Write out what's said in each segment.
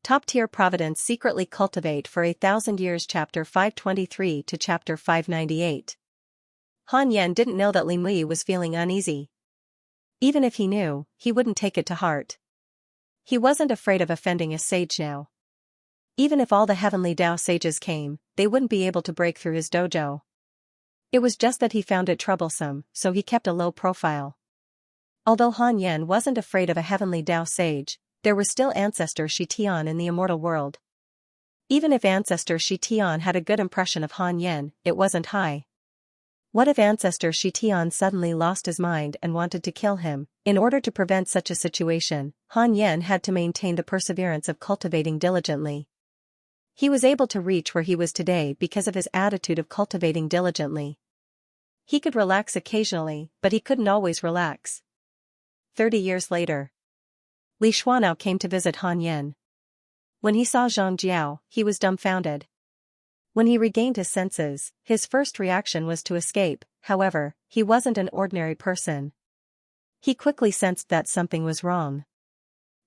Top-tier Providence secretly cultivate for 1,000 years Chapter 523 to Chapter 598. Han Yan didn't know that Li Mui was feeling uneasy. Even if he knew, he wouldn't take it to heart. He wasn't afraid of offending a sage now. Even if all the heavenly Tao sages came, they wouldn't be able to break through his dojo. It was just that he found it troublesome, so he kept a low profile. Although Han Yan wasn't afraid of a heavenly Tao sage, there was still Ancestor Shi Tian in the immortal world. Even if Ancestor Shi Tian had a good impression of Han Yan, it wasn't high. What if Ancestor Shi Tian suddenly lost his mind and wanted to kill him? In order to prevent such a situation, Han Yan had to maintain the perseverance of cultivating diligently. He was able to reach where he was today because of his attitude of cultivating diligently. He could relax occasionally, but he couldn't always relax. 30 years later, Li Xuanao came to visit Han Yan. When he saw Xianxia, he was dumbfounded. When he regained his senses, his first reaction was to escape. However, he wasn't an ordinary person. He quickly sensed that something was wrong.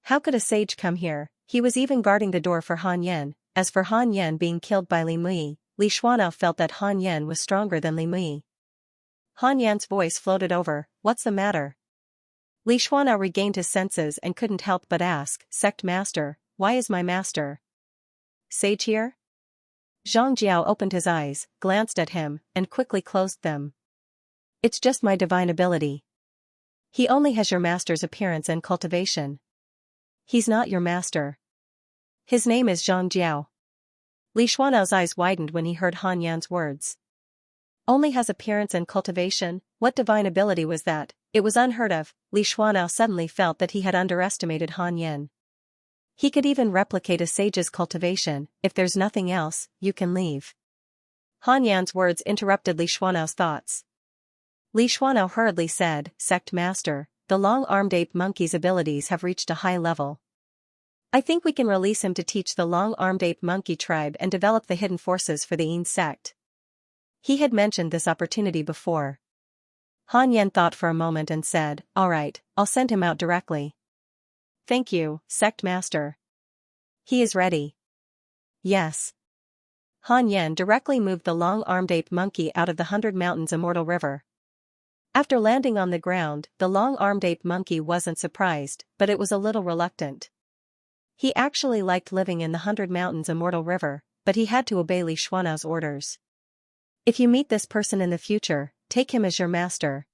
How could a sage come here? He was even guarding the door for Han Yan. As for Han Yan being killed by Li Mui, Li Xuanao felt that Han Yan was stronger than Li Mui. Han Yan's voice floated over, "What's the matter?" Li Xuanao regained his senses and couldn't help but ask, "Sect Master, why is my master sage here?" Zhang Jiao opened his eyes, glanced at him, and quickly closed them. "It's just my divine ability. He only has your master's appearance and cultivation. He's not your master. His name is Zhang Jiao." Li Xuanao's eyes widened when he heard Han Yan's words. Only has appearance and cultivation? What divine ability was that? It was unheard of. Li Xuanao suddenly felt that he had underestimated Han Yan. He could even replicate a sage's cultivation. If there's nothing else, you can leave. Han Yan's words interrupted Li Xuanao's thoughts. Li Xuanao hurriedly said, "Sect Master, the long-armed ape monkey's abilities have reached a high level. I think we can release him to teach the long-armed ape monkey tribe and develop the hidden forces for the Yin sect." He had mentioned this opportunity before. Han Yan thought for a moment and said, "All right, I'll send him out directly." "Thank you, Sect Master. He is ready." "Yes." Han Yan directly moved the long-armed ape monkey out of the 100 Mountains Immortal River. After landing on the ground, the long-armed ape monkey wasn't surprised, but it was a little reluctant. He actually liked living in the 100 Mountains Immortal River, but he had to obey Li Xuanao's orders. "If you meet this person in the future, take him as your master."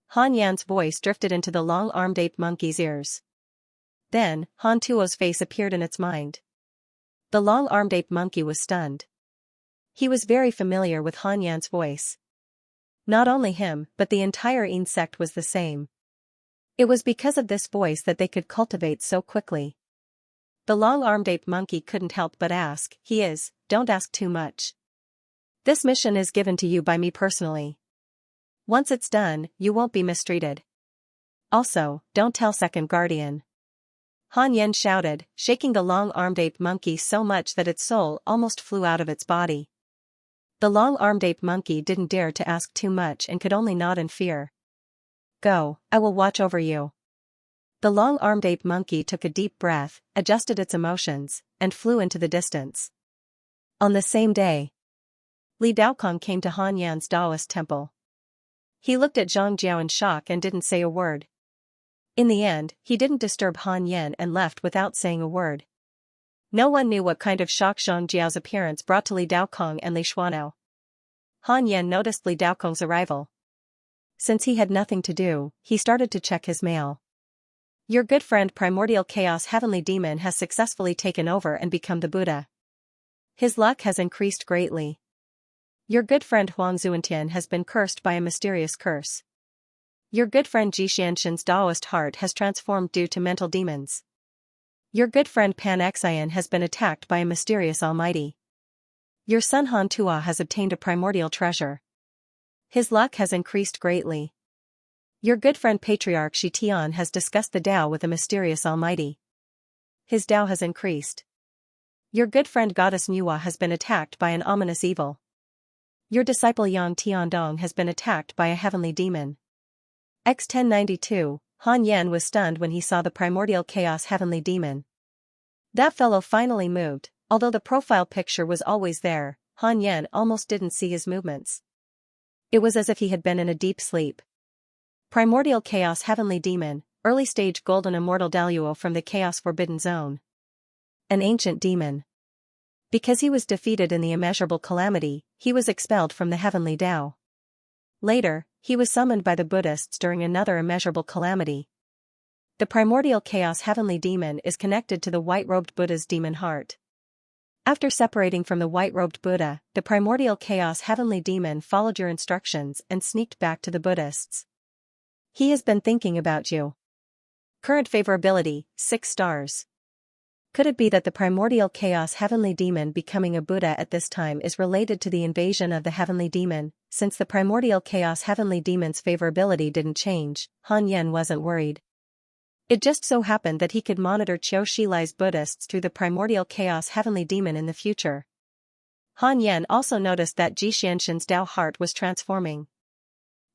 Han Yan's voice drifted into the long-armed ape monkey's ears. Then, Han Tuo's face appeared in its mind. The long-armed ape monkey was stunned. He was very familiar with Han Yan's voice. Not only him, but the entire Yin sect was the same. It was because of this voice that they could cultivate so quickly. The long-armed ape monkey couldn't help but ask, "He is, don't ask too much. This mission is given to you by me personally. Once it's done, you won't be mistreated. Also, don't tell Second Guardian." Han Yan shouted, shaking the long-armed ape monkey so much that its soul almost flew out of its body. The long-armed ape monkey didn't dare to ask too much and could only nod in fear. "Go, I will watch over you." The long-armed ape monkey took a deep breath, adjusted its emotions, and flew into the distance. On the same day, Li Daokong came to Han Yan's Taoist temple. He looked at Zhang Jiao in shock and didn't say a word. In the end, he didn't disturb Han Yan and left without saying a word. No one knew what kind of shock Zhang Jiao's appearance brought to Li Daokong and Li Xuanao. Han Yan noticed Li Daokong's arrival. Since he had nothing to do, he started to check his mail. "Your good friend Primordial Chaos Heavenly Demon has successfully taken over and become the Buddha. His luck has increased greatly. Your good friend Huang Zuantian has been cursed by a mysterious curse. Your good friend Ji Xianxian's Taoist heart has transformed due to mental demons. Your good friend Pan Xian has been attacked by a mysterious almighty. Your son Han Tua has obtained a primordial treasure. His luck has increased greatly. Your good friend Patriarch Shi Tian has discussed the Tao with a mysterious almighty. His Tao has increased. Your good friend Goddess Nuwa has been attacked by an ominous evil. Your disciple Yang Tiandong has been attacked by a heavenly demon." X1092, Han Yan was stunned when he saw the primordial chaos heavenly demon. That fellow finally moved, although the profile picture was always there. Han Yan almost didn't see his movements. It was as if he had been in a deep sleep. Primordial Chaos Heavenly Demon, Early Stage Golden Immortal Daluo from the Chaos Forbidden Zone. An ancient demon. Because he was defeated in the immeasurable calamity, he was expelled from the heavenly Tao. Later, he was summoned by the Buddhists during another immeasurable calamity. The primordial chaos heavenly demon is connected to the white-robed Buddha's demon heart. After separating from the white-robed Buddha, the primordial chaos heavenly demon followed your instructions and sneaked back to the Buddhists. He has been thinking about you. Current favorability, 6 stars. Could it be that the primordial chaos heavenly demon becoming a Buddha at this time is related to the invasion of the heavenly demon? Since the primordial chaos heavenly demon's favorability didn't change, Han Yan wasn't worried. It just so happened that he could monitor Qiu Shilai's Buddhists through the primordial chaos heavenly demon in the future. Han Yan also noticed that Xianxia's Tao heart was transforming.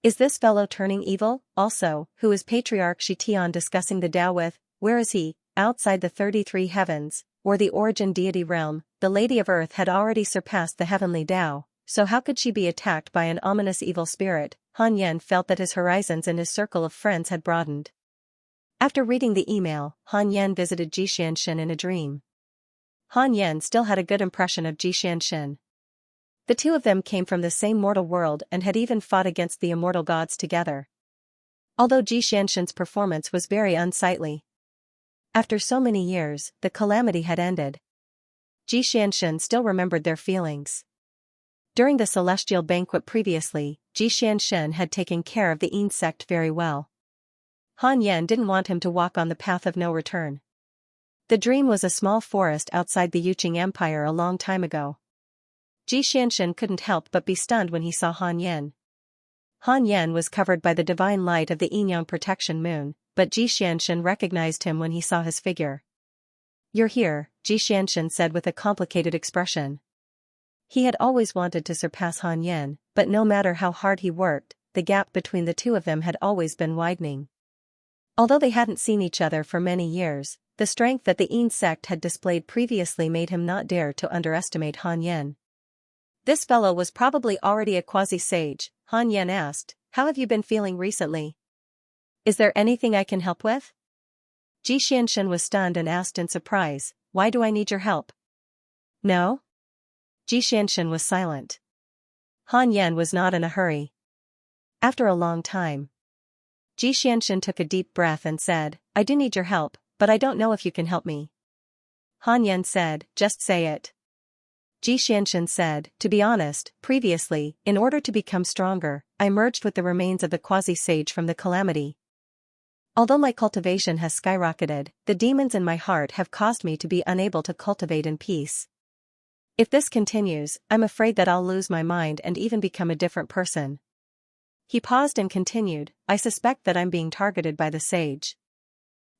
Is this fellow turning evil? Also, who is Patriarch Shi Tian discussing the Tao with? Where is he? Outside the 33 heavens, or the origin deity realm, the Lady of Earth had already surpassed the heavenly Tao, so how could she be attacked by an ominous evil spirit? Han Yan felt that his horizons and his circle of friends had broadened. After reading the email, Han Yan visited Xianxia in a dream. Han Yan still had a good impression of Xianxia. The two of them came from the same mortal world and had even fought against the immortal gods together. Although Xianxia's performance was very unsightly. After so many years, the calamity had ended. Xianxia still remembered their feelings. During the celestial banquet previously, Xianxia had taken care of the insect very well. Han Yan didn't want him to walk on the path of no return. The dream was a small forest outside the Yuqing Empire a long time ago. Xianxia couldn't help but be stunned when he saw Han Yan. Han Yan was covered by the divine light of the Yin-Yang protection moon, but Xianxia recognized him when he saw his figure. "You're here," Xianxia said with a complicated expression. He had always wanted to surpass Han Yan, but no matter how hard he worked, the gap between the two of them had always been widening. Although they hadn't seen each other for many years, the strength that the Yin sect had displayed previously made him not dare to underestimate Han Yan. This fellow was probably already a quasi-sage. Han Yan asked, "How have you been feeling recently? Is there anything I can help with?" Xianxia was stunned and asked in surprise, "Why do I need your help?" "No?" Xianxia was silent. Han Yan was not in a hurry. After a long time, Xianxia took a deep breath and said, "I do need your help, but I don't know if you can help me." Han Yan said, "Just say it." Xianxia said, "To be honest, previously, in order to become stronger, I merged with the remains of the quasi-sage from the calamity. Although my cultivation has skyrocketed, the demons in my heart have caused me to be unable to cultivate in peace. If this continues, I'm afraid that I'll lose my mind and even become a different person." He paused and continued, "I suspect that I'm being targeted by the sage.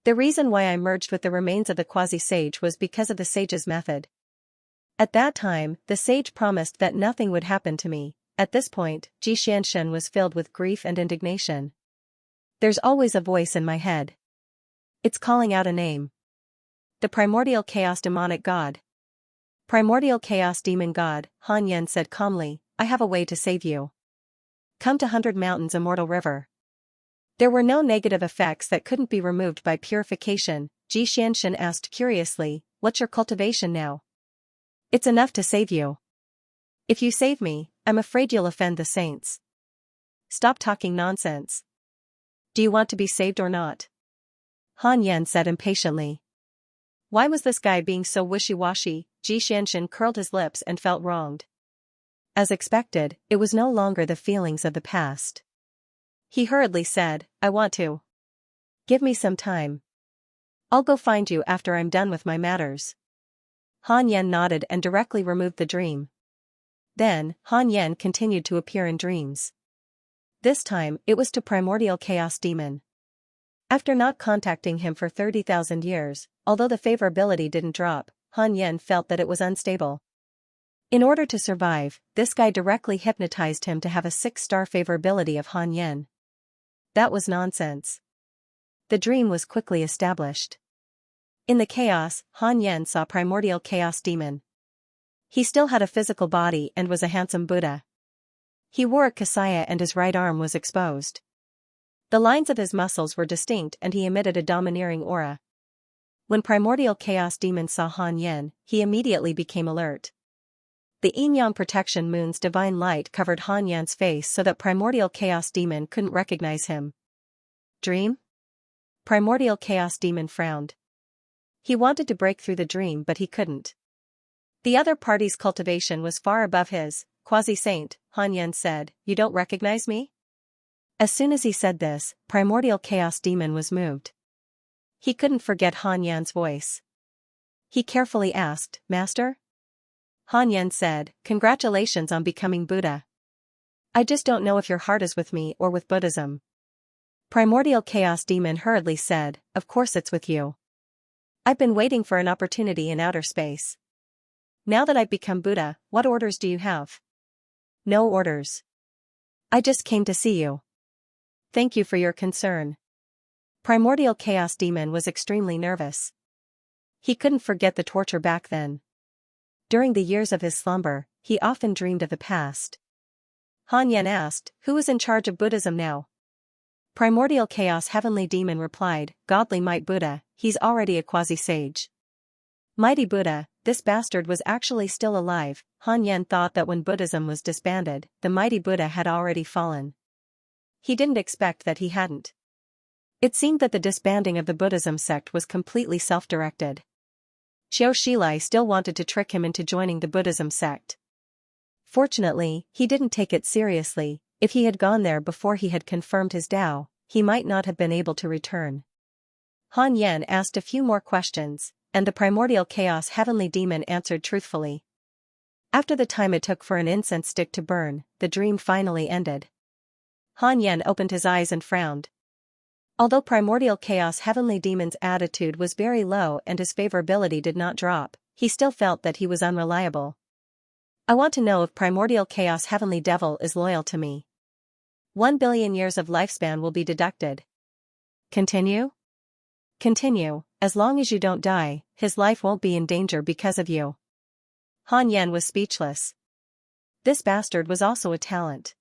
The reason why I merged with the remains of the quasi-sage was because of the sage's method. At that time, the sage promised that nothing would happen to me." At this point, Xianxia was filled with grief and indignation. "There's always a voice in my head. It's calling out a name. The primordial chaos demonic god. Primordial chaos demon god," Han Yan said calmly, "I have a way to save you. Come to 100 Mountains Immortal River." There were no negative effects that couldn't be removed by purification. Xianxia asked curiously, "What's your cultivation now?" "It's enough to save you. If you save me, I'm afraid you'll offend the saints." "Stop talking nonsense. Do you want to be saved or not?" Han Yan said impatiently. Why was this guy being so wishy-washy? Xianxia curled his lips and felt wronged. As expected, it was no longer the feelings of the past. He hurriedly said, "I want to. Give me some time. I'll go find you after I'm done with my matters." Han Yan nodded and directly removed the dream. Then, Han Yan continued to appear in dreams. This time, it was to Primordial Chaos Demon. After not contacting him for 30,000 years, although the favorability didn't drop, Han Yan felt that it was unstable. In order to survive, this guy directly hypnotized him to have a 6-star favorability of Han Yan. That was nonsense. The dream was quickly established. In the chaos, Han Yen saw primordial chaos demon. He still had a physical body and was a handsome Buddha. He wore a kasaya and his right arm was exposed. The lines of his muscles were distinct and he emitted a domineering aura. When primordial chaos demon saw Han Yen, he immediately became alert. The yin-yang protection moon's divine light covered Han Yen's face so that primordial chaos demon couldn't recognize him. Dream? Primordial chaos demon frowned. He wanted to break through the dream but he couldn't. The other party's cultivation was far above his. Quasi-saint, Han Yen said, "You don't recognize me?" As soon as he said this, primordial chaos demon was moved. He couldn't forget Han Yen's voice. He carefully asked, "Master?" Han Yen said, "Congratulations on becoming Buddha. I just don't know if your heart is with me or with Buddhism." Primordial chaos demon hurriedly said, "Of course it's with you. I've been waiting for an opportunity in outer space. Now that I've become Buddha, what orders do you have?" "No orders. I just came to see you." "Thank you for your concern." Primordial chaos demon was extremely nervous. He couldn't forget the torture back then. During the years of his slumber, he often dreamed of the past. Han Yen asked, "Who is in charge of Buddhism now?" Primordial chaos heavenly demon replied, "Godly might Buddha, he's already a quasi-sage." Mighty Buddha, this bastard was actually still alive. Han Yen thought that when Buddhism was disbanded, the mighty Buddha had already fallen. He didn't expect that he hadn't. It seemed that the disbanding of the Buddhism sect was completely self-directed. Xiao Shilai still wanted to trick him into joining the Buddhism sect. Fortunately, he didn't take it seriously. If he had gone there before he had confirmed his Tao, he might not have been able to return. Han Yen asked a few more questions, and the primordial chaos heavenly demon answered truthfully. After the time it took for an incense stick to burn, the dream finally ended. Han Yen opened his eyes and frowned. Although primordial chaos heavenly demon's attitude was very low and his favorability did not drop, he still felt that he was unreliable. "I want to know if primordial chaos heavenly devil is loyal to me. 1 billion years of lifespan will be deducted." "Continue?" "Continue, as long as you don't die, his life won't be in danger because of you." Han Yen was speechless. This bastard was also a talent.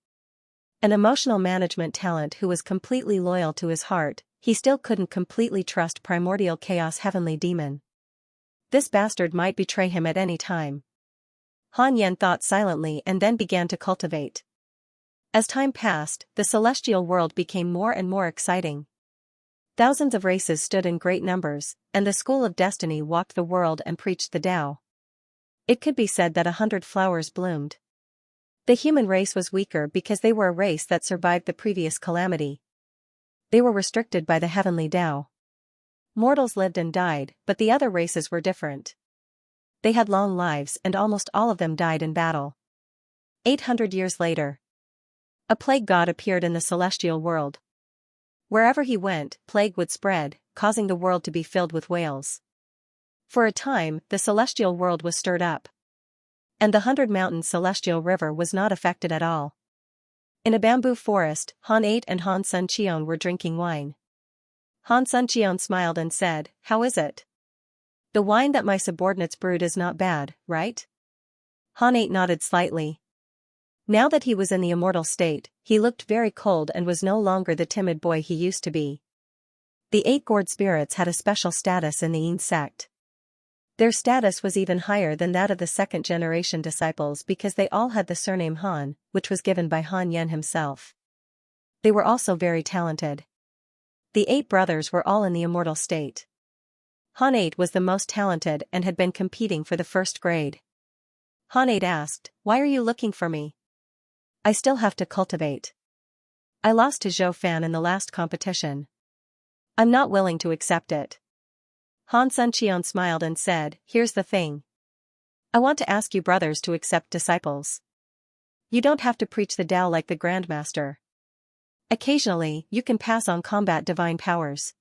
An emotional management talent who was completely loyal to his heart. He still couldn't completely trust primordial chaos heavenly demon. This bastard might betray him at any time. Han Yen thought silently and then began to cultivate. As time passed, the celestial world became more and more exciting. Thousands of races stood in great numbers, and the School of Destiny walked the world and preached the Tao. It could be said that 100 flowers bloomed. The human race was weaker because they were a race that survived the previous calamity. They were restricted by the heavenly Tao. Mortals lived and died, but the other races were different. They had long lives and almost all of them died in battle. 800 years later, a plague god appeared in the celestial world. Wherever he went, plague would spread, causing the world to be filled with whales. For a time, the celestial world was stirred up. And the 100-mountain celestial river was not affected at all. In a bamboo forest, Han 8 and Han Sun Cheon were drinking wine. Han Sun Cheon smiled and said, "How is it? The wine that my subordinates brewed is not bad, right?" Han 8 nodded slightly. Now that he was in the immortal state, he looked very cold and was no longer the timid boy he used to be. The 8 gourd spirits had a special status in the Yin sect. Their status was even higher than that of the second-generation disciples because they all had the surname Han, which was given by Han Yen himself. They were also very talented. The 8 brothers were all in the immortal state. Han 8 was the most talented and had been competing for the first grade. Han 8 asked, "Why are you looking for me?" "I still have to cultivate. I lost to Zhou Fan in the last competition. I'm not willing to accept it." Han Sun Cheon smiled and said, "Here's the thing. I want to ask you brothers to accept disciples. You don't have to preach the Tao like the Grandmaster. Occasionally, you can pass on combat divine powers.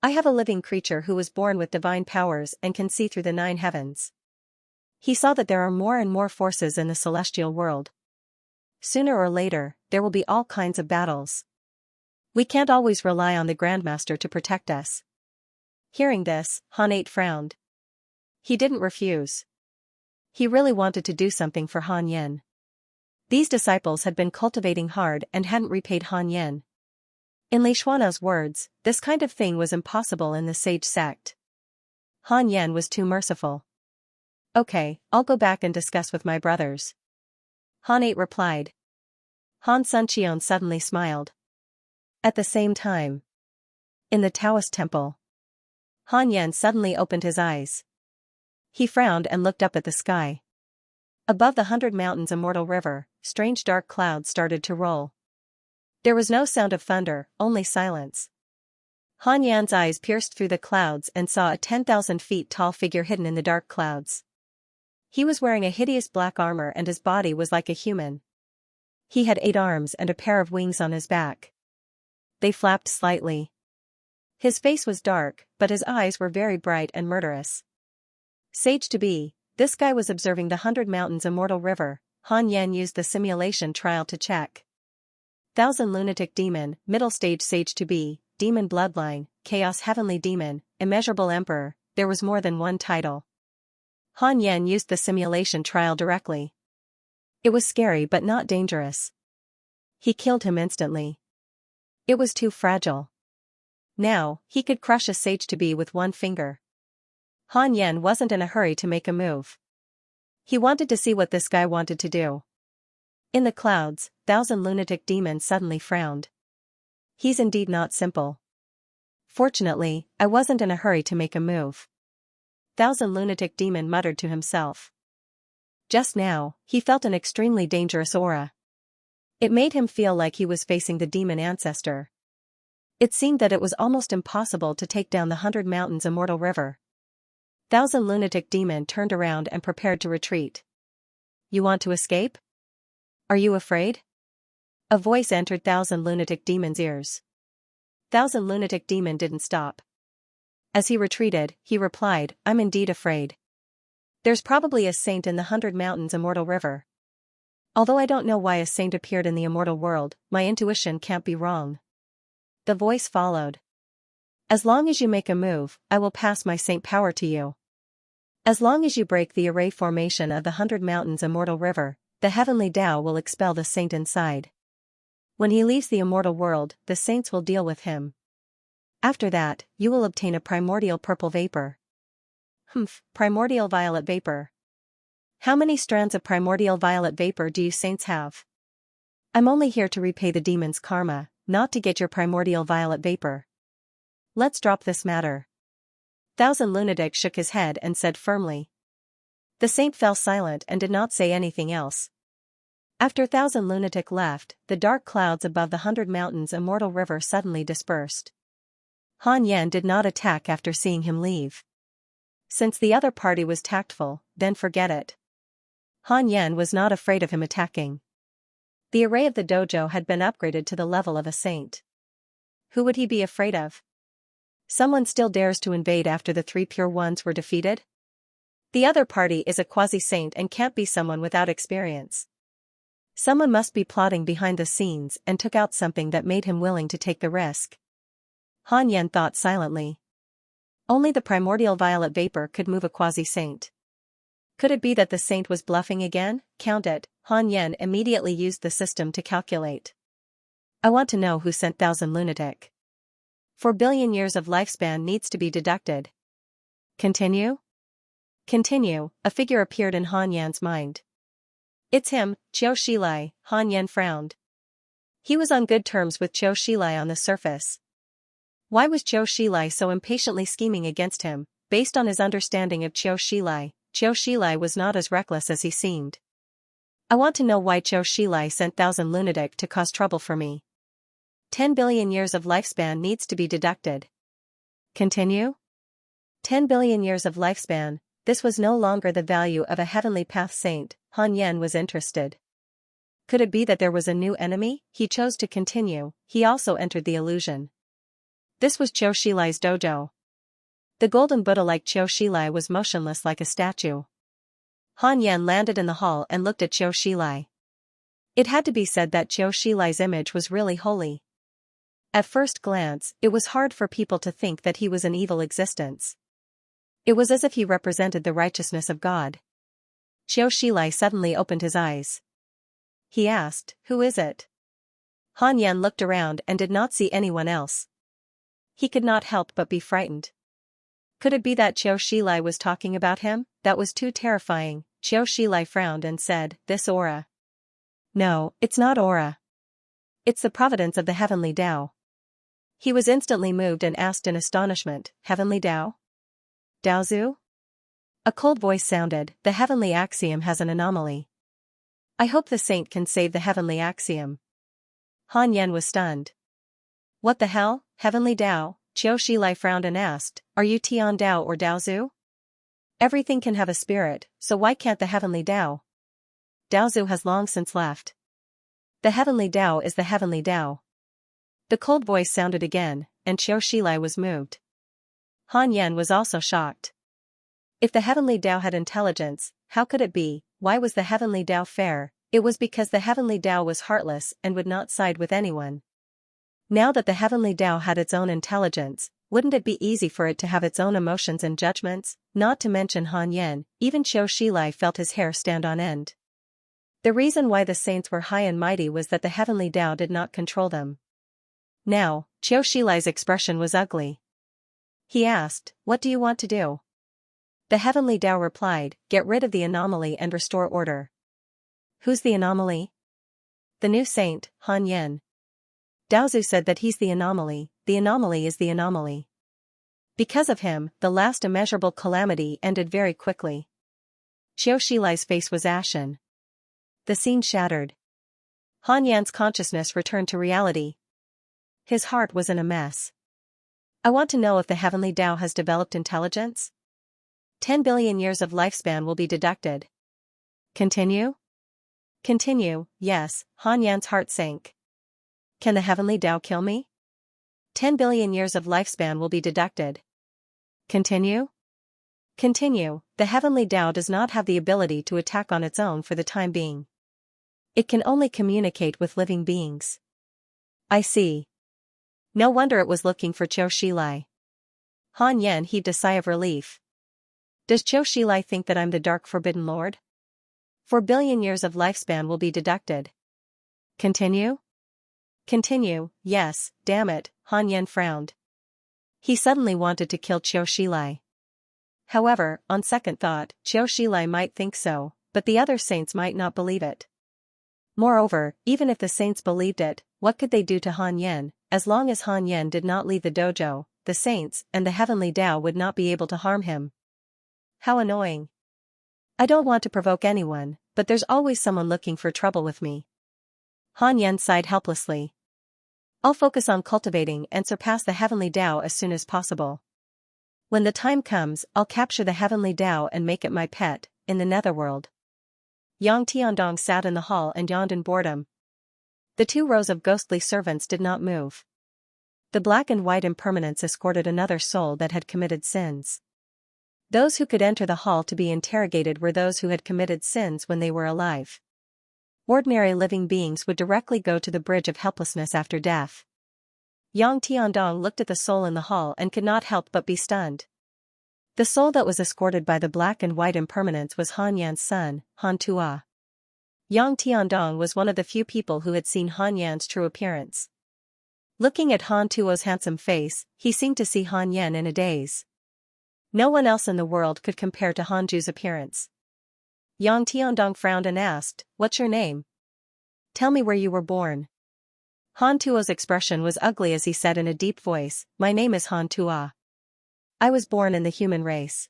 I have a living creature who was born with divine powers and can see through the 9 heavens." He saw that there are more and more forces in the celestial world. Sooner or later, there will be all kinds of battles. We can't always rely on the Grandmaster to protect us. Hearing this, Han 8 frowned. He didn't refuse. He really wanted to do something for Han Yen. These disciples had been cultivating hard and hadn't repaid Han Yen. In Li Xuanao's words, this kind of thing was impossible in the sage sect. Han Yen was too merciful. Okay, I'll go back and discuss with my brothers. Han 8 replied. Han Suncheon suddenly smiled. At the same time, in the Taoist temple, Han Yen suddenly opened his eyes. He frowned and looked up at the sky. Above the 100 Mountains immortal river, strange dark clouds started to roll. There was no sound of thunder, only silence. Han Yan's eyes pierced through the clouds and saw a 10,000 feet tall figure hidden in the dark clouds. He was wearing a hideous black armor and his body was like a human. He had 8 arms and a pair of wings on his back. They flapped slightly. His face was dark, but his eyes were very bright and murderous. Sage to be, this guy was observing the 100 Mountains immortal river. Han Yen used the simulation trial to check. 1000 lunatic demon, middle stage sage to be, demon bloodline, chaos heavenly demon, immeasurable emperor, there was more than one title. Han Yen used the simulation trial directly. It was scary but not dangerous. He killed him instantly. It was too fragile. Now, he could crush a sage to be with one finger. Han Yen wasn't in a hurry to make a move. He wanted to see what this guy wanted to do. In the clouds, 1000 lunatic demons suddenly frowned. He's indeed not simple. Fortunately, I wasn't in a hurry to make a move. 1000 lunatic demon muttered to himself. Just now, he felt an extremely dangerous aura. It made him feel like he was facing the demon ancestor. It seemed that it was almost impossible to take down the 100 Mountains immortal river. 1000 lunatic demon turned around and prepared to retreat. You want to escape? Are you afraid? A voice entered 1000 lunatic demon's ears. 1000 lunatic demon didn't stop. As he retreated, he replied, I'm indeed afraid. There's probably a saint in the 100 Mountains immortal river. Although I don't know why a saint appeared in the immortal world, my intuition can't be wrong. The voice followed. As long as you make a move, I will pass my saint power to you. As long as you break the array formation of the 100 Mountains immortal river, the heavenly Tao will expel the saint inside. When he leaves the immortal world, the saints will deal with him. After that, you will obtain a primordial purple vapor. Primordial violet vapor. How many strands of primordial violet vapor do you saints have? I'm only here to repay the demon's karma, not to get your primordial violet vapor. Let's drop this matter. 1000 lunatic shook his head and said firmly. The saint fell silent and did not say anything else. After 1000 lunatic left, the dark clouds above the 100 Mountains immortal river suddenly dispersed. Han Yen did not attack after seeing him leave. Since the other party was tactful, then forget it. Han Yen was not afraid of him attacking. The array of the dojo had been upgraded to the level of a saint. Who would he be afraid of? Someone still dares to invade after the 3 pure ones were defeated? The other party is a quasi-saint and can't be someone without experience. Someone must be plotting behind the scenes and took out something that made him willing to take the risk. Han Yen thought silently. Only the primordial violet vapor could move a quasi-saint. Could it be that the saint was bluffing again? Count it. Han Yen immediately used the system to calculate. I want to know who sent 1000 lunatic. 4 billion years of lifespan needs to be deducted. Continue? Continue, a figure appeared in Han Yan's mind. It's him, Qiu Shilai. Han Yen frowned. He was on good terms with Qiu Shilai on the surface. Why was Qiu Shilai so impatiently scheming against him? Based on his understanding of Qiu Shilai was not as reckless as he seemed. I want to know why Qiu Shilai sent 1000 lunatic to cause trouble for me. 10 billion years of lifespan needs to be deducted. Continue? 10 billion years of lifespan, this was no longer the value of a heavenly path saint. Han Yen was interested. Could it be that there was a new enemy? He chose to continue. He also entered the illusion. This was Qiu Shilai's dojo. The golden Buddha like Qiu Shilai was motionless like a statue. Han Yen landed in the hall and looked at Qiu Shilai. It had to be said that Qiu Shilai's image was really holy. At first glance, it was hard for people to think that he was an evil existence. It was as if he represented the righteousness of God. Xiao Shilai suddenly opened his eyes. He asked, "Who is it?" Han Yan looked around and did not see anyone else. He could not help but be frightened. Could it be that Xiao Shilai was talking about him? That was too terrifying. Xiao Shilai frowned and said, "This aura." "No, it's not aura. It's the providence of the heavenly Tao." He was instantly moved and asked in astonishment, "Heavenly Tao? Daozu?" A cold voice sounded, "The heavenly axiom has an anomaly. I hope the saint can save the heavenly axiom." Han Yan was stunned. "What the hell, heavenly Tao?" Xiao Shilai frowned and asked, "Are you Tian Dao or Daozu? Everything can have a spirit, so why can't the heavenly Tao? Daozu has long since left. The heavenly Tao is the heavenly Tao." The cold voice sounded again, and Xiao Shilai was moved. Han Yan was also shocked. If the heavenly Tao had intelligence, how could it be? Why was the heavenly Tao fair? It was because the heavenly Tao was heartless and would not side with anyone. Now that the heavenly Tao had its own intelligence, wouldn't it be easy for it to have its own emotions and judgments? Not to mention Han Yan, even Xiao Shilai felt his hair stand on end. The reason why the saints were high and mighty was that the heavenly Tao did not control them. Now, Xiao Shilai's expression was ugly. He asked, "What do you want to do?" The heavenly Tao replied, "Get rid of the anomaly and restore order." Who's the anomaly? The new saint, Han Yan. Daozu said that he's the anomaly is the anomaly. Because of him, the last immeasurable calamity ended very quickly. Xiao Shilai's face was ashen. The scene shattered. Han Yan's consciousness returned to reality. His heart was in a mess. I want to know if the heavenly Tao has developed intelligence? 10 billion years of lifespan will be deducted. Continue? Continue, yes, Han Yan's heart sank. Can the heavenly Tao kill me? 10 billion years of lifespan will be deducted. Continue? Continue, the heavenly Tao does not have the ability to attack on its own for the time being. It can only communicate with living beings. I see. No wonder it was looking for Xiao Shilai. Han Yan heaved a sigh of relief. Does Xiao Shilai think that I'm the Dark Forbidden Lord? 4 billion years of lifespan will be deducted. Continue? Continue, yes, damn it, Han Yan frowned. He suddenly wanted to kill Xiao Shilai. However, on second thought, Xiao Shilai might think so, but the other saints might not believe it. Moreover, even if the saints believed it, what could they do to Han Yan? As long as Han Yan did not leave the dojo, the saints and the heavenly Tao would not be able to harm him. How annoying. I don't want to provoke anyone, but there's always someone looking for trouble with me. Han Yan sighed helplessly. I'll focus on cultivating and surpass the heavenly Tao as soon as possible. When the time comes, I'll capture the heavenly Tao and make it my pet, in the netherworld. Yang Tiandong sat in the hall and yawned in boredom. The 2 rows of ghostly servants did not move. The black and white impermanents escorted another soul that had committed sins. Those who could enter the hall to be interrogated were those who had committed sins when they were alive. Ordinary living beings would directly go to the bridge of helplessness after death. Yang Tiandong looked at the soul in the hall and could not help but be stunned. The soul that was escorted by the black and white impermanents was Han Yan's son, Han Tua. Yang Tiandong was one of the few people who had seen Han Yan's true appearance. Looking at Han Tuo's handsome face, he seemed to see Han Yan in a daze. No one else in the world could compare to Han Ju's appearance. Yang Tiandong frowned and asked, "What's your name? Tell me where you were born." Han Tuo's expression was ugly as he said in a deep voice, "My name is Han Tua. I was born in the human race.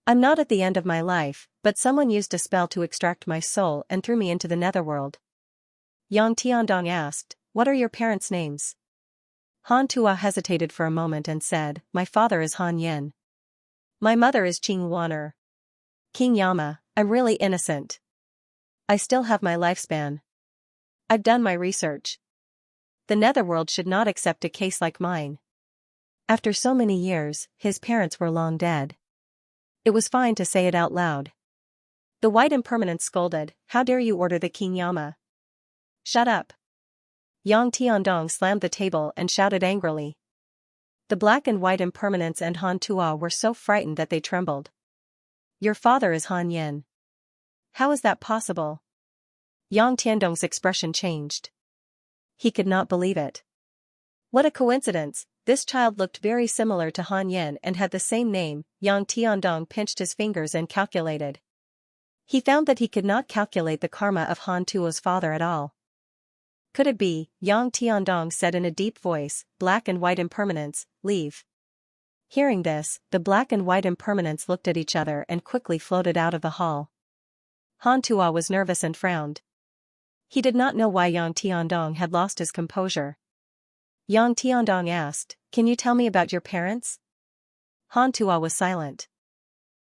I'm not at the end of my life, but someone used a spell to extract my soul and threw me into the netherworld." Yang Tiandong asked, "What are your parents' names?" Han Tua hesitated for a moment and said, "My father is Han Yen. My mother is Qing Waner. King Yama, I'm really innocent. I still have my lifespan. I've done my research. The netherworld should not accept a case like mine." After so many years, his parents were long dead. It was fine to say it out loud. The white impermanence scolded, "How dare you order the King Yama? Shut up. Yang Tiandong slammed the table and shouted angrily. The black and white impermanence and Han Tuo were so frightened that they trembled. Your father is Han Yan. How is that possible? Yang Tiandong's expression changed. He could not believe it. What a coincidence, this child looked very similar to Han Yan and had the same name. Yang Tiandong pinched his fingers and calculated. He found that he could not calculate the karma of Han Tuo's father at all. Could it be? Yang Tiandong said in a deep voice, black and white impermanence, leave. Hearing this, the black and white impermanence looked at each other and quickly floated out of the hall. Han Tuo was nervous and frowned. He did not know why Yang Tiandong had lost his composure. Yang Tiandong asked, can you tell me about your parents? Han Tuo was silent.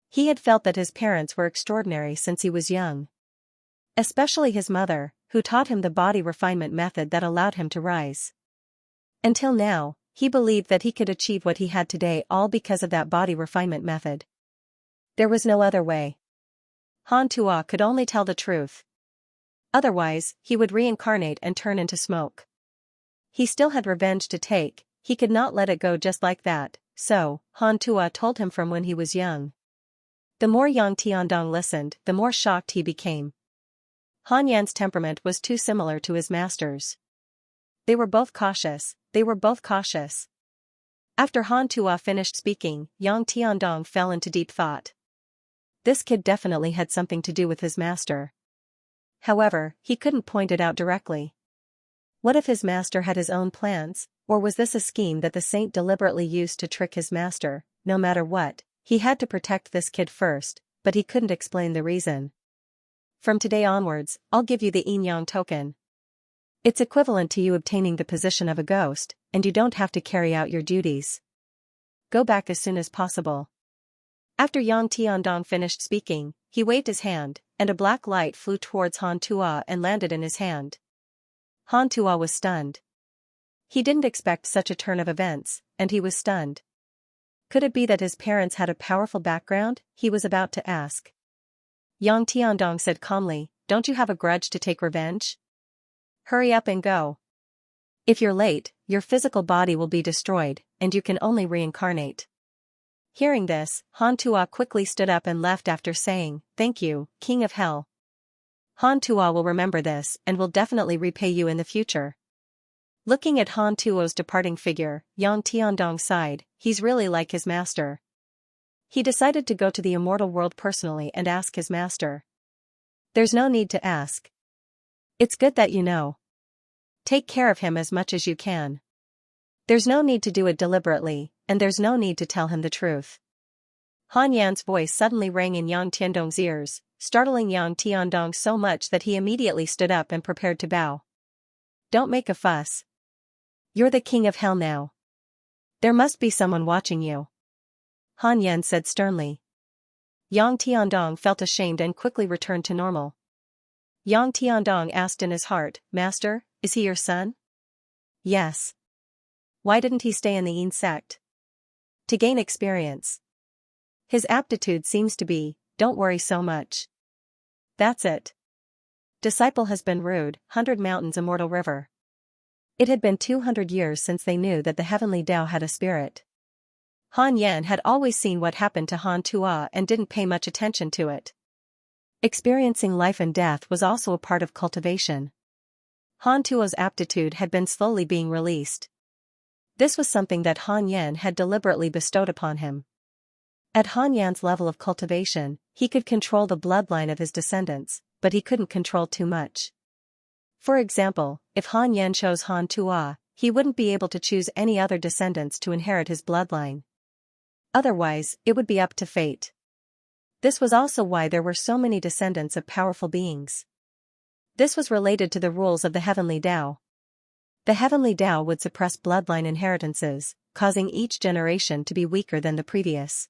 He had felt that his parents were extraordinary since he was young. Especially his mother, who taught him the body refinement method that allowed him to rise. Until now, he believed that he could achieve what he had today all because of that body refinement method. There was no other way. Han Tuo could only tell the truth. Otherwise, he would reincarnate and turn into smoke. He still had revenge to take, he could not let it go just like that, so, Han Tuo told him from when he was young. The more Yang Tiandong listened, the more shocked he became. Han Yan's temperament was too similar to his master's. They were both cautious. After Han Tuo finished speaking, Yang Tiandong fell into deep thought. This kid definitely had something to do with his master. However, he couldn't point it out directly. What if his master had his own plans, or was this a scheme that the saint deliberately used to trick his master? No matter what, he had to protect this kid first, but he couldn't explain the reason. From today onwards, I'll give you the yin-yang token. It's equivalent to you obtaining the position of a ghost, and you don't have to carry out your duties. Go back as soon as possible. After Yang Tiandong finished speaking, he waved his hand, and a black light flew towards Han Tuo and landed in his hand. Han Tuo was stunned. He didn't expect such a turn of events, and he was stunned. Could it be that his parents had a powerful background? He was about to ask. Yang Tiandong said calmly, don't you have a grudge to take revenge? Hurry up and go. If you're late, your physical body will be destroyed, and you can only reincarnate. Hearing this, Han Tuo quickly stood up and left after saying, thank you, King of Hell. Han Tuo will remember this and will definitely repay you in the future. Looking at Han Tuo's departing figure, Yang Tiandong sighed, he's really like his master. He decided to go to the immortal world personally and ask his master. There's no need to ask. It's good that you know. Take care of him as much as you can. There's no need to do it deliberately, and there's no need to tell him the truth. Han Yan's voice suddenly rang in Yang Tiandong's ears, startling Yang Tiandong so much that he immediately stood up and prepared to bow. Don't make a fuss. You're the King of Hell now. There must be someone watching you. Han Yan said sternly. Yang Tiandong felt ashamed and quickly returned to normal. Yang Tiandong asked in his heart, Master, is he your son? Yes. Why didn't he stay in the Yin sect? To gain experience. His aptitude seems to be, don't worry so much. That's it. Disciple has been rude, 100 Mountains Immortal River. It had been 200 years since they knew that the heavenly Tao had a spirit. Han Yan had always seen what happened to Han Tuo and didn't pay much attention to it. Experiencing life and death was also a part of cultivation. Han Tuo's aptitude had been slowly being released. This was something that Han Yan had deliberately bestowed upon him. At Han Yan's level of cultivation, he could control the bloodline of his descendants, but he couldn't control too much. For example, if Han Yan chose Han Tuo, he wouldn't be able to choose any other descendants to inherit his bloodline. Otherwise, it would be up to fate. This was also why there were so many descendants of powerful beings. This was related to the rules of the heavenly Tao. The heavenly Tao would suppress bloodline inheritances, causing each generation to be weaker than the previous.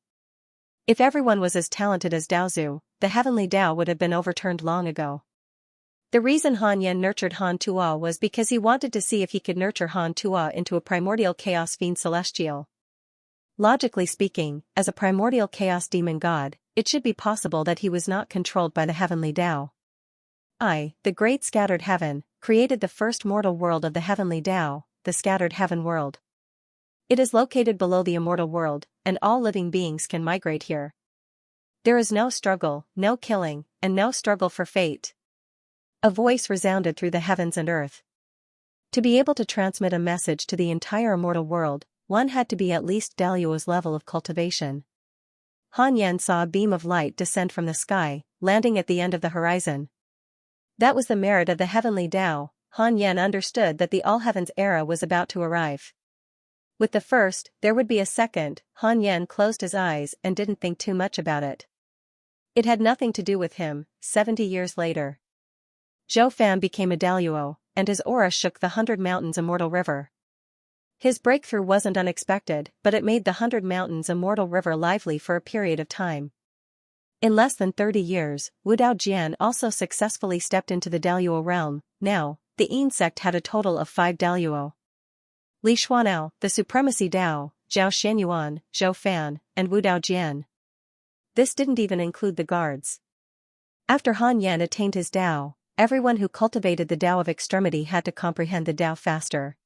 If everyone was as talented as Daozu, the heavenly Tao would have been overturned long ago. The reason Han Yan nurtured Han Tuo was because he wanted to see if he could nurture Han Tuo into a primordial chaos fiend celestial. Logically speaking, as a primordial chaos demon god, it should be possible that he was not controlled by the heavenly Tao. The great scattered heaven, created the first mortal world of the heavenly Tao, the scattered heaven world. It is located below the immortal world, and all living beings can migrate here. There is no struggle, no killing, and no struggle for fate. A voice resounded through the heavens and earth. To be able to transmit a message to the entire immortal world, one had to be at least Daluo's level of cultivation. Han Yan saw a beam of light descend from the sky, landing at the end of the horizon. That was the merit of the heavenly Tao. Han Yan understood that the all-heavens era was about to arrive. With the first, there would be a second. Han Yan closed his eyes and didn't think too much about it. It had nothing to do with him. 70 years later, Zhou Fan became a Daluo, and his aura shook the 100 Mountains immortal river. His breakthrough wasn't unexpected, but it made the 100 Mountains immortal river lively for a period of time. In less than 30 years, Wu Dao Jian also successfully stepped into the Daluo realm. Now, the Yin sect had a total of 5 Daluo. Li Xuanao, the Supremacy Dao, Zhao Xianyuan, Zhou Fan, and Wu Dao Jian. This didn't even include the guards. After Han Yan attained his Dao, everyone who cultivated the Dao of extremity had to comprehend the Dao faster.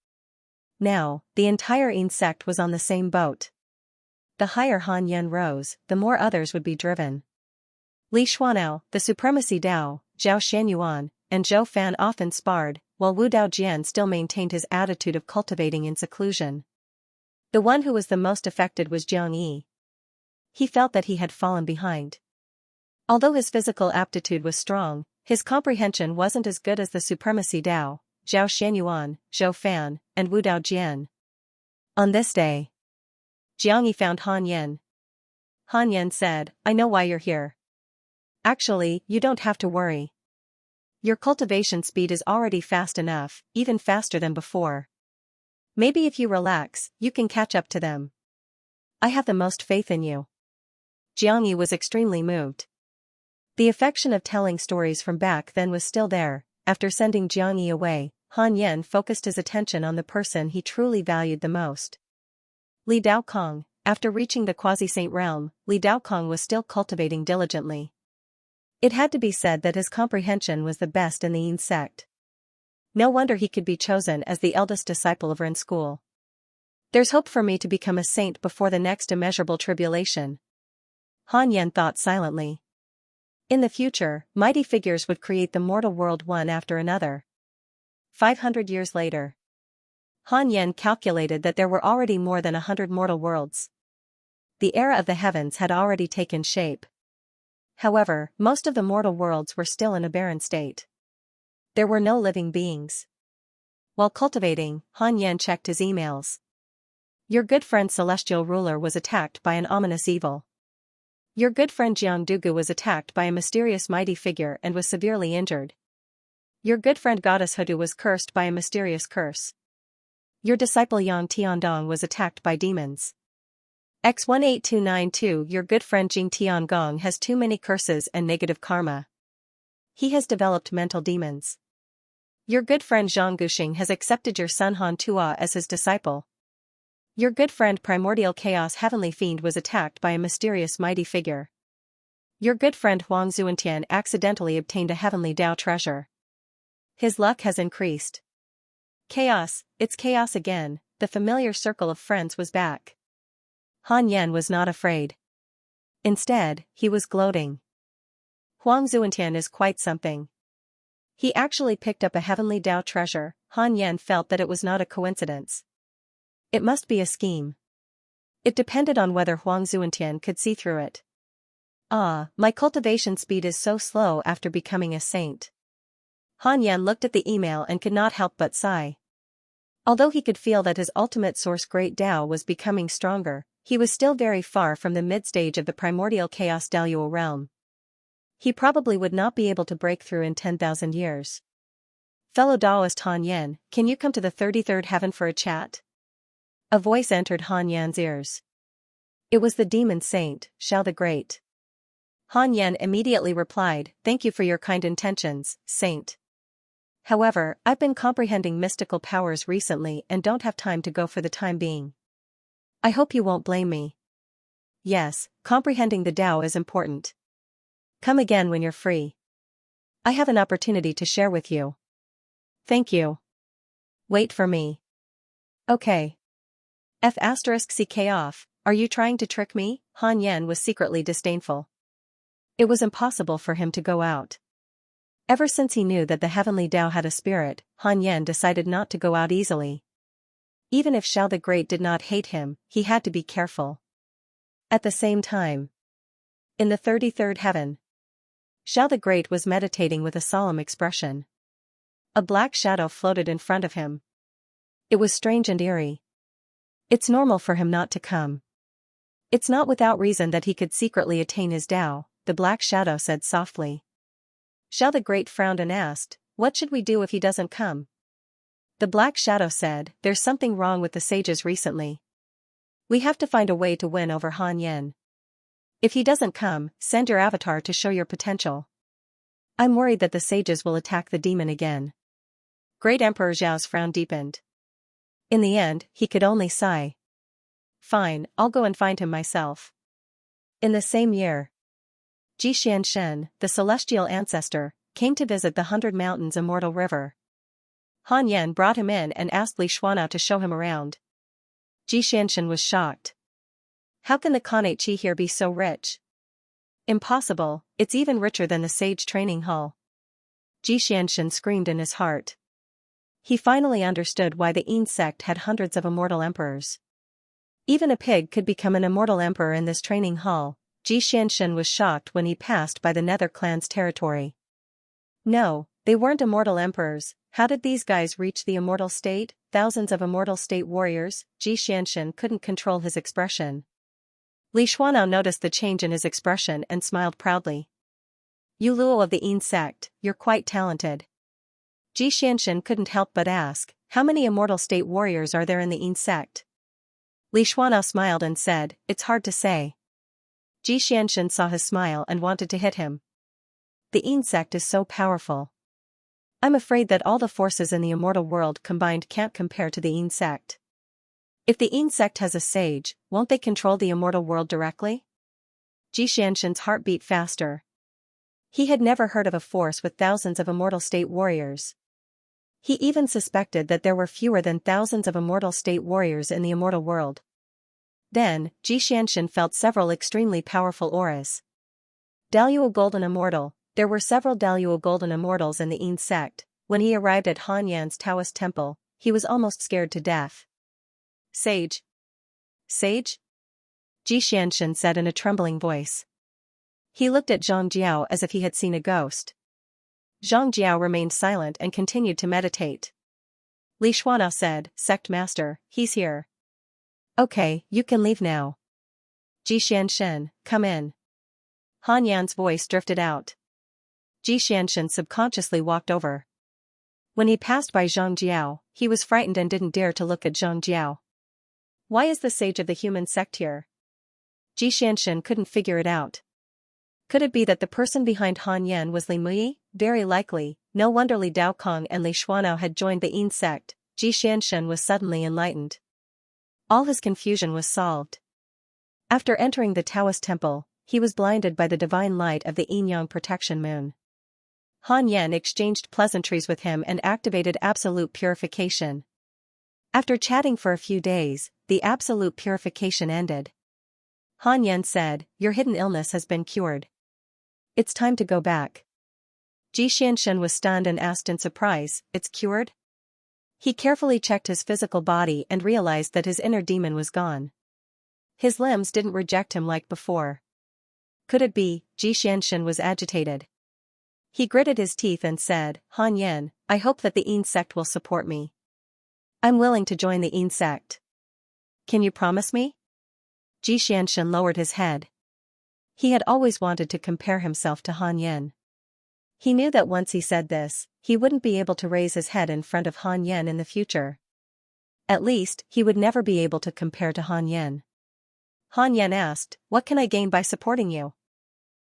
Now, the entire Yin sect was on the same boat. The higher Han Yan rose, the more others would be driven. Li Xuanao, the Supremacy Dao, Zhao Xianyuan, and Zhou Fan often sparred, while Wu Dao Jian still maintained his attitude of cultivating in seclusion. The one who was the most affected was Jiang Yi. He felt that he had fallen behind. Although his physical aptitude was strong, his comprehension wasn't as good as the Supremacy Dao, Zhao Xianyuan, Zhou Fan, and Wu Dao Jian. On this day, Jiang Yi found Han Yan. Han Yan said, "I know why you're here. Actually, you don't have to worry. Your cultivation speed is already fast enough, even faster than before. Maybe if you relax, you can catch up to them. I have the most faith in you." Jiang Yi was extremely moved. The affection of telling stories from back then was still there. After sending Jiang Yi away, Han Yan focused his attention on the person he truly valued the most. Li Daokong. After reaching the quasi-saint realm, Li Daokong was still cultivating diligently. It had to be said that his comprehension was the best in the Yin sect. No wonder he could be chosen as the eldest disciple of Ren school. There's hope for me to become a saint before the next immeasurable tribulation. Han Yan thought silently. In the future, mighty figures would create the mortal world one after another. 500 years later, Han Yan calculated that there were already more than 100 mortal worlds. The era of the heavens had already taken shape. However, most of the mortal worlds were still in a barren state. There were no living beings. While cultivating, Han Yan checked his emails. Your good friend Celestial Ruler was attacked by an ominous evil. Your good friend Jiang Dugu was attacked by a mysterious mighty figure and was severely injured. Your good friend Goddess Hudu was cursed by a mysterious curse. Your disciple Yang Tiandong was attacked by demons. X18292 Your good friend Jing Tiangong has too many curses and negative karma. He has developed mental demons. Your good friend Zhang Guxing has accepted your son Han Tua as his disciple. Your good friend Primordial Chaos Heavenly Fiend was attacked by a mysterious mighty figure. Your good friend Huang Zuantian accidentally obtained a heavenly Dao treasure. His luck has increased. Chaos, it's chaos again, the familiar circle of friends was back. Han Yan was not afraid. Instead, he was gloating. Huang Zuantian is quite something. He actually picked up a heavenly Dao treasure. Han Yan felt that it was not a coincidence. It must be a scheme. It depended on whether Huang Zuantian could see through it. Ah, my cultivation speed is so slow after becoming a saint. Han Yan looked at the email and could not help but sigh. Although he could feel that his ultimate source Great Dao was becoming stronger, he was still very far from the mid-stage of the primordial chaos Daluo realm. He probably would not be able to break through in 10,000 years. Fellow Daoist Han Yan, can you come to the 33rd heaven for a chat? A voice entered Han Yan's ears. It was the demon saint, Xiao the Great. Han Yan immediately replied, "Thank you for your kind intentions, saint. However, I've been comprehending mystical powers recently and don't have time to go for the time being. I hope you won't blame me. Yes, comprehending the Dao is important. Come again when you're free. I have an opportunity to share with you." Thank you. Wait for me. Okay. CK off, are you trying to trick me? Han Yan was secretly disdainful. It was impossible for him to go out. Ever since he knew that the heavenly Tao had a spirit, Han Yan decided not to go out easily. Even if Xiao the Great did not hate him, he had to be careful. At the same time, in the 33rd heaven, Xiao the Great was meditating with a solemn expression. A black shadow floated in front of him. It was strange and eerie. It's normal for him not to come. It's not without reason that he could secretly attain his Tao, the black shadow said softly. Xiao the Great frowned and asked, what should we do if he doesn't come? The black shadow said, there's something wrong with the sages recently. We have to find a way to win over Han Yan. If he doesn't come, send your avatar to show your potential. I'm worried that the sages will attack the demon again. Great Emperor Zhao's frown deepened. In the end, he could only sigh. Fine, I'll go and find him myself. In the same year, Xianxia, the celestial ancestor, came to visit the 100 Mountains Immortal River. Han Yan brought him in and asked Li Shuanao to show him around. Xianxia was shocked. How can the Khanate Qi here be so rich? Impossible, it's even richer than the sage training hall. Xianxia screamed in his heart. He finally understood why the Yin sect had hundreds of immortal emperors. Even a pig could become an immortal emperor in this training hall. Xianxia was shocked when he passed by the Nether clan's territory. No, they weren't immortal emperors. How did these guys reach the immortal state? Thousands of immortal state warriors. Xianxia couldn't control his expression. Li Shuanao noticed the change in his expression and smiled proudly. You Luo of the Yin sect, you're quite talented. Xianxia couldn't help but ask, how many immortal state warriors are there in the Yin sect? Li Shuanao smiled and said, it's hard to say. Xianxia saw his smile and wanted to hit him. The Yin sect is so powerful. I'm afraid that all the forces in the immortal world combined can't compare to the Yin sect. If the Yin sect has a sage, won't they control the immortal world directly? Xianxia's heart beat faster. He had never heard of a force with thousands of immortal state warriors. He even suspected that there were fewer than thousands of immortal state warriors in the immortal world. Then, Xianxia felt several extremely powerful auras. Daluo Golden Immortal. There were several Daluo Golden Immortals in the Yin sect. When he arrived at Han Yan's Taoist temple, he was almost scared to death. Sage. Sage? Xianxia said in a trembling voice. He looked at Zhang Jiao as if he had seen a ghost. Zhang Jiao remained silent and continued to meditate. Li Shuanao said, Sect Master, he's here. Okay, you can leave now. Xianxia, come in. Han Yan's voice drifted out. Xianxia subconsciously walked over. When he passed by Zhang Jiao, he was frightened and didn't dare to look at Zhang Jiao. Why is the sage of the human sect here? Xianxia couldn't figure it out. Could it be that the person behind Han Yan was Li Mui? Very likely. No wonder Li Daokong and Li Shuanao had joined the Yin sect. Xianxia was suddenly enlightened. All his confusion was solved. After entering the Taoist temple, he was blinded by the divine light of the yin-yang protection moon. Han Yan exchanged pleasantries with him and activated absolute purification. After chatting for a few days, the absolute purification ended. Han Yan said, your hidden illness has been cured. It's time to go back. Xianxia was stunned and asked in surprise, it's cured? He carefully checked his physical body and realized that his inner demon was gone. His limbs didn't reject him like before. Could it be? Xianxia was agitated. He gritted his teeth and said, Han Yan, I hope that the Yin sect will support me. I'm willing to join the Yin sect. Can you promise me? Xianxia lowered his head. He had always wanted to compare himself to Han Yan. He knew that once he said this, he wouldn't be able to raise his head in front of Han Yan in the future. At least, he would never be able to compare to Han Yan. Han Yan asked, what can I gain by supporting you?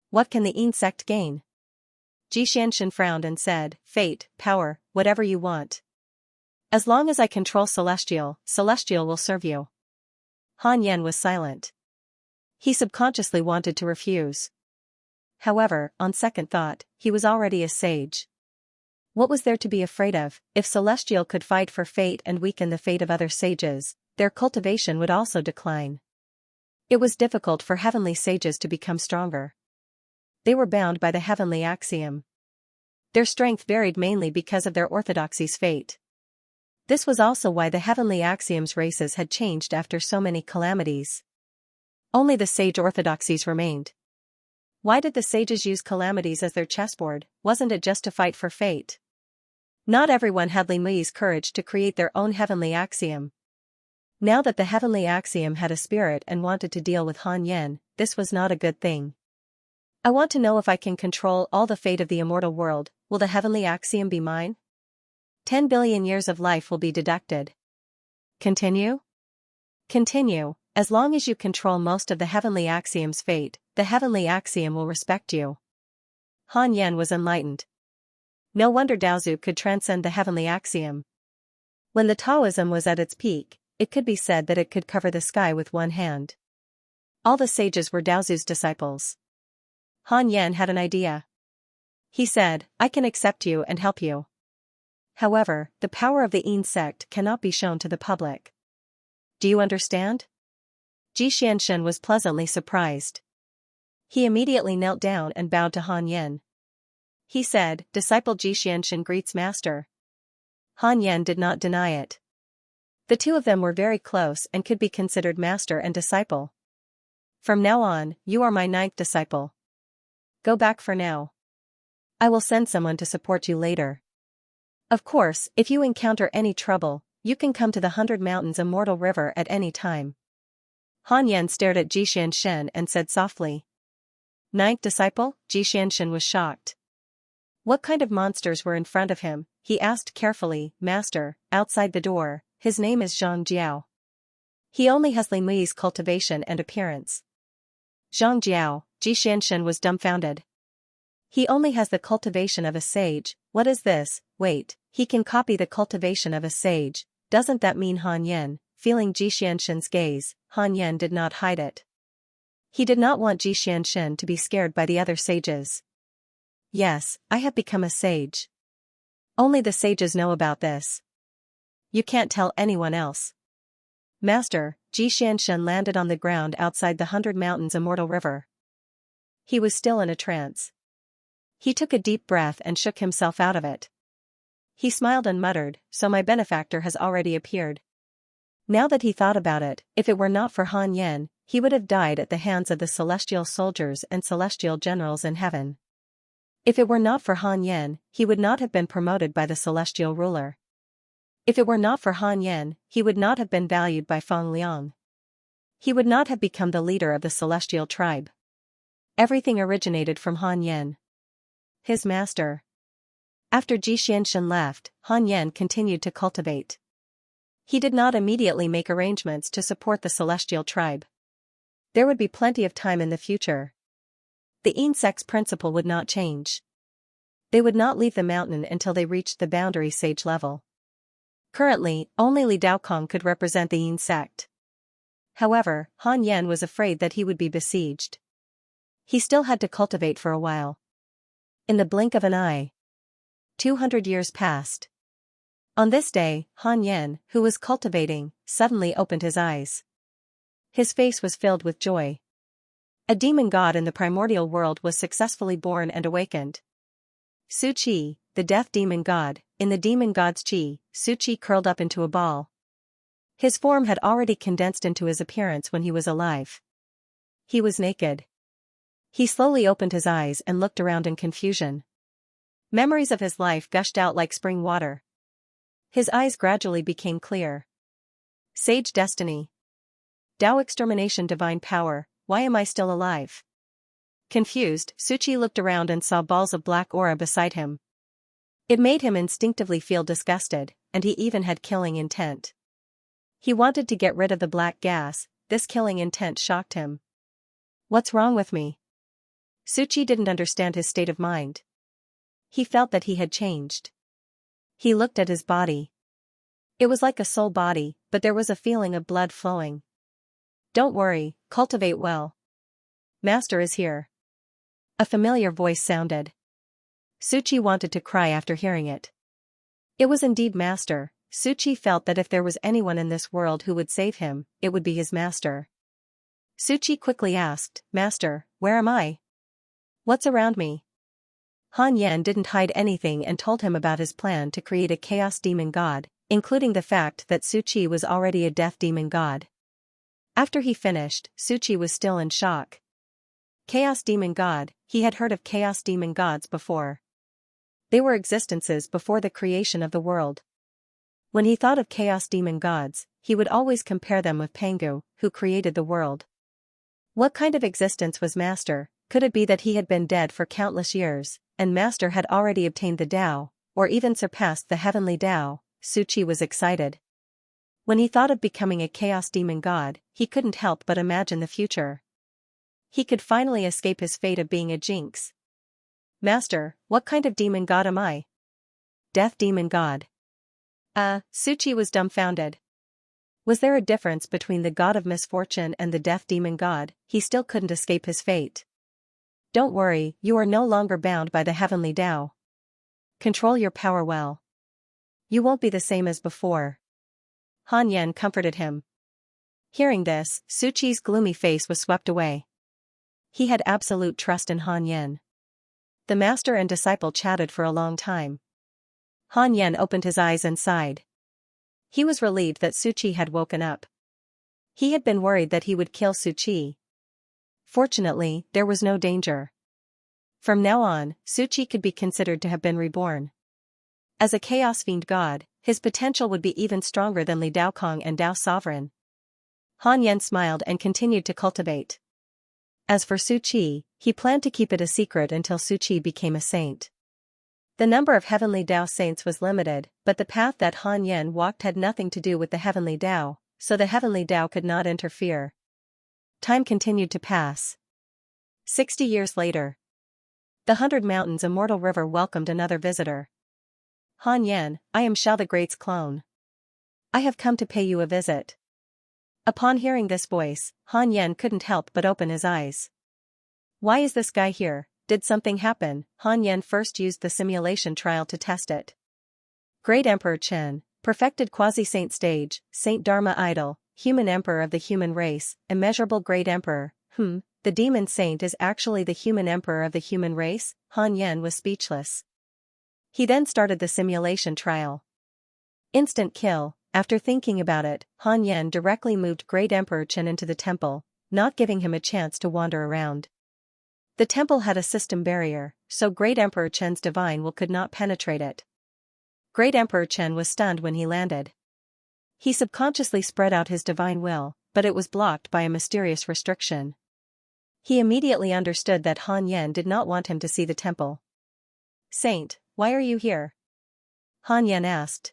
What can the Yin sect gain? Xianxia frowned and said, fate, power, whatever you want. As long as I control Celestial, Celestial will serve you. Han Yan was silent. He subconsciously wanted to refuse. However, on second thought, he was already a sage. What was there to be afraid of? If Celestial could fight for fate and weaken the fate of other sages, their cultivation would also decline. It was difficult for heavenly sages to become stronger. They were bound by the heavenly axiom. Their strength varied mainly because of their orthodoxy's fate. This was also why the heavenly axiom's races had changed after so many calamities. Only the sage orthodoxies remained. Why did the sages use calamities as their chessboard? Wasn't it just to fight for fate? Not everyone had Lin Mui's courage to create their own heavenly axiom. Now that the heavenly axiom had a spirit and wanted to deal with Han Yan, this was not a good thing. I want to know if I can control all the fate of the immortal world. Will the heavenly axiom be mine? 10 billion years of life will be deducted. Continue? Continue. As long as you control most of the heavenly axiom's fate, the heavenly axiom will respect you. Han Yan was enlightened. No wonder Daozu could transcend the heavenly axiom. When the Taoism was at its peak, it could be said that it could cover the sky with one hand. All the sages were Daozu's disciples. Han Yan had an idea. He said, I can accept you and help you. However, the power of the Yin sect cannot be shown to the public. Do you understand? Xianxia was pleasantly surprised. He immediately knelt down and bowed to Han Yan. He said, Disciple Xianxia greets Master. Han Yan did not deny it. The two of them were very close and could be considered master and disciple. From now on, you are my 9th disciple. Go back for now. I will send someone to support you later. Of course, if you encounter any trouble, you can come to the 100 Mountains Immortal River at any time. Han Yan stared at Xianxia and said softly. 9th disciple? Xianxia was shocked. What kind of monsters were in front of him? He asked carefully. Master, outside the door, his name is Xianxia. He only has Lin Mui's cultivation and appearance. Xianxia, Xianxia was dumbfounded. He only has the cultivation of a sage. What is this? Wait, he can copy the cultivation of a sage. Doesn't that mean Han Yan? Feeling Xianxia's gaze, Han Yan did not hide it. He did not want Xianxia to be scared by the other sages. Yes, I have become a sage. Only the sages know about this. You can't tell anyone else. Master, Xianxia landed on the ground outside the 100 Mountains Immortal River. He was still in a trance. He took a deep breath and shook himself out of it. He smiled and muttered, so my benefactor has already appeared. Now that he thought about it, if it were not for Han Yan, he would have died at the hands of the celestial soldiers and celestial generals in heaven. If it were not for Han Yan, he would not have been promoted by the celestial ruler. If it were not for Han Yan, he would not have been valued by Feng Liang. He would not have become the leader of the celestial tribe. Everything originated from Han Yan. His master. After Xianxia left, Han Yan continued to cultivate. He did not immediately make arrangements to support the celestial tribe. There would be plenty of time in the future. The Yin sect's principle would not change. They would not leave the mountain until they reached the boundary sage level. Currently, only Li Daokong could represent the Yin sect. However, Han Yan was afraid that he would be besieged. He still had to cultivate for a while. In the blink of an eye, 200 years passed. On this day, Han Yan, who was cultivating, suddenly opened his eyes. His face was filled with joy. A demon god in the primordial world was successfully born and awakened. Su Qi, the death demon god, in the demon god's qi, Su Qi curled up into a ball. His form had already condensed into his appearance when he was alive. He was naked. He slowly opened his eyes and looked around in confusion. Memories of his life gushed out like spring water. His eyes gradually became clear. Sage destiny. Tao extermination divine power, why am I still alive? Confused, Su Qi looked around and saw balls of black aura beside him. It made him instinctively feel disgusted, and he even had killing intent. He wanted to get rid of the black gas. This killing intent shocked him. What's wrong with me? Su Qi didn't understand his state of mind. He felt that he had changed. He looked at his body. It was like a soul body, but there was a feeling of blood flowing. Don't worry, cultivate well. Master is here. A familiar voice sounded. Suchi wanted to cry after hearing it. It was indeed Master. Suchi felt that if there was anyone in this world who would save him, it would be his master. Suchi quickly asked, Master, where am I? What's around me? Han Yan didn't hide anything and told him about his plan to create a chaos demon god, including the fact that Suchi was already a death demon god. After he finished, Suchi was still in shock. Chaos demon god, he had heard of chaos demon gods before. They were existences before the creation of the world. When he thought of chaos demon gods, he would always compare them with Pangu, who created the world. What kind of existence was Master? Could it be that he had been dead for countless years, and Master had already obtained the Tao, or even surpassed the heavenly Tao? Suchi was excited. When he thought of becoming a chaos demon god, he couldn't help but imagine the future. He could finally escape his fate of being a jinx. Master, what kind of demon god am I? Death demon god. Suchi was dumbfounded. Was there a difference between the god of misfortune and the death demon god? He still couldn't escape his fate. Don't worry, you are no longer bound by the heavenly Tao. Control your power well. You won't be the same as before. Han Yan comforted him. Hearing this, Suchi's gloomy face was swept away. He had absolute trust in Han Yan. The master and disciple chatted for a long time. Han Yan opened his eyes and sighed. He was relieved that Suchi had woken up. He had been worried that he would kill Suchi. Fortunately, there was no danger. From now on, Suchi could be considered to have been reborn. As a Chaos Fiend god, his potential would be even stronger than Li Daokong and Dao Sovereign. Han Yan smiled and continued to cultivate. As for Suchi, he planned to keep it a secret until Suchi became a saint. The number of heavenly Tao saints was limited, but the path that Han Yan walked had nothing to do with the heavenly Tao, so the heavenly Tao could not interfere. Time continued to pass. 60 years later. The 100 Mountains Immortal River welcomed another visitor. Han Yan, I am Xiao the Great's clone. I have come to pay you a visit. Upon hearing this voice, Han Yan couldn't help but open his eyes. Why is this guy here? Did something happen? Han Yan first used the simulation trial to test it. Great Emperor Chen, perfected quasi-saint stage, Saint Dharma idol, human emperor of the human race, immeasurable great emperor. The demon saint is actually the human emperor of the human race? Han Yan was speechless. He then started the simulation trial. Instant kill. After thinking about it, Han Yan directly moved Great Emperor Chen into the temple, not giving him a chance to wander around. The temple had a system barrier, so Great Emperor Chen's divine will could not penetrate it. Great Emperor Chen was stunned when he landed. He subconsciously spread out his divine will, but it was blocked by a mysterious restriction. He immediately understood that Han Yan did not want him to see the temple. Saint, why are you here? Han Yan asked.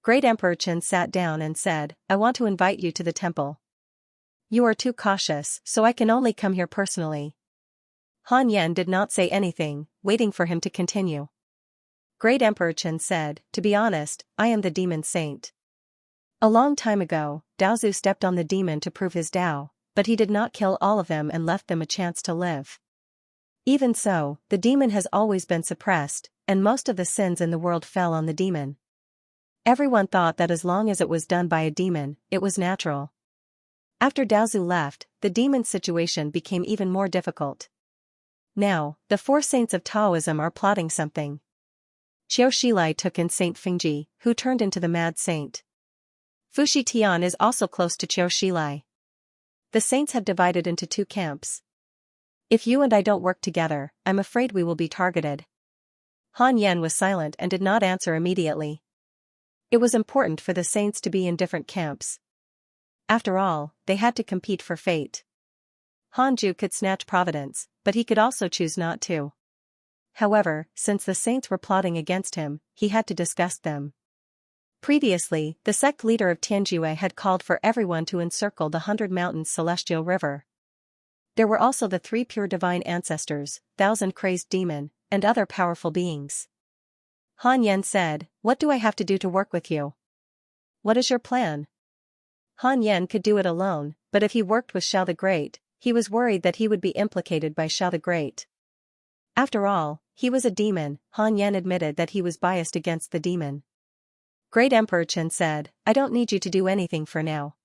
Great Emperor Chen sat down and said, I want to invite you to the temple. You are too cautious, so I can only come here personally. Han Yan did not say anything, waiting for him to continue. Great Emperor Chen said, to be honest, I am the demon saint. A long time ago, Daozu stepped on the demon to prove his Tao, but he did not kill all of them and left them a chance to live. Even so, the demon has always been suppressed, and most of the sins in the world fell on the demon. Everyone thought that as long as it was done by a demon, it was natural. After Daozu left, the demon's situation became even more difficult. Now, the four saints of Taoism are plotting something. Qiu Shilai took in Saint Fengji, who turned into the mad saint. Fushi Tian is also close to Qiu Shilai. The saints have divided into two camps. If you and I don't work together, I'm afraid we will be targeted. Han Yan was silent and did not answer immediately. It was important for the saints to be in different camps. After all, they had to compete for fate. Hanju could snatch Providence, but he could also choose not to. However, since the saints were plotting against him, he had to discuss them. Previously, the sect leader of Tianjue had called for everyone to encircle the 100 Mountains Celestial River. There were also the 3 pure divine ancestors, 1,000 crazed demon, and other powerful beings. Han Yan said, what do I have to do to work with you? What is your plan? Han Yan could do it alone, but if he worked with Xiao the Great, he was worried that he would be implicated by Xiao the Great. After all, he was a demon. Han Yan admitted that he was biased against the demon. Great Emperor Chen said, I don't need you to do anything for now.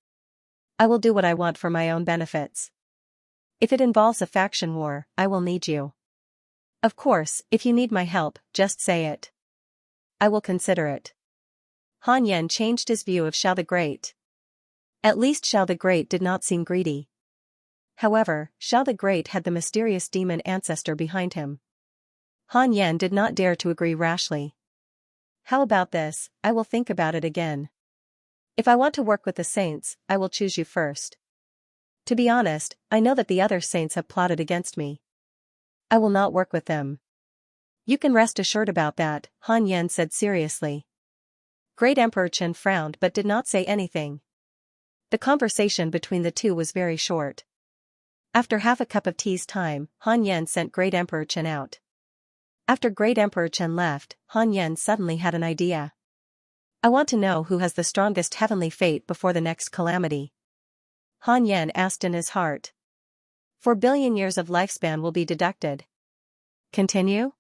I will do what I want for my own benefits. If it involves a faction war, I will need you. Of course, if you need my help, just say it. I will consider it. Han Yan changed his view of Xiao the Great. At least Xiao the Great did not seem greedy. However, Xiao the Great had the mysterious demon ancestor behind him. Han Yan did not dare to agree rashly. How about this? I will think about it again. If I want to work with the saints, I will choose you first. To be honest, I know that the other saints have plotted against me. I will not work with them. You can rest assured about that, Han Yan said seriously. Great Emperor Chen frowned but did not say anything. The conversation between the two was very short. After half a cup of tea's time, Han Yan sent Great Emperor Chen out. After Great Emperor Chen left, Han Yan suddenly had an idea. I want to know who has the strongest heavenly fate before the next calamity. Han Yan asked in his heart. 4 billion years of lifespan will be deducted. Continue?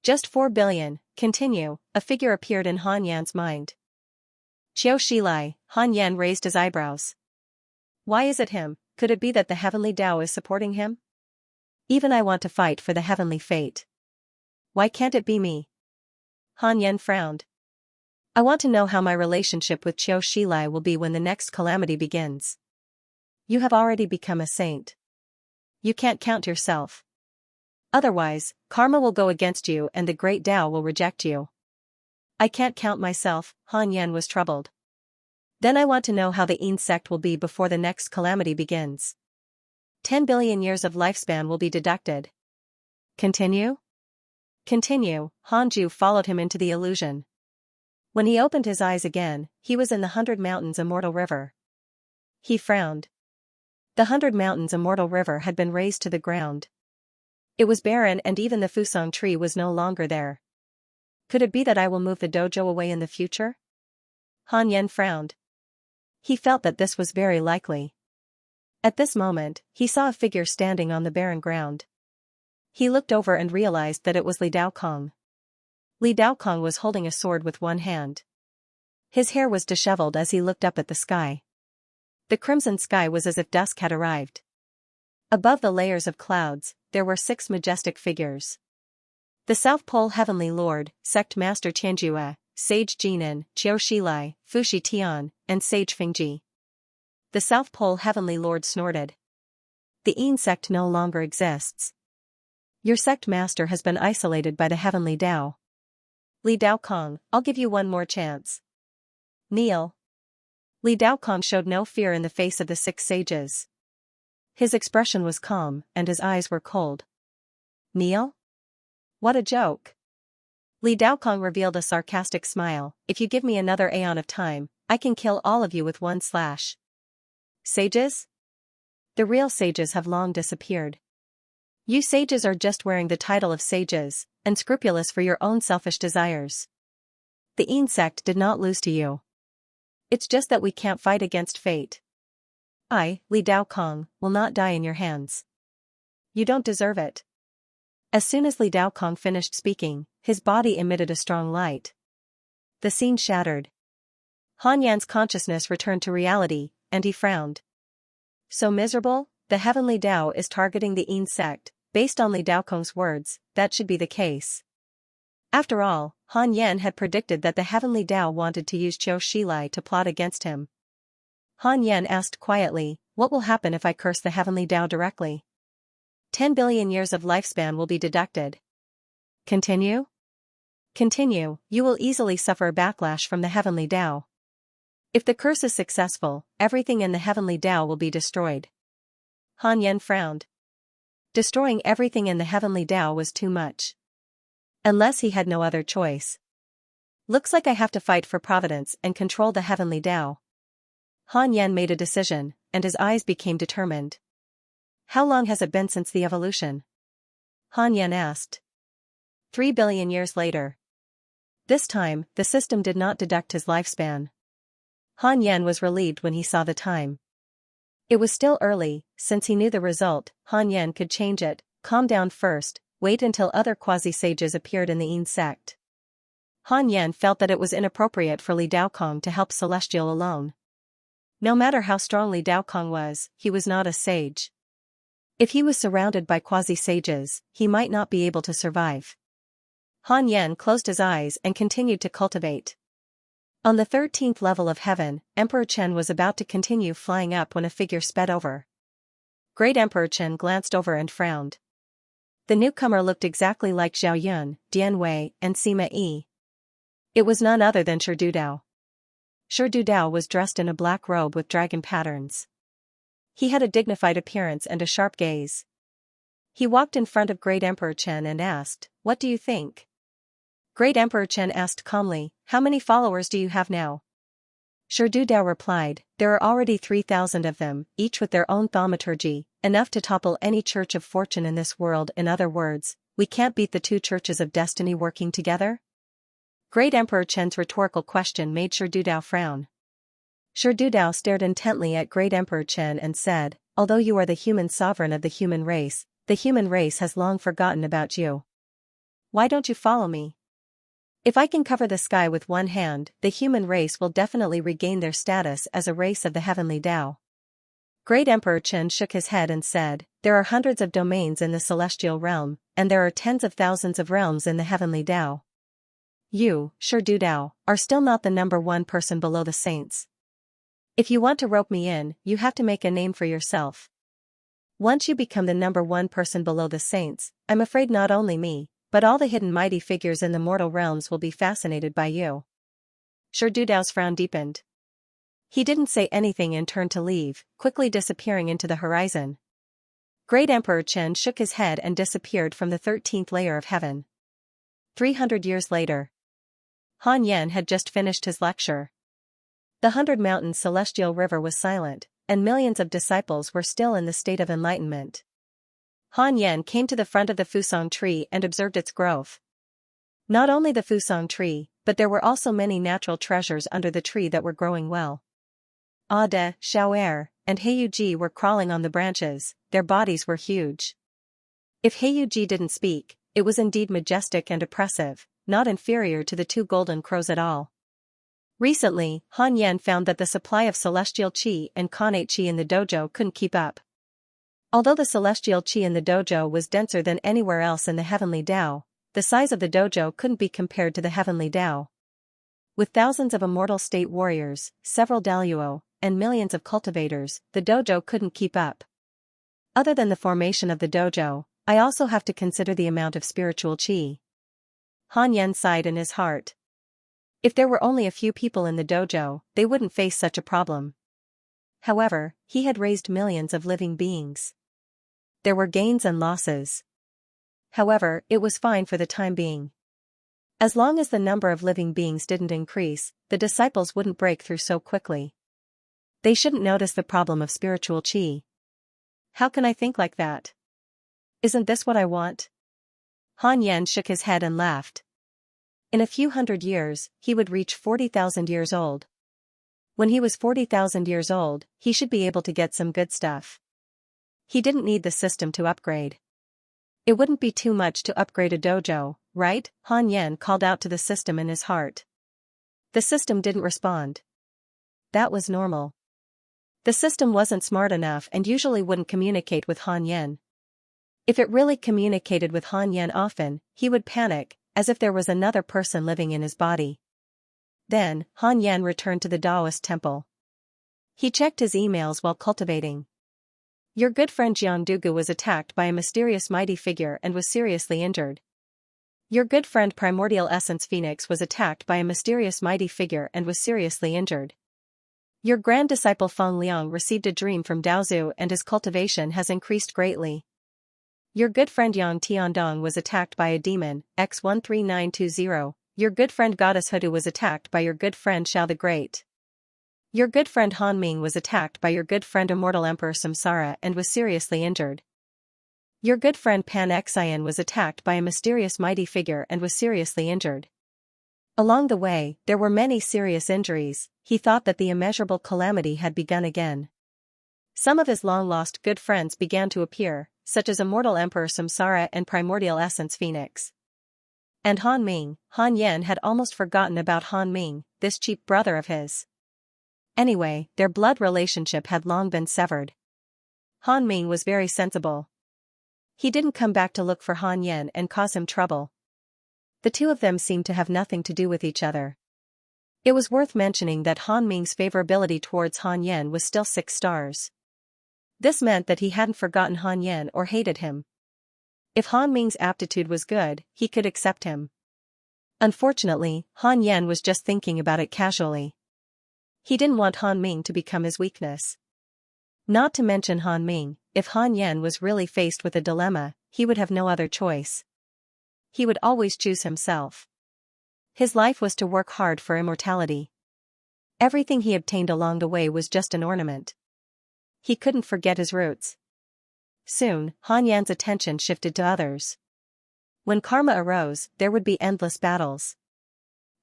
Just 4 billion, continue, a figure appeared in Han Yan's mind. Qiu Shilai, Han Yan raised his eyebrows. Why is it him? Could it be that the heavenly Tao is supporting him? Even I want to fight for the heavenly fate. Why can't it be me? Han Yan frowned. I want to know how my relationship with Qiu Shilai will be when the next calamity begins. You have already become a saint. You can't count yourself. Otherwise, karma will go against you and the great Tao will reject you. I can't count myself, Han Yan was troubled. Then I want to know how the Yin sect will be before the next calamity begins. 10 billion years of lifespan will be deducted. Continue? Continue, Han Ju followed him into the illusion. When he opened his eyes again, he was in the 100 Mountains Immortal River. He frowned. The 100 Mountains Immortal River had been razed to the ground. It was barren and even the Fusong tree was no longer there. Could it be that I will move the dojo away in the future? Han Yan frowned. He felt that this was very likely. At this moment, he saw a figure standing on the barren ground. He looked over and realized that it was Li Daokong. Li Daokong was holding a sword with one hand. His hair was disheveled as he looked up at the sky. The crimson sky was as if dusk had arrived. Above the layers of clouds, there were 6 majestic figures. The South Pole Heavenly Lord, Sect Master Qianxia, Sage Jinan, Qiu Shilai, Fushi Tian, and Sage Fingji. The South Pole Heavenly Lord snorted. The Yin sect no longer exists. Your sect master has been isolated by the Heavenly Tao. Li Daokong, I'll give you one more chance. Kneel. Li Daokong showed no fear in the face of the 6 sages. His expression was calm, and his eyes were cold. Kneel? What a joke. Li Daokong revealed a sarcastic smile. If you give me another aeon of time, I can kill all of you with one slash. Sages? The real sages have long disappeared. You sages are just wearing the title of sages, unscrupulous for your own selfish desires. The Yin sect did not lose to you. It's just that we can't fight against fate. I, Li Daokong, will not die in your hands. You don't deserve it. As soon as Li Daokong finished speaking, his body emitted a strong light. The scene shattered. Han Yan's consciousness returned to reality, and he frowned. So miserable? The Heavenly Tao is targeting the Yin sect. Based on Li Daokong's words, that should be the case. After all, Han Yan had predicted that the Heavenly Tao wanted to use Qiu Shilai to plot against him. Han Yan asked quietly, what will happen if I curse the Heavenly Tao directly? 10 billion years of lifespan will be deducted. Continue? Continue, you will easily suffer a backlash from the Heavenly Tao. If the curse is successful, everything in the Heavenly Tao will be destroyed. Han Yan frowned. Destroying everything in the Heavenly Tao was too much. Unless he had no other choice. Looks like I have to fight for Providence and control the Heavenly Tao. Han Yan made a decision, and his eyes became determined. How long has it been since the evolution? Han Yan asked. 3 billion years later. This time, the system did not deduct his lifespan. Han Yan was relieved when he saw the time. It was still early, since he knew the result. Han Yan could change it. Calm down first, wait until other quasi-sages appeared in the Yin sect. Han Yan felt that it was inappropriate for Li Daokong to help Celestial alone. No matter how strong Li Daokong was, he was not a sage. If he was surrounded by quasi-sages, he might not be able to survive. Han Yan closed his eyes and continued to cultivate. On the 13th level of heaven, Emperor Chen was about to continue flying up when a figure sped over. Great Emperor Chen glanced over and frowned. The newcomer looked exactly like Zhao Yun, Dian Wei, and Sima Yi. It was none other than Shi Dudao. Shi Dudao was dressed in a black robe with dragon patterns. He had a dignified appearance and a sharp gaze. He walked in front of Great Emperor Chen and asked, "What do you think?" Great Emperor Chen asked calmly, "How many followers do you have now?" Shi Dudao replied, "There are already 3,000 of them, each with their own thaumaturgy, enough to topple any church of fortune in this world. In other words, we can't beat the two churches of destiny working together?" Great Emperor Chen's rhetorical question made Shi Dudao frown. Shi Dudao stared intently at Great Emperor Chen and said, "Although you are the human sovereign of the human race has long forgotten about you. Why don't you follow me? If I can cover the sky with one hand, the human race will definitely regain their status as a race of the heavenly Tao." Great Emperor Chen shook his head and said, "There are hundreds of domains in the celestial realm, and there are tens of thousands of realms in the heavenly Tao. You, Shi Dudao, are still not the number one person below the saints. If you want to rope me in, you have to make a name for yourself. Once you become the number one person below the saints, I'm afraid not only me, but all the hidden mighty figures in the mortal realms will be fascinated by you." Shi Dudao's frown deepened. He didn't say anything and turned to leave, quickly disappearing into the horizon. Great Emperor Chen shook his head and disappeared from the 13th layer of heaven. 300 years later. Han Yan had just finished his lecture. The 100 Mountains celestial river was silent, and millions of disciples were still in the state of enlightenment. Han Yan came to the front of the Fusang tree and observed its growth. Not only the Fusang tree, but there were also many natural treasures under the tree that were growing well. Ade, Xiaoer, and Heiyuji were crawling on the branches, their bodies were huge. If Heiyuji didn't speak, it was indeed majestic and oppressive, not inferior to the two golden crows at all. Recently, Han Yan found that the supply of celestial qi and connate qi in the dojo couldn't keep up. Although the celestial qi in the dojo was denser than anywhere else in the heavenly Tao, the size of the dojo couldn't be compared to the heavenly Tao. With thousands of immortal state warriors, several daluo, and millions of cultivators, the dojo couldn't keep up. Other than the formation of the dojo, I also have to consider the amount of spiritual qi. Han Yan sighed in his heart. If there were only a few people in the dojo, they wouldn't face such a problem. However, he had raised millions of living beings. There were gains and losses. However, it was fine for the time being. As long as the number of living beings didn't increase, the disciples wouldn't break through so quickly. They shouldn't notice the problem of spiritual qi. How can I think like that? Isn't this what I want? Han Yan shook his head and laughed. In a few hundred years, he would reach 40,000 years old. When he was 40,000 years old, he should be able to get some good stuff. He didn't need the system to upgrade. It wouldn't be too much to upgrade a dojo, right? Han Yan called out to the system in his heart. The system didn't respond. That was normal. The system wasn't smart enough and usually wouldn't communicate with Han Yan. If it really communicated with Han Yan often, he would panic, as if there was another person living in his body. Then, Han Yan returned to the Taoist temple. He checked his emails while cultivating. Your good friend Jiang Dugu was attacked by a mysterious mighty figure and was seriously injured. Your good friend Primordial Essence Phoenix was attacked by a mysterious mighty figure and was seriously injured. Your grand disciple Feng Liang received a dream from Daozu and his cultivation has increased greatly. Your good friend Yang Tiandong was attacked by a demon, X13920. Your good friend Goddess Hudu was attacked by your good friend Xiao the Great. Your good friend Han Ming was attacked by your good friend Immortal Emperor Samsara and was seriously injured. Your good friend Pan Xian was attacked by a mysterious mighty figure and was seriously injured. Along the way, there were many serious injuries. He thought that the immeasurable calamity had begun again. Some of his long-lost good friends began to appear, such as Immortal Emperor Samsara and Primordial Essence Phoenix. And Han Ming, Han Yan had almost forgotten about Han Ming, this cheap brother of his. Anyway, their blood relationship had long been severed. Han Ming was very sensible. He didn't come back to look for Han Yan and cause him trouble. The two of them seemed to have nothing to do with each other. It was worth mentioning that Han Ming's favorability towards Han Yan was still 6 stars. This meant that he hadn't forgotten Han Yan or hated him. If Han Ming's aptitude was good, he could accept him. Unfortunately, Han Yan was just thinking about it casually. He didn't want Han Ming to become his weakness. Not to mention Han Ming, if Han Yan was really faced with a dilemma, he would have no other choice. He would always choose himself. His life was to work hard for immortality. Everything he obtained along the way was just an ornament. He couldn't forget his roots. Soon, Han Yan's attention shifted to others. When karma arose, there would be endless battles.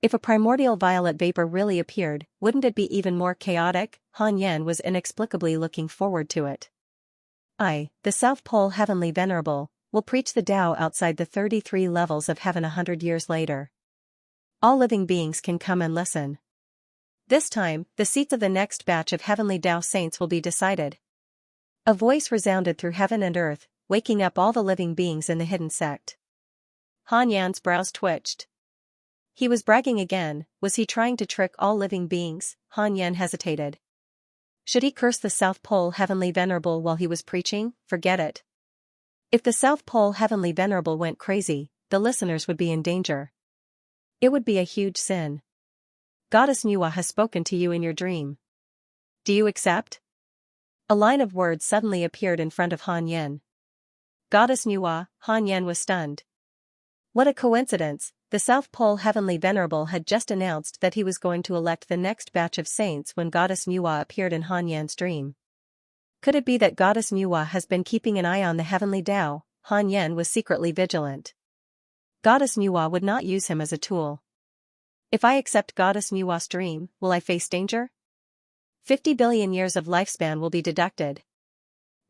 If a primordial violet vapor really appeared, wouldn't it be even more chaotic? Han Yan was inexplicably looking forward to it. I, the South Pole Heavenly Venerable, will preach the Tao outside the 33 levels of heaven 100 years later. All living beings can come and listen. This time, the seats of the next batch of heavenly Tao saints will be decided. A voice resounded through heaven and earth, waking up all the living beings in the hidden sect. Han Yan's brows twitched. He was bragging again. Was he trying to trick all living beings? Han Yan hesitated. Should he curse the South Pole Heavenly Venerable while he was preaching? Forget it. If the South Pole Heavenly Venerable went crazy, the listeners would be in danger. It would be a huge sin. Goddess Nuwa has spoken to you in your dream. Do you accept? A line of words suddenly appeared in front of Han Yan. Goddess Nuwa. Han Yan was stunned. What a coincidence, the South Pole Heavenly Venerable had just announced that he was going to elect the next batch of saints when Goddess Nuwa appeared in Han Yan's dream. Could it be that Goddess Nuwa has been keeping an eye on the heavenly Tao? Han Yan was secretly vigilant. Goddess Nuwa would not use him as a tool. If I accept Goddess Nuwa's dream, will I face danger? 50 billion years of lifespan will be deducted.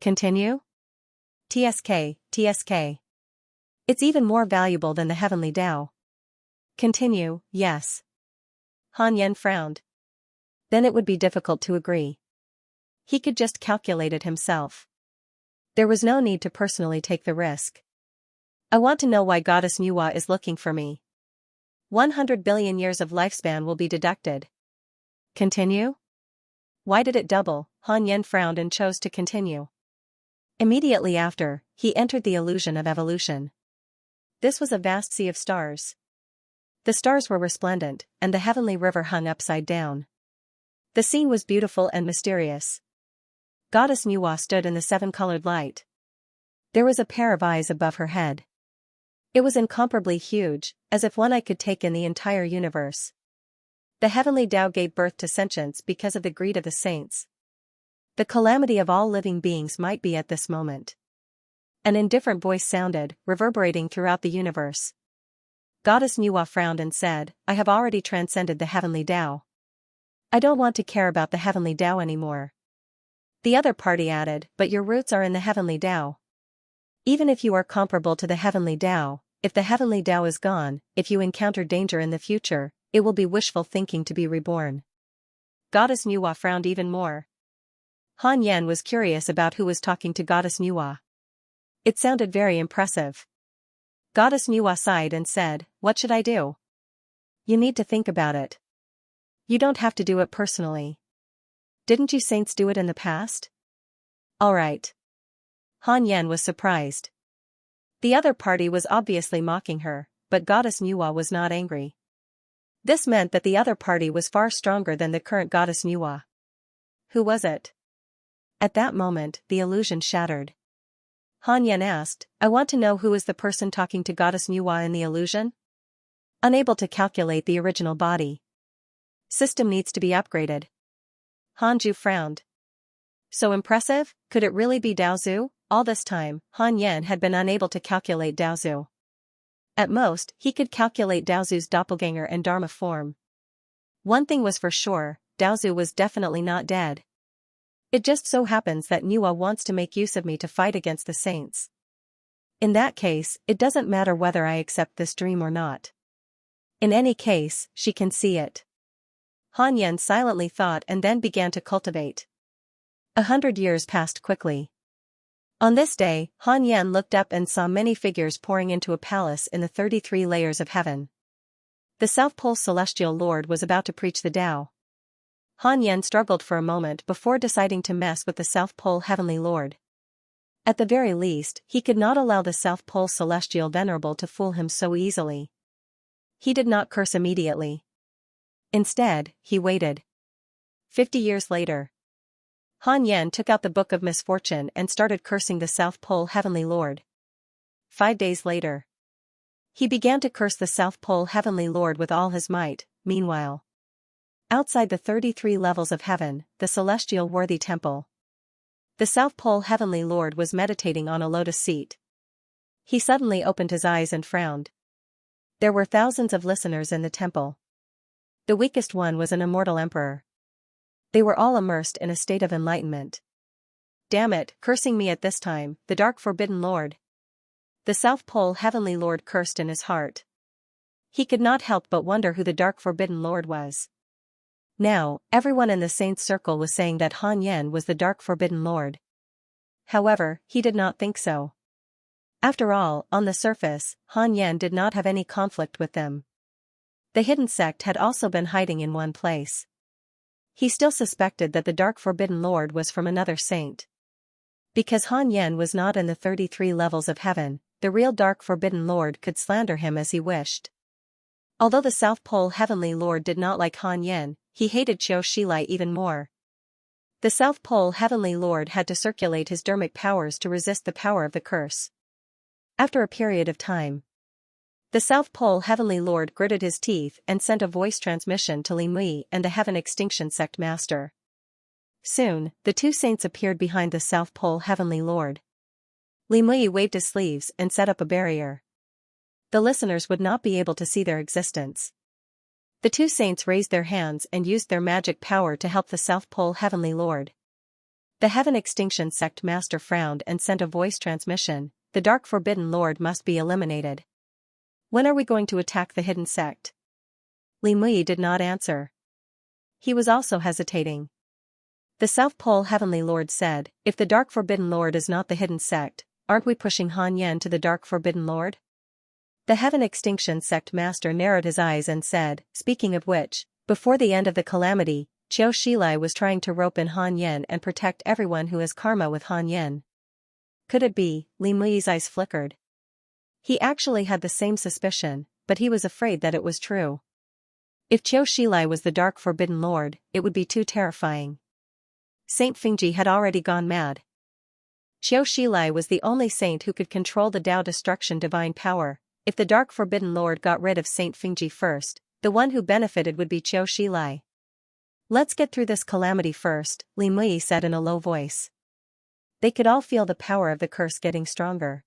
Continue? TSK. It's even more valuable than the heavenly Tao. Continue, yes. Han Yan frowned. Then it would be difficult to agree. He could just calculate it himself. There was no need to personally take the risk. I want to know why Goddess Nuwa is looking for me. 100 billion years of lifespan will be deducted. Continue? Why did it double? Han Yan frowned and chose to continue. Immediately after, he entered the illusion of evolution. This was a vast sea of stars. The stars were resplendent, and the heavenly river hung upside down. The scene was beautiful and mysterious. Goddess Nuwa stood in the 7-colored light. There was a pair of eyes above her head. It was incomparably huge, as if one eye could take in the entire universe. The heavenly Tao gave birth to sentience because of the greed of the saints. The calamity of all living beings might be at this moment. An indifferent voice sounded, reverberating throughout the universe. Goddess Nuwa frowned and said, I have already transcended the heavenly Tao. I don't want to care about the heavenly Tao anymore. The other party added, but your roots are in the heavenly Tao. Even if you are comparable to the heavenly Tao, if the heavenly Tao is gone, if you encounter danger in the future, it will be wishful thinking to be reborn. Goddess Nuwa frowned even more. Han Yan was curious about who was talking to Goddess Nuwa. It sounded very impressive. Goddess Nuwa sighed and said, what should I do? You need to think about it. You don't have to do it personally. Didn't you saints do it in the past? All right. Han Yan was surprised. The other party was obviously mocking her, but Goddess Nuwa was not angry. This meant that the other party was far stronger than the current Goddess Nuwa. Who was it? At that moment, the illusion shattered. Han Yan asked, I want to know who is the person talking to Goddess Nuwa in the illusion? Unable to calculate the original body. System needs to be upgraded. Hanju frowned. So impressive, could it really be Daozu? All this time, Han Yan had been unable to calculate Daozu. At most, he could calculate Daozu's doppelganger and Dharma form. One thing was for sure, Daozu was definitely not dead. It just so happens that Nuwa wants to make use of me to fight against the saints. In that case, it doesn't matter whether I accept this dream or not. In any case, she can see it. Han Yan silently thought and then began to cultivate. 100 years passed quickly. On this day, Han Yan looked up and saw many figures pouring into a palace in the 33 layers of heaven. The South Pole Celestial Lord was about to preach the Tao. Han Yan struggled for a moment before deciding to mess with the South Pole Heavenly Lord. At the very least, he could not allow the South Pole Celestial Venerable to fool him so easily. He did not curse immediately. Instead, he waited. 50 years later. Han Yan took out the Book of Misfortune and started cursing the South Pole Heavenly Lord. 5 days later. He began to curse the South Pole Heavenly Lord with all his might. Meanwhile, outside the 33 levels of heaven, the Celestial Worthy Temple, the South Pole Heavenly Lord was meditating on a lotus seat. He suddenly opened his eyes and frowned. There were thousands of listeners in the temple. The weakest one was an immortal emperor. They were all immersed in a state of enlightenment. Damn it, cursing me at this time, the Dark Forbidden Lord. The South Pole Heavenly Lord cursed in his heart. He could not help but wonder who the Dark Forbidden Lord was. Now, everyone in the saint's circle was saying that Han Yan was the Dark Forbidden Lord. However, he did not think so. After all, on the surface, Han Yan did not have any conflict with them. The hidden sect had also been hiding in one place. He still suspected that the Dark Forbidden Lord was from another saint. Because Han Yan was not in the 33 levels of heaven, the real Dark Forbidden Lord could slander him as he wished. Although the South Pole Heavenly Lord did not like Han Yan, he hated Qiu Shilai even more. The South Pole Heavenly Lord had to circulate his dermic powers to resist the power of the curse. After a period of time, the South Pole Heavenly Lord gritted his teeth and sent a voice transmission to Li Mui and the Heaven Extinction Sect Master. Soon, the two saints appeared behind the South Pole Heavenly Lord. Li Mui waved his sleeves and set up a barrier. The listeners would not be able to see their existence. The two saints raised their hands and used their magic power to help the South Pole Heavenly Lord. The Heaven Extinction Sect Master frowned and sent a voice transmission. The Dark Forbidden Lord must be eliminated. When are we going to attack the hidden sect? Li Mui did not answer. He was also hesitating. The South Pole Heavenly Lord said, if the Dark Forbidden Lord is not the hidden sect, aren't we pushing Han Yan to the Dark Forbidden Lord? The Heaven Extinction Sect Master narrowed his eyes and said, speaking of which, before the end of the calamity, Qiu Shilai was trying to rope in Han Yan and protect everyone who has karma with Han Yan. Could it be? Li Mui's eyes flickered. He actually had the same suspicion, but he was afraid that it was true. If Qiu Shilai was the Dark Forbidden Lord, it would be too terrifying. Saint Fingji had already gone mad. Qiu Shilai was the only saint who could control the Tao Destruction divine power. If the Dark Forbidden Lord got rid of Saint Fingji first, the one who benefited would be Qiu Shilai. Let's get through this calamity first, Li Mui said in a low voice. They could all feel the power of the curse getting stronger.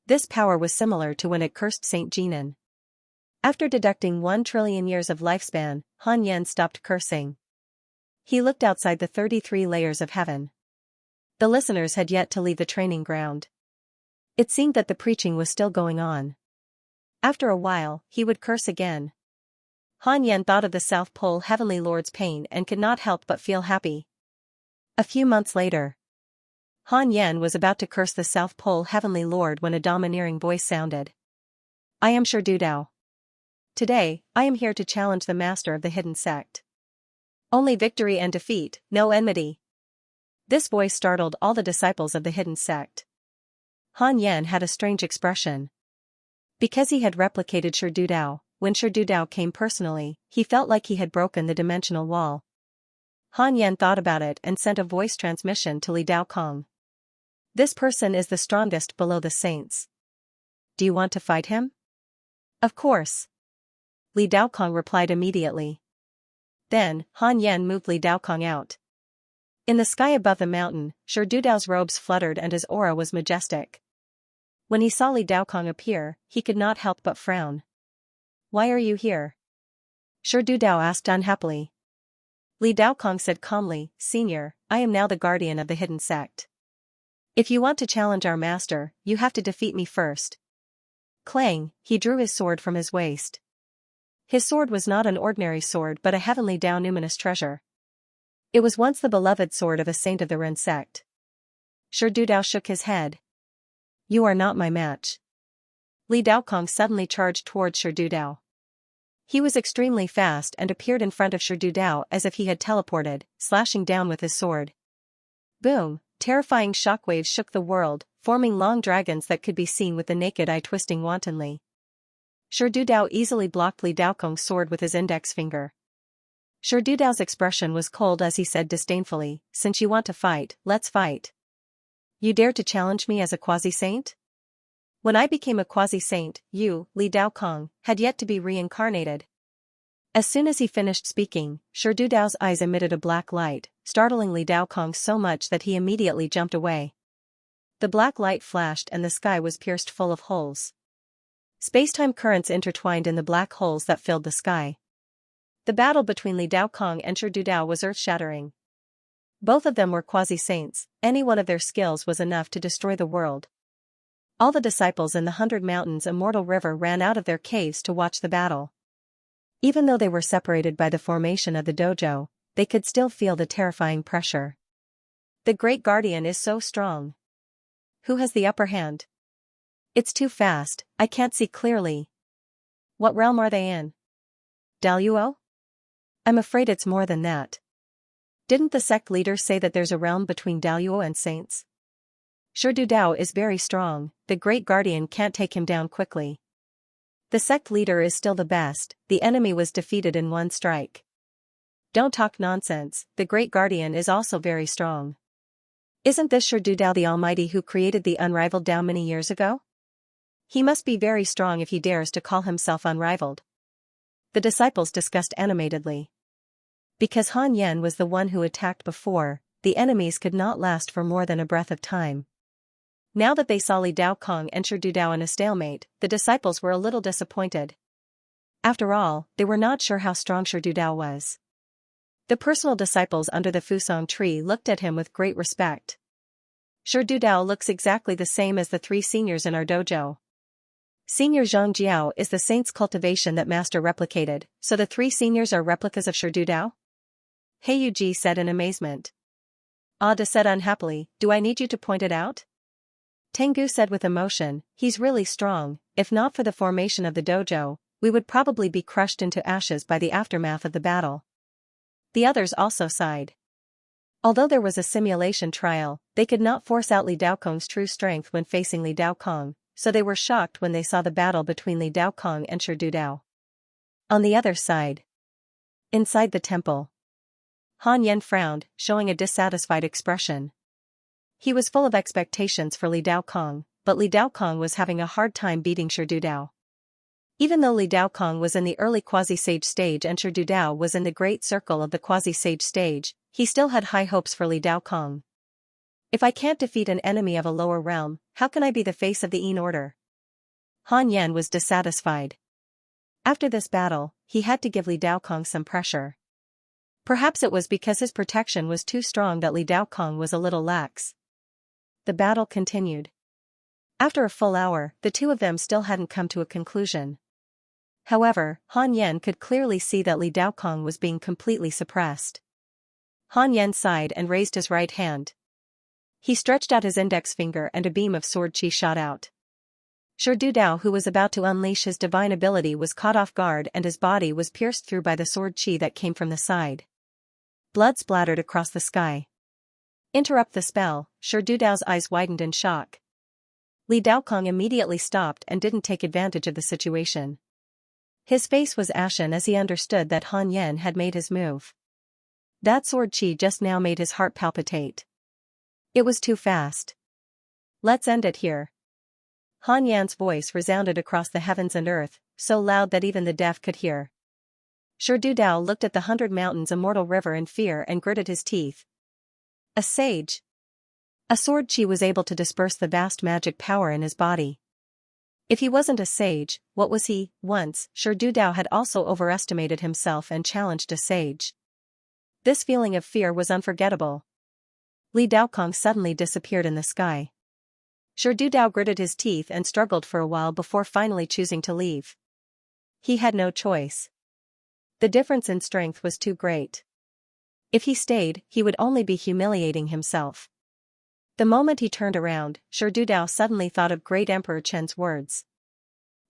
This power was similar to when it cursed Saint Jinan. After deducting 1 trillion years of lifespan, Han Yan stopped cursing. He looked outside the 33 layers of heaven. The listeners had yet to leave the training ground. It seemed that the preaching was still going on. After a while, he would curse again. Han Yan thought of the South Pole Heavenly Lord's pain and could not help but feel happy. A few months later, Han Yan was about to curse the South Pole Heavenly Lord when a domineering voice sounded. I am Sure Dudao. Today, I am here to challenge the master of the hidden sect. Only victory and defeat, no enmity. This voice startled all the disciples of the hidden sect. Han Yan had a strange expression. Because he had replicated Sure Dudao, when Sure Dudao came personally, he felt like he had broken the dimensional wall. Han Yan thought about it and sent a voice transmission to Li Daokong. This person is the strongest below the saints. Do you want to fight him? Of course. Li Daokong replied immediately. Then, Han Yan moved Li Daokong out. In the sky above the mountain, Sure Dudao's robes fluttered and his aura was majestic. When he saw Li Daokong appear, he could not help but frown. Why are you here? Sure Dudao asked unhappily. Li Daokong said calmly, Senior, I am now the guardian of the hidden sect. If you want to challenge our master, you have to defeat me first. Clang, he drew his sword from his waist. His sword was not an ordinary sword but a heavenly numinous treasure. It was once the beloved sword of a saint of the Ren sect. Shi Dudao shook his head. You are not my match. Li Daokong suddenly charged towards Shi Dudao. He was extremely fast and appeared in front of Shi Dudao as if he had teleported, slashing down with his sword. Boom, terrifying shockwaves shook the world, forming long dragons that could be seen with the naked eye twisting wantonly. Shi Dudao easily blocked Li Daokong's sword with his index finger. Shi Dudao's expression was cold as he said disdainfully, Since you want to fight, let's fight. You dare to challenge me as a quasi-saint? When I became a quasi-saint, you, Li Daokong, had yet to be reincarnated. As soon as he finished speaking, Shi Dudao's eyes emitted a black light, startling Li Daokong so much that he immediately jumped away. The black light flashed and the sky was pierced full of holes. Space-time currents intertwined in the black holes that filled the sky. The battle between Li Daokong and Shi Dudao was earth-shattering. Both of them were quasi-saints, any one of their skills was enough to destroy the world. All the disciples in the 100 Mountains Immortal River ran out of their caves to watch the battle. Even though they were separated by the formation of the dojo, they could still feel the terrifying pressure. The Great Guardian is so strong. Who has the upper hand? It's too fast, I can't see clearly. What realm are they in? Daluo? I'm afraid it's more than that. Didn't the sect leader say that there's a realm between Daluo and saints? Shi Dudao is very strong, the Great Guardian can't take him down quickly. The sect leader is still the best, the enemy was defeated in one strike. Don't talk nonsense, the Great Guardian is also very strong. Isn't this Shi Dudao the Almighty who created the unrivaled Dao many years ago? He must be very strong if he dares to call himself unrivaled. The disciples discussed animatedly. Because Han Yan was the one who attacked before, the enemies could not last for more than a breath of time. Now that they saw Li Daokong and Shi Dudao in a stalemate, the disciples were a little disappointed. After all, they were not sure how strong Shi Dudao was. The personal disciples under the Fusong tree looked at him with great respect. Shi Dudao looks exactly the same as the 3 seniors in our dojo. Senior Xianxia is the saint's cultivation that master replicated, so the 3 seniors are replicas of Shi Dudao? Heiyuji said in amazement. Ada said unhappily, Do I need you to point it out? Tengu said with emotion, He's really strong, if not for the formation of the dojo, we would probably be crushed into ashes by the aftermath of the battle. The others also sighed. Although there was a simulation trial, they could not force out Li Daokong's true strength when facing Li Daokong, so they were shocked when they saw the battle between Li Daokong and Shi Dudao. On the other side. Inside the temple. Han Yan frowned, showing a dissatisfied expression. He was full of expectations for Li Daokong, but Li Daokong was having a hard time beating Shi Dudao. Even though Li Daokong was in the early quasi-sage stage and Shi Dudao was in the great circle of the quasi-sage stage, he still had high hopes for Li Daokong. If I can't defeat an enemy of a lower realm, how can I be the face of the Yin Order? Han Yan was dissatisfied. After this battle, he had to give Li Daokong some pressure. Perhaps it was because his protection was too strong that Li Daokong was a little lax. The battle continued. After a full hour, the two of them still hadn't come to a conclusion. However, Han Yan could clearly see that Li Daokong was being completely suppressed. Han Yan sighed and raised his right hand. He stretched out his index finger and a beam of sword chi shot out. Shi Dudao, who was about to unleash his divine ability, was caught off guard and his body was pierced through by the sword chi that came from the side. Blood splattered across the sky. Interrupt the spell, Shi Dudao's eyes widened in shock. Li Daokong immediately stopped and didn't take advantage of the situation. His face was ashen as he understood that Han Yan had made his move. That sword chi just now made his heart palpitate. It was too fast. Let's end it here. Han Yan's voice resounded across the heavens and earth, so loud that even the deaf could hear. Shi Dudao looked at the 100 Mountains Immortal River in fear and gritted his teeth. A sage. A sword chi was able to disperse the vast magic power in his body. If he wasn't a sage, what was he? Once, Shi Dudao had also overestimated himself and challenged a sage. This feeling of fear was unforgettable. Li Daokong suddenly disappeared in the sky. Shi Dudao gritted his teeth and struggled for a while before finally choosing to leave. He had no choice. The difference in strength was too great. If he stayed, he would only be humiliating himself. The moment he turned around, Shi Dudao suddenly thought of Great Emperor Chen's words.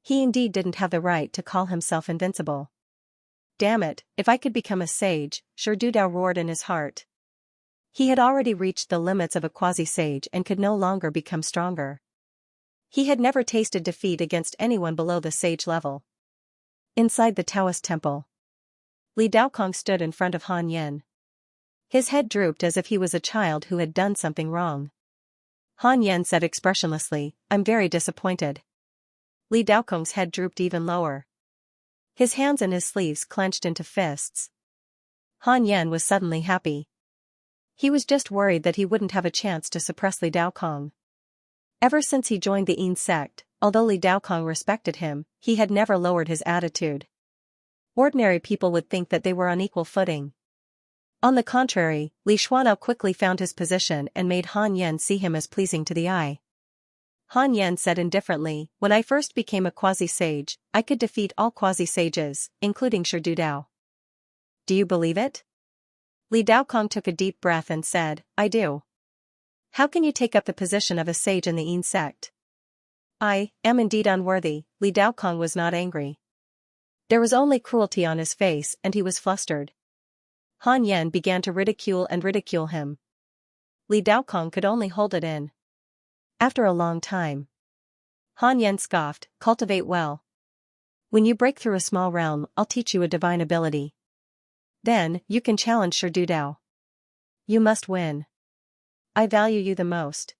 He indeed didn't have the right to call himself invincible. Damn it, if I could become a sage, Shi Dudao roared in his heart. He had already reached the limits of a quasi-sage and could no longer become stronger. He had never tasted defeat against anyone below the sage level. Inside the Taoist temple, Li Daokong stood in front of Han Yan. His head drooped as if he was a child who had done something wrong. Han Yan said expressionlessly, "I'm very disappointed." Li Daokong's head drooped even lower. His hands and his sleeves clenched into fists. Han Yan was suddenly happy. He was just worried that he wouldn't have a chance to suppress Li Daokong. Ever since he joined the Yin sect, although Li Daokong respected him, he had never lowered his attitude. Ordinary people would think that they were on equal footing. On the contrary, Li Xuanao quickly found his position and made Han Yan see him as pleasing to the eye. Han Yan said indifferently, "When I first became a quasi-sage, I could defeat all quasi-sages, including Shi Dudao." "Do you believe it?" Li Daokong took a deep breath and said, "I do." "How can you take up the position of a sage in the Yin sect?" "I am indeed unworthy." Li Daokong was not angry. There was only cruelty on his face and he was flustered. Han Yan began to ridicule him. Li Daokong could only hold it in. After a long time, Han Yan scoffed, "Cultivate well. When you break through a small realm, I'll teach you a divine ability. Then, you can challenge Shi Dudao. You must win. I value you the most.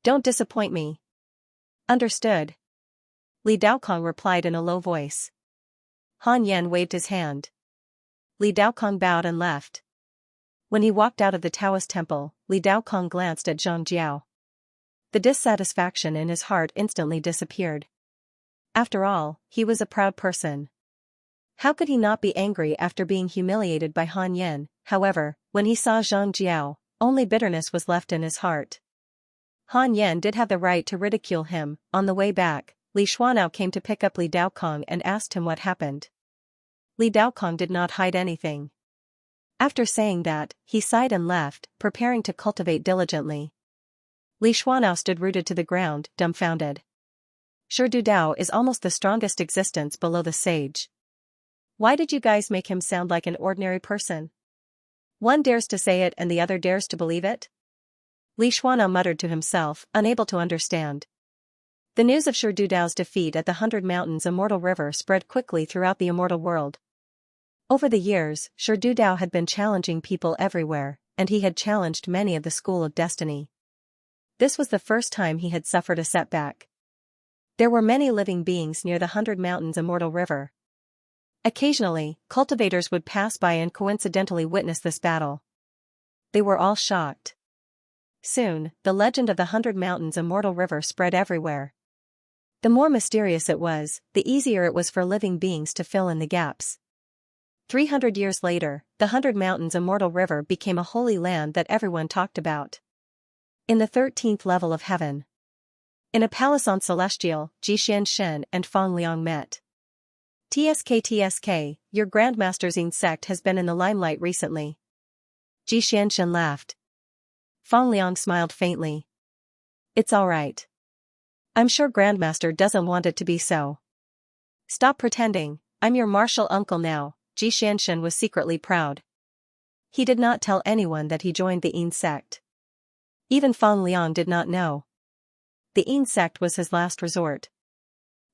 Don't disappoint me." "Understood." Li Daokong replied in a low voice. Han Yan waved his hand. Li Daokong bowed and left. When he walked out of the Taoist temple, Li Daokong glanced at Zhang Jiao. The dissatisfaction in his heart instantly disappeared. After all, he was a proud person. How could he not be angry after being humiliated by Han Yan? However, when he saw Zhang Jiao, only bitterness was left in his heart. Han Yan did have the right to ridicule him. On the way back, Li Xuanao came to pick up Li Daokong and asked him what happened. Li Daokong did not hide anything. After saying that, he sighed and left, preparing to cultivate diligently. Li Xuanao stood rooted to the ground, dumbfounded. Shi Dudao is almost the strongest existence below the sage. Why did you guys make him sound like an ordinary person? One dares to say it and the other dares to believe it? Li Xuanao muttered to himself, unable to understand. The news of Shi Dudao's defeat at the 100 Mountains Immortal River spread quickly throughout the immortal world. Over the years, Shi Dudao had been challenging people everywhere, and he had challenged many of the School of Destiny. This was the first time he had suffered a setback. There were many living beings near the 100 Mountains Immortal River. Occasionally, cultivators would pass by and coincidentally witness this battle. They were all shocked. Soon, the legend of the 100 Mountains Immortal River spread everywhere. The more mysterious it was, the easier it was for living beings to fill in the gaps. 300 years later, the 100 Mountains Immortal River became a holy land that everyone talked about. In the 13th level of heaven, in a palace on Celestial, Xianxia and Fang Liang met. TSK, your Grandmaster's Yin sect has been in the limelight recently." Xianxia laughed. Fang Liang smiled faintly. "It's alright. I'm sure Grandmaster doesn't want it to be so." "Stop pretending, I'm your martial uncle now." Xianxia was secretly proud. He did not tell anyone that he joined the Yin sect. Even Fang Liang did not know. The Yin sect was his last resort.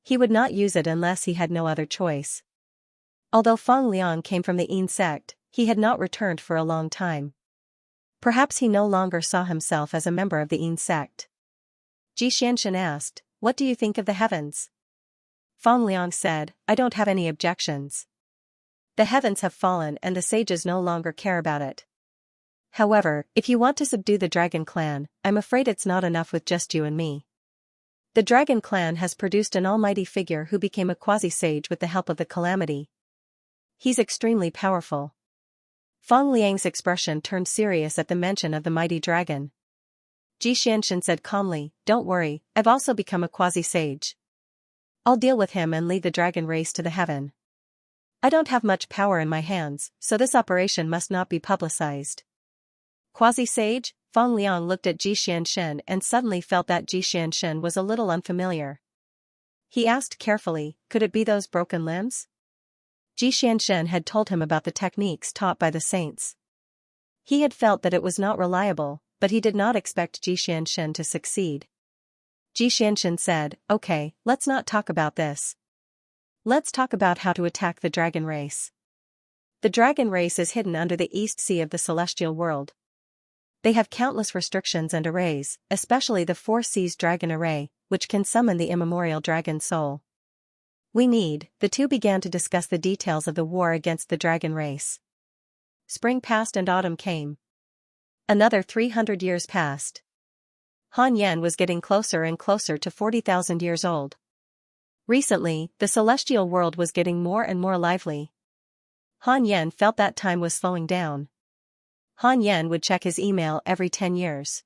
He would not use it unless he had no other choice. Although Fang Liang came from the Yin sect, he had not returned for a long time. Perhaps he no longer saw himself as a member of the Yin sect. Xianxia asked, "What do you think of the heavens?" Fang Liang said, "I don't have any objections. The heavens have fallen and the sages no longer care about it. However, if you want to subdue the Dragon Clan, I'm afraid it's not enough with just you and me. The Dragon Clan has produced an almighty figure who became a quasi-sage with the help of the Calamity. He's extremely powerful." Fang Liang's expression turned serious at the mention of the mighty dragon. Xianxia said calmly, "Don't worry, I've also become a quasi-sage. I'll deal with him and lead the dragon race to the heaven. I don't have much power in my hands, so this operation must not be publicized." Quasi-sage? Fang Liang looked at Xianxia and suddenly felt that Xianxia was a little unfamiliar. He asked carefully, "Could it be those broken limbs?" Xianxia had told him about the techniques taught by the saints. He had felt that it was not reliable, but he did not expect Xianxia to succeed. Xianxia said, "Okay, let's not talk about this. Let's talk about how to attack the dragon race." The dragon race is hidden under the East Sea of the celestial world. They have countless restrictions and arrays, especially the Four Seas Dragon Array, which can summon the immemorial dragon soul. The two began to discuss the details of the war against the dragon race. Spring passed and autumn came. Another 300 years passed. Han Yan was getting closer and closer to 40,000 years old. Recently, the celestial world was getting more and more lively. Han Yan felt that time was slowing down. Han Yan would check his email every 10 years.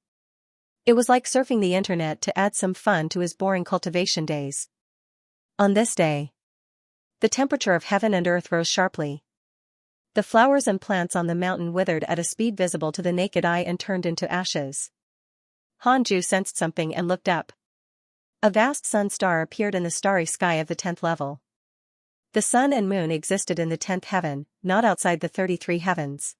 It was like surfing the internet to add some fun to his boring cultivation days. On this day, the temperature of heaven and earth rose sharply. The flowers and plants on the mountain withered at a speed visible to the naked eye and turned into ashes. Hanju sensed something and looked up. A vast sun star appeared in the starry sky of the 10th level. The sun and moon existed in the 10th heaven, not outside the 33 heavens.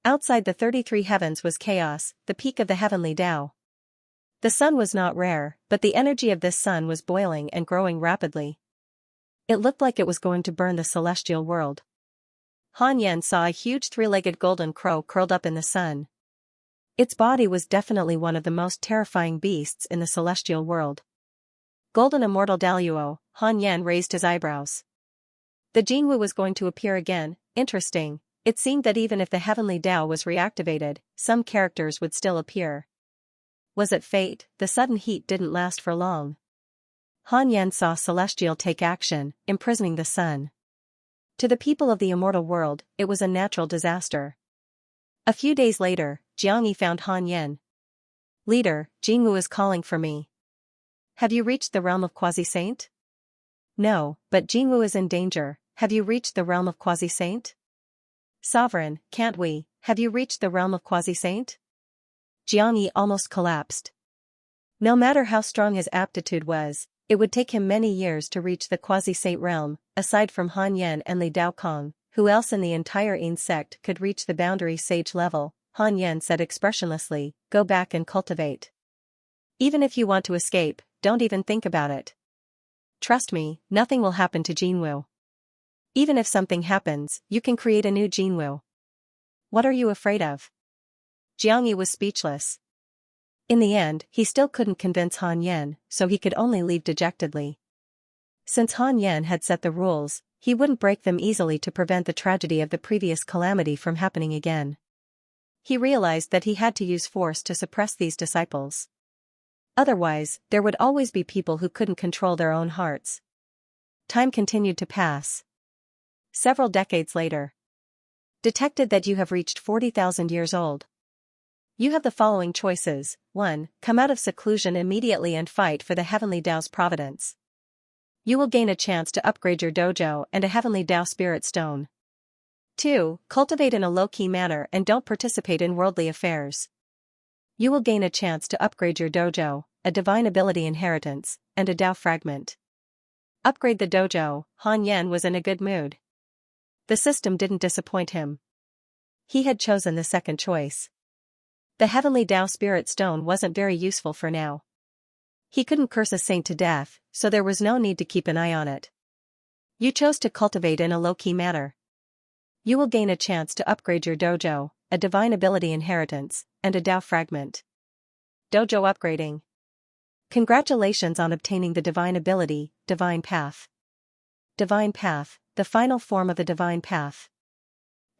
Outside the 33 heavens was chaos, the peak of the heavenly Tao. The sun was not rare, but the energy of this sun was boiling and growing rapidly. It looked like it was going to burn the celestial world. Han Yan saw a huge three-legged golden crow curled up in the sun. Its body was definitely one of the most terrifying beasts in the celestial world. Golden immortal Daluo, Han Yan raised his eyebrows. The Jinwu was going to appear again. Interesting. It seemed that even if the heavenly Tao was reactivated, some characters would still appear. Was it fate? The sudden heat didn't last for long. Han Yan saw Celestial take action, imprisoning the sun. To the people of the immortal world, it was a natural disaster. A few days later, Jiangyi found Han Yan. "Leader, Jinwu is calling for me. Have you reached the realm of Quasi-Saint?" "No, but Jinwu is in danger. Have you reached the realm of Quasi-Saint?" "Sovereign, can't we? Have you reached the realm of Quasi-Saint?" Jiangyi almost collapsed. No matter how strong his aptitude was, it would take him many years to reach the Quasi-Saint realm. Aside from Han Yan and Li Daokong, who else in the entire Yin sect could reach the boundary sage level? Han Yan said expressionlessly, "Go back and cultivate. Even if you want to escape, don't even think about it. Trust me, nothing will happen to Jinwu. Even if something happens, you can create a new Jinwu. What are you afraid of?" Jiangyi was speechless. In the end, he still couldn't convince Han Yan, so he could only leave dejectedly. Since Han Yan had set the rules, he wouldn't break them easily to prevent the tragedy of the previous calamity from happening again. He realized that he had to use force to suppress these disciples. Otherwise, there would always be people who couldn't control their own hearts. Time continued to pass. Several decades later. Detected that you have reached 40,000 years old. You have the following choices. 1. Come out of seclusion immediately and fight for the Heavenly Tao's Providence. You will gain a chance to upgrade your dojo and a Heavenly Tao Spirit Stone. 2. Cultivate in a low-key manner and don't participate in worldly affairs. You will gain a chance to upgrade your dojo, a Divine Ability Inheritance, and a Tao Fragment. Upgrade the dojo. Han Yan was in a good mood. The system didn't disappoint him. He had chosen the second choice. The Heavenly Tao Spirit Stone wasn't very useful for now. He couldn't curse a saint to death, so there was no need to keep an eye on it. You chose to cultivate in a low-key manner. You will gain a chance to upgrade your dojo, a Divine Ability Inheritance, and a Tao Fragment. Dojo upgrading. Congratulations on obtaining the Divine Ability, Divine Path. Divine Path, the final form of the Divine Path.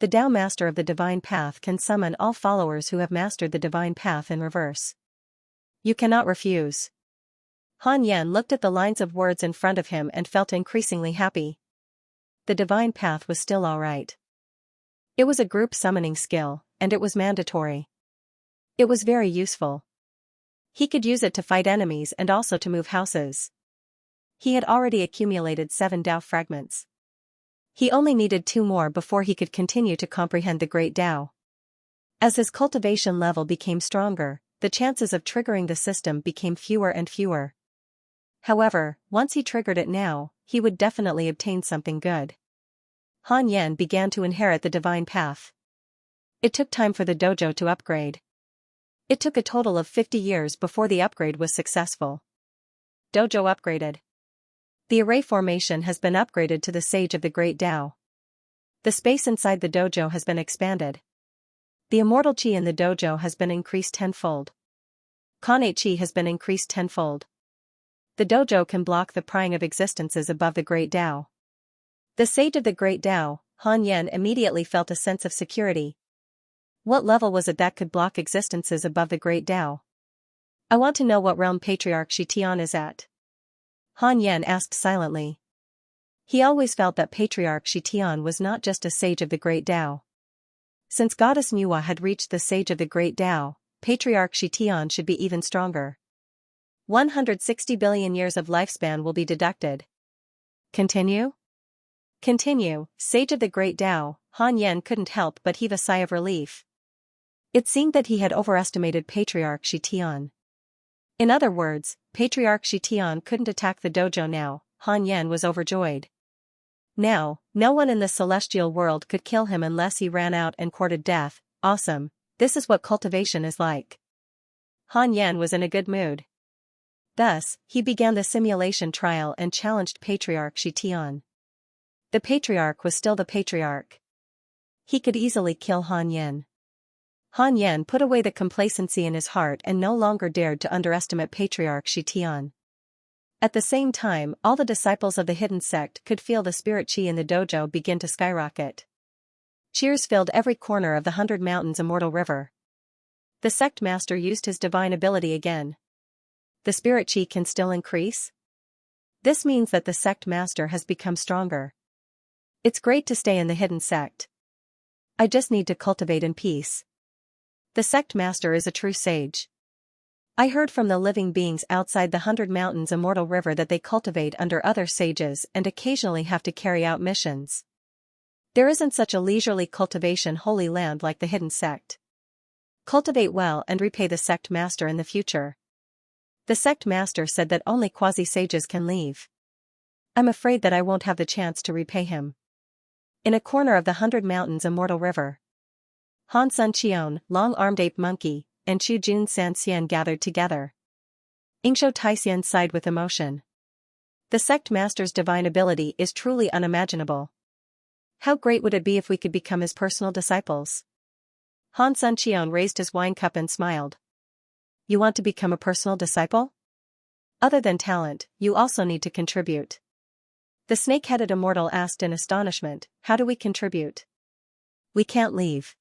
The Tao Master of the Divine Path can summon all followers who have mastered the Divine Path in reverse. You cannot refuse. Han Yan looked at the lines of words in front of him and felt increasingly happy. The Divine Path was still alright. It was a group summoning skill, and it was mandatory. It was very useful. He could use it to fight enemies and also to move houses. He had already accumulated 7 Dao fragments. He only needed 2 more before he could continue to comprehend the Great Dao. As his cultivation level became stronger, the chances of triggering the system became fewer and fewer. However, once he triggered it now, he would definitely obtain something good. Han Yan began to inherit the divine path. It took time for the dojo to upgrade. It took a total of 50 years before the upgrade was successful. Dojo upgraded. The array formation has been upgraded to the Sage of the Great Dao. The space inside the dojo has been expanded. The immortal chi in the dojo has been increased tenfold. Connate chi has been increased tenfold. The dojo can block the prying of existences above the Great Dao. The Sage of the Great Dao, Han Yan immediately felt a sense of security. What level was it that could block existences above the Great Dao? I want to know what realm Patriarch Xianxia is at. Han Yan asked silently. He always felt that Patriarch Xianxia was not just a Sage of the Great Dao. Since Goddess Nuwa had reached the Sage of the Great Dao, Patriarch Xianxia should be even stronger. 160 billion years of lifespan will be deducted. Continue? Continue, Sage of the Great Dao. Han Yan couldn't help but heave a sigh of relief. It seemed that he had overestimated Patriarch Xianxia. In other words, Patriarch Xianxia couldn't attack the dojo now. Han Yan was overjoyed. Now, no one in the celestial world could kill him unless he ran out and courted death. Awesome, this is what cultivation is like. Han Yan was in a good mood. Thus, he began the simulation trial and challenged Patriarch Xianxia. The Patriarch was still the Patriarch. He could easily kill Han Yan. Han Yan put away the complacency in his heart and no longer dared to underestimate Patriarch Xianxia. At the same time, all the disciples of the hidden sect could feel the spirit chi in the dojo begin to skyrocket. Cheers filled every corner of the 100 Mountains Immortal River. The sect master used his divine ability again. The spirit chi can still increase? This means that the sect master has become stronger. It's great to stay in the hidden sect. I just need to cultivate in peace. The sect master is a true sage. I heard from the living beings outside the 100 Mountains Immortal River that they cultivate under other sages and occasionally have to carry out missions. There isn't such a leisurely cultivation holy land like the hidden sect. Cultivate well and repay the sect master in the future. The sect master said that only quasi-sages can leave. I'm afraid that I won't have the chance to repay him. In a corner of the 100 Mountains Immortal River, Han Sun Qion, long-armed ape monkey, and Chu Jun San Xian gathered together. Yingshou Taixian sighed with emotion. The sect master's divine ability is truly unimaginable. How great would it be if we could become his personal disciples? Han Sun Qion raised his wine cup and smiled. You want to become a personal disciple? Other than talent, you also need to contribute. The snake-headed immortal asked in astonishment, how do we contribute? We can't leave.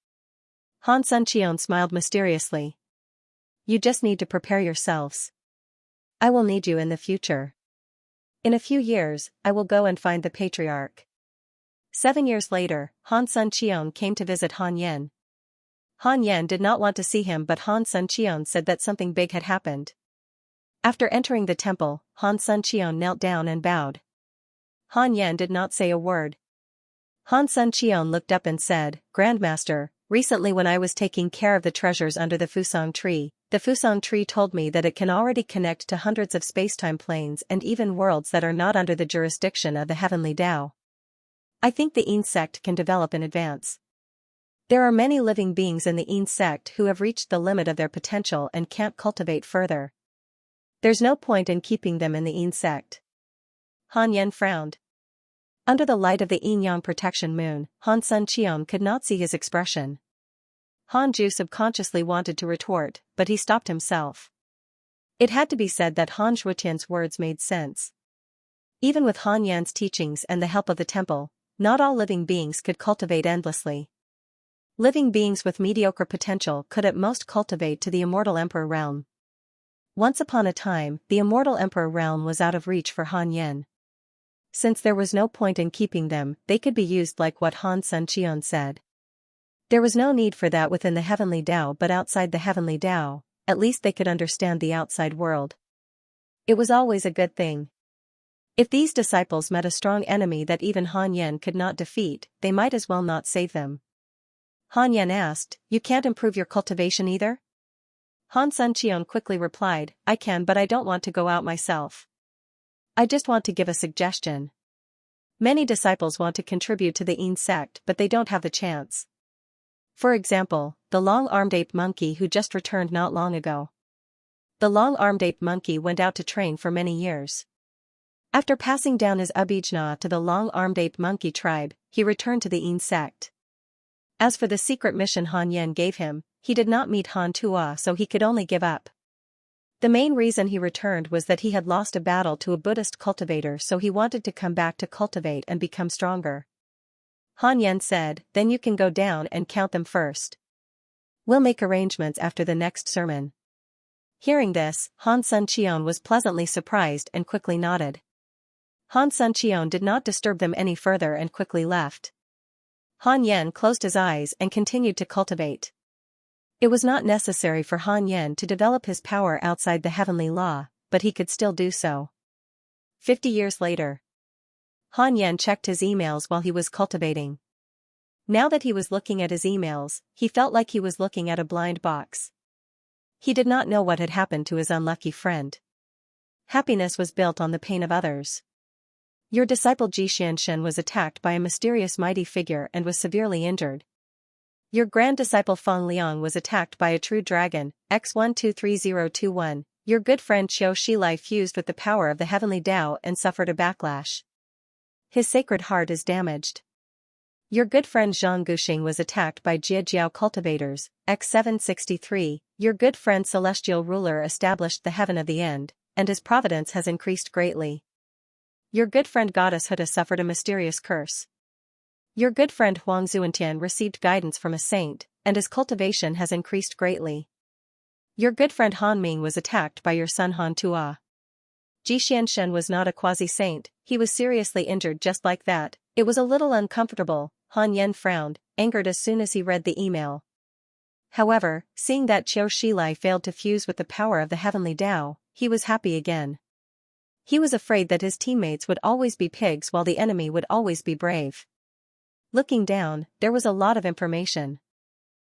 Han Sun Qion smiled mysteriously. You just need to prepare yourselves. I will need you in the future. In a few years, I will go and find the patriarch. 7 years later, Han Sun Qion came to visit Han Yan. Han Yan did not want to see him, but Han Sun Qion said that something big had happened. After entering the temple, Han Sun Qion knelt down and bowed. Han Yan did not say a word. Han Sun Qion looked up and said, Grandmaster, recently when I was taking care of the treasures under the Fusang tree, the Fusang tree told me that it can already connect to hundreds of spacetime planes and even worlds that are not under the jurisdiction of the heavenly Tao. I think the Yin sect can develop in advance. There are many living beings in the Yin sect who have reached the limit of their potential and can't cultivate further. There's no point in keeping them in the Yin sect. Han Yan frowned. Under the light of the yin-yang protection moon, Han Sun Qion could not see his expression. Han Ju subconsciously wanted to retort, but he stopped himself. It had to be said that Han Zhuotian's words made sense. Even with Han Yan's teachings and the help of the temple, not all living beings could cultivate endlessly. Living beings with mediocre potential could at most cultivate to the Immortal Emperor realm. Once upon a time, the Immortal Emperor realm was out of reach for Han Yan. Since there was no point in keeping them, they could be used like what Han Sun Qion said. There was no need for that within the heavenly Tao, but outside the heavenly Tao, at least they could understand the outside world. It was always a good thing. If these disciples met a strong enemy that even Han Yan could not defeat, they might as well not save them. Han Yan asked, "You can't improve your cultivation either?" Han Xianxia quickly replied, "I can, but I don't want to go out myself. I just want to give a suggestion. Many disciples want to contribute to the Yin sect, but they don't have the chance. For example, the long-armed ape monkey who just returned not long ago. The long-armed ape monkey went out to train for many years. After passing down his abijna to the long-armed ape monkey tribe, he returned to the Yin sect. As for the secret mission Han Yan gave him, he did not meet Han Tua, so he could only give up. The main reason he returned was that he had lost a battle to a Buddhist cultivator, so he wanted to come back to cultivate and become stronger. Han Yan said, "Then you can go down and count them first. We'll make arrangements after the next sermon." Hearing this, Han Xianxia was pleasantly surprised and quickly nodded. Han Xianxia did not disturb them any further and quickly left. Han Yan closed his eyes and continued to cultivate. It was not necessary for Han Yan to develop his power outside the heavenly law, but he could still do so. 50 years later. Han Yan checked his emails while he was cultivating. Now that he was looking at his emails, he felt like he was looking at a blind box. He did not know what had happened to his unlucky friend. Happiness was built on the pain of others. Your disciple Xianxia was attacked by a mysterious mighty figure and was severely injured. Your grand disciple Feng Liang was attacked by a true dragon, X123021. Your good friend Qiu Shilai fused with the power of the heavenly Tao and suffered a backlash. His sacred heart is damaged. Your good friend Zhang Guxing was attacked by Jiejiao cultivators, X763. Your good friend celestial ruler established the heaven of the end, and his providence has increased greatly. Your good friend goddess Huda suffered a mysterious curse. Your good friend Huang Zuantian received guidance from a saint, and his cultivation has increased greatly. Your good friend Han Ming was attacked by your son Han Tua. Xianxia was not a quasi-saint, he was seriously injured just like that. It was a little uncomfortable. Han Yan frowned, angered as soon as he read the email. However, seeing that Qiu Shilai failed to fuse with the power of the heavenly Tao, he was happy again. He was afraid that his teammates would always be pigs while the enemy would always be brave. Looking down, there was a lot of information.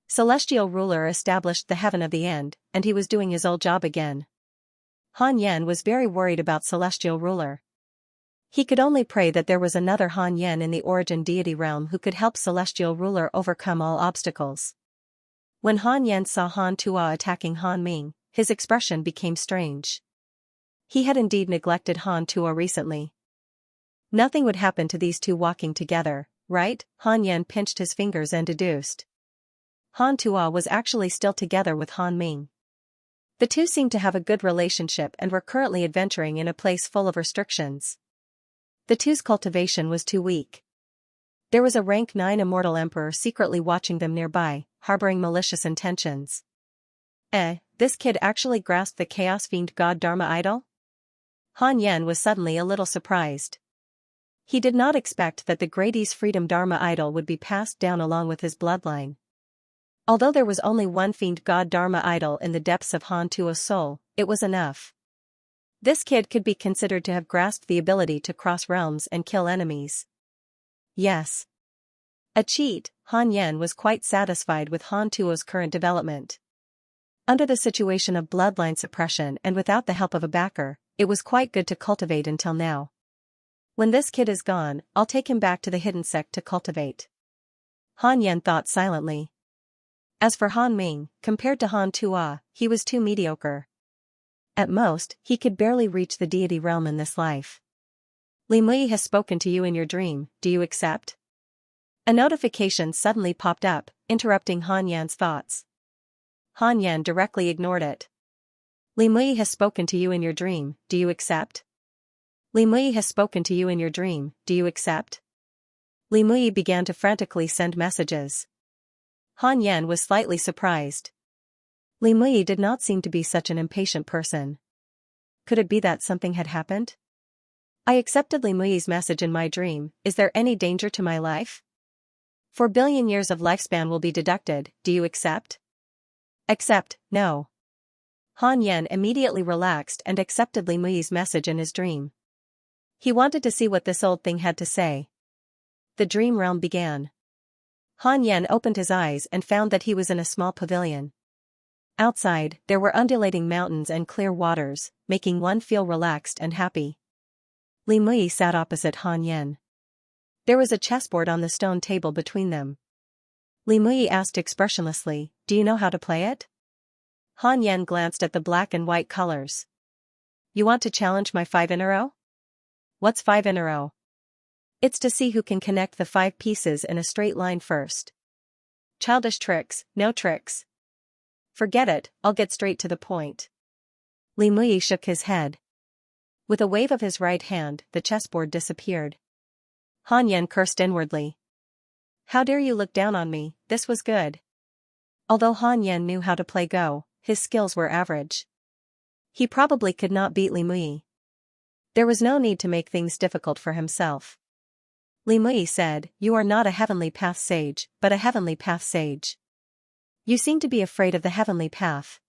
Celestial ruler established the heaven of the end, and he was doing his old job again. Han Yan was very worried about celestial ruler. He could only pray that there was another Han Yan in the origin deity realm who could help celestial ruler overcome all obstacles. When Han Yan saw Han Tua attacking Han Ming, his expression became strange. He had indeed neglected Han Tua recently. Nothing would happen to these two walking together, right? Han Yan pinched his fingers and deduced. Han Tua was actually still together with Han Ming. The two seemed to have a good relationship and were currently adventuring in a place full of restrictions. The two's cultivation was too weak. There was a rank 9 immortal emperor secretly watching them nearby, harboring malicious intentions. This kid actually grasped the chaos fiend god Dharma idol? Han Yan was suddenly a little surprised. He did not expect that the Great East Freedom Dharma idol would be passed down along with his bloodline. Although there was only one fiend god Dharma idol in the depths of Han Tua's soul, it was enough. This kid could be considered to have grasped the ability to cross realms and kill enemies. Yes. A cheat, Han Yan was quite satisfied with Han Tuo's current development. Under the situation of bloodline suppression and without the help of a backer, it was quite good to cultivate until now. When this kid is gone, I'll take him back to the hidden sect to cultivate. Han Yan thought silently. As for Han Ming, compared to Han Tua, he was too mediocre. At most, he could barely reach the deity realm in this life. Li Mui has spoken to you in your dream, do you accept? A notification suddenly popped up, interrupting Han Yan's thoughts. Han Yan directly ignored it. Li Mui has spoken to you in your dream, do you accept? Li Mui has spoken to you in your dream, do you accept? Li Mui began to frantically send messages. Han Yan was slightly surprised. Li Mui did not seem to be such an impatient person. Could it be that something had happened? I accepted Li Mui's message in my dream, is there any danger to my life? 4 billion years of lifespan will be deducted, do you accept? Accept, no. Han Yan immediately relaxed and accepted Li Mui's message in his dream. He wanted to see what this old thing had to say. The dream realm began. Han Yan opened his eyes and found that he was in a small pavilion. Outside, there were undulating mountains and clear waters, making one feel relaxed and happy. Li Mui sat opposite Han Yan. There was a chessboard on the stone table between them. Li Mui asked expressionlessly, "Do you know how to play it?" Han Yan glanced at the black and white colors. "You want to challenge my 5 in a row?" "What's 5 in a row?" "It's to see who can connect the 5 pieces in a straight line first." "Childish tricks, no tricks." "Forget it, I'll get straight to the point." Li Mui shook his head. With a wave of his right hand, the chessboard disappeared. Han Yan cursed inwardly. "How dare you look down on me, this was good." Although Han Yan knew how to play Go, his skills were average. He probably could not beat Li Mui. There was no need to make things difficult for himself. Li Mui said, "You are not a heavenly path sage, but a heavenly path sage. You seem to be afraid of the heavenly path.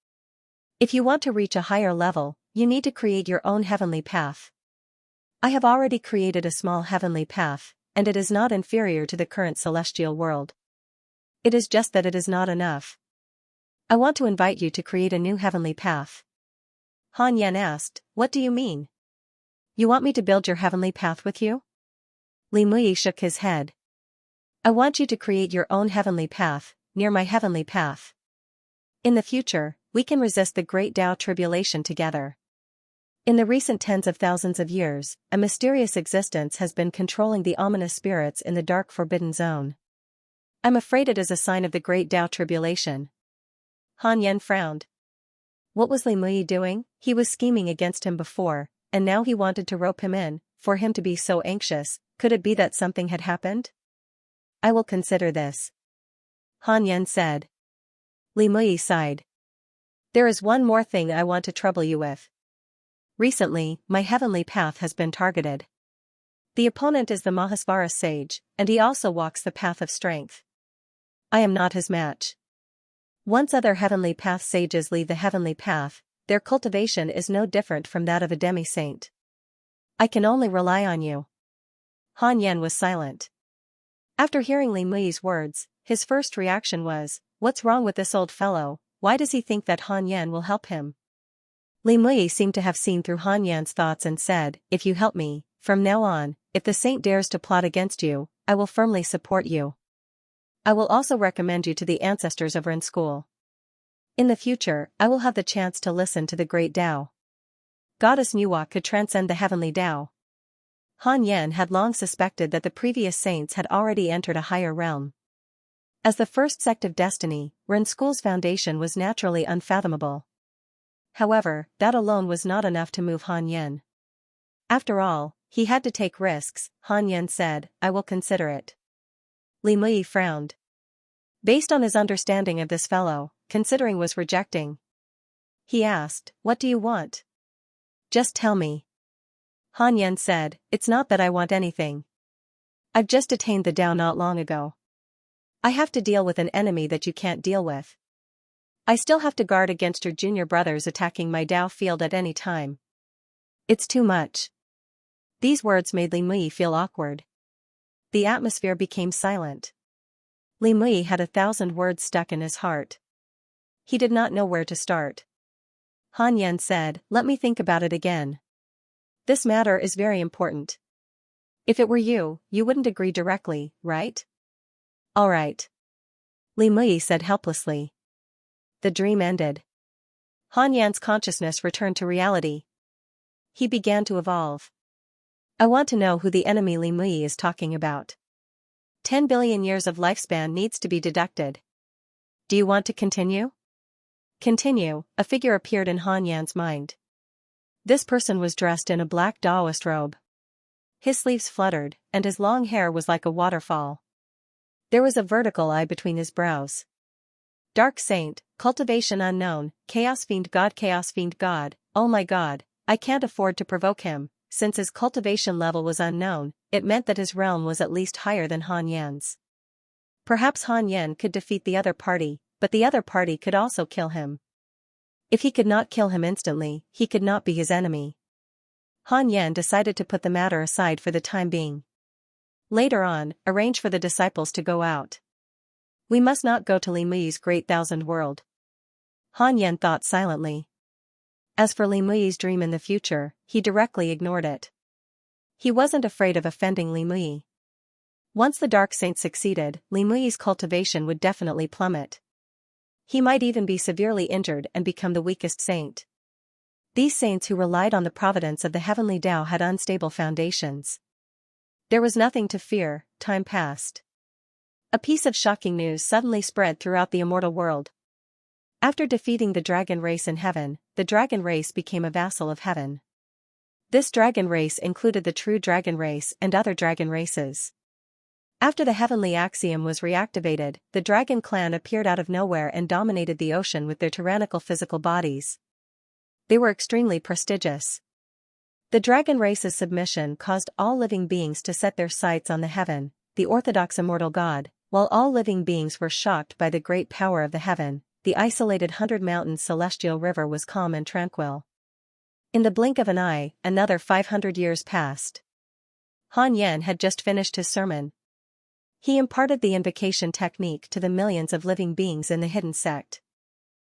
If you want to reach a higher level, you need to create your own heavenly path. I have already created a small heavenly path, and it is not inferior to the current celestial world. It is just that it is not enough. I want to invite you to create a new heavenly path." Han Yan asked, "What do you mean? You want me to build your heavenly path with you?" Li Mui shook his head. "I want you to create your own heavenly path, near my heavenly path. In the future, we can resist the great Tao tribulation together. In the recent tens of thousands of years, a mysterious existence has been controlling the ominous spirits in the dark forbidden zone. I'm afraid it is a sign of the great Tao tribulation." Han Yan frowned. What was Li Mui doing? He was scheming against him before, and now he wanted to rope him in, for him to be so anxious. Could it be that something had happened? "I will consider this," Han Yan said. Li Mui sighed. "There is one more thing I want to trouble you with. Recently, my heavenly path has been targeted. The opponent is the Mahasvara sage, and he also walks the path of strength. I am not his match. Once other heavenly path sages leave the heavenly path, their cultivation is no different from that of a demi-saint. I can only rely on you." Han Yan was silent. After hearing Li Mui's words, his first reaction was, "What's wrong with this old fellow? Why does he think that Han Yan will help him?" Li Mui seemed to have seen through Han Yan's thoughts and said, "If you help me, from now on, if the saint dares to plot against you, I will firmly support you. I will also recommend you to the ancestors over in school. In the future, I will have the chance to listen to the great Tao. Goddess Nuwa could transcend the heavenly Tao." Han Yan had long suspected that the previous saints had already entered a higher realm. As the first sect of destiny, Ren School's foundation was naturally unfathomable. However, that alone was not enough to move Han Yan. After all, he had to take risks. Han Yan said, "I will consider it." Li Mui frowned. Based on his understanding of this fellow, considering was rejecting. He asked, "What do you want?" "Just tell me." Han Yan said, "It's not that I want anything. I've just attained the Tao not long ago. I have to deal with an enemy that you can't deal with. I still have to guard against your junior brothers attacking my Tao field at any time. It's too much." These words made Li Mui feel awkward. The atmosphere became silent. Li Mui had 1,000 words stuck in his heart. He did not know where to start. Han Yan said, "Let me think about it again. This matter is very important. If it were you, you wouldn't agree directly, right?" "All right," Li Mui said helplessly. The dream ended. Han Yan's consciousness returned to reality. He began to evolve. "I want to know who the enemy Li Mui is talking about. 10 billion years of lifespan needs to be deducted. Do you want to continue?" "Continue," a figure appeared in Han Yan's mind. This person was dressed in a black Taoist robe. His sleeves fluttered, and his long hair was like a waterfall. There was a vertical eye between his brows. Dark Saint, Cultivation Unknown, Chaos Fiend God, oh my God, I can't afford to provoke him. Since his cultivation level was unknown, it meant that his realm was at least higher than Han Yan's. Perhaps Han Yan could defeat the other party, but the other party could also kill him. If he could not kill him instantly, he could not be his enemy. Han Yan decided to put the matter aside for the time being. Later on, arrange for the disciples to go out. We must not go to Li Mui's great thousand world. Han Yan thought silently. As for Li Mui's dream in the future, he directly ignored it. He wasn't afraid of offending Li Mui. Once the Dark Saint succeeded, Li Mui's cultivation would definitely plummet. He might even be severely injured and become the weakest saint. These saints who relied on the providence of the heavenly Tao had unstable foundations. There was nothing to fear. Time passed. A piece of shocking news suddenly spread throughout the immortal world. After defeating the dragon race in heaven, the dragon race became a vassal of heaven. This dragon race included the true dragon race and other dragon races. After the heavenly axiom was reactivated, the dragon clan appeared out of nowhere and dominated the ocean with their tyrannical physical bodies. They were extremely prestigious. The dragon race's submission caused all living beings to set their sights on the heaven, the orthodox immortal god, while all living beings were shocked by the great power of the heaven. The isolated 100-mountain celestial river was calm and tranquil. In the blink of an eye, another 500 years passed. Han Yan had just finished his sermon. He imparted the invocation technique to the millions of living beings in the hidden sect.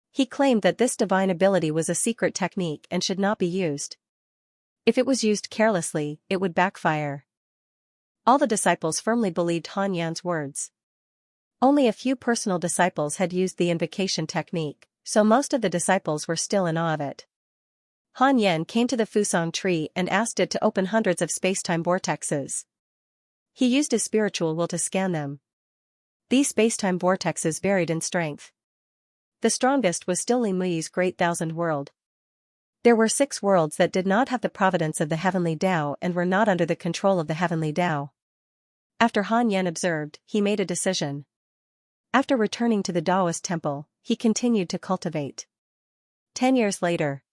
He claimed that this divine ability was a secret technique and should not be used. If it was used carelessly, it would backfire. All the disciples firmly believed Han Yan's words. Only a few personal disciples had used the invocation technique, so most of the disciples were still in awe of it. Han Yan came to the Fusang tree and asked it to open hundreds of spacetime vortexes. He used his spiritual will to scan them. These spacetime vortexes varied in strength. The strongest was still Li Mui's great thousand world. There were 6 worlds that did not have the providence of the heavenly Tao and were not under the control of the heavenly Tao. After Han Yan observed, he made a decision. After returning to the Taoist temple, he continued to cultivate. 10 years later,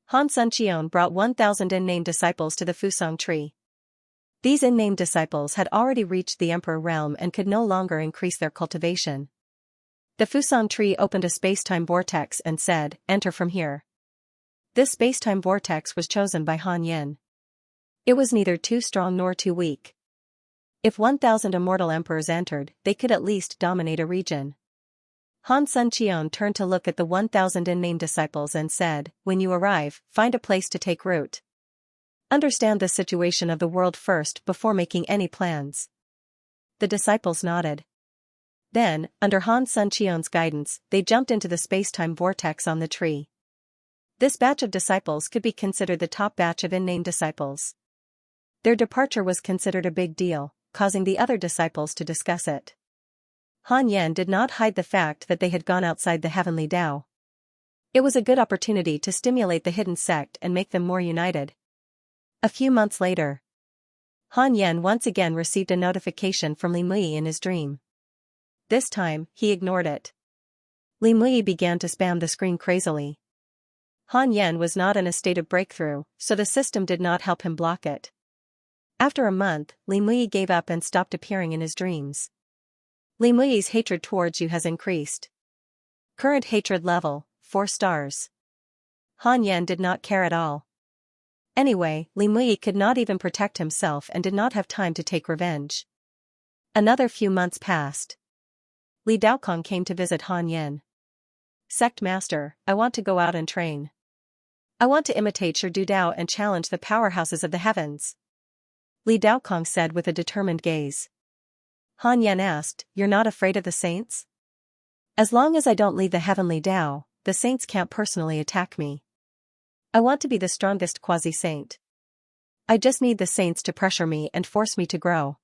Han Sunqian brought 1,000 unnamed disciples to the Fusang tree. These unnamed disciples had already reached the emperor realm and could no longer increase their cultivation. The Fusang tree opened a spacetime vortex and said, "Enter from here." This spacetime vortex was chosen by Han Yan. It was neither too strong nor too weak. If 1,000 immortal emperors entered, they could at least dominate a region. Han Sunqian turned to look at the 1,000 unnamed disciples and said, "When you arrive, find a place to take root. Understand the situation of the world first before making any plans." The disciples nodded. Then, under Han Sunqian's guidance, they jumped into the spacetime vortex on the tree. This batch of disciples could be considered the top batch of unnamed disciples. Their departure was considered a big deal, causing the other disciples to discuss it. Han Yan did not hide the fact that they had gone outside the heavenly Tao. It was a good opportunity to stimulate the hidden sect and make them more united. A few months later, Han Yan once again received a notification from Li Mui in his dream. This time, he ignored it. Li Mui began to spam the screen crazily. Han Yan was not in a state of breakthrough, so the system did not help him block it. After a month, Li Mui gave up and stopped appearing in his dreams. Li Mui's hatred towards you has increased. Current hatred level, 4 stars. Han Yan did not care at all. Anyway, Li Mui could not even protect himself and did not have time to take revenge. Another few months passed. Li Daokong came to visit Han Yan. "Sect Master, I want to go out and train. I want to imitate Shi Du Dao and challenge the powerhouses of the heavens," Li Daokong said with a determined gaze. Han Yan asked, "You're not afraid of the saints?" "As long as I don't leave the heavenly Tao, the saints can't personally attack me. I want to be the strongest quasi-saint. I just need the saints to pressure me and force me to grow."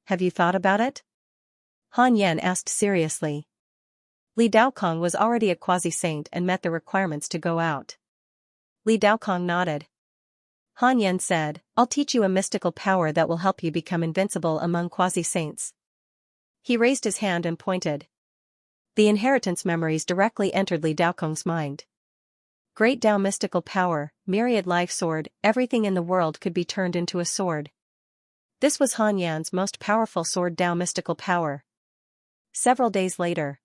"Have you thought about it?" Han Yan asked seriously. Li Daokong was already a quasi-saint and met the requirements to go out. Li Daokong nodded. Han Yan said, "I'll teach you a mystical power that will help you become invincible among quasi-saints." He raised his hand and pointed. The inheritance memories directly entered Li Daokong's mind. Great Tao mystical power, myriad life sword, everything in the world could be turned into a sword. This was Han Yan's most powerful sword Tao mystical power. Several days later,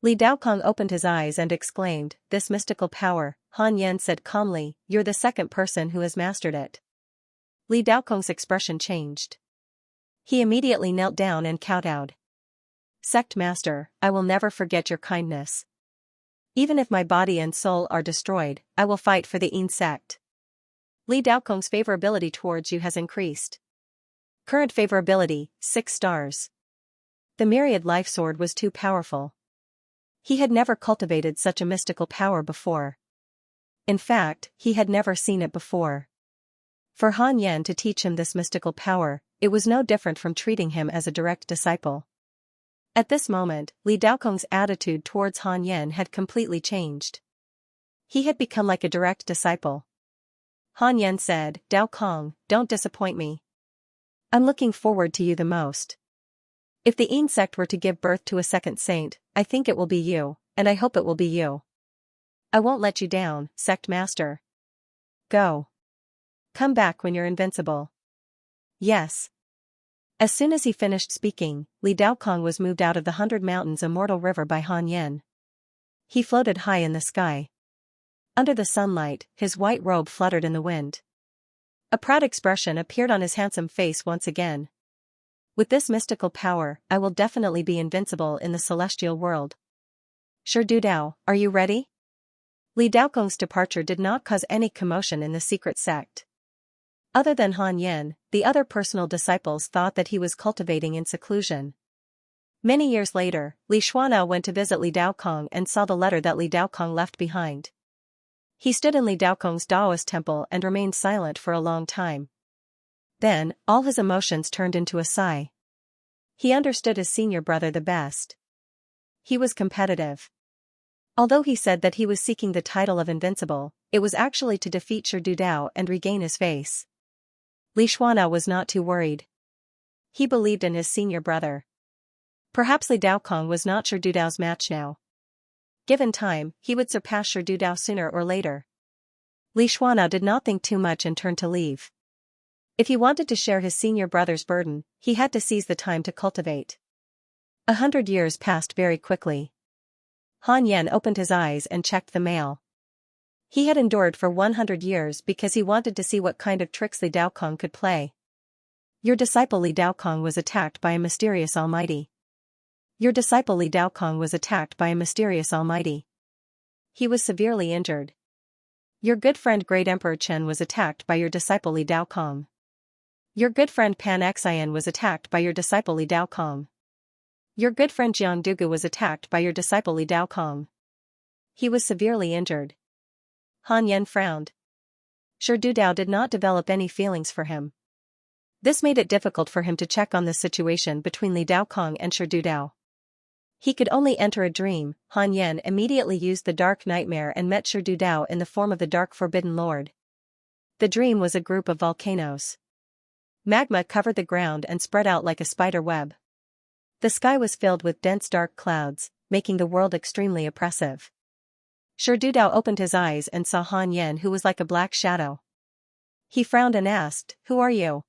Li Daokong opened his eyes and exclaimed, "This mystical power," Han Yan said calmly, "you're the second person who has mastered it." Li Daokong's expression changed. He immediately knelt down and kowtowed. "Sect Master, I will never forget your kindness. Even if my body and soul are destroyed, I will fight for the Yin sect. Li Daokong's favorability towards you has increased. Current favorability, 6 stars. The myriad life sword was too powerful. He had never cultivated such a mystical power before. In fact, he had never seen it before. For Han Yan to teach him this mystical power, it was no different from treating him as a direct disciple. At this moment, Li Daokong's attitude towards Han Yan had completely changed. He had become like a direct disciple. Han Yan said, "Daokong, don't disappoint me. I'm looking forward to you the most. If the Yin sect were to give birth to a second saint, I think it will be you, and I hope it will be you. I won't let you down, sect master. Go. Come back when you're invincible." Yes. As soon as he finished speaking, Li Daokong was moved out of the 100 Mountains Immortal River by Han Yan. He floated high in the sky. Under the sunlight, his white robe fluttered in the wind. A proud expression appeared on his handsome face once again. "With this mystical power, I will definitely be invincible in the celestial world. Sure Dudao, are you ready?" Li Daokong's departure did not cause any commotion in the secret sect. Other than Han Yan, the other personal disciples thought that he was cultivating in seclusion. Many years later, Li Xuanao went to visit Li Daokong and saw the letter that Li Daokong left behind. He stood in Li Daokong's Daoist temple and remained silent for a long time. Then, all his emotions turned into a sigh. He understood his senior brother the best. He was competitive. Although he said that he was seeking the title of invincible, it was actually to defeat Shi Dudao and regain his face. Li Xuanao was not too worried. He believed in his senior brother. Perhaps Li Daokong was not Shi Dudao's match now. Given time, he would surpass Shi Dudao sooner or later. Li Xuanao did not think too much and turned to leave. If he wanted to share his senior brother's burden, he had to seize the time to cultivate. 100 years passed very quickly. Han Yan opened his eyes and checked the mail. He had endured for 100 years because he wanted to see what kind of tricks Li Daokong could play. Your disciple Li Daokong was attacked by a mysterious almighty. Your disciple Li Daokong was attacked by a mysterious almighty. He was severely injured. Your good friend Great Emperor Chen was attacked by your disciple Li Daokong. Your good friend Pan Xian was attacked by your disciple Li Daokong. Your good friend Jiang Dugu was attacked by your disciple Li Daokong. He was severely injured. Han Yan frowned. Shi Dudao did not develop any feelings for him. This made it difficult for him to check on the situation between Li Daokong and Shi Dudao. He could only enter a dream. Han Yan immediately used the dark nightmare and met Shi Dudao in the form of the dark forbidden lord. The dream was a group of volcanoes. Magma covered the ground and spread out like a spider web. The sky was filled with dense dark clouds, making the world extremely oppressive. Shi Dudao opened his eyes and saw Han Yan, who was like a black shadow. He frowned and asked, "Who are you?"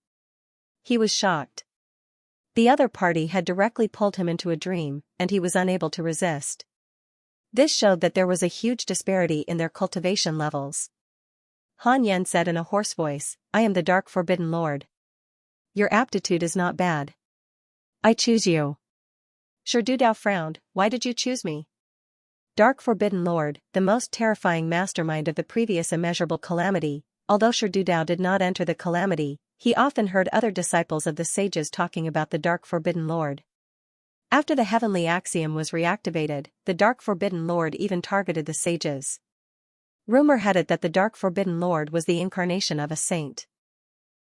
He was shocked. The other party had directly pulled him into a dream, and he was unable to resist. This showed that there was a huge disparity in their cultivation levels. Han Yan said in a hoarse voice, "I am the Dark Forbidden Lord. Your aptitude is not bad. I choose you." Shi Dudao frowned, "Why did you choose me?" Dark Forbidden Lord, the most terrifying mastermind of the previous immeasurable calamity. Although Shi Dudao did not enter the calamity, he often heard other disciples of the sages talking about the Dark Forbidden Lord. After the heavenly axiom was reactivated, the Dark Forbidden Lord even targeted the sages. Rumor had it that the Dark Forbidden Lord was the incarnation of a saint.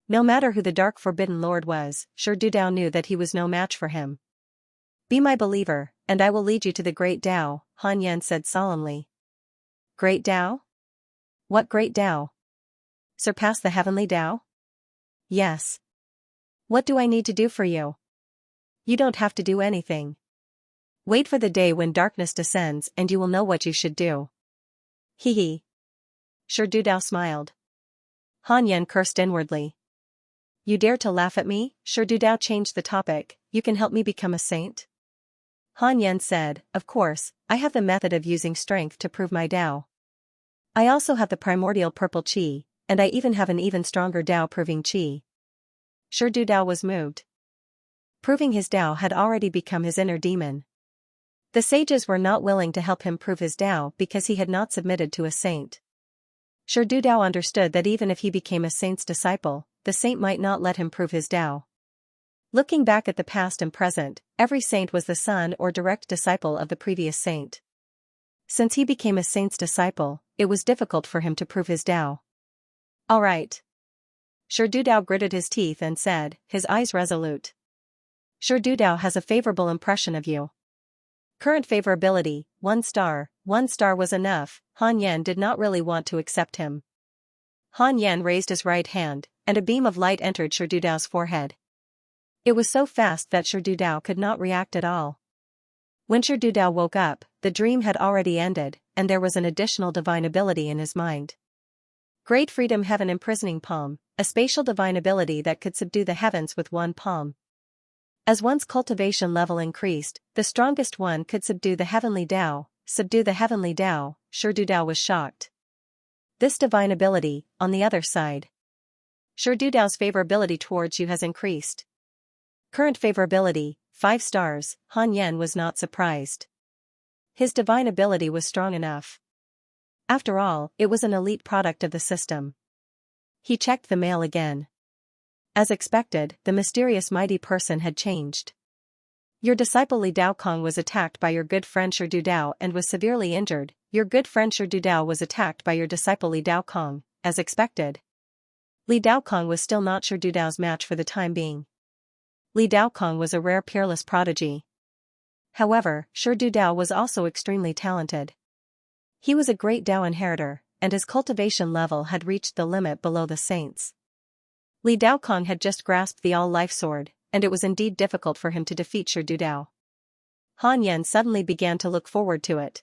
No matter who the Dark Forbidden Lord was, Shi Dudao knew that he was no match for him. "Be my believer, and I will lead you to the Great Tao," Han Yan said solemnly. "Great Tao? What Great Tao? Surpass the heavenly Tao?" "Yes. What do I need to do for you?" "You don't have to do anything. Wait for the day when darkness descends and you will know what you should do." Hee hee. Shi Dudao smiled. Han Yan cursed inwardly. "You dare to laugh at me?" Shi Dudao changed the topic. "You can help me become a saint?" Han Yan said, of course, I have the method of using strength to prove my Tao. I also have the primordial purple qi, and I even have an even stronger Tao proving qi. Shi Dao was moved. Proving his Tao had already become his inner demon. The sages were not willing to help him prove his Tao because he had not submitted to a saint. Shi Dao understood that even if he became a saint's disciple, the saint might not let him prove his Tao. Looking back at the past and present, every saint was the son or direct disciple of the previous saint. Since he became a saint's disciple, it was difficult for him to prove his Tao. All right. Shi Dao gritted his teeth and said, his eyes resolute. Shi Dao has a favorable impression of you. Current favorability, 1 star. 1 star was enough. Han Yan did not really want to accept him. Han Yan raised his right hand, and a beam of light entered Shi Dao's forehead. It was so fast that Shi Dao could not react at all. When Shi Dao woke up, the dream had already ended, and there was an additional divine ability in his mind. Great Freedom Heaven Imprisoning Palm, a spatial divine ability that could subdue the heavens with one palm. As one's cultivation level increased, the strongest one could subdue the heavenly Tao. Subdue the heavenly Tao, Shi Dao was shocked. This divine ability, on the other side. Shi Dao's favorability towards you has increased. Current favorability, 5 stars. Han Yan was not surprised. His divine ability was strong enough. After all, it was an elite product of the system. He checked the mail again. As expected, the mysterious mighty person had changed. Your disciple Li Daokong was attacked by your good friend Shi Dao and was severely injured. Your good friend Shi Dao was attacked by your disciple Li Daokong, as expected. Li Daokong was still not Shi Dao's match for the time being. Li Daokong was a rare peerless prodigy. However, Shi Dao was also extremely talented. He was a great Dao inheritor, and his cultivation level had reached the limit below the saints. Li Daokong had just grasped the all-life sword, and it was indeed difficult for him to defeat Shi Dao. Han Yan suddenly began to look forward to it.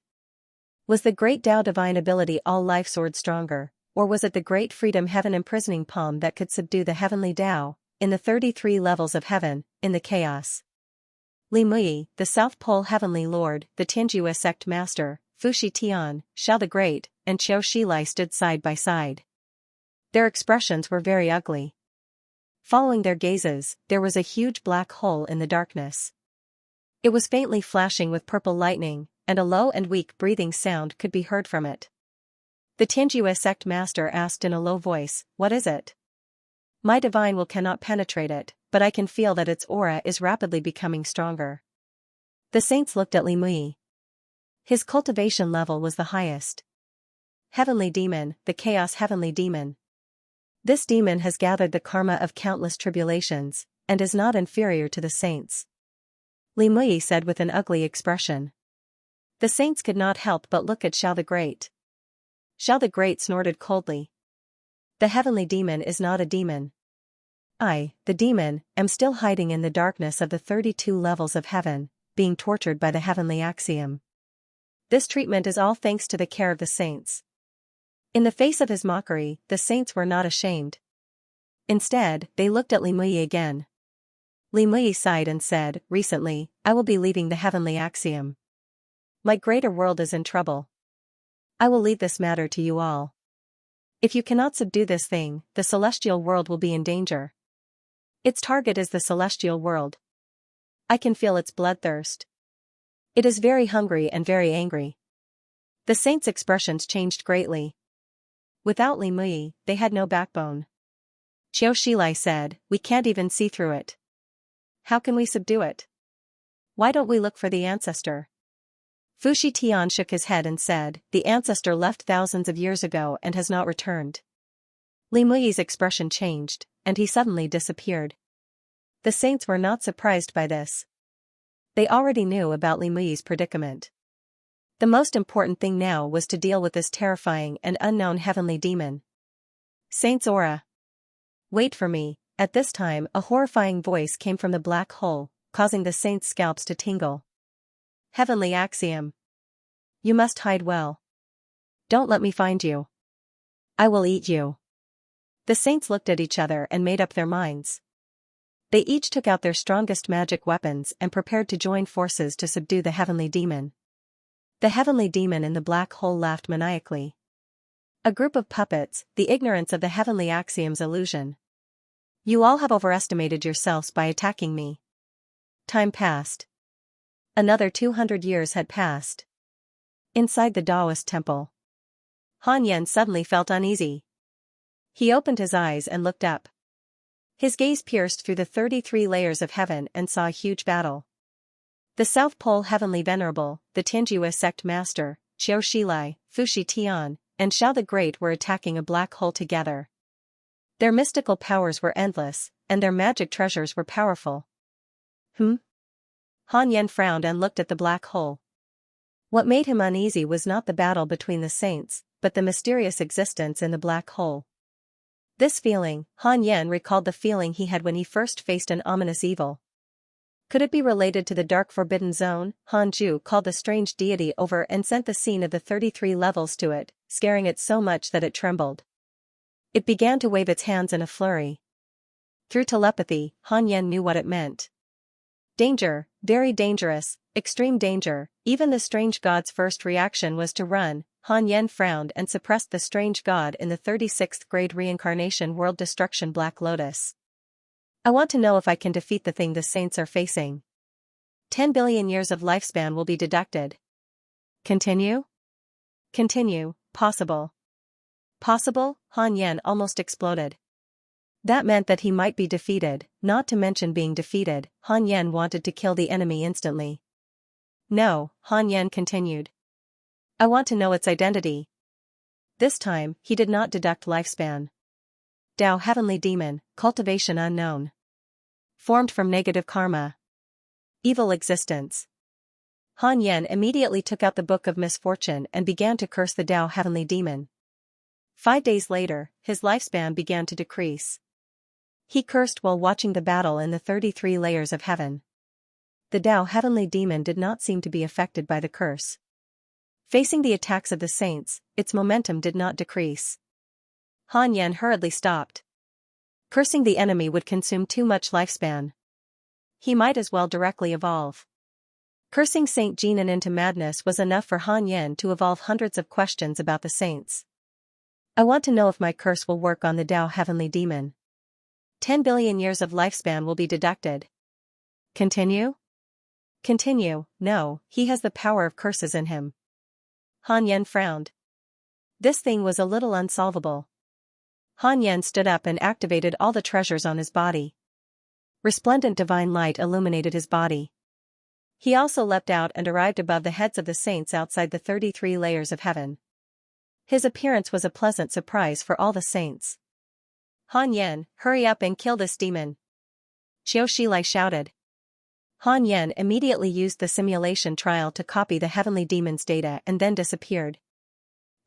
Was the great Dao divine ability all-life sword stronger, or was it the great Freedom Heaven Imprisoning Palm that could subdue the heavenly Dao, in the 33 levels of heaven, in the chaos? Li Mui, the South Pole Heavenly Lord, the Tianjue Sect Master, Fushi Tian, Xiao the Great, and Qiao Shilai stood side by side. Their expressions were very ugly. Following their gazes, there was a huge black hole in the darkness. It was faintly flashing with purple lightning, and a low and weak breathing sound could be heard from it. The Tianjue Sect Master asked in a low voice, "What is it?" "My divine will cannot penetrate it, but I can feel that its aura is rapidly becoming stronger." The saints looked at Li Mui. His cultivation level was the highest. Heavenly Demon, the Chaos Heavenly Demon. This demon has gathered the karma of countless tribulations, and is not inferior to the saints. Li Mui said with an ugly expression. The saints could not help but look at Xiao the Great. Xiao the Great snorted coldly. The heavenly demon is not a demon. I, the demon, am still hiding in the darkness of the 32 levels of heaven, being tortured by the heavenly axiom. This treatment is all thanks to the care of the saints. In the face of his mockery, the saints were not ashamed. Instead, they looked at Li Mui again. Li Mui sighed and said, "Recently, I will be leaving the heavenly axiom. My greater world is in trouble. I will leave this matter to you all. If you cannot subdue this thing, the celestial world will be in danger. Its target is the celestial world. I can feel its bloodthirst. It is very hungry and very angry." The saints' expressions changed greatly. Without Li Mui, they had no backbone. Qiao Shilai said, "We can't even see through it. How can we subdue it? Why don't we look for the ancestor?" Fushi Tian shook his head and said, "The ancestor left thousands of years ago and has not returned." Li Mui's expression changed, and he suddenly disappeared. The saints were not surprised by this. They already knew about Li Mui's predicament. The most important thing now was to deal with this terrifying and unknown heavenly demon. Saint's aura. "Wait for me." At this time, a horrifying voice came from the black hole, causing the saints' scalps to tingle. Heavenly axiom. "You must hide well. Don't let me find you. I will eat you." The saints looked at each other and made up their minds. They each took out their strongest magic weapons and prepared to join forces to subdue the heavenly demon. The heavenly demon in the black hole laughed maniacally. A group of puppets, the ignorance of the heavenly axiom's illusion. You all have overestimated yourselves by attacking me. Time passed. Another 200 years had passed. Inside the Taoist temple, Han Yan suddenly felt uneasy. He opened his eyes and looked up. His gaze pierced through the 33 layers of heaven and saw a huge battle. The South Pole Heavenly Venerable, the Tianjue sect master, Xiao Shilai, Fushi Tian, and Xiao the Great were attacking a black hole together. Their mystical powers were endless, and their magic treasures were powerful. Han Yan frowned and looked at the black hole. What made him uneasy was not the battle between the saints, but the mysterious existence in the black hole. This feeling, Han Yan recalled the feeling he had when he first faced an ominous evil. Could it be related to the dark forbidden zone? Han Ju called the strange deity over and sent the scene of the 33 levels to it, scaring it so much that it trembled. It began to wave its hands in a flurry. Through telepathy, Han Yan knew what it meant. Danger, very dangerous, extreme danger. Even the strange god's first reaction was to run. Han Yan frowned and suppressed the strange god in the 36th grade reincarnation world destruction Black Lotus. I want to know if I can defeat the thing the saints are facing. 10 billion years of lifespan will be deducted. Continue? Continue, possible. Possible? Han Yan almost exploded. That meant that he might be defeated, not to mention being defeated. Han Yan wanted to kill the enemy instantly. No, Han Yan continued. I want to know its identity. This time, he did not deduct lifespan. Tao Heavenly Demon, Cultivation Unknown. Formed from negative karma. Evil existence. Han Yan immediately took out the Book of Misfortune and began to curse the Tao Heavenly Demon. 5 days later, his lifespan began to decrease. He cursed while watching the battle in the 33 layers of heaven. The Tao Heavenly Demon did not seem to be affected by the curse. Facing the attacks of the saints, its momentum did not decrease. Han Yan hurriedly stopped. Cursing the enemy would consume too much lifespan. He might as well directly evolve. Cursing Saint Jinan into madness was enough for Han Yan to evolve hundreds of questions about the saints. I want to know if my curse will work on the Tao Heavenly Demon. 10 billion years of lifespan will be deducted. Continue? Continue. No, he has the power of curses in him. Han Yan frowned. This thing was a little unsolvable. Han Yan stood up and activated all the treasures on his body. Resplendent divine light illuminated his body. He also leapt out and arrived above the heads of the saints outside the 33 layers of heaven. His appearance was a pleasant surprise for all the saints. Han Yan, hurry up and kill this demon. Xiao Shilai shouted. Han Yan immediately used the simulation trial to copy the heavenly demon's data and then disappeared.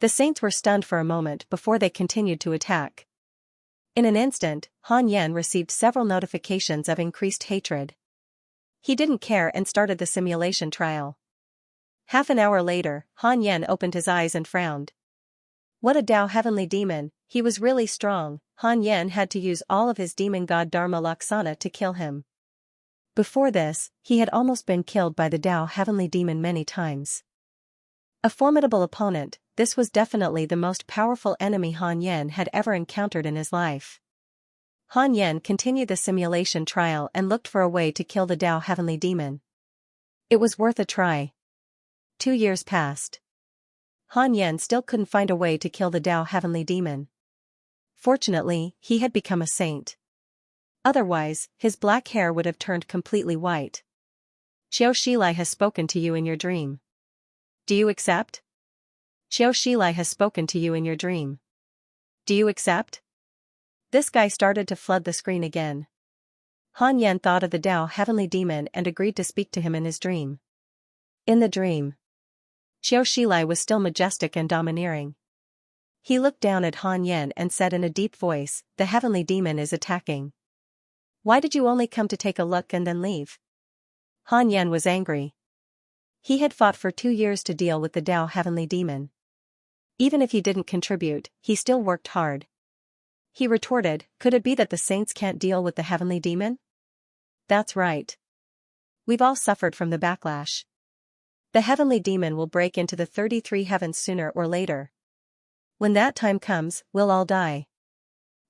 The saints were stunned for a moment before they continued to attack. In an instant, Han Yan received several notifications of increased hatred. He didn't care and started the simulation trial. Half an hour later, Han Yan opened his eyes and frowned. What a Tao Heavenly Demon, he was really strong. Han Yan had to use all of his demon god Dharma Laksana to kill him. Before this, he had almost been killed by the Tao Heavenly Demon many times. A formidable opponent, this was definitely the most powerful enemy Han Yan had ever encountered in his life. Han Yan continued the simulation trial and looked for a way to kill the Tao Heavenly Demon. It was worth a try. 2 years passed. Han Yan still couldn't find a way to kill the Tao Heavenly Demon. Fortunately, he had become a saint. Otherwise, his black hair would have turned completely white. Xiao Shilai has spoken to you in your dream. Do you accept? Xiao Shilai has spoken to you in your dream. Do you accept? This guy started to flood the screen again. Han Yan thought of the Tao Heavenly Demon and agreed to speak to him in his dream. In the dream, Xiao Shilai was still majestic and domineering. He looked down at Han Yan and said in a deep voice, "The Heavenly Demon is attacking. Why did you only come to take a look and then leave?" Han Yan was angry. He had fought for 2 years to deal with the Tao Heavenly Demon. Even if he didn't contribute, he still worked hard. He retorted, could it be that the saints can't deal with the Heavenly Demon? That's right. We've all suffered from the backlash. The heavenly demon will break into the 33 heavens sooner or later. When that time comes, we'll all die.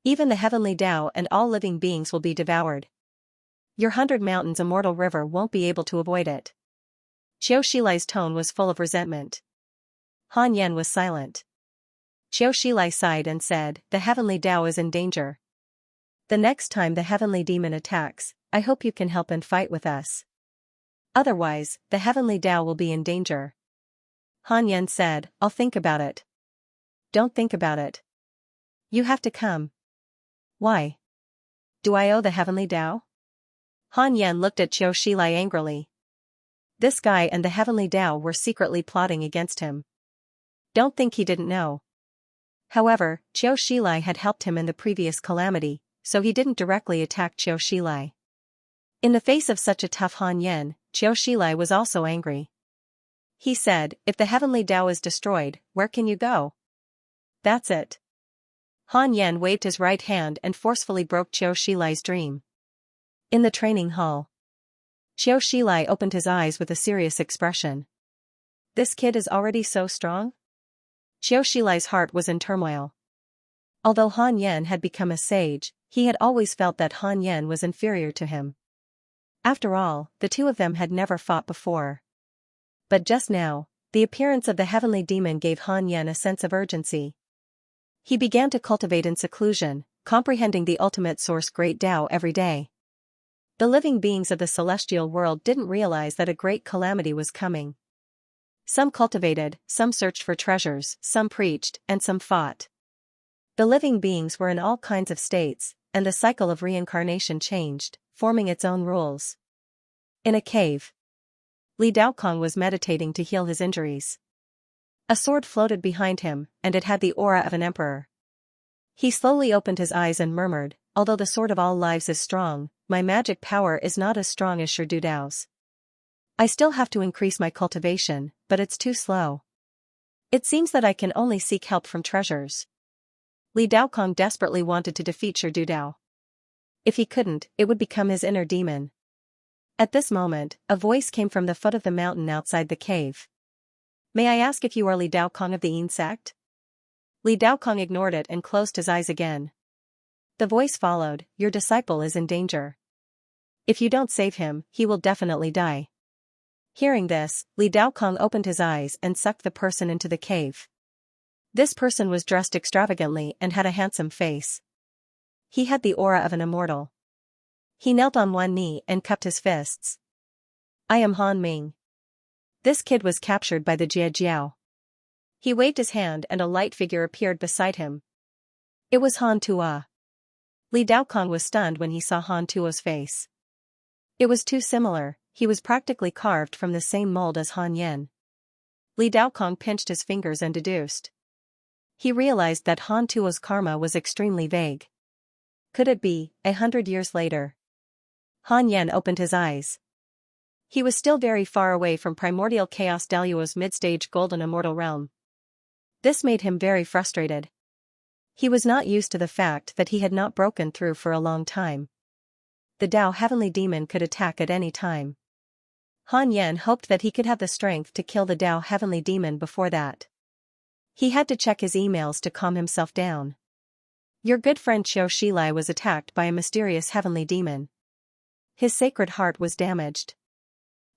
Even the heavenly Tao and all living beings will be devoured. Your 100 mountains immortal river won't be able to avoid it. Qiu Shilai's tone was full of resentment. Han Yan was silent. Qiu Shilai sighed and said, the heavenly Tao is in danger. The next time the heavenly demon attacks, I hope you can help and fight with us. Otherwise, the heavenly Tao will be in danger. Han Yan said, I'll think about it. Don't think about it. You have to come. Why? Do I owe the heavenly Tao? Han Yan looked at Qiu Shilai angrily. This guy and the heavenly Tao were secretly plotting against him. Don't think he didn't know. However, Qiu Shilai had helped him in the previous calamity, so he didn't directly attack Qiu Shilai. In the face of such a tough Han Yan, Qiu Shilai was also angry. He said, if the heavenly Tao is destroyed, where can you go? That's it. Han Yan waved his right hand and forcefully broke Qiu Shilai's dream. In the training hall, Qiu Shilai opened his eyes with a serious expression. This kid is already so strong? Qiu Shilai's heart was in turmoil. Although Han Yan had become a sage, he had always felt that Han Yan was inferior to him. After all, the two of them had never fought before. But just now, the appearance of the heavenly demon gave Han Yan a sense of urgency. He began to cultivate in seclusion, comprehending the ultimate source great Tao every day. The living beings of the celestial world didn't realize that a great calamity was coming. Some cultivated, some searched for treasures, some preached, and some fought. The living beings were in all kinds of states, and the cycle of reincarnation changed, forming its own rules. In a cave, Li Daokong was meditating to heal his injuries. A sword floated behind him, and it had the aura of an emperor. He slowly opened his eyes and murmured, although the sword of all lives is strong, my magic power is not as strong as Shirdu Dao's. I still have to increase my cultivation, but it's too slow. It seems that I can only seek help from treasures. Li Daokong desperately wanted to defeat Shirdu Dao. If he couldn't, it would become his inner demon. At this moment, a voice came from the foot of the mountain outside the cave. May I ask if you are Li Daokong of the Yin sect? Li Daokong ignored it and closed his eyes again. The voice followed, your disciple is in danger. If you don't save him, he will definitely die. Hearing this, Li Daokong opened his eyes and sucked the person into the cave. This person was dressed extravagantly and had a handsome face. He had the aura of an immortal. He knelt on one knee and cupped his fists. I am Han Ming. This kid was captured by the Jie Jiao. He waved his hand and a light figure appeared beside him. It was Han Tua. Li Daokong was stunned when he saw Han Tuo's face. It was too similar, he was practically carved from the same mold as Han Yan. Li Daokong pinched his fingers and deduced. He realized that Han Tuo's karma was extremely vague. Could it be, 100 years later? Han Yan opened his eyes. He was still very far away from primordial chaos Daluo's mid-stage golden immortal realm. This made him very frustrated. He was not used to the fact that he had not broken through for a long time. The Tao heavenly demon could attack at any time. Han Yan hoped that he could have the strength to kill the Tao heavenly demon before that. He had to check his emails to calm himself down. Your good friend Qiu Shilai was attacked by a mysterious heavenly demon. His sacred heart was damaged.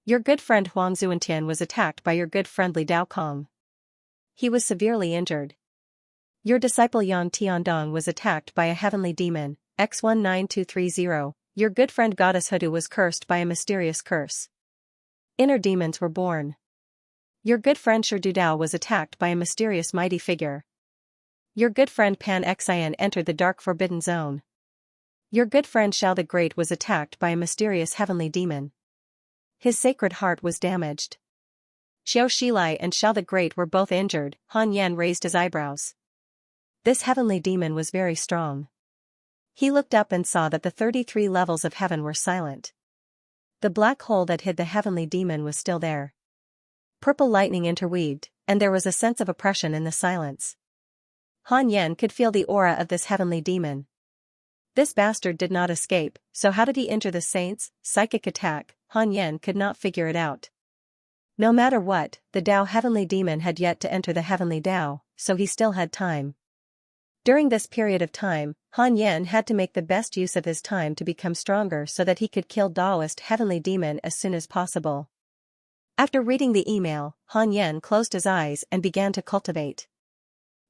Your good friend Huang Zuantian was attacked by your good friend Li Daokong. He was severely injured. Your disciple Yang Tiandong was attacked by a heavenly demon, X19230. Your good friend Goddess Hudu was cursed by a mysterious curse. Inner demons were born. Your good friend Shirdu Dao was attacked by a mysterious mighty figure. Your good friend Pan Xian entered the dark forbidden zone. Your good friend Xiao the Great was attacked by a mysterious heavenly demon. His sacred heart was damaged. Qiu Shilai and Xiao the Great were both injured. Han Yan raised his eyebrows. This heavenly demon was very strong. He looked up and saw that the 33 levels of heaven were silent. The black hole that hid the heavenly demon was still there. Purple lightning interweaved, and there was a sense of oppression in the silence. Han Yan could feel the aura of this heavenly demon. This bastard did not escape, so how did he enter the saint's psychic attack? Han Yan could not figure it out. No matter what, the Tao heavenly demon had yet to enter the heavenly Tao, so he still had time. During this period of time, Han Yan had to make the best use of his time to become stronger so that he could kill Taoist heavenly demon as soon as possible. After reading the email, Han Yan closed his eyes and began to cultivate.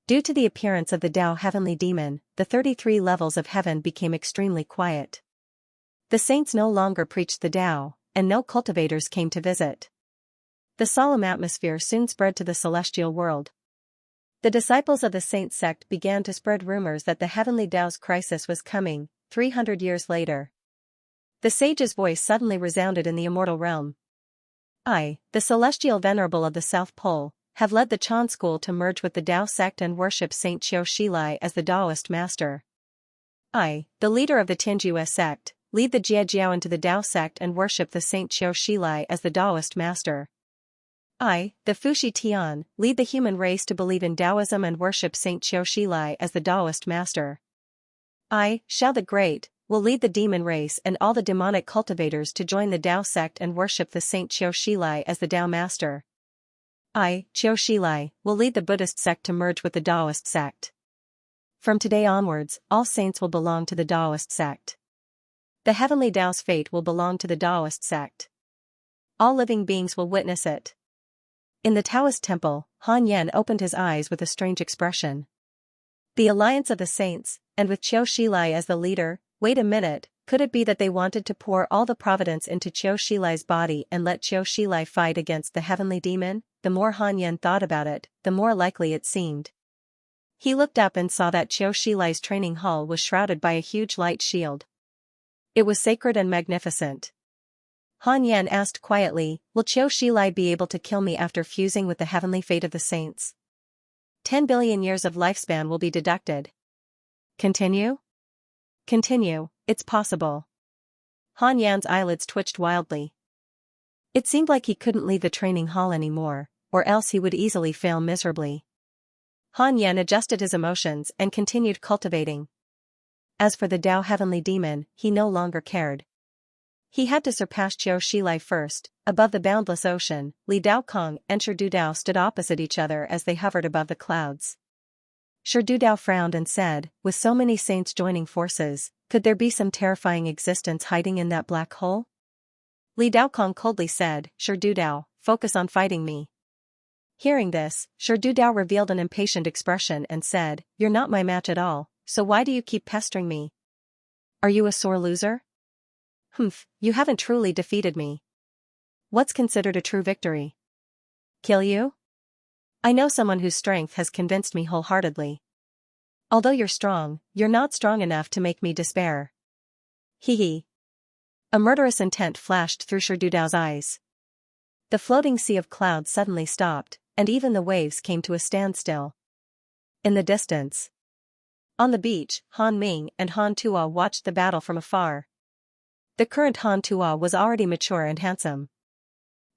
Due to the appearance of the Tao heavenly demon, the 33 levels of heaven became extremely quiet. The saints no longer preached the Tao, and no cultivators came to visit. The solemn atmosphere soon spread to the celestial world. The disciples of the saint sect began to spread rumors that the heavenly Tao's crisis was coming, 300 years later. The sage's voice suddenly resounded in the immortal realm. I, the celestial venerable of the South Pole, have led the Chan school to merge with the Tao sect and worship Saint Qiu Shilai as the Taoist master. I, the leader of the Tianjue sect, lead the Jiejiao into the Tao sect and worship the Saint Qiu Shilai as the Taoist master. I, the Fushi Tian, lead the human race to believe in Taoism and worship Saint Qiu Shilai as the Taoist master. I, Xiao the Great, will lead the demon race and all the demonic cultivators to join the Tao sect and worship the Saint Qiu Shilai as the Tao master. I, Qiu Shilai, will lead the Buddhist sect to merge with the Taoist sect. From today onwards, all saints will belong to the Taoist sect. The heavenly Tao's fate will belong to the Taoist sect. All living beings will witness it. In the Taoist temple, Han Yan opened his eyes with a strange expression. The alliance of the saints, and with Qiu Shilai as the leader, wait a minute, could it be that they wanted to pour all the Providence into Qiu Shilai's body and let Qiu Shilai fight against the heavenly demon? The more Han Yan thought about it, the more likely it seemed. He looked up and saw that Qiu Shilai's training hall was shrouded by a huge light shield. It was sacred and magnificent. Han Yan asked quietly, will Qiu Shilai be able to kill me after fusing with the heavenly fate of the saints? 10 billion years of lifespan will be deducted. Continue? Continue, it's possible. Han Yan's eyelids twitched wildly. It seemed like he couldn't leave the training hall anymore, or else he would easily fail miserably. Han Yan adjusted his emotions and continued cultivating. As for the Tao heavenly demon, he no longer cared. He had to surpass Qiu Shilai first. Above the boundless ocean, Li Daokong and Shi Dao stood opposite each other as they hovered above the clouds. Shi Dao frowned and said, with so many saints joining forces, could there be some terrifying existence hiding in that black hole? Li Daokong coldly said, Shi Dao, focus on fighting me. Hearing this, Shi Dao revealed an impatient expression and said, you're not my match at all, so why do you keep pestering me? Are you a sore loser? Humph, you haven't truly defeated me. What's considered a true victory? Kill you? I know someone whose strength has convinced me wholeheartedly. Although you're strong, you're not strong enough to make me despair. Hee hee. A murderous intent flashed through Shi Dao's eyes. The floating sea of clouds suddenly stopped, and even the waves came to a standstill. In the distance. On the beach, Han Ming and Han Tua watched the battle from afar. The current Han Tua was already mature and handsome.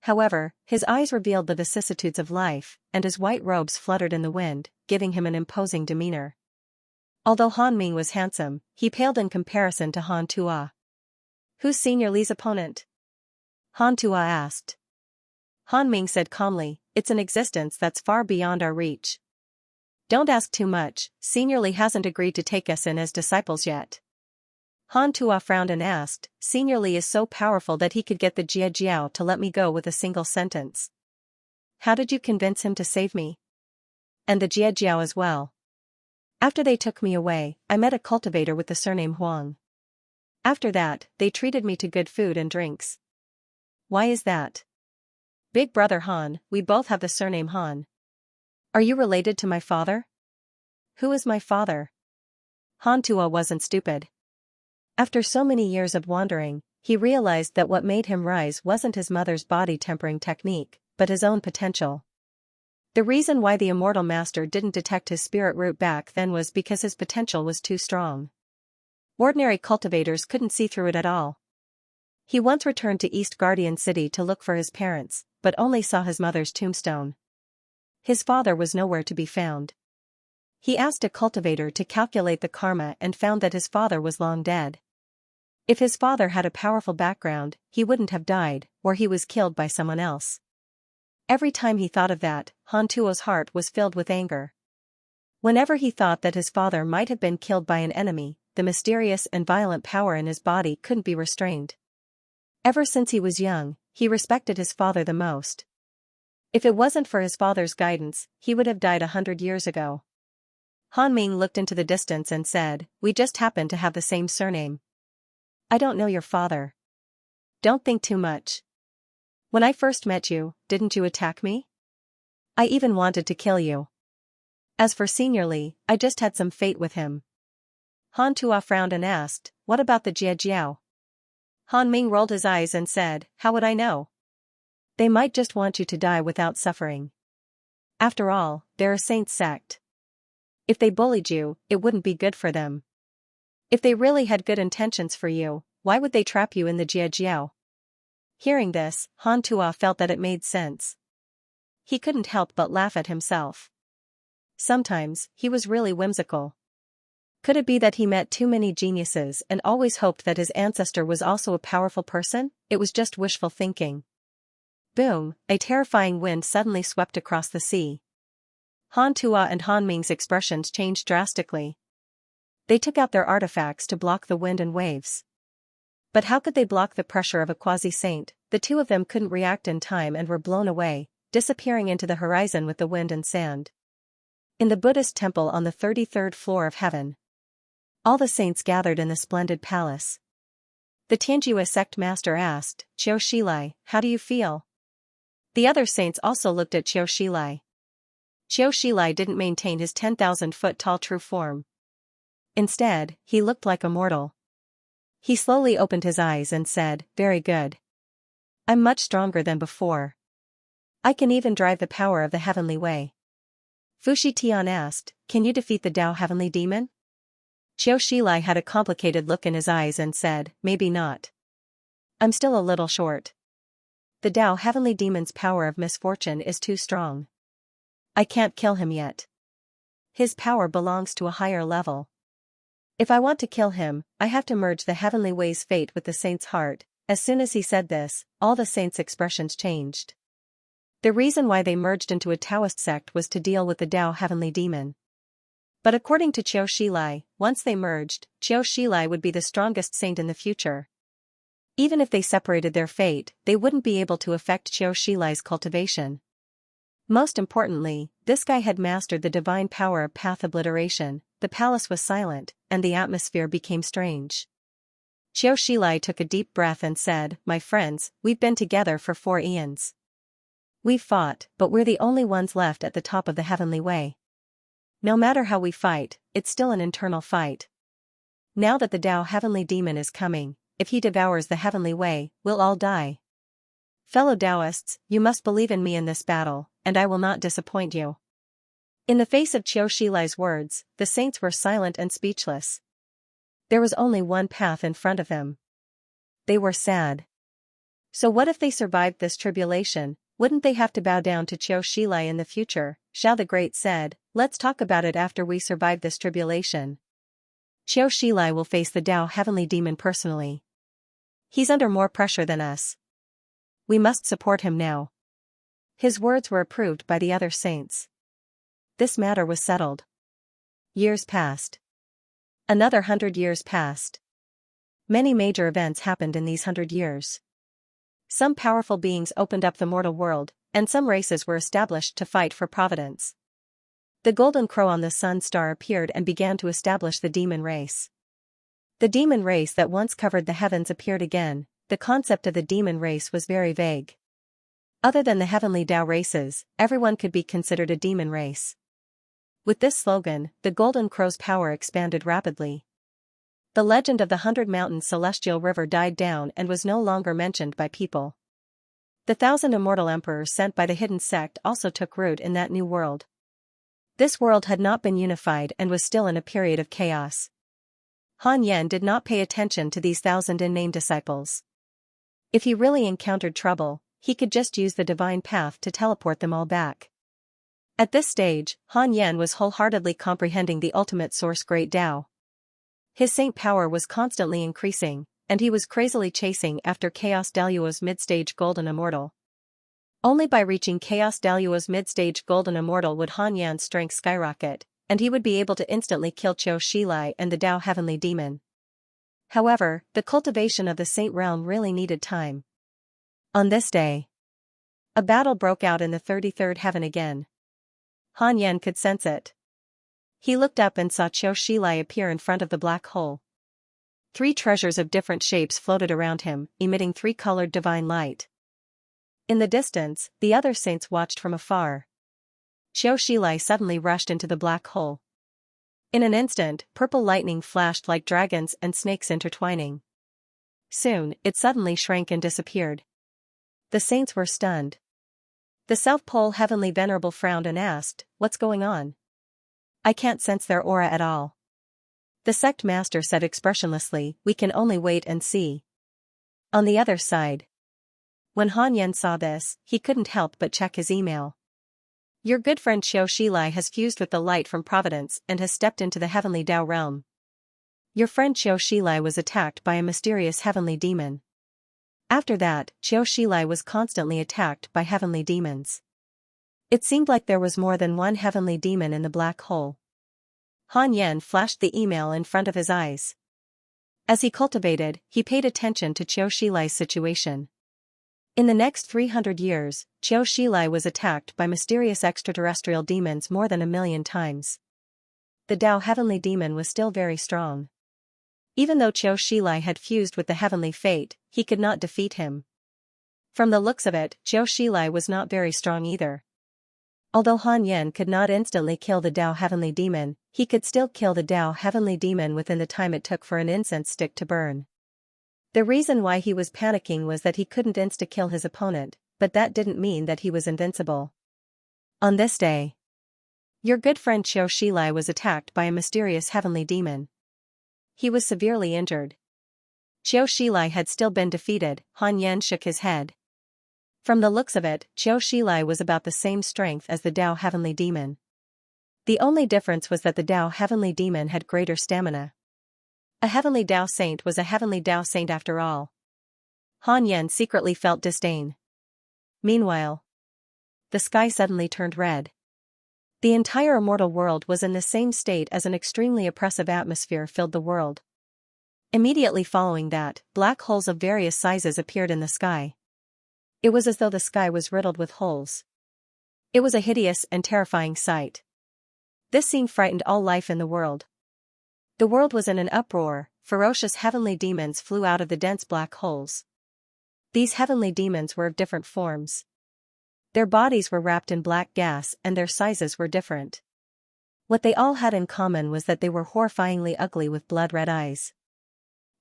However, his eyes revealed the vicissitudes of life, and his white robes fluttered in the wind, giving him an imposing demeanor. Although Han Ming was handsome, he paled in comparison to Han Tua. Who's Senior Li's opponent? Han Tua asked. Han Ming said calmly, it's an existence that's far beyond our reach. Don't ask too much, Senior Li hasn't agreed to take us in as disciples yet. Han Tua frowned and asked, Senior Li is so powerful that he could get the Jie Jiao to let me go with a single sentence. How did you convince him to save me? And the Jie Jiao as well. After they took me away, I met a cultivator with the surname Huang. After that, they treated me to good food and drinks. Why is that? Big brother Han, we both have the surname Han. Are you related to my father? Who is my father? Han Tua wasn't stupid. After so many years of wandering, he realized that what made him rise wasn't his mother's body tempering technique, but his own potential. The reason why the immortal master didn't detect his spirit root back then was because his potential was too strong. Ordinary cultivators couldn't see through it at all. He once returned to East Guardian City to look for his parents, but only saw his mother's tombstone. His father was nowhere to be found. He asked a cultivator to calculate the karma and found that his father was long dead. If his father had a powerful background, he wouldn't have died, or he was killed by someone else. Every time he thought of that, Han Tuo's heart was filled with anger. Whenever he thought that his father might have been killed by an enemy, the mysterious and violent power in his body couldn't be restrained. Ever since he was young, he respected his father the most. If it wasn't for his father's guidance, he would have died 100 years ago. Han Ming looked into the distance and said, "We just happen to have the same surname. I don't know your father. Don't think too much. When I first met you, didn't you attack me? I even wanted to kill you. As for Senior Li, I just had some fate with him." Han Tuo frowned and asked, "What about the Jie Jiao?" Han Ming rolled his eyes and said, "How would I know? They might just want you to die without suffering. After all, they're a saint sect. If they bullied you, it wouldn't be good for them. If they really had good intentions for you, why would they trap you in the Jie Jiao?" Hearing this, Han Tuo felt that it made sense. He couldn't help but laugh at himself. Sometimes, he was really whimsical. Could it be that he met too many geniuses and always hoped that his ancestor was also a powerful person? It was just wishful thinking. Boom, a terrifying wind suddenly swept across the sea. Han Tuo and Han Ming's expressions changed drastically. They took out their artifacts to block the wind and waves. But how could they block the pressure of a quasi-saint? The two of them couldn't react in time and were blown away, disappearing into the horizon with the wind and sand. In the Buddhist temple on the 33rd floor of heaven, all the saints gathered in the splendid palace. The Tianjue sect master asked, "Qiu Shilai, how do you feel?" The other saints also looked at Qiu Shilai. Qiu Shilai didn't maintain his 10,000-foot-tall true form. Instead, he looked like a mortal. He slowly opened his eyes and said, "Very good. I'm much stronger than before. I can even drive the power of the heavenly way." Fushi Tian asked, "Can you defeat the Tao heavenly demon?" Qiu Shilai had a complicated look in his eyes and said, "Maybe not. I'm still a little short. The Tao heavenly demon's power of misfortune is too strong. I can't kill him yet. His power belongs to a higher level. If I want to kill him, I have to merge the heavenly way's fate with the saint's heart." As soon as he said this, all the saints' expressions changed. The reason why they merged into a Taoist sect was to deal with the Tao heavenly demon. But according to Qiu Shilai, once they merged, Qiu Shilai would be the strongest saint in the future. Even if they separated their fate, they wouldn't be able to affect Qiu Shilai's cultivation. Most importantly, this guy had mastered the divine power of path obliteration. The palace was silent, and the atmosphere became strange. Qiu Shilai took a deep breath and said, "My friends, we've been together for 4 eons. We've fought, but we're the only ones left at the top of the heavenly way. No matter how we fight, it's still an internal fight. Now that the Tao heavenly demon is coming, if he devours the heavenly way, we'll all die. Fellow Taoists, you must believe in me in this battle, and I will not disappoint you." In the face of Qiu Shilai's words, the saints were silent and speechless. There was only one path in front of them. They were sad. So what if they survived this tribulation? Wouldn't they have to bow down to Qiu Shilai in the future? Xiao the Great said, "Let's talk about it after we survive this tribulation. Qiu Shilai will face the Tao heavenly demon personally. He's under more pressure than us. We must support him now." His words were approved by the other saints. This matter was settled. Years passed. Another 100 years passed. Many major events happened in these 100 years. Some powerful beings opened up the mortal world, and some races were established to fight for Providence. The golden crow on the sun star appeared and began to establish the demon race. The demon race that once covered the heavens appeared again. The concept of the demon race was very vague. Other than the heavenly Tao races, everyone could be considered a demon race. With this slogan, the golden crow's power expanded rapidly. The legend of the 100 Mountains celestial river died down and was no longer mentioned by people. The 1,000 immortal emperors sent by the hidden sect also took root in that new world. This world had not been unified and was still in a period of chaos. Han Yan did not pay attention to these 1,000 unnamed disciples. If he really encountered trouble, he could just use the divine path to teleport them all back. At this stage, Han Yan was wholeheartedly comprehending the ultimate source Great Tao. His saint power was constantly increasing, and he was crazily chasing after Chaos Daluo's mid-stage Golden Immortal. Only by reaching Chaos Daluo's mid-stage Golden Immortal would Han Yan's strength skyrocket, and he would be able to instantly kill Qiu Shilai and the Tao Heavenly Demon. However, the cultivation of the Saint Realm really needed time. On this day, a battle broke out in the 33rd heaven again. Han Yan could sense it. He looked up and saw Qiu Shilai appear in front of the black hole. 3 treasures of different shapes floated around him, emitting 3-colored divine light. In the distance, the other saints watched from afar. Qiu Shilai suddenly rushed into the black hole. In an instant, purple lightning flashed like dragons and snakes intertwining. Soon, it suddenly shrank and disappeared. The saints were stunned. The South Pole Heavenly Venerable frowned and asked, "What's going on? I can't sense their aura at all." The sect master said expressionlessly, "We can only wait and see." On the other side, when Han Yan saw this, he couldn't help but check his email. "Your good friend Qiu Shilai has fused with the light from Providence and has stepped into the heavenly Tao realm. Your friend Qiu Shilai was attacked by a mysterious heavenly demon." After that, Qiu Shilai was constantly attacked by heavenly demons. It seemed like there was more than one heavenly demon in the black hole. Han Yan flashed the email in front of his eyes. As he cultivated, he paid attention to Qiu Shilai's situation. In the next 300 years, Qiu Shilai was attacked by mysterious extraterrestrial demons more than 1,000,000 times. The Tao Heavenly Demon was still very strong. Even though Qiu Shilai had fused with the heavenly fate, he could not defeat him. From the looks of it, Qiu Shilai was not very strong either. Although Han Yan could not instantly kill the Tao Heavenly Demon, he could still kill the Tao Heavenly Demon within the time it took for an incense stick to burn. The reason why he was panicking was that he couldn't insta-kill his opponent, but that didn't mean that he was invincible. On this day, your good friend Qiu Shilai was attacked by a mysterious heavenly demon. He was severely injured. Qiu Shilai had still been defeated. Han Yan shook his head. From the looks of it, Qiu Shilai was about the same strength as the Tao Heavenly Demon. The only difference was that the Tao Heavenly Demon had greater stamina. A heavenly Tao Saint was a heavenly Tao Saint after all. Han Yan secretly felt disdain. Meanwhile, the sky suddenly turned red. The entire immortal world was in the same state as an extremely oppressive atmosphere filled the world. Immediately following that, black holes of various sizes appeared in the sky. It was as though the sky was riddled with holes. It was a hideous and terrifying sight. This scene frightened all life in the world. The world was in an uproar. Ferocious heavenly demons flew out of the dense black holes. These heavenly demons were of different forms. Their bodies were wrapped in black gas and their sizes were different. What they all had in common was that they were horrifyingly ugly with blood-red eyes.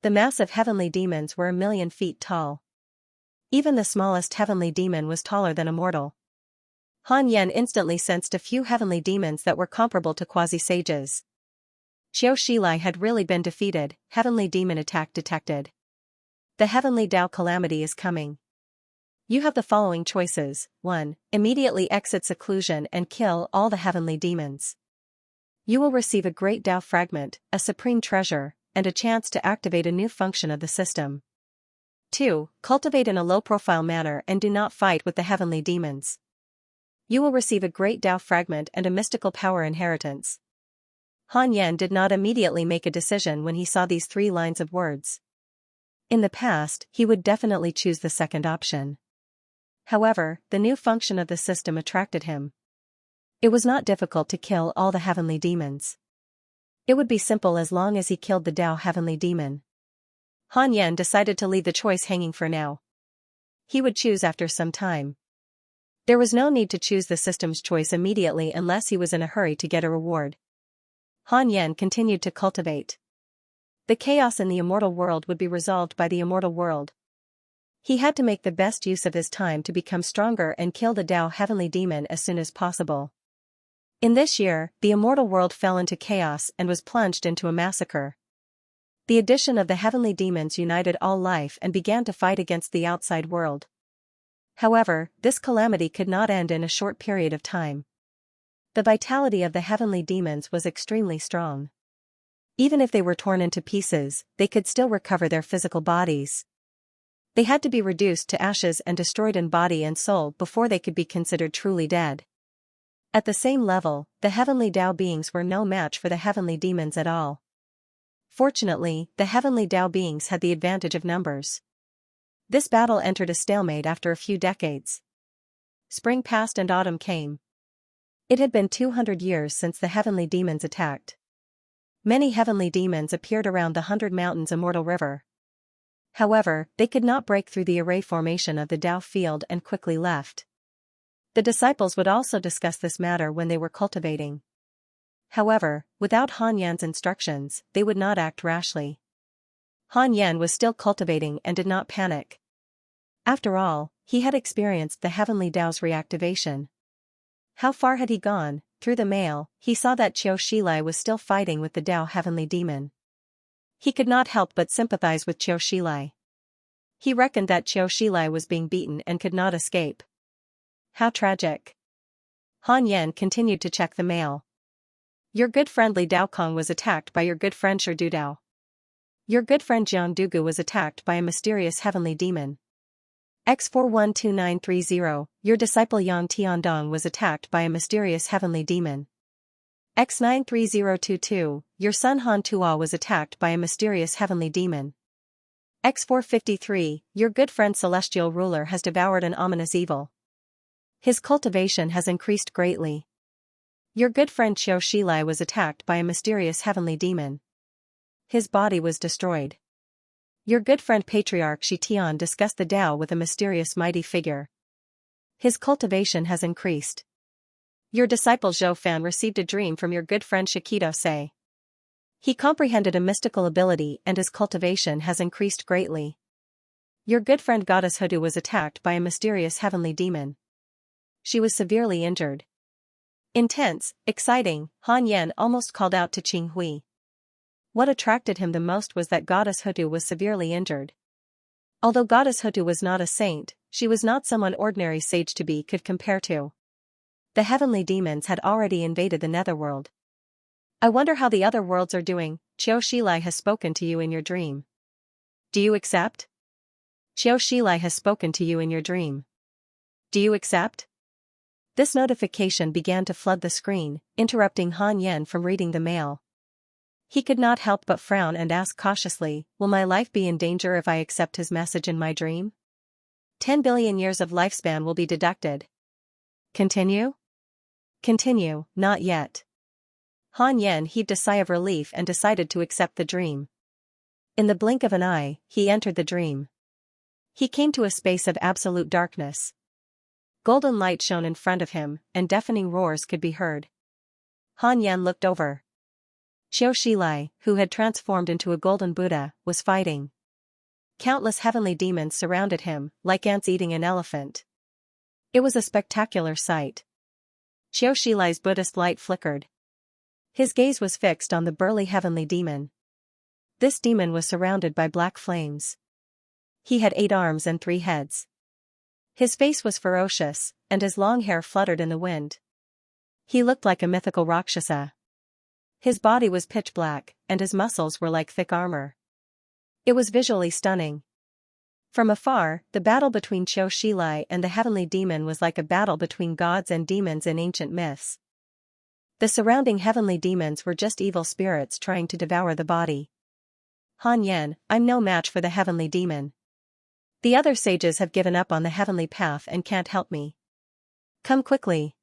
The massive heavenly demons were 1,000,000 feet tall. Even the smallest heavenly demon was taller than a mortal. Han Yan instantly sensed a few heavenly demons that were comparable to quasi-sages. Qiu Shilai had really been defeated. Heavenly demon attack detected. The heavenly Tao calamity is coming. You have the following choices. 1. Immediately exit seclusion and kill all the heavenly demons. You will receive a great Tao fragment, a supreme treasure, and a chance to activate a new function of the system. 2. Cultivate in a low-profile manner and do not fight with the heavenly demons. You will receive a great Tao fragment and a mystical power inheritance. Han Yan did not immediately make a decision when he saw these 3 lines of words. In the past, he would definitely choose the second option. However, the new function of the system attracted him. It was not difficult to kill all the heavenly demons. It would be simple as long as he killed the Tao Heavenly Demon. Han Yan decided to leave the choice hanging for now. He would choose after some time. There was no need to choose the system's choice immediately unless he was in a hurry to get a reward. Han Yan continued to cultivate. The chaos in the immortal world would be resolved by the immortal world. He had to make the best use of his time to become stronger and kill the Tao Heavenly Demon as soon as possible. In this year, the immortal world fell into chaos and was plunged into a massacre. The addition of the heavenly demons united all life and began to fight against the outside world. However, this calamity could not end in a short period of time. The vitality of the heavenly demons was extremely strong. Even if they were torn into pieces, they could still recover their physical bodies. They had to be reduced to ashes and destroyed in body and soul before they could be considered truly dead. At the same level, the heavenly Tao beings were no match for the heavenly demons at all. Fortunately, the heavenly Tao beings had the advantage of numbers. This battle entered a stalemate after a few decades. Spring passed and autumn came. It had been 200 years since the heavenly demons attacked. Many heavenly demons appeared around the 100 Mountains Immortal River. However, they could not break through the array formation of the Tao field and quickly left. The disciples would also discuss this matter when they were cultivating. However, without Han Yan's instructions, they would not act rashly. Han Yan was still cultivating and did not panic. After all, he had experienced the heavenly Tao's reactivation. How far had he gone? Through the mail, he saw that Qiu Shilai was still fighting with the Tao heavenly demon. He could not help but sympathize with Qiu Shilai. He reckoned that Qiu Shilai was being beaten and could not escape. How tragic. Han Yan continued to check the mail. Your good friend Li Daokong was attacked by your good friend Shi Dudao. Your good friend Jiang Dugu was attacked by a mysterious heavenly demon. X412930, your disciple Yang Tiandong was attacked by a mysterious heavenly demon. X93022, your son Han Tua was attacked by a mysterious heavenly demon. X453, your good friend Celestial Ruler has devoured an ominous evil. His cultivation has increased greatly. Your good friend Qiu Shilai was attacked by a mysterious heavenly demon. His body was destroyed. Your good friend Patriarch Shi Tian discussed the Tao with a mysterious mighty figure. His cultivation has increased. Your disciple Zhou Fan received a dream from your good friend Shikido Sei. He comprehended a mystical ability and his cultivation has increased greatly. Your good friend Goddess Hudu was attacked by a mysterious heavenly demon. She was severely injured. Intense, exciting, Han Yan almost called out to Qing Hui. What attracted him the most was that Goddess Hutu was severely injured. Although Goddess Hutu was not a saint, she was not someone ordinary sage to be could compare to. The heavenly demons had already invaded the netherworld. I wonder how the other worlds are doing. Qiu Shilai has spoken to you in your dream. Do you accept? Qiu Shilai has spoken to you in your dream. Do you accept? This notification began to flood the screen, interrupting Han Yan from reading the mail. He could not help but frown and ask cautiously, will my life be in danger if I accept his message in my dream? 10 billion years of lifespan will be deducted. Continue? Continue, not yet. Han Yan heaved a sigh of relief and decided to accept the dream. In the blink of an eye, he entered the dream. He came to a space of absolute darkness. Golden light shone in front of him, and deafening roars could be heard. Han Yan looked over. Qiu Shilai, who had transformed into a golden Buddha, was fighting. Countless heavenly demons surrounded him, like ants eating an elephant. It was a spectacular sight. Qiu Shilai's Buddhist light flickered. His gaze was fixed on the burly heavenly demon. This demon was surrounded by black flames. He had 8 arms and 3 heads. His face was ferocious, and his long hair fluttered in the wind. He looked like a mythical Rakshasa. His body was pitch black, and his muscles were like thick armor. It was visually stunning. From afar, the battle between Qiu Shilai and the heavenly demon was like a battle between gods and demons in ancient myths. The surrounding heavenly demons were just evil spirits trying to devour the body. Han Yan, I'm no match for the heavenly demon. The other sages have given up on the heavenly path and can't help me. Come quickly.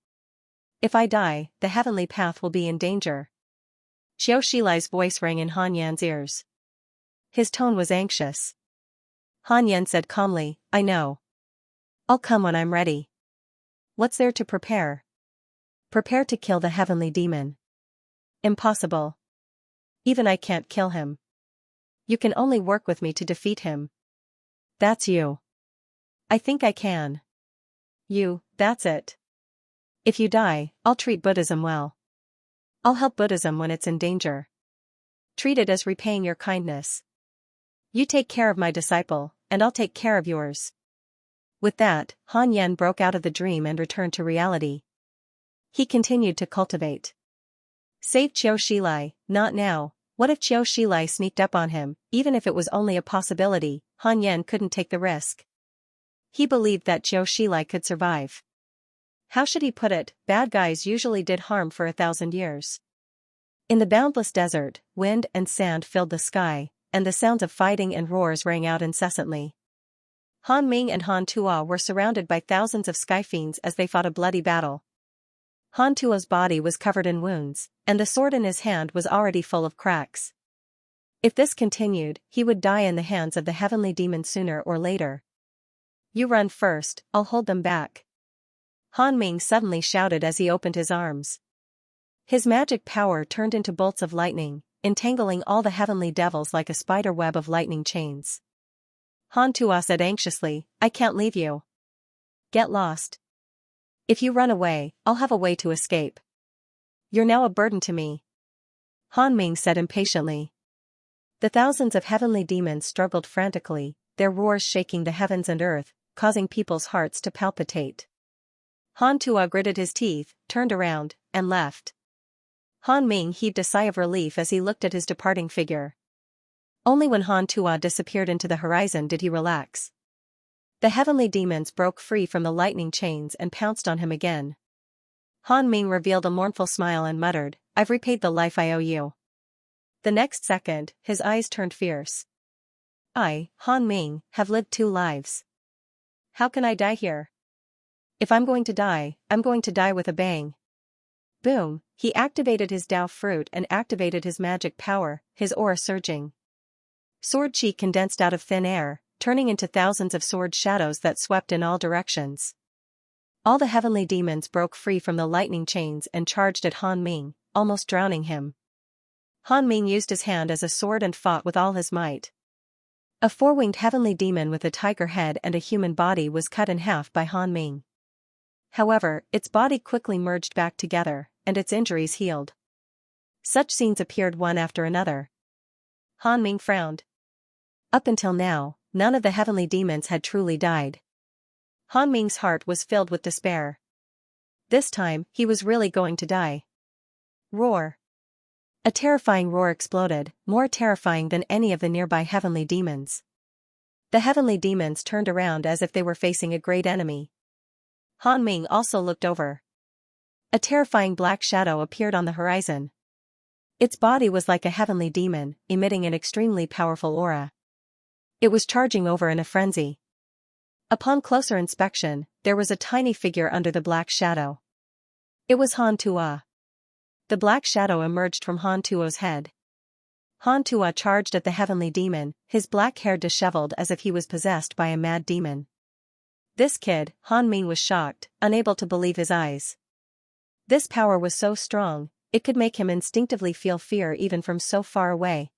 If I die, the heavenly path will be in danger. Qiu Shilai's voice rang in Han Yan's ears. His tone was anxious. Han Yan said calmly, I know. I'll come when I'm ready. What's there to prepare? Prepare to kill the heavenly demon. Impossible. Even I can't kill him. You can only work with me to defeat him. That's you. I think I can. You, that's it. If you die, I'll treat Buddhism well. I'll help Buddhism when it's in danger. Treat it as repaying your kindness. You take care of my disciple, and I'll take care of yours. With that, Han Yan broke out of the dream and returned to reality. He continued to cultivate. Save Qiu Shilai, not now. What if Qiu Shilai sneaked up on him? Even if it was only a possibility, Han Yan couldn't take the risk. He believed that Qiu Shilai could survive. How should he put it? Bad guys usually did harm for 1,000 years. In the boundless desert, wind and sand filled the sky, and the sounds of fighting and roars rang out incessantly. Han Ming and Han Tuo were surrounded by thousands of sky fiends as they fought a bloody battle. Han Tuo's body was covered in wounds, and the sword in his hand was already full of cracks. If this continued, he would die in the hands of the heavenly demon sooner or later. You run first, I'll hold them back. Han Ming suddenly shouted as he opened his arms. His magic power turned into bolts of lightning, entangling all the heavenly devils like a spider web of lightning chains. Han Tuo said anxiously, I can't leave you. Get lost. If you run away, I'll have a way to escape. You're now a burden to me. Han Ming said impatiently. The thousands of heavenly demons struggled frantically, their roars shaking the heavens and earth, causing people's hearts to palpitate. Han Tuo gritted his teeth, turned around, and left. Han Ming heaved a sigh of relief as he looked at his departing figure. Only when Han Tuo disappeared into the horizon did he relax. The heavenly demons broke free from the lightning chains and pounced on him again. Han Ming revealed a mournful smile and muttered, I've repaid the life I owe you. The next second, his eyes turned fierce. I, Han Ming, have lived 2 lives. How can I die here? If I'm going to die, I'm going to die with a bang. Boom, he activated his Dao fruit and activated his magic power, his aura surging. Sword chi condensed out of thin air, turning into thousands of sword shadows that swept in all directions. All the heavenly demons broke free from the lightning chains and charged at Han Ming, almost drowning him. Han Ming used his hand as a sword and fought with all his might. A 4-winged heavenly demon with a tiger head and a human body was cut in half by Han Ming. However, its body quickly merged back together, and its injuries healed. Such scenes appeared one after another. Han Ming frowned. Up until now, none of the heavenly demons had truly died. Han Ming's heart was filled with despair. This time, he was really going to die. Roar. A terrifying roar exploded, more terrifying than any of the nearby heavenly demons. The heavenly demons turned around as if they were facing a great enemy. Han Ming also looked over. A terrifying black shadow appeared on the horizon. Its body was like a heavenly demon, emitting an extremely powerful aura. It was charging over in a frenzy. Upon closer inspection, there was a tiny figure under the black shadow. It was Han Tuo. The black shadow emerged from Han Tuo's head. Han Tuo charged at the heavenly demon, his black hair disheveled as if he was possessed by a mad demon. This kid, Han Ming was shocked, unable to believe his eyes. This power was so strong, it could make him instinctively feel fear even from so far away.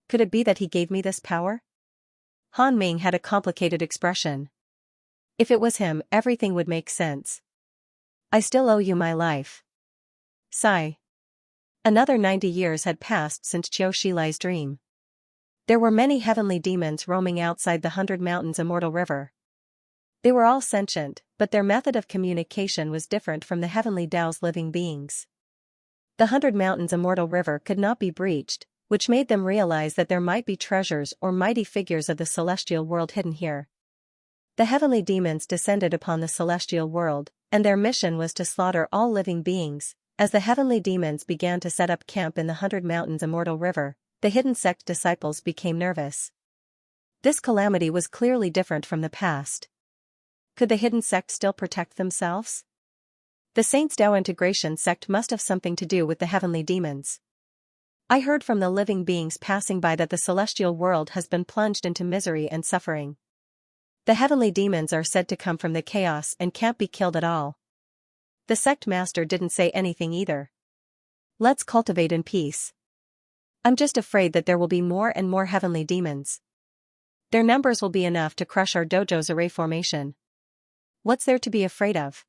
Could it be that he gave me this power? Han Ming had a complicated expression. If it was him, everything would make sense. I still owe you my life. Sigh. Another 90 years had passed since Qiu Shilai's dream. There were many heavenly demons roaming outside the 100 Mountains Immortal River. They were all sentient, but their method of communication was different from the heavenly Dao's living beings. The 100 Mountains Immortal River could not be breached, which made them realize that there might be treasures or mighty figures of the celestial world hidden here. The heavenly demons descended upon the celestial world, and their mission was to slaughter all living beings. As the heavenly demons began to set up camp in the 100 Mountains Immortal River, the hidden sect disciples became nervous. This calamity was clearly different from the past. Could the hidden sect still protect themselves? The Saints' Dao Integration sect must have something to do with the heavenly demons. I heard from the living beings passing by that the celestial world has been plunged into misery and suffering. The heavenly demons are said to come from the chaos and can't be killed at all. The sect master didn't say anything either. Let's cultivate in peace. I'm just afraid that there will be more and more heavenly demons. Their numbers will be enough to crush our dojo's array formation. What's there to be afraid of?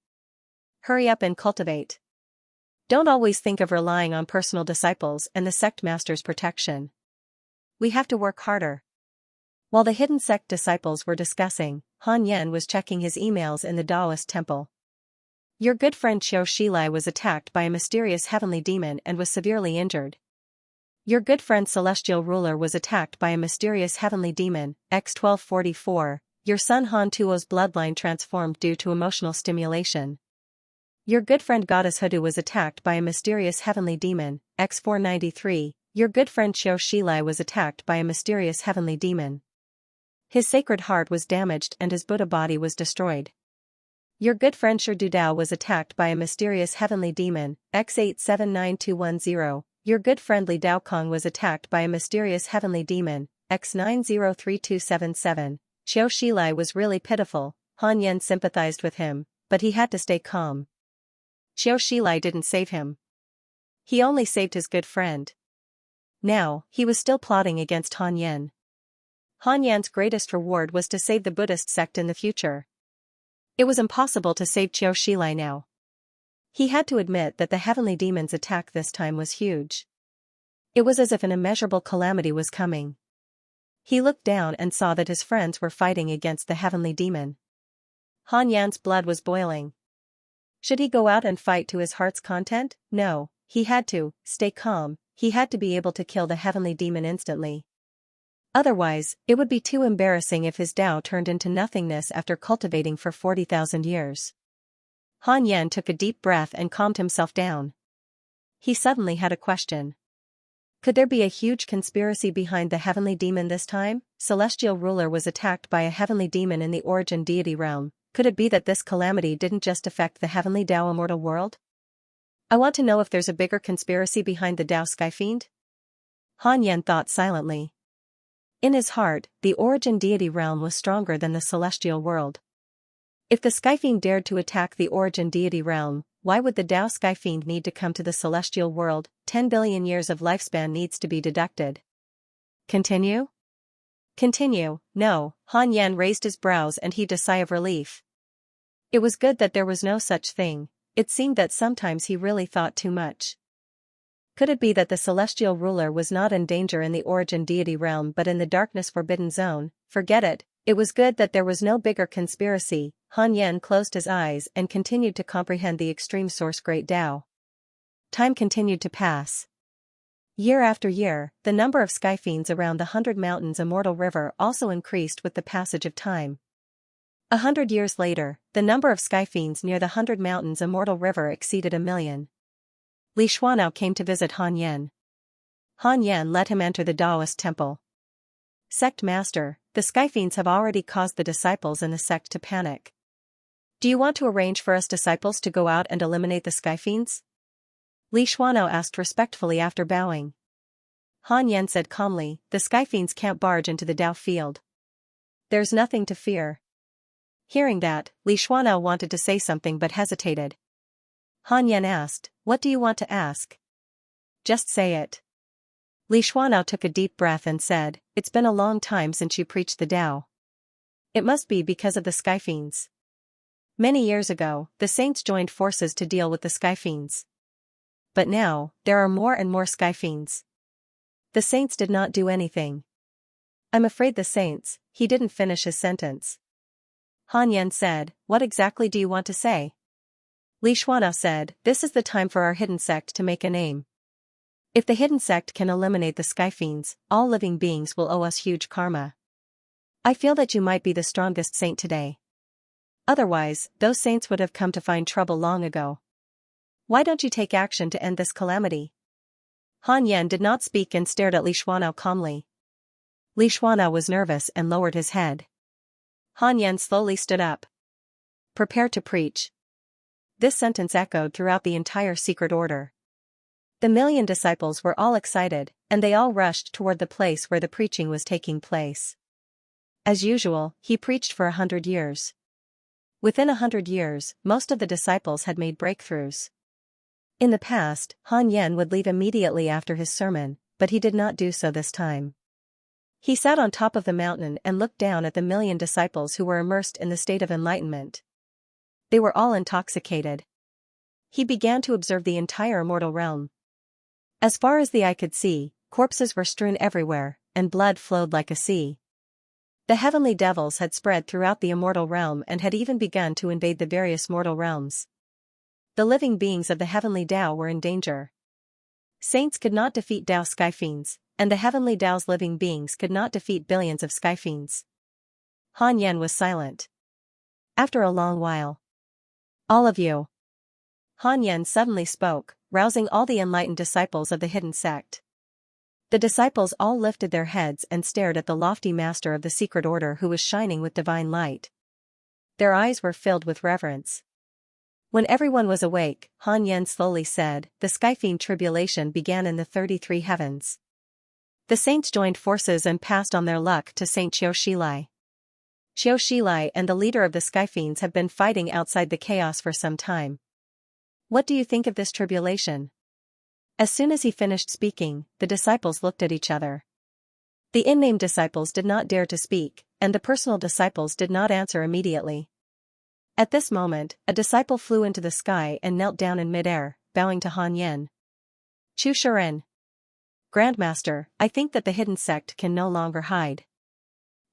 Hurry up and cultivate. Don't always think of relying on personal disciples and the sect master's protection. We have to work harder. While the hidden sect disciples were discussing, Han Yan was checking his emails in the Taoist temple. Your good friend Xianxia was attacked by a mysterious heavenly demon and was severely injured. Your good friend Celestial Ruler was attacked by a mysterious heavenly demon, X1244. Your son Han Tuo's bloodline transformed due to emotional stimulation. Your good friend Goddess Hoodoo was attacked by a mysterious heavenly demon, X493. Your good friend Xianxia was attacked by a mysterious heavenly demon. His sacred heart was damaged and his Buddha body was destroyed. Your good friend Sherdudao was attacked by a mysterious heavenly demon, X879210. Your good friend Li Daokong was attacked by a mysterious heavenly demon, X903277. Xianxia was really pitiful. Han Yan sympathized with him, but he had to stay calm. Xianxia didn't save him. He only saved his good friend. Now, he was still plotting against Han Yan. Han Yan's greatest reward was to save the Buddhist sect in the future. It was impossible to save Xianxia now. He had to admit that the heavenly demon's attack this time was huge. It was as if an immeasurable calamity was coming. He looked down and saw that his friends were fighting against the heavenly demon. Han Yan's blood was boiling. Should he go out and fight to his heart's content? No, he had to stay calm. He had to be able to kill the heavenly demon instantly. Otherwise, it would be too embarrassing if his Tao turned into nothingness after cultivating for 40,000 years. Han Yan took a deep breath and calmed himself down. He suddenly had a question. Could there be a huge conspiracy behind the heavenly demon this time? Celestial Ruler was attacked by a heavenly demon in the origin deity realm. Could it be that this calamity didn't just affect the heavenly Tao immortal world? I want to know if there's a bigger conspiracy behind the Tao Skyfiend. Han Yan thought silently. In his heart, the origin deity realm was stronger than the celestial world. If the Skyfiend dared to attack the origin deity realm, why would the Tao Skyfiend need to come to the celestial world? 10 billion years of lifespan needs to be deducted. Continue? Continue. No. Han Yan raised his brows and heaved a sigh of relief. It was good that there was no such thing. It seemed that sometimes he really thought too much. Could it be that the celestial ruler was not in danger in the origin deity realm but in the darkness forbidden zone? Forget it. It was good that there was no bigger conspiracy. Han Yan closed his eyes and continued to comprehend the extreme source Great Tao. Time continued to pass. Year after year, the number of Skyfiends around the 100 Mountains Immortal River also increased with the passage of time. 100 years later, the number of Skyfiends near the 100 Mountains Immortal River exceeded 1 million. Li Xuanao came to visit Han Yan. Han Yan let him enter the Taoist temple. Sect Master, the Skyfiends have already caused the disciples in the sect to panic. Do you want to arrange for us disciples to go out and eliminate the Skyfiends? Li Xuanao asked respectfully after bowing. Han Yan said calmly, the Skyfiends can't barge into the Tao field. There's nothing to fear. Hearing that, Li Xuanao wanted to say something but hesitated. Han Yan asked, what do you want to ask? Just say it. Li Xuanao took a deep breath and said, it's been a long time since you preached the Tao. It must be because of the Skyfiends. Many years ago, the saints joined forces to deal with the Skyfiends. But now, there are more and more Skyfiends. The saints did not do anything. I'm afraid the saints. He didn't finish his sentence. Han Yan said, what exactly do you want to say? Li Xuanao said, this is the time for our hidden sect to make a name. If the hidden sect can eliminate the Skyfiends, all living beings will owe us huge karma. I feel that you might be the strongest saint today. Otherwise, those saints would have come to find trouble long ago. Why don't you take action to end this calamity? Han Yan did not speak and stared at Li Xuanao calmly. Li Xuanao was nervous and lowered his head. Han Yan slowly stood up. Prepare to preach. This sentence echoed throughout the entire secret order. The 1,000,000 disciples were all excited, and they all rushed toward the place where the preaching was taking place. As usual, he preached for 100 years. Within 100 years, most of the disciples had made breakthroughs. In the past, Han Yan would leave immediately after his sermon, but he did not do so this time. He sat on top of the mountain and looked down at the 1,000,000 disciples who were immersed in the state of enlightenment. They were all intoxicated. He began to observe the entire immortal realm. As far as the eye could see, corpses were strewn everywhere, and blood flowed like a sea. The heavenly devils had spread throughout the immortal realm and had even begun to invade the various mortal realms. The living beings of the heavenly Tao were in danger. Saints could not defeat Tao skyfiends, and the heavenly Tao's living beings could not defeat billions of skyfiends. Han Yan was silent. After a long while. All of you. Han Yan suddenly spoke, rousing all the enlightened disciples of the hidden sect. The disciples all lifted their heads and stared at the lofty master of the secret order who was shining with divine light. Their eyes were filled with reverence. When everyone was awake, Han Yan slowly said, "The Skyfiend tribulation began in the 33 heavens. The saints joined forces and passed on their luck to Saint Qiu Shilai. Qiu Shilai and the leader of the Skyfiends have been fighting outside the chaos for some time. What do you think of this tribulation?" As soon as he finished speaking, the disciples looked at each other. The unnamed disciples did not dare to speak, and the personal disciples did not answer immediately. At this moment, a disciple flew into the sky and knelt down in midair, bowing to Han Yan. "Chu Shiren. Grandmaster, I think that the hidden sect can no longer hide.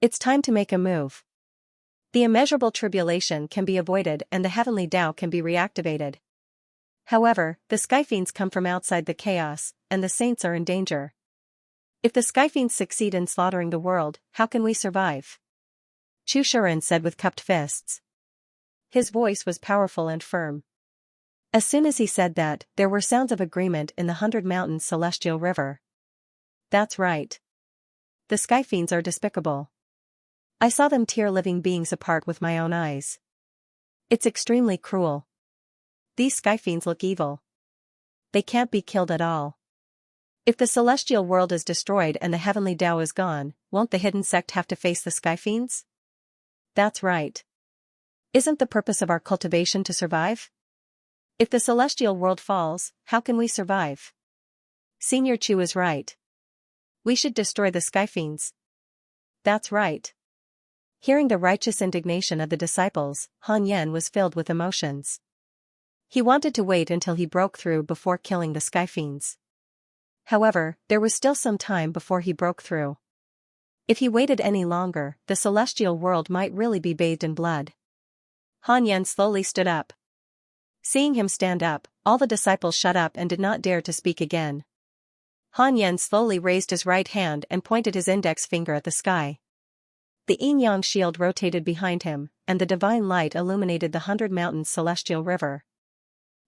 It's time to make a move. The immeasurable tribulation can be avoided and the heavenly Tao can be reactivated. However, the Skyfiends come from outside the chaos, and the saints are in danger. If the Skyfiends succeed in slaughtering the world, how can we survive?" Chu Shiren said with cupped fists. His voice was powerful and firm. As soon as he said that, there were sounds of agreement in the 100 Mountains celestial river. That's right. The Skyfiends are despicable. I saw them tear living beings apart with my own eyes. It's extremely cruel. These Skyfiends look evil. They can't be killed at all. If the celestial world is destroyed and the heavenly Tao is gone, won't the hidden sect have to face the Skyfiends? That's right. Isn't the purpose of our cultivation to survive? If the celestial world falls, how can we survive? Senior Chu is right. We should destroy the Skyfiends. That's right. Hearing the righteous indignation of the disciples, Han Yan was filled with emotions. He wanted to wait until he broke through before killing the Skyfiends. However, there was still some time before he broke through. If he waited any longer, the celestial world might really be bathed in blood. Han Yan slowly stood up. Seeing him stand up, all the disciples shut up and did not dare to speak again. Han Yan slowly raised his right hand and pointed his index finger at the sky. The yin-yang shield rotated behind him, and the divine light illuminated the 100 Mountains celestial river.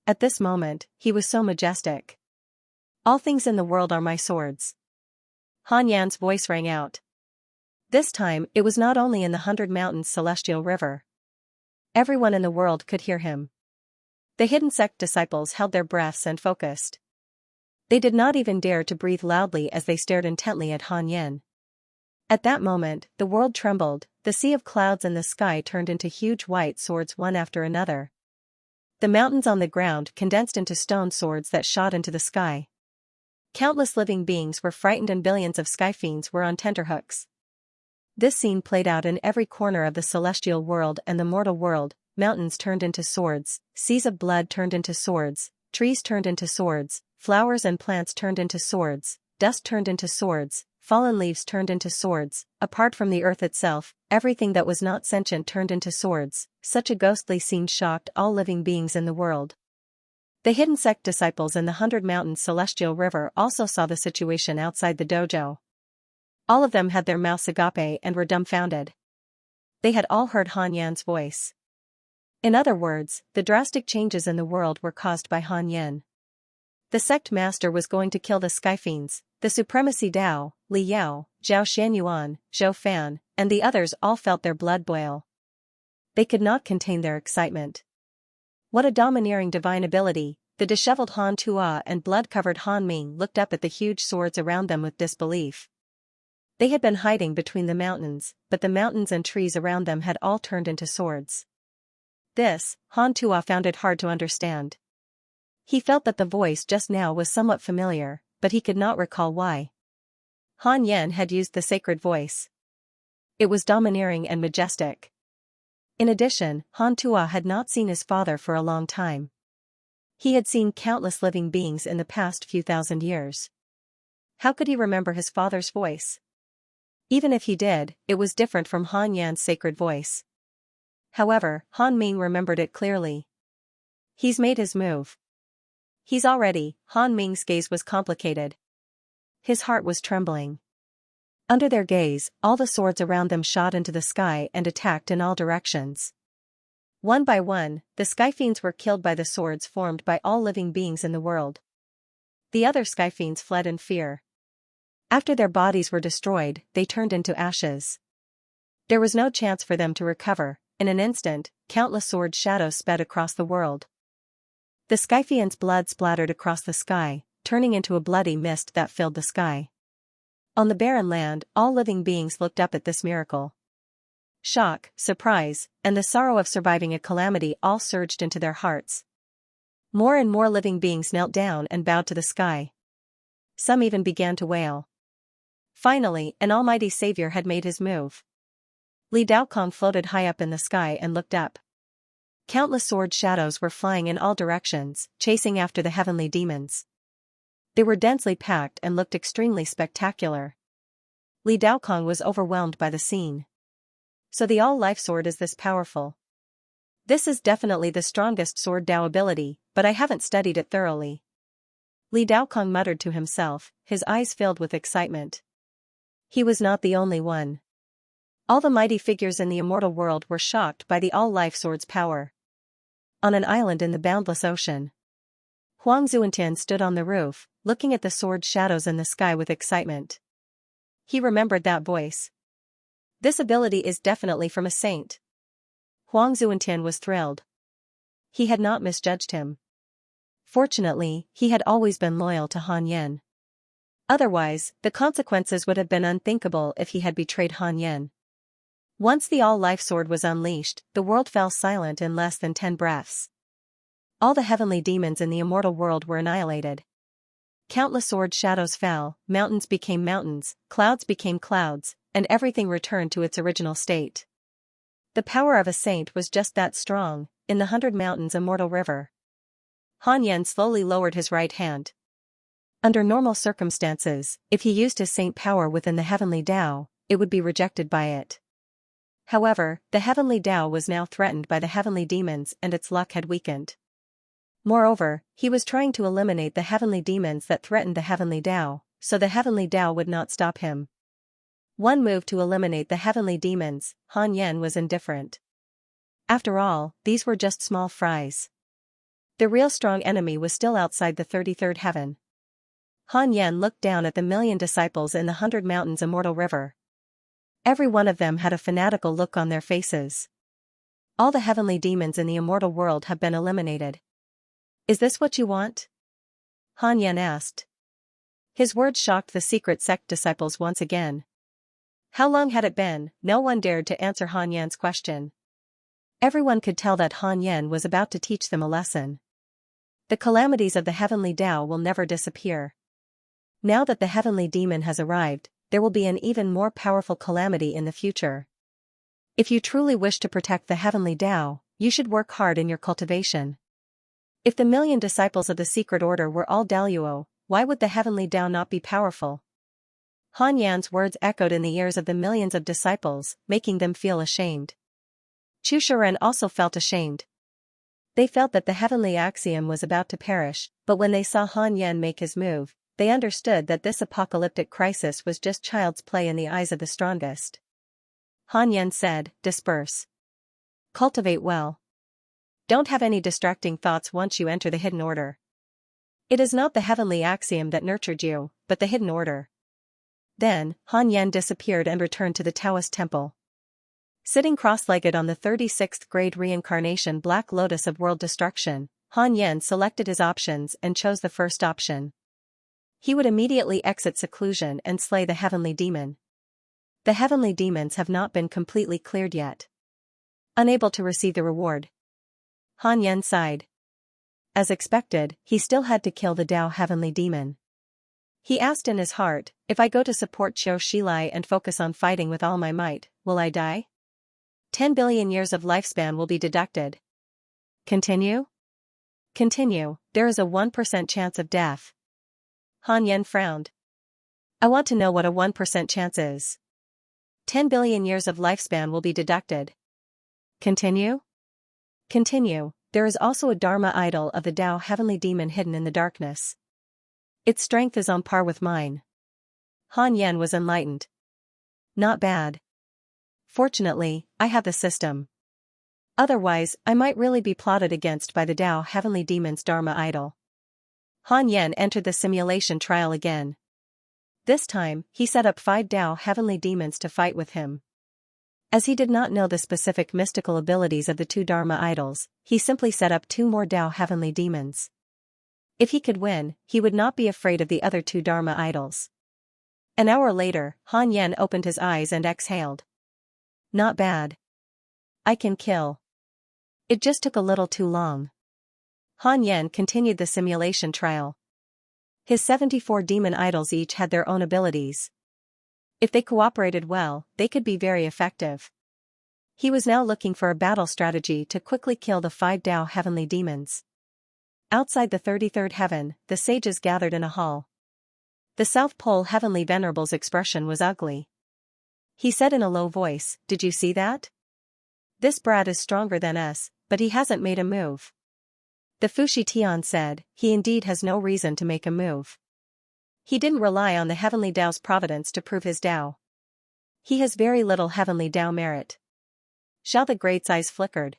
At this moment, he was so majestic. "All things in the world are my swords." Han Yan's voice rang out. This time, it was not only in the 100 Mountains celestial river. Everyone in the world could hear him. The hidden sect disciples held their breaths and focused. They did not even dare to breathe loudly as they stared intently at Han Yan. At that moment, the world trembled, the sea of clouds in the sky turned into huge white swords one after another. The mountains on the ground condensed into stone swords that shot into the sky. Countless living beings were frightened and billions of Skyfiends were on tenterhooks. This scene played out in every corner of the celestial world and the mortal world. Mountains turned into swords, seas of blood turned into swords, trees turned into swords, flowers and plants turned into swords, dust turned into swords, fallen leaves turned into swords, apart from the earth itself, everything that was not sentient turned into swords. Such a ghostly scene shocked all living beings in the world. The hidden sect disciples in the 100 Mountains celestial river also saw the situation outside the dojo. All of them had their mouths agape and were dumbfounded. They had all heard Han Yan's voice. In other words, the drastic changes in the world were caused by Han Yan. The sect master was going to kill the Skyfiends, the supremacy Dao, Li Yao, Zhao Xianyuan, Zhou Fan, and the others all felt their blood boil. They could not contain their excitement. What a domineering divine ability! The disheveled Han Tua and blood-covered Han Ming looked up at the huge swords around them with disbelief. They had been hiding between the mountains, but the mountains and trees around them had all turned into swords. This, Han Tua found it hard to understand. He felt that the voice just now was somewhat familiar, but he could not recall why. Han Yan had used the sacred voice. It was domineering and majestic. In addition, Han Tua had not seen his father for a long time. He had seen countless living beings in the past few thousand years. How could he remember his father's voice? Even if he did, it was different from Han Yan's sacred voice. However, Han Ming remembered it clearly. He's made his move. He's already. Han Ming's gaze was complicated. His heart was trembling. Under their gaze, all the swords around them shot into the sky and attacked in all directions. One by one, the Skyfiends were killed by the swords formed by all living beings in the world. The other Skyfiends fled in fear. After their bodies were destroyed, they turned into ashes. There was no chance for them to recover. In an instant, countless sword shadows sped across the world. The Skyfiends' blood splattered across the sky, turning into a bloody mist that filled the sky. On the barren land, all living beings looked up at this miracle. Shock, surprise, and the sorrow of surviving a calamity all surged into their hearts. More and more living beings knelt down and bowed to the sky. Some even began to wail. Finally, an almighty savior had made his move. Li Daokong floated high up in the sky and looked up. Countless sword shadows were flying in all directions, chasing after the heavenly demons. They were densely packed and looked extremely spectacular. Li Daokong was overwhelmed by the scene. So the all-life sword is this powerful. This is definitely the strongest sword Dao ability, but I haven't studied it thoroughly. Li Daokong muttered to himself, his eyes filled with excitement. He was not the only one. All the mighty figures in the immortal world were shocked by the all-life sword's power. On an island in the boundless ocean, Huang Zuantian stood on the roof, looking at the sword shadows in the sky with excitement. He remembered that voice. This ability is definitely from a saint. Huang Zuantian was thrilled. He had not misjudged him. Fortunately, he had always been loyal to Han Yan. Otherwise, the consequences would have been unthinkable if he had betrayed Han Yan. Once the all-life sword was unleashed, the world fell silent in less than 10 breaths. All the heavenly demons in the immortal world were annihilated. Countless sword shadows fell, mountains became mountains, clouds became clouds, and everything returned to its original state. The power of a saint was just that strong, in the 100 Mountains immortal river. Han Yan slowly lowered his right hand. Under normal circumstances, if he used his saint power within the heavenly Tao, it would be rejected by it. However, the heavenly Tao was now threatened by the heavenly demons and its luck had weakened. Moreover, he was trying to eliminate the heavenly demons that threatened the heavenly Tao, so the heavenly Tao would not stop him. One move to eliminate the heavenly demons, Han Yan was indifferent. After all, these were just small fries. The real strong enemy was still outside the 33rd heaven. Han Yan looked down at the million disciples in the 100 Mountains immortal river. Every one of them had a fanatical look on their faces. All the heavenly demons in the immortal world have been eliminated. Is this what you want? Han Yan asked. His words shocked the secret sect disciples once again. How long had it been? No one dared to answer Han Yan's question. Everyone could tell that Han Yan was about to teach them a lesson. The calamities of the heavenly Tao will never disappear. Now that the heavenly demon has arrived, there will be an even more powerful calamity in the future. If you truly wish to protect the heavenly Tao, you should work hard in your cultivation. If the million disciples of the secret order were all Daluo, why would the heavenly Tao not be powerful? Han Yan's words echoed in the ears of the millions of disciples, making them feel ashamed. Chu Shiren also felt ashamed. They felt that the heavenly axiom was about to perish, but when they saw Han Yan make his move, they understood that this apocalyptic crisis was just child's play in the eyes of the strongest. Han Yan said, "Disperse. Cultivate well. Don't have any distracting thoughts once you enter the hidden order. It is not the heavenly axiom that nurtured you, but the hidden order." Then, Han Yan disappeared and returned to the Taoist temple. Sitting cross-legged on the 36th grade reincarnation Black Lotus of world destruction, Han Yan selected his options and chose the first option. He would immediately exit seclusion and slay the heavenly demon. The heavenly demons have not been completely cleared yet. Unable to receive the reward, Han Yan sighed. As expected, he still had to kill the Tao heavenly demon. He asked in his heart, if I go to support Qiu Shilai and focus on fighting with all my might, will I die? 10 billion years of lifespan will be deducted. Continue? Continue, there is a 1% chance of death. Han Yan frowned. I want to know what a 1% chance is. 10 billion years of lifespan will be deducted. Continue? Continue, there is also a Dharma idol of the Tao heavenly demon hidden in the darkness. Its strength is on par with mine. Han Yan was enlightened. Not bad. Fortunately, I have the system. Otherwise, I might really be plotted against by the Tao heavenly demon's Dharma idol. Han Yan entered the simulation trial again. This time, he set up 5 Tao heavenly demons to fight with him. As he did not know the specific mystical abilities of the 2 Dharma idols, he simply set up 2 more Tao heavenly demons. If he could win, he would not be afraid of the other 2 Dharma idols. An hour later, Han Yan opened his eyes and exhaled. Not bad. I can kill. It just took a little too long. Han Yan continued the simulation trial. His 74 demon idols each had their own abilities. If they cooperated well, they could be very effective. He was now looking for a battle strategy to quickly kill the 5 Tao heavenly demons. Outside the 33rd heaven, the sages gathered in a hall. The South Pole Heavenly Venerable's expression was ugly. He said in a low voice, "Did you see that? This brat is stronger than us, but he hasn't made a move." The Fushi Tian said, "He indeed has no reason to make a move. He didn't rely on the heavenly Tao's providence to prove his Tao. He has very little heavenly Tao merit." Xiao the Great's eyes flickered.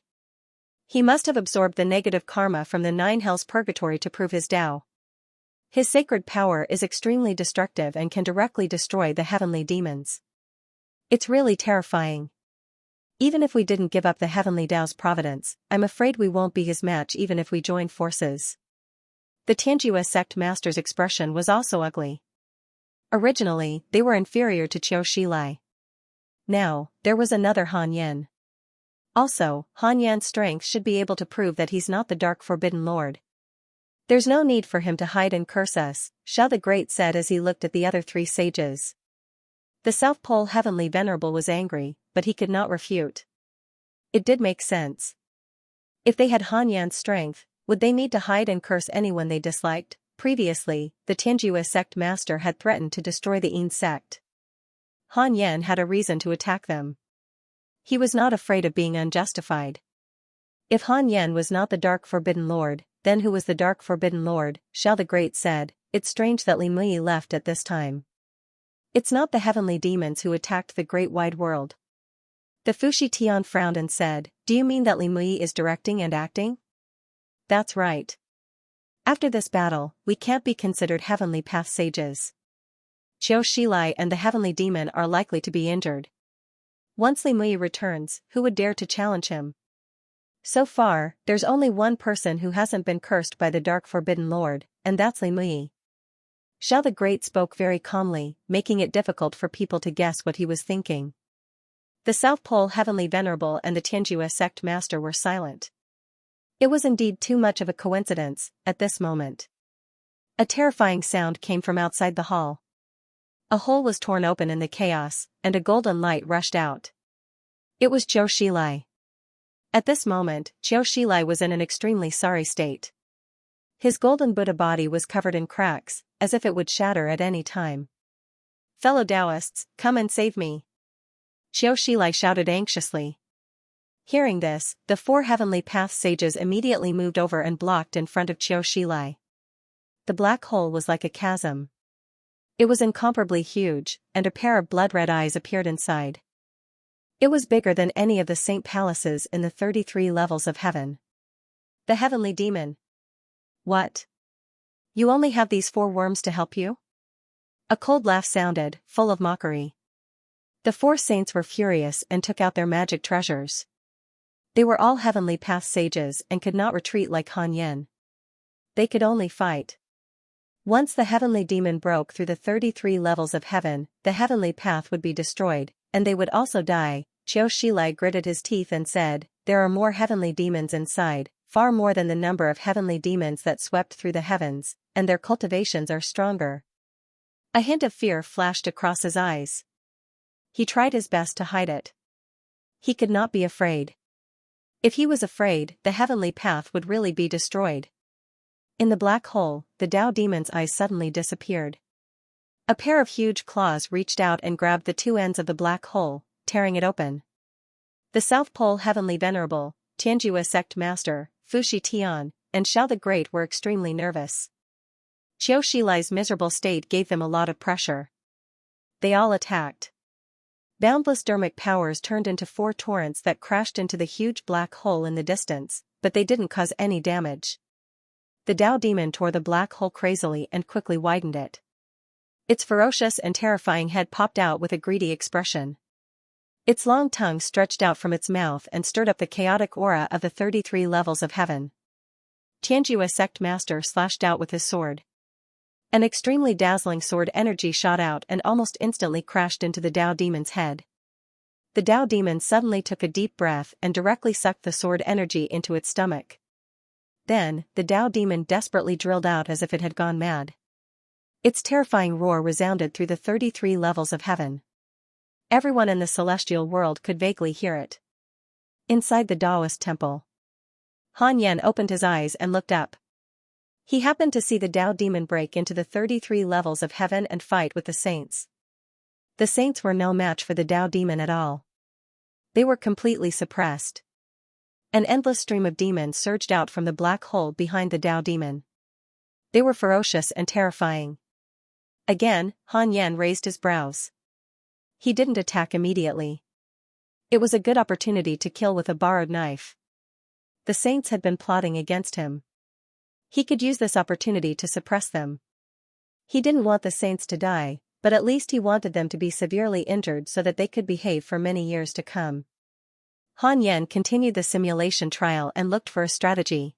He must have absorbed the negative karma from the 9 hells purgatory to prove his Tao. His sacred power is extremely destructive and can directly destroy the heavenly demons. It's really terrifying. Even if we didn't give up the heavenly Tao's providence, I'm afraid we won't be his match even if we join forces. The Xianxia sect master's expression was also ugly. Originally, they were inferior to Qiu Shilai. Now, there was another Han Yan. Also, Han Yan's strength should be able to prove that he's not the Dark Forbidden Lord. There's no need for him to hide and curse us, Xiao the Great said as he looked at the other 3 sages. The South Pole Heavenly Venerable was angry, but he could not refute. It did make sense. If they had Han Yan's strength, would they need to hide and curse anyone they disliked? Previously, the Xianxia sect master had threatened to destroy the Yin sect. Han Yan had a reason to attack them. He was not afraid of being unjustified. If Han Yan was not the Dark Forbidden Lord, then who was the Dark Forbidden Lord? Xiao the Great said, "It's strange that Li Mui left at this time. It's not the heavenly demons who attacked the great wide world." The Fushi Tian frowned and said, "Do you mean that Li Mui is directing and acting?" "That's right. After this battle, we can't be considered heavenly path sages. Qiu Shilai and the heavenly demon are likely to be injured. Once Li Mui returns, who would dare to challenge him? So far, there's only one person who hasn't been cursed by the Dark Forbidden Lord, and that's Li Mui." Xiao the Great spoke very calmly, making it difficult for people to guess what he was thinking. The South Pole Heavenly Venerable and the Xianxia sect master were silent. It was indeed too much of a coincidence, at this moment. A terrifying sound came from outside the hall. A hole was torn open in the chaos, and a golden light rushed out. It was Qiu Shilai. At this moment, Qiu Shilai was in an extremely sorry state. His golden Buddha body was covered in cracks, as if it would shatter at any time. "Fellow Taoists, come and save me!" Qiu Shilai shouted anxiously. Hearing this, the 4 heavenly path sages immediately moved over and blocked in front of Qiu Shilai. The black hole was like a chasm. It was incomparably huge, and a pair of blood-red eyes appeared inside. It was bigger than any of the saint palaces in the 33 levels of heaven. The heavenly demon. "What? You only have these 4 worms to help you?" A cold laugh sounded, full of mockery. The 4 saints were furious and took out their magic treasures. They were all heavenly path sages and could not retreat like Han Yan. They could only fight. Once the heavenly demon broke through the 33 levels of heaven, the heavenly path would be destroyed, and they would also die. Qiu Shilai gritted his teeth and said, "There are more heavenly demons inside, far more than the number of heavenly demons that swept through the heavens, and their cultivations are stronger." A hint of fear flashed across his eyes. He tried his best to hide it. He could not be afraid. If he was afraid, the heavenly path would really be destroyed. In the black hole, the Tao demon's eyes suddenly disappeared. A pair of huge claws reached out and grabbed the 2 ends of the black hole, tearing it open. The South Pole Heavenly Venerable, Xianxia sect master, Fushi Tian, and Xiao the Great were extremely nervous. Qiu Shilai's miserable state gave them a lot of pressure. They all attacked. Boundless dermic powers turned into 4 torrents that crashed into the huge black hole in the distance, but they didn't cause any damage. The Dao demon tore the black hole crazily and quickly widened it. Its ferocious and terrifying head popped out with a greedy expression. Its long tongue stretched out from its mouth and stirred up the chaotic aura of the 33 levels of heaven. Tianjua sect master slashed out with his sword. An extremely dazzling sword energy shot out and almost instantly crashed into the Dao demon's head. The Dao demon suddenly took a deep breath and directly sucked the sword energy into its stomach. Then, the Dao demon desperately drilled out as if it had gone mad. Its terrifying roar resounded through the 33 levels of heaven. Everyone in the celestial world could vaguely hear it. Inside the Taoist temple, Han Yan opened his eyes and looked up. He happened to see the Dao demon break into the 33 levels of heaven and fight with the saints. The saints were no match for the Dao demon at all. They were completely suppressed. An endless stream of demons surged out from the black hole behind the Dao demon. They were ferocious and terrifying. Again, Han Yan raised his brows. He didn't attack immediately. It was a good opportunity to kill with a borrowed knife. The saints had been plotting against him. He could use this opportunity to suppress them. He didn't want the saints to die, but at least he wanted them to be severely injured so that they could behave for many years to come. Han Yan continued the simulation trial and looked for a strategy.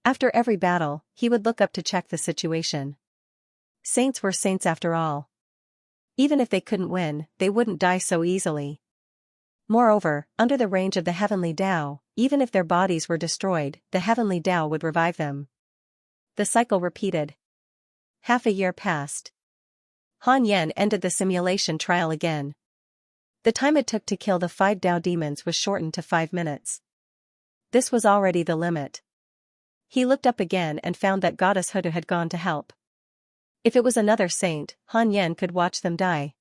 After every battle, he would look up to check the situation. Saints were saints after all. Even if they couldn't win, they wouldn't die so easily. Moreover, under the range of the heavenly Tao, even if their bodies were destroyed, the heavenly Tao would revive them. The cycle repeated. Half a year passed. Han Yan ended the simulation trial again. The time it took to kill the 5 Tao demons was shortened to 5 minutes. This was already the limit. He looked up again and found that Goddess Hudu had gone to help. If it was another saint, Han Yan could watch them die.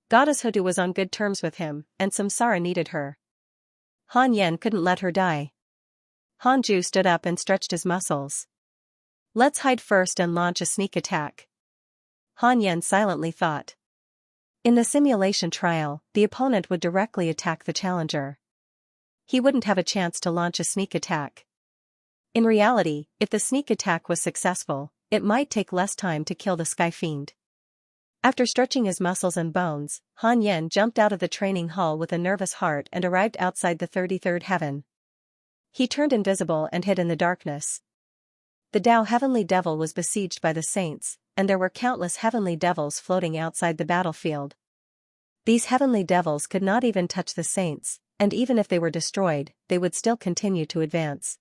Goddess Hudu was on good terms with him, and Samsara needed her. Han Yan couldn't let her die. Han Ju stood up and stretched his muscles. Let's hide first and launch a sneak attack. Han Yan silently thought. In the simulation trial, the opponent would directly attack the challenger. He wouldn't have a chance to launch a sneak attack. In reality, if the sneak attack was successful, it might take less time to kill the Sky Fiend. After stretching his muscles and bones, Han Yan jumped out of the training hall with a nervous heart and arrived outside the 33rd heaven. He turned invisible and hid in the darkness. The Tao Heavenly Devil was besieged by the saints, and there were countless heavenly devils floating outside the battlefield. These heavenly devils could not even touch the saints, and even if they were destroyed, they would still continue to advance.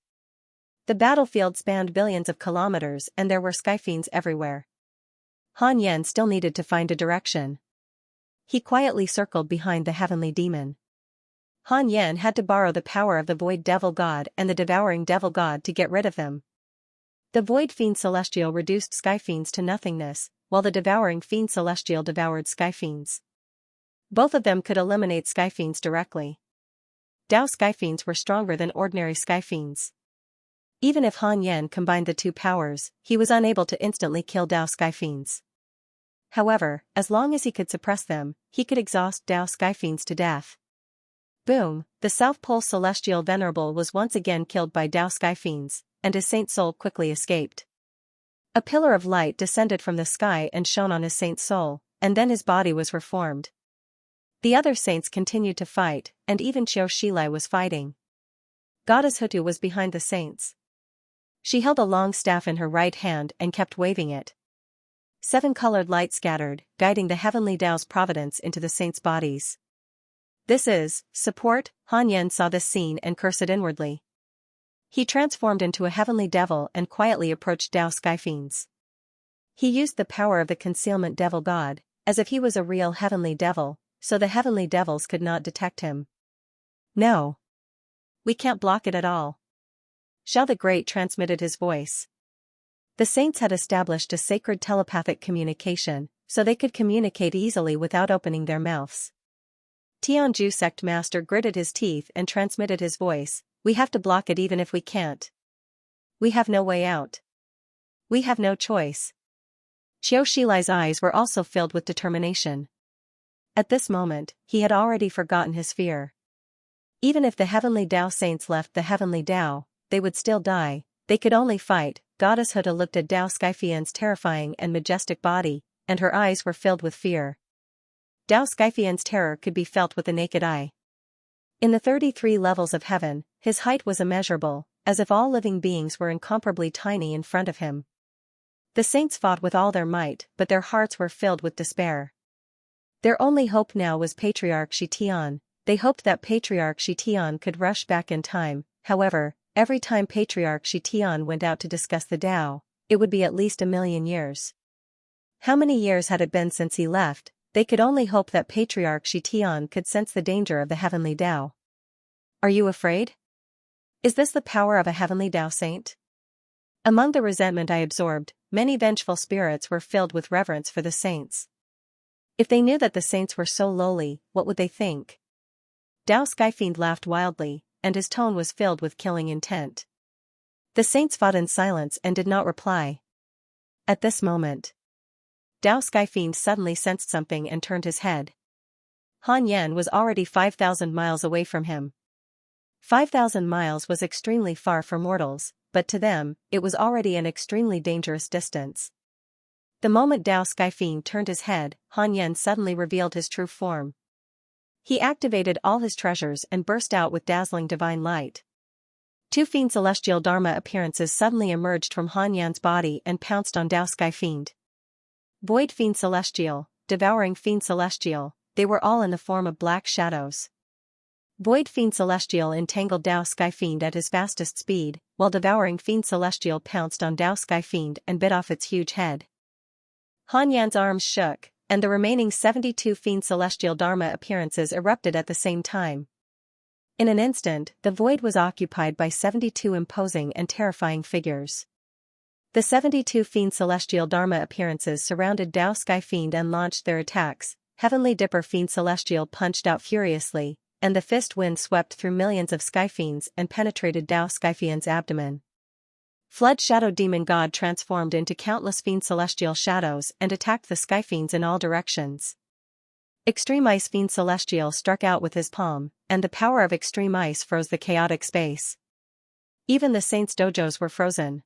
The battlefield spanned billions of kilometers and there were skyfiends everywhere. Han Yan still needed to find a direction. He quietly circled behind the heavenly demon. Han Yan had to borrow the power of the Void Devil God and the Devouring Devil God to get rid of them. The Void Fiend Celestial reduced Skyfiends to nothingness, while the Devouring Fiend Celestial devoured Skyfiends. Both of them could eliminate Skyfiends directly. Dao Skyfiends were stronger than ordinary Skyfiends. Even if Han Yan combined the 2 powers, he was unable to instantly kill Dao Skyfiends. However, as long as he could suppress them, he could exhaust Dao Skyfiends to death. Boom, the South Pole Celestial Venerable was once again killed by Dao Skyfiends, and his saint soul quickly escaped. A pillar of light descended from the sky and shone on his saint soul, and then his body was reformed. The other saints continued to fight, and even Qiu Shilai was fighting. Goddess Hutu was behind the saints. She held a long staff in her right hand and kept waving it. 7 colored light scattered, guiding the heavenly Tao's providence into the saints' bodies. This is support. Han Yan saw this scene and cursed inwardly. He transformed into a heavenly devil and quietly approached Dao Skyfiends. He used the power of the concealment devil god, as if he was a real heavenly devil, so the heavenly devils could not detect him. No. We can't block it at all. Xiao the Great transmitted his voice. The saints had established a sacred telepathic communication, so they could communicate easily without opening their mouths. Tianju sect master gritted his teeth and transmitted his voice, We have to block it even if we can't. We have no way out. We have no choice. Xiaoxilai's eyes were also filled with determination. At this moment, he had already forgotten his fear. Even if the Heavenly Tao Saints left the Heavenly Tao, they would still die. They could only fight. Goddess Huda looked at Dao Skyfian's terrifying and majestic body, and her eyes were filled with fear. Dao Skyfian's terror could be felt with the naked eye. In the 33 levels of heaven, his height was immeasurable, as if all living beings were incomparably tiny in front of him. The saints fought with all their might, but their hearts were filled with despair. Their only hope now was Patriarch Shitian. They hoped that Patriarch Shitian could rush back in time. However, every time Patriarch Shitian went out to discuss the Tao, it would be at least 1,000,000 years. How many years had it been since he left? They could only hope that Patriarch Shitian could sense the danger of the Heavenly Tao. Are you afraid? Is this the power of a Heavenly Tao Saint? Among the resentment I absorbed, many vengeful spirits were filled with reverence for the saints. If they knew that the saints were so lowly, what would they think? Dao Skyfiend laughed wildly, and his tone was filled with killing intent. The saints fought in silence and did not reply. At this moment, Dao Skyfiend suddenly sensed something and turned his head. Han Yan was already 5,000 miles away from him. 5,000 miles was extremely far for mortals, but to them, it was already an extremely dangerous distance. The moment Dao Skyfiend turned his head, Han Yan suddenly revealed his true form. He activated all his treasures and burst out with dazzling divine light. 2 fiend celestial Dharma appearances suddenly emerged from Han Yan's body and pounced on Dao Skyfiend. Void Fiend Celestial, Devouring Fiend Celestial, they were all in the form of black shadows. Void Fiend Celestial entangled Dao Skyfiend at his fastest speed, while Devouring Fiend Celestial pounced on Dao Skyfiend and bit off its huge head. Han Yan's arms shook, and the remaining 72 Fiend Celestial Dharma appearances erupted at the same time. In an instant, the void was occupied by 72 imposing and terrifying figures. The 72 Fiend Celestial Dharma appearances surrounded Dao Skyfiend and launched their attacks. Heavenly Dipper Fiend Celestial punched out furiously, and the fist wind swept through millions of Skyfiends and penetrated Dao Skyfiend's abdomen. Flood Shadow Demon God transformed into countless Fiend Celestial shadows and attacked the Skyfiends in all directions. Extreme Ice Fiend Celestial struck out with his palm, and the power of Extreme Ice froze the chaotic space. Even the saints' dojos were frozen.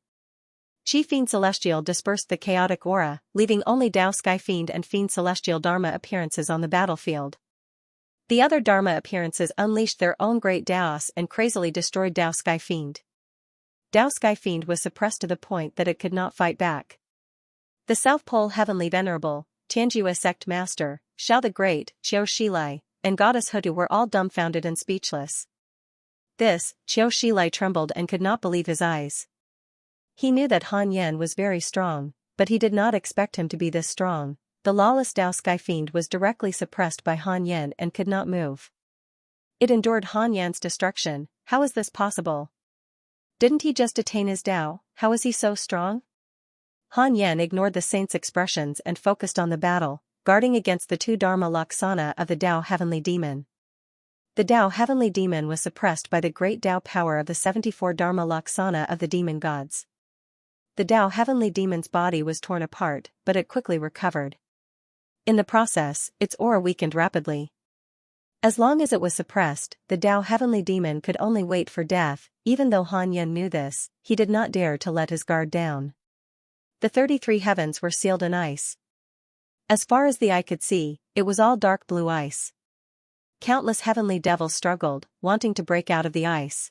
Chi Fiend Celestial dispersed the chaotic aura, leaving only Dao Skyfiend and Fiend Celestial Dharma appearances on the battlefield. The other Dharma appearances unleashed their own great Daos and crazily destroyed Dao Skyfiend. Dao Skyfiend was suppressed to the point that it could not fight back. The South Pole Heavenly Venerable, Tianjua Sect Master, Xiao the Great, Xiaoxilai, and Goddess Hudu were all dumbfounded and speechless. Xiaoxilai trembled and could not believe his eyes. He knew that Han Yan was very strong, but he did not expect him to be this strong. The lawless Dao Skyfiend was directly suppressed by Han Yan and could not move. It endured Han Yan's destruction. How is this possible? Didn't he just attain his Dao? How is he so strong? Han Yan ignored the saint's expressions and focused on the battle, guarding against the 2 Dharma Laksana of the Dao Heavenly Demon. The Dao Heavenly Demon was suppressed by the great Dao power of the 74 Dharma Laksana of the demon gods. The Dao Heavenly Demon's body was torn apart, but it quickly recovered. In the process, its aura weakened rapidly. As long as it was suppressed, the Dao Heavenly Demon could only wait for death. Even though Han Yan knew this, he did not dare to let his guard down. The 33 heavens were sealed in ice. As far as the eye could see, it was all dark blue ice. Countless heavenly devils struggled, wanting to break out of the ice.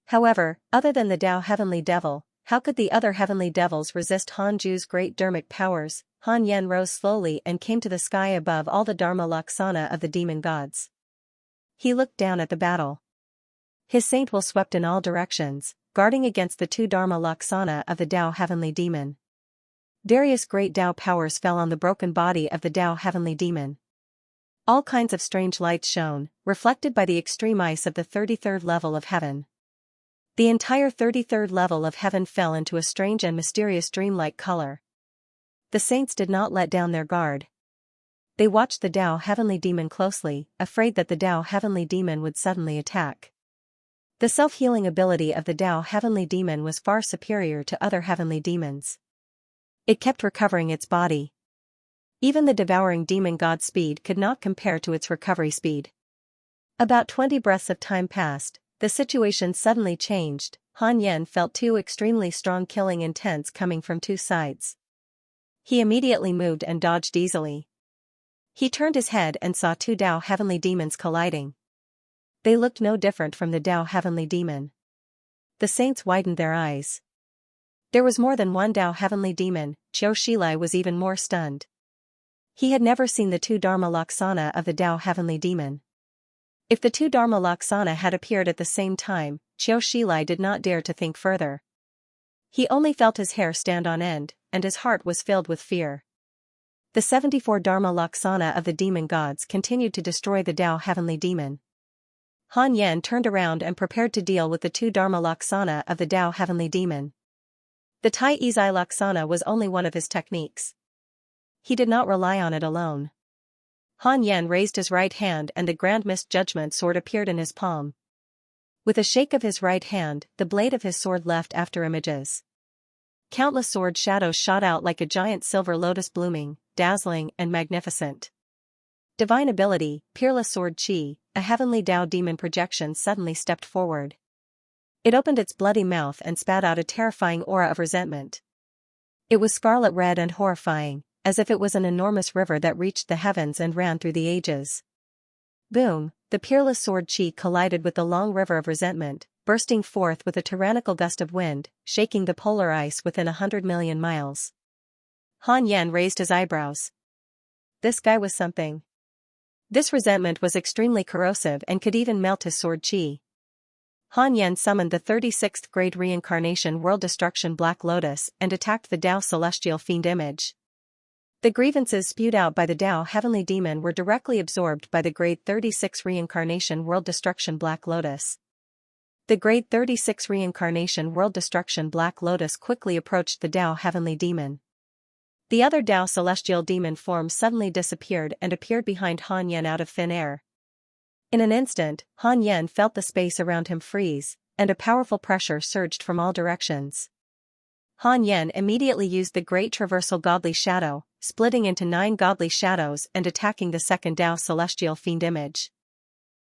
However, other than the Dao Heavenly Devil, how could the other heavenly devils resist Han Ju's great dharmic powers? Han Yan rose slowly and came to the sky above all the Dharma Laksana of the demon gods. He looked down at the battle. His saint will swept in all directions, guarding against the 2 Dharma Laksana of the Dao Heavenly Demon. Various great Dao powers fell on the broken body of the Dao Heavenly Demon. All kinds of strange lights shone, reflected by the extreme ice of the 33rd level of heaven. The entire 33rd level of heaven fell into a strange and mysterious dreamlike color. The saints did not let down their guard. They watched the Dao Heavenly Demon closely, afraid that the Dao Heavenly Demon would suddenly attack. The self-healing ability of the Tao heavenly demon was far superior to other heavenly demons. It kept recovering its body. Even the devouring demon god's speed could not compare to its recovery speed. About 20 breaths of time passed, the situation suddenly changed. Han Yan felt two extremely strong killing intents coming from two sides. He immediately moved and dodged easily. He turned his head and saw two Tao heavenly demons colliding. They looked no different from the Tao heavenly demon. The saints widened their eyes. There was more than one Tao heavenly demon. Qiu Shilai was even more stunned. He had never seen the two Dharma Laksana of the Tao heavenly demon. If the two Dharma Laksana had appeared at the same time, Qiu Shilai did not dare to think further. He only felt his hair stand on end, and his heart was filled with fear. The 74 Dharma Laksana of the demon gods continued to destroy the Tao heavenly demon. Han Yan turned around and prepared to deal with the two Dharma Laksana of the Tao heavenly demon. The Tai Izai Laksana was only one of his techniques. He did not rely on it alone. Han Yan raised his right hand and the Grand Mist Judgment Sword appeared in his palm. With a shake of his right hand, the blade of his sword left after images. Countless sword shadows shot out like a giant silver lotus blooming, dazzling and magnificent. Divine ability, Peerless Sword Qi, a heavenly Tao demon projection suddenly stepped forward. It opened its bloody mouth and spat out a terrifying aura of resentment. It was scarlet red and horrifying, as if it was an enormous river that reached the heavens and ran through the ages. Boom, the Peerless Sword Qi collided with the long river of resentment, bursting forth with a tyrannical gust of wind, shaking the polar ice within 100 million miles. Han Yan raised his eyebrows. This guy was something. This resentment was extremely corrosive and could even melt his sword Qi. Han Yan summoned the 36th grade reincarnation World Destruction Black Lotus and attacked the Tao Celestial Fiend image. The grievances spewed out by the Tao heavenly demon were directly absorbed by the grade 36 reincarnation World Destruction Black Lotus. The grade 36 reincarnation World Destruction Black Lotus quickly approached the Tao heavenly demon. The other Tao celestial demon form suddenly disappeared and appeared behind Han Yan out of thin air. In an instant, Han Yan felt the space around him freeze, and a powerful pressure surged from all directions. Han Yan immediately used the Great Traversal Godly Shadow, splitting into 9 godly shadows and attacking the second Tao celestial fiend image.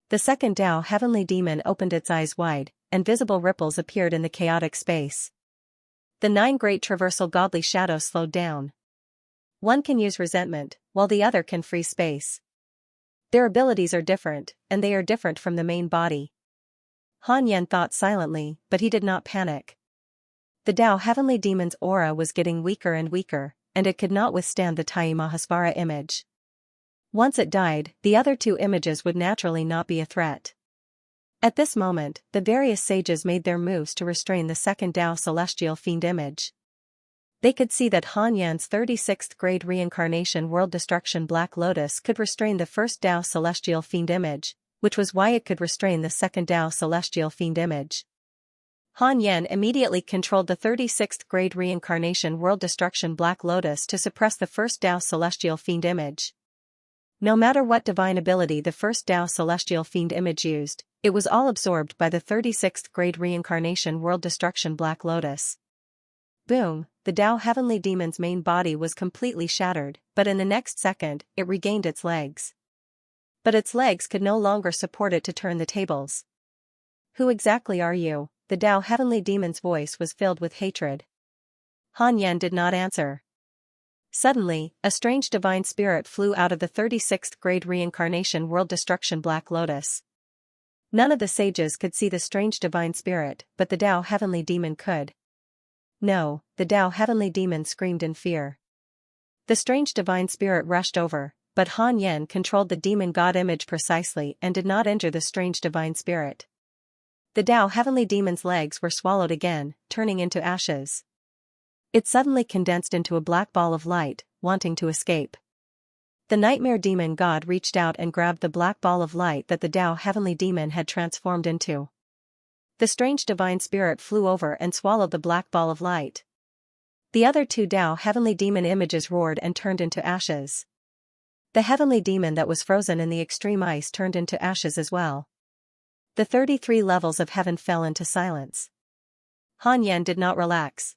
The second Tao heavenly demon opened its eyes wide, and visible ripples appeared in the chaotic space. The 9 Great Traversal Godly Shadows slowed down. One can use resentment, while the other can free space. Their abilities are different, and they are different from the main body. Han Yan thought silently, but he did not panic. The Tao heavenly demon's aura was getting weaker and weaker, and it could not withstand the Tai Mahasvara image. Once it died, the other 2 images would naturally not be a threat. At this moment, the various sages made their moves to restrain the second Tao celestial fiend image. They could see that Han Yan's 36th grade reincarnation World Destruction Black Lotus could restrain the first Tao celestial fiend image, which was why it could restrain the second Tao celestial fiend image. Han Yan immediately controlled the 36th grade reincarnation World Destruction Black Lotus to suppress the first Tao celestial fiend image. No matter what divine ability the first Tao celestial fiend image used, it was all absorbed by the 36th grade reincarnation World Destruction Black Lotus. Boom, the Tao heavenly demon's main body was completely shattered, but in the next second, it regained its legs. But its legs could no longer support it to turn the tables. Who exactly are you? The Tao heavenly demon's voice was filled with hatred. Han Yan did not answer. Suddenly, a strange divine spirit flew out of the 36th grade reincarnation World Destruction Black Lotus. None of the sages could see the strange divine spirit, but the Tao heavenly demon could. No, the Tao heavenly demon screamed in fear. The strange divine spirit rushed over, but Han Yan controlled the demon god image precisely and did not injure the strange divine spirit. The Tao heavenly demon's legs were swallowed again, turning into ashes. It suddenly condensed into a black ball of light, wanting to escape. The nightmare demon god reached out and grabbed the black ball of light that the Tao heavenly demon had transformed into. The strange divine spirit flew over and swallowed the black ball of light. The other 2 Tao heavenly demon images roared and turned into ashes. The heavenly demon that was frozen in the extreme ice turned into ashes as well. The 33 levels of heaven fell into silence. Han Yan did not relax.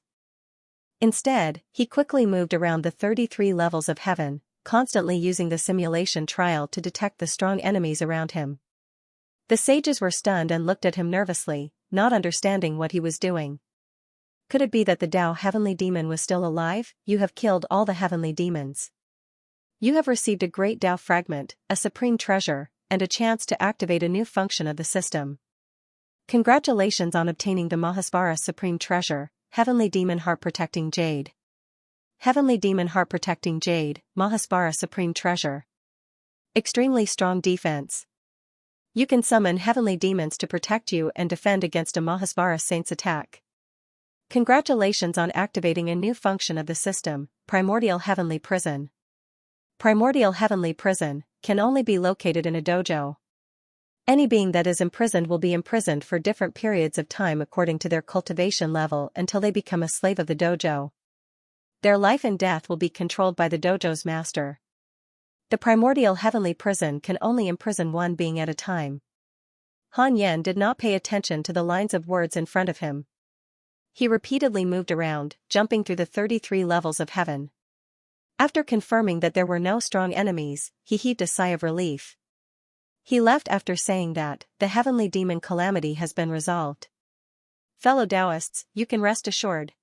Instead, he quickly moved around the 33 levels of heaven, constantly using the simulation trial to detect the strong enemies around him. The sages were stunned and looked at him nervously, not understanding what he was doing. Could it be that the Tao heavenly demon was still alive? You have killed all the heavenly demons. You have received a great Tao fragment, a supreme treasure, and a chance to activate a new function of the system. Congratulations on obtaining the Mahasvara Supreme Treasure, Heavenly Demon Heart Protecting Jade. Heavenly Demon Heart Protecting Jade, Mahasvara Supreme Treasure. Extremely strong defense. You can summon heavenly demons to protect you and defend against a Mahasvara Saint's attack. Congratulations on activating a new function of the system, Primordial Heavenly Prison. Primordial Heavenly Prison can only be located in a dojo. Any being that is imprisoned will be imprisoned for different periods of time according to their cultivation level until they become a slave of the dojo. Their life and death will be controlled by the dojo's master. The primordial heavenly prison can only imprison one being at a time. Han Yan did not pay attention to the lines of words in front of him. He repeatedly moved around, jumping through the 33 levels of heaven. After confirming that there were no strong enemies, he heaved a sigh of relief. He left after saying that, the heavenly demon calamity has been resolved. Fellow Taoists, you can rest assured.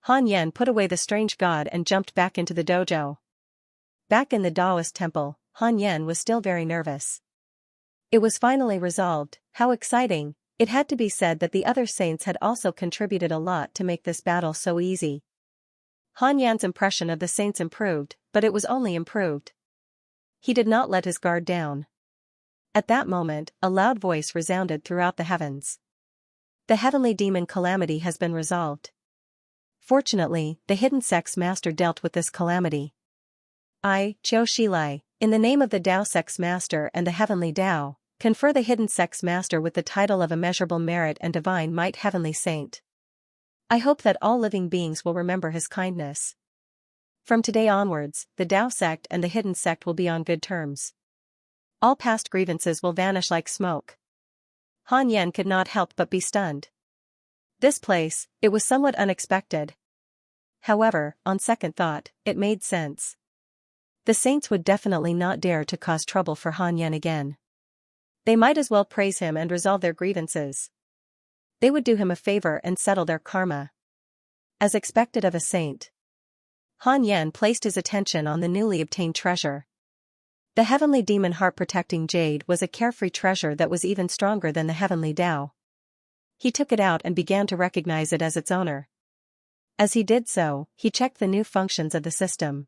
Han Yan put away the strange god and jumped back into the dojo. Back in the Taoist temple, Han Yan was still very nervous. It was finally resolved. How exciting! It had to be said that the other saints had also contributed a lot to make this battle so easy. Han Yan's impression of the saints improved, but it was only improved. He did not let his guard down. At that moment, a loud voice resounded throughout the heavens. The heavenly demon calamity has been resolved. Fortunately, the hidden sex master dealt with this calamity. I, Qiu Shilai, in the name of the Tao sex master and the heavenly Tao, confer the hidden sex master with the title of immeasurable merit and divine might heavenly saint. I hope that all living beings will remember his kindness. From today onwards, the Tao sect and the hidden sect will be on good terms. All past grievances will vanish like smoke. Han Yan could not help but be stunned. This place, it was somewhat unexpected. However, on second thought, it made sense. The saints would definitely not dare to cause trouble for Han Yan again. They might as well praise him and resolve their grievances. They would do him a favor and settle their karma. As expected of a saint, Han Yan placed his attention on the newly obtained treasure. The heavenly demon heart protecting jade was a carefree treasure that was even stronger than the heavenly Tao. He took it out and began to recognize it as its owner. As he did so, he checked the new functions of the system.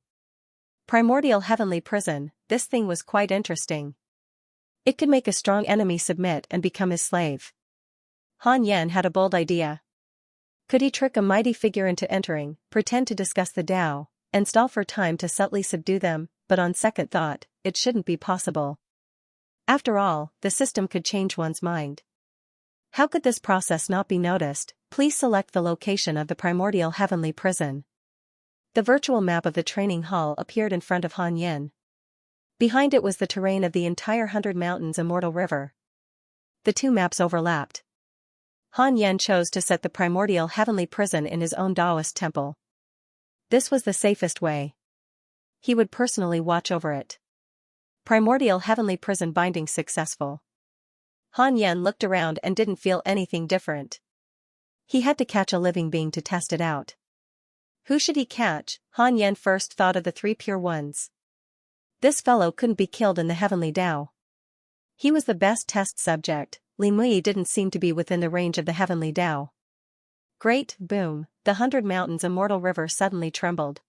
Primordial heavenly prison, this thing was quite interesting. It could make a strong enemy submit and become his slave. Han Yan had a bold idea. Could he trick a mighty figure into entering, pretend to discuss the Tao, and stall for time to subtly subdue them? But on second thought, it shouldn't be possible. After all, the system could change one's mind. How could this process not be noticed? Please select the location of the primordial heavenly prison. The virtual map of the training hall appeared in front of Han Yan. Behind it was the terrain of the entire 100 Mountains Immortal River. The two maps overlapped. Han Yan chose to set the primordial heavenly prison in his own Taoist temple. This was the safest way. He would personally watch over it. Primordial heavenly prison binding successful. Han Yan looked around and didn't feel anything different. He had to catch a living being to test it out. Who should he catch? Han Yan first thought of the three pure ones. This fellow couldn't be killed in the heavenly Tao. He was the best test subject. Li Mui didn't seem to be within the range of the heavenly Tao. Great boom, the 100 Mountains Immortal River suddenly trembled.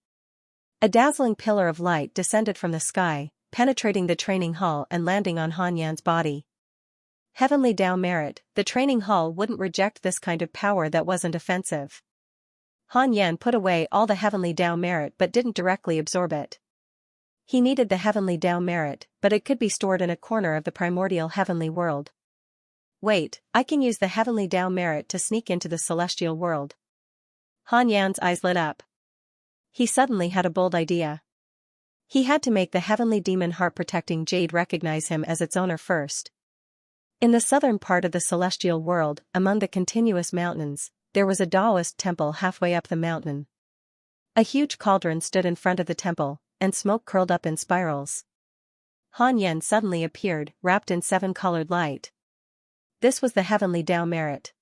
A dazzling pillar of light descended from the sky, penetrating the training hall and landing on Han Yan's body. Heavenly Tao merit, the training hall wouldn't reject this kind of power that wasn't offensive. Han Yan put away all the heavenly Tao merit but didn't directly absorb it. He needed the heavenly Tao merit, but it could be stored in a corner of the primordial heavenly world. Wait, I can use the heavenly Tao merit to sneak into the celestial world. Han Yan's eyes lit up. He suddenly had a bold idea. He had to make the heavenly demon heart protecting jade recognize him as its owner first. In the southern part of the celestial world, among the continuous mountains, there was a Taoist temple halfway up the mountain. A huge cauldron stood in front of the temple, and smoke curled up in spirals. Han Yen suddenly appeared, wrapped in seven-colored light. This was the heavenly Tao merit.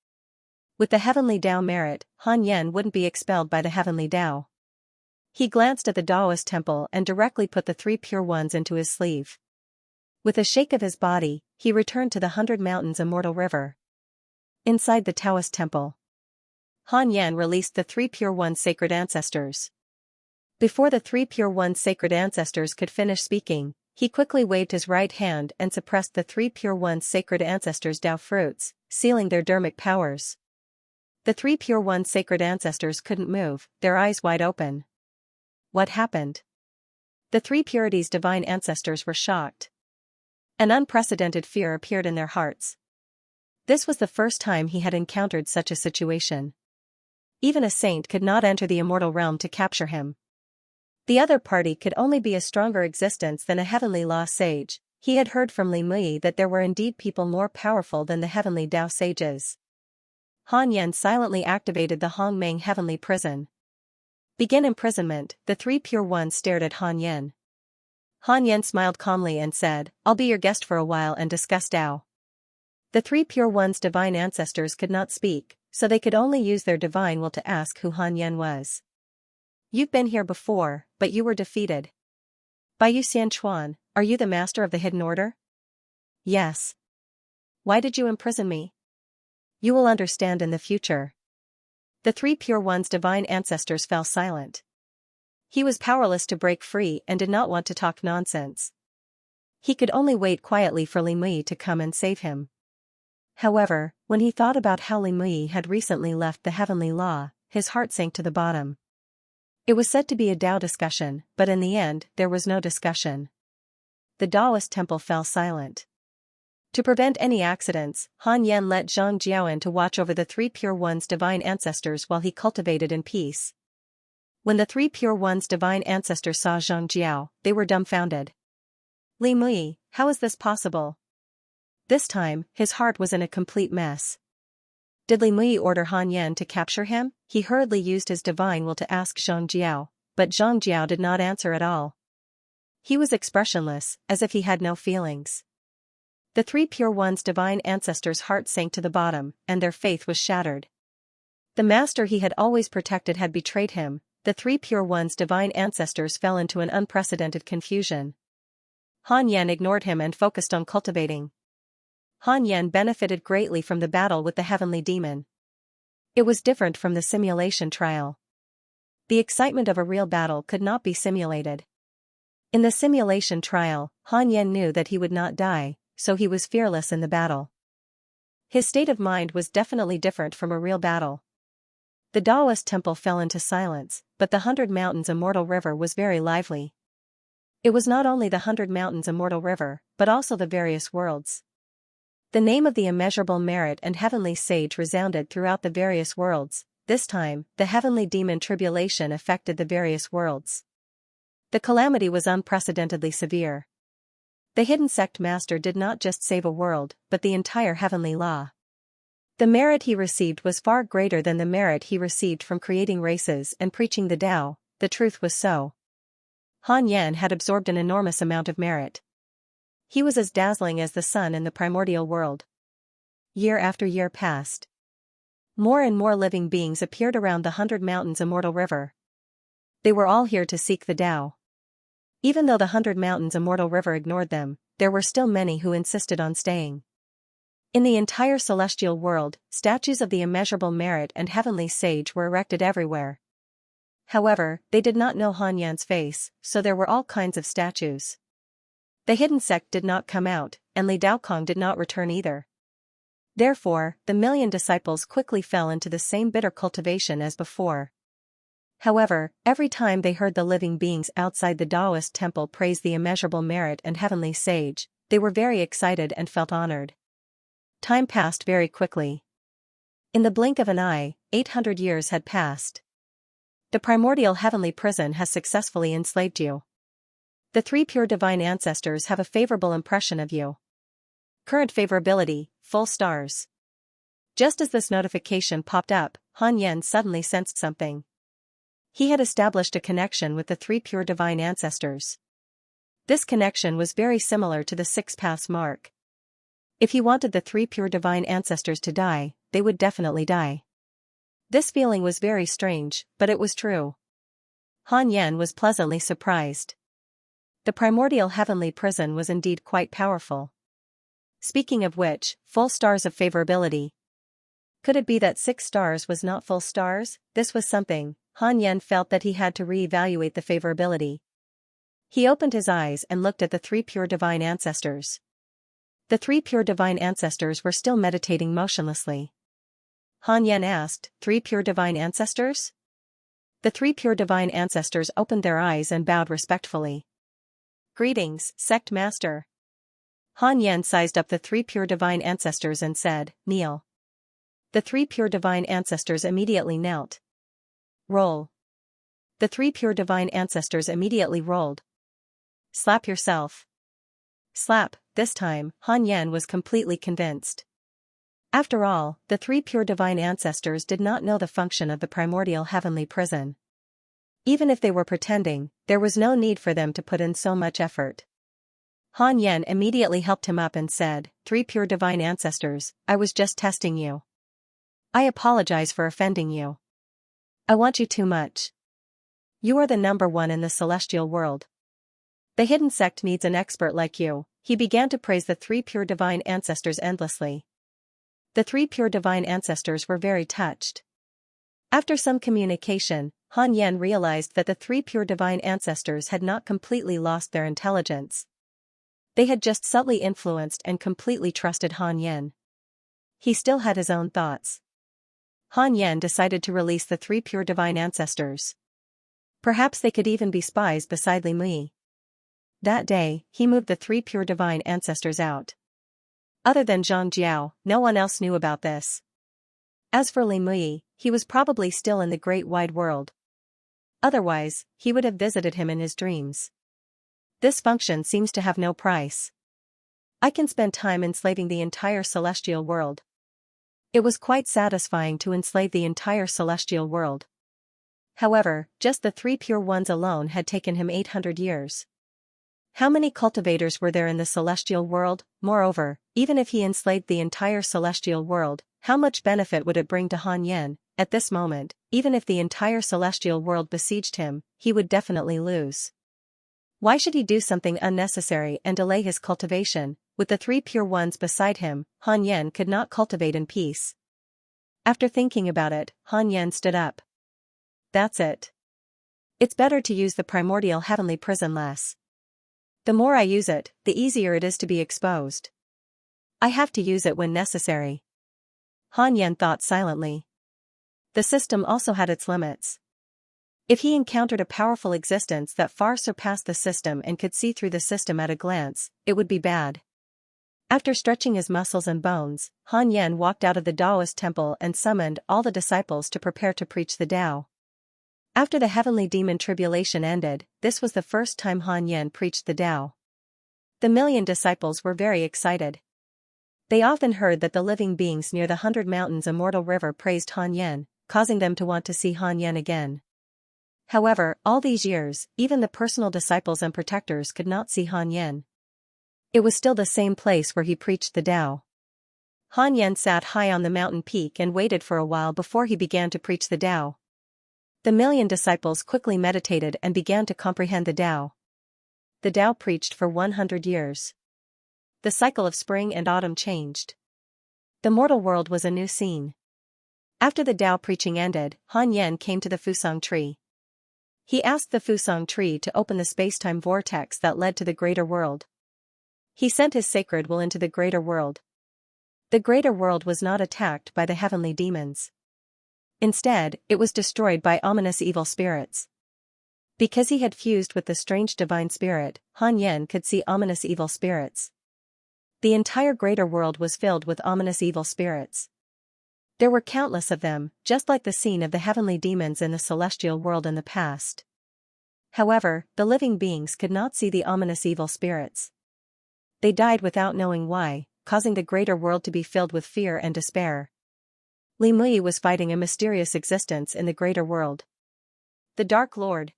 With the heavenly Tao merit, Han Yen wouldn't be expelled by the heavenly Tao. He glanced at the Taoist temple and directly put the three pure ones into his sleeve. With a shake of his body, he returned to the 100 Mountains Immortal River. Inside the Taoist temple, Han Yen released the three pure ones sacred ancestors. Before the three pure ones sacred ancestors could finish speaking, he quickly waved his right hand and suppressed the three pure ones sacred ancestors' Tao fruits, sealing their dharmic powers. The three pure ones sacred ancestors couldn't move, their eyes wide open. What happened? The three purities' divine ancestors were shocked. An unprecedented fear appeared in their hearts. This was the first time he had encountered such a situation. Even a saint could not enter the immortal realm to capture him. The other party could only be a stronger existence than a heavenly law sage. He had heard from Li Mui that there were indeed people more powerful than the heavenly Tao sages. Han Yen silently activated the Hongmeng heavenly prison. Begin imprisonment. The three pure ones stared at Han Yen. Han Yen smiled calmly and said, "I'll be your guest for a while and discuss Tao." The three pure ones' divine ancestors could not speak, so they could only use their divine will to ask who Han Yen was. "You've been here before, but you were defeated. By you Xianxia, are you the master of the hidden order?" "Yes." "Why did you imprison me?" "You will understand in the future." The three pure ones' divine ancestors fell silent. He was powerless to break free and did not want to talk nonsense. He could only wait quietly for Li Mui to come and save him. However, when he thought about how Li Mui had recently left the heavenly law, his heart sank to the bottom. It was said to be a Tao discussion, but in the end, there was no discussion. The Taoist temple fell silent. To prevent any accidents, Han Yen let Zhang Jiao in to watch over the three pure ones' divine ancestors while he cultivated in peace. When the three pure ones' divine ancestors saw Zhang Jiao, they were dumbfounded. "Li Mui, how is this possible?" This time, his heart was in a complete mess. Did Li Mui order Han Yen to capture him? He hurriedly used his divine will to ask Zhang Jiao, but Zhang Jiao did not answer at all. He was expressionless, as if he had no feelings. The three pure ones' divine ancestors' hearts sank to the bottom, and their faith was shattered. The master he had always protected had betrayed him. The three pure ones' divine ancestors fell into an unprecedented confusion. Han Yen ignored him and focused on cultivating. Han Yen benefited greatly from the battle with the heavenly demon. It was different from the simulation trial. The excitement of a real battle could not be simulated. In the simulation trial, Han Yen knew that he would not die, so he was fearless in the battle. His state of mind was definitely different from a real battle. The Taoist temple fell into silence, but the 100 Mountains Immortal River was very lively. It was not only the 100 Mountains Immortal River, but also the various worlds. The name of the immeasurable merit and heavenly sage resounded throughout the various worlds. This time, the heavenly demon tribulation affected the various worlds. The calamity was unprecedentedly severe. The hidden sect master did not just save a world, but the entire heavenly law. The merit he received was far greater than the merit he received from creating races and preaching the Tao. The truth was so. Han Yen had absorbed an enormous amount of merit. He was as dazzling as the sun in the primordial world. Year after year passed. More and more living beings appeared around the 100 Mountains Immortal River. They were all here to seek the Tao. Even though the 100 Mountains Immortal River ignored them, there were still many who insisted on staying. In the entire celestial world, statues of the immeasurable merit and heavenly sage were erected everywhere. However, they did not know Han Yen's face, so there were all kinds of statues. The hidden sect did not come out, and Li Daokong did not return either. Therefore, the million disciples quickly fell into the same bitter cultivation as before. However, every time they heard the living beings outside the Taoist temple praise the immeasurable merit and heavenly sage, they were very excited and felt honored. Time passed very quickly. In the blink of an eye, 800 years had passed. The primordial heavenly prison has successfully enslaved you. The three pure divine ancestors have a favorable impression of you. Current favorability, full stars. Just as this notification popped up, Han Yen suddenly sensed something. He had established a connection with the 3 pure divine ancestors. This connection was very similar to the 6 paths mark. If he wanted the 3 pure divine ancestors to die, they would definitely die. This feeling was very strange, but it was true. Han Yen was pleasantly surprised. The primordial heavenly prison was indeed quite powerful. Speaking of which, full stars of favorability. Could it be that 6 stars was not full stars? This was something. Han Yen felt that he had to re-evaluate the favorability. He opened his eyes and looked at the 3 pure divine ancestors. The 3 pure divine ancestors were still meditating motionlessly. Han Yen asked, 3 pure divine ancestors? The 3 pure divine ancestors opened their eyes and bowed respectfully. Greetings, Sect Master. Han Yen sized up the 3 pure divine ancestors and said, kneel. The 3 pure divine ancestors immediately knelt. Roll. The 3 pure divine ancestors immediately rolled. Slap yourself. Slap. This time, Han Yen was completely convinced. After all, the 3 pure divine ancestors did not know the function of the primordial heavenly prison. Even if they were pretending, there was no need for them to put in so much effort. Han Yen immediately helped him up and said, 3 pure divine ancestors, I was just testing you. I apologize for offending you. I want you too much. You are the number 1 in the celestial world. The hidden sect needs an expert like you. He began to praise the 3 pure divine ancestors endlessly. The 3 pure divine ancestors were very touched. After some communication, Han Yen realized that the 3 pure divine ancestors had not completely lost their intelligence. They had just subtly influenced and completely trusted Han Yen. He still had his own thoughts. Han Yen decided to release the 3 pure divine ancestors. Perhaps they could even be spies beside Li Mui. That day, he moved the 3 pure divine ancestors out. Other than Zhang Jiao, no one else knew about this. As for Li Mui, he was probably still in the great wide world. Otherwise, he would have visited him in his dreams. This function seems to have no price. I can spend time enslaving the entire celestial world. It was quite satisfying to enslave the entire celestial world. However, just the 3 pure ones alone had taken him 800 years. How many cultivators were there in the celestial world? Moreover, even if he enslaved the entire celestial world, how much benefit would it bring to Han Yen? At this moment, even if the entire celestial world besieged him, he would definitely lose. Why should he do something unnecessary and delay his cultivation? With the 3 pure ones beside him, Han Yen could not cultivate in peace. After thinking about it, Han Yen stood up. That's it. It's better to use the primordial heavenly prison less. The more I use it, the easier it is to be exposed. I have to use it when necessary. Han Yen thought silently. The system also had its limits. If he encountered a powerful existence that far surpassed the system and could see through the system at a glance, it would be bad. After stretching his muscles and bones, Han Yen walked out of the Taoist temple and summoned all the disciples to prepare to preach the Tao. After the heavenly demon tribulation ended, this was the first time Han Yen preached the Tao. The 1,000,000 disciples were very excited. They often heard that the living beings near the 100 Mountains immortal river praised Han Yen, causing them to want to see Han Yen again. However, all these years, even the personal disciples and protectors could not see Han Yen. It was still the same place where he preached the Tao. Han Yen sat high on the mountain peak and waited for a while before he began to preach the Tao. The 1,000,000 disciples quickly meditated and began to comprehend the Tao. The Tao preached for 100 years. The cycle of spring and autumn changed. The mortal world was a new scene. After the Tao preaching ended, Han Yen came to the Fusang tree. He asked the Fusang tree to open the space-time vortex that led to the greater world. He sent his sacred will into the greater world. The greater world was not attacked by the heavenly demons. Instead, it was destroyed by ominous evil spirits. Because he had fused with the strange divine spirit, Han Yen could see ominous evil spirits. The entire greater world was filled with ominous evil spirits. There were countless of them, just like the scene of the heavenly demons in the celestial world in the past. However, the living beings could not see the ominous evil spirits. They died without knowing why, causing the greater world to be filled with fear and despair. Li Mui was fighting a mysterious existence in the greater world. The Dark Lord.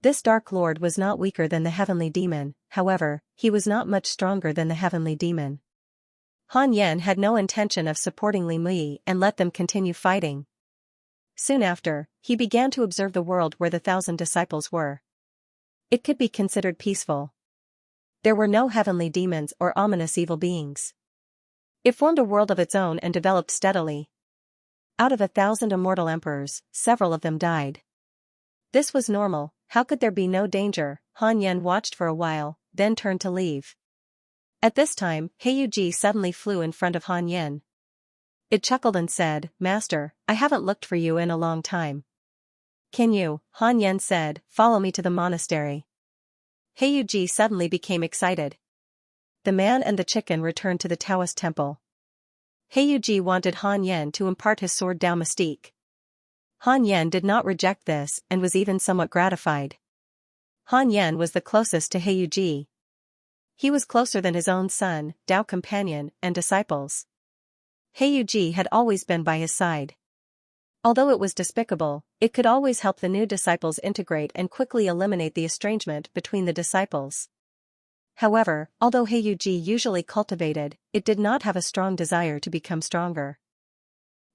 This Dark Lord was not weaker than the heavenly demon, however, he was not much stronger than the heavenly demon. Han Yan had no intention of supporting Li Mui and let them continue fighting. Soon after, he began to observe the world where the 1,000 disciples were. It could be considered peaceful. There were no heavenly demons or ominous evil beings. It formed a world of its own and developed steadily. Out of 1,000 immortal emperors, several of them died. This was normal. How could there be no danger? Han Yan watched for a while, then turned to leave. At this time, Heiyuji suddenly flew in front of Han Yan. It chuckled and said, "Master, I haven't looked for you in a long time." "Can you?" Han Yan said, "Follow me to the monastery." Heiyuji suddenly became excited. The man and the chicken returned to the Taoist temple. Heiyuji wanted Han Yan to impart his sword Dao mystique. Han Yan did not reject this and was even somewhat gratified. Han Yan was the closest to Heiyuji. He was closer than his own son, Dao companion, and disciples. Heiyuji had always been by his side. Although it was despicable, it could always help the new disciples integrate and quickly eliminate the estrangement between the disciples. However, although Heiyuji usually cultivated, it did not have a strong desire to become stronger.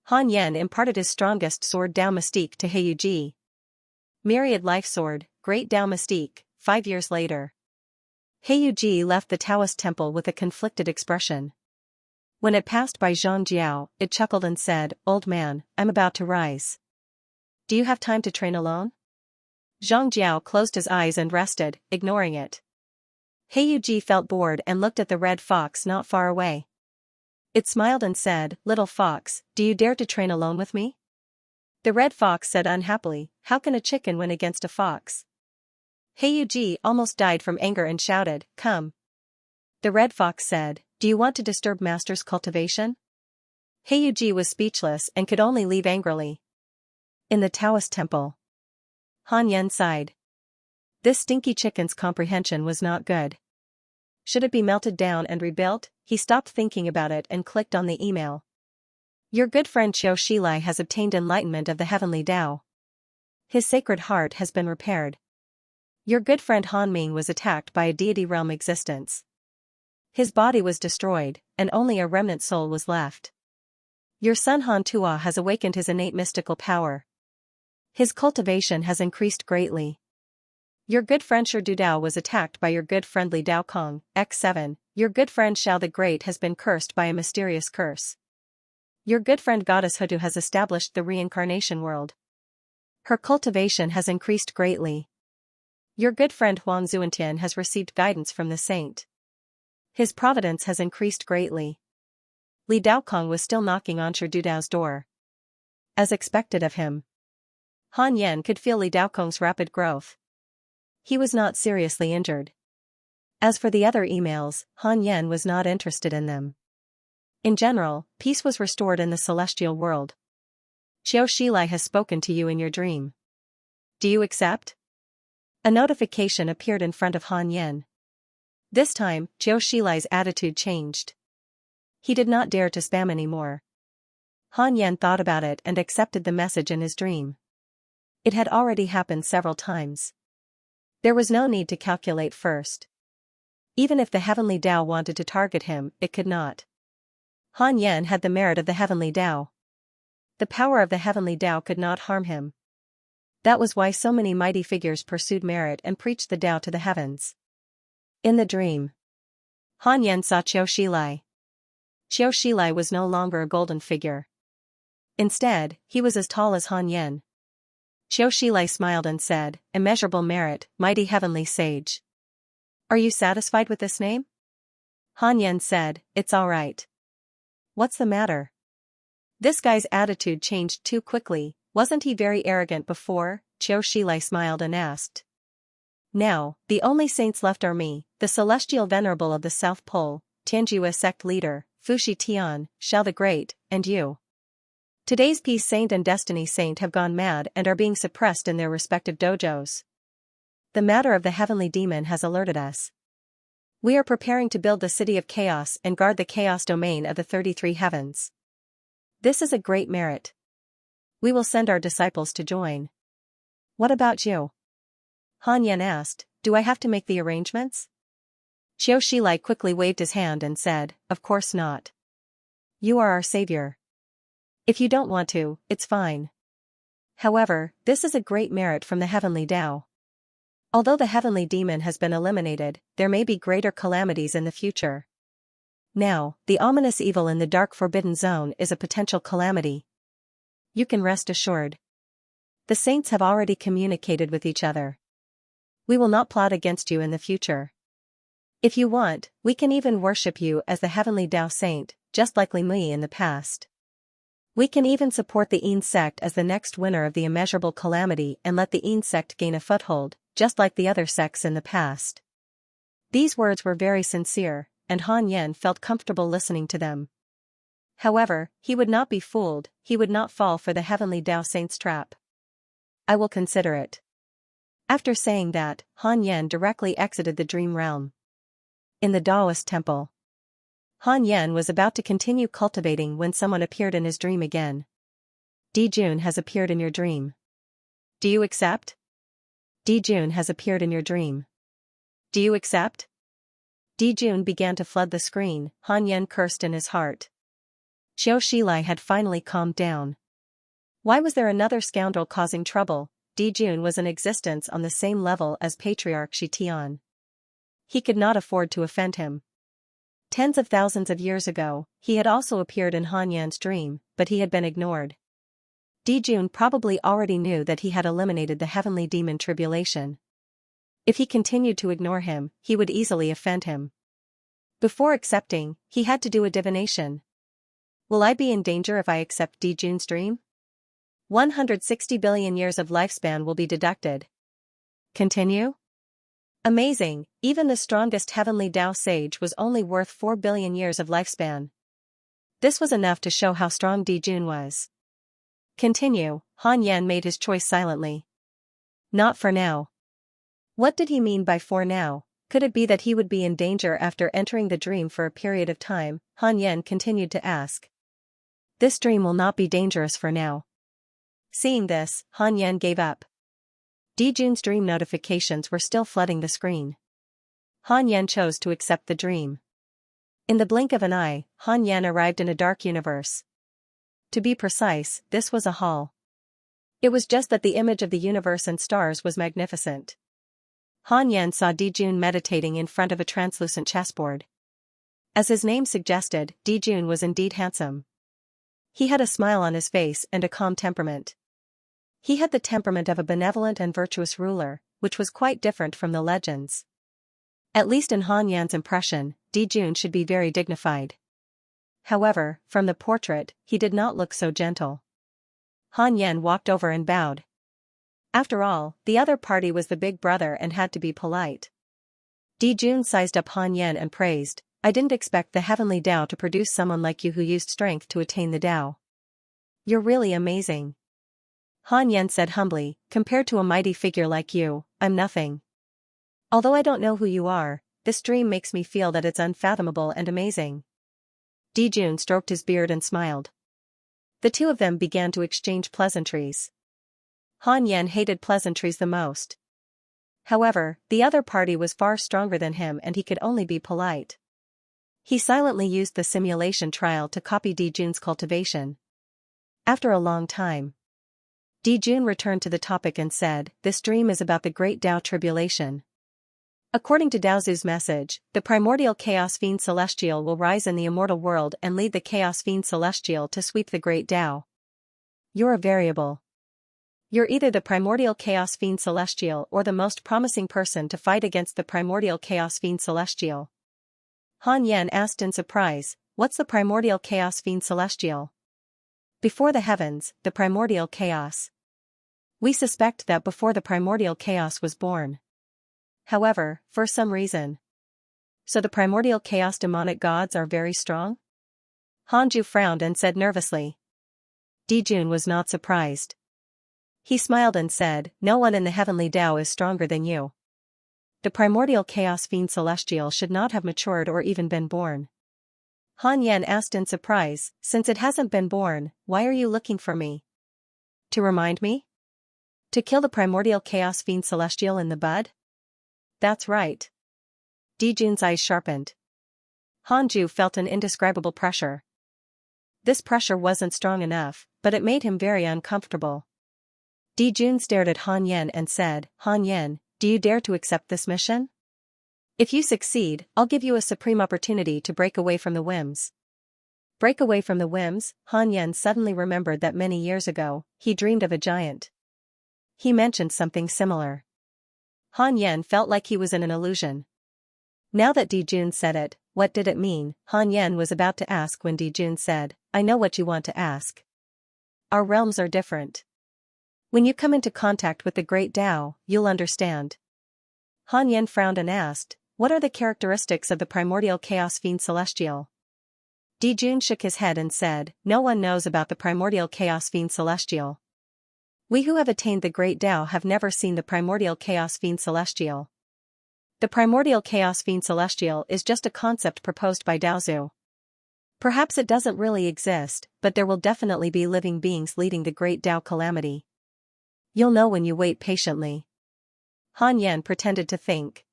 Han Yan imparted his strongest sword Dao mystique to Heiyuji. Myriad Life Sword, Great Dao Mystique, 5 years later. Heiyuji left the Taoist temple with a conflicted expression. When it passed by Xianxia, it chuckled and said, "Old man, I'm about to rise. Do you have time to train alone?" Xianxia closed his eyes and rested, ignoring it. Heiyuji felt bored and looked at the red fox not far away. It smiled and said, "Little fox, do you dare to train alone with me?" The red fox said unhappily, "How can a chicken win against a fox?" Heiyuji almost died from anger and shouted, "Come." The red fox said, "Do you want to disturb Master's cultivation?" Heiyuji was speechless and could only leave angrily. In the Taoist temple. Han Yan sighed. This stinky chicken's comprehension was not good. Should it be melted down and rebuilt? He stopped thinking about it and clicked on the email. Your good friend Xiaoxilai has obtained enlightenment of the heavenly Tao. His sacred heart has been repaired. Your good friend Han Ming was attacked by a deity realm existence. His body was destroyed, and only a remnant soul was left. Your son Han Tua has awakened his innate mystical power. His cultivation has increased greatly. Your good friend Shi Dudao was attacked by your good friend Li Dao Kong, X7. Your good friend Xiao the Great has been cursed by a mysterious curse. Your good friend Goddess Hudu has established the reincarnation world. Her cultivation has increased greatly. Your good friend Huang Zuantian has received guidance from the saint. His providence has increased greatly. Li Daokong was still knocking on Shi Dudao's door. As expected of him, Han Yan could feel Li Daokong's rapid growth. He was not seriously injured. As for the other emails, Han Yan was not interested in them. In general, peace was restored in the celestial world. Xiaoxilai has spoken to you in your dream. Do you accept? A notification appeared in front of Han Yan. This time, Xiaoxilai's attitude changed. He did not dare to spam anymore. Han Yan thought about it and accepted the message in his dream. It had already happened several times. There was no need to calculate first. Even if the heavenly Tao wanted to target him, it could not. Han Yan had the merit of the heavenly Tao. The power of the heavenly Tao could not harm him. That was why so many mighty figures pursued merit and preached the Tao to the heavens. In the dream, Han Yan saw Xiaoxilai. Xiaoxilai was no longer a golden figure. Instead, he was as tall as Han Yan. Xiaoxilai smiled and said, "Immeasurable merit, mighty heavenly sage. Are you satisfied with this name?" Han Yan said, "It's all right." What's the matter? This guy's attitude changed too quickly. Wasn't he very arrogant before? Xiaoxilai smiled and asked. Now, the only saints left are me, the celestial venerable of the South Pole, Tianjua sect leader, Fushi Tian, Xiao the Great, and you. Today's Peace Saint and Destiny Saint have gone mad and are being suppressed in their respective dojos. The matter of the heavenly demon has alerted us. We are preparing to build the city of chaos and guard the chaos domain of the 33 heavens. This is a great merit. We will send our disciples to join. What about you? Han Yan asked, do I have to make the arrangements? Xiao Shilai quickly waved his hand and said, of course not. You are our savior. If you don't want to, it's fine. However, this is a great merit from the heavenly Tao. Although the heavenly demon has been eliminated, there may be greater calamities in the future. Now, the ominous evil in the dark forbidden zone is a potential calamity. You can rest assured. The saints have already communicated with each other. We will not plot against you in the future. If you want, we can even worship you as the heavenly Tao saint, just like Li Mui in the past. We can even support the Yin sect as the next winner of the immeasurable calamity and let the Yin sect gain a foothold, just like the other sects in the past. These words were very sincere, and Han Yan felt comfortable listening to them. However, he would not be fooled, he would not fall for the heavenly Tao saint's trap. I will consider it. After saying that, Han Yan directly exited the dream realm. In the Taoist temple, Han Yan was about to continue cultivating when someone appeared in his dream again. Di Jun has appeared in your dream. Do you accept? Di Jun has appeared in your dream. Do you accept? Di Jun began to flood the screen. Han Yan cursed in his heart. Xiao Shilai had finally calmed down. Why was there another scoundrel causing trouble? Di Jun was in existence on the same level as Patriarch Shi Tian. He could not afford to offend him. Tens of thousands of years ago, he had also appeared in Han Yan's dream, but he had been ignored. Di Jun probably already knew that he had eliminated the heavenly demon tribulation. If he continued to ignore him, he would easily offend him. Before accepting, he had to do a divination. Will I be in danger if I accept Di Jun's dream? 160 billion years of lifespan will be deducted. Continue? Amazing, even the strongest heavenly Tao sage was only worth 4 billion years of lifespan. This was enough to show how strong Di Jun was. Continue, Han Yan made his choice silently. Not for now. What did he mean by for now? Could it be that he would be in danger after entering the dream for a period of time? Han Yan continued to ask. This dream will not be dangerous for now. Seeing this, Han Yan gave up. Di Jun's dream notifications were still flooding the screen. Han Yan chose to accept the dream. In the blink of an eye, Han Yan arrived in a dark universe. To be precise, this was a hall. It was just that the image of the universe and stars was magnificent. Han Yan saw Di Jun meditating in front of a translucent chessboard. As his name suggested, Di Jun was indeed handsome. He had a smile on his face and a calm temperament. He had the temperament of a benevolent and virtuous ruler, which was quite different from the legends. At least in Han Yan's impression, Di Jun should be very dignified. However, from the portrait, he did not look so gentle. Han Yan walked over and bowed. After all, the other party was the big brother and had to be polite. Di Jun sized up Han Yan and praised, I didn't expect the heavenly Tao to produce someone like you who used strength to attain the Tao. You're really amazing. Han Yan said humbly, compared to a mighty figure like you, I'm nothing. Although I don't know who you are, this dream makes me feel that it's unfathomable and amazing. Di Jun stroked his beard and smiled. The two of them began to exchange pleasantries. Han Yan hated pleasantries the most. However, the other party was far stronger than him and he could only be polite. He silently used the simulation trial to copy Di Jun's cultivation. After a long time, Di Jun returned to the topic and said, this dream is about the great Tao tribulation. According to Daozu's message, the primordial chaos fiend celestial will rise in the immortal world and lead the chaos fiend celestial to sweep the great Tao. You're a variable. You're either the primordial chaos fiend celestial or the most promising person to fight against the primordial chaos fiend celestial. Han Yan asked in surprise, what's the primordial chaos fiend celestial? Before the heavens, the primordial chaos. We suspect that before the primordial chaos was born. However, for some reason. So the primordial chaos demonic gods are very strong? Hanju frowned and said nervously. Di Jun was not surprised. He smiled and said, no one in the heavenly Tao is stronger than you. The primordial chaos fiend celestial should not have matured or even been born. Han Yan asked in surprise, since it hasn't been born, why are you looking for me? To remind me? To kill the primordial chaos fiend celestial in the bud? That's right. Dijun's eyes sharpened. Hanju felt an indescribable pressure. This pressure wasn't strong enough, but it made him very uncomfortable. Dijun stared at Han Yan and said, Han Yan, do you dare to accept this mission? If you succeed, I'll give you a supreme opportunity to break away from the whims. Break away from the whims? Han Yan suddenly remembered that many years ago, he dreamed of a giant. He mentioned something similar. Han Yan felt like he was in an illusion. Now that Dijun said it, what did it mean? Han Yan was about to ask when Dijun said, I know what you want to ask. Our realms are different. When you come into contact with the great Tao, you'll understand. Han Yan frowned and asked, what are the characteristics of the primordial chaos fiend celestial? Dijun shook his head and said, no one knows about the primordial chaos fiend celestial. We who have attained the great Tao have never seen the primordial chaos fiend celestial. The primordial chaos fiend celestial is just a concept proposed by Daozu. Perhaps it doesn't really exist, but there will definitely be living beings leading the great Tao calamity. You'll know when you wait patiently. Han Yan pretended to think.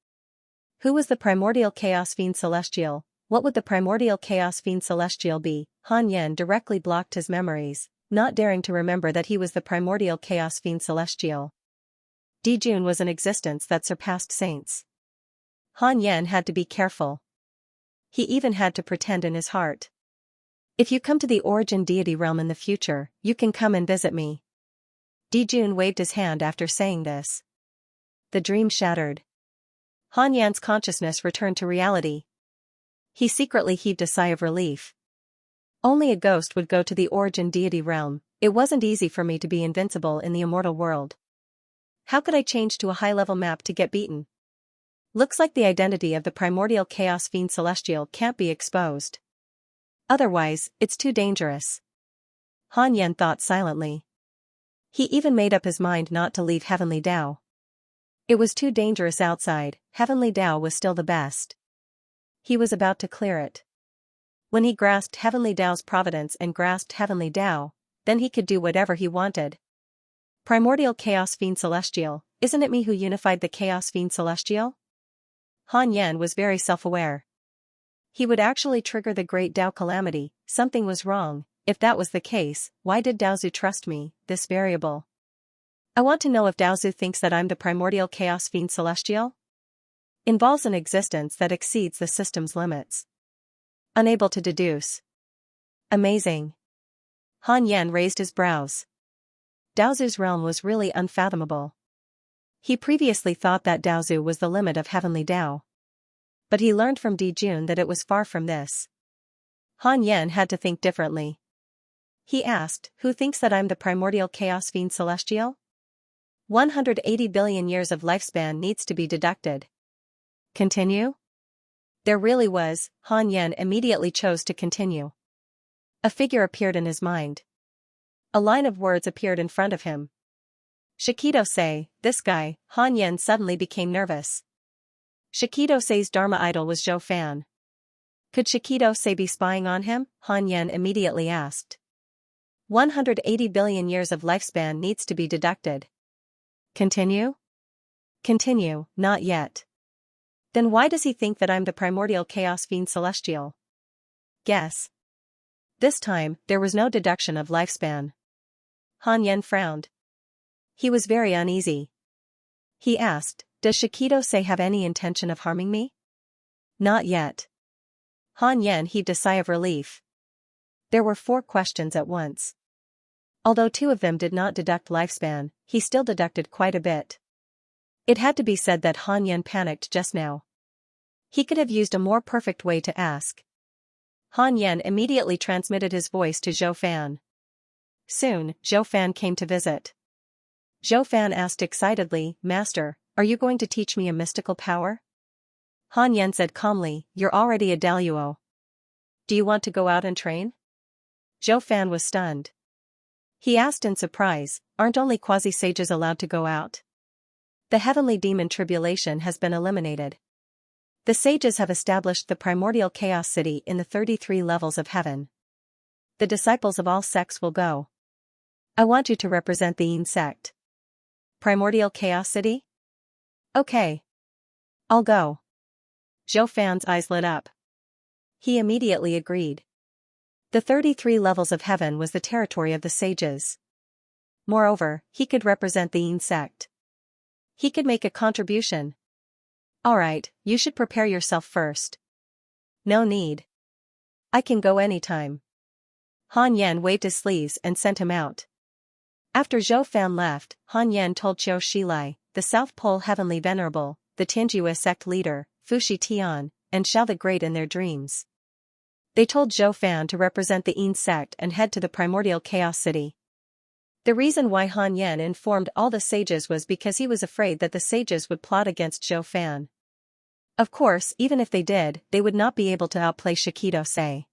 Who was the primordial chaos fiend celestial? What would the primordial chaos fiend celestial be? Han Yan directly blocked his memories, not daring to remember that he was the primordial chaos fiend celestial. Dijun was an existence that surpassed saints. Han Yan had to be careful. He even had to pretend in his heart. If you come to the origin deity realm in the future, you can come and visit me. Dijun waved his hand after saying this. The dream shattered. Han Yan's consciousness returned to reality. He secretly heaved a sigh of relief. Only a ghost would go to the origin deity realm. It wasn't easy for me to be invincible in the immortal world. How could I change to a high-level map to get beaten? Looks like the identity of the primordial chaos fiend celestial can't be exposed. Otherwise, it's too dangerous. Han Yan thought silently. He even made up his mind not to leave Heavenly Tao. It was too dangerous outside, Heavenly Tao was still the best. He was about to clear it. When he grasped Heavenly Tao's providence and grasped Heavenly Tao, then he could do whatever he wanted. Primordial Chaos Fiend Celestial, isn't it me who unified the Chaos Fiend Celestial? Han Yan was very self-aware. He would actually trigger the great Tao calamity. Something was wrong. If that was the case, why did Daozu trust me, this variable? I want to know if Daozu thinks that I'm the primordial chaos fiend celestial? Involves an existence that exceeds the system's limits. Unable to deduce. Amazing. Han Yan raised his brows. Daozu's realm was really unfathomable. He previously thought that Daozu was the limit of Heavenly Tao. But he learned from Dijun that it was far from this. Han Yan had to think differently. He asked, who thinks that I'm the primordial chaos fiend celestial? 180 billion years of lifespan needs to be deducted. Continue? There really was. Han Yan immediately chose to continue. A figure appeared in his mind. A line of words appeared in front of him. Shikido-sei, this guy. Han Yan suddenly became nervous. Shikido-sei's Dharma idol was Zhou Fan. Could Shikido-sei be spying on him? Han Yan immediately asked. 180 billion years of lifespan needs to be deducted. Continue? Continue, not yet. Then why does he think that I'm the primordial chaos fiend celestial? Guess. This time, there was no deduction of lifespan. Han Yan frowned. He was very uneasy. He asked, does Shikido-sei have any intention of harming me? Not yet. Han Yan heaved a sigh of relief. There were 4 questions at once. Although 2 of them did not deduct lifespan, he still deducted quite a bit. It had to be said that Han Yan panicked just now. He could have used a more perfect way to ask. Han Yan immediately transmitted his voice to Zhou Fan. Soon, Zhou Fan came to visit. Zhou Fan asked excitedly, Master, are you going to teach me a mystical power? Han Yan said calmly, you're already a Daluo. Do you want to go out and train? Zhou Fan was stunned. He asked in surprise, aren't only quasi-sages allowed to go out? The heavenly demon tribulation has been eliminated. The sages have established the primordial chaos city in the 33 levels of heaven. The disciples of all sects will go. I want you to represent the Yin sect. Primordial chaos city? Okay. I'll go. Zhou Fan's eyes lit up. He immediately agreed. The 33 levels of heaven was the territory of the sages. Moreover, he could represent the Yin sect. He could make a contribution. Alright, you should prepare yourself first. No need. I can go anytime. Han Yan waved his sleeves and sent him out. After Zhou Fan left, Han Yan told Qiu Shilai, the South Pole Heavenly Venerable, the Tianjue sect leader, Fushi Tian, and Xiao the Great in their dreams. They told Zhou Fan to represent the Yin sect and head to the primordial chaos city. The reason why Han Yan informed all the sages was because he was afraid that the sages would plot against Zhou Fan. Of course, even if they did, they would not be able to outplay Shikido Sei.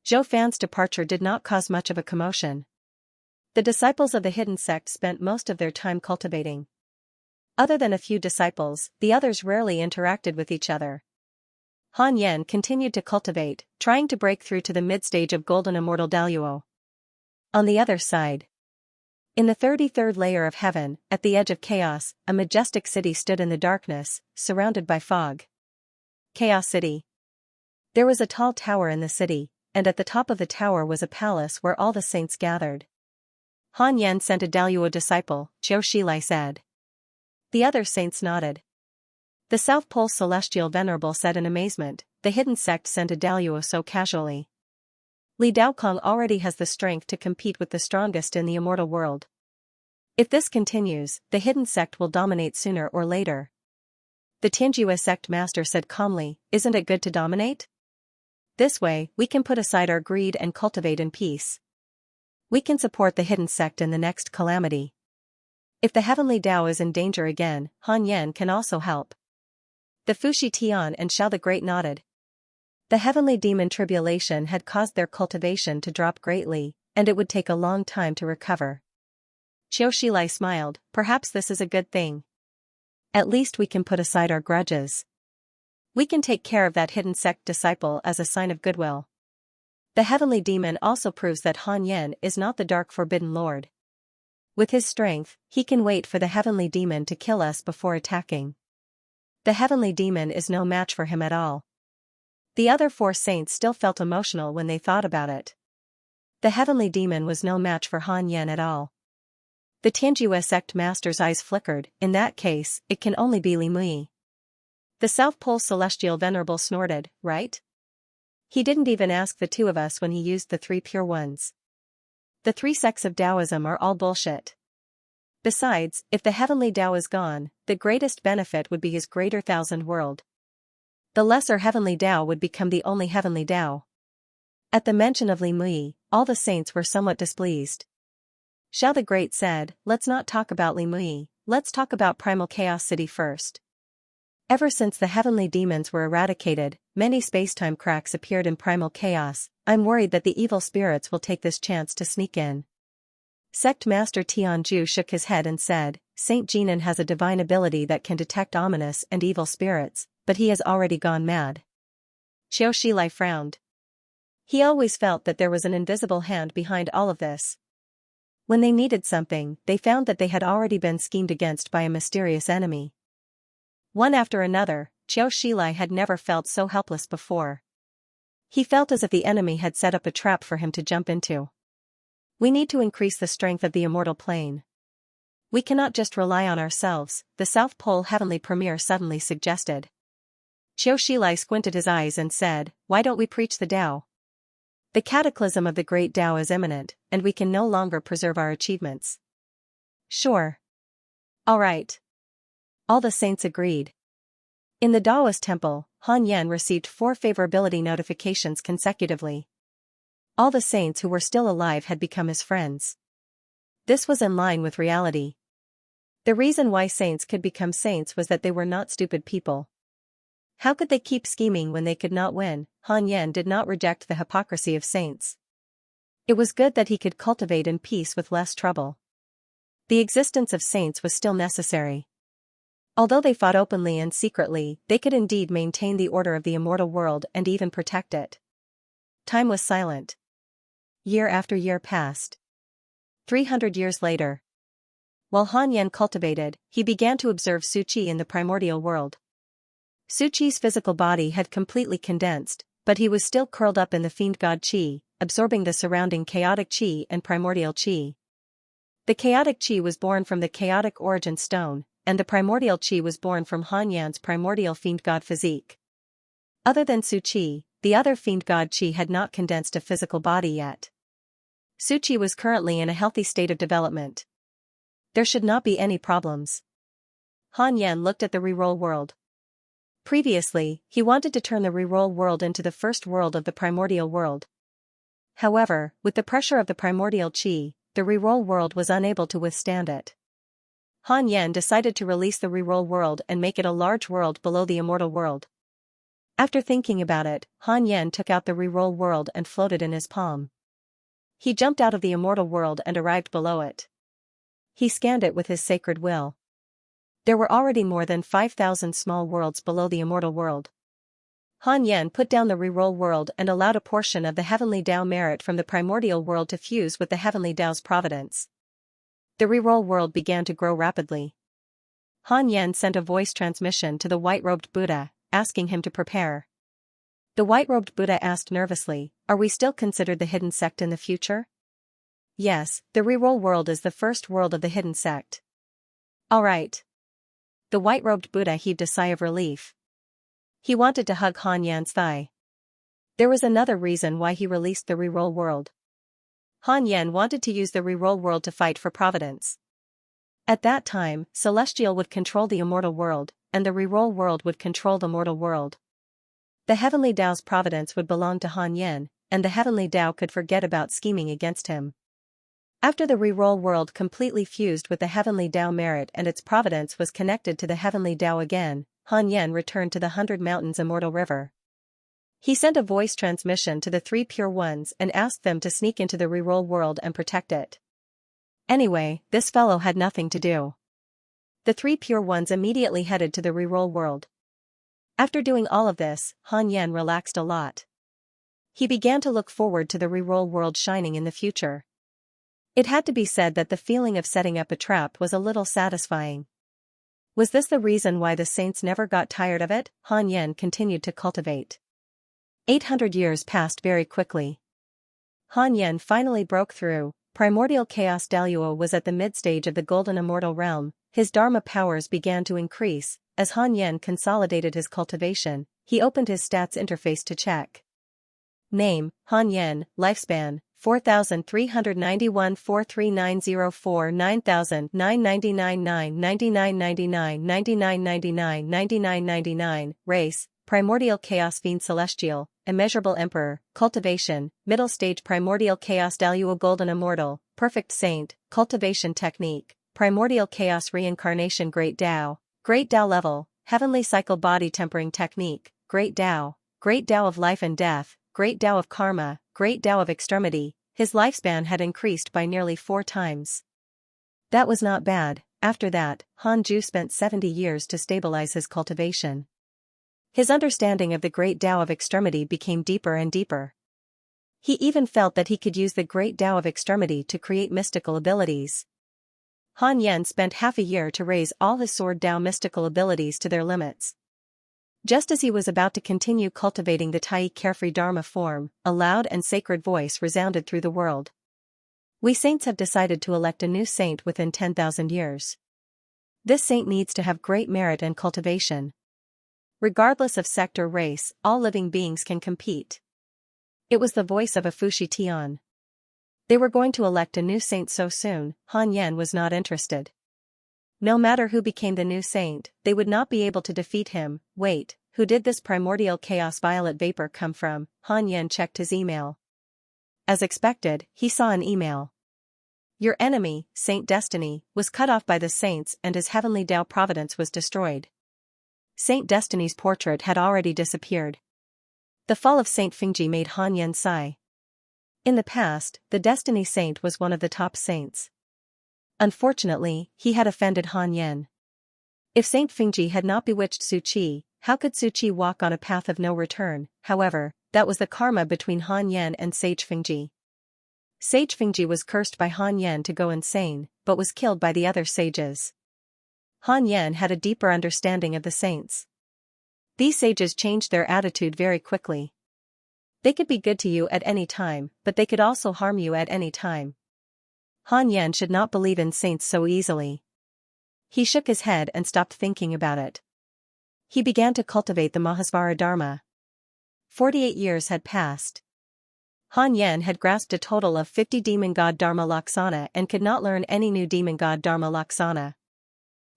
Zhou Fan's departure did not cause much of a commotion. The disciples of the hidden sect spent most of their time cultivating. Other than a few disciples, the others rarely interacted with each other. Han Yan continued to cultivate, trying to break through to the mid-stage of Golden Immortal Daluo. On the other side, in the 33rd layer of heaven, at the edge of chaos, a majestic city stood in the darkness, surrounded by fog. Chaos City. There was a tall tower in the city, and at the top of the tower was a palace where all the saints gathered. Han Yan sent a Daluo disciple, Qiu Shilai said. The other saints nodded. The South Pole Celestial Venerable said in amazement, the hidden sect sent a Daluo so casually. Li Daokong already has the strength to compete with the strongest in the immortal world. If this continues, the hidden sect will dominate sooner or later. The Tianjue sect master said calmly, isn't it good to dominate? This way, we can put aside our greed and cultivate in peace. We can support the hidden sect in the next calamity. If the heavenly Tao is in danger again, Han Yan can also help. The Fushi Tian and Xiao the Great nodded. The heavenly demon tribulation had caused their cultivation to drop greatly, and it would take a long time to recover. Qiu Shilai smiled, perhaps this is a good thing. At least we can put aside our grudges. We can take care of that hidden sect disciple as a sign of goodwill. The heavenly demon also proves that Han Yan is not the dark forbidden lord. With his strength, he can wait for the heavenly demon to kill us before attacking. The heavenly demon is no match for him at all. The other four saints still felt emotional when they thought about it. The heavenly demon was no match for Han Yan at all. The Tianjue sect master's eyes flickered, in that case, it can only be Li Mui. The South Pole Celestial Venerable snorted, right? He didn't even ask the two of us when he used the three pure ones. The three sects of Taoism are all bullshit. Besides, if the heavenly Tao is gone, the greatest benefit would be his greater thousand world. The lesser heavenly Tao would become the only heavenly Tao. At the mention of Li Mui, all the saints were somewhat displeased. Xiao the Great said, let's not talk about Li Mui, let's talk about Primal Chaos City first. Ever since the heavenly demons were eradicated, many spacetime cracks appeared in primal chaos. I'm worried that the evil spirits will take this chance to sneak in. Sect Master Tianju shook his head and said, Saint Jinan has a divine ability that can detect ominous and evil spirits, but he has already gone mad. Qiu Shilai frowned. He always felt that there was an invisible hand behind all of this. When they needed something, they found that they had already been schemed against by a mysterious enemy. One after another, Qiu Shilai had never felt so helpless before. He felt as if the enemy had set up a trap for him to jump into. We need to increase the strength of the immortal plane. We cannot just rely on ourselves, the South Pole Heavenly Premier suddenly suggested. Qiu Shilai squinted his eyes and said, why don't we preach the Tao? The cataclysm of the great Tao is imminent, and we can no longer preserve our achievements. Sure. All right. All the saints agreed. In the Daoist temple, Han Yan received 4 favorability notifications consecutively. All the saints who were still alive had become his friends. This was in line with reality. The reason why saints could become saints was that they were not stupid people. How could they keep scheming when they could not win? Han Yan did not reject the hypocrisy of saints. It was good that he could cultivate in peace with less trouble. The existence of saints was still necessary. Although they fought openly and secretly, they could indeed maintain the order of the immortal world and even protect it. Time was silent. Year after year passed. 300 years later. While Han Yan cultivated, he began to observe Su Qi in the primordial world. Su Qi's physical body had completely condensed, but he was still curled up in the fiend god Qi, absorbing the surrounding chaotic Qi and primordial Qi. The chaotic Qi was born from the chaotic origin stone, and the primordial Qi was born from Han Yan's primordial fiend god physique. Other than Su Qi, the other fiend god Qi had not condensed a physical body yet. Su Qi was currently in a healthy state of development. There should not be any problems. Han Yan looked at the reroll world. Previously, he wanted to turn the reroll world into the first world of the primordial world. However, with the pressure of the primordial Qi, the reroll world was unable to withstand it. Han Yan decided to release the reroll world and make it a large world below the immortal world. After thinking about it, Han Yan took out the reroll world and floated in his palm. He jumped out of the immortal world and arrived below it. He scanned it with his sacred will. There were already more than 5,000 small worlds below the immortal world. Han Yan put down the reroll world and allowed a portion of the heavenly Tao merit from the primordial world to fuse with the heavenly Tao's providence. The reroll world began to grow rapidly. Han Yan sent a voice transmission to the white-robed Buddha, asking him to prepare. The white-robed Buddha asked nervously, "Are we still considered the hidden sect in the future?" "Yes, the reroll world is the first world of the hidden sect." "All right." The white-robed Buddha heaved a sigh of relief. He wanted to hug Han Yan's thigh. There was another reason why he released the reroll world. Han Yan wanted to use the reroll world to fight for Providence. At that time, Celestial would control the immortal world, and the reroll world would control the mortal world. The heavenly Tao's providence would belong to Han Yan, and the heavenly Tao could forget about scheming against him. After the reroll world completely fused with the heavenly Tao merit and its providence was connected to the heavenly Tao again, Han Yan returned to the 100 Mountains Immortal River. He sent a voice transmission to the 3 Pure Ones and asked them to sneak into the reroll world and protect it. Anyway, this fellow had nothing to do. The 3 Pure Ones immediately headed to the reroll world. After doing all of this, Han Yan relaxed a lot. He began to look forward to the reroll world shining in the future. It had to be said that the feeling of setting up a trap was a little satisfying. Was this the reason why the saints never got tired of it? Han Yan continued to cultivate. 800 years passed very quickly. Han Yan finally broke through. Primordial Chaos Daluo was at the mid-stage of the Golden Immortal Realm. His Dharma powers began to increase. As Han Yan consolidated his cultivation, he opened his stats interface to check. Name, Han Yan, lifespan, 4,391 43904 9,999 9999 9999 9999 Race, Primordial Chaos Fiend Celestial, Immeasurable Emperor, Cultivation, Middle Stage Primordial Chaos Daluo Golden Immortal, Perfect Saint, Cultivation Technique, Primordial Chaos Reincarnation Great Tao Level, Heavenly Cycle Body Tempering Technique, Great Tao of Life and Death, Great Tao of Karma, Great Tao of Extremity. His lifespan had increased by nearly 4 times. That was not bad. After that, Han Ju spent 70 years to stabilize his cultivation. His understanding of the Great Tao of Extremity became deeper and deeper. He even felt that he could use the Great Tao of Extremity to create mystical abilities. Han Yan spent half a year to raise all his Sword Tao mystical abilities to their limits. Just as he was about to continue cultivating the Tai Carefree Dharma form, a loud and sacred voice resounded through the world. We saints have decided to elect a new saint within 10,000 years. This saint needs to have great merit and cultivation. Regardless of sect or race, all living beings can compete. It was the voice of a Fushi Tian. They were going to elect a new saint so soon. Han Yan was not interested. No matter who became the new saint, they would not be able to defeat him. Wait, who did this primordial chaos violet vapor come from? Han Yan checked his email. As expected, he saw an email. Your enemy, Saint Destiny, was cut off by the saints and his heavenly Tao providence was destroyed. Saint Destiny's portrait had already disappeared. The fall of Saint Fingji made Han Yan sigh. In the past, the Destiny Saint was one of the top saints. Unfortunately, he had offended Han Yan. If Saint Fingji had not bewitched Su Qi, how could Su Qi walk on a path of no return? However, that was the karma between Han Yan and Sage Fingji. Sage Fingji was cursed by Han Yan to go insane, but was killed by the other sages. Han Yan had a deeper understanding of the saints. These sages changed their attitude very quickly. They could be good to you at any time, but they could also harm you at any time. Han Yan should not believe in saints so easily. He shook his head and stopped thinking about it. He began to cultivate the Mahasvara Dharma. 48 years had passed. Han Yan had grasped a total of 50 demon god Dharma Laksana and could not learn any new demon god Dharma Laksana.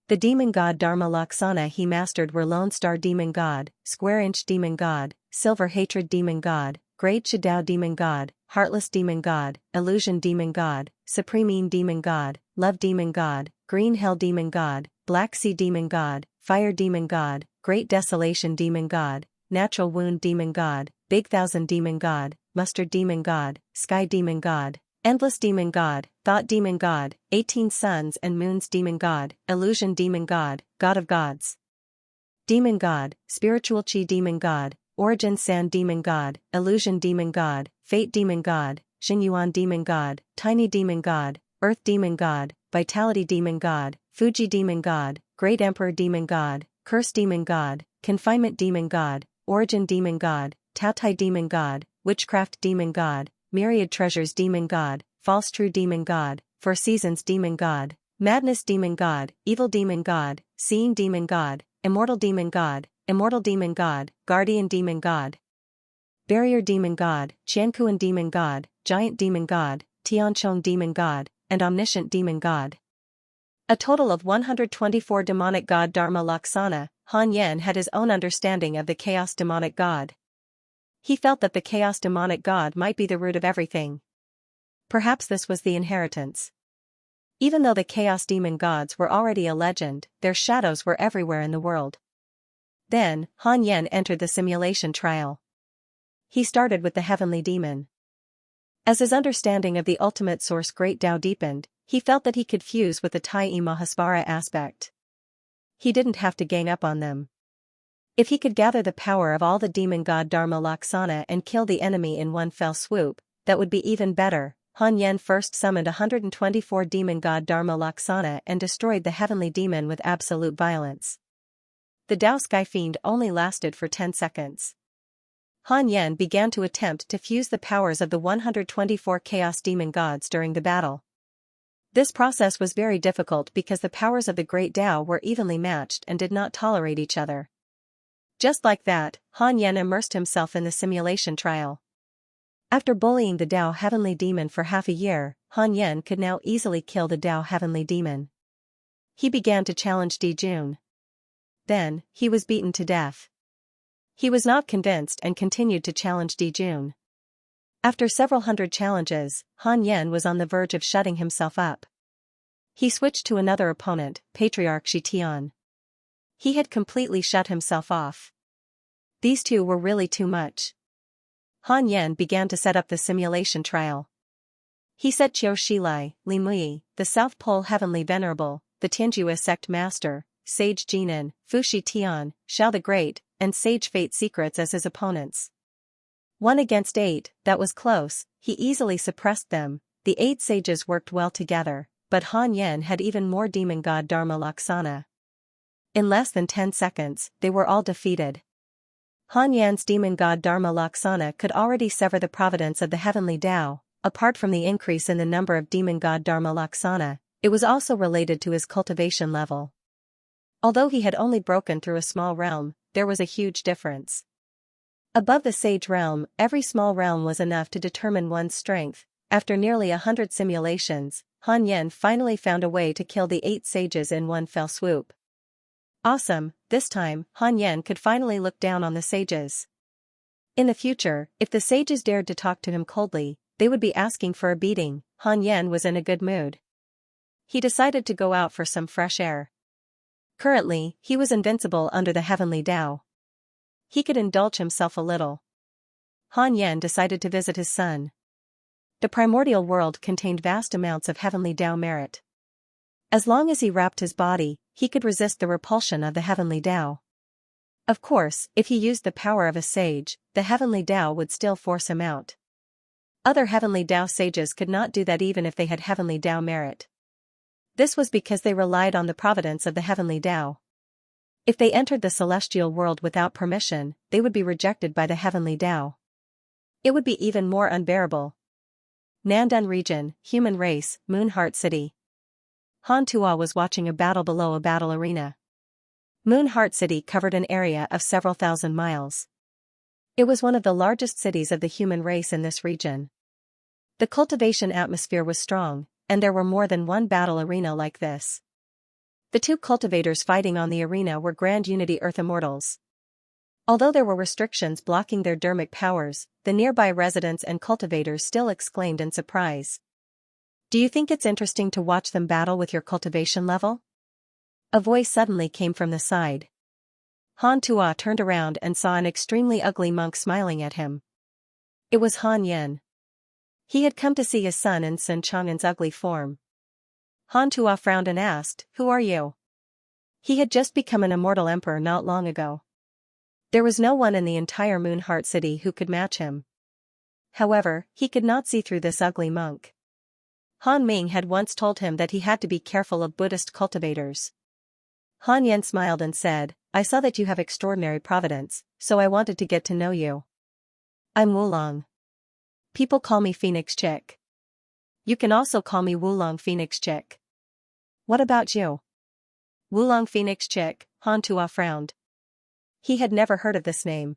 The demon god Dharma Laksana he mastered were Lone Star Demon God, Square Inch Demon God, Silver Hatred Demon God, Great Shadow Demon God, Heartless Demon God, Illusion Demon God, Supreme Aim Demon God, Love Demon God, Green Hell Demon God, Black Sea Demon God, Fire Demon God, Great Desolation Demon God, Natural Wound Demon God, Big Thousand Demon God, Mustard Demon God, Sky Demon God, Endless Demon God, Thought Demon God, 18 Suns and Moons Demon God, Illusion Demon God, God of Gods. Demon God, Spiritual Chi Demon God, Origin Sand Demon God, Illusion Demon God, Fate Demon God, Xinyuan Demon God, Tiny Demon God, Earth Demon God, Vitality Demon God, Fuji Demon God, Great Emperor Demon God, Curse Demon God, Confinement Demon God, Origin Demon God, Taotai Demon God, Witchcraft Demon God, Myriad Treasures Demon God, False True Demon God, Four Seasons Demon God, Madness Demon God, Evil Demon God, Seeing Demon God, Immortal Demon God, Immortal Demon God, Guardian Demon God, Barrier Demon God, Qiankuan Demon God, Giant Demon God, Tianchong Demon God, and Omniscient Demon God. A total of 124 demonic god Dharma Laksana. Han Yan had his own understanding of the chaos demonic god. He felt that the chaos demonic god might be the root of everything. Perhaps this was the inheritance. Even though the chaos demon gods were already a legend, their shadows were everywhere in the world. Then, Han Yan entered the simulation trial. He started with the heavenly demon. As his understanding of the ultimate source Great Tao deepened, he felt that he could fuse with the Tai Mahasvara aspect. He didn't have to gang up on them. If he could gather the power of all the demon god Dharma Laksana and kill the enemy in one fell swoop, that would be even better. Han Yan first summoned 124 demon god Dharma Laksana and destroyed the heavenly demon with absolute violence. The Tao Sky Fiend only lasted for 10 seconds. Han Yan began to attempt to fuse the powers of the 124 chaos demon gods during the battle. This process was very difficult because the powers of the Great Tao were evenly matched and did not tolerate each other. Just like that, Han Yan immersed himself in the simulation trial. After bullying the Tao Heavenly Demon for half a year, Han Yan could now easily kill the Tao Heavenly Demon. He began to challenge Di Jun. Then, he was beaten to death. He was not convinced and continued to challenge Di Jun. After several hundred challenges, Han Yan was on the verge of shutting himself up. He switched to another opponent, Patriarch Shi Tian. He had completely shut himself off. These two were really too much. Han Yan began to set up the simulation trial. He set Qiu Shilai, Li Mui, the South Pole Heavenly Venerable, the Tianjue Sect Master, Sage Jinan, Fu Shi Tian, Xiao the Great, and Sage Fate Secrets as his opponents. 1 against 8, that was close, he easily suppressed them. The 8 sages worked well together, but Han Yan had even more demon god Dharma Laksana. In less than 10 seconds, they were all defeated. Han Yan's demon god Dharma Laksana could already sever the providence of the heavenly Tao. Apart from the increase in the number of demon god Dharma Laksana, it was also related to his cultivation level. Although he had only broken through a small realm, there was a huge difference. Above the sage realm, every small realm was enough to determine one's strength. After nearly 100 simulations, Han Yan finally found a way to kill the 8 sages in one fell swoop. Awesome, this time, Han Yan could finally look down on the sages. In the future, if the sages dared to talk to him coldly, they would be asking for a beating. Han Yan was in a good mood. He decided to go out for some fresh air. Currently, he was invincible under the heavenly Tao. He could indulge himself a little. Han Yan decided to visit his son. The primordial world contained vast amounts of heavenly Tao merit. As long as he wrapped his body, he could resist the repulsion of the heavenly Tao. Of course, if he used the power of a sage, the heavenly Tao would still force him out. Other heavenly Tao sages could not do that even if they had heavenly Tao merit. This was because they relied on the providence of the heavenly Tao. If they entered the celestial world without permission, they would be rejected by the heavenly Tao. It would be even more unbearable. Nandun region, human race, Moonheart City. Han Tua was watching a battle below a battle arena. Moonheart City covered an area of several thousand miles. It was one of the largest cities of the human race in this region. The cultivation atmosphere was strong, and there were more than one battle arena like this. The two cultivators fighting on the arena were Grand Unity Earth Immortals. Although there were restrictions blocking their dermic powers, the nearby residents and cultivators still exclaimed in surprise. Do you think it's interesting to watch them battle with your cultivation level? A voice suddenly came from the side. Han Tua turned around and saw an extremely ugly monk smiling at him. It was Han Yen. He had come to see his son in Sun Chang'an's ugly form. Han Tua frowned and asked, "Who are you?" He had just become an immortal emperor not long ago. There was no one in the entire Moonheart City who could match him. However, he could not see through this ugly monk. Han Ming had once told him that he had to be careful of Buddhist cultivators. Han Yen smiled and said, "I saw that you have extraordinary providence, so I wanted to get to know you. I'm Wulong. People call me Phoenix Chick. You can also call me Wulong Phoenix Chick." "What about you?" Wulong Phoenix Chick, Han Tua frowned. He had never heard of this name.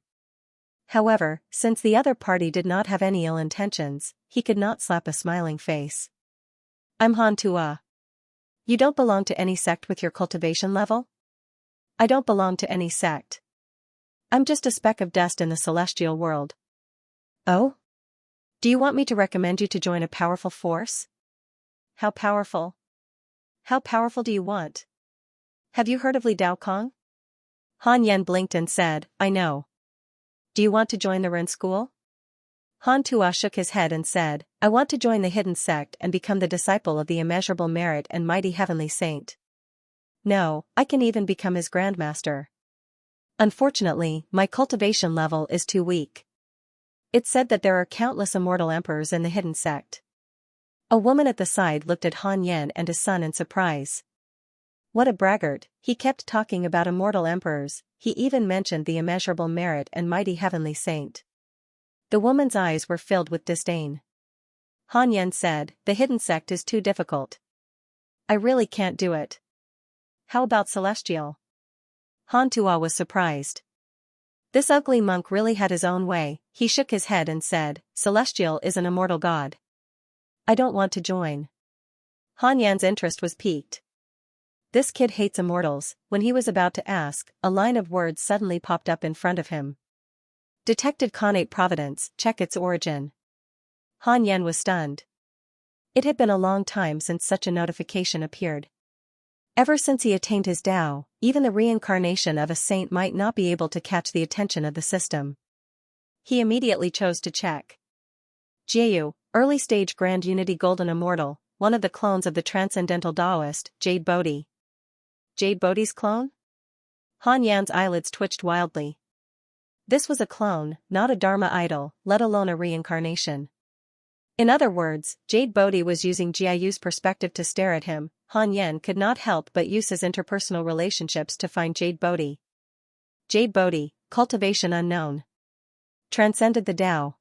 However, since the other party did not have any ill intentions, he could not slap a smiling face. "I'm Han Tua. You don't belong to any sect with your cultivation level?" "I don't belong to any sect. I'm just a speck of dust in the celestial world." "Oh? Do you want me to recommend you to join a powerful force?" "How powerful? How powerful do you want? Have you heard of Li Dao Kong?" Han Yen blinked and said, "I know. Do you want to join the Ren school?" Han Tua shook his head and said, "I want to join the hidden sect and become the disciple of the immeasurable merit and mighty heavenly saint. No, I can even become his grandmaster. Unfortunately, my cultivation level is too weak." It's said that there are countless immortal emperors in the hidden sect. A woman at the side looked at Han Yen and his son in surprise. What a braggart, he kept talking about immortal emperors, he even mentioned the immeasurable merit and mighty heavenly saint. The woman's eyes were filled with disdain. Han Yen said, "The hidden sect is too difficult. I really can't do it." "How about celestial?" Han Tua was surprised. This ugly monk really had his own way. He shook his head and said, "Celestial is an immortal god. I don't want to join." Han Yan's interest was piqued. This kid hates immortals. When he was about to ask, a line of words suddenly popped up in front of him. Detected Connate Providence, check its origin. Han Yen was stunned. It had been a long time since such a notification appeared. Ever since he attained his Tao, even the reincarnation of a saint might not be able to catch the attention of the system. He immediately chose to check. Jiayu, early stage Grand Unity Golden Immortal, one of the clones of the transcendental Taoist, Jade Bodhi. Jade Bodhi's clone? Han Yan's eyelids twitched wildly. This was a clone, not a Dharma idol, let alone a reincarnation. In other words, Jade Bodhi was using Jiayu's perspective to stare at him. Han Yen could not help but use his interpersonal relationships to find Jade Bodhi. Jade Bodhi, cultivation unknown. Transcended the Tao.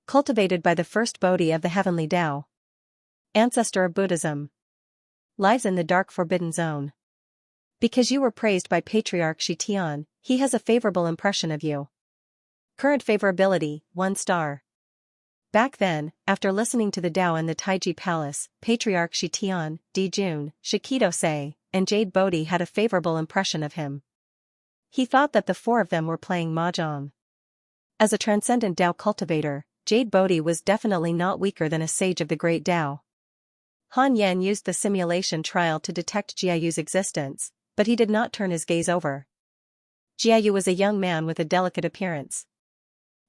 Cultivated by the first Bodhi of the heavenly Tao. Ancestor of Buddhism. Lives in the dark forbidden zone. Because you were praised by Patriarch Shi Tian, he has a favorable impression of you. Current favorability, 1 star. Back then, after listening to the Tao in the Taiji Palace, Patriarch Shi Tian, Di Jun, Shikido Sei, and Jade Bodhi had a favorable impression of him. He thought that the four of them were playing mahjong. As a transcendent Tao cultivator, Jade Bodhi was definitely not weaker than a sage of the great Tao. Han Yen used the simulation trial to detect Jiayu's existence, but he did not turn his gaze over. Jiayu was a young man with a delicate appearance.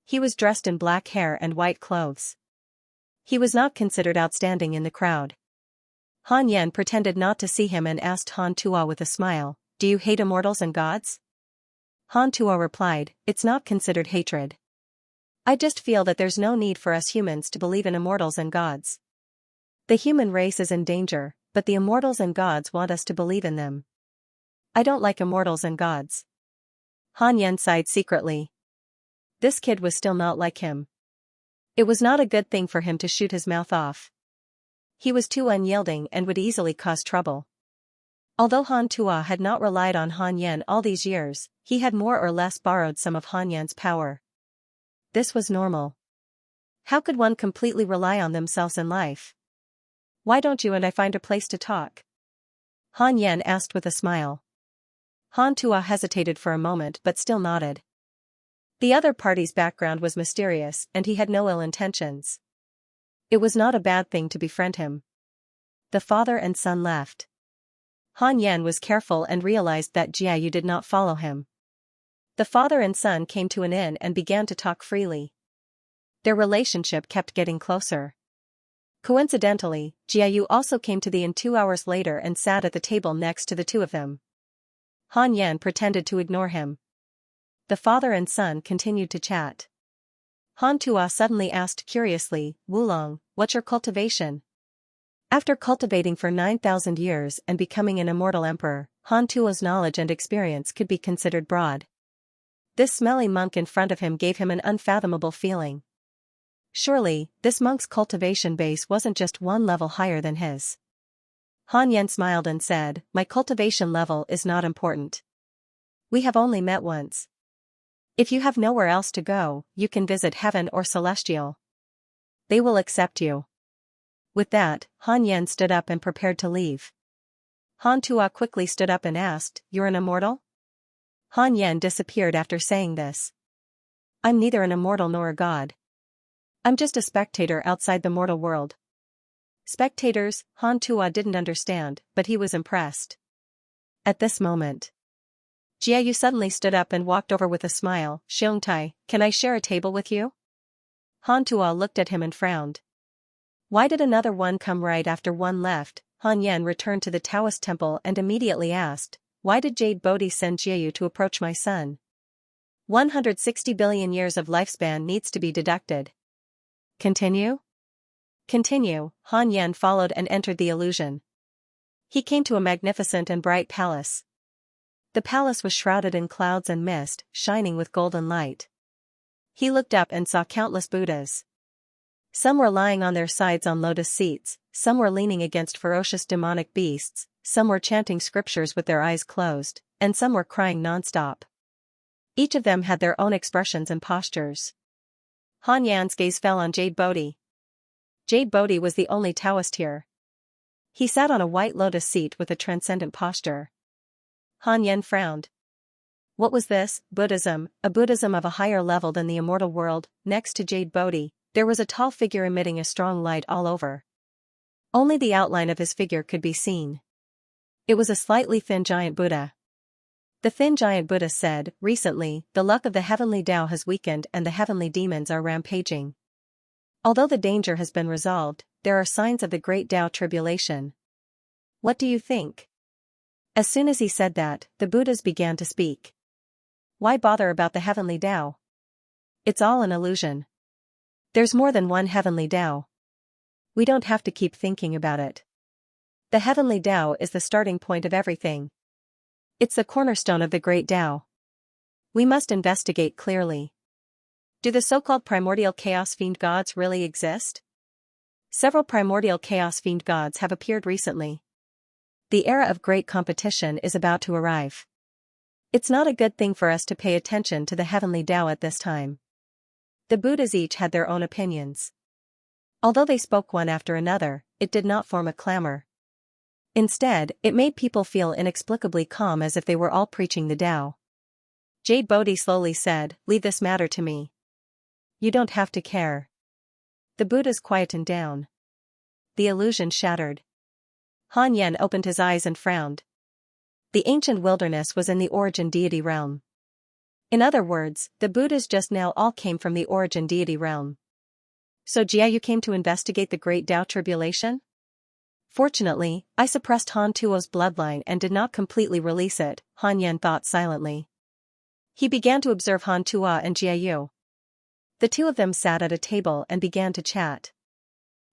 He was dressed in black hair and white clothes. He was not considered outstanding in the crowd. Han Yan pretended not to see him and asked Han Tuo with a smile, "Do you hate immortals and gods?" Han Tuo replied, "It's not considered hatred. I just feel that there's no need for us humans to believe in immortals and gods. The human race is in danger, but the immortals and gods want us to believe in them. I don't like immortals and gods." Han Yan sighed secretly. This kid was still not like him. It was not a good thing for him to shoot his mouth off. He was too unyielding and would easily cause trouble. Although Han Tuo had not relied on Han Yan all these years, he had more or less borrowed some of Han Yan's power. This was normal. How could one completely rely on themselves in life? "Why don't you and I find a place to talk?" Han Yan asked with a smile. Han Tuo hesitated for a moment but still nodded. The other party's background was mysterious and he had no ill intentions. It was not a bad thing to befriend him. The father and son left. Han Yan was careful and realized that Jiayu did not follow him. The father and son came to an inn and began to talk freely. Their relationship kept getting closer. Coincidentally, Jiayu also came to the inn 2 hours later and sat at the table next to the two of them. Han Yan pretended to ignore him. The father and son continued to chat. Han Tuo suddenly asked curiously, "Wulong, what's your cultivation?" After cultivating for 9,000 years and becoming an immortal emperor, Han Tuo's knowledge and experience could be considered broad. This smelly monk in front of him gave him an unfathomable feeling. Surely, this monk's cultivation base wasn't just one level higher than his. Han Yan smiled and said, "My cultivation level is not important. We have only met once. If you have nowhere else to go, you can visit heaven or celestial. They will accept you." With that, Han Yan stood up and prepared to leave. Han Tuo quickly stood up and asked, "You're an immortal?" Han Yan disappeared after saying this. "I'm neither an immortal nor a god. I'm just a spectator outside the mortal world." Spectators, Han Tuo didn't understand, but he was impressed. At this moment, Jiayu suddenly stood up and walked over with a smile. "Xianxia, can I share a table with you?" Han Tuo looked at him and frowned. Why did another one come right after one left? Han Yan returned to the Taoist temple and immediately asked, "Why did Jade Bodhi send Jiayu to approach my son? 160 billion years of lifespan needs to be deducted." Continue? Continue. Han Yan followed and entered the illusion. He came to a magnificent and bright palace. The palace was shrouded in clouds and mist, shining with golden light. He looked up and saw countless Buddhas. Some were lying on their sides on lotus seats, some were leaning against ferocious demonic beasts, some were chanting scriptures with their eyes closed, and some were crying non-stop. Each of them had their own expressions and postures. Han Yan's gaze fell on Jade Bodhi. Jade Bodhi was the only Taoist here. He sat on a white lotus seat with a transcendent posture. Han Yan frowned. What was this? Buddhism, a Buddhism of a higher level than the immortal world. Next to Jade Bodhi, there was a tall figure emitting a strong light all over. Only the outline of his figure could be seen. It was a slightly thin giant Buddha. The thin giant Buddha said, "Recently, the luck of the heavenly Tao has weakened and the heavenly demons are rampaging. Although the danger has been resolved, there are signs of the great Tao tribulation. What do you think?" As soon as he said that, the Buddhas began to speak. Why bother about the heavenly Tao? It's all an illusion. There's more than one heavenly Tao. We don't have to keep thinking about it. The heavenly Tao is the starting point of everything. It's the cornerstone of the great Tao. We must investigate clearly. Do the so-called primordial chaos fiend gods really exist? Several primordial chaos fiend gods have appeared recently. The era of great competition is about to arrive. It's not a good thing for us to pay attention to the heavenly Tao at this time. The Buddhas each had their own opinions. Although they spoke one after another, it did not form a clamor. Instead, it made people feel inexplicably calm as if they were all preaching the Tao. Jade Bodhi slowly said, "Leave this matter to me. You don't have to care." The Buddhas quietened down. The illusion shattered. Han Yan opened his eyes and frowned. The ancient wilderness was in the origin deity realm. In other words, the Buddhas just now all came from the origin deity realm. So Jiayu came to investigate the great Tao tribulation? Fortunately, I suppressed Han Tuo's bloodline and did not completely release it, Han Yan thought silently. He began to observe Han Tuo and Jiayu. The two of them sat at a table and began to chat.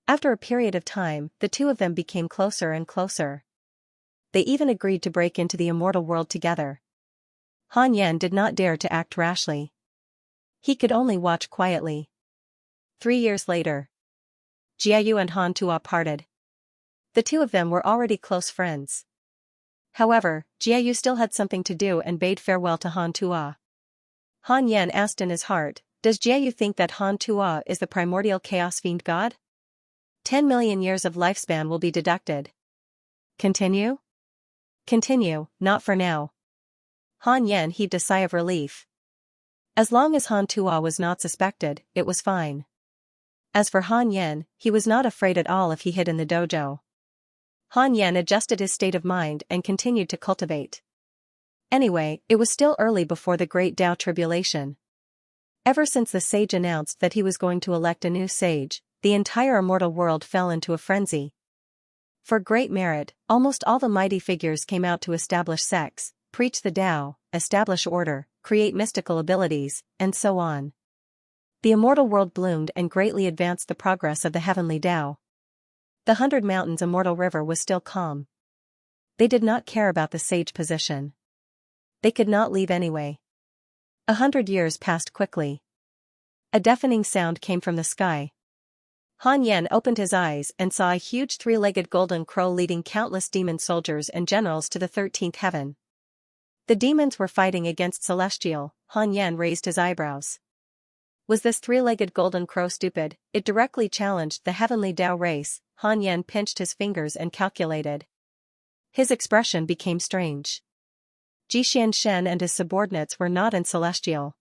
After a period of time, the two of them became closer and closer. They even agreed to break into the immortal world together. Han Yan did not dare to act rashly. He could only watch quietly. 3 years later, Jiayu and Han Tuo parted. The two of them were already close friends. However, Jiayu still had something to do and bade farewell to Han Tuo. Han Yan asked in his heart, does Jiayu think that Han Tuo is the primordial chaos fiend god? 10 million years of lifespan will be deducted. Continue? Continue, not for now. Han Yan heaved a sigh of relief. As long as Han Tuo was not suspected, it was fine. As for Han Yan, he was not afraid at all if he hid in the dojo. Han Yan adjusted his state of mind and continued to cultivate. Anyway, it was still early before the Great Tao Tribulation. Ever since the sage announced that he was going to elect a new sage, the entire immortal world fell into a frenzy. For great merit, almost all the mighty figures came out to establish sects, preach the Tao, establish order, create mystical abilities, and so on. The immortal world bloomed and greatly advanced the progress of the heavenly Tao. The 100 Mountains immortal river was still calm. They did not care about the sage position. They could not leave anyway. 100 years passed quickly. A deafening sound came from the sky. Han Yan opened his eyes and saw a huge 3-legged golden crow leading countless demon soldiers and generals to the 13th heaven. The demons were fighting against Celestial. Han Yan raised his eyebrows. Was this 3-legged golden crow stupid? It directly challenged the heavenly Tao race. Han Yan pinched his fingers and calculated. His expression became strange. Xianxia and his subordinates were not in Celestial.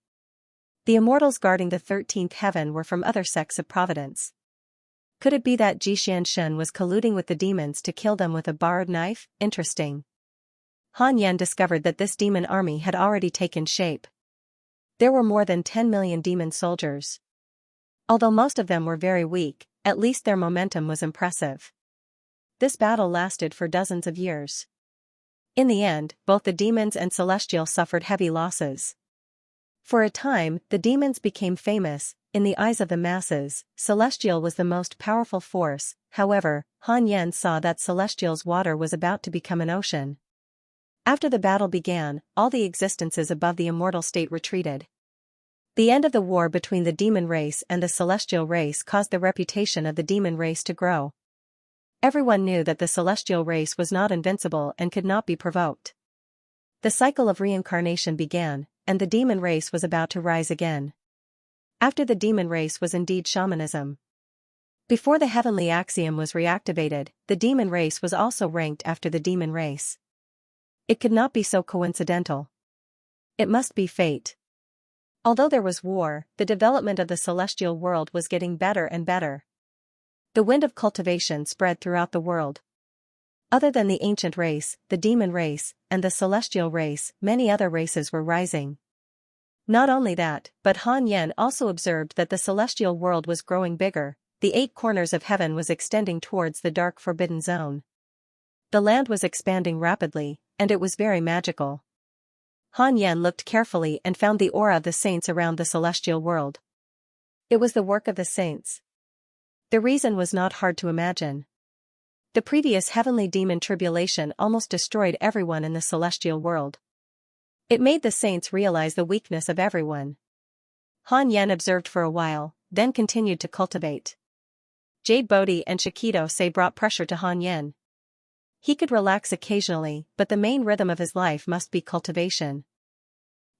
The immortals guarding the 13th heaven were from other sects of Providence. Could it be that Xianxia was colluding with the demons to kill them with a borrowed knife? Interesting. Han Yan discovered that this demon army had already taken shape. There were more than 10 million demon soldiers. Although most of them were very weak, at least their momentum was impressive. This battle lasted for dozens of years. In the end, both the demons and Celestial suffered heavy losses. For a time, the demons became famous. In the eyes of the masses, Celestial was the most powerful force. However, Han Yan saw that Celestial's water was about to become an ocean. After the battle began, all the existences above the immortal state retreated. The end of the war between the demon race and the celestial race caused the reputation of the demon race to grow. Everyone knew that the celestial race was not invincible and could not be provoked. The cycle of reincarnation began, and the demon race was about to rise again. After the demon race was indeed shamanism. Before the heavenly axiom was reactivated, the demon race was also ranked after the demon race. It could not be so coincidental. It must be fate. Although there was war, the development of the celestial world was getting better and better. The wind of cultivation spread throughout the world. Other than the ancient race, the demon race, and the celestial race, many other races were rising. Not only that, but Han Yan also observed that the celestial world was growing bigger. The 8 corners of heaven was extending towards the dark forbidden zone. The land was expanding rapidly, and it was very magical. Han Yan looked carefully and found the aura of the saints around the celestial world. It was the work of the saints. The reason was not hard to imagine. The previous heavenly demon tribulation almost destroyed everyone in the celestial world. It made the saints realize the weakness of everyone. Han Yan observed for a while, then continued to cultivate. Jade Bodhi and Shikito Sei brought pressure to Han Yan. He could relax occasionally, but the main rhythm of his life must be cultivation.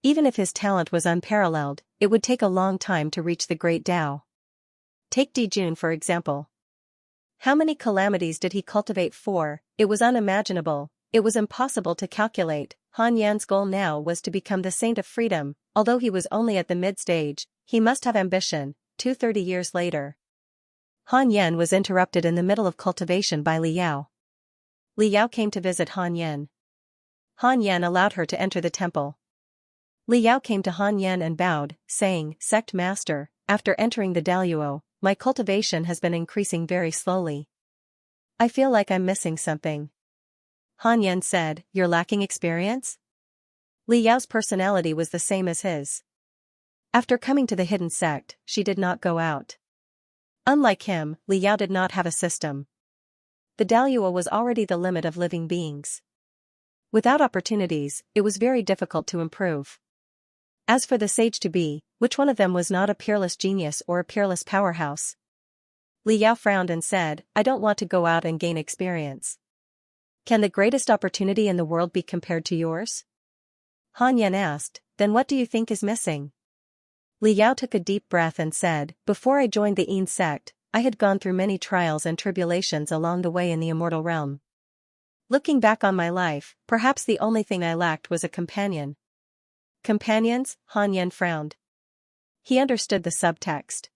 Even if his talent was unparalleled, it would take a long time to reach the great Tao. Take Dijun for example. How many calamities did he cultivate for? It was unimaginable, it was impossible to calculate. Han Yan's goal now was to become the saint of freedom. Although he was only at the mid-stage, he must have ambition. 30 years later. Han Yan was interrupted in the middle of cultivation by Li Yao. Li Yao came to visit Han Yan. Han Yan allowed her to enter the temple. Li Yao came to Han Yan and bowed, saying, "Sect Master, after entering the Daluo, my cultivation has been increasing very slowly. I feel like I'm missing something. Han Yan said, you're lacking experience? Li Yao's personality was the same as his. After coming to the hidden sect, she did not go out. Unlike him, Li Yao did not have a system. The Daluo was already the limit of living beings. Without opportunities, it was very difficult to improve. As for the sage-to-be, which one of them was not a peerless genius or a peerless powerhouse? Li Yao frowned and said, I don't want to go out and gain experience. Can the greatest opportunity in the world be compared to yours? Han Yan asked, then what do you think is missing? Li Yao took a deep breath and said, before I joined the Yin sect, I had gone through many trials and tribulations along the way in the immortal realm. Looking back on my life, perhaps the only thing I lacked was a companion. Companions? Han Yan frowned. He understood the subtext.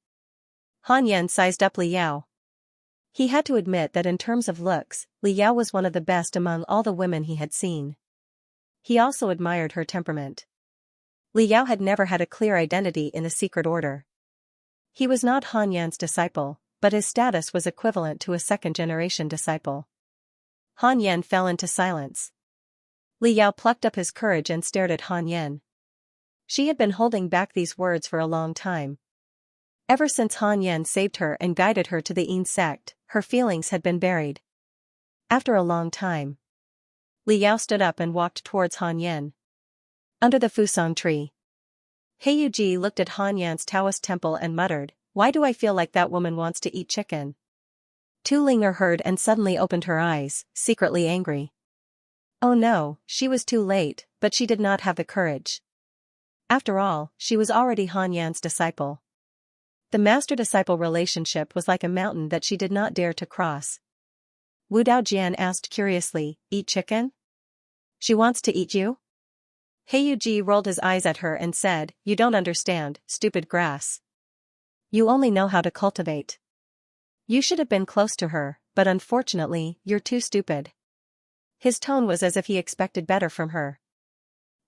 Han Yan sized up Li Yao. He had to admit that in terms of looks, Li Yao was one of the best among all the women he had seen. He also admired her temperament. Li Yao had never had a clear identity in the secret order. He was not Han Yan's disciple, but his status was equivalent to a second-generation disciple. Han Yan fell into silence. Li Yao plucked up his courage and stared at Han Yan. She had been holding back these words for a long time. Ever since Han Yan saved her and guided her to the Yin sect, her feelings had been buried. After a long time, Li Yao stood up and walked towards Han Yan. Under the Fusang tree. Heiyuji looked at Han Yan's Taoist temple and muttered, why do I feel like that woman wants to eat chicken? Tu Linger heard and suddenly opened her eyes, secretly angry. Oh no, she was too late, but she did not have the courage. After all, she was already Han Yan's disciple. The master-disciple relationship was like a mountain that she did not dare to cross. Wu Daojian asked curiously, eat chicken? She wants to eat you? Heiyuji rolled his eyes at her and said, you don't understand, stupid grass. You only know how to cultivate. You should have been close to her, but unfortunately, you're too stupid. His tone was as if he expected better from her.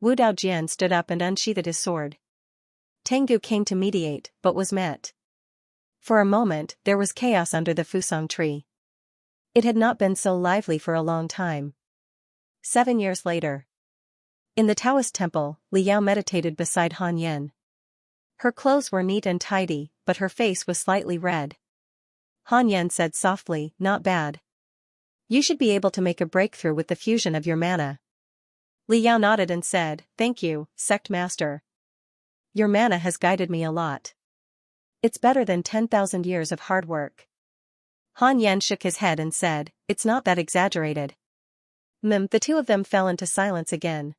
Wu Daojian stood up and unsheathed his sword. Tengu came to mediate, but was met. For a moment, there was chaos under the Fusang tree. It had not been so lively for a long time. 7 years later. In the Taoist temple, Li Yao meditated beside Han Yan. Her clothes were neat and tidy, but her face was slightly red. Han Yan said softly, not bad. You should be able to make a breakthrough with the fusion of your mana. Li Yao nodded and said, thank you, sect master. Your mana has guided me a lot. It's better than 10,000 years of hard work. Han Yan shook his head and said, it's not that exaggerated. The two of them fell into silence again.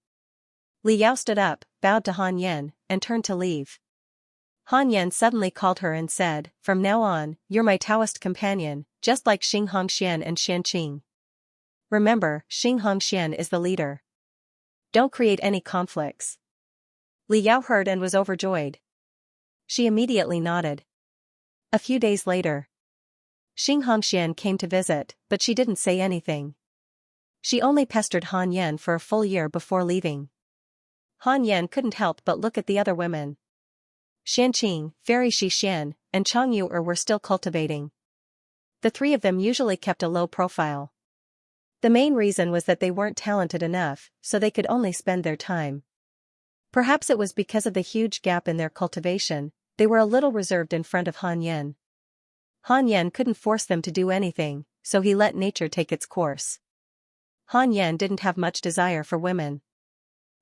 Li Yao stood up, bowed to Han Yan, and turned to leave. Han Yan suddenly called her and said, from now on, you're my Taoist companion, just like Xianxia and Xianxia. Remember, Xianxia is the leader. Don't create any conflicts. Li Yao heard and was overjoyed. She immediately nodded. A few days later, Xianxia came to visit, but she didn't say anything. She only pestered Han Yan for a full year before leaving. Han Yan couldn't help but look at the other women. Xianqing, Fairy Xixian, and Chang Yu were still cultivating. The three of them usually kept a low profile. The main reason was that they weren't talented enough, so they could only spend their time. Perhaps it was because of the huge gap in their cultivation, they were a little reserved in front of Han Yan. Han Yan couldn't force them to do anything, so he let nature take its course. Han Yan didn't have much desire for women.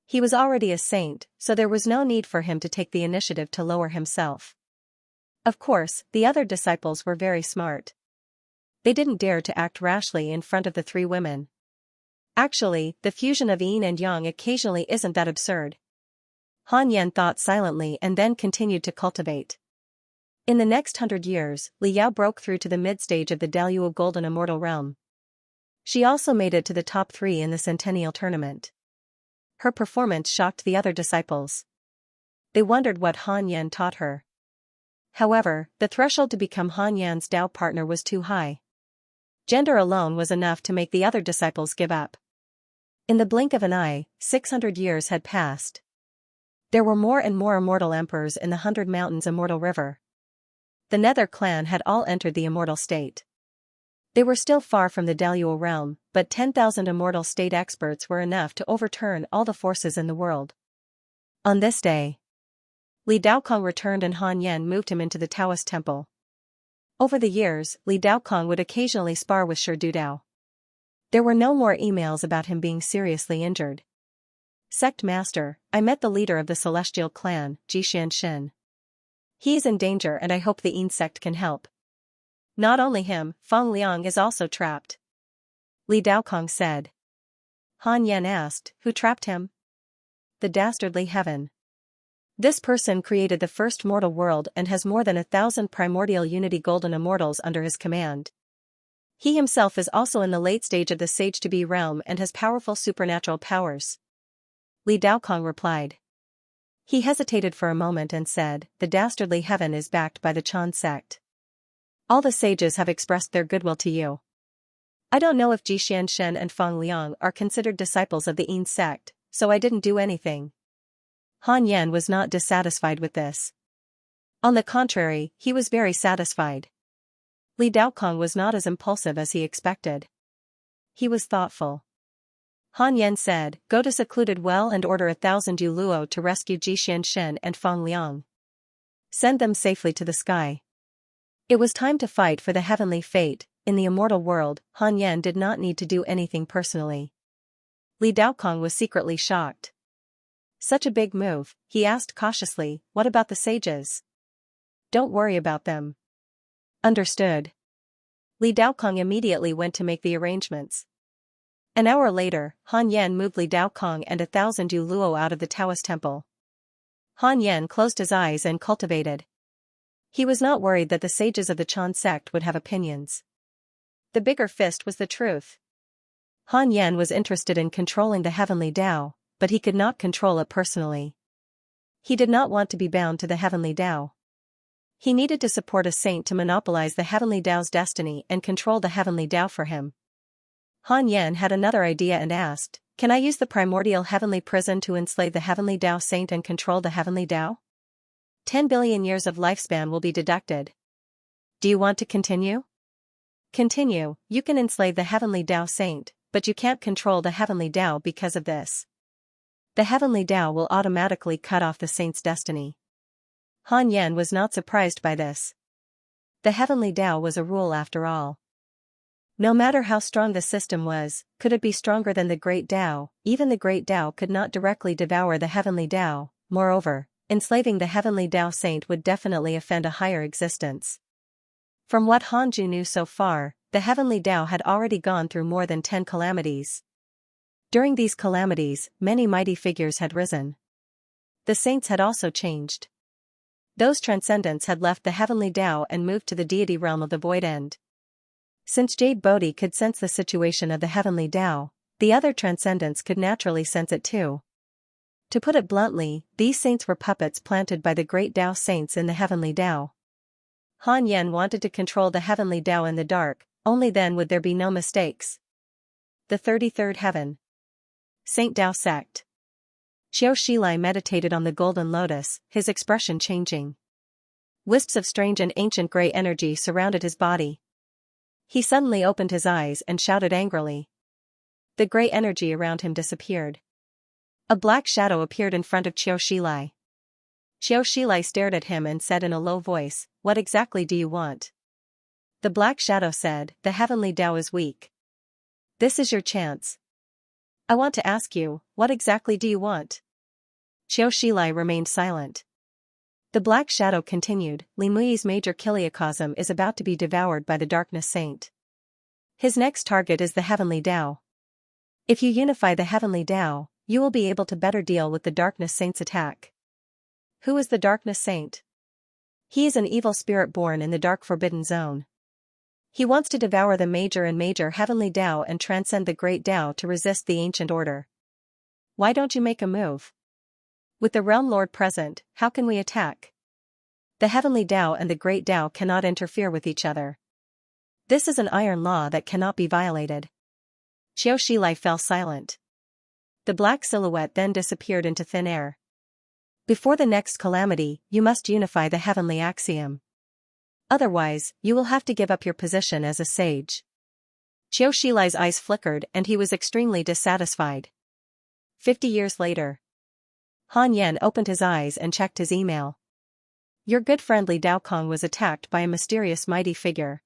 He was already a saint, so there was no need for him to take the initiative to lower himself. Of course, the other disciples were very smart. They didn't dare to act rashly in front of the three women. Actually, the fusion of yin and yang occasionally isn't that absurd. Han Yan thought silently and then continued to cultivate. In the next 100 years, Li Yao broke through to the mid-stage of the Daluo Golden Immortal Realm. She also made it to the top 3 in the Centennial Tournament. Her performance shocked the other disciples. They wondered what Han Yan taught her. However, the threshold to become Han Yan's Dao partner was too high. Gender alone was enough to make the other disciples give up. In the blink of an eye, 600 years had passed. There were more and more immortal emperors in the 100 Mountains Immortal River. The Nether clan had all entered the immortal state. They were still far from the Daluo realm, but 10,000 immortal state experts were enough to overturn all the forces in the world. On this day, Li Daokong returned and Han Yan moved him into the Taoist temple. Over the years, Li Daokong would occasionally spar with Shi Dudao. There were no more emails about him being seriously injured. Sect Master, I met the leader of the Celestial Clan, Xianxia. He is in danger and I hope the Yin sect can help. Not only him, Feng Liang is also trapped. Li Daokong said. Han Yan asked, who trapped him? The dastardly heaven. This person created the first mortal world and has more than 1,000 primordial unity golden immortals under his command. He himself is also in the late stage of the Sage-to-Be realm and has powerful supernatural powers. Li Daokong replied. He hesitated for a moment and said, the dastardly heaven is backed by the Chan sect. All the sages have expressed their goodwill to you. I don't know if Xianxia and Feng Liang are considered disciples of the Yin sect, so I didn't do anything. Han Yan was not dissatisfied with this. On the contrary, he was very satisfied. Li Daokong was not as impulsive as he expected. He was thoughtful. Han Yan said, go to secluded well and order 1,000 Yu Luo to rescue Xianxia and Feng Liang. Send them safely to the sky. It was time to fight for the heavenly fate. In the immortal world, Han Yan did not need to do anything personally. Li Daokong was secretly shocked. Such a big move, he asked cautiously, what about the sages? Don't worry about them. Understood. Li Daokong immediately went to make the arrangements. An hour later, Han Yan moved Li Daokong and 1,000 Yu Luo out of the Taoist temple. Han Yan closed his eyes and cultivated. He was not worried that the sages of the Chan sect would have opinions. The bigger fist was the truth. Han Yan was interested in controlling the heavenly Tao, but he could not control it personally. He did not want to be bound to the heavenly Tao. He needed to support a saint to monopolize the heavenly Tao's destiny and control the heavenly Tao for him. Han Yan had another idea and asked, can I use the primordial heavenly prison to enslave the heavenly Tao saint and control the heavenly Tao? 10 billion years of lifespan will be deducted. Do you want to continue? Continue, you can enslave the heavenly Tao saint, but you can't control the heavenly Tao because of this. The heavenly Tao will automatically cut off the saint's destiny. Han Yan was not surprised by this. The heavenly Tao was a rule after all. No matter how strong the system was, could it be stronger than the great Tao? Even the great Tao could not directly devour the heavenly Tao. Moreover, enslaving the heavenly Tao saint would definitely offend a higher existence. From what Hanju knew so far, the heavenly Tao had already gone through more than 10 calamities. During these calamities, many mighty figures had risen. The saints had also changed. Those transcendents had left the heavenly Tao and moved to the deity realm of the void end. Since Jade Bodhi could sense the situation of the heavenly Tao, the other transcendents could naturally sense it too. To put it bluntly, these saints were puppets planted by the great Tao saints in the heavenly Tao. Han Yan wanted to control the heavenly Tao in the dark, only then would there be no mistakes. The 33rd Heaven. Saint Tao Sect. Xiao Shilai meditated on the golden lotus, his expression changing. Wisps of strange and ancient gray energy surrounded his body. He suddenly opened his eyes and shouted angrily. The gray energy around him disappeared. A black shadow appeared in front of Xiao Shilai. Xiao Shilai stared at him and said in a low voice, what exactly do you want? The black shadow said, the heavenly Tao is weak. This is your chance. I want to ask you, what exactly do you want? Xiao Shilai remained silent. The black shadow continued, Li Mui's major kiliocosm is about to be devoured by the darkness saint. His next target is the heavenly Tao. If you unify the heavenly Tao, you will be able to better deal with the darkness saint's attack. Who is the darkness saint? He is an evil spirit born in the dark forbidden zone. He wants to devour the major and major heavenly Tao and transcend the great Tao to resist the ancient order. Why don't you make a move? With the realm lord present, how can we attack? The heavenly Tao and the great Tao cannot interfere with each other. This is an iron law that cannot be violated. Xiao Shilai fell silent. The black silhouette then disappeared into thin air. Before the next calamity, you must unify the heavenly axiom. Otherwise, you will have to give up your position as a sage. Qiu Shilai's eyes flickered and he was extremely dissatisfied. 50 years later. Han Yan opened his eyes and checked his email. Your good friend Li Daokong was attacked by a mysterious mighty figure.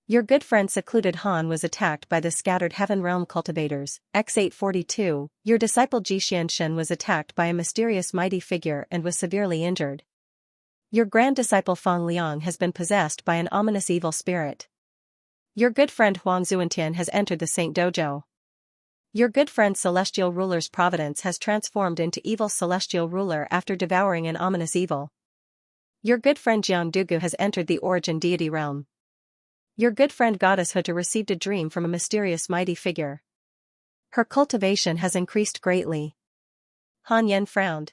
Your good friend secluded Han was attacked by the scattered heaven realm cultivators, X842, your disciple Ji Xianxia was attacked by a mysterious mighty figure and was severely injured. Your grand disciple Feng Liang has been possessed by an ominous evil spirit. Your good friend Huang Zuantian has entered the Saint Dojo. Your good friend Celestial Ruler's Providence has transformed into evil Celestial Ruler after devouring an ominous evil. Your good friend Jiang Dugu has entered the Origin Deity realm. Your good friend Goddess Huta received a dream from a mysterious mighty figure. Her cultivation has increased greatly. Han Yan frowned.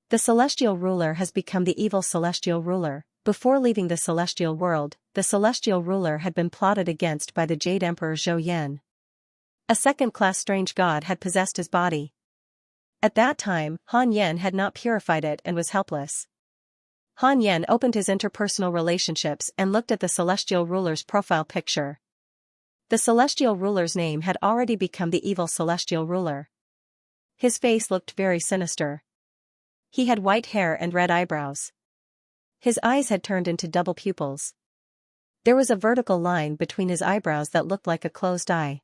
The Celestial Ruler has become the evil Celestial Ruler. Before leaving the Celestial world, the Celestial Ruler had been plotted against by the Jade Emperor Zhou Yan. A second-class strange god had possessed his body. At that time, Han Yan had not purified it and was helpless. Han Yan opened his interpersonal relationships and looked at the Celestial Ruler's profile picture. The Celestial Ruler's name had already become the evil Celestial Ruler. His face looked very sinister. He had white hair and red eyebrows. His eyes had turned into double pupils. There was a vertical line between his eyebrows that looked like a closed eye.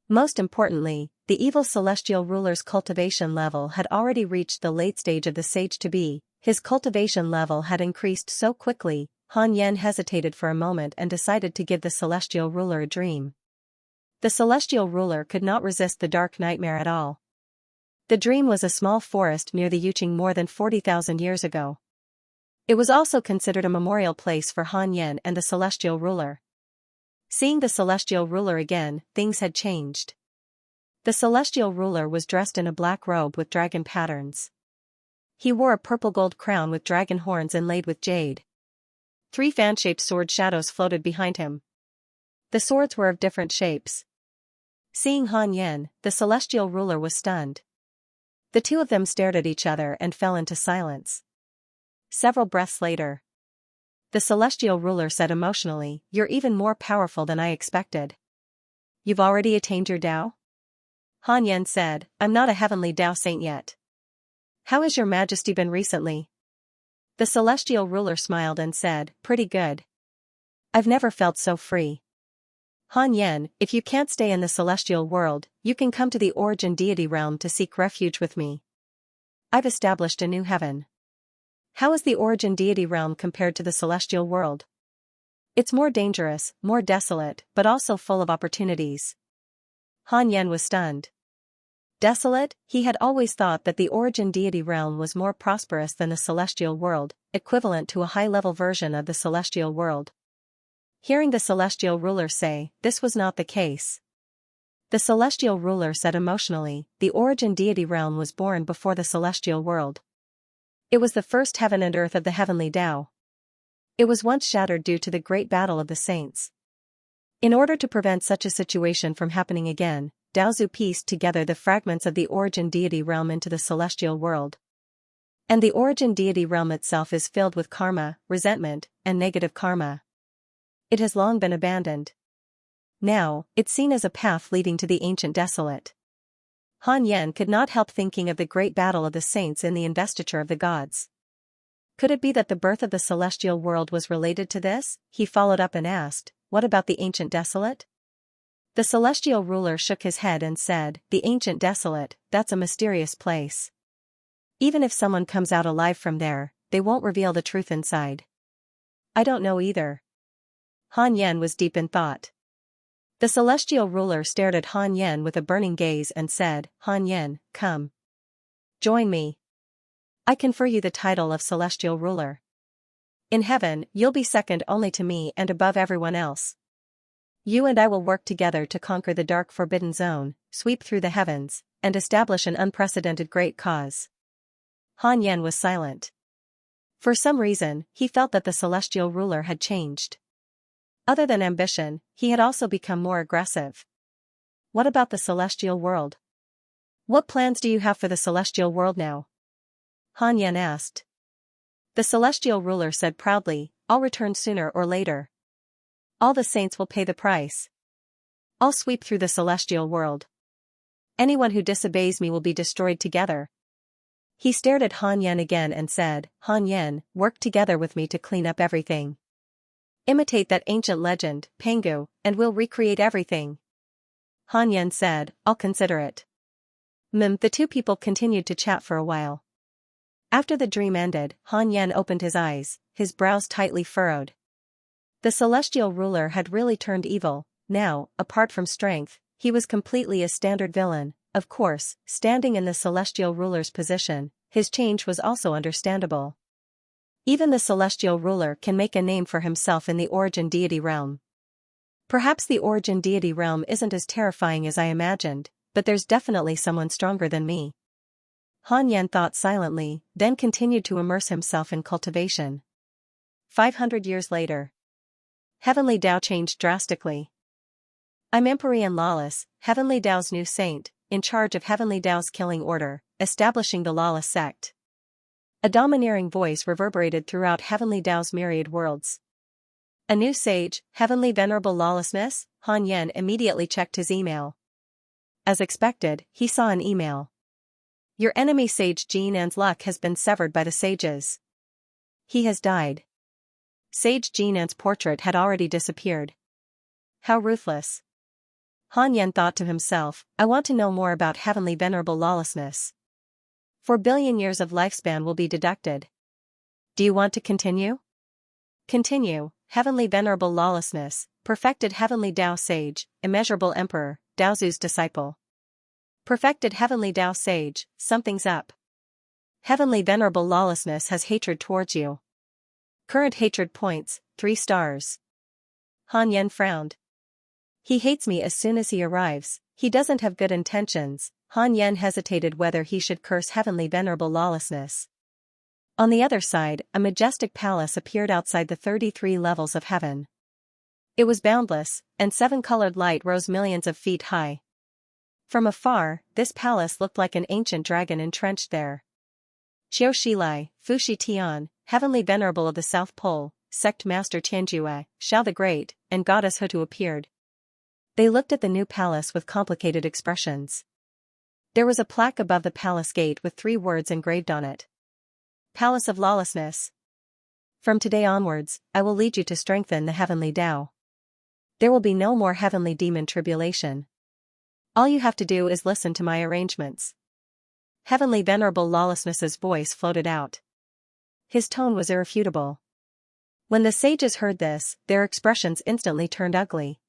Most importantly, the evil Celestial Ruler's cultivation level had already reached the late stage of the sage-to-be. His cultivation level had increased so quickly, Han Yan hesitated for a moment and decided to give the Celestial Ruler a dream. The Celestial Ruler could not resist the dark nightmare at all. The dream was a small forest near the Yuqing more than 40,000 years ago. It was also considered a memorial place for Han Yan and the Celestial Ruler. Seeing the Celestial Ruler again, things had changed. The Celestial Ruler was dressed in a black robe with dragon patterns. He wore a purple gold crown with dragon horns inlaid with jade. 3 fan-shaped sword shadows floated behind him. The swords were of different shapes. Seeing Han Yan, the Celestial Ruler was stunned. The two of them stared at each other and fell into silence. Several breaths later, the Celestial Ruler said emotionally, "You're even more powerful than I expected. You've already attained your Tao?" Han Yan said, "I'm not a heavenly Tao saint yet." "How has your majesty been recently?" The Celestial Ruler smiled and said, "Pretty good. I've never felt so free." Han Yan, if you can't stay in the Celestial world, you can come to the Origin Deity realm to seek refuge with me. I've established a new heaven. How is the Origin Deity realm compared to the Celestial world? It's more dangerous, more desolate, but also full of opportunities. Han Yan was stunned. Desolate, he had always thought that the Origin Deity realm was more prosperous than the Celestial world, equivalent to a high-level version of the Celestial world. Hearing the Celestial Ruler say, this was not the case. The Celestial Ruler said emotionally, the Origin Deity realm was born before the Celestial world. It was the first heaven and earth of the heavenly Tao. It was once shattered due to the great battle of the saints. In order to prevent such a situation from happening again, Daozu pieced together the fragments of the Origin Deity realm into the Celestial world. And the Origin Deity realm itself is filled with karma, resentment, and negative karma. It has long been abandoned. Now, it's seen as a path leading to the ancient desolate. Han Yan could not help thinking of the great battle of the saints in the investiture of the gods. Could it be that the birth of the Celestial world was related to this? He followed up and asked, what about the ancient desolate? The Celestial Ruler shook his head and said, the ancient desolate, that's a mysterious place. Even if someone comes out alive from there, they won't reveal the truth inside. I don't know either. Han Yan was deep in thought. The Celestial Ruler stared at Han Yan with a burning gaze and said, Han Yan, come. Join me. I confer you the title of Celestial Ruler. In heaven, you'll be second only to me and above everyone else. You and I will work together to conquer the dark forbidden zone, sweep through the heavens, and establish an unprecedented great cause. Han Yan was silent. For some reason, he felt that the Celestial Ruler had changed. Other than ambition, he had also become more aggressive. What about the Celestial world? What plans do you have for the Celestial world now? Han Yan asked. The Celestial Ruler said proudly, I'll return sooner or later. All the saints will pay the price. I'll sweep through the celestial world. Anyone who disobeys me will be destroyed together. He stared at Han Yan again and said, Han Yan, work together with me to clean up everything. Imitate that ancient legend, Pangu, and we'll recreate everything. Han Yan said, I'll consider it. The two people continued to chat for a while. After the dream ended, Han Yan opened his eyes, his brows tightly furrowed. The celestial ruler had really turned evil. Now, apart from strength, he was completely a standard villain. Of course, standing in the celestial ruler's position, his change was also understandable. Even the celestial ruler can make a name for himself in the origin deity realm. Perhaps the origin deity realm isn't as terrifying as I imagined, but there's definitely someone stronger than me. Han Yan thought silently, then continued to immerse himself in cultivation. 500 years later. Heavenly Tao changed drastically. I'm Empyrean Lawless, Heavenly Tao's new saint, in charge of Heavenly Tao's killing order, establishing the lawless sect. A domineering voice reverberated throughout Heavenly Tao's myriad worlds. A new sage, Heavenly Venerable Lawlessness? Han Yan immediately checked his email. As expected, he saw an email. Your enemy sage Jinan's luck has been severed by the sages. He has died. Sage Jinan's portrait had already disappeared. How ruthless. Han Yan thought to himself, I want to know more about Heavenly Venerable Lawlessness. 4 billion years of lifespan will be deducted. Do you want to continue? Continue, Heavenly Venerable Lawlessness, perfected Heavenly Tao Sage, immeasurable Emperor, Daozu's disciple. Perfected Heavenly Tao Sage, something's up. Heavenly Venerable Lawlessness has hatred towards you. Current hatred points, 3 stars. Han Yan frowned. He hates me as soon as he arrives, he doesn't have good intentions. Han Yan hesitated whether he should curse Heavenly Venerable Lawlessness. On the other side, a majestic palace appeared outside the 33 levels of heaven. It was boundless, and 7-colored light rose millions of feet high. From afar, this palace looked like an ancient dragon entrenched there. Qiu Shilai, Fu Shi Tian, Heavenly Venerable of the South Pole, Sect Master Tianjue, Xiao the Great, and Goddess Hutu appeared. They looked at the new palace with complicated expressions. There was a plaque above the palace gate with 3 words engraved on it. Palace of Lawlessness. From today onwards, I will lead you to strengthen the Heavenly Tao. There will be no more heavenly demon tribulation. All you have to do is listen to my arrangements. Heavenly Venerable Lawlessness's voice floated out. His tone was irrefutable. When the sages heard this, their expressions instantly turned ugly.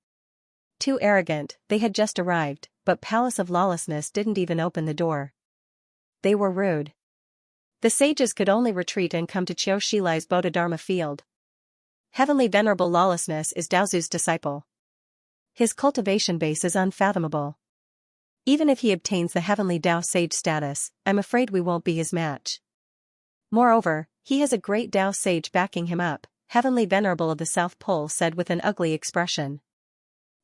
Too arrogant, they had just arrived, but Palace of Lawlessness didn't even open the door. They were rude. The sages could only retreat and come to Qiu Shilai's Bodhidharma field. Heavenly Venerable Lawlessness is Daozu's disciple. His cultivation base is unfathomable. Even if he obtains the Heavenly Tao Sage status, I'm afraid we won't be his match. Moreover, he has a great Tao Sage backing him up, Heavenly Venerable of the South Pole said with an ugly expression.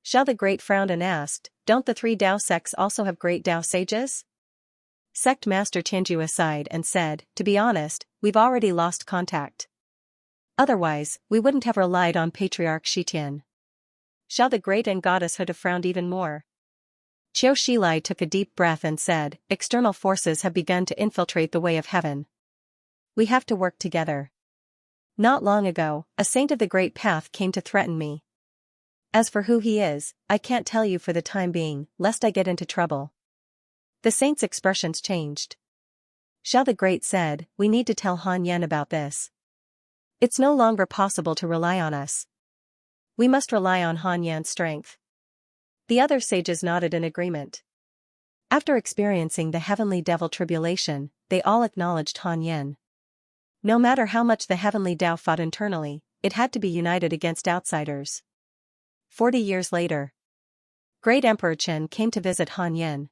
Xiao the Great frowned and asked, don't the 3 Tao sects also have great Tao sages? Sect Master Tianjue sighed and said, to be honest, we've already lost contact. Otherwise, we wouldn't have relied on Patriarch Shitian. Xiao the Great and Goddess Hutu frowned even more. Qiu Shilai took a deep breath and said, external forces have begun to infiltrate the way of heaven. We have to work together. Not long ago, a saint of the Great Path came to threaten me. As for who he is, I can't tell you for the time being, lest I get into trouble. The saint's expressions changed. Xiao the Great said, we need to tell Han Yan about this. It's no longer possible to rely on us. We must rely on Han Yan's strength. The other sages nodded in agreement. After experiencing the heavenly devil tribulation, they all acknowledged Han Yan. No matter how much the heavenly Tao fought internally, it had to be united against outsiders. 40 years later. Great Emperor Chen came to visit Han Yan.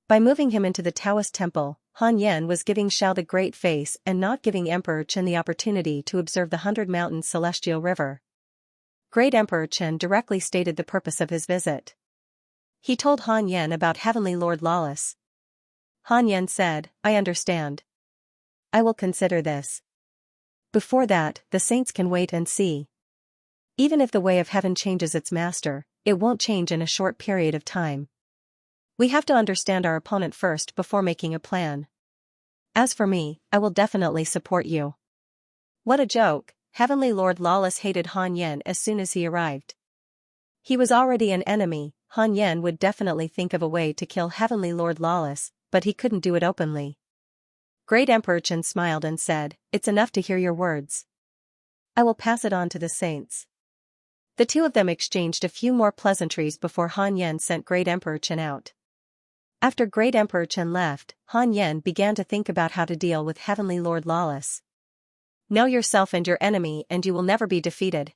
By moving him into the Taoist temple, Han Yan was giving Xiao the Great face and not giving Emperor Chen the opportunity to observe the 100 Mountains celestial river. Great Emperor Chen directly stated the purpose of his visit. He told Han Yan about Heavenly Lord Lawless. Han Yan said, I understand. I will consider this. Before that, the saints can wait and see. Even if the way of heaven changes its master, it won't change in a short period of time. We have to understand our opponent first before making a plan. As for me, I will definitely support you. What a joke, Heavenly Lord Lawless hated Han Yan as soon as he arrived. He was already an enemy. Han Yan would definitely think of a way to kill Heavenly Lord Lawless, but he couldn't do it openly. Great Emperor Chen smiled and said, "It's enough to hear your words. I will pass it on to the saints." The two of them exchanged a few more pleasantries before Han Yan sent Great Emperor Chen out. After Great Emperor Chen left, Han Yan began to think about how to deal with Heavenly Lord Lawless. Know yourself and your enemy and you will never be defeated.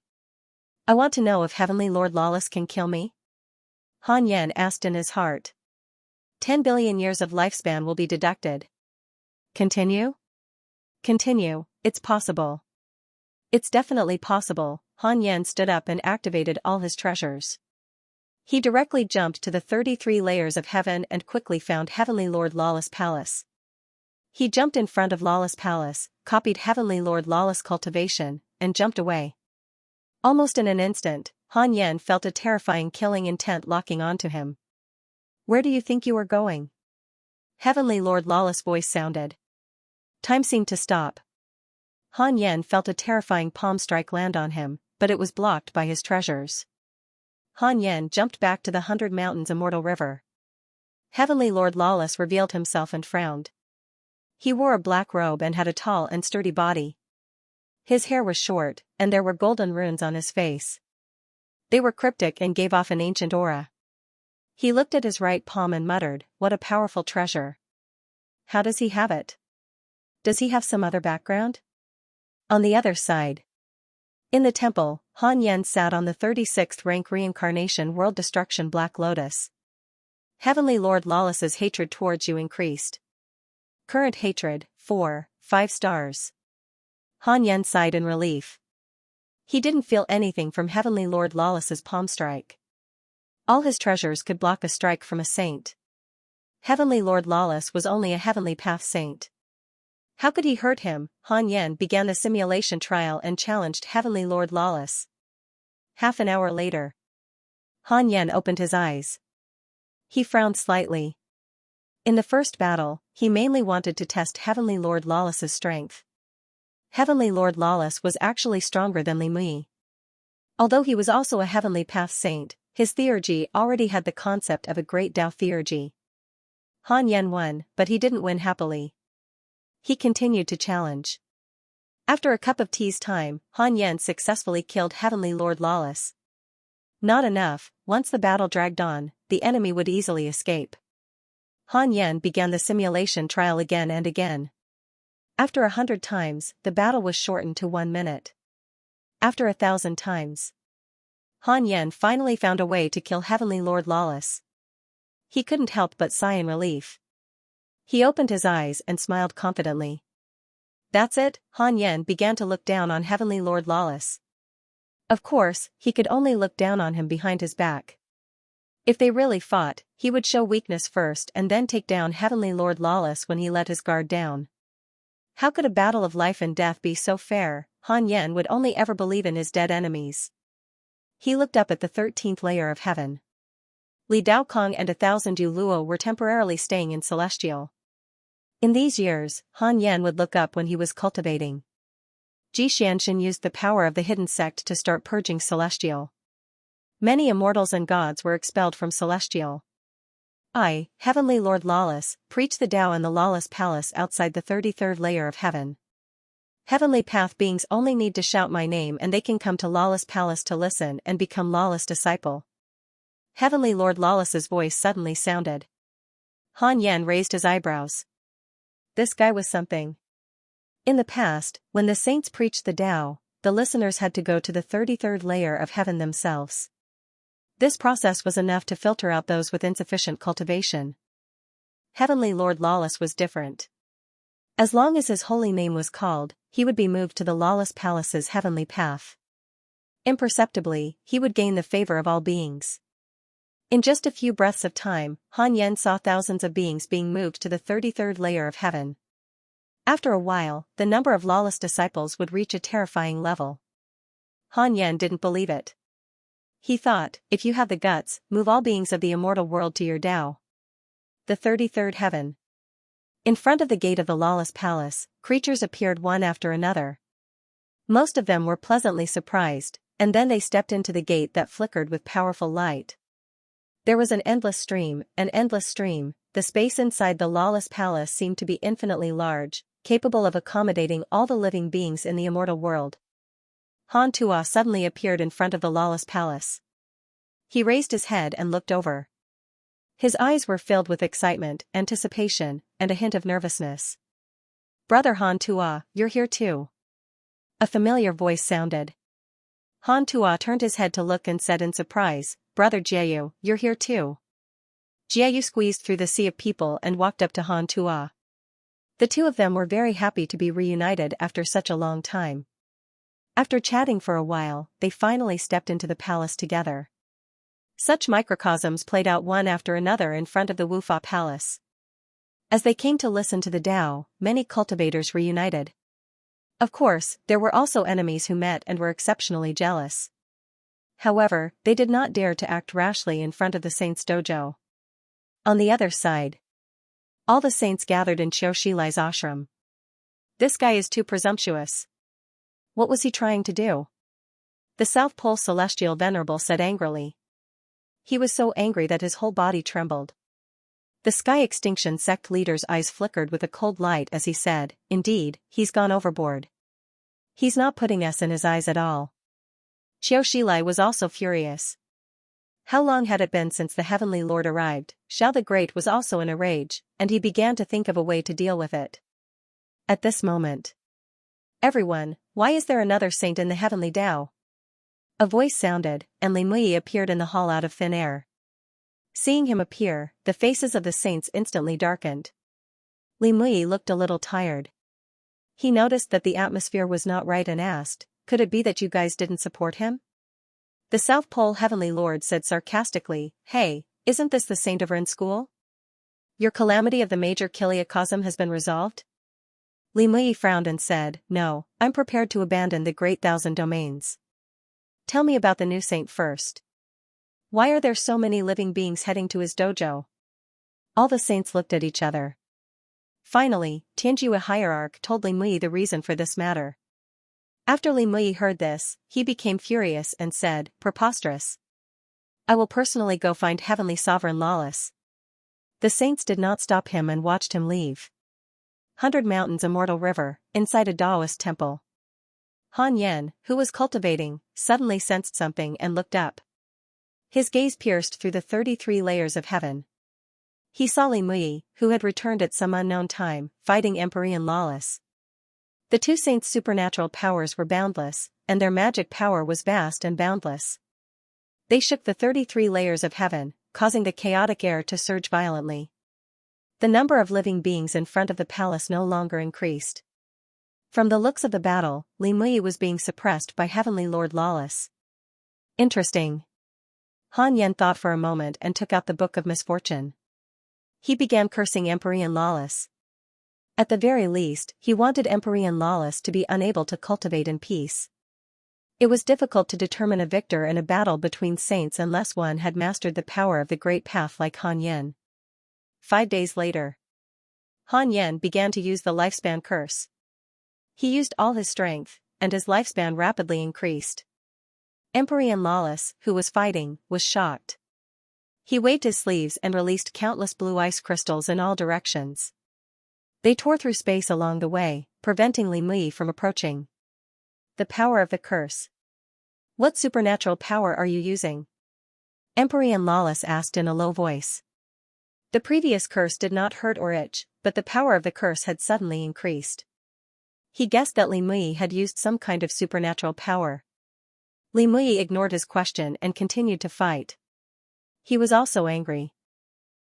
I want to know if Heavenly Lord Lawless can kill me? Han Yan asked in his heart. 10 billion years of lifespan will be deducted. Continue? Continue, it's possible. It's definitely possible. Han Yan stood up and activated all his treasures. He directly jumped to the 33 layers of heaven and quickly found Heavenly Lord Lawless Palace. He jumped in front of Lawless Palace, copied Heavenly Lord Lawless Cultivation, and jumped away. Almost in an instant, Han Yan felt a terrifying killing intent locking onto him. Where do you think you are going? Heavenly Lord Lawless' voice sounded. Time seemed to stop. Han Yan felt a terrifying palm strike land on him, but it was blocked by his treasures. Han Yan jumped back to the 100 Mountains Immortal River. Heavenly Lord Lawless revealed himself and frowned. He wore a black robe and had a tall and sturdy body. His hair was short, and there were golden runes on his face. They were cryptic and gave off an ancient aura. He looked at his right palm and muttered, "What a powerful treasure. How does he have it? Does he have some other background?" On the other side. In the temple, Han Yan sat on the 36th rank reincarnation world destruction Black Lotus. Heavenly Lord Lawless's hatred towards you increased. Current hatred, 5 stars. Han Yan sighed in relief. He didn't feel anything from Heavenly Lord Lawless's palm strike. All his treasures could block a strike from a saint. Heavenly Lord Lawless was only a heavenly path saint. How could he hurt him? Han Yan began the simulation trial and challenged Heavenly Lord Lawless. Half an hour later. Han Yan opened his eyes. He frowned slightly. In the first battle, he mainly wanted to test Heavenly Lord Lawless's strength. Heavenly Lord Lawless was actually stronger than Li Mui. Although he was also a heavenly path saint, his theurgy already had the concept of a great Tao theurgy. Han Yan won, but he didn't win happily. He continued to challenge. After a cup of tea's time, Han Yan successfully killed Heavenly Lord Lawless. Not enough, once the battle dragged on, the enemy would easily escape. Han Yan began the simulation trial again and again. After 100 times, the battle was shortened to 1 minute. After 1,000 times, Han Yan finally found a way to kill Heavenly Lord Lawless. He couldn't help but sigh in relief. He opened his eyes and smiled confidently. That's it, Han Yan began to look down on Heavenly Lord Lawless. Of course, he could only look down on him behind his back. If they really fought, he would show weakness first and then take down Heavenly Lord Lawless when he let his guard down. How could a battle of life and death be so fair? Han Yan would only ever believe in his dead enemies. He looked up at the 13th layer of heaven. Li Daokong and 1,000 Yu Luo were temporarily staying in Celestial. In these years, Han Yan would look up when he was cultivating. Xianxia used the power of the hidden sect to start purging Celestial. Many immortals and gods were expelled from Celestial. I, Heavenly Lord Lawless, preach the Tao in the Lawless Palace outside the 33rd layer of heaven. Heavenly path beings only need to shout my name and they can come to Lawless Palace to listen and become Lawless disciple. Heavenly Lord Lawless's voice suddenly sounded. Han Yan raised his eyebrows. This guy was something. In the past, when the saints preached the Tao, the listeners had to go to the 33rd layer of heaven themselves. This process was enough to filter out those with insufficient cultivation. Heavenly Lord Lawless was different. As long as his holy name was called, he would be moved to the Lawless Palace's heavenly path. Imperceptibly, he would gain the favor of all beings. In just a few breaths of time, Han Yan saw thousands of beings being moved to the 33rd layer of heaven. After a while, the number of Lawless disciples would reach a terrifying level. Han Yan didn't believe it. He thought, if you have the guts, move all beings of the immortal world to your Tao. The 33rd heaven. In front of the gate of the lawless palace, creatures appeared one after another. Most of them were pleasantly surprised, and then they stepped into the gate that flickered with powerful light. There was an endless stream, the space inside the lawless palace seemed to be infinitely large, capable of accommodating all the living beings in the immortal world. Han Tuo suddenly appeared in front of the lawless palace. He raised his head and looked over. His eyes were filled with excitement, anticipation, and a hint of nervousness. "Brother Han Tuo, you're here too." A familiar voice sounded. Han Tuo turned his head to look and said in surprise, "Brother Jiayu, you're here too." Jiayu squeezed through the sea of people and walked up to Han Tuo. The two of them were very happy to be reunited after such a long time. After chatting for a while, they finally stepped into the palace together. Such microcosms played out one after another in front of the Wufa palace. As they came to listen to the Tao, many cultivators reunited. Of course, there were also enemies who met and were exceptionally jealous. However, they did not dare to act rashly in front of the saint's dojo. On the other side, all the saints gathered in Xianxia's ashram. "This guy is too presumptuous. What was he trying to do?" The South Pole Celestial Venerable said angrily. He was so angry that his whole body trembled. The Sky Extinction Sect leader's eyes flickered with a cold light as he said, "Indeed, he's gone overboard. He's not putting us in his eyes at all." Xiao was also furious. How long had it been since the Heavenly Lord arrived? Xiao the Great was also in a rage, and he began to think of a way to deal with it. At this moment, "Everyone, why is there another saint in the Heavenly Tao?" A voice sounded, and Li Mui appeared in the hall out of thin air. Seeing him appear, the faces of the saints instantly darkened. Li Mui looked a little tired. He noticed that the atmosphere was not right and asked, "Could it be that you guys didn't support him?" The South Pole Heavenly Lord said sarcastically, "Hey, isn't this the Saint of Ren school? Your calamity of the major kiliacosm has been resolved?" Li Mui frowned and said, "No, I'm prepared to abandon the great thousand domains. Tell me about the new saint first. Why are there so many living beings heading to his dojo?" All the saints looked at each other. Finally, Tianju a hierarch told Li Mui the reason for this matter. After Li Mui heard this, he became furious and said, "Preposterous. I will personally go find Heavenly Sovereign Lawless." The saints did not stop him and watched him leave. 100 Mountains Immortal River, inside a Taoist temple. Han Yan, who was cultivating, suddenly sensed something and looked up. His gaze pierced through the 33 layers of heaven. He saw Li Mui, who had returned at some unknown time, fighting Empyrean Lawless. The two saints' supernatural powers were boundless, and their magic power was vast and boundless. They shook the 33 layers of heaven, causing the chaotic air to surge violently. The number of living beings in front of the palace no longer increased. From the looks of the battle, Li Mui was being suppressed by Heavenly Lord Lawless. Interesting. Han Yan thought for a moment and took out the Book of Misfortune. He began cursing Empyrean Lawless. At the very least, he wanted Empyrean Lawless to be unable to cultivate in peace. It was difficult to determine a victor in a battle between saints unless one had mastered the power of the Great Path like Han Yan. 5 days later, Han Yan began to use the lifespan curse. He used all his strength, and his lifespan rapidly increased. Empyrean Lawless, who was fighting, was shocked. He waved his sleeves and released countless blue ice crystals in all directions. They tore through space along the way, preventing Li Mui from approaching. The power of the curse. "What supernatural power are you using?" Empyrean Lawless asked in a low voice. The previous curse did not hurt or itch, but the power of the curse had suddenly increased. He guessed that Li Mui had used some kind of supernatural power. Li Mui ignored his question and continued to fight. He was also angry.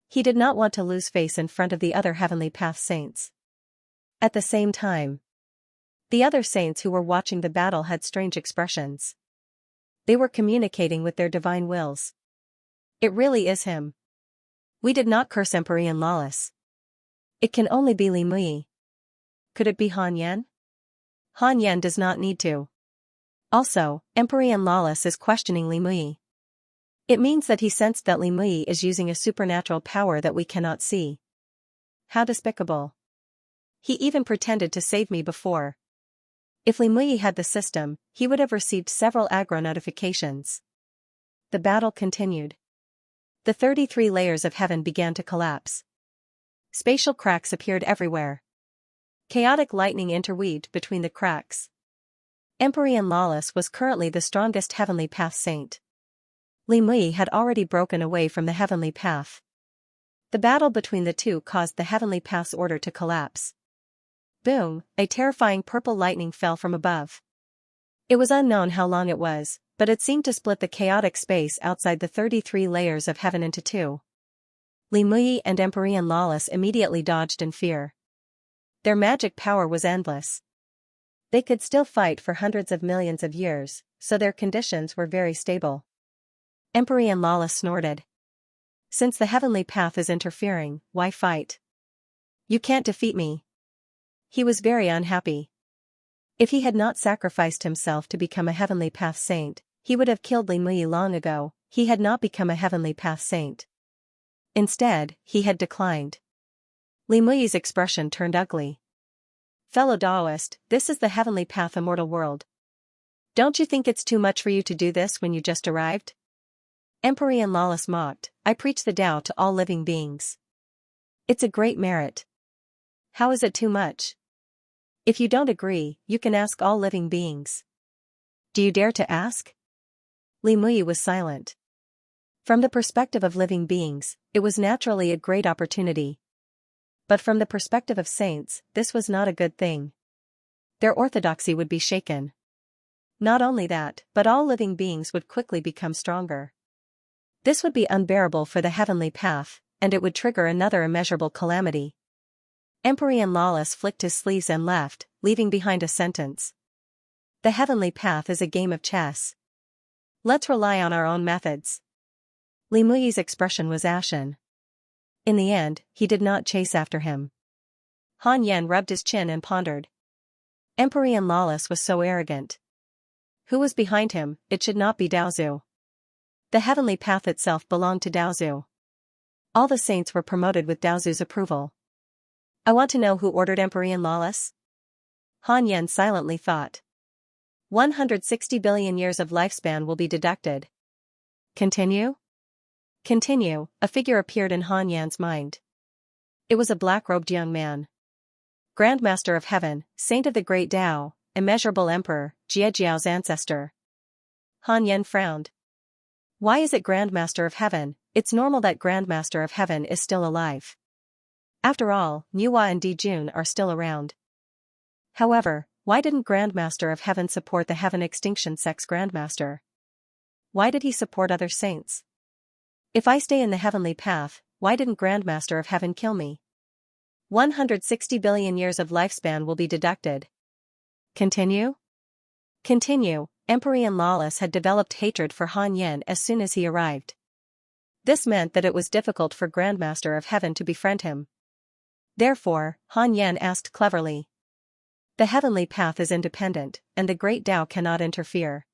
He did not want to lose face in front of the other Heavenly Path saints. At the same time, the other saints who were watching the battle had strange expressions. They were communicating with their divine wills. "It really is him. We did not curse Empyrean Lawless. It can only be Li Mui. Could it be Han Yan? Han Yan does not need to." Also, Emperor Lawless is questioning Li Mui. It means that he sensed that Li Mui is using a supernatural power that we cannot see. How despicable. He even pretended to save me before. If Li Mui had the system, he would have received several aggro notifications. The battle continued. The 33 layers of heaven began to collapse. Spatial cracks appeared everywhere. Chaotic lightning interweaved between the cracks. Emperor Lawless was currently the strongest heavenly path saint. Li Mui had already broken away from the heavenly path. The battle between the two caused the heavenly path's order to collapse. Boom, a terrifying purple lightning fell from above. It was unknown how long it was, but it seemed to split the chaotic space outside the 33 layers of heaven into two. Li Mui and Emperor Lawless immediately dodged in fear. Their magic power was endless. They could still fight for hundreds of millions of years, so their conditions were very stable. Emperor Lawless snorted. Since the heavenly path is interfering, why fight? You can't defeat me. He was very unhappy. If he had not sacrificed himself to become a heavenly path saint, he would have killed Li Mui long ago. He had not become a heavenly path saint. Instead, he had declined. Li Mui's expression turned ugly. Fellow Taoist, this is the heavenly path immortal world. Don't you think it's too much for you to do this when you just arrived? Emperor Lawless mocked, I preach the Tao to all living beings. It's a great merit. How is it too much? If you don't agree, you can ask all living beings. Do you dare to ask? Li Mui was silent. From the perspective of living beings, it was naturally a great opportunity. But from the perspective of saints, this was not a good thing. Their orthodoxy would be shaken. Not only that, but all living beings would quickly become stronger. This would be unbearable for the heavenly path, and it would trigger another immeasurable calamity. Emperor Lawless flicked his sleeves and left, leaving behind a sentence. The heavenly path is a game of chess. Let's rely on our own methods. Li Mui's expression was ashen. In the end, he did not chase after him. Han Yan rubbed his chin and pondered. Emperor Lawless was so arrogant. Who was behind him? It should not be Daozu. The heavenly path itself belonged to Daozu. All the saints were promoted with Daozu's approval. I want to know who ordered Emperor Lawless? Han Yan silently thought. 160 billion years of lifespan will be deducted. Continue? Continue, a figure appeared in Han Yan's mind. It was a black-robed young man. Grandmaster of Heaven, Saint of the Great Tao, Immeasurable Emperor, Jiejiao's ancestor. Han Yan frowned. Why is it Grandmaster of Heaven? It's normal that Grandmaster of Heaven is still alive. After all, Nuwa and Dijun are still around. However, why didn't Grandmaster of Heaven support the Heaven Extinction Sect's Grandmaster? Why did he support other saints? If I stay in the heavenly path, why didn't Grandmaster of Heaven kill me? 160 billion years of lifespan will be deducted. Continue? Continue, Emperor Lawless had developed hatred for Han Yan as soon as he arrived. This meant that it was difficult for Grandmaster of Heaven to befriend him. Therefore, Han Yan asked cleverly. The heavenly path is independent, and the great Tao cannot interfere.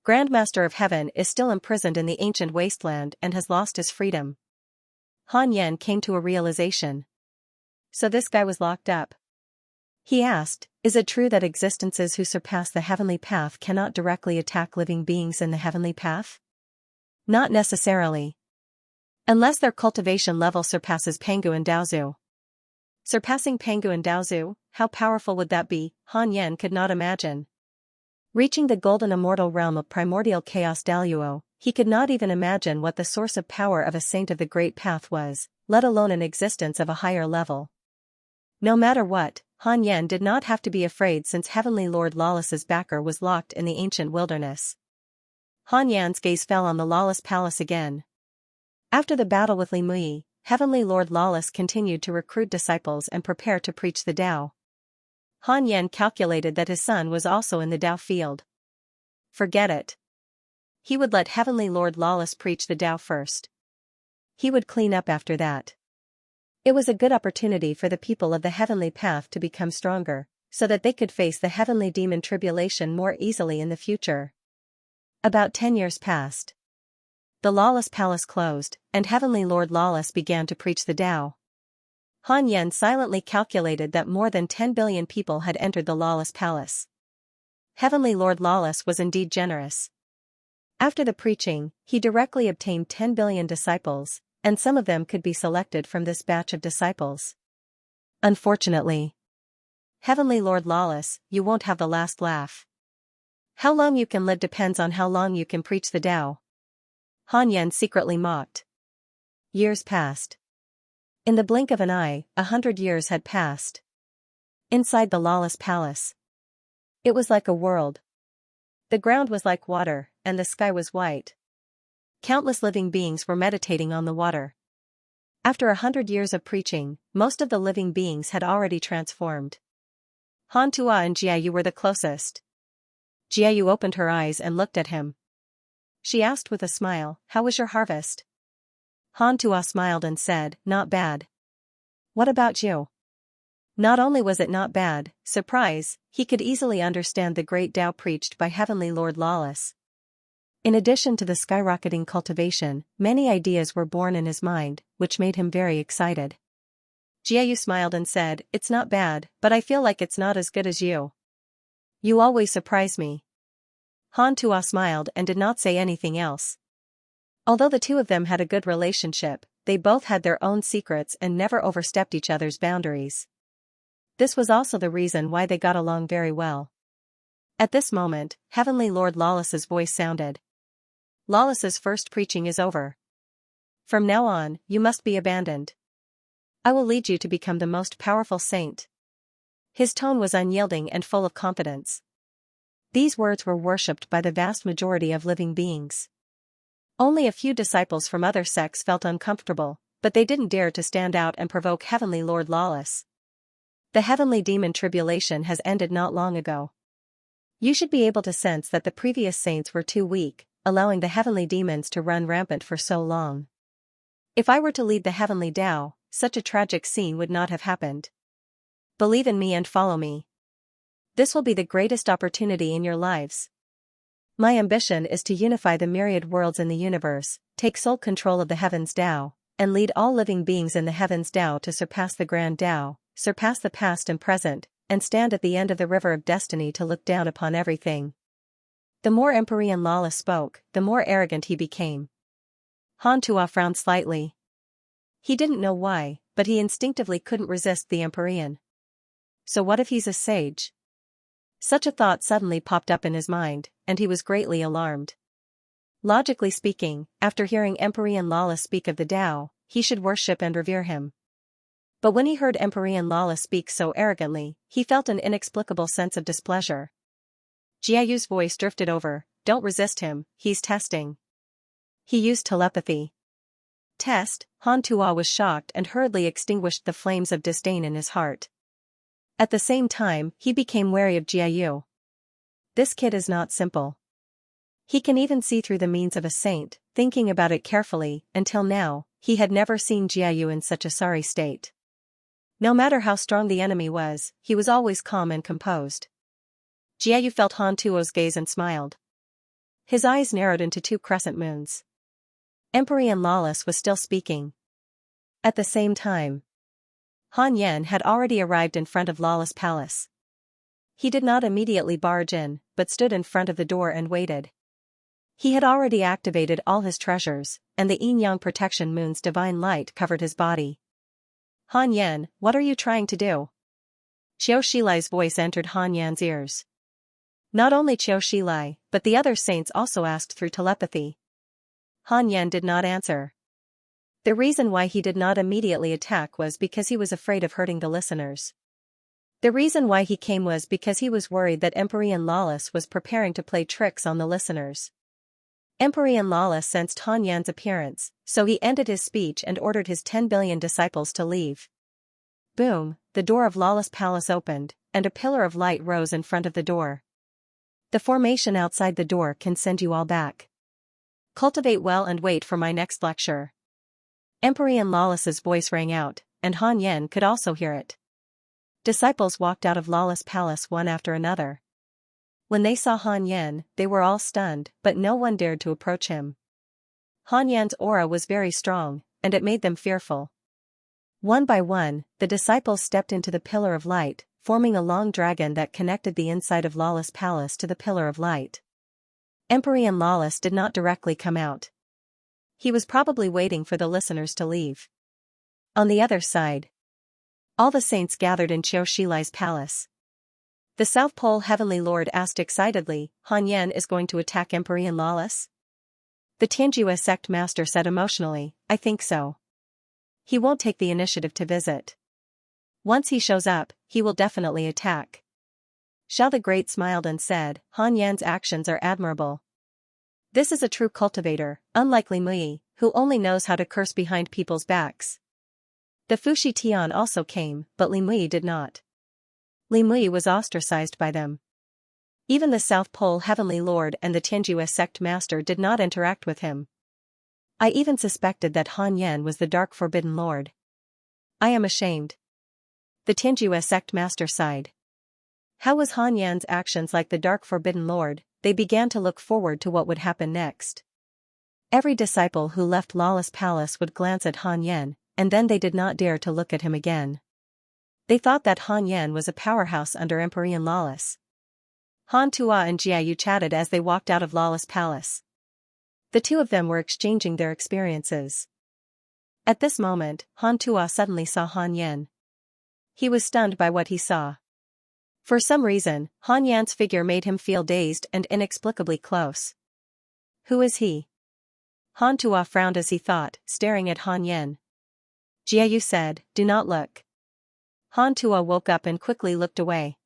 Grandmaster of Heaven is still imprisoned in the ancient wasteland and has lost his freedom. Han Yan came to a realization. So this guy was locked up. He asked, is it true that existences who surpass the heavenly path cannot directly attack living beings in the heavenly path? Not necessarily. Unless their cultivation level surpasses Pangu and Daozu. Surpassing Pangu and Daozu, how powerful would that be? Han Yan could not imagine. Reaching the golden immortal realm of primordial chaos Daluo, he could not even imagine what the source of power of a saint of the great path was, let alone an existence of a higher level. No matter what, Han Yan did not have to be afraid since Heavenly Lord Lawless's backer was locked in the ancient wilderness. Han Yan's gaze fell on the Lawless Palace again. After the battle with Li Mui, Heavenly Lord Lawless continued to recruit disciples and prepare to preach the Tao. Han Yan calculated that his son was also in the Tao field. Forget it. He would let Heavenly Lord Lawless preach the Tao first. He would clean up after that. It was a good opportunity for the people of the heavenly path to become stronger, so that they could face the heavenly demon tribulation more easily in the future. About 10 years passed. The lawless palace closed, and Heavenly Lord Lawless began to preach the Tao. Han Yen silently calculated that more than 10 billion people had entered the lawless palace. Heavenly Lord Lawless was indeed generous. After the preaching, he directly obtained 10 billion disciples, and some of them could be selected from this batch of disciples. Unfortunately, Heavenly Lord Lawless, you won't have the last laugh. How long you can live depends on how long you can preach the Tao. Han Yen secretly mocked. Years passed. In the blink of an eye, 100 years had passed. Inside the lawless palace, it was like a world. The ground was like water, and the sky was white. Countless living beings were meditating on the water. After 100 years of preaching, most of the living beings had already transformed. Han Tua and Jiayu were the closest. Jiayu opened her eyes and looked at him. She asked with a smile, "How was your harvest?" Han Tua smiled and said, "Not bad." "What about you?" Not only was it not bad, surprise, he could easily understand the great Tao preached by Heavenly Lord Lawless. In addition to the skyrocketing cultivation, many ideas were born in his mind, which made him very excited. Jiayu smiled and said, "It's not bad, but I feel like it's not as good as you. You always surprise me." Han Tua smiled and did not say anything else. Although the two of them had a good relationship, they both had their own secrets and never overstepped each other's boundaries. This was also the reason why they got along very well. At this moment, Heavenly Lord Lawless's voice sounded. "Lawless's first preaching is over. From now on, you must be abandoned. I will lead you to become the most powerful saint." His tone was unyielding and full of confidence. These words were worshipped by the vast majority of living beings. Only a few disciples from other sects felt uncomfortable, but they didn't dare to stand out and provoke Heavenly Lord Lawless. The heavenly demon tribulation has ended not long ago. You should be able to sense that the previous saints were too weak, allowing the heavenly demons to run rampant for so long. If I were to lead the heavenly Tao, such a tragic scene would not have happened. Believe in me and follow me. This will be the greatest opportunity in your lives. My ambition is to unify the myriad worlds in the universe, take sole control of the heavens Tao, and lead all living beings in the heavens Tao to surpass the grand Tao, surpass the past and present, and stand at the end of the river of destiny to look down upon everything. The more Emperor Lawless spoke, the more arrogant he became. Han Tua frowned slightly. He didn't know why, but he instinctively couldn't resist the Emperor. So what if he's a sage? Such a thought suddenly popped up in his mind, and he was greatly alarmed. Logically speaking, after hearing Emperor Lawless speak of the Tao, he should worship and revere him. But when he heard Emperor Lawless speak so arrogantly, he felt an inexplicable sense of displeasure. Jiayu's voice drifted over, "Don't resist him, he's testing." He used telepathy. Test? Han Tua was shocked and hurriedly extinguished the flames of disdain in his heart. At the same time, he became wary of Jiayu. This kid is not simple. He can even see through the means of a saint. Thinking about it carefully, until now, he had never seen Jiayu in such a sorry state. No matter how strong the enemy was, he was always calm and composed. Jiayu felt Han Tuo's gaze and smiled. His eyes narrowed into two crescent moons. Emperor Lawless was still speaking. At the same time, Han Yen had already arrived in front of Lawless Palace. He did not immediately barge in, but stood in front of the door and waited. He had already activated all his treasures, and the yin-yang protection moon's divine light covered his body. "Han Yen, what are you trying to do?" Qiu Shilai's voice entered Han Yan's ears. Not only Qiu Shilai, but the other saints also asked through telepathy. Han Yen did not answer. The reason why he did not immediately attack was because he was afraid of hurting the listeners. The reason why he came was because he was worried that Emperor Lawless was preparing to play tricks on the listeners. Emperor Lawless sensed Han Yan's appearance, so he ended his speech and ordered his 10 billion disciples to leave. Boom, the door of Lawless Palace opened, and a pillar of light rose in front of the door. The formation outside the door can send you all back. Cultivate well and wait for my next lecture. Emperor Lawless's voice rang out, and Han Yen could also hear it. Disciples walked out of Lawless Palace one after another. When they saw Han Yan, they were all stunned, but no one dared to approach him. Han Yan's aura was very strong, and it made them fearful. One by one, the disciples stepped into the pillar of light, forming a long dragon that connected the inside of Lawless Palace to the pillar of light. Emperor Lawless did not directly come out. He was probably waiting for the listeners to leave. On the other side, all the saints gathered in Xiaoxilai's palace. The South Pole Heavenly Lord asked excitedly, Han Yan is going to attack Emperor Lawless? The Xianxia sect master said emotionally, I think so. He won't take the initiative to visit. Once he shows up, he will definitely attack. Xiao the Great smiled and said, Han Yan's actions are admirable. This is a true cultivator, unlike Li Mui, who only knows how to curse behind people's backs. The Fushi Tian also came, but Li Mui did not. Li Mui was ostracized by them. Even the South Pole Heavenly Lord and the Tianjua sect master did not interact with him. I even suspected that Han Yan was the Dark Forbidden Lord. I am ashamed. The Tianjua sect master sighed. How was Han Yan's actions like the Dark Forbidden Lord? They began to look forward to what would happen next. Every disciple who left Lawless Palace would glance at Han Yan, and then they did not dare to look at him again. They thought that Han Yan was a powerhouse under Emperor Lawless. Han Tua and Jiayu chatted as they walked out of Lawless Palace. The two of them were exchanging their experiences. At this moment, Han Tua suddenly saw Han Yan. He was stunned by what he saw. For some reason, Han Yan's figure made him feel dazed and inexplicably close. Who is he? Han Tua frowned as he thought, staring at Han Yan. Jiayu said, do not look. Han Tua woke up and quickly looked away.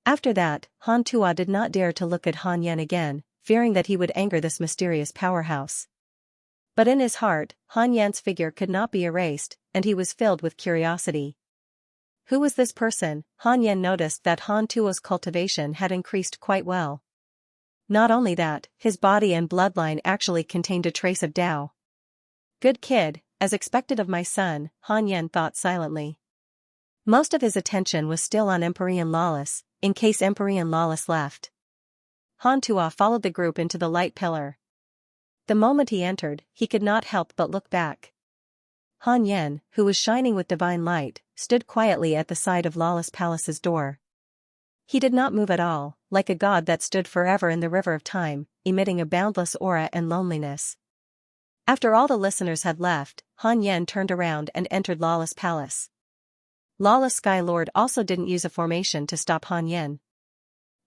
After that, Han Tua did not dare to look at Han Yan again, fearing that he would anger this mysterious powerhouse. But in his heart, Han Yan's figure could not be erased, and he was filled with curiosity. Who was this person? Han Yan noticed that Han Tua's cultivation had increased quite well. Not only that, his body and bloodline actually contained a trace of Tao. Good kid, as expected of my son, Han Yan thought silently. Most of his attention was still on Emperor Lawless, in case Emperor Lawless left. Han Tua followed the group into the light pillar. The moment he entered, he could not help but look back. Han Yan, who was shining with divine light, stood quietly at the side of Lawless Palace's door. He did not move at all, like a god that stood forever in the river of time, emitting a boundless aura and loneliness. After all the listeners had left, Han Yan turned around and entered Lawless Palace. Lawless Sky Lord also didn't use a formation to stop Han Yan.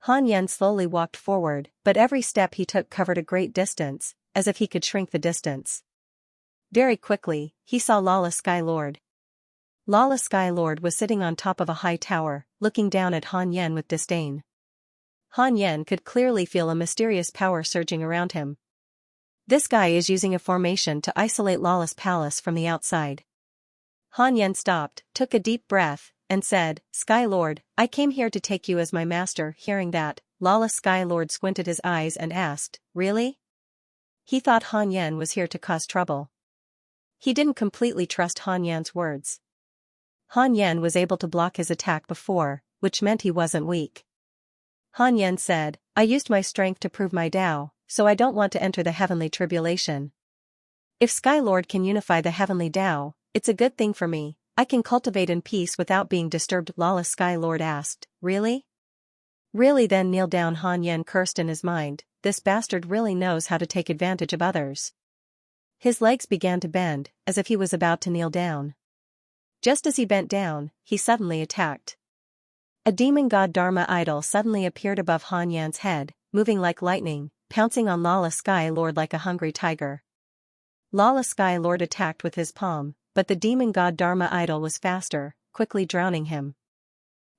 Han Yan slowly walked forward, but every step he took covered a great distance, as if he could shrink the distance. Very quickly, he saw Lawless Sky Lord. Lawless Sky Lord was sitting on top of a high tower, looking down at Han Yan with disdain. Han Yan could clearly feel a mysterious power surging around him. This guy is using a formation to isolate Lawless Palace from the outside. Han Yan stopped, took a deep breath, and said, Sky Lord, I came here to take you as my master. Hearing that, Lawless Sky Lord squinted his eyes and asked, really? He thought Han Yan was here to cause trouble. He didn't completely trust Han Yan's words. Han Yan was able to block his attack before, which meant he wasn't weak. Han Yan said, I used my strength to prove my Tao, so I don't want to enter the heavenly tribulation. If Sky Lord can unify the heavenly Tao, it's a good thing for me. I can cultivate in peace without being disturbed. Lawless Sky Lord asked, really? Really? Then kneel down. Han Yan cursed in his mind, this bastard really knows how to take advantage of others. His legs began to bend, as if he was about to kneel down. Just as he bent down, he suddenly attacked. A demon god Dharma idol suddenly appeared above Han Yan's head, moving like lightning, pouncing on Lawless Sky Lord like a hungry tiger. Lawless Sky Lord attacked with his palm, but the demon god Dharma idol was faster, quickly drowning him.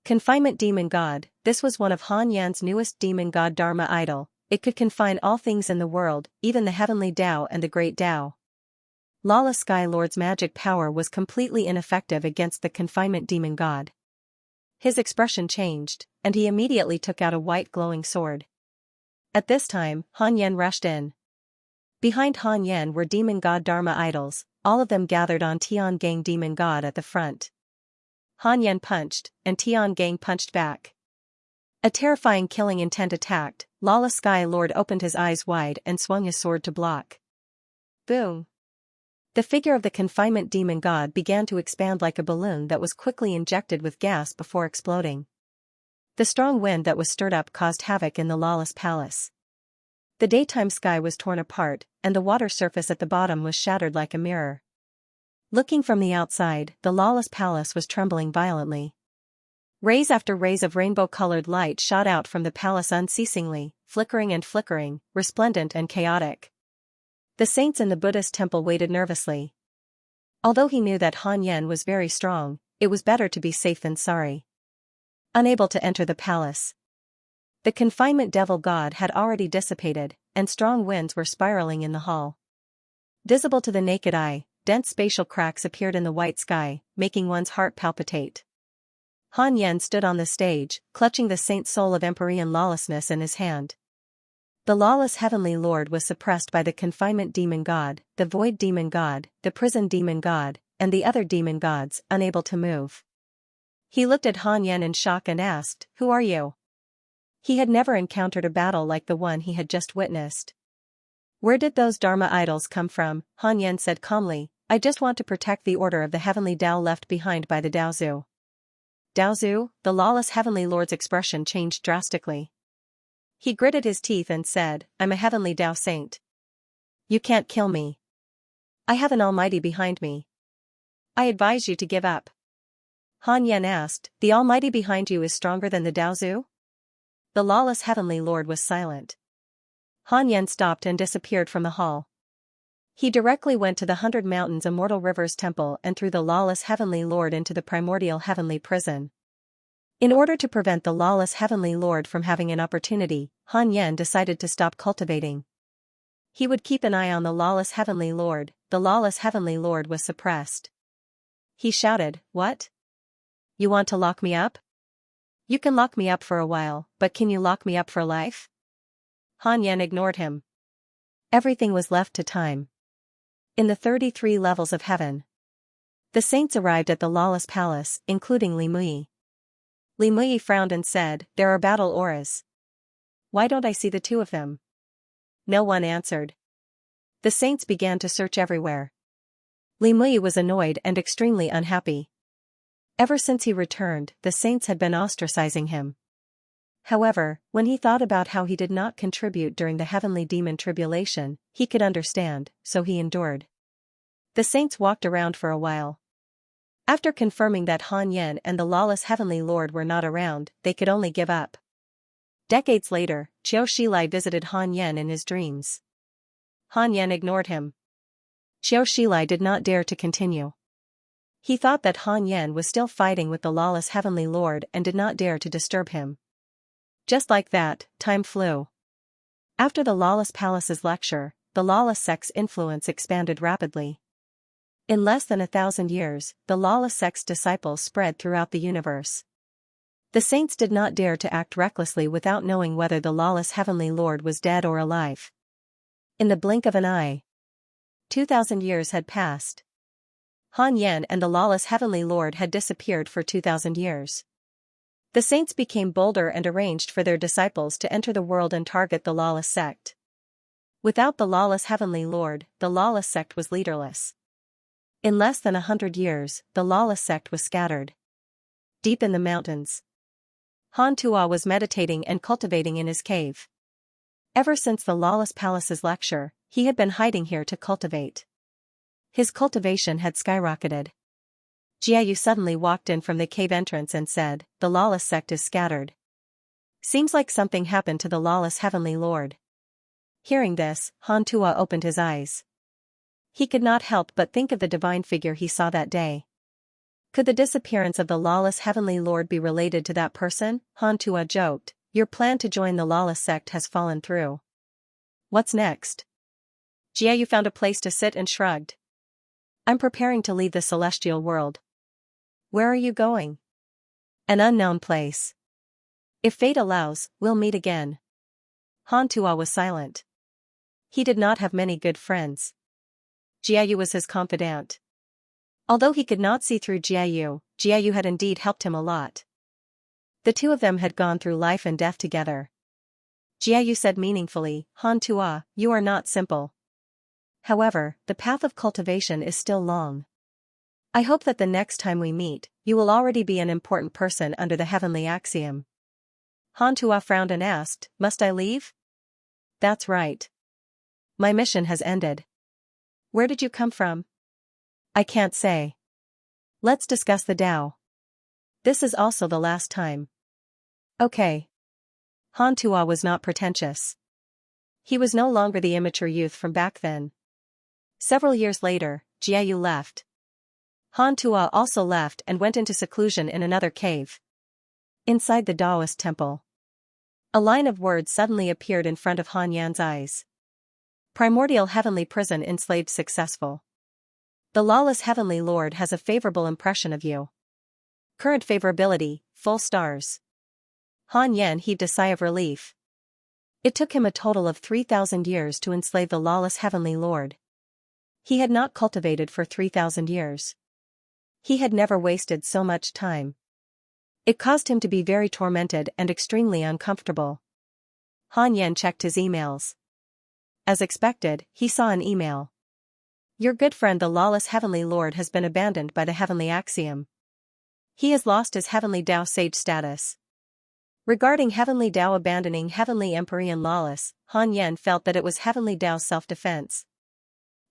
Confinement demon god, this was one of Han Yan's newest demon god Dharma idol. It could confine all things in the world, even the heavenly Tao and the great Tao. Lawless Sky Lord's magic power was completely ineffective against the confinement demon god. His expression changed, and he immediately took out a white glowing sword. At this time, Han Yan rushed in. Behind Han Yan were demon god Dharma idols, all of them gathered on Tian Gang demon god at the front. Han Yan punched, and Tian Gang punched back. A terrifying killing intent attacked. Lawless Sky Lord opened his eyes wide and swung his sword to block. Boom! The figure of the confinement demon god began to expand like a balloon that was quickly injected with gas before exploding. The strong wind that was stirred up caused havoc in the lawless palace. The daytime sky was torn apart, and the water surface at the bottom was shattered like a mirror. Looking from the outside, the lawless palace was trembling violently. Rays after rays of rainbow-colored light shot out from the palace unceasingly, flickering, resplendent and chaotic. The saints in the Buddhist temple waited nervously. Although he knew that Han Yan was very strong, it was better to be safe than sorry. Unable to enter the palace. The confinement devil god had already dissipated, and strong winds were spiraling in the hall. Visible to the naked eye, dense spatial cracks appeared in the white sky, making one's heart palpitate. Han Yan stood on the stage, clutching the saint's soul of Empyrean lawlessness in his hand. The lawless heavenly lord was suppressed by the confinement demon god, the void demon god, the prison demon god, and the other demon gods, unable to move. He looked at Han Yan in shock and asked, "Who are you?" He had never encountered a battle like the one he had just witnessed. "Where did those Dharma idols come from?" Han Yan said calmly. "I just want to protect the order of the heavenly Tao left behind by the Daozu." Daozu? The lawless heavenly lord's expression changed drastically. He gritted his teeth and said, "I'm a heavenly Tao saint. You can't kill me. I have an almighty behind me. I advise you to give up." Han Yan asked, "The almighty behind you is stronger than the Daozu?" The lawless heavenly lord was silent. Han Yan stopped and disappeared from the hall. He directly went to the 100 Mountains Immortal Rivers Temple and threw the lawless heavenly lord into the primordial heavenly prison. In order to prevent the lawless heavenly lord from having an opportunity, Han Yan decided to stop cultivating. He would keep an eye on the lawless heavenly lord. The lawless heavenly lord was suppressed. He shouted, "What? You want to lock me up? You can lock me up for a while, but can you lock me up for life?" Han Yan ignored him. Everything was left to time. In the 33 levels of heaven, the saints arrived at the lawless palace, including Li Mui. Li Mui frowned and said, "There are battle auras. Why don't I see the two of them?" No one answered. The saints began to search everywhere. Li Mui was annoyed and extremely unhappy. Ever since he returned, the saints had been ostracizing him. However, when he thought about how he did not contribute during the heavenly demon tribulation, he could understand, so he endured. The saints walked around for a while. After confirming that Han Yan and the lawless heavenly lord were not around, they could only give up. Decades later, Qiu Shilai visited Han Yan in his dreams. Han Yan ignored him. Qiu Shilai did not dare to continue. He thought that Han Yan was still fighting with the lawless heavenly lord and did not dare to disturb him. Just like that, time flew. After the lawless palace's lecture, the lawless sect's influence expanded rapidly. In less than 1,000 years, the lawless sect's disciples spread throughout the universe. The saints did not dare to act recklessly without knowing whether the lawless heavenly lord was dead or alive. In the blink of an eye, 2,000 years had passed. Han Yan and the lawless heavenly lord had disappeared for 2,000 years. The saints became bolder and arranged for their disciples to enter the world and target the lawless sect. Without the lawless heavenly lord, the lawless sect was leaderless. In less than 100 years, the lawless sect was scattered. Deep in the mountains, Han Tua was meditating and cultivating in his cave. Ever since the lawless palace's lecture, he had been hiding here to cultivate. His cultivation had skyrocketed. Jiayu suddenly walked in from the cave entrance and said, "The lawless sect is scattered. Seems like something happened to the lawless heavenly lord." Hearing this, Han Tua opened his eyes. He could not help but think of the divine figure he saw that day. Could the disappearance of the lawless heavenly lord be related to that person? Han Tua joked, "Your plan to join the lawless sect has fallen through. What's next?" Jiayu found a place to sit and shrugged. "I'm preparing to leave the celestial world." "Where are you going?" "An unknown place. If fate allows, we'll meet again." Han Tua was silent. He did not have many good friends. Jiayu was his confidant. Although he could not see through Jiayu, Jiayu had indeed helped him a lot. The two of them had gone through life and death together. Jiayu said meaningfully, Han Tua, you are not simple. However, the path of cultivation is still long. I hope that the next time we meet, you will already be an important person under the heavenly axiom. Han Tua frowned and asked, must I leave? That's right. My mission has ended. Where did you come from? I can't say. Let's discuss the Tao. This is also the last time. Okay. Han Tua was not pretentious. He was no longer the immature youth from back then. Several years later, Jiayu left. Han Tua also left and went into seclusion in another cave. Inside the Taoist temple. A line of words suddenly appeared in front of Han Yan's eyes. Primordial heavenly prison enslaved successful. The lawless heavenly lord has a favorable impression of you. Current favorability, full stars. Han Yan heaved a sigh of relief. It took him a total of 3,000 years to enslave the lawless heavenly lord. He had not cultivated for 3,000 years. He had never wasted so much time. It caused him to be very tormented and extremely uncomfortable. Han Yan checked his emails. As expected, he saw an email. Your good friend the lawless heavenly lord has been abandoned by the heavenly axiom. He has lost his heavenly Tao sage status. Regarding heavenly Tao abandoning heavenly Empyrean lawless, Han Yan felt that it was heavenly Tao's self-defense.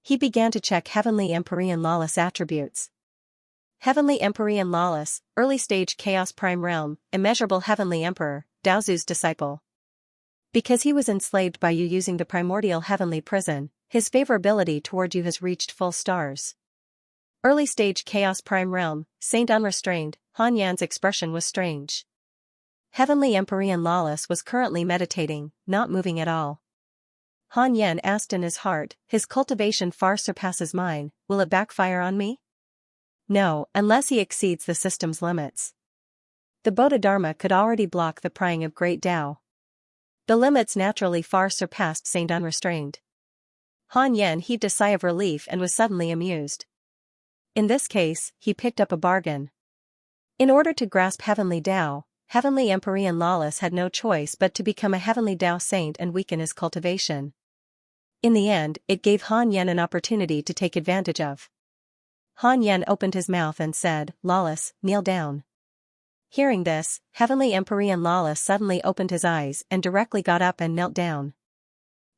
He began to check heavenly Empyrean lawless attributes. Heavenly Empyrean lawless, early stage chaos prime realm, immeasurable heavenly emperor, Daozu's disciple. Because he was enslaved by you using the primordial heavenly prison, his favorability toward you has reached full stars. Early stage chaos prime realm, saint unrestrained, Han Yan's expression was strange. Heavenly Empyrean lawless was currently meditating, not moving at all. Han Yan asked in his heart, his cultivation far surpasses mine, will it backfire on me? No, unless he exceeds the system's limits. The Bodhidharma could already block the prying of great Tao. The limits naturally far surpassed saint unrestrained. Han Yan heaved a sigh of relief and was suddenly amused. In this case, he picked up a bargain. In order to grasp heavenly Tao, heavenly Empyrean lawless had no choice but to become a heavenly Tao saint and weaken his cultivation. In the end, it gave Han Yan an opportunity to take advantage of. Han Yan opened his mouth and said, lawless, kneel down. Hearing this, heavenly Empyrean lawless suddenly opened his eyes and directly got up and knelt down.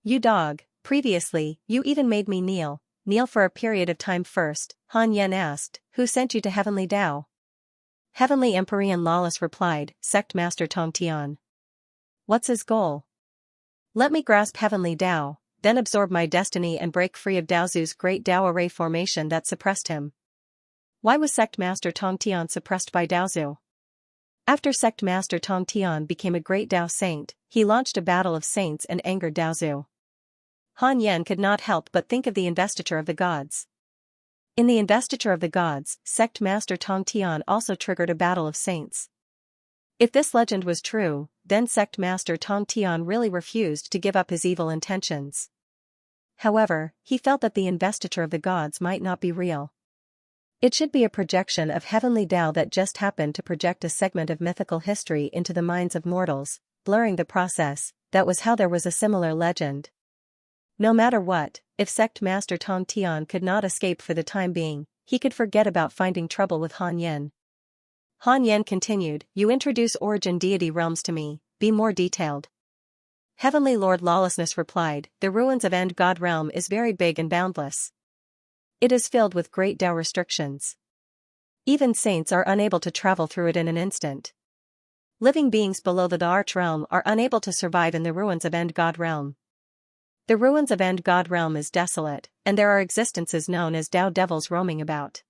You dog, previously, you even made me kneel for a period of time first, Han Yan asked, who sent you to heavenly Tao? Heavenly Empyrean lawless replied, Sect Master Tong Tian. What's his goal? Let me grasp heavenly Tao, then absorb my destiny and break free of Daozu's great Tao array formation that suppressed him. Why was Sect Master Tong Tian suppressed by Daozu? After Sect Master Tong Tian became a great Tao saint, he launched a battle of saints and angered Daozu. Han Yan could not help but think of the investiture of the gods. In the investiture of the gods, Sect Master Tong Tian also triggered a battle of saints. If this legend was true, then Sect Master Tong Tian really refused to give up his evil intentions. However, he felt that the investiture of the gods might not be real. It should be a projection of heavenly Tao that just happened to project a segment of mythical history into the minds of mortals, blurring the process. That was how there was a similar legend. No matter what, if Sect Master Tong Tian could not escape for the time being, he could forget about finding trouble with Han Yan. Han Yan continued, you introduce origin deity realms to me, be more detailed. Heavenly Lord Lawlessness replied, the ruins of End God realm is very big and boundless. It is filled with great Tao restrictions. Even saints are unable to travel through it in an instant. Living beings below the Arch realm are unable to survive in the ruins of End God realm. The ruins of End God realm is desolate, and there are existences known as Tao devils roaming about.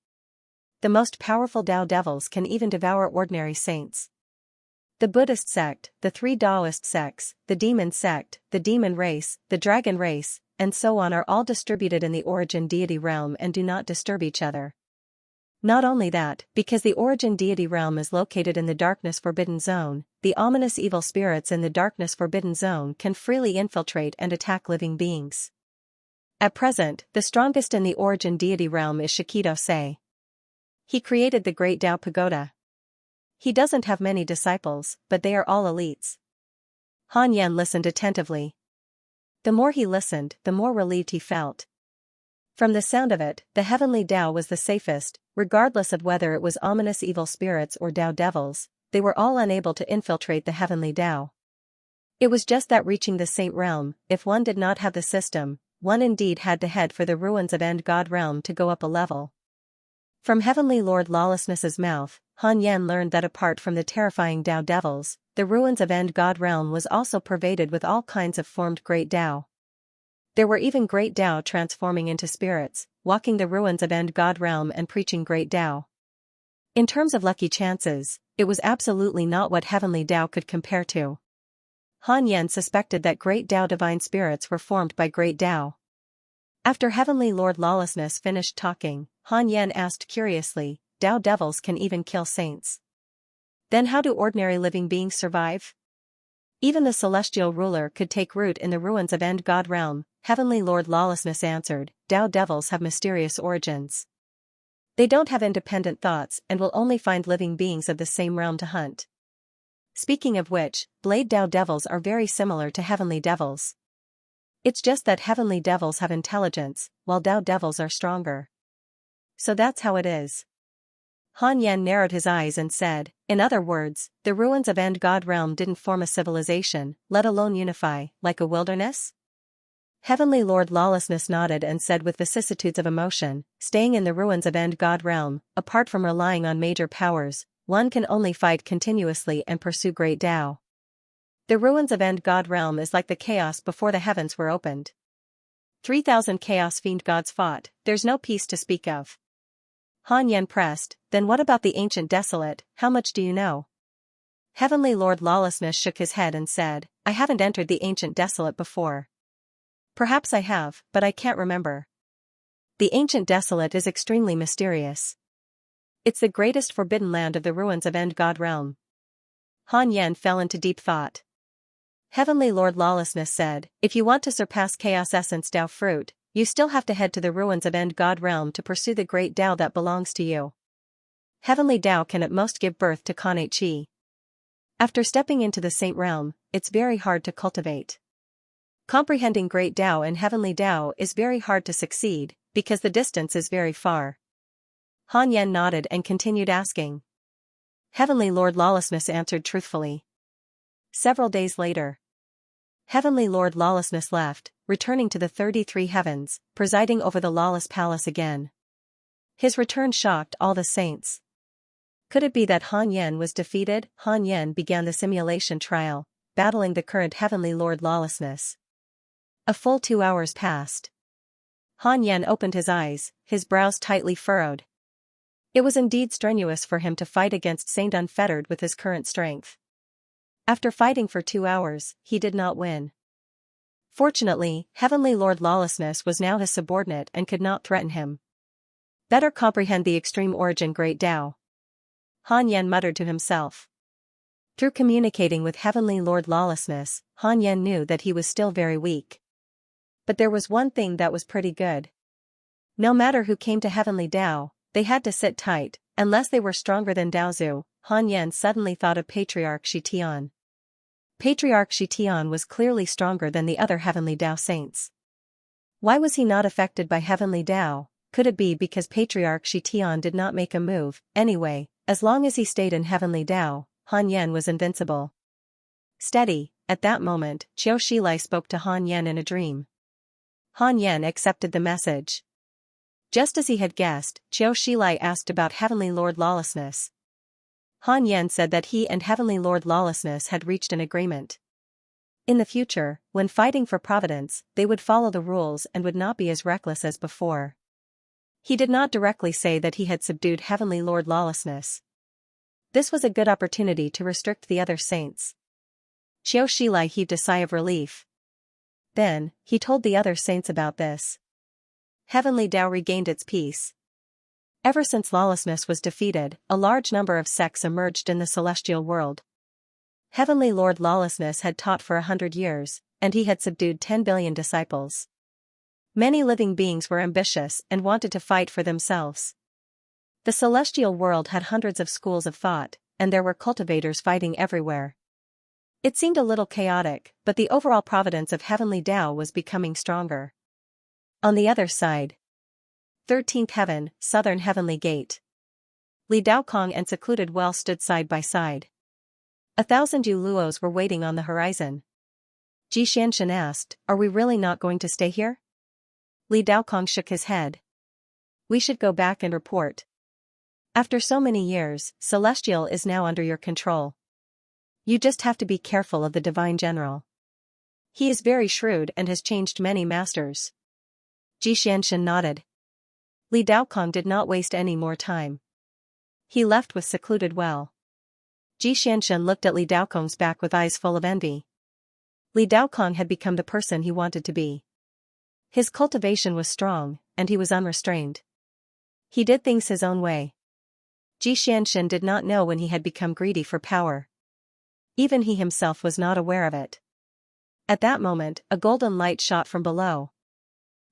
The most powerful Tao devils can even devour ordinary saints. The Buddhist sect, the three Taoist sects, the demon sect, the demon race, the dragon race, and so on are all distributed in the origin deity realm and do not disturb each other. Not only that, because the origin deity realm is located in the darkness forbidden zone, the ominous evil spirits in the darkness forbidden zone can freely infiltrate and attack living beings. At present, the strongest in the origin deity realm is Shikido-sei. He created the Great Tao Pagoda. He doesn't have many disciples, but they are all elites. Han Yan listened attentively. The more he listened, the more relieved he felt. From the sound of it, the heavenly Tao was the safest, regardless of whether it was ominous evil spirits or Tao devils. They were all unable to infiltrate the heavenly Tao. It was just that reaching the saint realm, if one did not have the system, one indeed had to head for the ruins of End God realm to go up a level. From Heavenly Lord Lawlessness's mouth, Han Yan learned that apart from the terrifying Tao devils, the ruins of End God realm was also pervaded with all kinds of formed great Tao. There were even great Tao transforming into spirits, walking the ruins of End God realm and preaching great Tao. In terms of lucky chances, it was absolutely not what heavenly Tao could compare to. Han Yan suspected that great Tao divine spirits were formed by great Tao. After Heavenly Lord Lawlessness finished talking, Han Yan asked curiously, Tao devils can even kill saints. Then how do ordinary living beings survive? Even the celestial ruler could take root in the ruins of End God realm. Heavenly Lord Lawlessness answered, Tao devils have mysterious origins. They don't have independent thoughts and will only find living beings of the same realm to hunt. Speaking of which, Blade Tao devils are very similar to heavenly devils. It's just that heavenly devils have intelligence, while Tao devils are stronger. So that's how it is. Han Yan narrowed his eyes and said, in other words, the ruins of End God realm didn't form a civilization, let alone unify, like a wilderness? Heavenly Lord Lawlessness nodded and said with vicissitudes of emotion, staying in the ruins of End God realm, apart from relying on major powers, one can only fight continuously and pursue great Tao. The ruins of End God realm is like the chaos before the heavens were opened. 3,000 chaos fiend gods fought, there's no peace to speak of. Han Yan pressed, then what about the ancient desolate, how much do you know? Heavenly Lord Lawlessness shook his head and said, I haven't entered the ancient desolate before. Perhaps I have, but I can't remember. The ancient desolate is extremely mysterious. It's the greatest forbidden land of the ruins of End God realm. Han Yan fell into deep thought. Heavenly Lord Lawlessness said, if you want to surpass Chaos Essence Tao fruit, you still have to head to the ruins of End God realm to pursue the great Tao that belongs to you. Heavenly Tao can at most give birth to Connate Chi. After stepping into the saint realm, it's very hard to cultivate. Comprehending great Tao and heavenly Tao is very hard to succeed, because the distance is very far. Han Yan nodded and continued asking. Heavenly Lord Lawlessness answered truthfully. Several days later, Heavenly Lord Lawlessness left, returning to the 33 heavens, presiding over the lawless palace again. His return shocked all the saints. Could it be that Han Yan was defeated? Han Yan began the simulation trial, battling the current Heavenly Lord Lawlessness. A full 2 hours passed. Han Yan opened his eyes, his brows tightly furrowed. It was indeed strenuous for him to fight against Saint Unfettered with his current strength. After fighting for 2 hours, he did not win. Fortunately, Heavenly Lord Lawlessness was now his subordinate and could not threaten him. Better comprehend the extreme origin great Tao. Han Yan muttered to himself. Through communicating with Heavenly Lord Lawlessness, Han Yan knew that he was still very weak. But there was one thing that was pretty good. No matter who came to Heavenly Tao, they had to sit tight, unless they were stronger than Daozu. Han Yan suddenly thought of Patriarch Shitian. Patriarch Shitian was clearly stronger than the other Heavenly Tao saints. Why was he not affected by Heavenly Tao? Could it be because Patriarch Shitian did not make a move? Anyway, as long as he stayed in Heavenly Tao, Han Yan was invincible. Steady. At that moment, Qiu Shilai spoke to Han Yan in a dream. Han Yan accepted the message. Just as he had guessed, Qiu Shilai asked about Heavenly Lord Lawlessness. Han Yan said that he and Heavenly Lord Lawlessness had reached an agreement. In the future, when fighting for Providence, they would follow the rules and would not be as reckless as before. He did not directly say that he had subdued Heavenly Lord Lawlessness. This was a good opportunity to restrict the other saints. Qiu Shilai heaved a sigh of relief. Then, he told the other saints about this. Heavenly Tao regained its peace. Ever since lawlessness was defeated, a large number of sects emerged in the celestial world. Heavenly Lord Lawlessness had taught for 100 years, and he had subdued 10 billion disciples. Many living beings were ambitious and wanted to fight for themselves. The celestial world had hundreds of schools of thought, and there were cultivators fighting everywhere. It seemed a little chaotic, but the overall providence of heavenly Tao was becoming stronger. On the other side. 13th Heaven, Southern Heavenly Gate. Li Daokong and secluded Well stood side by side. 1,000 Yu Luos were waiting on the horizon. Xianxia asked, "Are we really not going to stay here?" Li Daokong shook his head. "We should go back and report. After so many years, Celestial is now under your control. You just have to be careful of the Divine General. He is very shrewd and has changed many masters." Xianxia nodded. Li Daokong did not waste any more time. He left with secluded Well. Xianxia looked at Li Daokong's back with eyes full of envy. Li Daokong had become the person he wanted to be. His cultivation was strong, and he was unrestrained. He did things his own way. Xianxia did not know when he had become greedy for power. Even he himself was not aware of it. At that moment, a golden light shot from below.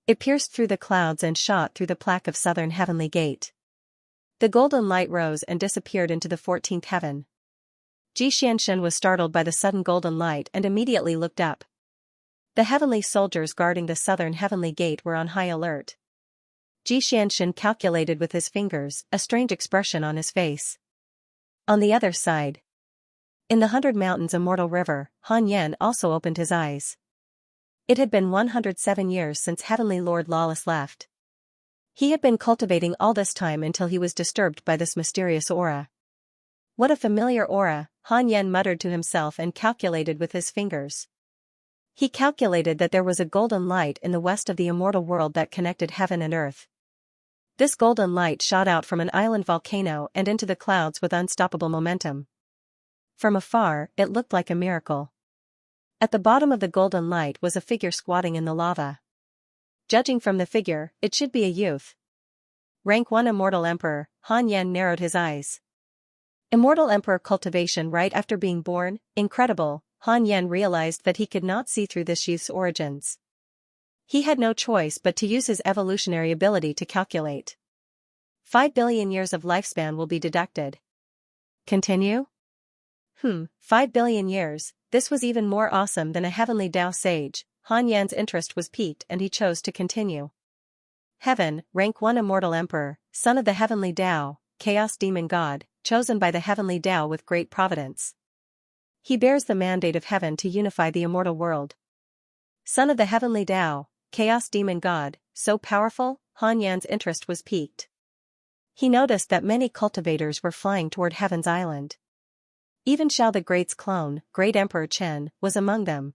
It pierced through the clouds and shot through the plaque of Southern Heavenly Gate. The golden light rose and disappeared into the 14th heaven. Xianxia was startled by the sudden golden light and immediately looked up. The heavenly soldiers guarding the Southern Heavenly Gate were on high alert. Xianxia calculated with his fingers, a strange expression on his face. On the other side. In the 100 Mountains Immortal River, Han Yan also opened his eyes. It had been 107 years since Heavenly Lord Lawless left. He had been cultivating all this time until he was disturbed by this mysterious aura. What a familiar aura, Han Yan muttered to himself and calculated with his fingers. He calculated that there was a golden light in the west of the immortal world that connected heaven and earth. This golden light shot out from an island volcano and into the clouds with unstoppable momentum. From afar, it looked like a miracle. At the bottom of the golden light was a figure squatting in the lava. Judging from the figure, it should be a youth. Rank 1 Immortal Emperor, Han Yan narrowed his eyes. Immortal Emperor Cultivation right after being born, incredible. Han Yan realized that he could not see through this youth's origins. He had no choice but to use his evolutionary ability to calculate. 5 billion years of lifespan will be deducted. Continue? 5 billion years, this was even more awesome than a heavenly Tao sage. Han Yan's interest was piqued and he chose to continue. Heaven, Rank 1 Immortal Emperor, son of the heavenly Tao, Chaos Demon God, chosen by the heavenly Tao with great providence. He bears the mandate of heaven to unify the immortal world. Son of the heavenly Tao, Chaos Demon God, so powerful, Han Yan's interest was piqued. He noticed that many cultivators were flying toward Heaven's Island. Even Xiao the Great's clone, Great Emperor Chen, was among them.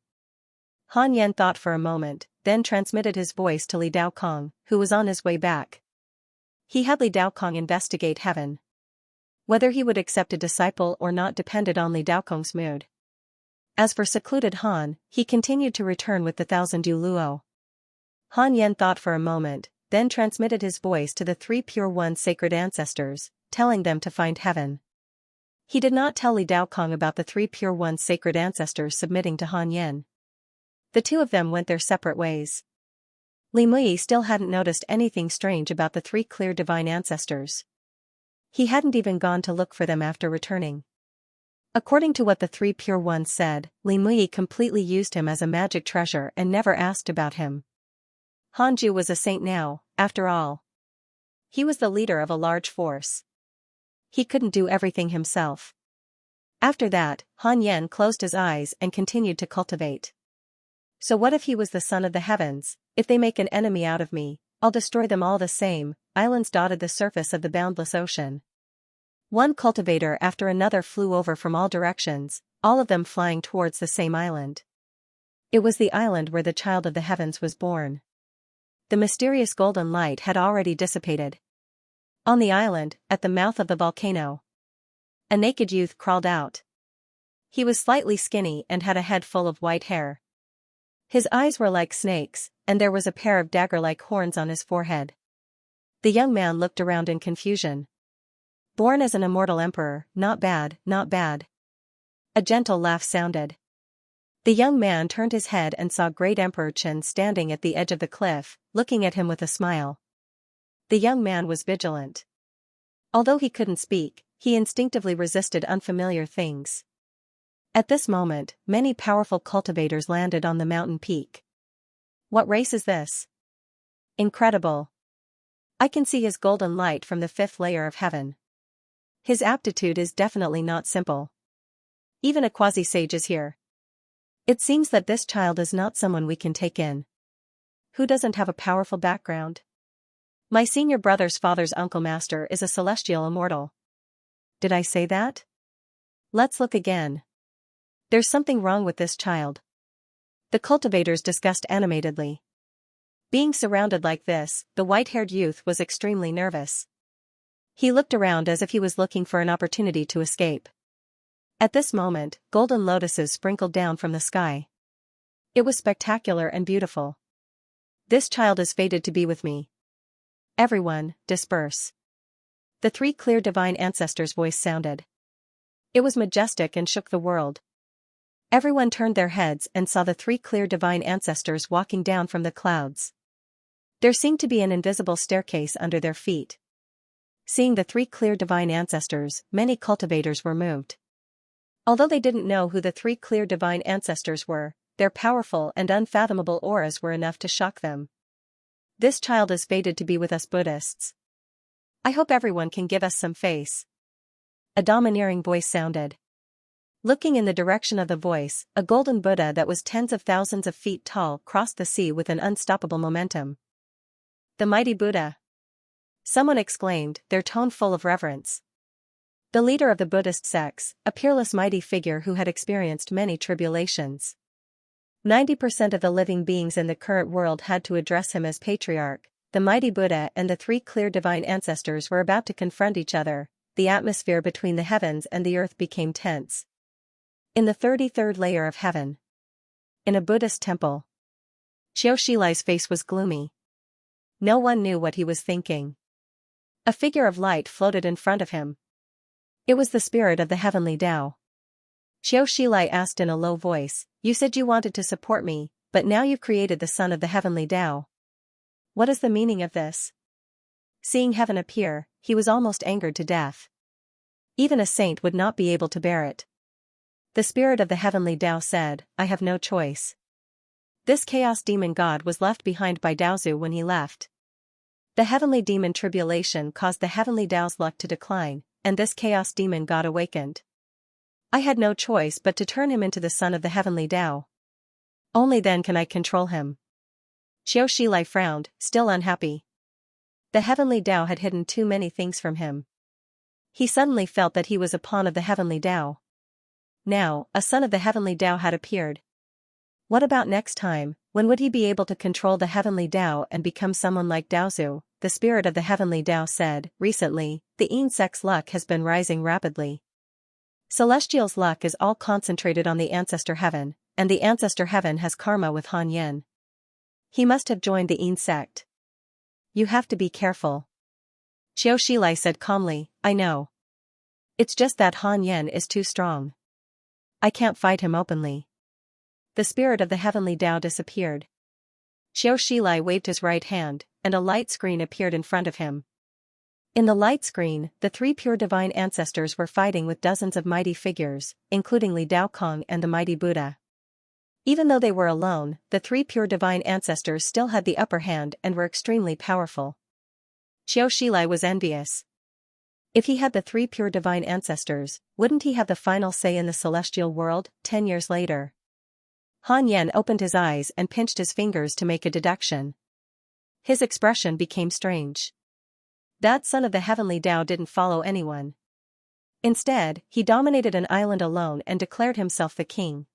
Han Yan thought for a moment, then transmitted his voice to Li Daokong, who was on his way back. He had Li Daokong investigate heaven. Whether he would accept a disciple or not depended on Li Daokong's mood. As for secluded Han, he continued to return with the 1,000 Yu Luo. Han Yan thought for a moment, then transmitted his voice to the 3 Pure One sacred ancestors, telling them to find heaven. He did not tell Li Daokong about the 3 Pure One sacred ancestors submitting to Han Yan. The two of them went their separate ways. Li Mui still hadn't noticed anything strange about the 3 clear divine ancestors. He hadn't even gone to look for them after returning. According to what the 3 Pure Ones said, Li Mui completely used him as a magic treasure and never asked about him. Hanju was a saint now, after all. He was the leader of a large force. He couldn't do everything himself. After that, Han Yan closed his eyes and continued to cultivate. So what if he was the son of the heavens? If they make an enemy out of me, I'll destroy them all the same. Islands dotted the surface of the boundless ocean. One cultivator after another flew over from all directions, all of them flying towards the same island. It was the island where the child of the heavens was born. The mysterious golden light had already dissipated. On the island, at the mouth of the volcano, a naked youth crawled out. He was slightly skinny and had a head full of white hair. His eyes were like snakes, and there was a pair of dagger-like horns on his forehead. The young man looked around in confusion. Born as an immortal emperor, not bad, not bad. A gentle laugh sounded. The young man turned his head and saw Great Emperor Chen standing at the edge of the cliff, looking at him with a smile. The young man was vigilant. Although he couldn't speak, he instinctively resisted unfamiliar things. At this moment, many powerful cultivators landed on the mountain peak. What race is this? Incredible. I can see his golden light from the fifth layer of heaven. His aptitude is definitely not simple. Even a quasi-sage is here. It seems that this child is not someone we can take in. Who doesn't have a powerful background? My senior brother's father's uncle master is a celestial immortal. Did I say that? Let's look again. There's something wrong with this child. The cultivators discussed animatedly. Being surrounded like this, the white-haired youth was extremely nervous. He looked around as if he was looking for an opportunity to escape. At this moment, golden lotuses sprinkled down from the sky. It was spectacular and beautiful. This child is fated to be with me. Everyone, disperse. The three clear divine ancestors' voice sounded. It was majestic and shook the world. Everyone turned their heads and saw the three clear divine ancestors walking down from the clouds. There seemed to be an invisible staircase under their feet. Seeing the three clear divine ancestors, many cultivators were moved. Although they didn't know who the three clear divine ancestors were, their powerful and unfathomable auras were enough to shock them. This child is fated to be with us Buddhists. I hope everyone can give us some face. A domineering voice sounded. Looking in the direction of the voice, a golden Buddha that was tens of thousands of feet tall crossed the sea with an unstoppable momentum. The mighty Buddha! Someone exclaimed, their tone full of reverence. The leader of the Buddhist sects, a peerless mighty figure who had experienced many tribulations. 90% of the living beings in the current world had to address him as patriarch. The mighty Buddha and the three clear divine ancestors were about to confront each other. The atmosphere between the heavens and the earth became tense. In the 33rd layer of heaven. In a Buddhist temple. Xianxia's face was gloomy. No one knew what he was thinking. A figure of light floated in front of him. It was the spirit of the heavenly Tao. Xianxia asked in a low voice, "You said you wanted to support me, but now you've created the son of the heavenly Tao. What is the meaning of this?" Seeing heaven appear, he was almost angered to death. Even a saint would not be able to bear it. The spirit of the heavenly Tao said, "I have no choice." This chaos demon god was left behind by Daozu when he left. The heavenly demon tribulation caused the heavenly Tao's luck to decline, and this chaos demon god awakened. I had no choice but to turn him into the son of the heavenly Tao. Only then can I control him. Xianxia frowned, still unhappy. The heavenly Tao had hidden too many things from him. He suddenly felt that he was a pawn of the heavenly Tao. Now, a son of the heavenly Tao had appeared. What about next time? When would he be able to control the heavenly Tao and become someone like Daozu? The spirit of the heavenly Tao said, "Recently, the insect's luck has been rising rapidly. Celestial's luck is all concentrated on the ancestor heaven, and the ancestor heaven has karma with Han Yen. He must have joined the insect. You have to be careful." Xianxia said calmly, "I know. It's just that Han Yen is too strong. I can't fight him openly." The spirit of the heavenly Tao disappeared. Xianxia waved his right hand, and a light screen appeared in front of him. In the light screen, the three pure divine ancestors were fighting with dozens of mighty figures, including Li Daokong and the mighty Buddha. Even though they were alone, the three pure divine ancestors still had the upper hand and were extremely powerful. Xianxia was envious. If he had the three pure divine ancestors, wouldn't he have the final say in the celestial world? 10 years later. Han Yen opened his eyes and pinched his fingers to make a deduction. His expression became strange. That son of the heavenly Tao didn't follow anyone. Instead, he dominated an island alone and declared himself the king.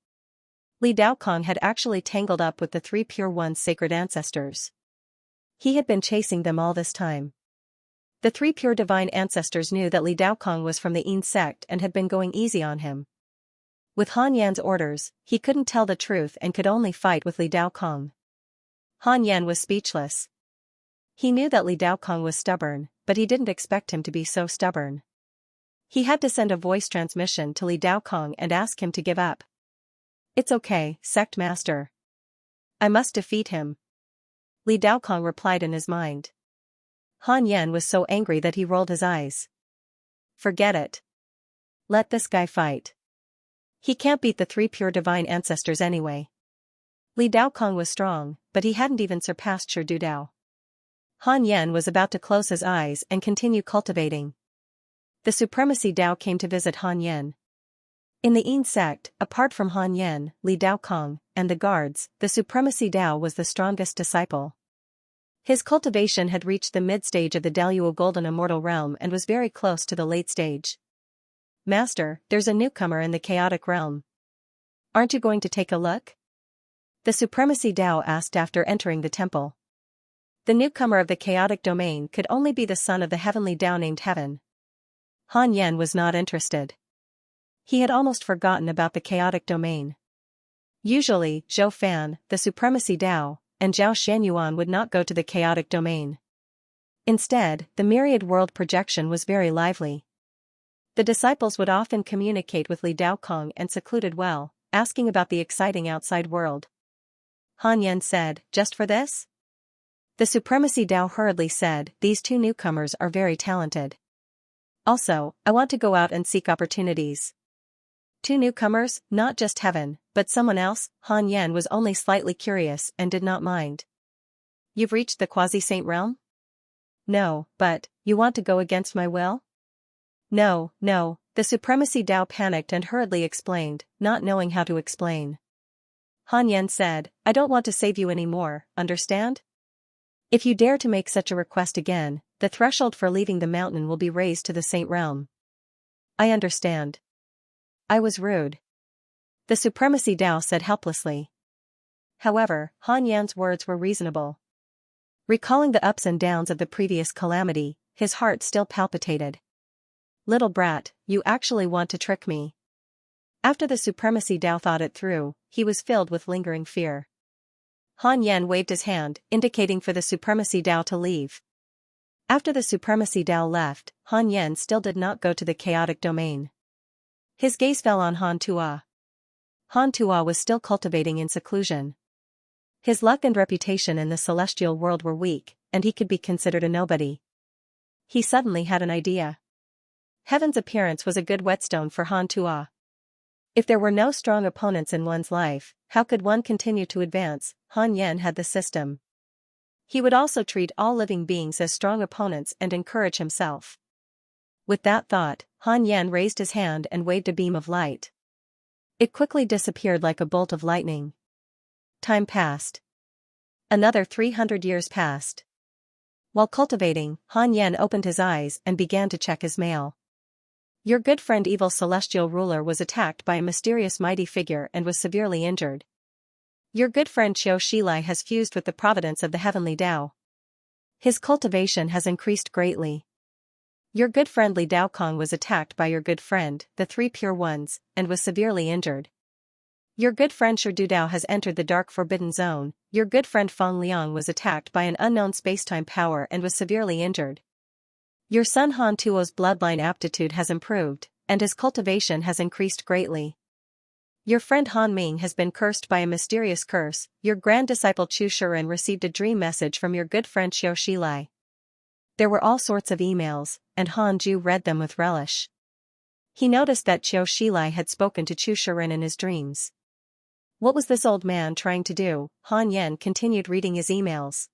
Li Daokong had actually tangled up with the three pure one's sacred ancestors. He had been chasing them all this time. The three pure divine ancestors knew that Li Daokong was from the Yin sect and had been going easy on him. With Han Yan's orders, he couldn't tell the truth and could only fight with Li Daokong. Han Yan was speechless. He knew that Li Daokong was stubborn, but he didn't expect him to be so stubborn. He had to send a voice transmission to Li Daokong and ask him to give up. "It's okay, sect master. I must defeat him," Li Daokong replied in his mind. Han Yan was so angry that he rolled his eyes. Forget it. Let this guy fight. He can't beat the three pure divine ancestors anyway. Li Daokong was strong, but he hadn't even surpassed Shi Dudao. Han Yan was about to close his eyes and continue cultivating. The Supremacy Dao came to visit Han Yan. In the Yin sect, apart from Han Yan, Li Daokong, and the guards, the Supremacy Dao was the strongest disciple. His cultivation had reached the mid-stage of the Daluo Golden Immortal Realm and was very close to the late stage. Master, there's a newcomer in the chaotic realm. Aren't you going to take a look? The Supremacy Dao asked after entering the temple. The newcomer of the chaotic domain could only be the son of the heavenly Dao named Heaven. Han Yan was not interested. He had almost forgotten about the chaotic domain. Usually, Zhou Fan, the Supremacy Dao, and Zhao Xianyuan would not go to the chaotic domain. Instead, the myriad world projection was very lively. The disciples would often communicate with Li Daokong and secluded well, asking about the exciting outside world. Han Yan said, just for this? The Supremacy Dao hurriedly said, these two newcomers are very talented. Also, I want to go out and seek opportunities. Two newcomers, not just Heaven, but someone else. Han Yan was only slightly curious and did not mind. You've reached the quasi-saint realm? No, but, you want to go against my will? No, the Supremacy Dao panicked and hurriedly explained, not knowing how to explain. Han Yan said, I don't want to save you anymore, understand? If you dare to make such a request again, the threshold for leaving the mountain will be raised to the saint realm. I understand. I was rude. The Supremacy Dao said helplessly. However, Han Yan's words were reasonable. Recalling the ups and downs of the previous calamity, his heart still palpitated. Little brat, you actually want to trick me. After the Supremacy Dao thought it through, he was filled with lingering fear. Han Yan waved his hand, indicating for the Supremacy Dao to leave. After the Supremacy Dao left, Han Yan still did not go to the chaotic domain. His gaze fell on Han Tua. Han Tua was still cultivating in seclusion. His luck and reputation in the celestial world were weak, and he could be considered a nobody. He suddenly had an idea. Heaven's appearance was a good whetstone for Han Tua. If there were no strong opponents in one's life, how could one continue to advance? Han Yan had the system. He would also treat all living beings as strong opponents and encourage himself. With that thought, Han Yan raised his hand and waved a beam of light. It quickly disappeared like a bolt of lightning. Time passed. Another 300 years passed. While cultivating, Han Yan opened his eyes and began to check his mail. Your good friend evil celestial ruler was attacked by a mysterious mighty figure and was severely injured. Your good friend Xiao Shilai has fused with the Providence of the heavenly Dao. His cultivation has increased greatly. Your good friend Li Daokong was attacked by your good friend, the three pure ones, and was severely injured. Your good friend Shi Dudao has entered the dark forbidden zone. Your good friend Feng Liang was attacked by an unknown spacetime power and was severely injured. Your son Han Tuo's bloodline aptitude has improved, and his cultivation has increased greatly. Your friend Han Ming has been cursed by a mysterious curse. Your grand disciple Chu Shiren received a dream message from your good friend Xiao Shilai. There were all sorts of emails, and Han Ju read them with relish. He noticed that Xiao Shilai had spoken to Chu Shiren in his dreams. What was this old man trying to do? Han Yan continued reading his emails.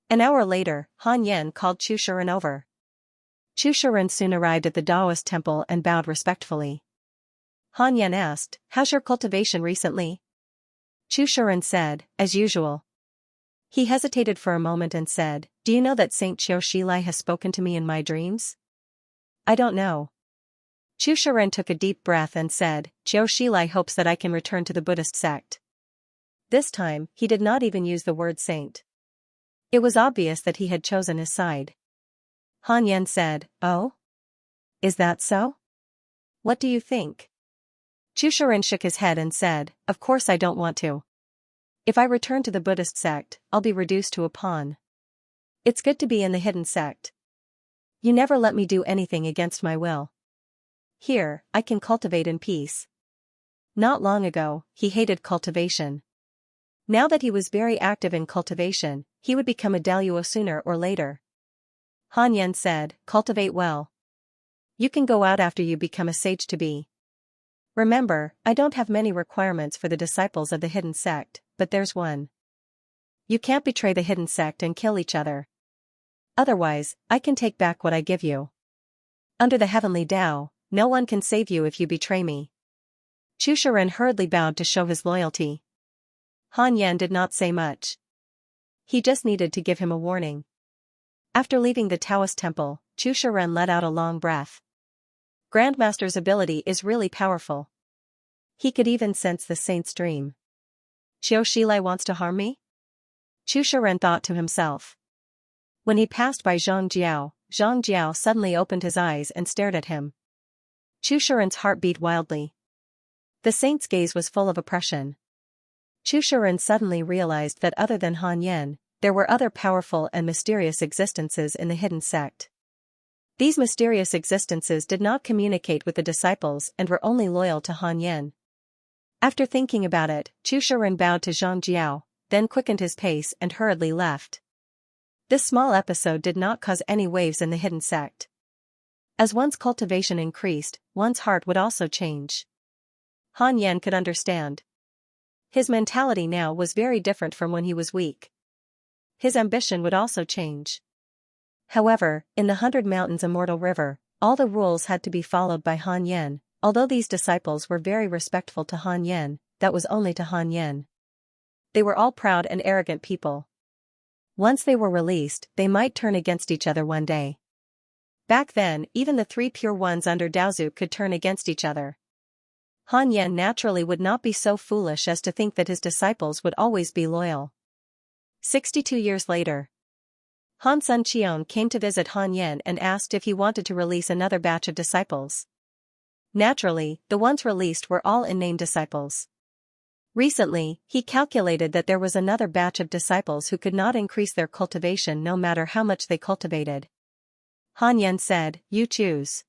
An hour later, Han Yan called Chu Shiren over. Chu Shiren soon arrived at the Daoist temple and bowed respectfully. Han Yan asked, how's your cultivation recently? Chu Shiren said, as usual. He hesitated for a moment and said, do you know that Saint Xiao Shilai has spoken to me in my dreams? I don't know. Chu Shiren took a deep breath and said, Xiao Shilai hopes that I can return to the Buddhist sect. This time, he did not even use the word saint. It was obvious that he had chosen his side. Han Yan said, oh? Is that so? What do you think? Chu Shiren shook his head and said, of course I don't want to. If I return to the Buddhist sect, I'll be reduced to a pawn. It's good to be in the hidden sect. You never let me do anything against my will. Here, I can cultivate in peace. Not long ago, he hated cultivation. Now that he was very active in cultivation, he would become a Daluo sooner or later. Han Yan said, cultivate well. You can go out after you become a sage-to-be. Remember, I don't have many requirements for the disciples of the hidden sect, but there's one. You can't betray the hidden sect and kill each other. Otherwise, I can take back what I give you. Under the heavenly Tao, no one can save you if you betray me. Chu Shiren hurriedly bowed to show his loyalty. Han Yan did not say much. He just needed to give him a warning. After leaving the Taoist temple, Chu Shiren let out a long breath. Grandmaster's ability is really powerful. He could even sense the saint's dream. Xiao Shilai wants to harm me? Chu Shiren thought to himself. When he passed by Zhang Jiao suddenly opened his eyes and stared at him. Chu Shiren's heart beat wildly. The saint's gaze was full of oppression. Chu Shiren suddenly realized that other than Han Yan, there were other powerful and mysterious existences in the hidden sect. These mysterious existences did not communicate with the disciples and were only loyal to Han Yan. After thinking about it, Chu Shiren bowed to Zhang Jiao, then quickened his pace and hurriedly left. This small episode did not cause any waves in the hidden sect. As one's cultivation increased, one's heart would also change. Han Yan could understand. His mentality now was very different from when he was weak. His ambition would also change. However, in the 100 Mountains Immortal River, all the rules had to be followed by Han Yan. Although these disciples were very respectful to Han Yan, that was only to Han Yan. They were all proud and arrogant people. Once they were released, they might turn against each other one day. Back then, even the 3 pure ones under Daozu could turn against each other. Han Yan naturally would not be so foolish as to think that his disciples would always be loyal. 62 years later, Han Sun Qian came to visit Han Yan and asked if he wanted to release another batch of disciples. Naturally, the ones released were all in-name disciples. Recently, he calculated that there was another batch of disciples who could not increase their cultivation no matter how much they cultivated. Han Yan said, "You choose.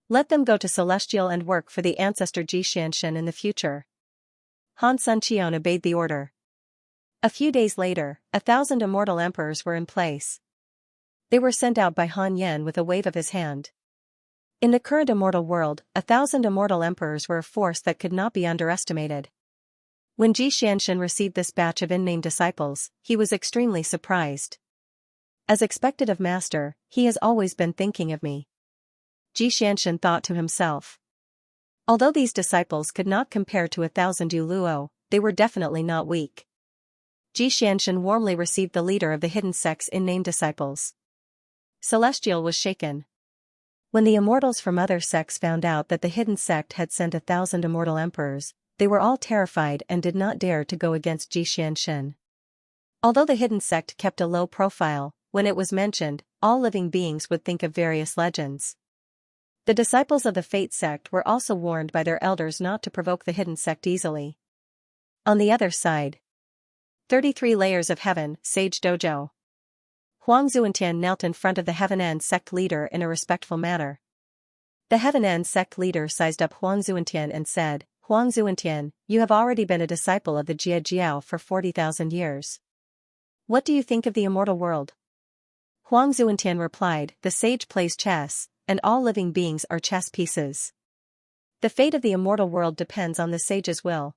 Let them go to Celestial and work for the ancestor Xianxia in the future." Han Sun Qian obeyed the order. A few days later, 1,000 immortal emperors were in place. They were sent out by Han Yan with a wave of his hand. In the current immortal world, 1,000 immortal emperors were a force that could not be underestimated. When Xianxia received this batch of in-name disciples, he was extremely surprised. As expected of Master, he has always been thinking of me. Xianxia thought to himself. Although these disciples could not compare to 1,000 Yu Luo, they were definitely not weak. Xianxia warmly received the leader of the hidden sect's in-name disciples. Celestial was shaken. When the immortals from other sects found out that the hidden sect had sent 1,000 immortal emperors, they were all terrified and did not dare to go against Xianxia. Although the hidden sect kept a low profile, when it was mentioned, all living beings would think of various legends. The disciples of the Fate sect were also warned by their elders not to provoke the hidden sect easily. On the other side, 33 layers of heaven, Sage Dojo. Huang Zuantian knelt in front of the Heaven sect leader in a respectful manner. The Heaven sect leader sized up Huang Zuantian and said, "Huang Zuantian, you have already been a disciple of the Jia Jiao for 40,000 years. What do you think of the immortal world?" Huang Zuantian replied, "The sage plays chess, and all living beings are chess pieces. The fate of the immortal world depends on the sage's will."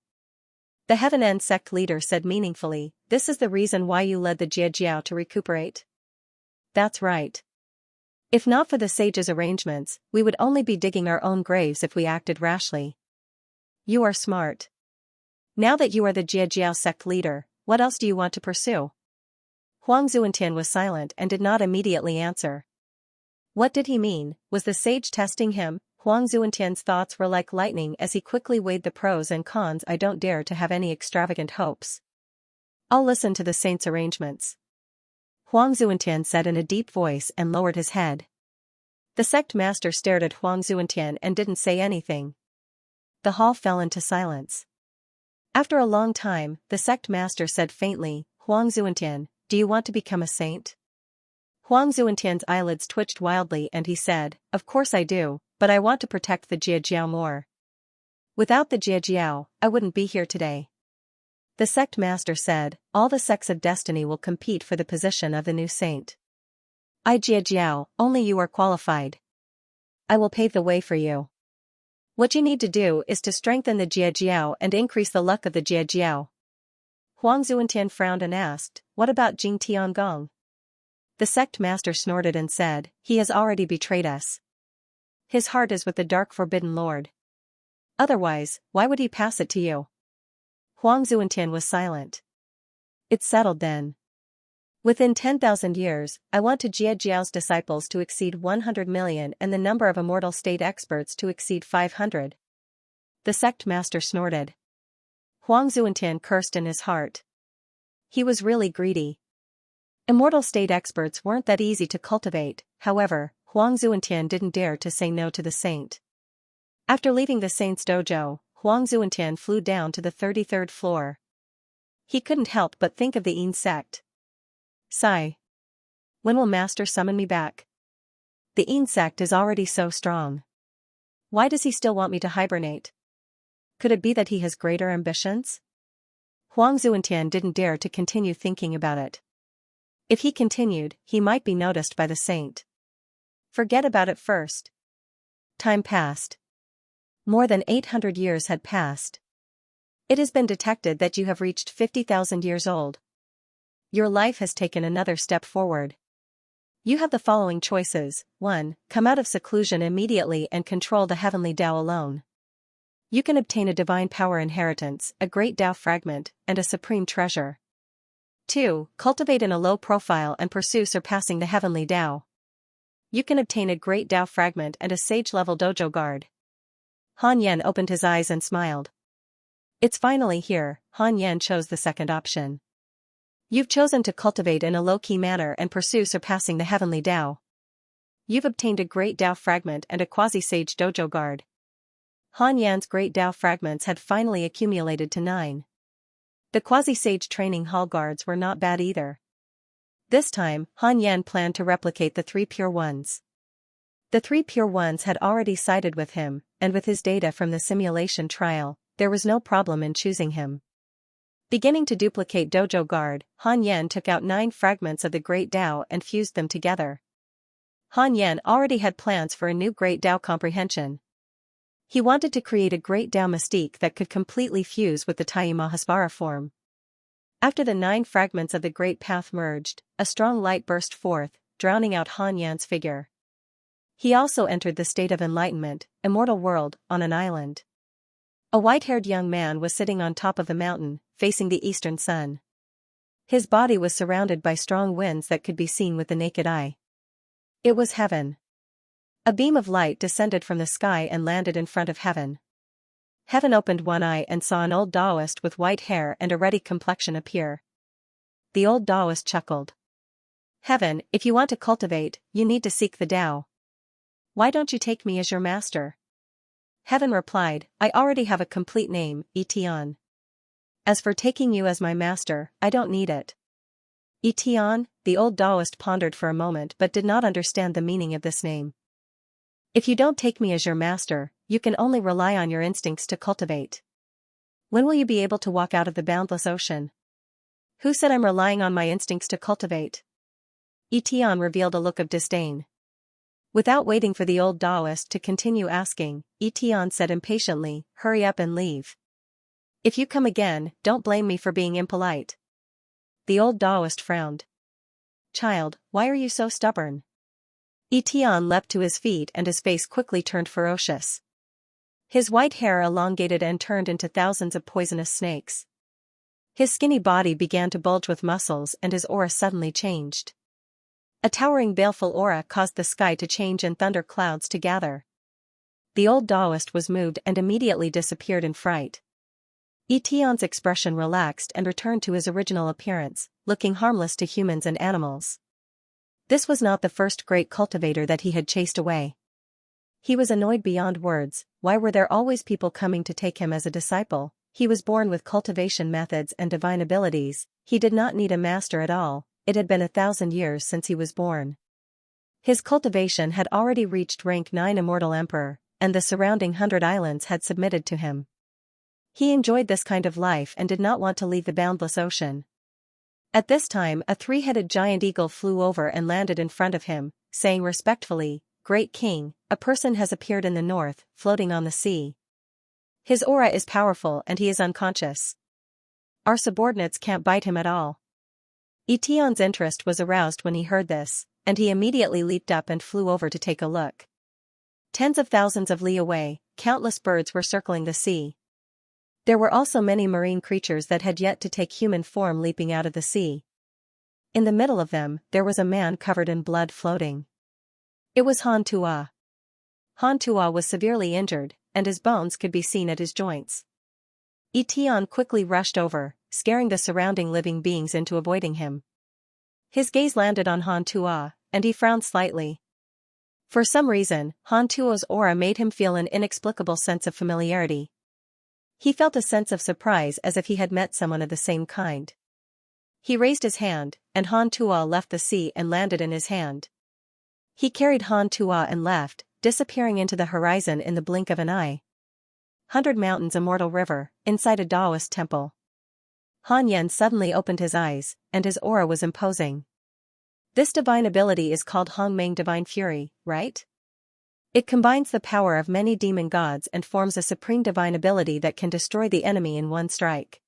The Heaven sect leader said meaningfully, "This is the reason why you led the Jia Jiao to recuperate?" "That's right. If not for the sage's arrangements, we would only be digging our own graves if we acted rashly." "You are smart. Now that you are the Jia Jiao sect leader, what else do you want to pursue?" Huang Zuantian was silent and did not immediately answer. What did he mean? Was the sage testing him? Huang Zuantian's thoughts were like lightning as he quickly weighed the pros and cons. "I don't dare to have any extravagant hopes. I'll listen to the saint's arrangements," Huang Zuantian said in a deep voice and lowered his head. The sect master stared at Huang Zuantian and didn't say anything. The hall fell into silence. After a long time, the sect master said faintly, "Huang Zuantian, do you want to become a saint?" Huang Zuantian's eyelids twitched wildly and he said, "Of course I do, but I want to protect the Jia Jiao more. Without the Jia Jiao, I wouldn't be here today." The sect master said, "All the sects of destiny will compete for the position of the new saint. I Jia Jiao, only you are qualified." I will pave the way for you. What you need to do is to strengthen the Jiejiao and increase the luck of the Jiejiao. Huang Zuantian frowned and asked, what about Jing Tiangong? The sect master snorted and said, he has already betrayed us. His heart is with the dark forbidden lord. Otherwise, why would he pass it to you? Huang Zuantian was silent. It's settled then. Within 10,000 years, I want Jie Jiao's disciples to exceed 100 million and the number of immortal state experts to exceed 500. The sect master snorted. Huang Zuantian cursed in his heart. He was really greedy. Immortal state experts weren't that easy to cultivate, however, Huang Zuantian didn't dare to say no to the saint. After leaving the saint's dojo, Huang Zuantian flew down to the 33rd floor. He couldn't help but think of the Yin sect. Sigh. When will master summon me back? The Yin sect is already so strong. Why does he still want me to hibernate? Could it be that he has greater ambitions? Huang Zuantian didn't dare to continue thinking about it. If he continued, he might be noticed by the saint. Forget about it first. Time passed. More than 800 years had passed. It has been detected that you have reached 50,000 years old. Your life has taken another step forward. You have the following choices. 1. Come out of seclusion immediately and control the heavenly Tao alone. You can obtain a divine power inheritance, a great Tao fragment, and a supreme treasure. 2. Cultivate in a low profile and pursue surpassing the heavenly Tao. You can obtain a great Tao fragment and a sage-level dojo guard. Han Yan opened his eyes and smiled. It's finally here. Han Yan chose the second option. You've chosen to cultivate in a low-key manner and pursue surpassing the heavenly Tao. You've obtained a great Tao fragment and a quasi-sage dojo guard. Han Yan's great Tao fragments had finally accumulated to 9. The quasi-sage training hall guards were not bad either. This time, Han Yan planned to replicate the 3 pure ones. The 3 pure ones had already sided with him, and with his data from the simulation trial, there was no problem in choosing him. Beginning to duplicate dojo guard, Han Yan took out 9 fragments of the Great Tao and fused them together. Han Yan already had plans for a new Great Tao comprehension. He wanted to create a Great Tao mystique that could completely fuse with the Tai Mahasvara form. After the 9 fragments of the Great Path merged, a strong light burst forth, drowning out Han Yan's figure. He also entered the state of enlightenment, immortal world, on an island. A white-haired young man was sitting on top of the mountain, facing the eastern sun. His body was surrounded by strong winds that could be seen with the naked eye. It was heaven. A beam of light descended from the sky and landed in front of heaven. Heaven opened one eye and saw an old Taoist with white hair and a ruddy complexion appear. The old Taoist chuckled. Heaven, if you want to cultivate, you need to seek the Tao. Why don't you take me as your master? Heaven replied, I already have a complete name, Etian. As for taking you as my master, I don't need it. Etian, the old Taoist pondered for a moment but did not understand the meaning of this name. If you don't take me as your master, you can only rely on your instincts to cultivate. When will you be able to walk out of the boundless ocean? Who said I'm relying on my instincts to cultivate? Etian revealed a look of disdain. Without waiting for the old Taoist to continue asking, Etian said impatiently, hurry up and leave. If you come again, don't blame me for being impolite. The old Taoist frowned. Child, why are you so stubborn? Etian leapt to his feet and his face quickly turned ferocious. His white hair elongated and turned into thousands of poisonous snakes. His skinny body began to bulge with muscles and his aura suddenly changed. A towering baleful aura caused the sky to change and thunder clouds to gather. The old Taoist was moved and immediately disappeared in fright. Etian's expression relaxed and returned to his original appearance, looking harmless to humans and animals. This was not the first great cultivator that he had chased away. He was annoyed beyond words. Why were there always people coming to take him as a disciple? He was born with cultivation methods and divine abilities. He did not need a master at all. It had been 1,000 years since he was born. His cultivation had already reached rank 9 immortal emperor, and the surrounding 100 islands had submitted to him. He enjoyed this kind of life and did not want to leave the boundless ocean. At this time a 3-headed giant eagle flew over and landed in front of him, saying respectfully, great king, a person has appeared in the north, floating on the sea. His aura is powerful and he is unconscious. Our subordinates can't bite him at all. Etion's interest was aroused when he heard this, and he immediately leaped up and flew over to take a look. Tens of thousands of li away, countless birds were circling the sea. There were also many marine creatures that had yet to take human form leaping out of the sea. In the middle of them, there was a man covered in blood floating. It was Han Tua. Han Tua was severely injured, and his bones could be seen at his joints. Etion quickly rushed over, scaring the surrounding living beings into avoiding him. His gaze landed on Han Tua, and he frowned slightly. For some reason, Han Tua's aura made him feel an inexplicable sense of familiarity. He felt a sense of surprise as if he had met someone of the same kind. He raised his hand, and Han Tua left the sea and landed in his hand. He carried Han Tua and left, disappearing into the horizon in the blink of an eye. 100 Mountains Immortal River, inside a Taoist temple. Han Yan suddenly opened his eyes, and his aura was imposing. This divine ability is called Hongmeng Divine Fury, right? It combines the power of many demon gods and forms a supreme divine ability that can destroy the enemy in one strike.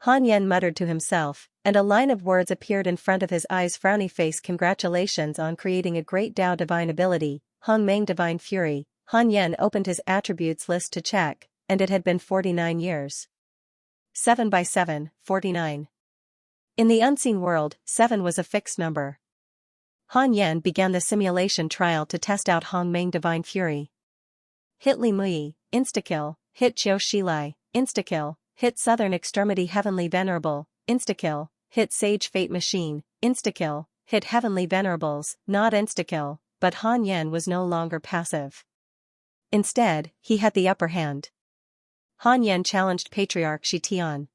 Han Yan muttered to himself, and a line of words appeared in front of his eyes. Frowny face. Congratulations on creating a great Dao divine ability, Hongmeng Divine Fury. Han Yan opened his attributes list to check, and it had been 49 years. 7 by 7, 49. In the unseen world, 7 was a fixed number. Han Yan began the simulation trial to test out Hongmeng Divine Fury. Hit Li Mui, instakill, hit Qiu Shilai, instakill, hit Southern Extremity Heavenly Venerable, instakill, hit Sage Fate Machine, instakill, hit Heavenly Venerables, not instakill, but Han Yan was no longer passive. Instead, he had the upper hand. Han Yan challenged Patriarch Shi Tian.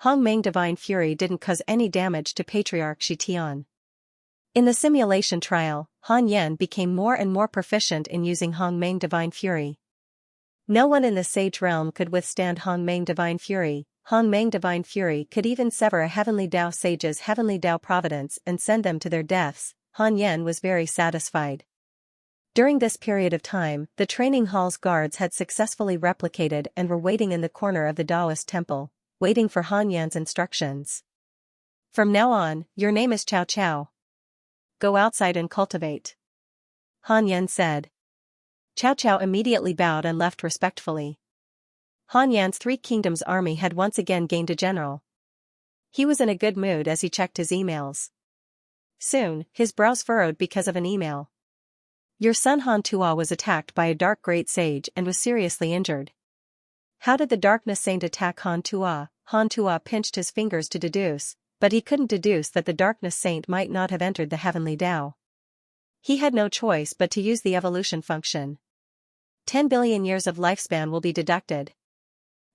Hongmeng Divine Fury didn't cause any damage to Patriarch Shi Tian. In the simulation trial, Han Yan became more and more proficient in using Hongmeng Divine Fury. No one in the Sage realm could withstand Hongmeng Divine Fury. Hongmeng Divine Fury could even sever a Heavenly Dao Sage's Heavenly Dao Providence and send them to their deaths. Han Yan was very satisfied. During this period of time, the training hall's guards had successfully replicated and were waiting in the corner of the Taoist temple, waiting for Han Yan's instructions. From now on, your name is Cao Cao. Go outside and cultivate. Han Yan said. Cao Cao immediately bowed and left respectfully. Han Yan's Three Kingdoms army had once again gained a general. He was in a good mood as he checked his emails. Soon, his brows furrowed because of an email. Your son Han Tua was attacked by a dark great sage and was seriously injured. How did the Darkness Saint attack Han Tua? Han Tua pinched his fingers to deduce, but he couldn't deduce that the Darkness Saint might not have entered the Heavenly Dao. He had no choice but to use the evolution function. 10 billion years of lifespan will be deducted.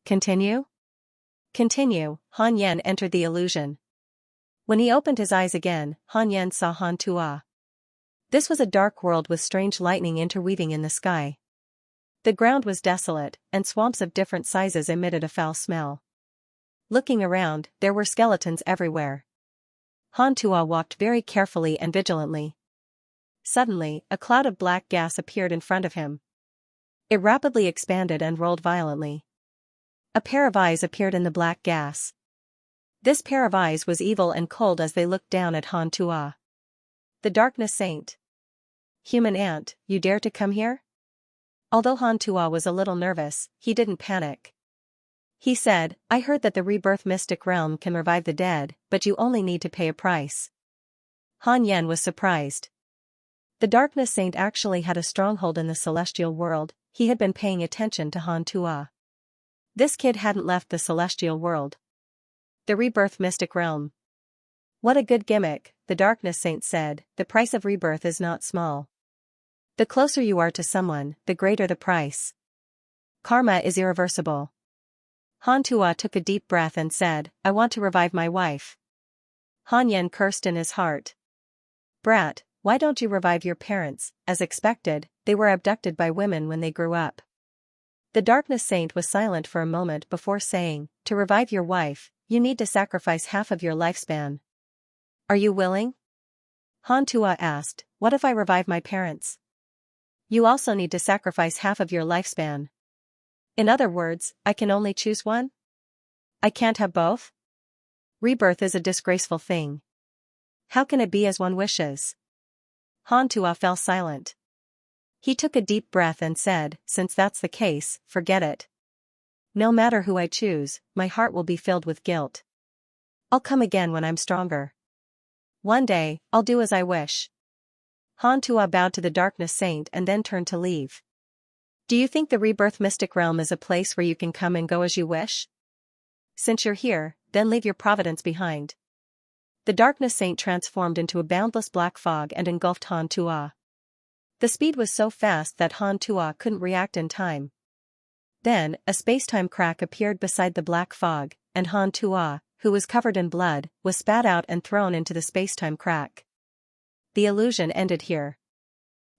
Continue? Continue. Han Yan entered the illusion. When he opened his eyes again, Han Yan saw Han Tua. This was a dark world with strange lightning interweaving in the sky. The ground was desolate, and swamps of different sizes emitted a foul smell. Looking around, there were skeletons everywhere. Han Tua walked very carefully and vigilantly. Suddenly, a cloud of black gas appeared in front of him. It rapidly expanded and rolled violently. A pair of eyes appeared in the black gas. This pair of eyes was evil and cold as they looked down at Han Tua. The Darkness Saint. Human ant, you dare to come here? Although Han Tua was a little nervous, he didn't panic. He said, I heard that the rebirth mystic realm can revive the dead, but you only need to pay a price. Han Yan was surprised. The Darkness Saint actually had a stronghold in the celestial world. He had been paying attention to Han Tua. This kid hadn't left the celestial world. The rebirth mystic realm. What a good gimmick, the Darkness Saint said. The price of rebirth is not small. The closer you are to someone, the greater the price. Karma is irreversible. Han Tua took a deep breath and said, I want to revive my wife. Han Yan cursed in his heart. Brat, why don't you revive your parents? As expected, they were abducted by women when they grew up. The Darkness Saint was silent for a moment before saying, to revive your wife, you need to sacrifice half of your lifespan. Are you willing? Han Tua asked, what if I revive my parents? You also need to sacrifice half of your lifespan. In other words, I can only choose one? I can't have both? Rebirth is a disgraceful thing. How can it be as one wishes? Han Tuo fell silent. He took a deep breath and said, since that's the case, forget it. No matter who I choose, my heart will be filled with guilt. I'll come again when I'm stronger. One day, I'll do as I wish. Han Tuo bowed to the Darkness Saint and then turned to leave. Do you think the Rebirth Mystic Realm is a place where you can come and go as you wish? Since you're here, then leave your Providence behind. The Darkness Saint transformed into a boundless black fog and engulfed Han Tuo. The speed was so fast that Han Tuo couldn't react in time. Then, a space-time crack appeared beside the black fog, and Han Tuo, who was covered in blood, was spat out and thrown into the space-time crack. The illusion ended here.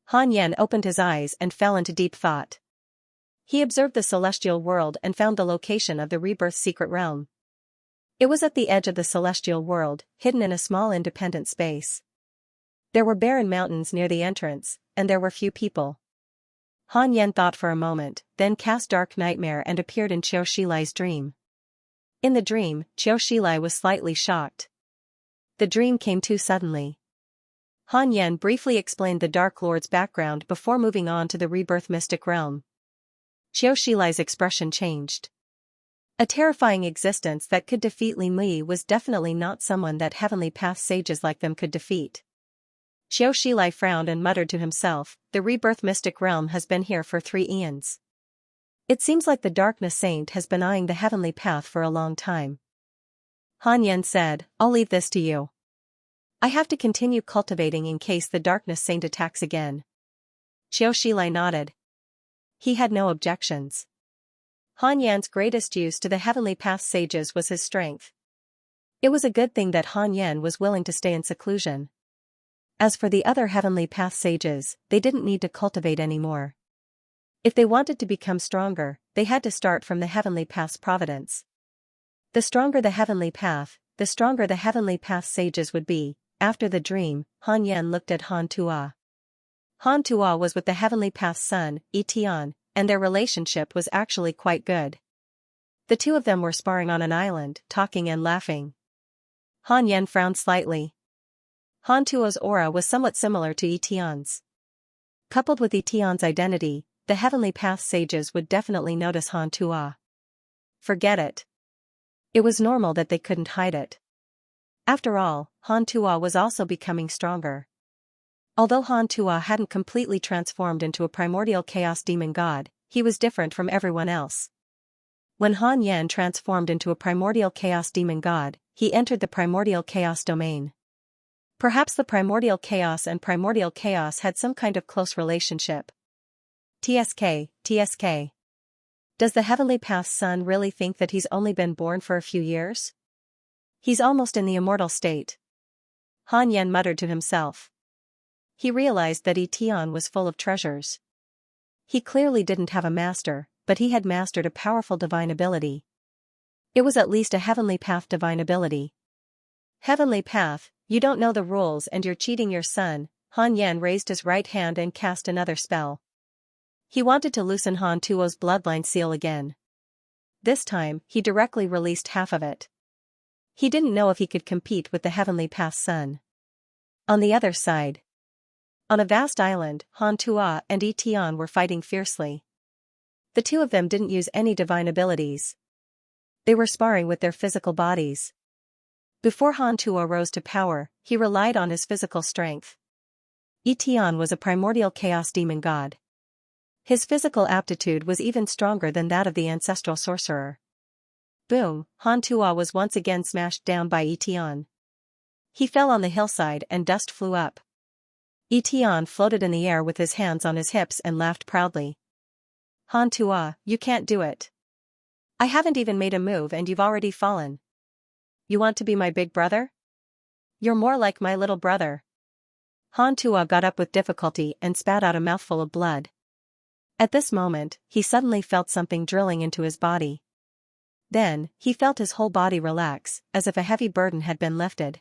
Han Yen opened his eyes and fell into deep thought. He observed the celestial world and found the location of the Rebirth secret realm. It was at the edge of the celestial world, hidden in a small independent space. There were barren mountains near the entrance, and there were few people. Han Yen thought for a moment, then cast Dark Nightmare and appeared in Qiu Shilai's dream. In the dream, Qiu Shilai was slightly shocked. The dream came too suddenly. Han Yen briefly explained the Dark Lord's background before moving on to the Rebirth Mystic Realm. Qiu Shilai's expression changed. A terrifying existence that could defeat Li Mui was definitely not someone that Heavenly Path sages like them could defeat. Qiu Shilai frowned and muttered to himself, the Rebirth Mystic Realm has been here for 3 eons. It seems like the Darkness Saint has been eyeing the Heavenly Path for a long time. Han Yen said, I'll leave this to you. I have to continue cultivating in case the Darkness Saint attacks again. Qiu Shilai nodded. He had no objections. Han Yan's greatest use to the Heavenly Path sages was his strength. It was a good thing that Han Yan was willing to stay in seclusion. As for the other Heavenly Path sages, they didn't need to cultivate anymore. If they wanted to become stronger, they had to start from the Heavenly Path's providence. The stronger the Heavenly Path, the stronger the Heavenly Path sages would be. After the dream, Han Yan looked at Han Tuo. Han Tuo was with the Heavenly Path's son, Etian, and their relationship was actually quite good. The two of them were sparring on an island, talking and laughing. Han Yen frowned slightly. Han Tuo's aura was somewhat similar to Etian's. Coupled with Etian's identity, the Heavenly Path sages would definitely notice Han Tuo. Forget it. It was normal that they couldn't hide it. After all, Han Tuo was also becoming stronger. Although Han Tuo hadn't completely transformed into a primordial chaos demon god, he was different from everyone else. When Han Yan transformed into a primordial chaos demon god, he entered the primordial chaos domain. Perhaps the primordial chaos and primordial chaos had some kind of close relationship. TSK. Does the Heavenly Path's son really think that he's only been born for a few years? He's almost in the immortal state. Han Yan muttered to himself. He realized that Etian was full of treasures. He clearly didn't have a master, but he had mastered a powerful divine ability. It was at least a Heavenly Path divine ability. Heavenly Path, you don't know the rules and you're cheating your son. Han Yan raised his right hand and cast another spell. He wanted to loosen Han Tuo's bloodline seal again. This time, he directly released half of it. He didn't know if he could compete with the Heavenly Path's son. On the other side, on a vast island, Han Tuo and Etian were fighting fiercely. The two of them didn't use any divine abilities. They were sparring with their physical bodies. Before Han Tuo rose to power, he relied on his physical strength. Etian was a primordial chaos demon god. His physical aptitude was even stronger than that of the ancestral sorcerer. Boom, Han Tuo was once again smashed down by Etian. He fell on the hillside and dust flew up. Etian floated in the air with his hands on his hips and laughed proudly. Han Tuo, you can't do it. I haven't even made a move and you've already fallen. You want to be my big brother? You're more like my little brother. Han Tuo got up with difficulty and spat out a mouthful of blood. At this moment, he suddenly felt something drilling into his body. Then, he felt his whole body relax, as if a heavy burden had been lifted.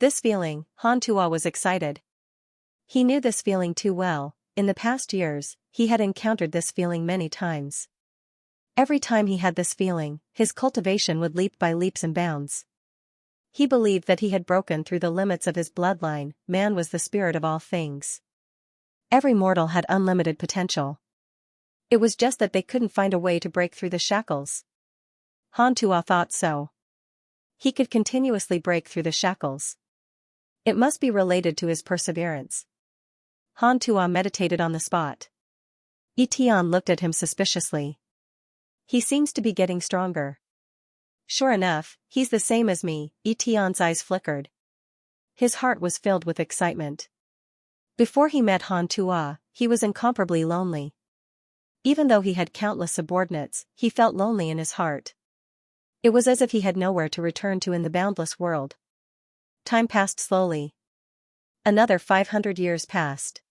This feeling, Han Tuo was excited. He knew this feeling too well. in the past years, he had encountered this feeling many times. Every time he had this feeling, his cultivation would leap by leaps and bounds. He believed that he had broken through the limits of his bloodline. Man was the spirit of all things. Every mortal had unlimited potential. It was just that they couldn't find a way to break through the shackles. Han Tuo thought so. He could continuously break through the shackles. It must be related to his perseverance. Han Tuo meditated on the spot. Tian looked at him suspiciously. He seems to be getting stronger. Sure enough, he's the same as me. Tian's eyes flickered. His heart was filled with excitement. Before he met Han Tuo, he was incomparably lonely. Even though he had countless subordinates, he felt lonely in his heart. It was as if he had nowhere to return to in the boundless world. Time passed slowly. Another 500 years passed.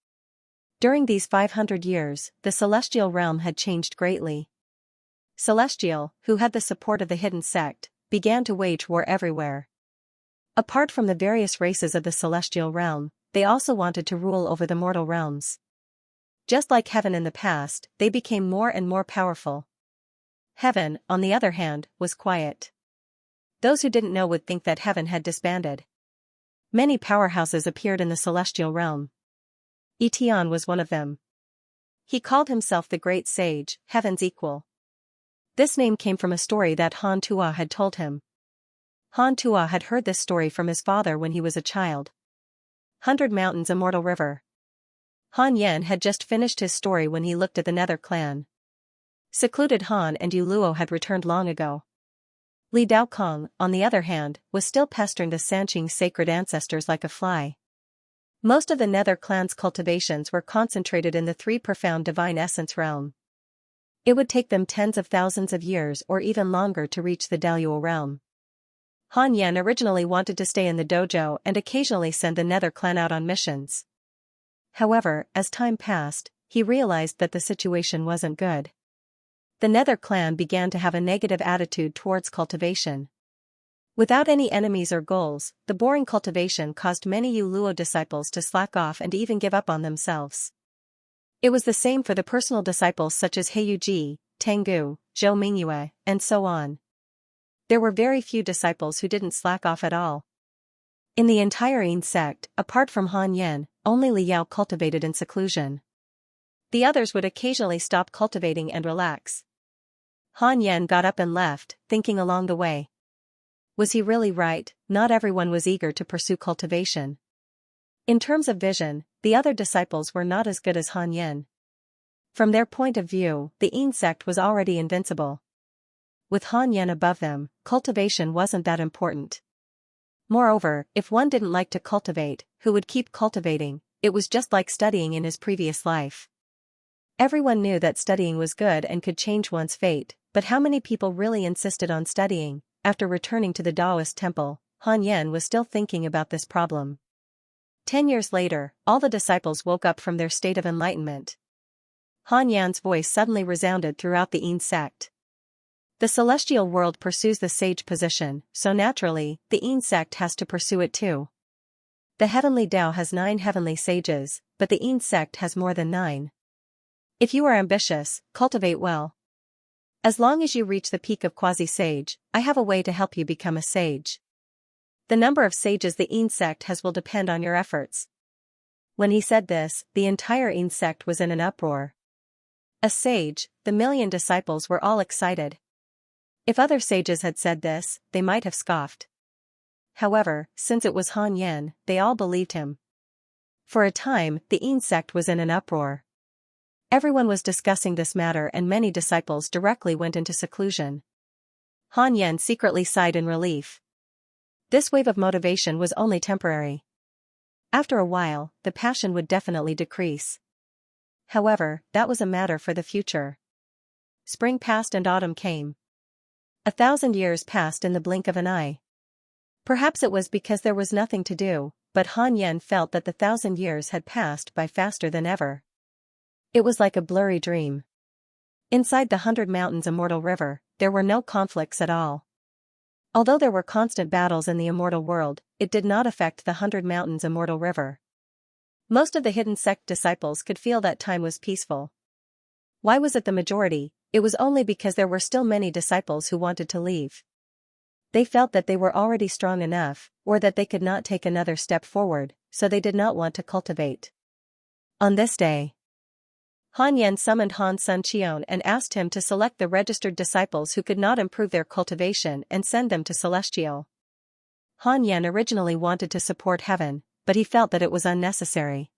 During these 500 years, the celestial realm had changed greatly. Celestial, who had the support of the hidden sect, began to wage war everywhere. Apart from the various races of the celestial realm, they also wanted to rule over the mortal realms. Just like heaven in the past, they became more and more powerful. Heaven, on the other hand, was quiet. Those who didn't know would think that heaven had disbanded. Many powerhouses appeared in the celestial realm. Tian was one of them. He called himself the Great Sage, heaven's equal. This name came from a story that Han Tuo had told him. Han Tuo had heard this story from his father when he was a child. 100 Mountains, Immortal River. Han Yan had just finished his story when he looked at the Nether clan. Secluded Han and Yu Luo had returned long ago. Li Daokong, on the other hand, was still pestering the Sanqing sacred ancestors like a fly. Most of the Nether clan's cultivations were concentrated in the 3 profound divine essence realm. It would take them tens of thousands of years or even longer to reach the Daluo realm. Han Yan originally wanted to stay in the dojo and occasionally send the Nether clan out on missions. However, as time passed, he realized that the situation wasn't good. The Nether clan began to have a negative attitude towards cultivation. Without any enemies or goals, the boring cultivation caused many Yu Luo disciples to slack off and even give up on themselves. It was the same for the personal disciples such as Heiyuji, Tengu, Zhou Mingyue, and so on. There were very few disciples who didn't slack off at all. In the entire Yin sect, apart from Han Yan, only Li Yao cultivated in seclusion. The others would occasionally stop cultivating and relax. Han Yan got up and left, thinking along the way. Was he really right? Not everyone was eager to pursue cultivation. In terms of vision, the other disciples were not as good as Han Yan. From their point of view, the Yin sect was already invincible. With Han Yan above them, cultivation wasn't that important. Moreover, if one didn't like to cultivate, who would keep cultivating? It was just like studying in his previous life. Everyone knew that studying was good and could change one's fate, but how many people really insisted on studying? After returning to the Taoist temple, Han Yan was still thinking about this problem. 10 years later, all the disciples woke up from their state of enlightenment. Han Yan's voice suddenly resounded throughout the Yin sect. The celestial world pursues the sage position, so naturally, the Yin sect has to pursue it too. The heavenly Tao has 9 heavenly sages, but the Yin sect has more than 9. If you are ambitious, cultivate well. As long as you reach the peak of quasi-sage, I have a way to help you become a sage. The number of sages the Yin sect has will depend on your efforts. When he said this, the entire Yin sect was in an uproar. A sage, the million disciples were all excited. If other sages had said this, they might have scoffed. However, since it was Han Yan, they all believed him. For a time, the Yin sect was in an uproar. Everyone was discussing this matter and many disciples directly went into seclusion. Han Yan secretly sighed in relief. This wave of motivation was only temporary. After a while, the passion would definitely decrease. However, that was a matter for the future. Spring passed and autumn came. 1,000 years passed in the blink of an eye. Perhaps it was because there was nothing to do, but Han Yan felt that the 1,000 years had passed by faster than ever. It was like a blurry dream. Inside the 100 Mountains Immortal River, there were no conflicts at all. Although there were constant battles in the immortal world, it did not affect the 100 Mountains Immortal River. Most of the hidden sect disciples could feel that time was peaceful. Why was it the majority? It was only because there were still many disciples who wanted to leave. They felt that they were already strong enough, or that they could not take another step forward, so they did not want to cultivate. On this day, Han Yan summoned Han Sun Qion and asked him to select the registered disciples who could not improve their cultivation and send them to Celestial. Han Yan originally wanted to support heaven, but he felt that it was unnecessary.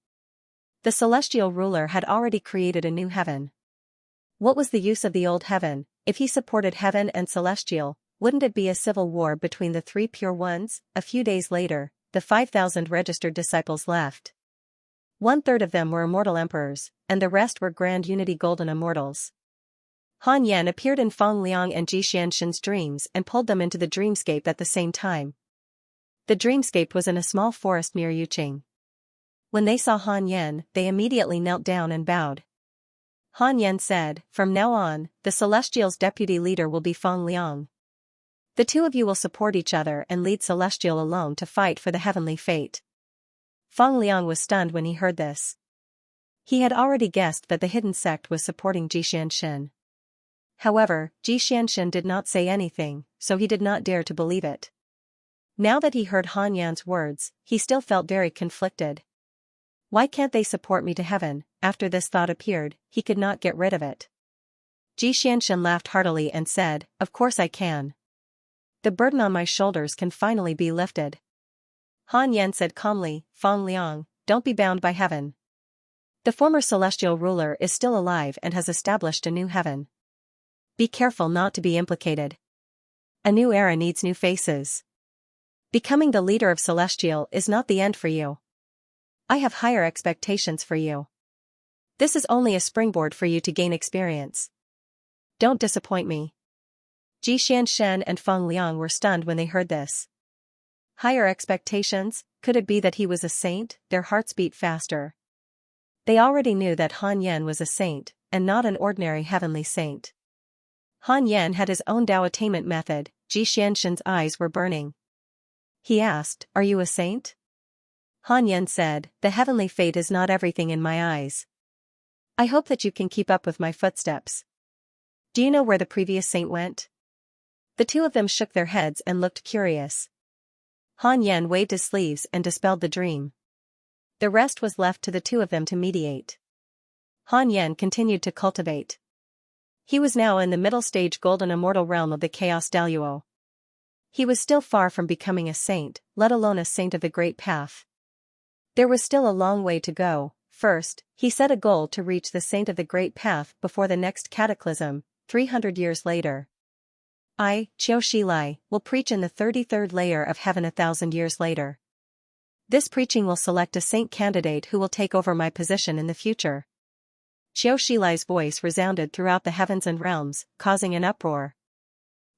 The celestial ruler had already created a new heaven. What was the use of the old heaven? If he supported heaven and celestial, wouldn't it be a civil war between the three pure ones? A few days later, the 5,000 registered disciples left. 1/3 of them were immortal emperors, and the rest were Grand Unity Golden Immortals. Han Yan appeared in Feng Liang and Xianxia's dreams and pulled them into the dreamscape at the same time. The dreamscape was in a small forest near Yuqing. When they saw Han Yan, they immediately knelt down and bowed. Han Yan said, "From now on, the Celestial's deputy leader will be Feng Liang. The two of you will support each other and lead Celestial alone to fight for the heavenly fate." Feng Liang was stunned when he heard this. He had already guessed that the hidden sect was supporting Xianxia. However, Xianxia did not say anything, so he did not dare to believe it. Now that he heard Han Yan's words, he still felt very conflicted. Why can't they support me to heaven? After this thought appeared, he could not get rid of it. Xianxia laughed heartily and said, "Of course I can. The burden on my shoulders can finally be lifted." Han Yan said calmly, "Feng Liang, don't be bound by heaven. The former celestial ruler is still alive and has established a new heaven. Be careful not to be implicated. A new era needs new faces. Becoming the leader of Celestial is not the end for you. I have higher expectations for you. This is only a springboard for you to gain experience. Don't disappoint me." Xianxia and Feng Liang were stunned when they heard this. Higher expectations? Could it be that he was a saint? Their hearts beat faster. They already knew that Han Yan was a saint, and not an ordinary heavenly saint. Han Yan had his own Tao attainment method. Xianxia's eyes were burning. He asked, "Are you a saint?" Han Yan said, "The heavenly fate is not everything in my eyes. I hope that you can keep up with my footsteps. Do you know where the previous saint went?" The two of them shook their heads and looked curious. Han Yan waved his sleeves and dispelled the dream. The rest was left to the two of them to mediate. Han Yan continued to cultivate. He was now in the middle stage golden immortal realm of the Chaos Daluo. He was still far from becoming a saint, let alone a saint of the Great Path. There was still a long way to go. First, he set a goal to reach the saint of the Great Path before the next cataclysm, 300 years later. I, Qiu Shilai, will preach in the 33rd layer of heaven 1,000 years later. This preaching will select a saint candidate who will take over my position in the future. Qiu Shilai's voice resounded throughout the heavens and realms, causing an uproar.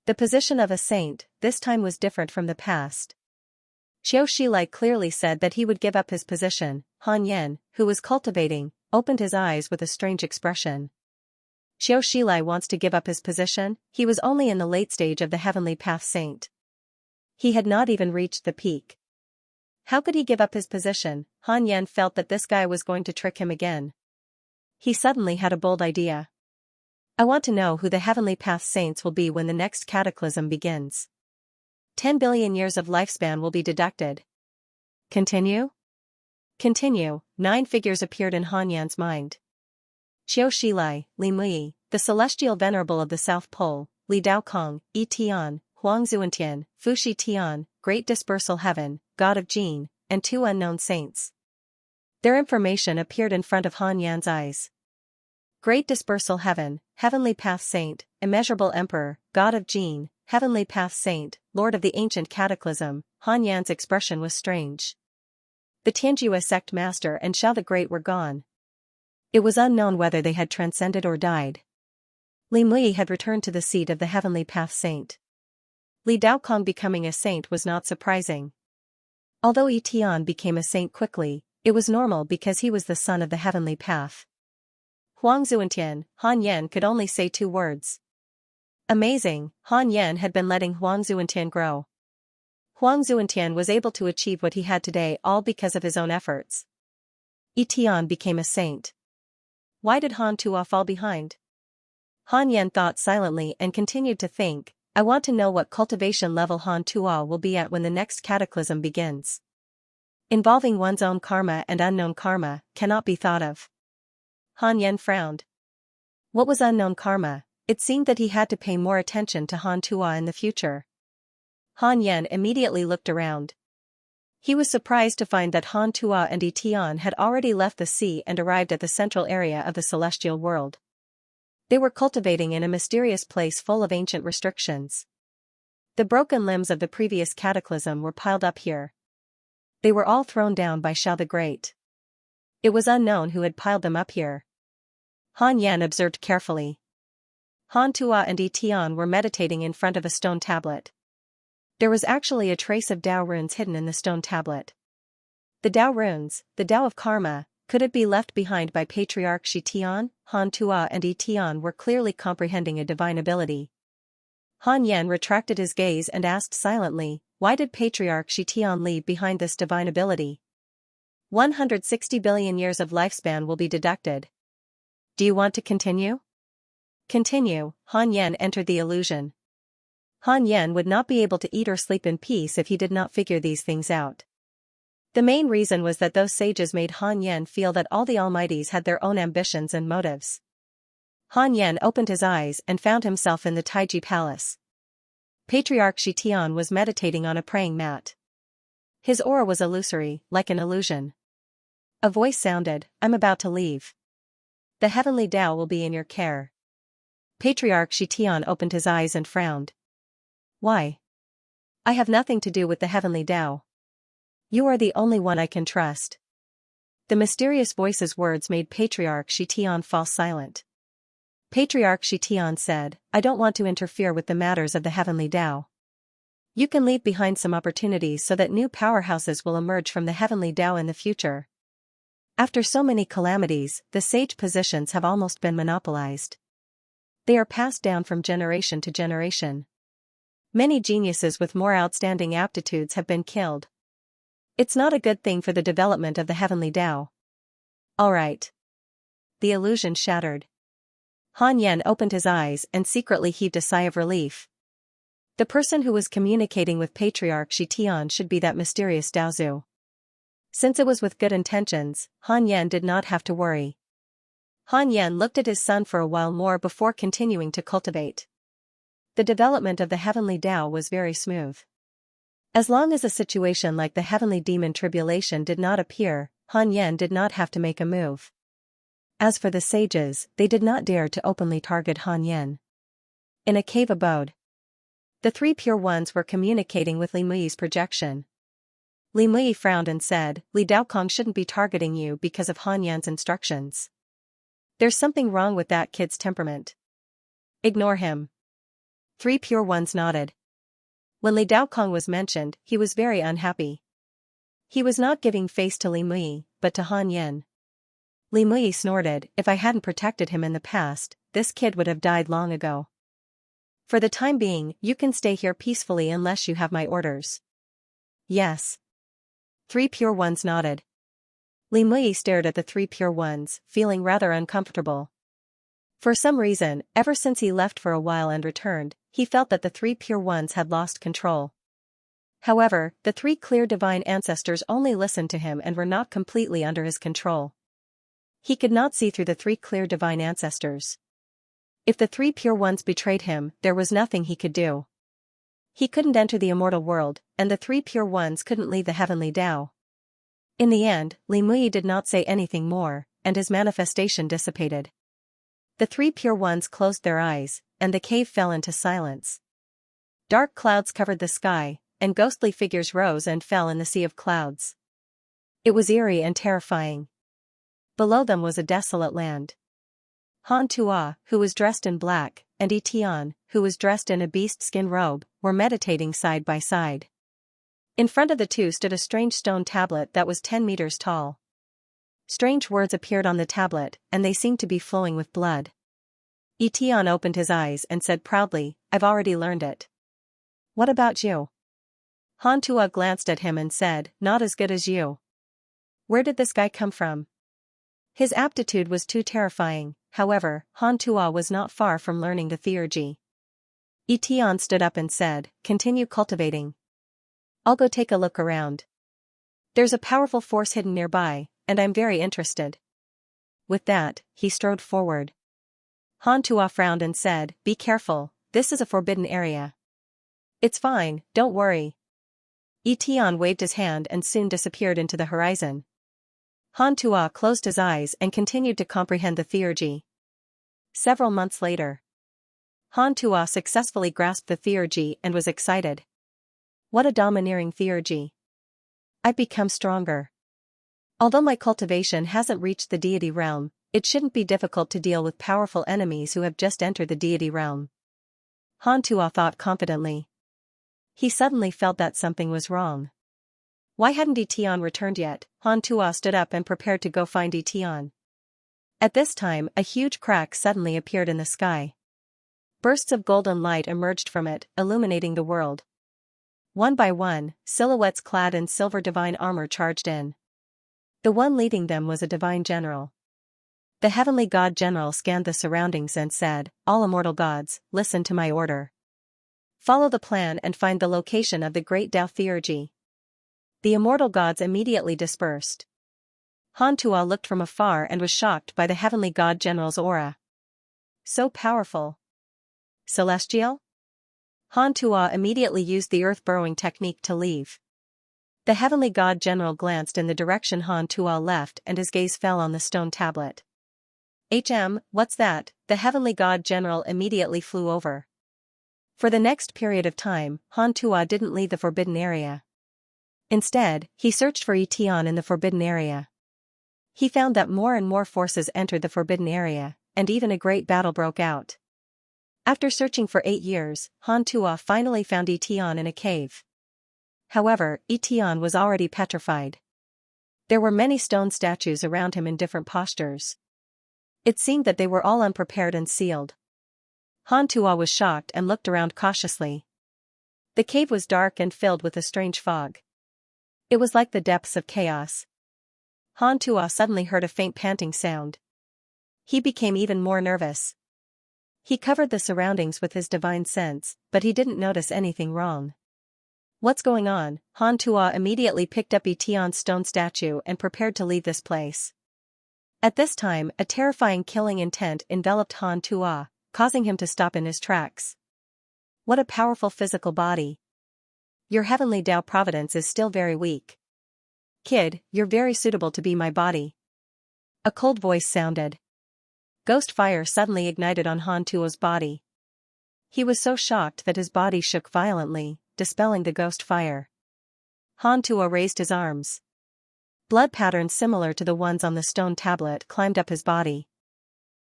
The position of a saint, this time was different from the past. Qiu Shilai clearly said that he would give up his position. Han Yan, who was cultivating, opened his eyes with a strange expression. Qiu Shilai wants to give up his position? He was only in the late stage of the heavenly path saint. He had not even reached the peak. How could he give up his position? Han Yan felt that this guy was going to trick him again. He suddenly had a bold idea. I want to know who the heavenly path saints will be when the next cataclysm begins. 10 billion years of lifespan will be deducted. Continue? Continue. 9 figures appeared in Han Yan's mind. Qiu Shilai, Li Mui, the celestial venerable of the South Pole, Li Daokong, Yi Tian, Huang Zuantian, Fu Shi Tian, Great Dispersal Heaven, God of Jin, and 2 unknown saints. Their information appeared in front of Han Yan's eyes. Great Dispersal Heaven, Heavenly Path Saint, Immeasurable Emperor, God of Jin, Heavenly Path Saint, Lord of the Ancient Cataclysm. Han Yan's expression was strange. The Tianjue sect master and Xiao the Great were gone. It was unknown whether they had transcended or died. Li Mui had returned to the seat of the Heavenly Path Saint. Li Daokong becoming a saint was not surprising. Although Yi Tian became a saint quickly, it was normal because he was the son of the Heavenly Path. Huang Zuantian, Han Yan could only say 2 words. Amazing. Han Yan had been letting Huang Zuantian grow. Huang Zuantian was able to achieve what he had today all because of his own efforts. Tian became a saint. Why did Han Tuo fall behind? Han Yan thought silently and continued to think, I want to know what cultivation level Han Tuo will be at when the next cataclysm begins. Involving one's own karma and unknown karma cannot be thought of. Han Yan frowned. What was unknown karma? It seemed that he had to pay more attention to Han Tuo in the future. Han Yan immediately looked around. He was surprised to find that Han Tuo and Tian had already left the sea and arrived at the central area of the celestial world. They were cultivating in a mysterious place full of ancient restrictions. The broken limbs of the previous cataclysm were piled up here. They were all thrown down by Xiao the Great. It was unknown who had piled them up here. Han Yan observed carefully. Han Tuo and Tian were meditating in front of a stone tablet. There was actually a trace of Tao runes hidden in the stone tablet. The Tao runes, the Tao of karma, could it be left behind by Patriarch Shi Tian? Han Tuo and Tian were clearly comprehending a divine ability. Han Yan retracted his gaze and asked silently, why did Patriarch Shi Tian leave behind this divine ability? 160 billion years of lifespan will be deducted. Do you want to continue? Continue. Han Yan entered the illusion. Han Yan would not be able to eat or sleep in peace if he did not figure these things out. The main reason was that those sages made Han Yan feel that all the Almighties had their own ambitions and motives. Han Yan opened his eyes and found himself in the Taiji Palace. Patriarch Shi Tian was meditating on a praying mat. His aura was illusory, like an illusion. A voice sounded, I'm about to leave. The heavenly Tao will be in your care. Patriarch Shi Tian opened his eyes and frowned. Why? I have nothing to do with the heavenly Tao. You are the only one I can trust. The mysterious voice's words made Patriarch Shi Tian fall silent. Patriarch Shi Tian said, I don't want to interfere with the matters of the heavenly Tao. You can leave behind some opportunities so that new powerhouses will emerge from the heavenly Tao in the future. After so many calamities, the sage positions have almost been monopolized. They are passed down from generation to generation. Many geniuses with more outstanding aptitudes have been killed. It's not a good thing for the development of the heavenly Tao. All right. The illusion shattered. Han Yan opened his eyes and secretly heaved a sigh of relief. The person who was communicating with Patriarch Shi Tian should be that mysterious Daozu. Since it was with good intentions, Han Yan did not have to worry. Han Yan looked at his son for a while more before continuing to cultivate. The development of the heavenly Tao was very smooth. As long as a situation like the heavenly demon tribulation did not appear, Han Yan did not have to make a move. As for the sages, they did not dare to openly target Han Yan. In a cave abode, the three pure ones were communicating with Li Mui's projection. Li Mui frowned and said, Li Daokong shouldn't be targeting you because of Han Yan's instructions. There's something wrong with that kid's temperament. Ignore him. Three pure ones nodded. When Li Daokong was mentioned, he was very unhappy. He was not giving face to Li Mui, but to Han Yan. Li Mui snorted, if I hadn't protected him in the past, this kid would have died long ago. For the time being, you can stay here peacefully unless you have my orders. Yes. Three pure ones nodded. Li Mui stared at the three pure ones, feeling rather uncomfortable. For some reason, ever since he left for a while and returned, he felt that the three pure ones had lost control. However, the three clear divine ancestors only listened to him and were not completely under his control. He could not see through the three clear divine ancestors. If the three pure ones betrayed him, there was nothing he could do. He couldn't enter the immortal world, and the three pure ones couldn't leave the heavenly Tao. In the end, Li Mui did not say anything more, and his manifestation dissipated. The three pure ones closed their eyes, and the cave fell into silence. Dark clouds covered the sky, and ghostly figures rose and fell in the sea of clouds. It was eerie and terrifying. Below them was a desolate land. Han Tuo, who was dressed in black, and Tian, who was dressed in a beast-skin robe, were meditating side by side. In front of the two stood a strange stone tablet that was 10 meters tall. Strange words appeared on the tablet, and they seemed to be flowing with blood. Tian opened his eyes and said proudly, I've already learned it. What about you? Han Tuo glanced at him and said, not as good as you. Where did this guy come from? His aptitude was too terrifying. However, Han Tuo was not far from learning the theurgy. Tian stood up and said, "Continue cultivating. I'll go take a look around. There's a powerful force hidden nearby, and I'm very interested." With that, he strode forward. Han Tuo frowned and said, "Be careful, this is a forbidden area." "It's fine, don't worry." Tian waved his hand and soon disappeared into the horizon. Han Tuo closed his eyes and continued to comprehend the theurgy. Several months later, Han Tuo successfully grasped the theurgy and was excited. What a domineering theurgy. I've become stronger. Although my cultivation hasn't reached the deity realm, it shouldn't be difficult to deal with powerful enemies who have just entered the deity realm. Han Tuo thought confidently. He suddenly felt that something was wrong. Why hadn't Tian returned yet? Han Tuo stood up and prepared to go find Tian. At this time, a huge crack suddenly appeared in the sky. Bursts of golden light emerged from it, illuminating the world. One by one, silhouettes clad in silver divine armor charged in. The one leading them was a divine general. The heavenly god general scanned the surroundings and said, "All immortal gods, listen to my order. Follow the plan and find the location of the great Tao theurgy." The immortal gods immediately dispersed. Han Tuo looked from afar and was shocked by the heavenly god general's aura. So powerful. Celestial? Han Tuo immediately used the earth-burrowing technique to leave. The heavenly god general glanced in the direction Han Tuo left and his gaze fell on the stone tablet. What's that?" The heavenly god general immediately flew over. For the next period of time, Han Tuo didn't leave the forbidden area. Instead, he searched for Tian in the forbidden area. He found that more and more forces entered the forbidden area, and even a great battle broke out. After searching for 8 years, Han Tuo finally found Tian in a cave. However, Tian was already petrified. There were many stone statues around him in different postures. It seemed that they were all unprepared and sealed. Han Tuo was shocked and looked around cautiously. The cave was dark and filled with a strange fog. It was like the depths of chaos. Han Tuo suddenly heard a faint panting sound. He became even more nervous. He covered the surroundings with his divine sense, but he didn't notice anything wrong. "What's going on?" Han Tuo immediately picked up Tian's stone statue and prepared to leave this place. At this time, a terrifying killing intent enveloped Han Tuo, causing him to stop in his tracks. What a powerful physical body. Your heavenly Tao Providence is still very weak. Kid, you're very suitable to be my body. A cold voice sounded. Ghost fire suddenly ignited on Han Tuo's body. He was so shocked that his body shook violently, dispelling the ghost fire. Han Tuo raised his arms. Blood patterns similar to the ones on the stone tablet climbed up his body.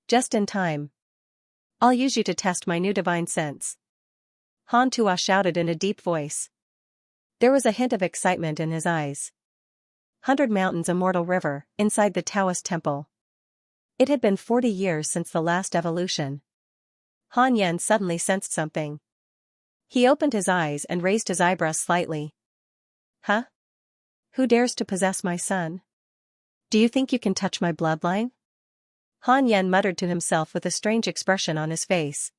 Just in time. "I'll use you to test my new divine sense." Han Tuo shouted in a deep voice. There was a hint of excitement in his eyes. 100 Mountains Immortal River, inside the Taoist temple. It had been 40 years since the last evolution. Han Yen suddenly sensed something. He opened his eyes and raised his eyebrows slightly. "Huh? Who dares to possess my son? Do you think you can touch my bloodline?" Han Yen muttered to himself with a strange expression on his face.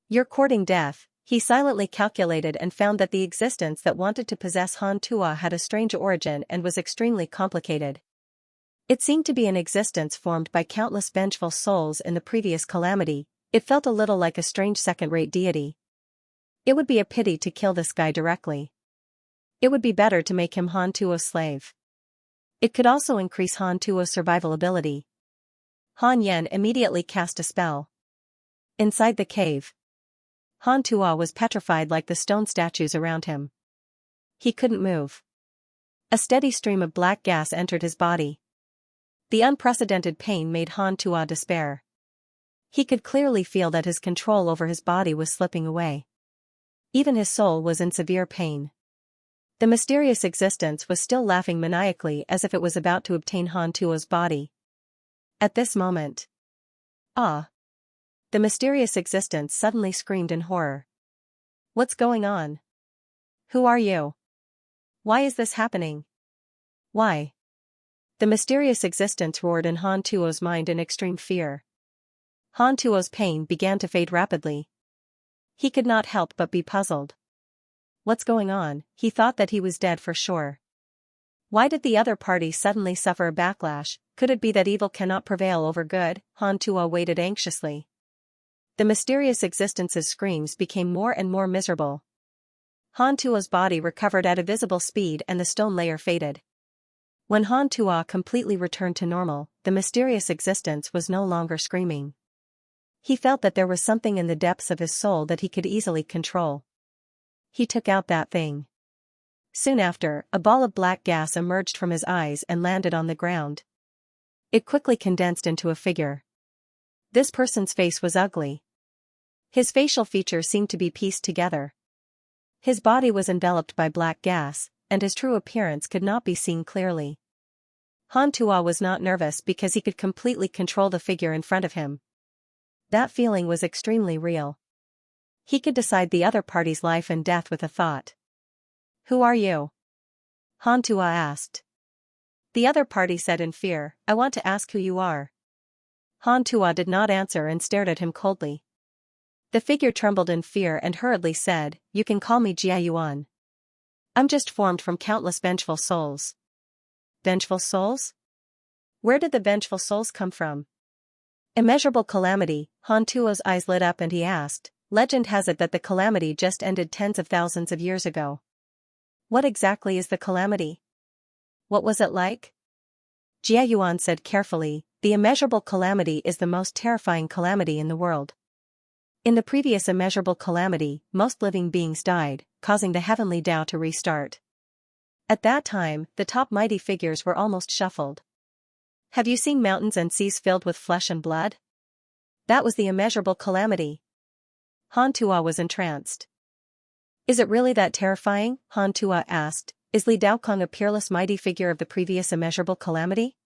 "You're courting death." He silently calculated and found that the existence that wanted to possess Han Tuo had a strange origin and was extremely complicated. It seemed to be an existence formed by countless vengeful souls in the previous calamity. It felt a little like a strange second-rate deity. It would be a pity to kill this guy directly. It would be better to make him Han Tuo's slave. It could also increase Han Tuo's survival ability. Han Yen immediately cast a spell. Inside the cave, Han Tuo was petrified like the stone statues around him. He couldn't move. A steady stream of black gas entered his body. The unprecedented pain made Han Tuo despair. He could clearly feel that his control over his body was slipping away. Even his soul was in severe pain. The mysterious existence was still laughing maniacally as if it was about to obtain Han Tuo's body. At this moment, "Ah!" The mysterious existence suddenly screamed in horror. "What's going on? Who are you? Why is this happening? Why?" The mysterious existence roared in Han Tuo's mind in extreme fear. Han Tuo's pain began to fade rapidly. He could not help but be puzzled. What's going on? He thought that he was dead for sure. Why did the other party suddenly suffer a backlash? Could it be that evil cannot prevail over good? Han Tuo waited anxiously. The mysterious existence's screams became more and more miserable. Han Tuo's body recovered at a visible speed and the stone layer faded. When Han Tuo completely returned to normal, the mysterious existence was no longer screaming. He felt that there was something in the depths of his soul that he could easily control. He took out that thing. Soon after, a ball of black gas emerged from his eyes and landed on the ground. It quickly condensed into a figure. This person's face was ugly. His facial features seemed to be pieced together. His body was enveloped by black gas, and his true appearance could not be seen clearly. Han Tuo was not nervous because he could completely control the figure in front of him. That feeling was extremely real. He could decide the other party's life and death with a thought. "Who are you?" Han Tuo asked. The other party said in fear, "I want to ask who you are." Han Tuo did not answer and stared at him coldly. The figure trembled in fear and hurriedly said, "You can call me Jia Yuan. I'm just formed from countless vengeful souls." Vengeful souls? Where did the vengeful souls come from? Immeasurable calamity. Han Tuo's eyes lit up and he asked, "Legend has it that the calamity just ended tens of thousands of years ago. What exactly is the calamity? What was it like?" Jia Yuan said carefully, "The immeasurable calamity is the most terrifying calamity in the world. In the previous immeasurable calamity, most living beings died, causing the heavenly Tao to restart. At that time, the top mighty figures were almost shuffled. Have you seen mountains and seas filled with flesh and blood? That was the immeasurable calamity." Han Tuo was entranced. "Is it really that terrifying?" Han Tuo asked. "Is Li Daokong a peerless mighty figure of the previous immeasurable calamity?"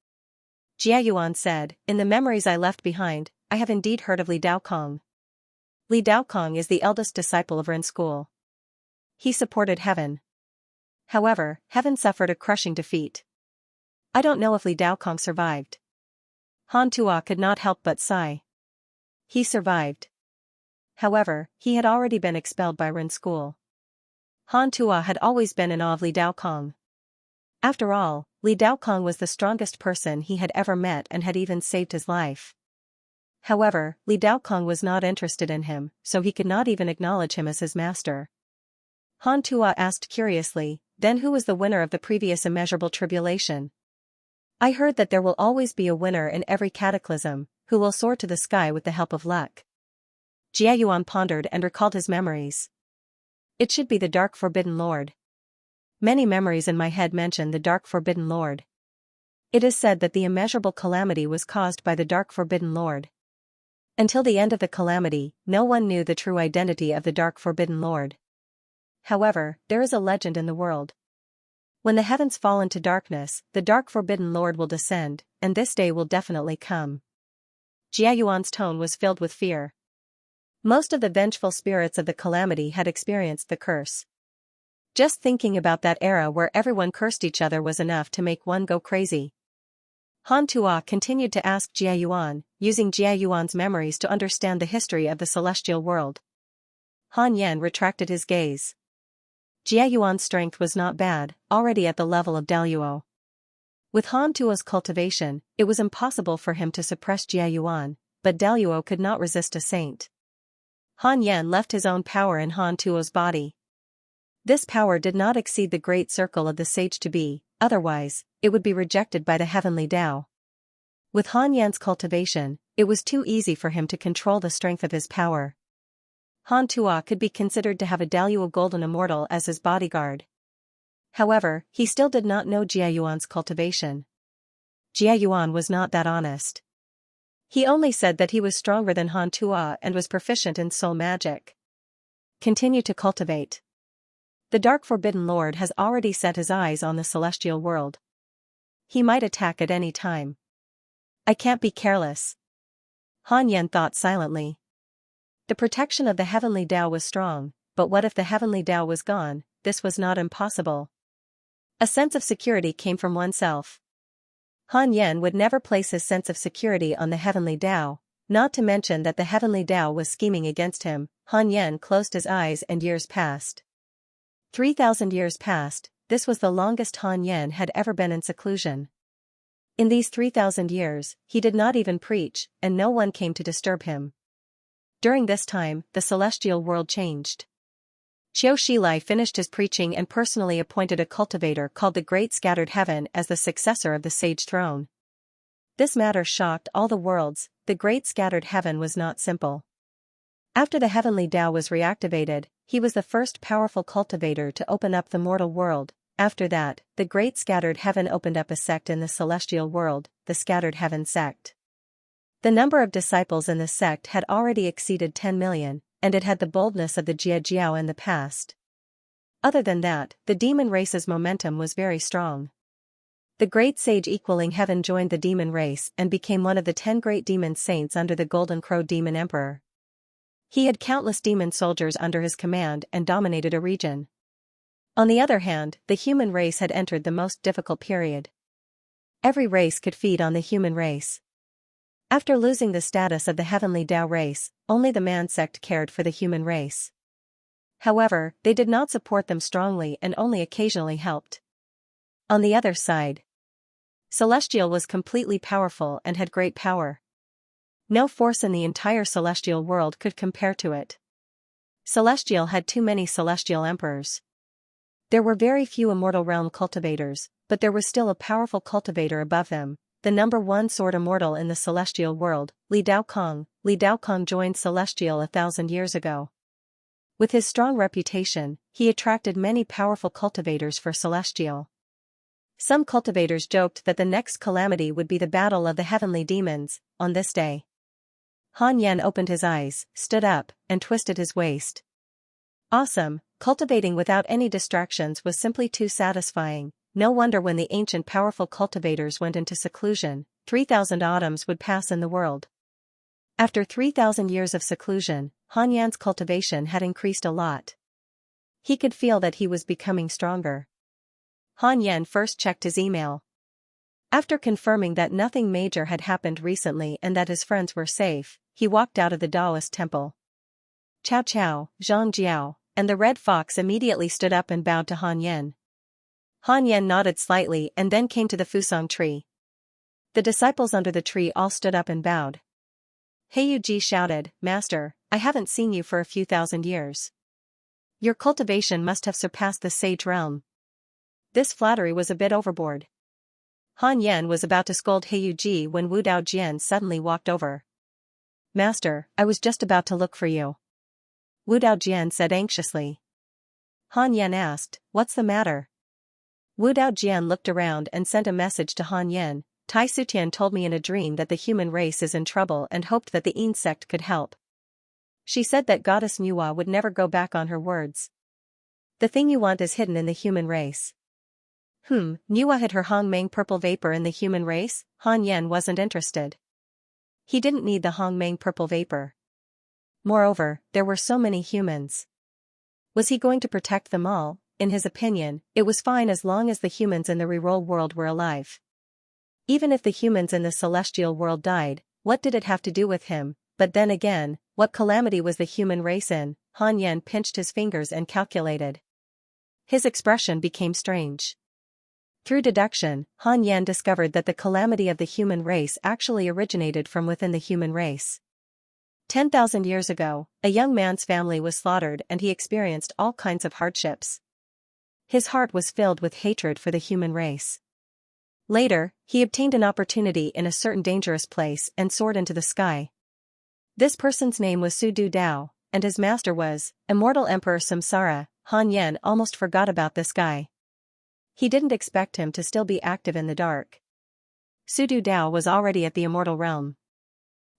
Jia Yuan said, "In the memories I left behind, I have indeed heard of Li Daokong. Li Daokong is the eldest disciple of Ren School. He supported heaven. However, heaven suffered a crushing defeat. I don't know if Li Daokong survived." Han Tuo could not help but sigh. He survived. However, he had already been expelled by Ren School. Han Tuo had always been in awe of Li Daokong. After all, Li Daokong was the strongest person he had ever met and had even saved his life. However, Li Daokong was not interested in him, so he could not even acknowledge him as his master. Han Tuo asked curiously, "Then who was the winner of the previous immeasurable tribulation?" "I heard that there will always be a winner in every cataclysm, who will soar to the sky with the help of luck." Jia Yuan pondered and recalled his memories. "It should be the Dark Forbidden Lord. Many memories in my head mention the Dark Forbidden Lord. It is said that the immeasurable calamity was caused by the Dark Forbidden Lord. Until the end of the calamity, no one knew the true identity of the Dark Forbidden Lord. However, there is a legend in the world. When the heavens fall into darkness, the Dark Forbidden Lord will descend, and this day will definitely come." Jia Yuan's tone was filled with fear. Most of the vengeful spirits of the calamity had experienced the curse. Just thinking about that era where everyone cursed each other was enough to make one go crazy. Han Tuo continued to ask Jia Yuan, using Jia Yuan's memories to understand the history of the celestial world. Han Yan retracted his gaze. Jia Yuan's strength was not bad, already at the level of Daluo. With Han Tuo's cultivation, it was impossible for him to suppress Jia Yuan, but Daluo could not resist a saint. Han Yan left his own power in Han Tuo's body. This power did not exceed the great circle of the sage to be, otherwise, it would be rejected by the heavenly Tao. With Han Yan's cultivation, it was too easy for him to control the strength of his power. Han Tuo could be considered to have a Daluo Golden Immortal as his bodyguard. However, he still did not know Jia Yuan's cultivation. Jia Yuan was not that honest. He only said that he was stronger than Han Tuo and was proficient in soul magic. "Continue to cultivate. The Dark Forbidden Lord has already set his eyes on the celestial world. He might attack at any time. I can't be careless." Han Yan thought silently. The protection of the heavenly Tao was strong, but what if the heavenly Tao was gone? This was not impossible. A sense of security came from oneself. Han Yan would never place his sense of security on the heavenly Tao, not to mention that the heavenly Tao was scheming against him. Han Yan closed his eyes and years passed. 3,000 years passed. This was the longest Han Yan had ever been in seclusion. In these 3,000 years, he did not even preach, and no one came to disturb him. During this time, the celestial world changed. Qiu Shilai finished his preaching and personally appointed a cultivator called the Great Scattered Heaven as the successor of the sage throne. This matter shocked all the worlds. The Great Scattered Heaven was not simple. After the heavenly Tao was reactivated, he was the first powerful cultivator to open up the mortal world. After that, the Great Scattered Heaven opened up a sect in the celestial world, the Scattered Heaven sect. The number of disciples in this sect had already exceeded 10 million, and it had the boldness of the Jie Jiao in the past. Other than that, the demon race's momentum was very strong. The great sage equaling heaven joined the demon race and became one of the 10 great demon saints under the Golden Crow Demon Emperor. He had countless demon soldiers under his command and dominated a region. On the other hand, the human race had entered the most difficult period. Every race could feed on the human race. After losing the status of the heavenly Tao race, only the man sect cared for the human race. However, they did not support them strongly and only occasionally helped. On the other side, Celestial was completely powerful and had great power. No force in the entire celestial world could compare to it. Celestial had too many celestial emperors. There were very few immortal realm cultivators, but there was still a powerful cultivator above them, the number 1 sword immortal in the celestial world, Li Daokong. Li Daokong joined Celestial 1,000 years ago. With his strong reputation, he attracted many powerful cultivators for Celestial. Some cultivators joked that the next calamity would be the battle of the heavenly demons. On this day, Han Yan opened his eyes, stood up, and twisted his waist. Awesome, cultivating without any distractions was simply too satisfying. No wonder when the ancient powerful cultivators went into seclusion, 3,000 autumns would pass in the world. After 3,000 years of seclusion, Han Yan's cultivation had increased a lot. He could feel that he was becoming stronger. Han Yan first checked his email. After confirming that nothing major had happened recently and that his friends were safe, he walked out of the Taoist temple. Chow Chow, Zhang Jiao, and the Red Fox immediately stood up and bowed to Han Yan. Han Yan nodded slightly and then came to the Fusong tree. The disciples under the tree all stood up and bowed. Heyu Ji shouted, "Master, I haven't seen you for a few thousand years. Your cultivation must have surpassed the sage realm." This flattery was a bit overboard. Han Yan was about to scold Heyu Ji when Wu Dao Jian suddenly walked over. "Master, I was just about to look for you," Wu Dao Jian said anxiously. Han Yan asked, "What's the matter?" Wu Dao Jian looked around and sent a message to Han Yan. Tai Sutian told me in a dream that the human race is in trouble and hoped that the Yin sect could help. She said that goddess Nuwa would never go back on her words. The thing you want is hidden in the human race. Nuwa hid her Hong Meng purple vapor in the human race? Han Yan wasn't interested. He didn't need the Hong Meng purple vapor. Moreover, there were so many humans. Was he going to protect them all? In his opinion, it was fine as long as the humans in the reroll world were alive. Even if the humans in the celestial world died, what did it have to do with him? But then again, what calamity was the human race in? Han Yan pinched his fingers and calculated. His expression became strange. Through deduction, Han Yan discovered that the calamity of the human race actually originated from within the human race. 10,000 years ago, a young man's family was slaughtered and he experienced all kinds of hardships. His heart was filled with hatred for the human race. Later, he obtained an opportunity in a certain dangerous place and soared into the sky. This person's name was Su Du Dao, and his master was Immortal Emperor Samsara. Han Yan almost forgot about this guy. He didn't expect him to still be active in the dark. Su Du Dao was already at the immortal realm.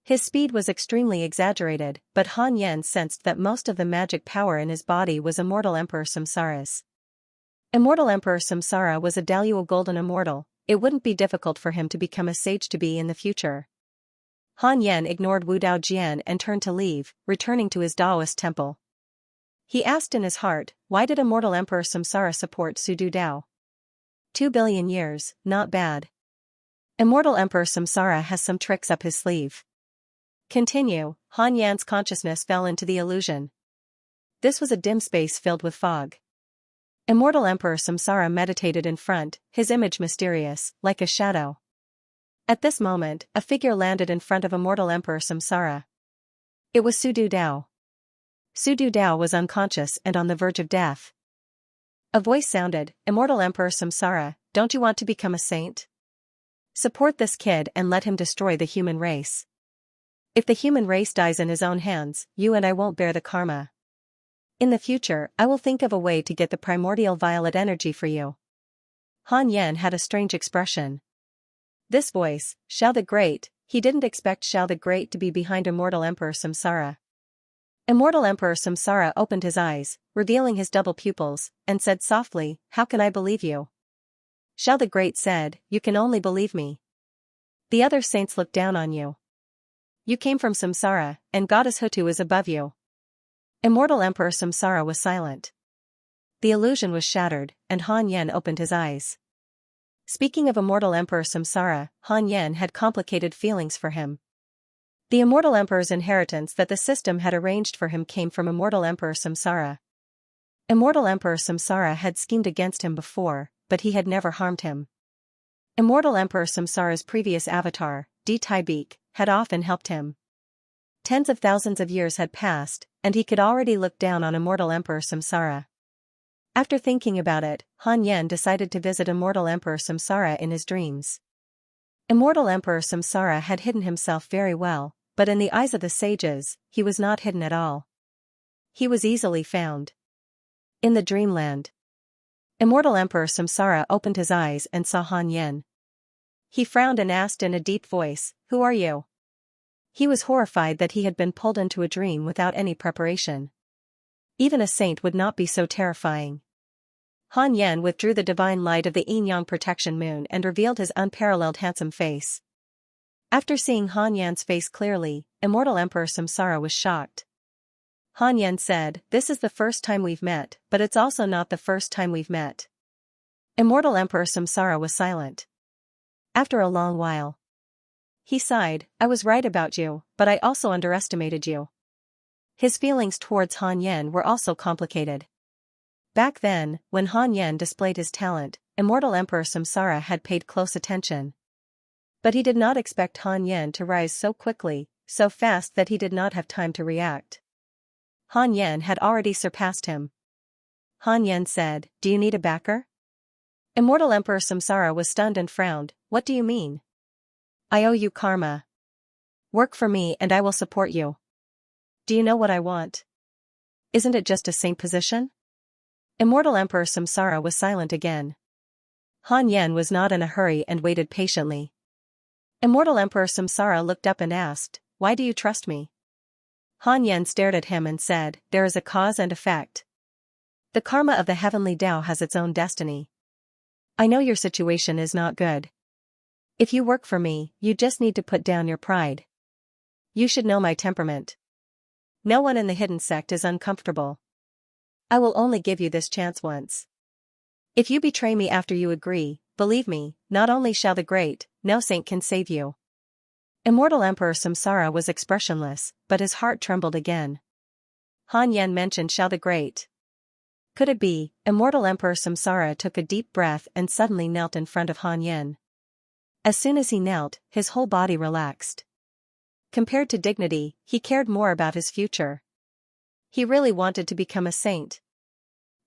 His speed was extremely exaggerated, but Han Yan sensed that most of the magic power in his body was Immortal Emperor Samsara's. Immortal Emperor Samsara was a Daluo Golden Immortal. It wouldn't be difficult for him to become a sage to be in the future. Han Yan ignored Wu Dao Jian and turned to leave, returning to his Daoist temple. He asked in his heart, why did Immortal Emperor Samsara support Su Du Dao? 2 billion years, not bad. Immortal Emperor Samsara has some tricks up his sleeve. Continue. Han Yan's consciousness fell into the illusion. This was a dim space filled with fog. Immortal Emperor Samsara meditated in front, his image mysterious, like a shadow. At this moment, a figure landed in front of Immortal Emperor Samsara. It was Su Du Dao. Su Du Dao was unconscious and on the verge of death. A voice sounded, Immortal Emperor Samsara, don't you want to become a saint? Support this kid and let him destroy the human race. If the human race dies in his own hands, you and I won't bear the karma. In the future, I will think of a way to get the primordial violet energy for you. Han Yan had a strange expression. This voice, Xiao the Great, he didn't expect Xiao the Great to be behind Immortal Emperor Samsara. Immortal Emperor Samsara opened his eyes, revealing his double pupils, and said softly, how can I believe you? Xiao the Great said, you can only believe me. The other saints look down on you. You came from Samsara, and Goddess Hutu is above you. Immortal Emperor Samsara was silent. The illusion was shattered, and Han Yan opened his eyes. Speaking of Immortal Emperor Samsara, Han Yan had complicated feelings for him. The Immortal Emperor's inheritance that the system had arranged for him came from Immortal Emperor Samsara. Immortal Emperor Samsara had schemed against him before, but he had never harmed him. Immortal Emperor Samsara's previous avatar, D Tai Beak, had often helped him. Tens of thousands of years had passed, and he could already look down on Immortal Emperor Samsara. After thinking about it, Han Yan decided to visit Immortal Emperor Samsara in his dreams. Immortal Emperor Samsara had hidden himself very well, but in the eyes of the sages, he was not hidden at all. He was easily found. In the dreamland. Immortal Emperor Samsara opened his eyes and saw Han Yan. He frowned and asked in a deep voice, who are you? He was horrified that he had been pulled into a dream without any preparation. Even a saint would not be so terrifying. Han Yan withdrew the divine light of the yin-yang protection moon and revealed his unparalleled handsome face. After seeing Han Yan's face clearly, Immortal Emperor Samsara was shocked. Han Yan said, this is the first time we've met, but it's also not the first time we've met. Immortal Emperor Samsara was silent. After a long while, he sighed, I was right about you, but I also underestimated you. His feelings towards Han Yan were also complicated. Back then, when Han Yan displayed his talent, Immortal Emperor Samsara had paid close attention. But he did not expect Han Yan to rise so quickly, so fast that he did not have time to react. Han Yan had already surpassed him. Han Yan said, do you need a backer? Immortal Emperor Samsara was stunned and frowned, what do you mean? I owe you karma. Work for me and I will support you. Do you know what I want? Isn't it just a saint position? Immortal Emperor Samsara was silent again. Han Yan was not in a hurry and waited patiently. Immortal Emperor Samsara looked up and asked, why do you trust me? Han Yan stared at him and said, there is a cause and effect. The karma of the heavenly Tao has its own destiny. I know your situation is not good. If you work for me, you just need to put down your pride. You should know my temperament. No one in the hidden sect is uncomfortable. I will only give you this chance once. If you betray me after you agree, believe me, not only Xiao the Great, no saint can save you. Immortal Emperor Samsara was expressionless, but his heart trembled again. Han Yan mentioned Xiao the Great. Could it be? Immortal Emperor Samsara took a deep breath and suddenly knelt in front of Han Yan. As soon as he knelt, his whole body relaxed. Compared to dignity, he cared more about his future. He really wanted to become a saint.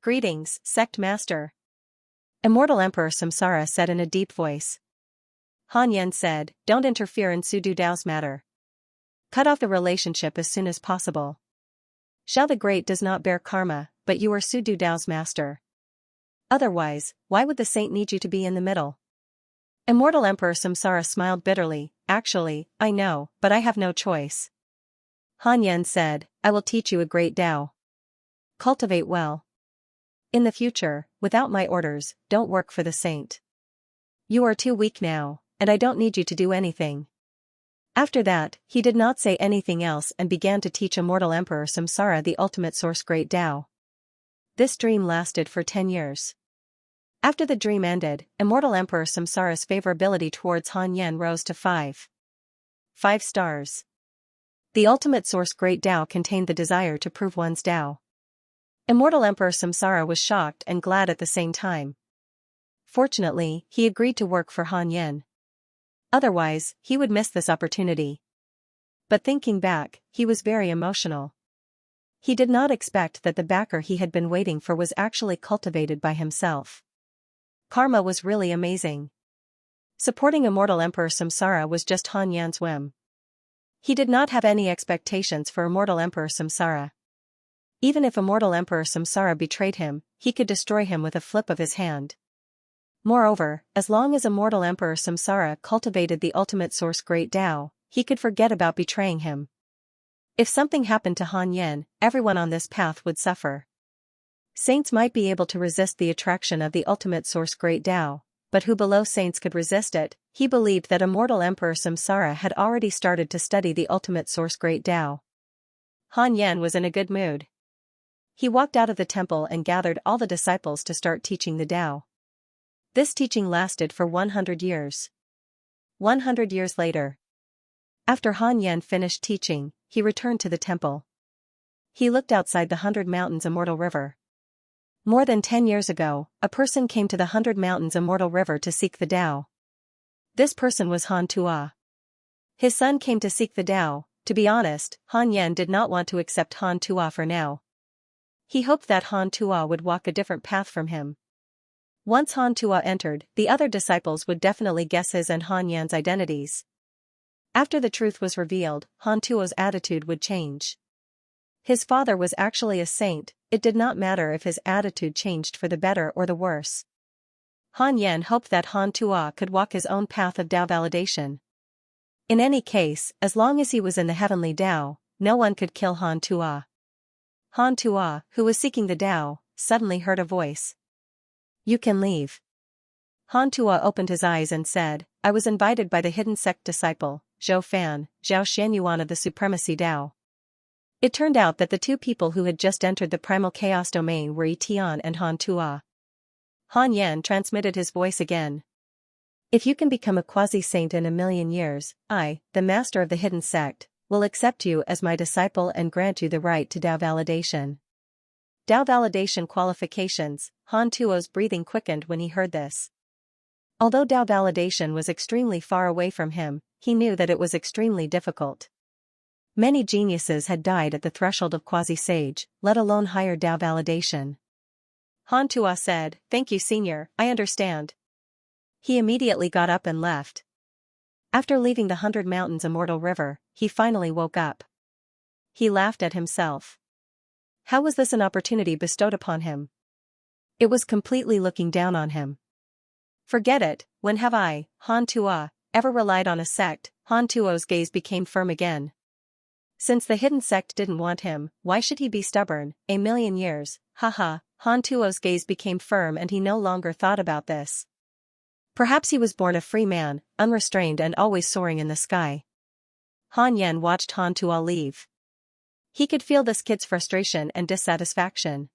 Greetings, sect master. Immortal Emperor Samsara said in a deep voice. Han Yan said, don't interfere in Su Du Dao's matter. Cut off the relationship as soon as possible. Xiao the Great does not bear karma, but you are Su Du Dao's master. Otherwise, why would the saint need you to be in the middle? Immortal Emperor Samsara smiled bitterly, actually, I know, but I have no choice. Han Yan said, I will teach you a great Tao. Cultivate well. In the future, without my orders, don't work for the saint. You are too weak now, and I don't need you to do anything. After that, he did not say anything else and began to teach Immortal Emperor Samsara the ultimate source great Tao. This dream lasted for 10 years. After the dream ended, Immortal Emperor Samsara's favorability towards Han Yan rose to 5 stars. The ultimate source Great Tao contained the desire to prove one's Tao. Immortal Emperor Samsara was shocked and glad at the same time. Fortunately, he agreed to work for Han Yan. Otherwise, he would miss this opportunity. But thinking back, he was very emotional. He did not expect that the backer he had been waiting for was actually cultivated by himself. Karma was really amazing. Supporting Immortal Emperor Samsara was just Han Yan's whim. He did not have any expectations for Immortal Emperor Samsara. Even if Immortal Emperor Samsara betrayed him, he could destroy him with a flip of his hand. Moreover, as long as Immortal Emperor Samsara cultivated the ultimate source Great Tao, he could forget about betraying him. If something happened to Han Yan, everyone on this path would suffer. Saints might be able to resist the attraction of the ultimate source Great Tao, but who below saints could resist it? He believed that Immortal Emperor Samsara had already started to study the ultimate source Great Tao. Han Yan was in a good mood. He walked out of the temple and gathered all the disciples to start teaching the Tao. This teaching lasted for 100 years. 100 years later. After Han Yan finished teaching, he returned to the temple. He looked outside the 100 Mountains Immortal River. More than 10 years ago, a person came to the 100 Mountains Immortal River to seek the Tao. This person was Han Tua. His son came to seek the Tao. To be honest, Han Yan did not want to accept Han Tua for now. He hoped that Han Tua would walk a different path from him. Once Han Tua entered, the other disciples would definitely guess his and Han Yan's identities. After the truth was revealed, Han Tua's attitude would change. His father was actually a saint. It did not matter if his attitude changed for the better or the worse. Han Yan hoped that Han Tua could walk his own path of Tao validation. In any case, as long as he was in the heavenly Tao, no one could kill Han Tua. Han Tua, who was seeking the Tao, suddenly heard a voice. "You can leave." Han Tua opened his eyes and said, "I was invited by the hidden sect disciple, Zhou Fan, Zhao Xianyuan of the Supremacy Tao." It turned out that the two people who had just entered the primal chaos domain were Tian and Han Tua. Han Yan transmitted his voice again. "If you can become a quasi-saint in 1,000,000 years, I, the master of the hidden sect, will accept you as my disciple and grant you the right to Tao validation." Tao validation qualifications. Han Tuo's breathing quickened when he heard this. Although Tao validation was extremely far away from him, he knew that it was extremely difficult. Many geniuses had died at the threshold of quasi-sage, let alone higher Tao validation. Han Tua said, "Thank you, Senior, I understand." He immediately got up and left. After leaving the 100 Mountains Immortal River, he finally woke up. He laughed at himself. How was this an opportunity bestowed upon him? It was completely looking down on him. Forget it, when have I, Han Tua, ever relied on a sect? Han Tuo's gaze became firm again. Since the hidden sect didn't want him, why should he be stubborn? 1,000,000 years, haha. Han Tuo's gaze became firm and he no longer thought about this. Perhaps he was born a free man, unrestrained and always soaring in the sky. Han Yan watched Han Tua leave. He could feel this kid's frustration and dissatisfaction.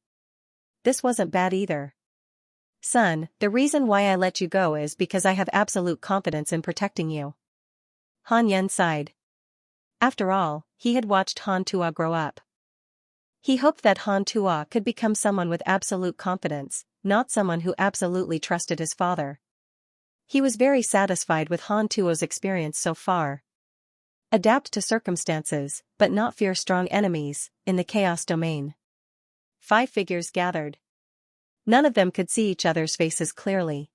This wasn't bad either. "Son, the reason why I let you go is because I have absolute confidence in protecting you." Han Yan sighed. After all, he had watched Han Tua grow up. He hoped that Han Tua could become someone with absolute confidence, not someone who absolutely trusted his father. He was very satisfied with Han Tuo's experience so far. Adapt to circumstances, but not fear strong enemies, in the chaos domain. 5 figures gathered. None of them could see each other's faces clearly.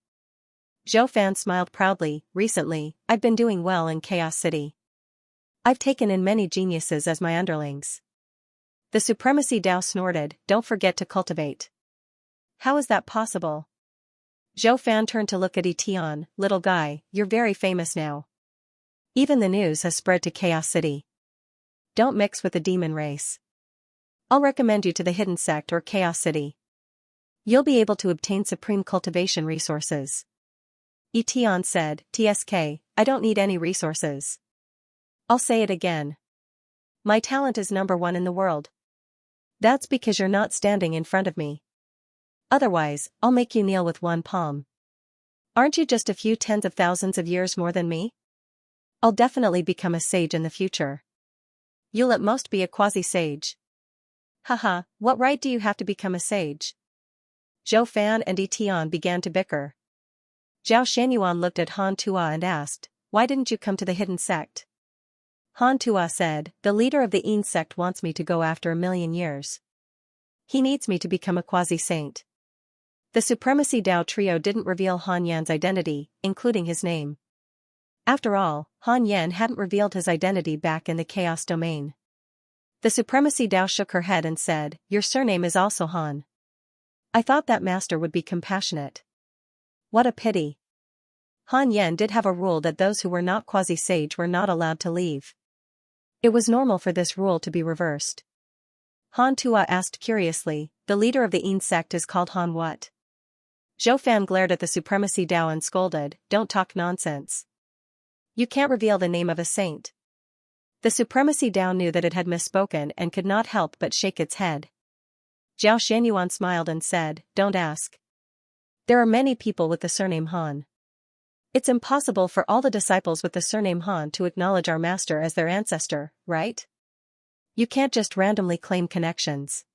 Zhou Fan smiled proudly. "Recently, I've been doing well in Chaos City. I've taken in many geniuses as my underlings." The Supremacy Tao snorted, "Don't forget to cultivate." "How is that possible?" Zhou Fan turned to look at Tian. "Little guy, you're very famous now. Even the news has spread to Chaos City. Don't mix with the demon race. I'll recommend you to the Hidden Sect or Chaos City. You'll be able to obtain supreme cultivation resources." Tian said, "TSK, I don't need any resources. I'll say it again. My talent is #1 in the world. That's because you're not standing in front of me." Otherwise, I'll make you kneel with one palm. Aren't you just a few tens of thousands of years more than me? I'll definitely become a sage in the future. You'll at most be a quasi-sage. Haha, what right do you have to become a sage? Zhou Fan and Yi Tian began to bicker. Zhao Xianyuan looked at Han Tua and asked, why didn't you come to the hidden sect? Han Tua said, the leader of the Yin sect wants me to go after 1,000,000 years. He needs me to become a quasi-saint. The Supremacy Dao trio didn't reveal Han Yan's identity, including his name. After all, Han Yan hadn't revealed his identity back in the Chaos Domain. The Supremacy Dao shook her head and said, your surname is also Han. I thought that master would be compassionate. What a pity. Han Yan did have a rule that those who were not quasi-sage were not allowed to leave. It was normal for this rule to be reversed. Han Tua asked curiously, the leader of the Yin sect is called Han what? Zhou Fan glared at the Supremacy Dao and scolded, don't talk nonsense. You can't reveal the name of a saint. The Supremacy Dao knew that it had misspoken and could not help but shake its head. Zhao Xianyuan smiled and said, don't ask. There are many people with the surname Han. It's impossible for all the disciples with the surname Han to acknowledge our master as their ancestor, right? You can't just randomly claim connections.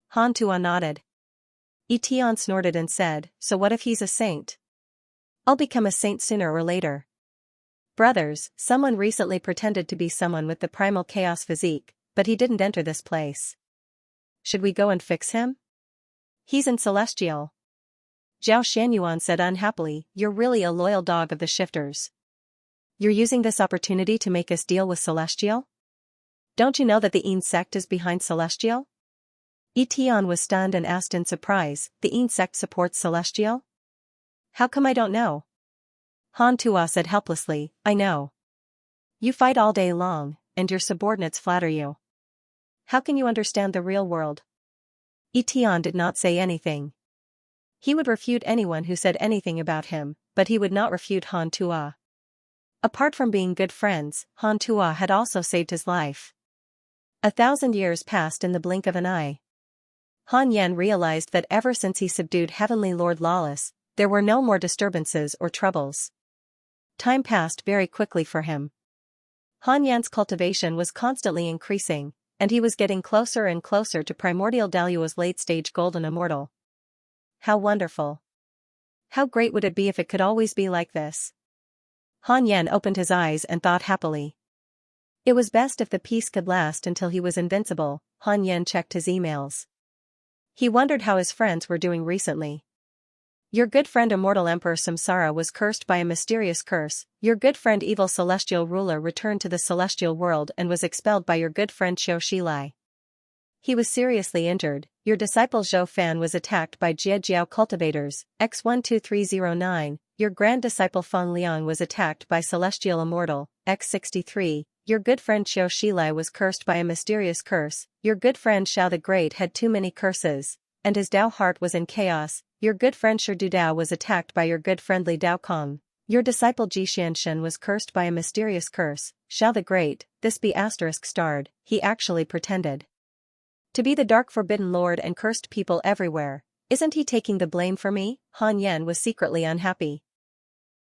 Han Tua nodded. Yi Tian snorted and said, so what if he's a saint? I'll become a saint sooner or later. Brothers, someone recently pretended to be someone with the primal chaos physique, but he didn't enter this place. Should we go and fix him? He's in Celestial. Zhao Xianyuan said unhappily, you're really a loyal dog of the shifters. You're using this opportunity to make us deal with Celestial? Don't you know that the Yin sect is behind Celestial? Yi Tian was stunned and asked in surprise, the Yin sect supports Celestial? How come I don't know? Han Tua said helplessly, I know. You fight all day long, and your subordinates flatter you. How can you understand the real world? Yi Tian did not say anything. He would refute anyone who said anything about him, but he would not refute Han Tua. Apart from being good friends, Han Tua had also saved his life. 1,000 years passed in the blink of an eye. Han Yan realized that ever since he subdued Heavenly Lord Lawless, there were no more disturbances or troubles. Time passed very quickly for him. Han Yan's cultivation was constantly increasing, and he was getting closer and closer to Primordial Daluo's late-stage Golden Immortal. How wonderful. How great would it be if it could always be like this? Han Yan opened his eyes and thought happily. It was best if the peace could last until he was invincible. Han Yan checked his emails. He wondered how his friends were doing recently. Your good friend Immortal Emperor Samsara was cursed by a mysterious curse. Your good friend Evil Celestial Ruler returned to the Celestial World and was expelled by your good friend Xiao Shilai. He was seriously injured. Your disciple Zhou Fan was attacked by Jie Jiao cultivators, X12309. Your grand disciple Feng Liang was attacked by Celestial Immortal, X63. Your good friend Xiao Shilai was cursed by a mysterious curse. Your good friend Xiao the Great had too many curses, and his Dao heart was in chaos. Your good friend Shi Dao was attacked by your good friend Li Dao Kong. Your disciple Ji Xianshen was cursed by a mysterious curse. Xiao the Great, this be asterisk starred, he actually pretended to be the dark forbidden lord and cursed people everywhere. Isn't he taking the blame for me? Han Yan was secretly unhappy.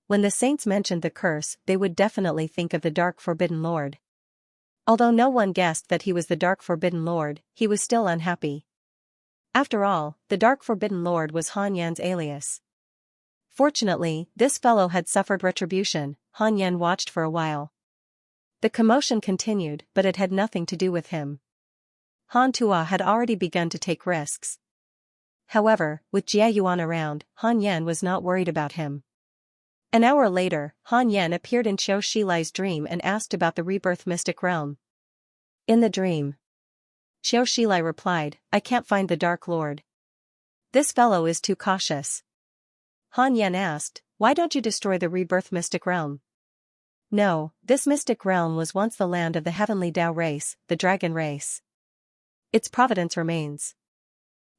When the saints mentioned the curse, they would definitely think of the dark forbidden lord. Although no one guessed that he was the dark forbidden lord, he was still unhappy. After all, the dark forbidden lord was Han Yan's alias. Fortunately, this fellow had suffered retribution. Han Yan watched for a while. The commotion continued, but it had nothing to do with him. Han Tua had already begun to take risks. However, with Jia Yuan around, Han Yan was not worried about him. An hour later, Han Yan appeared in Xiao Shilai's dream and asked about the rebirth mystic realm. In the dream, Xiao Shilai replied, I can't find the Dark Lord. This fellow is too cautious. Han Yan asked, why don't you destroy the rebirth mystic realm? No, this mystic realm was once the land of the heavenly Dao race, the dragon race. Its providence remains.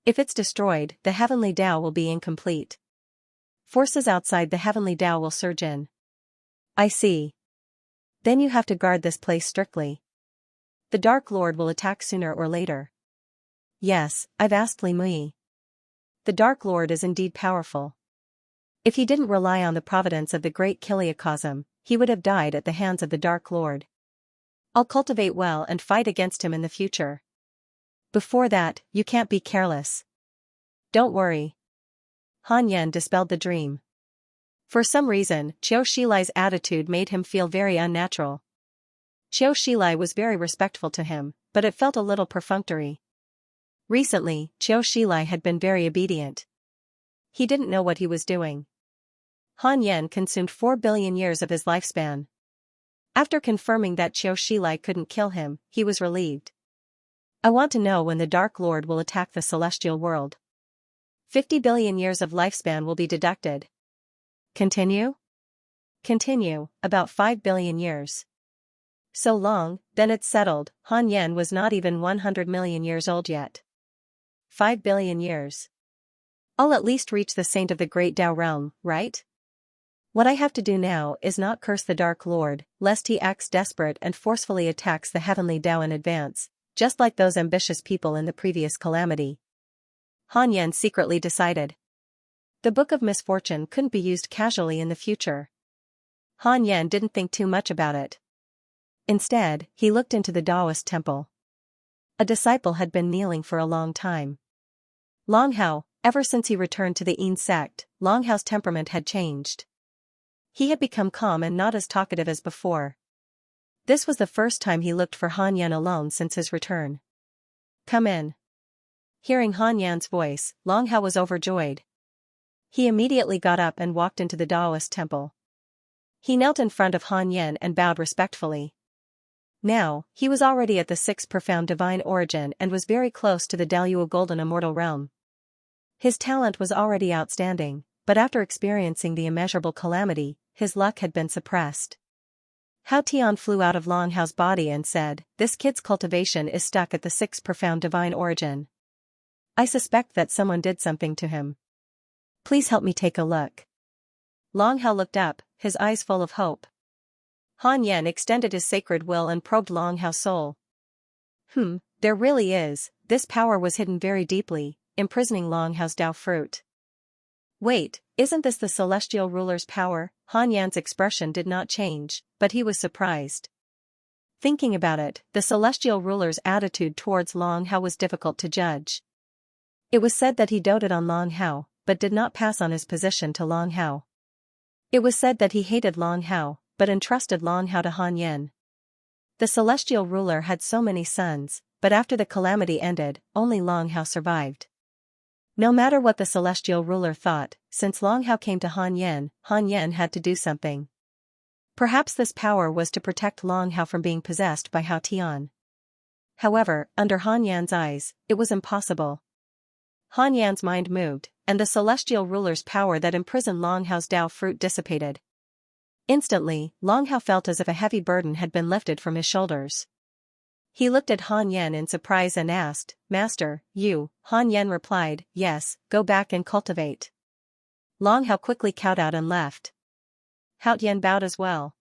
If it's destroyed, the heavenly Dao will be incomplete. Forces outside the heavenly Dao will surge in. I see. Then you have to guard this place strictly. The Dark Lord will attack sooner or later. Yes, I've asked Li Mui. the Dark Lord is indeed powerful. If he didn't rely on the providence of the great Kiliacosm, he would have died at the hands of the Dark Lord. I'll cultivate well and fight against him in the future. Before that, you can't be careless. Don't worry. Han Yan dispelled the dream. For some reason, Qiu Shilai's attitude made him feel very unnatural. Qiu Shilai was very respectful to him, but it felt a little perfunctory. Recently, Qiu Shilai had been very obedient. He didn't know what he was doing. Han Yan consumed 4 billion years of his lifespan. After confirming that Qiu Shilai couldn't kill him, he was relieved. I want to know when the Dark Lord will attack the celestial world. 50 billion years of lifespan will be deducted. Continue? Continue, about 5 billion years. So long, then it's settled. Han Yan was not even 100 million years old yet. 5 billion years. I'll at least reach the saint of the great Dao realm, right? What I have to do now is not curse the Dark Lord, lest he acts desperate and forcefully attacks the heavenly Dao in advance, just like those ambitious people in the previous calamity. Han Yan secretly decided. The Book of Misfortune couldn't be used casually in the future. Han Yan didn't think too much about it. Instead, he looked into the Taoist temple. A disciple had been kneeling for a long time. Long Hao, ever since he returned to the Yin sect, Long Hao's temperament had changed. He had become calm and not as talkative as before. This was the first time he looked for Han Yan alone since his return. Come in. Hearing Han Yan's voice, Long Hao was overjoyed. He immediately got up and walked into the Taoist temple. He knelt in front of Han Yan and bowed respectfully. Now, he was already at the 6th profound divine origin and was very close to the Daluo golden immortal realm. His talent was already outstanding, but after experiencing the immeasurable calamity, his luck had been suppressed. Hao Tian flew out of Long Hao's body and said, "This kid's cultivation is stuck at the 6th profound divine origin. I suspect that someone did something to him. Please help me take a look." Long Hao looked up, his eyes full of hope. Han Yan extended his sacred will and probed Long Hao's soul. There really is, this power was hidden very deeply, imprisoning Long Hao's Dao fruit. Wait, isn't this the celestial ruler's power? Han Yan's expression did not change, but he was surprised. Thinking about it, the celestial ruler's attitude towards Long Hao was difficult to judge. It was said that he doted on Long Hao, but did not pass on his position to Long Hao. It was said that he hated Long Hao, but entrusted Long Hao to Han Yan. The celestial ruler had so many sons, but after the calamity ended, only Long Hao survived. No matter what the celestial ruler thought, since Long Hao came to Han Yan had to do something. Perhaps this power was to protect Long Hao from being possessed by Hao Tian. However, under Han Yan's eyes, it was impossible. Han Yan's mind moved, and the celestial ruler's power that imprisoned Long Hao's Dao fruit dissipated. Instantly, Long Hao felt as if a heavy burden had been lifted from his shoulders. He looked at Han Yan in surprise and asked, "Master, you?" Han Yan replied, "Yes, go back and cultivate." Long Hao quickly kowed out and left. Hao Tian bowed as well.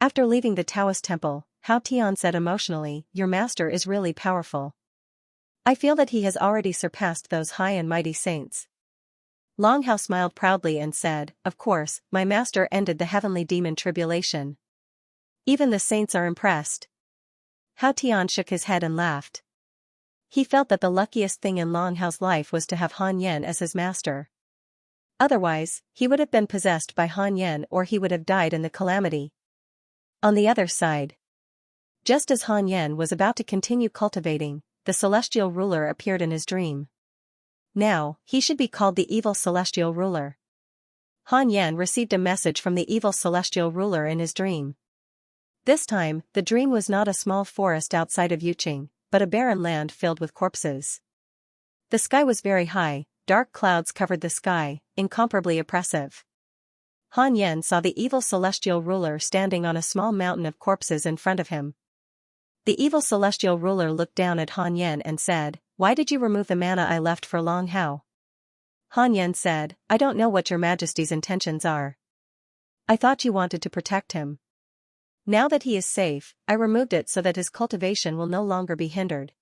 After leaving the Taoist temple, Hao Tian said emotionally, "Your master is really powerful. I feel that he has already surpassed those high and mighty saints." Long Hao smiled proudly and said, "Of course, my master ended the heavenly demon tribulation. Even the saints are impressed." Hao Tian shook his head and laughed. He felt that the luckiest thing in Long Hao's life was to have Han Yan as his master. Otherwise, he would have been possessed by Han Yan or he would have died in the calamity. On the other side, just as Han Yan was about to continue cultivating, the celestial ruler appeared in his dream. Now, he should be called the evil celestial ruler. Han Yan received a message from the evil celestial ruler in his dream. This time, the dream was not a small forest outside of Yuqing, but a barren land filled with corpses. The sky was very high, dark clouds covered the sky, incomparably oppressive. Han Yan saw the evil celestial ruler standing on a small mountain of corpses in front of him. The evil celestial ruler looked down at Han Yan and said, "Why did you remove the manna I left for Long Hao?" Han Yan said, "I don't know what your majesty's intentions are. I thought you wanted to protect him. Now that he is safe, I removed it so that his cultivation will no longer be hindered."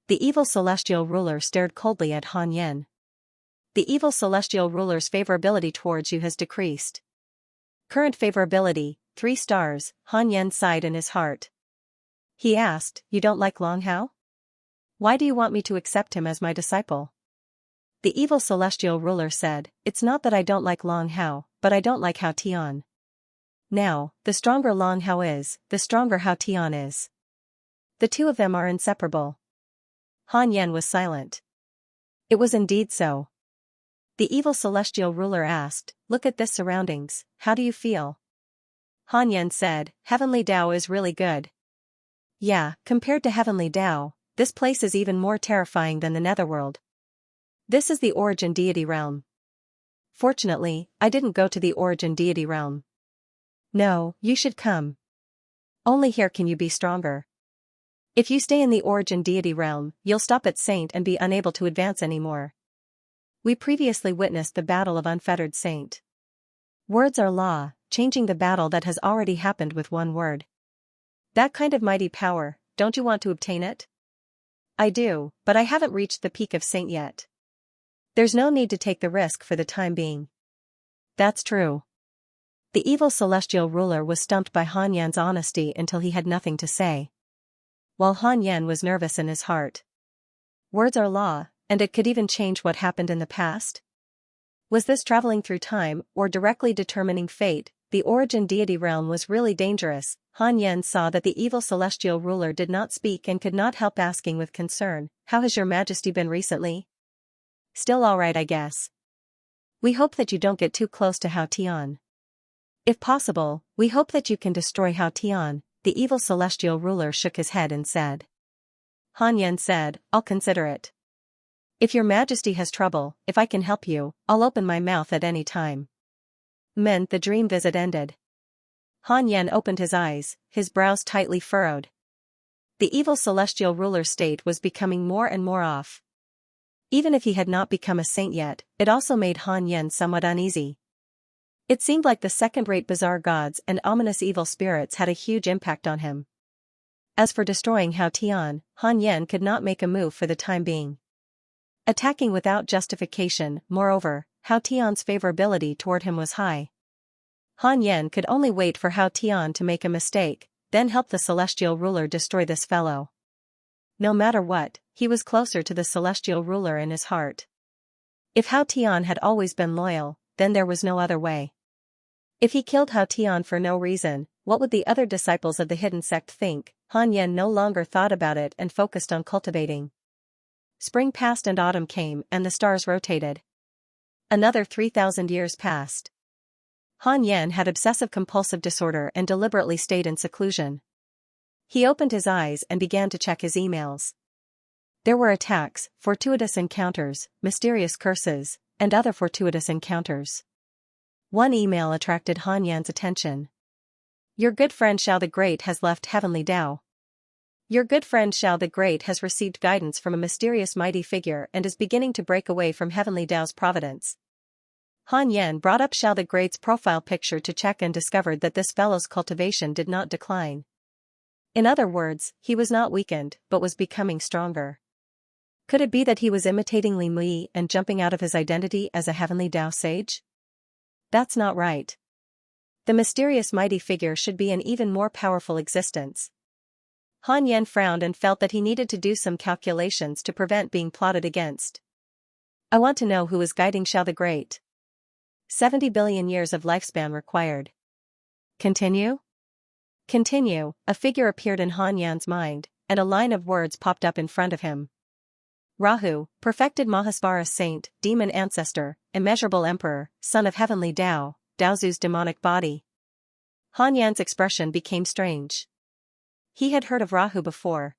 The evil celestial ruler stared coldly at Han Yan. The evil celestial ruler's favorability towards you has decreased. Current favorability, 3 stars, Han Yan sighed in his heart. He asked, you don't like Long Hao? Why do you want me to accept him as my disciple? The evil celestial ruler said, it's not that I don't like Long Hao, but I don't like Hao Tian. Now, the stronger Long Hao is, the stronger Hao Tian is. The two of them are inseparable. Han Yan was silent. It was indeed so. The evil celestial ruler asked, look at this surroundings, how do you feel? Han Yan said, Heavenly Tao is really good. Yeah, compared to Heavenly Tao, this place is even more terrifying than the Netherworld. This is the Origin Deity Realm. Fortunately, I didn't go to the Origin Deity Realm. No, you should come. Only here can you be stronger. If you stay in the Origin Deity Realm, you'll stop at Saint and be unable to advance anymore. We previously witnessed the Battle of Unfettered Saint. Words are law, changing the battle that has already happened with one word. That kind of mighty power, don't you want to obtain it? I do, but I haven't reached the peak of Saint yet. There's no need to take the risk for the time being. That's true. The evil celestial ruler was stumped by Han Yan's honesty until he had nothing to say. While Han Yan was nervous in his heart. Words are law, and it could even change what happened in the past? Was this traveling through time, or directly determining fate? The Origin Deity Realm was really dangerous. Han Yan saw that the evil celestial ruler did not speak and could not help asking with concern, how has your majesty been recently? Still alright, I guess. We hope that you don't get too close to Hao Tian. If possible, we hope that you can destroy Hao Tian. The evil celestial ruler shook his head and said. Han Yan said, I'll consider it. If your majesty has trouble, if I can help you, I'll open my mouth at any time. Meant the dream visit ended. Han Yan opened his eyes, his brows tightly furrowed. The evil celestial ruler's state was becoming more and more off. Even if he had not become a saint yet, it also made Han Yan somewhat uneasy. It seemed like the second-rate bizarre gods and ominous evil spirits had a huge impact on him. As for destroying Hao Tian, Han Yan could not make a move for the time being. Attacking without justification, moreover, Hao Tian's favorability toward him was high. Han Yan could only wait for Hao Tian to make a mistake, then help the celestial ruler destroy this fellow. No matter what, he was closer to the celestial ruler in his heart. If Hao Tian had always been loyal, then there was no other way. If he killed Hao Tian for no reason, what would the other disciples of the hidden sect think? Han Yan no longer thought about it and focused on cultivating. Spring passed and autumn came and the stars rotated. Another 3,000 years passed. Han Yan had obsessive-compulsive disorder and deliberately stayed in seclusion. He opened his eyes and began to check his emails. There were attacks, fortuitous encounters, mysterious curses, and other fortuitous encounters. One email attracted Han Yan's attention. Your good friend Xiao the Great has left Heavenly Tao. Your good friend Xiao the Great has received guidance from a mysterious mighty figure and is beginning to break away from Heavenly Tao's Providence. Han Yan brought up Xiao the Great's profile picture to check and discovered that this fellow's cultivation did not decline. In other words, he was not weakened, but was becoming stronger. Could it be that he was imitating Li Mui and jumping out of his identity as a Heavenly Tao sage? That's not right. The mysterious mighty figure should be an even more powerful existence. Han Yan frowned and felt that he needed to do some calculations to prevent being plotted against. I want to know who is guiding Xiao the Great. 70 billion years of lifespan required. Continue? Continue, a figure appeared in Han Yan's mind, and a line of words popped up in front of him. Rahu, perfected Mahasvara saint, demon ancestor, immeasurable emperor, son of heavenly Tao, Daozu's demonic body. Han Yan's expression became strange. He had heard of Rahu before.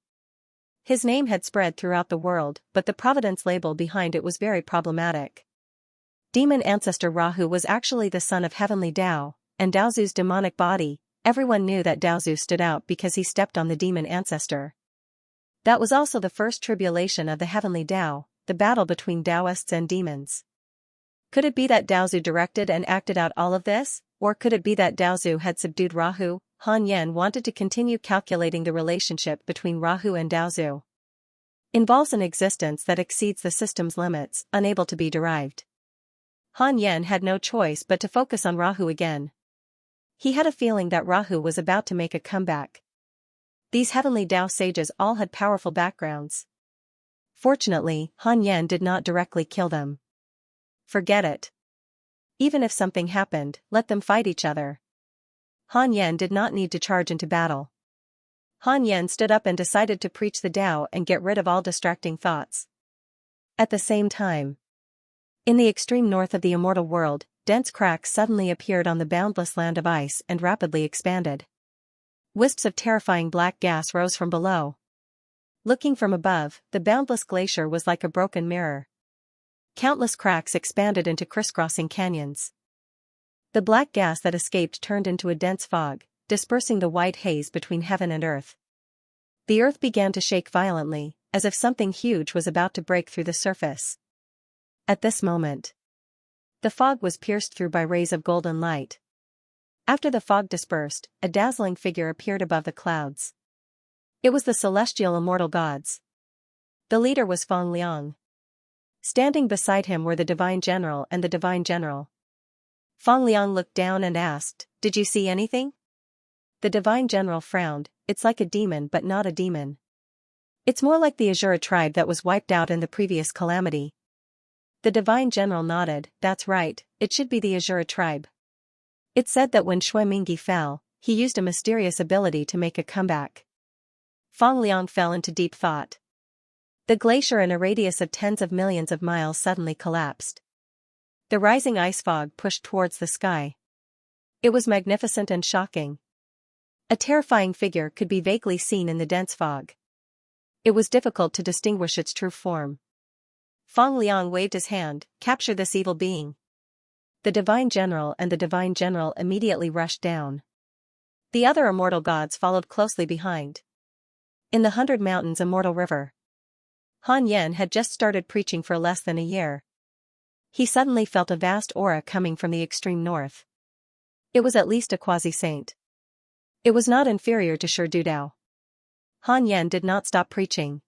His name had spread throughout the world, but the Providence label behind it was very problematic. Demon ancestor Rahu was actually the son of heavenly Tao, and Daozu's demonic body. Everyone knew that Daozu stood out because he stepped on the demon ancestor. That was also the first tribulation of the heavenly Tao, the battle between Taoists and demons. Could it be that Daozu directed and acted out all of this, or could it be that Daozu had subdued Rahu? Han Yan wanted to continue calculating the relationship between Rahu and Daozu. Involves an existence that exceeds the system's limits, unable to be derived. Han Yen had no choice but to focus on Rahu again. He had a feeling that Rahu was about to make a comeback. These heavenly Tao sages all had powerful backgrounds. Fortunately, Han Yen did not directly kill them. Forget it. Even if something happened, let them fight each other. Han Yen did not need to charge into battle. Han Yen stood up and decided to preach the Tao and get rid of all distracting thoughts. At the same time, in the extreme north of the immortal world, dense cracks suddenly appeared on the boundless land of ice and rapidly expanded. Wisps of terrifying black gas rose from below. Looking from above, the boundless glacier was like a broken mirror. Countless cracks expanded into crisscrossing canyons. The black gas that escaped turned into a dense fog, dispersing the white haze between heaven and earth. The earth began to shake violently, as if something huge was about to break through the surface. At this moment, the fog was pierced through by rays of golden light. After the fog dispersed, a dazzling figure appeared above the clouds. It was the celestial immortal gods. The leader was Feng Liang. Standing beside him were the divine general and the divine general. Feng Liang looked down and asked, "Did you see anything?" The divine general frowned. "It's like a demon but not a demon. It's more like the Azura tribe that was wiped out in the previous calamity." The divine general nodded. "That's right, it should be the Azura tribe. It's said that when Shui Mingi fell, he used a mysterious ability to make a comeback." Feng Liang fell into deep thought. The glacier in a radius of tens of millions of miles suddenly collapsed. The rising ice fog pushed towards the sky. It was magnificent and shocking. A terrifying figure could be vaguely seen in the dense fog. It was difficult to distinguish its true form. Feng Liang waved his hand. "Capture this evil being." The divine general and the divine general immediately rushed down. The other immortal gods followed closely behind. In the 100 Mountains immortal river, Han Yen had just started preaching for less than a year. He suddenly felt a vast aura coming from the extreme north. It was at least a quasi-saint. It was not inferior to Shi Dudao. Han Yen did not stop preaching.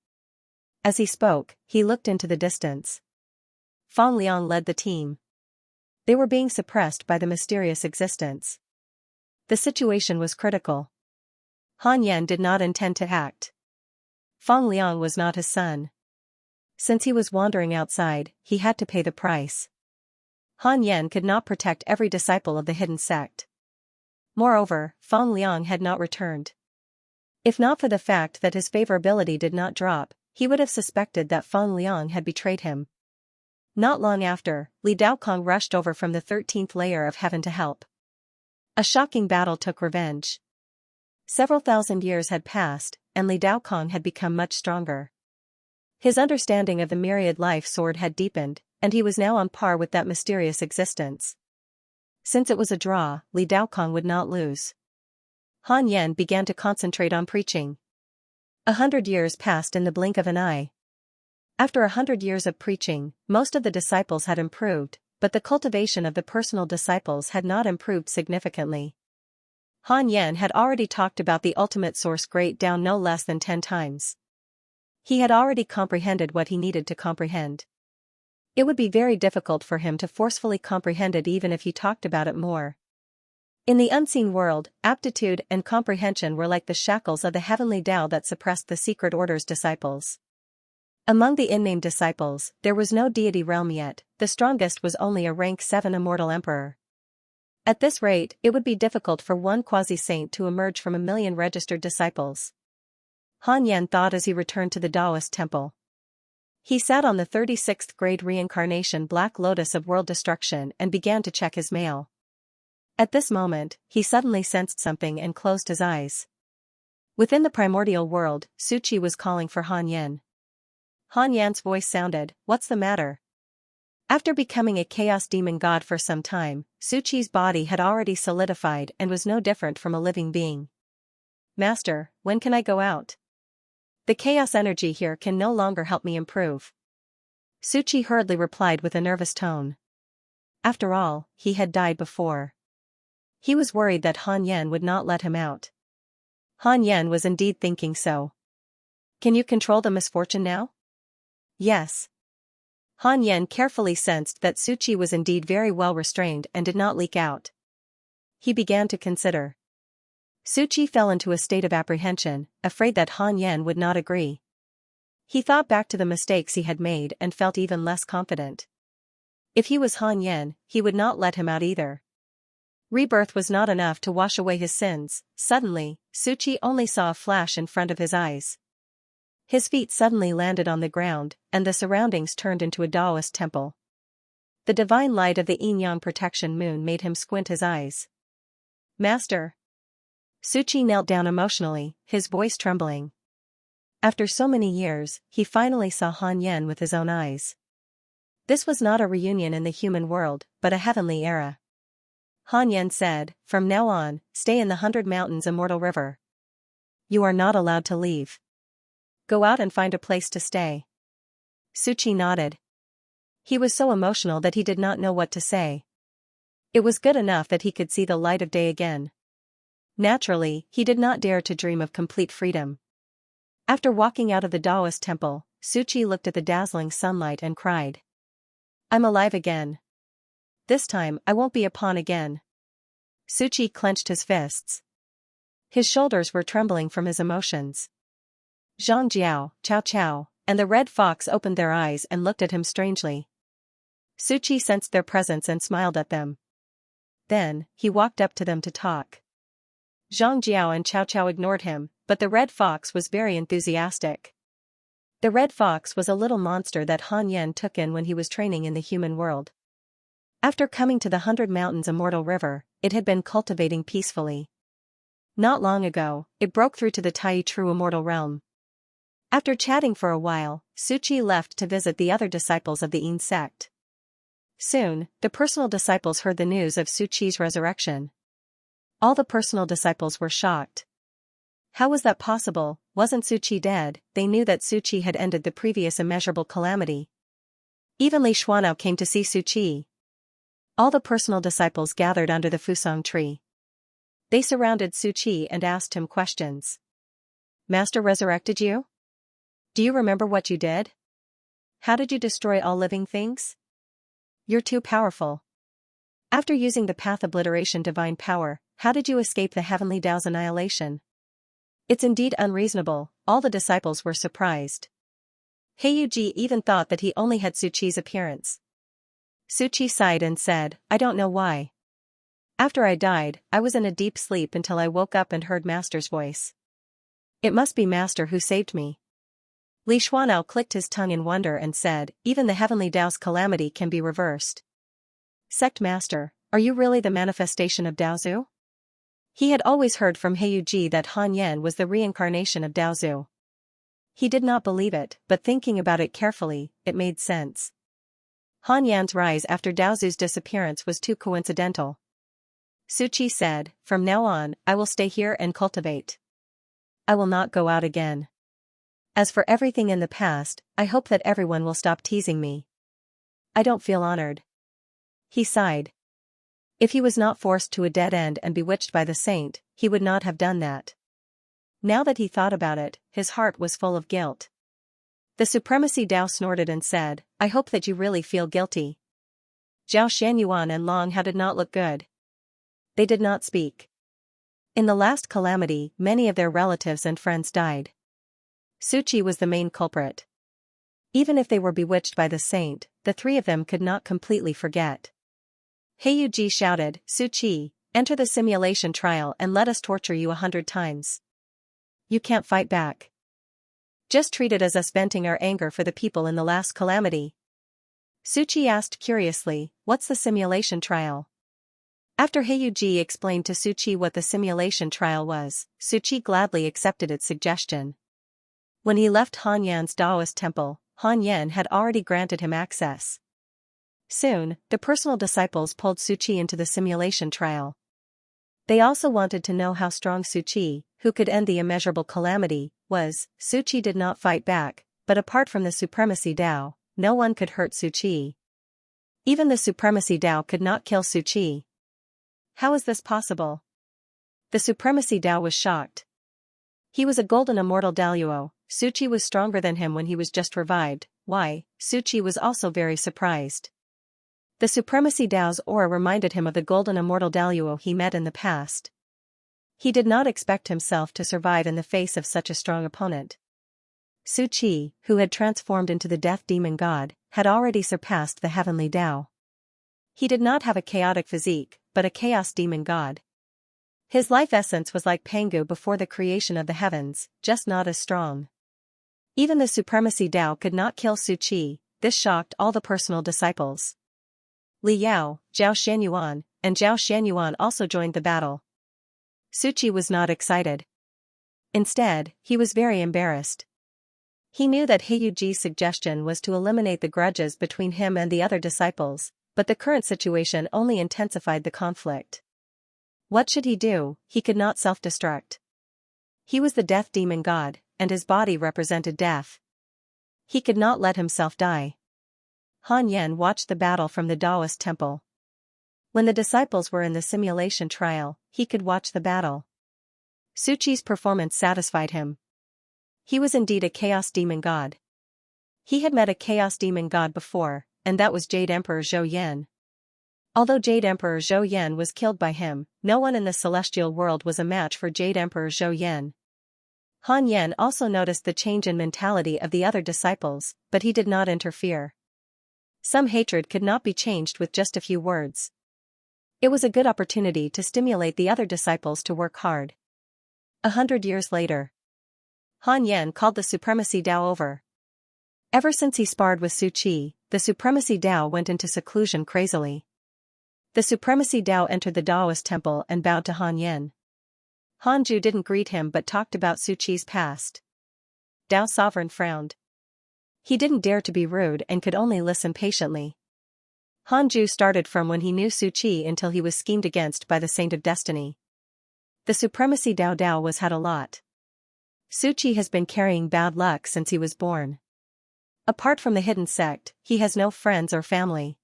As he spoke, he looked into the distance. Feng Liang led the team. They were being suppressed by the mysterious existence. The situation was critical. Han Yen did not intend to act. Feng Liang was not his son. Since he was wandering outside, he had to pay the price. Han Yen could not protect every disciple of the hidden sect. Moreover, Feng Liang had not returned. If not for the fact that his favorability did not drop, he would have suspected that Feng Liang had betrayed him. Not long after, Li Daokong rushed over from the 13th layer of heaven to help. A shocking battle took revenge. Several thousand years had passed, and Li Daokong had become much stronger. His understanding of the myriad life sword had deepened, and he was now on par with that mysterious existence. Since it was a draw, Li Daokong would not lose. Han Yen began to concentrate on preaching. 100 years passed in the blink of an eye. After 100 years of preaching, most of the disciples had improved, but the cultivation of the personal disciples had not improved significantly. Han Yen had already talked about the ultimate source Great Tao no less than 10 times. He had already comprehended what he needed to comprehend. It would be very difficult for him to forcefully comprehend it even if he talked about it more. In the unseen world, aptitude and comprehension were like the shackles of the heavenly Tao that suppressed the secret order's disciples. Among the unnamed disciples, there was no deity realm yet. The strongest was only a rank 7 immortal emperor. At this rate, it would be difficult for one quasi-saint to emerge from 1,000,000 registered disciples. Han Yen thought as he returned to the Taoist temple. He sat on the 36th grade reincarnation Black Lotus of world destruction and began to check his mail. At this moment, he suddenly sensed something and closed his eyes. Within the primordial world, Suchi was calling for Han Yen. Han Yan's voice sounded, "What's the matter?" After becoming a chaos demon god for some time, Suchi's body had already solidified and was no different from a living being. "Master, when can I go out? The chaos energy here can no longer help me improve." Suchi hurriedly replied with a nervous tone. After all, he had died before. He was worried that Han Yen would not let him out. Han Yen was indeed thinking so. "Can you control the misfortune now?" Yes. Han Yan carefully sensed that Suchi was indeed very well restrained and did not leak out. He began to consider. Suchi fell into a state of apprehension, afraid that Han Yan would not agree. He thought back to the mistakes he had made and felt even less confident. If he was Han Yan, he would not let him out either. Rebirth was not enough to wash away his sins. Suddenly, Suchi only saw a flash in front of his eyes. His feet suddenly landed on the ground, and the surroundings turned into a Taoist temple. The divine light of the yin-yang protection moon made him squint his eyes. Master! Suchi knelt down emotionally, his voice trembling. After so many years, he finally saw Han Yan with his own eyes. This was not a reunion in the human world, but a heavenly era. Han Yan said, "From now on, stay in the 100 Mountains Immortal River. You are not allowed to leave. Go out and find a place to stay." Suchi nodded. He was so emotional that he did not know what to say. It was good enough that he could see the light of day again. Naturally, he did not dare to dream of complete freedom. After walking out of the Taoist temple, Suchi looked at the dazzling sunlight and cried. "I'm alive again. This time I won't be a pawn again." Suchi clenched his fists. His shoulders were trembling from his emotions. Zhang Jiao, Chow Chow, and the red fox opened their eyes and looked at him strangely. Suchi sensed their presence and smiled at them. Then, he walked up to them to talk. Zhang Jiao and Chow Chow ignored him, but the red fox was very enthusiastic. The red fox was a little monster that Han Yan took in when he was training in the human world. After coming to the 100 Mountains Immortal River, it had been cultivating peacefully. Not long ago, it broke through to the Tai True Immortal Realm. After chatting for a while, Suchi left to visit the other disciples of the Yin sect. Soon, the personal disciples heard the news of Suchi's resurrection. All the personal disciples were shocked. How was that possible? Wasn't Suchi dead? They knew that Suchi had ended the previous immeasurable calamity. Even Li Xuanao came to see Suchi. All the personal disciples gathered under the Fusang tree. They surrounded Suchi and asked him questions. "Master resurrected you? Do you remember what you did? How did you destroy all living things? You're too powerful. After using the path obliteration divine power, how did you escape the heavenly Tao's annihilation? It's indeed unreasonable." All the disciples were surprised. Heiyuji even thought that he only had Suchi's appearance. Suchi sighed and said, "I don't know why. After I died, I was in a deep sleep until I woke up and heard Master's voice. It must be Master who saved me." Li Xuanao clicked his tongue in wonder and said, "Even the heavenly Tao's calamity can be reversed. Sect Master, are you really the manifestation of Daozu?" He had always heard from Heiyuji that Han Yan was the reincarnation of Daozu. He did not believe it, but thinking about it carefully, it made sense. Han Yan's rise after Daozu's disappearance was too coincidental. Suchi said, "From now on, I will stay here and cultivate. I will not go out again. As for everything in the past, I hope that everyone will stop teasing me. I don't feel honored." He sighed. If he was not forced to a dead end and bewitched by the saint, he would not have done that. Now that he thought about it, his heart was full of guilt. The Supremacy Tao snorted and said, "I hope that you really feel guilty." Zhao Xianyuan and Long Hao did not look good. They did not speak. In the last calamity, many of their relatives and friends died. Suchi was the main culprit. Even if they were bewitched by the saint, the three of them could not completely forget. Heiyuji shouted, "Suchi, enter the simulation trial and let us torture you 100 times. You can't fight back. Just treat it as us venting our anger for the people in the last calamity." Suchi asked curiously, "What's the simulation trial?" After Heiyuji explained to Suchi what the simulation trial was, Suchi gladly accepted its suggestion. When he left Han Yan's Taoist temple, Han Yan had already granted him access. Soon, the personal disciples pulled Suchi into the simulation trial. They also wanted to know how strong Suchi, who could end the immeasurable calamity, was. Suchi did not fight back, but apart from the Supremacy Tao, no one could hurt Suchi. Even the Supremacy Tao could not kill Suchi. How is this possible? The Supremacy Tao was shocked. He was a golden immortal Daoyuo. Suchi was stronger than him when he was just revived, why, Suchi was also very surprised. The Supremacy Dao's aura reminded him of the golden immortal Daluo he met in the past. He did not expect himself to survive in the face of such a strong opponent. Suchi, who had transformed into the death demon god, had already surpassed the heavenly Dao. He did not have a chaotic physique, but a chaos demon god. His life essence was like Pangu before the creation of the heavens, just not as strong. Even the Supremacy Dao could not kill Suchi. This shocked all the personal disciples. Li Yao, Zhao Xianyuan, and Zhao Xianyuan also joined the battle. Suchi was not excited. Instead, he was very embarrassed. He knew that Heiyuji's suggestion was to eliminate the grudges between him and the other disciples, but the current situation only intensified the conflict. What should he do? He could not self-destruct. He was the death demon god, and his body represented death. He could not let himself die. Han Yan watched the battle from the Taoist temple. When the disciples were in the simulation trial, he could watch the battle. Suchi's performance satisfied him. He was indeed a chaos demon god. He had met a chaos demon god before, and that was Jade Emperor Zhou Yan. Although Jade Emperor Zhou Yan was killed by him, no one in the celestial world was a match for Jade Emperor Zhou Yan. Han Yan also noticed the change in mentality of the other disciples, but he did not interfere. Some hatred could not be changed with just a few words. It was a good opportunity to stimulate the other disciples to work hard. 100 years later, Han Yan called the Supremacy Dao over. Ever since he sparred with Suchi, the Supremacy Dao went into seclusion crazily. The Supremacy Dao entered the Taoist temple and bowed to Han Yan. Hanju didn't greet him but talked about Suchi's past. Dao Sovereign frowned. He didn't dare to be rude and could only listen patiently. Hanju started from when he knew Suchi until he was schemed against by the Saint of Destiny. The Supremacy Dao was had a lot. Suchi has been carrying bad luck since he was born. Apart from the hidden sect, he has no friends or family.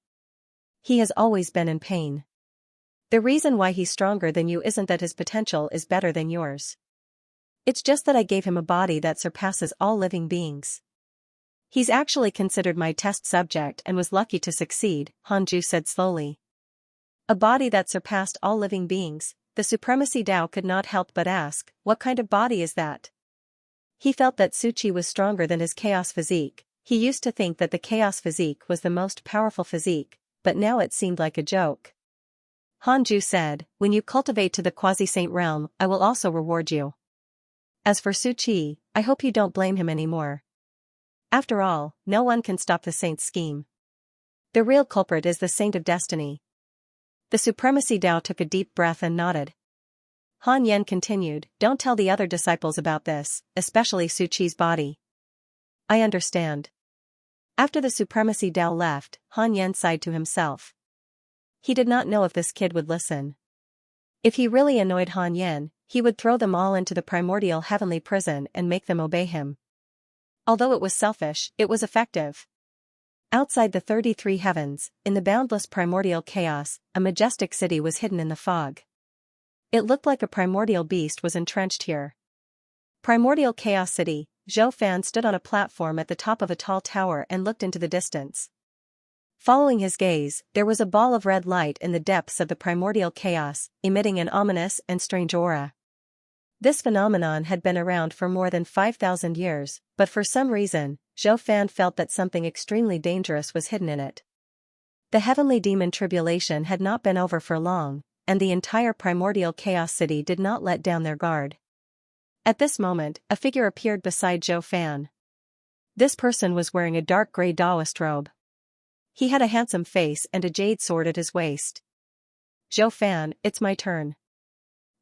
He has always been in pain. The reason why he's stronger than you isn't that his potential is better than yours. It's just that I gave him a body that surpasses all living beings. He's actually considered my test subject and was lucky to succeed, Hanju said slowly. A body that surpassed all living beings, the Supremacy Dao could not help but ask, what kind of body is that? He felt that Suchi was stronger than his chaos physique. He used to think that the chaos physique was the most powerful physique, but now it seemed like a joke. Hanju said, when you cultivate to the quasi-saint realm, I will also reward you. As for Suchi, I hope you don't blame him anymore. After all, no one can stop the saint's scheme. The real culprit is the Saint of Destiny. The Supremacy Dao took a deep breath and nodded. Han Yan continued, don't tell the other disciples about this, especially Suchi's body. I understand. After the Supremacy Dao left, Han Yan sighed to himself. He did not know if this kid would listen. If he really annoyed Han Yan, he would throw them all into the primordial heavenly prison and make them obey him. Although it was selfish, it was effective. Outside the 33 heavens, in the boundless primordial chaos, a majestic city was hidden in the fog. It looked like a primordial beast was entrenched here. Primordial Chaos City, Zhou Fan stood on a platform at the top of a tall tower and looked into the distance. Following his gaze, there was a ball of red light in the depths of the primordial chaos, emitting an ominous and strange aura. This phenomenon had been around for more than 5,000 years, but for some reason, Zhou Fan felt that something extremely dangerous was hidden in it. The heavenly demon tribulation had not been over for long, and the entire primordial chaos city did not let down their guard. At this moment, a figure appeared beside Zhou Fan. This person was wearing a dark gray Taoist robe. He had a handsome face and a jade sword at his waist. Zhou Fan, it's my turn.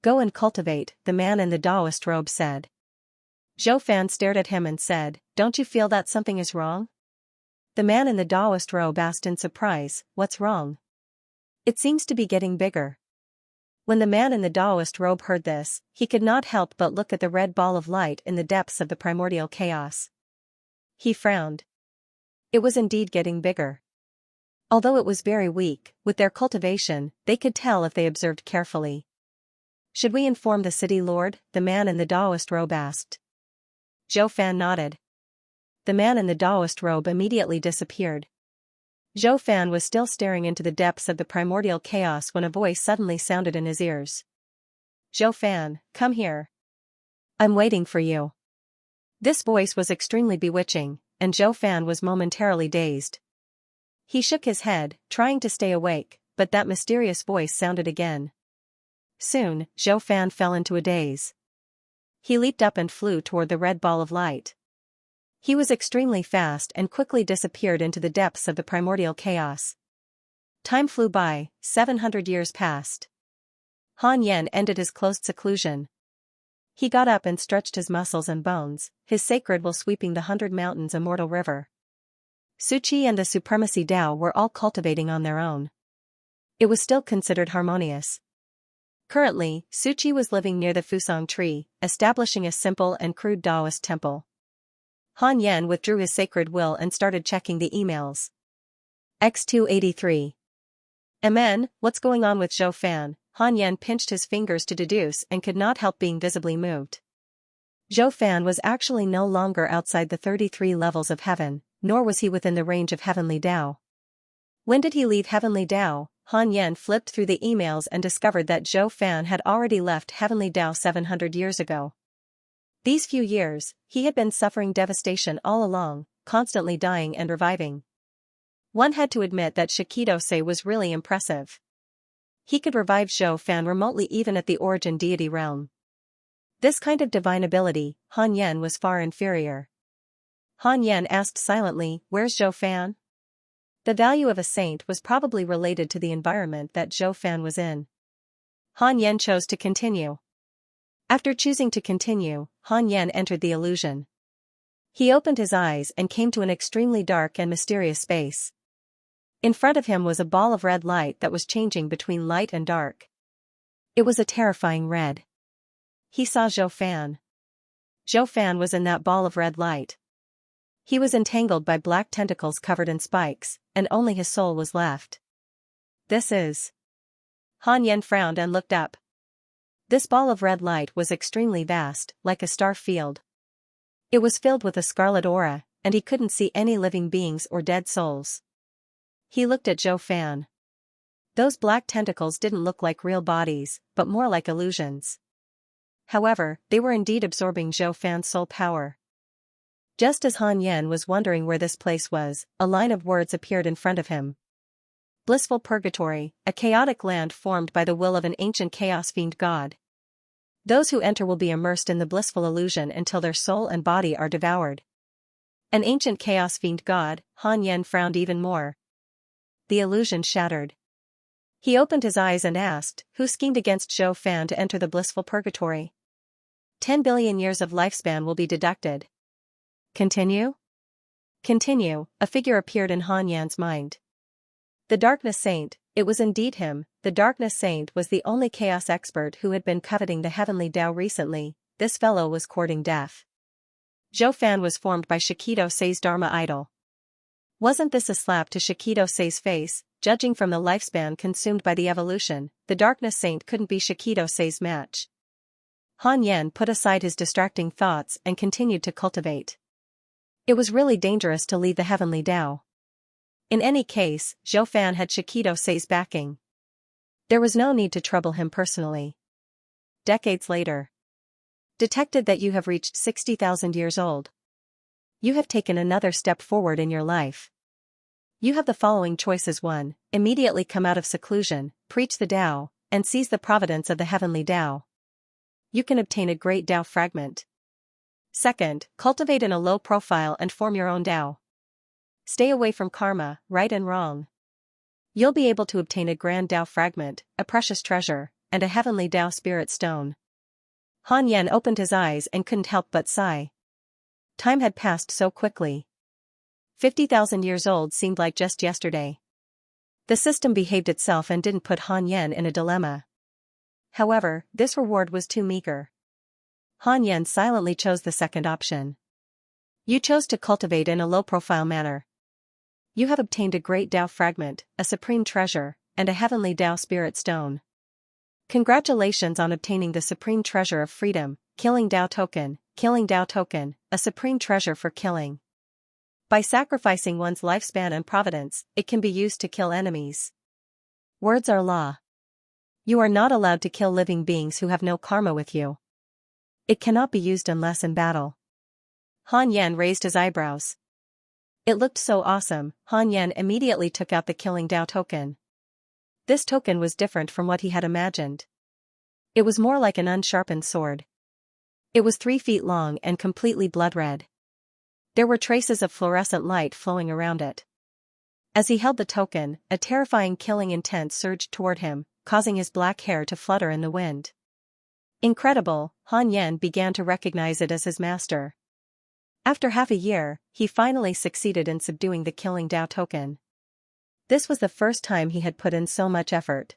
Go and cultivate, the man in the Taoist robe said. Zhou Fan stared at him and said, don't you feel that something is wrong? The man in the Taoist robe asked in surprise, what's wrong? It seems to be getting bigger. When the man in the Taoist robe heard this, he could not help but look at the red ball of light in the depths of the primordial chaos. He frowned. It was indeed getting bigger. Although it was very weak, with their cultivation, they could tell if they observed carefully. Should we inform the city lord? The man in the Taoist robe asked. Zhou Fan nodded. The the man in the Taoist robe immediately disappeared. Zhou Fan was still staring into the depths of the primordial chaos when a voice suddenly sounded in his ears. "Zhou Fan, come here. I'm waiting for you." This voice was extremely bewitching, and Zhou Fan was momentarily dazed. He shook his head, trying to stay awake, but that mysterious voice sounded again. Soon, Zhou Fan fell into a daze. He leaped up and flew toward the red ball of light. He was extremely fast and quickly disappeared into the depths of the primordial chaos. Time flew by, 700 years passed. Han Yan ended his closed seclusion. He got up and stretched his muscles and bones, his sacred will sweeping the 100 mountains immortal river. Suqi and the Supremacy Tao were all cultivating on their own. It was still considered harmonious. Currently, Suqi was living near the Fusang tree, establishing a simple and crude Taoist temple. Han Yan withdrew his sacred will and started checking the emails. X283. "MN, what's going on with Zhou Fan?" Han Yan pinched his fingers to deduce and could not help being visibly moved. Zhou Fan was actually no longer outside the 33 levels of heaven, nor was he within the range of heavenly Tao. When did he leave heavenly Tao? Han Yan flipped through the emails and discovered that Zhou Fan had already left heavenly Tao 700 years ago. These few years, he had been suffering devastation all along, constantly dying and reviving. One had to admit that Shikidose was really impressive. He could revive Zhou Fan remotely even at the origin deity realm. This kind of divine ability, Han Yan was far inferior. Han Yan asked silently, "Where's Zhou Fan?" The value of a saint was probably related to the environment that Zhou Fan was in. Han Yan chose to continue. After choosing to continue, Han Yan entered the illusion. He opened his eyes and came to an extremely dark and mysterious space. In front of him was a ball of red light that was changing between light and dark. It was a terrifying red. He saw Zhou Fan. Zhou Fan was in that ball of red light. He was entangled by black tentacles covered in spikes, and only his soul was left. "This is..." Han Yan frowned and looked up. This ball of red light was extremely vast, like a star field. It was filled with a scarlet aura, and he couldn't see any living beings or dead souls. He looked at Zhou Fan. Those black tentacles didn't look like real bodies, but more like illusions. However, they were indeed absorbing Zhou Fan's soul power. Just as Han Yan was wondering where this place was, a line of words appeared in front of him. "Blissful purgatory, a chaotic land formed by the will of an ancient chaos fiend god. Those who enter will be immersed in the blissful illusion until their soul and body are devoured." An ancient chaos fiend god, Han Yan frowned even more. The illusion shattered. He opened his eyes and asked, "Who schemed against Zhou Fan to enter the blissful purgatory? 10 billion years of lifespan will be deducted." "Continue?" "Continue," a figure appeared in Han Yan's mind. The Darkness Saint, it was indeed him. The Darkness Saint was the only chaos expert who had been coveting the heavenly Tao recently. This fellow was courting death. Zhou Fan was formed by Shikidose Dharma idol. Wasn't this a slap to Shikidose's face? Judging from the lifespan consumed by the evolution, the Darkness Saint couldn't be Shikidose's match. Han Yan put aside his distracting thoughts and continued to cultivate. It was really dangerous to leave the heavenly Tao. In any case, Zhou Fan had Shikidose's backing. There was no need to trouble him personally. Decades later. Detected that you have reached 60,000 years old. You have taken another step forward in your life. You have the following choices: 1. Immediately come out of seclusion, preach the Tao, and seize the providence of the heavenly Tao. You can obtain a great Tao fragment. 2nd, cultivate in a low profile and form your own Tao. Stay away from karma, right and wrong. You'll be able to obtain a grand Tao fragment, a precious treasure, and a heavenly Tao spirit stone. Han Yan opened his eyes and couldn't help but sigh. Time had passed so quickly. 50,000 years old seemed like just yesterday. The system behaved itself and didn't put Han Yan in a dilemma. However, this reward was too meager. Han Yan silently chose the second option. You chose to cultivate in a low-profile manner. You have obtained a great Tao fragment, a supreme treasure, and a heavenly Tao spirit stone. Congratulations on obtaining the supreme treasure of freedom, killing Tao token, a supreme treasure for killing. By sacrificing one's lifespan and providence, it can be used to kill enemies. Words are law. You are not allowed to kill living beings who have no karma with you. It cannot be used unless in battle. Han Yan raised his eyebrows. It looked so awesome. Han Yan immediately took out the Killing Dao token. This token was different from what he had imagined. It was more like an unsharpened sword. It was 3 feet long and completely blood red. There were traces of fluorescent light flowing around it. As he held the token, a terrifying killing intent surged toward him, causing his black hair to flutter in the wind. Incredible, Han Yan began to recognize it as his master. After half a year, he finally succeeded in subduing the Killing Dao token. This was the first time he had put in so much effort.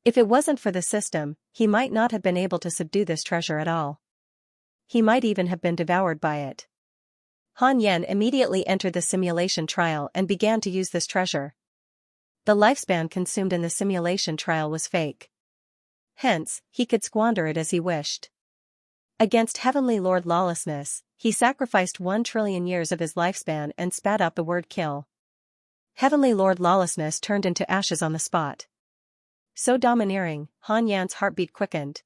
If it wasn't for the system, he might not have been able to subdue this treasure at all. He might even have been devoured by it. Han Yan immediately entered the simulation trial and began to use this treasure. The lifespan consumed in the simulation trial was fake. Hence, he could squander it as he wished. Against Heavenly Lord Lawlessness, he sacrificed 1 trillion years of his lifespan and spat out the word kill. Heavenly Lord Lawlessness turned into ashes on the spot. So domineering, Han Yan's heartbeat quickened.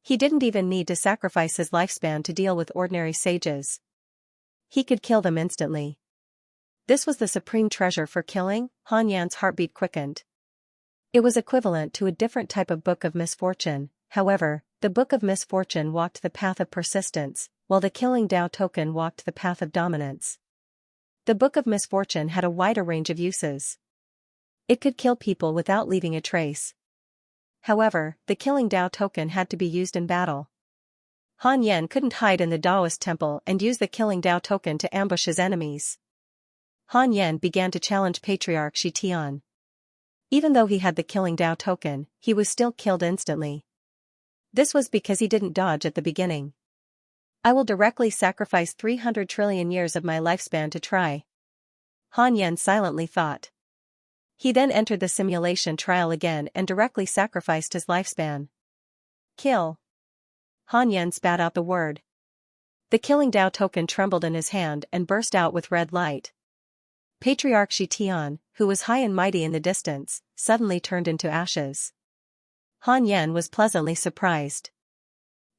He didn't even need to sacrifice his lifespan to deal with ordinary sages. He could kill them instantly. This was the supreme treasure for killing. Han Yan's heartbeat quickened. It was equivalent to a different type of book of misfortune. However, the Book of Misfortune walked the path of persistence, while the Killing Dao token walked the path of dominance. The Book of Misfortune had a wider range of uses. It could kill people without leaving a trace. However, the Killing Dao token had to be used in battle. Han Yan couldn't hide in the Daoist temple and use the Killing Dao token to ambush his enemies. Han Yan began to challenge Patriarch Shi Tian. Even though he had the Killing Dao token, he was still killed instantly. This was because he didn't dodge at the beginning. I will directly sacrifice 300 trillion years of my lifespan to try. Han Yan silently thought. He then entered the simulation trial again and directly sacrificed his lifespan. Kill. Han Yan spat out the word. The Killing Dao token trembled in his hand and burst out with red light. Patriarch Shi Tian, who was high and mighty in the distance, suddenly turned into ashes. Han Yan was pleasantly surprised.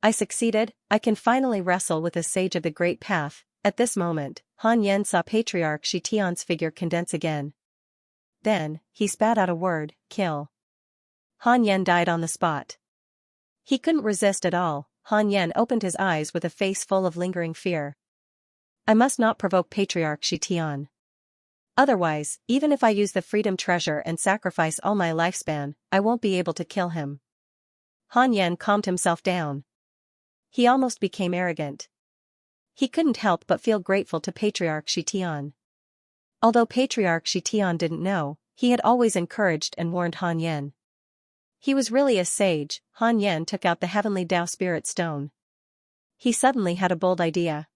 I succeeded, I can finally wrestle with a sage of the Great Path. At this moment, Han Yan saw Patriarch Shi Tian's figure condense again. Then, he spat out a word, kill. Han Yan died on the spot. He couldn't resist at all. Han Yan opened his eyes with a face full of lingering fear. I must not provoke Patriarch Shi Tian. Otherwise, even if I use the freedom treasure and sacrifice all my lifespan, I won't be able to kill him. Han Yan calmed himself down. He almost became arrogant. He couldn't help but feel grateful to Patriarch Shi Tian. Although Patriarch Shi Tian didn't know, he had always encouraged and warned Han Yan. He was really a sage. Han Yan took out the Heavenly Dao Spirit Stone. He suddenly had a bold idea.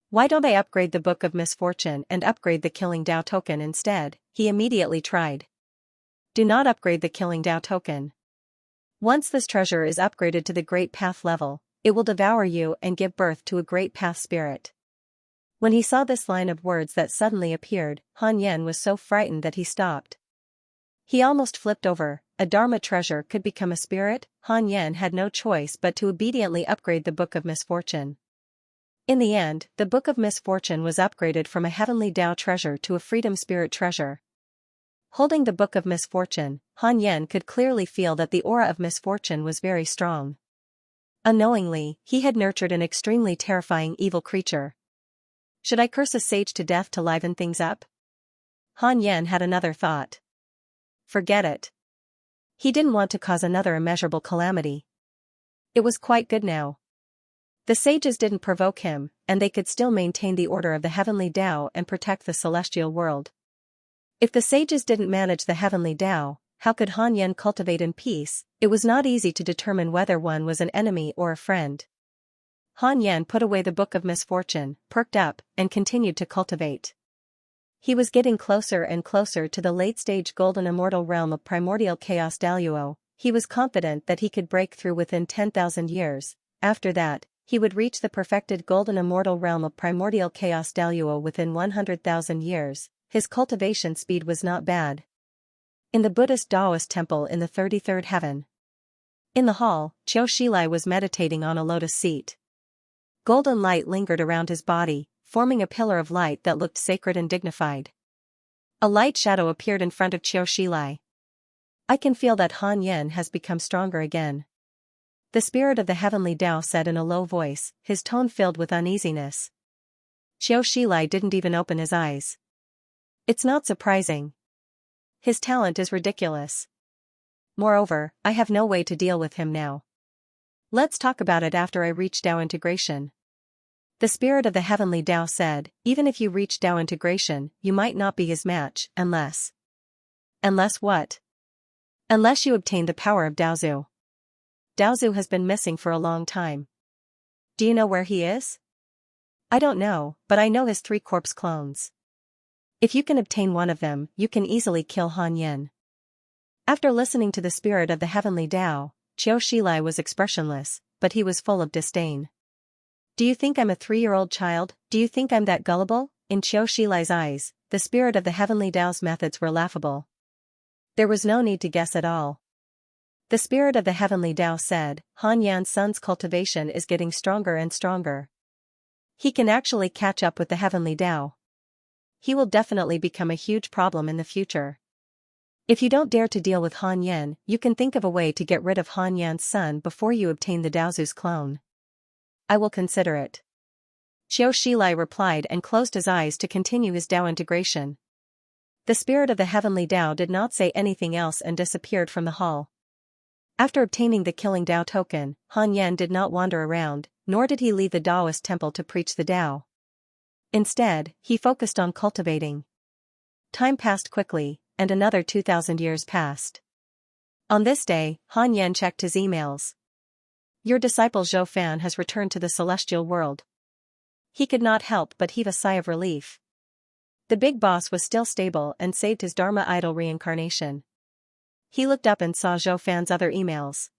Why don't I upgrade the Book of Misfortune and upgrade the Killing Dao token instead? He immediately tried. Do not upgrade the Killing Dao token. Once this treasure is upgraded to the Great Path level, it will devour you and give birth to a Great Path spirit. When he saw this line of words that suddenly appeared, Han Yan was so frightened that he stopped. He almost flipped over. A Dharma treasure could become a spirit? Han Yan had no choice but to obediently upgrade the Book of Misfortune. In the end, the Book of Misfortune was upgraded from a Heavenly Dao treasure to a Freedom Spirit treasure. Holding the Book of Misfortune, Han Yan could clearly feel that the aura of misfortune was very strong. Unknowingly, he had nurtured an extremely terrifying evil creature. Should I curse a sage to death to liven things up? Han Yan had another thought. Forget it. He didn't want to cause another immeasurable calamity. It was quite good now. The sages didn't provoke him, and they could still maintain the order of the Heavenly Dao and protect the celestial world. If the sages didn't manage the Heavenly Dao, how could Han Yan cultivate in peace? It was not easy to determine whether one was an enemy or a friend. Han Yan put away the Book of Misfortune, perked up, and continued to cultivate. He was getting closer and closer to the late-stage golden immortal realm of primordial chaos Daluo. He was confident that he could break through within 10,000 years. After that, He would reach the perfected golden immortal realm of primordial chaos Daluo within 100,000 years. His cultivation speed was not bad. In the Buddhist Taoist temple in the 33rd heaven. In the hall, Qiu Shilai was meditating on a lotus seat. Golden light lingered around his body, forming a pillar of light that looked sacred and dignified. A light shadow appeared in front of Qiu Shilai. I can feel that Han Yen has become stronger again. The spirit of the heavenly Tao said in a low voice, his tone filled with uneasiness. Qiu Shilai didn't even open his eyes. It's not surprising. His talent is ridiculous. Moreover, I have no way to deal with him now. Let's talk about it after I reach Tao integration. The spirit of the heavenly Tao said, even if you reach Tao integration, you might not be his match, unless. Unless what? Unless you obtain the power of Daozu. Daozu has been missing for a long time. Do you know where he is? I don't know, but I know his 3 corpse clones. If you can obtain one of them, you can easily kill Han Yen. After listening to the spirit of the heavenly Tao, Qiu Shilai was expressionless, but he was full of disdain. Do you think I'm a 3-year-old child? Do you think I'm that gullible? In Qiu Shilai's eyes, the spirit of the heavenly Tao's methods were laughable. There was no need to guess at all. The spirit of the heavenly Tao said, Han Yan's son's cultivation is getting stronger and stronger. He can actually catch up with the heavenly Tao. He will definitely become a huge problem in the future. If you don't dare to deal with Han Yan, you can think of a way to get rid of Han Yan's son before you obtain the Daozu's clone. I will consider it. Qiu Shilai replied and closed his eyes to continue his Tao integration. The spirit of the heavenly Tao did not say anything else and disappeared from the hall. After obtaining the killing Tao token, Han Yan did not wander around, nor did he leave the Taoist temple to preach the Tao. Instead, he focused on cultivating. Time passed quickly, and another 2,000 years passed. On this day, Han Yan checked his emails. Your disciple Zhou Fan has returned to the celestial world. He could not help but heave a sigh of relief. The big boss was still stable and saved his Dharma idol reincarnation. He looked up and saw Zhou Fan's other emails.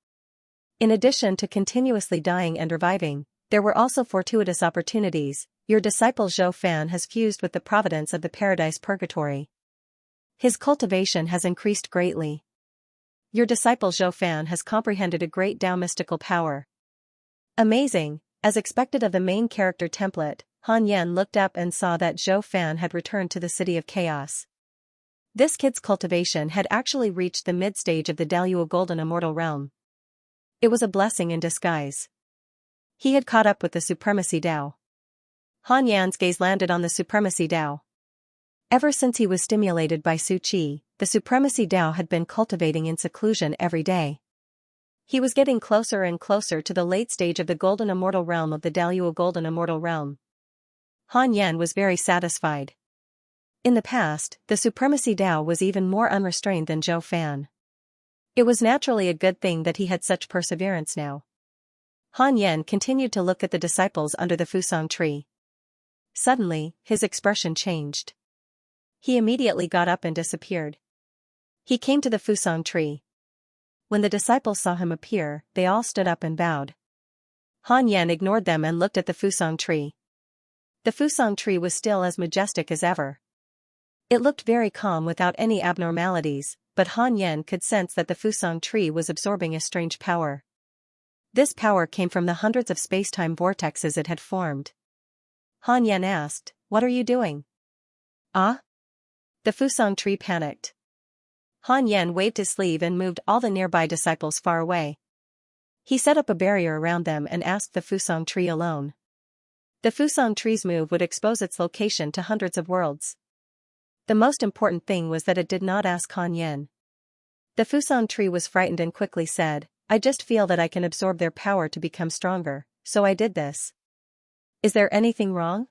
In addition to continuously dying and reviving, there were also fortuitous opportunities. Your disciple Zhou Fan has fused with the Providence of the Paradise Purgatory. His cultivation has increased greatly. Your disciple Zhou Fan has comprehended a great Tao mystical power. Amazing, as expected of the main character template, Han Yan looked up and saw that Zhou Fan had returned to the City of Chaos. This kid's cultivation had actually reached the mid-stage of the Daluo Golden Immortal Realm. It was a blessing in disguise. He had caught up with the Supremacy Tao. Han Yan's gaze landed on the Supremacy Tao. Ever since he was stimulated by Su Qi, the Supremacy Tao had been cultivating in seclusion every day. He was getting closer and closer to the late stage of the Golden Immortal Realm of the Daluo Golden Immortal Realm. Han Yan was very satisfied. In the past, the Supremacy Tao was even more unrestrained than Zhou Fan. It was naturally a good thing that he had such perseverance now. Han Yan continued to look at the disciples under the Fusang tree. Suddenly, his expression changed. He immediately got up and disappeared. He came to the Fusang tree. When the disciples saw him appear, they all stood up and bowed. Han Yan ignored them and looked at the Fusang tree. The Fusang tree was still as majestic as ever. It looked very calm without any abnormalities, but Han Yan could sense that the Fusang tree was absorbing a strange power. This power came from the hundreds of space-time vortexes it had formed. Han Yan asked, "What are you doing?" "Ah?" The Fusang tree panicked. Han Yan waved his sleeve and moved all the nearby disciples far away. He set up a barrier around them and asked the Fusang tree alone. The Fusang tree's move would expose its location to hundreds of worlds. The most important thing was that it did not ask Han Yan. The Fusang tree was frightened and quickly said, "I just feel that I can absorb their power to become stronger, so I did this." "Is there anything wrong?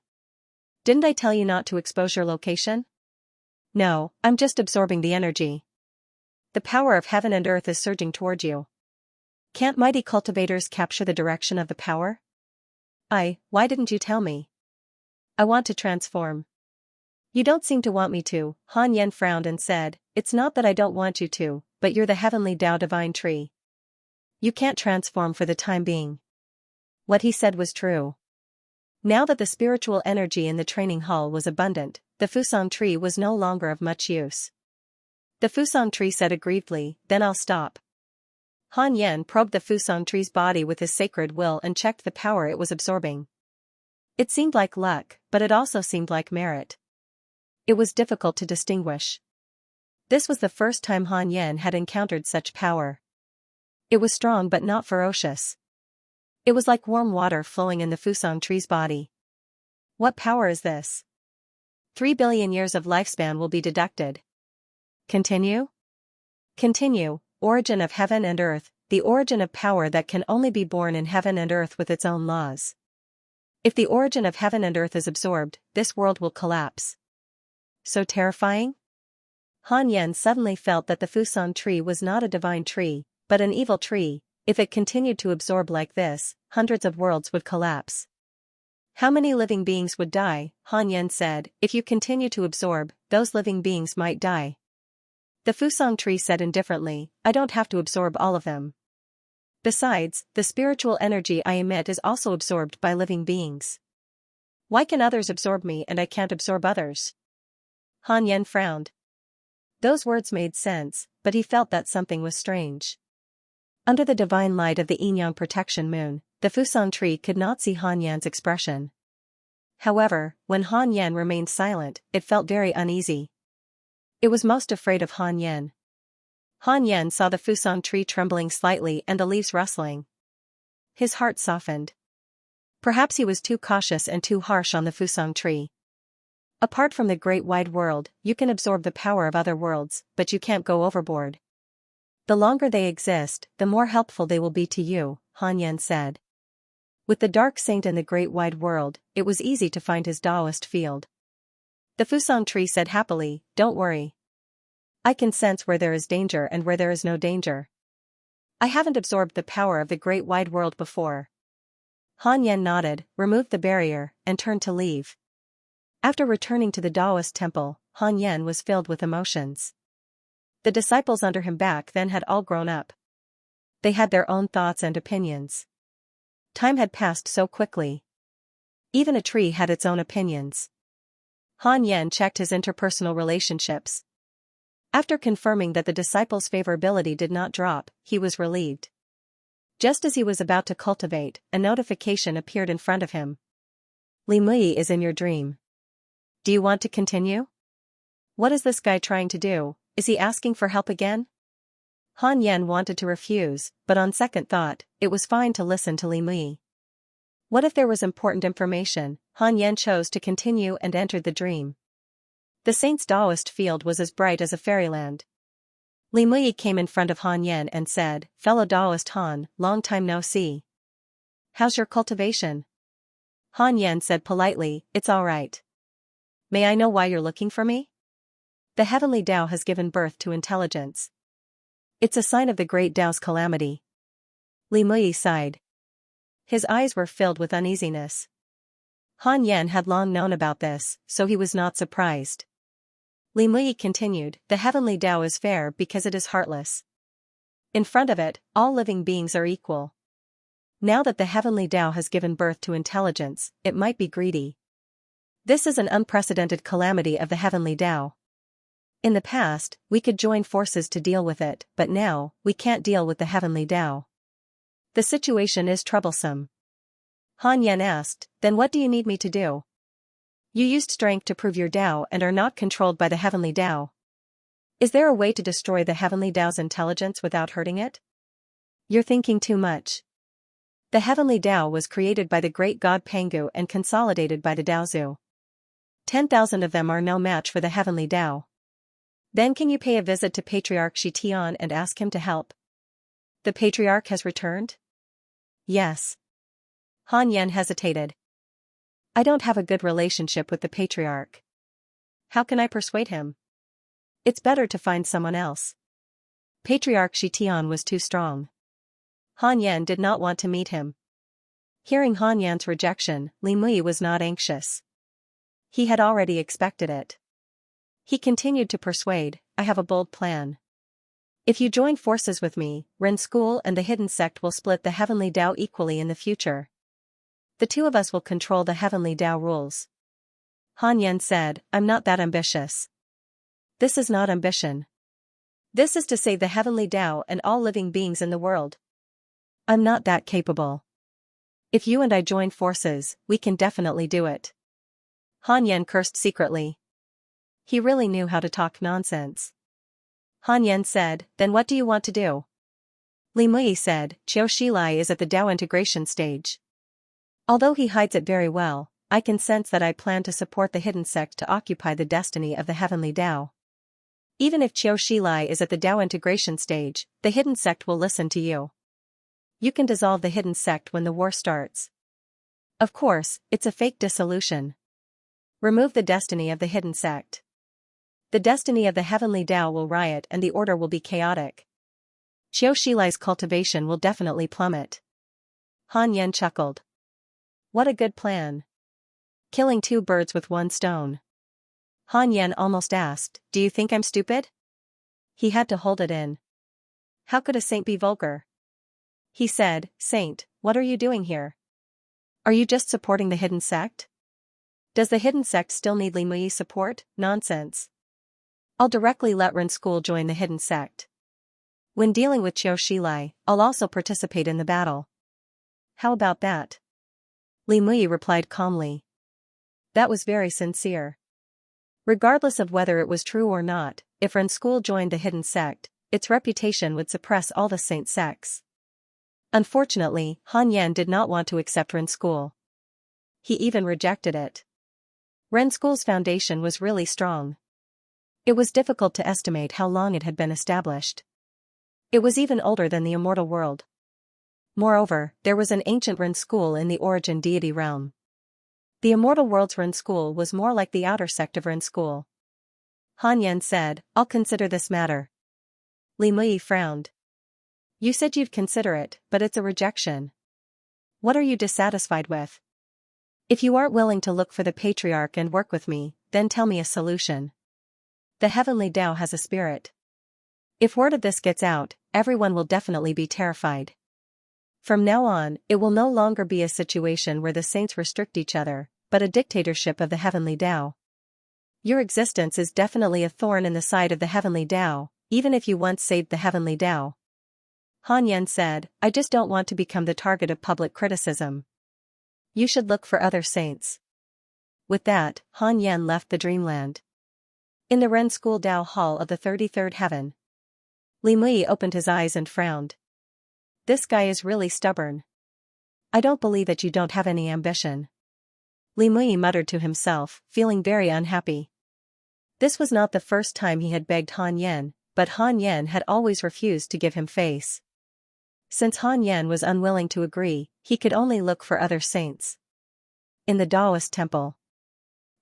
Didn't I tell you not to expose your location?" "No, I'm just absorbing the energy. The power of heaven and earth is surging toward you. Can't mighty cultivators capture the direction of the power?" Why didn't you tell me?" "I want to transform." "You don't seem to want me to." Han Yan frowned and said, "It's not that I don't want you to, but you're the heavenly Tao divine tree. You can't transform for the time being." What he said was true. Now that the spiritual energy in the training hall was abundant, the Fusang tree was no longer of much use. The Fusang tree said aggrievedly, "Then I'll stop." Han Yan probed the Fusang tree's body with his sacred will and checked the power it was absorbing. It seemed like luck, but it also seemed like merit. It was difficult to distinguish. This was the first time Han Yan had encountered such power. It was strong but not ferocious. It was like warm water flowing in the Fusang tree's body. What power is this? 3 billion years of lifespan will be deducted. Continue? Continue, origin of heaven and earth, the origin of power that can only be born in heaven and earth with its own laws. If the origin of heaven and earth is absorbed, this world will collapse. So terrifying? Han Yan suddenly felt that the Fusang tree was not a divine tree, but an evil tree. If it continued to absorb like this, hundreds of worlds would collapse. How many living beings would die? Han Yan said, if you continue to absorb, those living beings might die. The Fusang tree said indifferently, I don't have to absorb all of them. Besides, the spiritual energy I emit is also absorbed by living beings. Why can others absorb me and I can't absorb others? Han Yan frowned. Those words made sense, but he felt that something was strange. Under the divine light of the yin-yang protection moon, the Fusang tree could not see Han Yan's expression. However, when Han Yan remained silent, it felt very uneasy. It was most afraid of Han Yan. Han Yan saw the Fusang tree trembling slightly and the leaves rustling. His heart softened. Perhaps he was too cautious and too harsh on the Fusang tree. Apart from the great wide world, you can absorb the power of other worlds, but you can't go overboard. The longer they exist, the more helpful they will be to you, Han Yan said. With the dark saint and the great wide world, it was easy to find his Taoist field. The Fusang tree said happily, don't worry. I can sense where there is danger and where there is no danger. I haven't absorbed the power of the great wide world before. Han Yan nodded, removed the barrier, and turned to leave. After returning to the Taoist temple, Han Yan was filled with emotions. The disciples under him back then had all grown up. They had their own thoughts and opinions. Time had passed so quickly. Even a tree had its own opinions. Han Yan checked his interpersonal relationships. After confirming that the disciples' favorability did not drop, he was relieved. Just as he was about to cultivate, a notification appeared in front of him. Li Mui is in your dream. Do you want to continue? What is this guy trying to do? Is he asking for help again? Han Yan wanted to refuse, but on second thought, it was fine to listen to Li Mui. What if there was important information? Han Yan chose to continue and entered the dream. The saint's Taoist field was as bright as a fairyland. Li Mui came in front of Han Yan and said, fellow Taoist Han, long time no see. How's your cultivation? Han Yan said politely, it's all right. May I know why you're looking for me? The heavenly Tao has given birth to intelligence. It's a sign of the great Tao's calamity. Li Mui sighed. His eyes were filled with uneasiness. Han Yan had long known about this, so he was not surprised. Li Mui continued, the heavenly Tao is fair because it is heartless. In front of it, all living beings are equal. Now that the heavenly Tao has given birth to intelligence, it might be greedy. This is an unprecedented calamity of the heavenly Tao. In the past, we could join forces to deal with it, but now, we can't deal with the heavenly Tao. The situation is troublesome. Han Yan asked, then what do you need me to do? You used strength to prove your Tao and are not controlled by the heavenly Tao. Is there a way to destroy the heavenly Tao's intelligence without hurting it? You're thinking too much. The heavenly Tao was created by the great god Pangu and consolidated by the Daozu. 10,000 of them are no match for the heavenly Tao. Then can you pay a visit to Patriarch Xianxia and ask him to help? The Patriarch has returned? Yes. Han Yan hesitated. I don't have a good relationship with the Patriarch. How can I persuade him? It's better to find someone else. Patriarch Xianxia was too strong. Han Yan did not want to meet him. Hearing Han Yan's rejection, Li Mui was not anxious. He had already expected it. He continued to persuade, I have a bold plan. If you join forces with me, Ren School and the Hidden Sect will split the heavenly Tao equally in the future. The two of us will control the heavenly Tao rules. Han Yan said, I'm not that ambitious. This is not ambition. This is to save the heavenly Tao and all living beings in the world. I'm not that capable. If you and I join forces, we can definitely do it. Han Yan cursed secretly. He really knew how to talk nonsense. Han Yan said, then what do you want to do? Li Mui said, Qiu Shilai is at the Tao integration stage. Although he hides it very well, I can sense that I plan to support the hidden sect to occupy the destiny of the heavenly Tao. Even if Qiu Shilai is at the Tao integration stage, the hidden sect will listen to you. You can dissolve the hidden sect when the war starts. Of course, it's a fake dissolution. Remove the destiny of the hidden sect. The destiny of the heavenly Tao will riot and the order will be chaotic. Qiu Shilai's cultivation will definitely plummet. Han Yan chuckled. What a good plan. Killing two birds with one stone. Han Yan almost asked, do you think I'm stupid? He had to hold it in. How could a saint be vulgar? He said, Saint, what are you doing here? Are you just supporting the hidden sect? Does the hidden sect still need Li Mui's support? Nonsense. I'll directly let Ren School join the hidden sect. When dealing with Qiu Shilai, I'll also participate in the battle. How about that? Li Mui replied calmly. That was very sincere. Regardless of whether it was true or not, if Ren School joined the hidden sect, its reputation would suppress all the saint sects. Unfortunately, Han Yan did not want to accept Ren School. He even rejected it. Ren School's foundation was really strong. It was difficult to estimate how long it had been established. It was even older than the immortal world. Moreover, there was an ancient Ren School in the origin deity realm. The immortal world's Ren School was more like the outer sect of Ren School. Han Yan said, I'll consider this matter. Li Mui frowned. You said you'd consider it, but it's a rejection. What are you dissatisfied with? If you aren't willing to look for the patriarch and work with me, then tell me a solution. The heavenly Tao has a spirit. If word of this gets out, everyone will definitely be terrified. From now on, it will no longer be a situation where the saints restrict each other, but a dictatorship of the heavenly Tao. Your existence is definitely a thorn in the side of the heavenly Tao, even if you once saved the heavenly Tao. Han Yan said, I just don't want to become the target of public criticism. You should look for other saints. With that, Han Yan left the dreamland. In the Ren School Tao Hall of the 33rd Heaven, Li Mui opened his eyes and frowned. This guy is really stubborn. I don't believe that you don't have any ambition. Li Mui muttered to himself, feeling very unhappy. This was not the first time he had begged Han Yan, but Han Yan had always refused to give him face. Since Han Yan was unwilling to agree, he could only look for other saints. In the Taoist temple,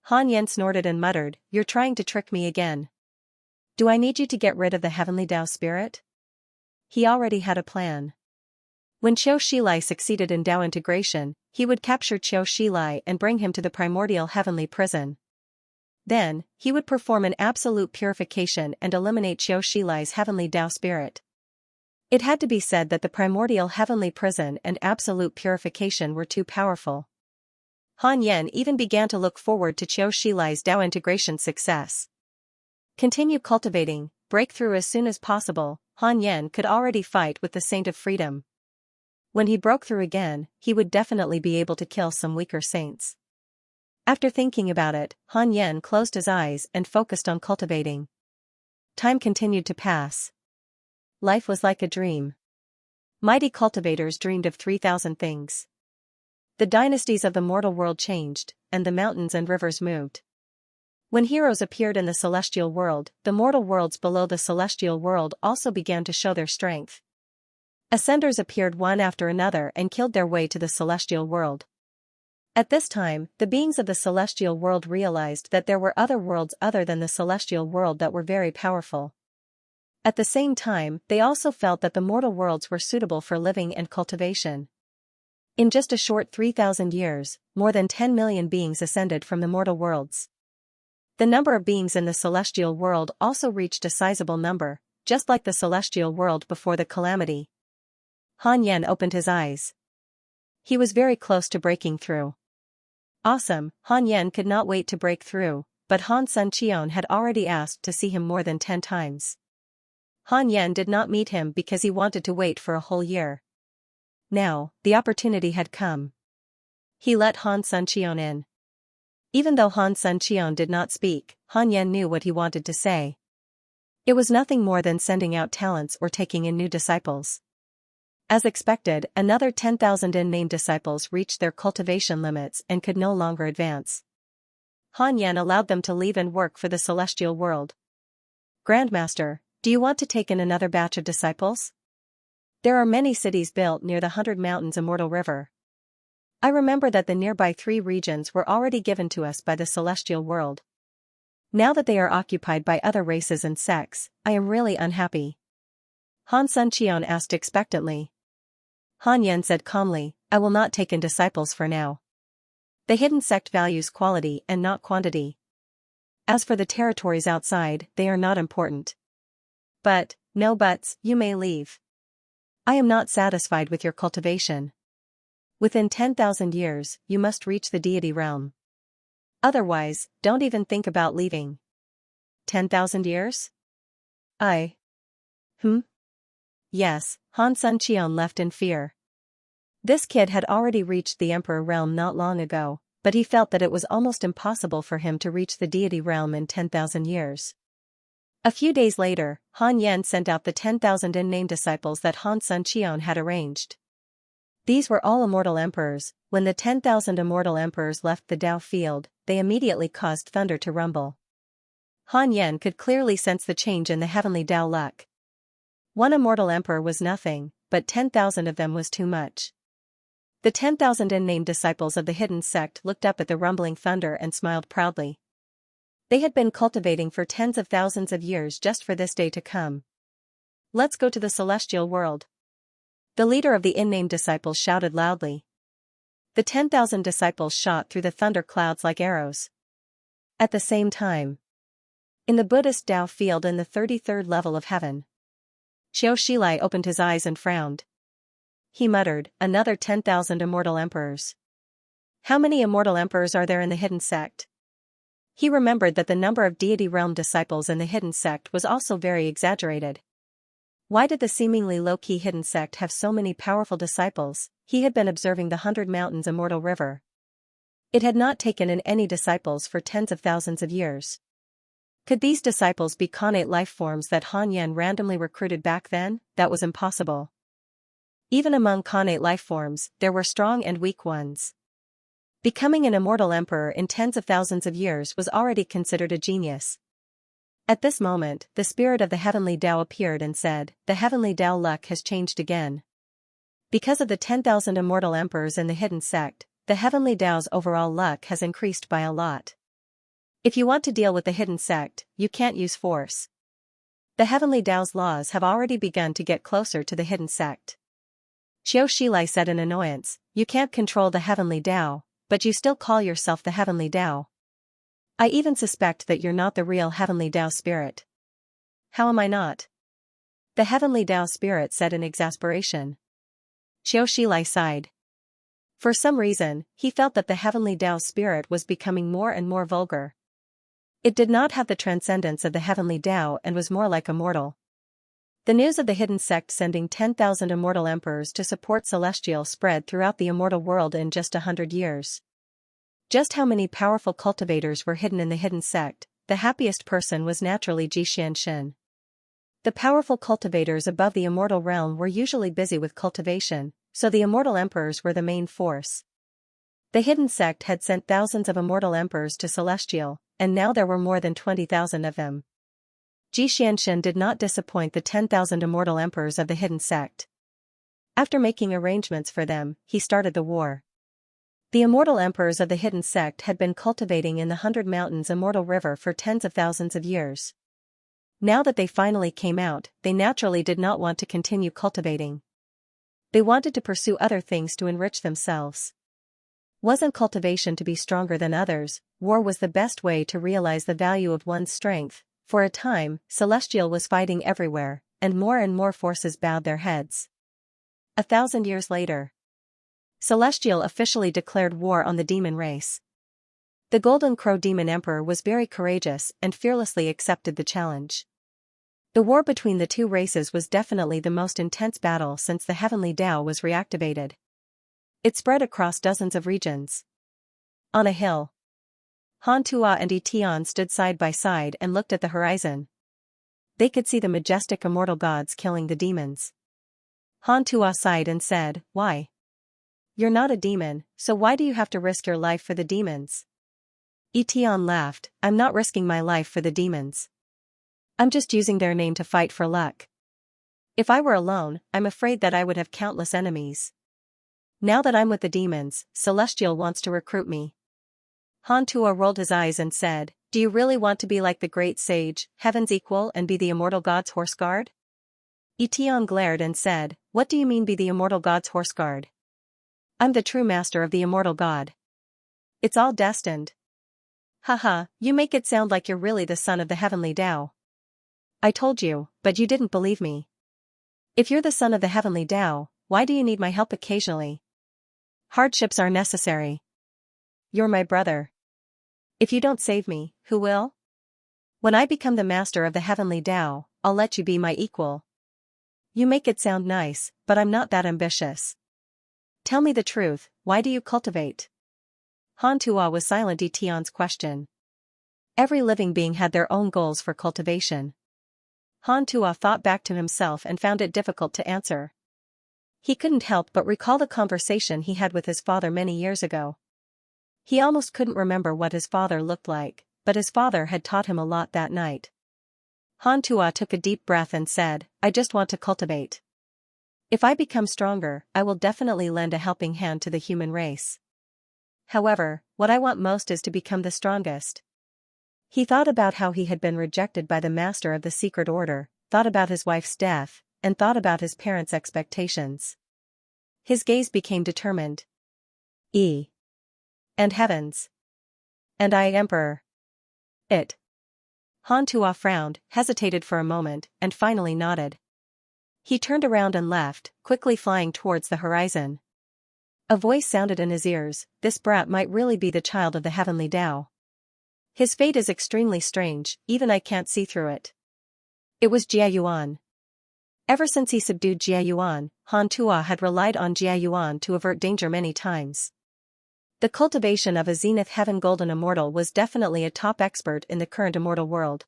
Han Yan snorted and muttered, You're trying to trick me again. Do I need you to get rid of the heavenly Tao spirit? He already had a plan. When Qiu Shilai succeeded in Tao integration, he would capture Qiu Shilai and bring him to the primordial heavenly prison. Then, he would perform an absolute purification and eliminate Qiu Shilai's heavenly Tao spirit. It had to be said that the primordial heavenly prison and absolute purification were too powerful. Han Yan even began to look forward to Qiu Shilai's Tao integration success. Continue cultivating, break through as soon as possible. Han Yan could already fight with the Saint of Freedom. When he broke through again, he would definitely be able to kill some weaker saints. After thinking about it, Han Yan closed his eyes and focused on cultivating. Time continued to pass. Life was like a dream. Mighty cultivators dreamed of 3,000 things. The dynasties of the mortal world changed, and the mountains and rivers moved. When heroes appeared in the celestial world, the mortal worlds below the celestial world also began to show their strength. Ascenders appeared one after another and killed their way to the celestial world. At this time, the beings of the celestial world realized that there were other worlds other than the celestial world that were very powerful. At the same time, they also felt that the mortal worlds were suitable for living and cultivation. In just a short 3,000 years, more than 10 million beings ascended from the mortal worlds. The number of beings in the celestial world also reached a sizable number, just like the celestial world before the calamity. Han Yan opened his eyes. He was very close to breaking through. Awesome, Han Yan could not wait to break through, but Han Suncheon had already asked to see him more than 10 times. Han Yan did not meet him because he wanted to wait for a whole year. Now, the opportunity had come. He let Han Suncheon in. Even though Han Suncheon did not speak, Han Yan knew what he wanted to say. It was nothing more than sending out talents or taking in new disciples. As expected, another 10,000 unnamed disciples reached their cultivation limits and could no longer advance. Han Yan allowed them to leave and work for the celestial world. Grandmaster, do you want to take in another batch of disciples? There are many cities built near the 100 Mountains Immortal River. I remember that the nearby 3 regions were already given to us by the celestial world. Now that they are occupied by other races and sects, I am really unhappy. Han Suncheon asked expectantly. Han Yan said calmly, I will not take in disciples for now. The hidden sect values quality and not quantity. As for the territories outside, they are not important. But, no buts, you may leave. I am not satisfied with your cultivation. Within 10,000 years, you must reach the deity realm. Otherwise, don't even think about leaving. 10,000 years? Yes, Han Suncheon left in fear. This kid had already reached the Emperor realm not long ago, but he felt that it was almost impossible for him to reach the deity realm in 10,000 years. A few days later, Han Yan sent out the 10,000 unnamed disciples that Han Suncheon had arranged. These were all immortal emperors. When the 10,000 immortal emperors left the Dao field, they immediately caused thunder to rumble. Han Yan could clearly sense the change in the heavenly Dao luck. One immortal emperor was nothing, but 10,000 of them was too much. The 10,000 unnamed disciples of the hidden sect looked up at the rumbling thunder and smiled proudly. They had been cultivating for tens of thousands of years just for this day to come. Let's go to the celestial world. The leader of the unnamed disciples shouted loudly. The 10,000 disciples shot through the thunder clouds like arrows. At the same time, in the Buddhist Dao field in the 33rd level of heaven, Xiao Shilai opened his eyes and frowned. He muttered, another 10,000 immortal emperors. How many immortal emperors are there in the hidden sect? He remembered that the number of deity realm disciples in the hidden sect was also very exaggerated. Why did the seemingly low-key hidden sect have so many powerful disciples? He had been observing the 100 Mountains Immortal River. It had not taken in any disciples for tens of thousands of years. Could these disciples be connate life forms that Han Yan randomly recruited back then? That was impossible. Even among connate life forms, there were strong and weak ones. Becoming an immortal emperor in tens of thousands of years was already considered a genius. At this moment, the spirit of the heavenly Dao appeared and said, the heavenly Dao luck has changed again. Because of the 10,000 immortal emperors in the hidden sect, the heavenly Dao's overall luck has increased by a lot. If you want to deal with the hidden sect, you can't use force. The heavenly Dao's laws have already begun to get closer to the hidden sect. Xiao Shilai said in annoyance, you can't control the heavenly Dao, but you still call yourself the heavenly Dao. I even suspect that you're not the real heavenly Dao spirit. How am I not? The heavenly Dao spirit said in exasperation. Xiao Shilai sighed. For some reason, he felt that the heavenly Dao spirit was becoming more and more vulgar. It did not have the transcendence of the heavenly Dao and was more like a mortal. The news of the hidden sect sending 10,000 immortal emperors to support Celestial spread throughout the immortal world in just 100 years. Just how many powerful cultivators were hidden in the hidden sect? The happiest person was naturally Xianxia. The powerful cultivators above the immortal realm were usually busy with cultivation, so the immortal emperors were the main force. The hidden sect had sent thousands of immortal emperors to Celestial, and now there were more than 20,000 of them. Xianxia did not disappoint the 10,000 immortal emperors of the hidden sect. After making arrangements for them, he started the war. The immortal emperors of the hidden sect had been cultivating in the 100 Mountains Immortal River for tens of thousands of years. Now that they finally came out, they naturally did not want to continue cultivating. They wanted to pursue other things to enrich themselves. Wasn't cultivation to be stronger than others? War was the best way to realize the value of one's strength. For a time, Celestial was fighting everywhere, and more forces bowed their heads. 1,000 years later. Celestial officially declared war on the demon race. The Golden Crow Demon Emperor was very courageous and fearlessly accepted the challenge. The war between the two races was definitely the most intense battle since the Heavenly Tao was reactivated. It spread across dozens of regions. On a hill, Han Tua and Etian stood side by side and looked at the horizon. They could see the majestic immortal gods killing the demons. Han Tua sighed and said, "Why? You're not a demon, so why do you have to risk your life for the demons?" Etian laughed, "I'm not risking my life for the demons. I'm just using their name to fight for luck. If I were alone, I'm afraid that I would have countless enemies. Now that I'm with the demons, Celestial wants to recruit me." Han Tua rolled his eyes and said, "Do you really want to be like the great sage, heaven's equal, and be the immortal god's horse guard?" Etian glared and said, "What do you mean be the immortal god's horse guard? I'm the true master of the immortal god. It's all destined." "Haha, you make it sound like you're really the son of the Heavenly Tao." "I told you, but you didn't believe me. If you're the son of the Heavenly Tao, why do you need my help occasionally? Hardships are necessary. You're my brother. If you don't save me, who will? When I become the master of the Heavenly Tao, I'll let you be my equal." "You make it sound nice, but I'm not that ambitious. Tell me the truth, why do you cultivate?" Han Tua was silent at Tian's question. Every living being had their own goals for cultivation. Han Tua thought back to himself and found it difficult to answer. He couldn't help but recall the conversation he had with his father many years ago. He almost couldn't remember what his father looked like, but his father had taught him a lot that night. Han Tua took a deep breath and said, "I just want to cultivate. If I become stronger, I will definitely lend a helping hand to the human race. However, what I want most is to become the strongest." He thought about how he had been rejected by the master of the secret order, thought about his wife's death, and thought about his parents' expectations. His gaze became determined. And heavens. And I, Emperor. It. Han Tua frowned, hesitated for a moment, and finally nodded. He turned around and left, quickly flying towards the horizon. A voice sounded in his ears, "This brat might really be the child of the Heavenly Tao. His fate is extremely strange, even I can't see through it." It was Jia Yuan. Ever since he subdued Jia Yuan, Han Tua had relied on Jia Yuan to avert danger many times. The cultivation of a Zenith Heaven Golden Immortal was definitely a top expert in the current immortal world.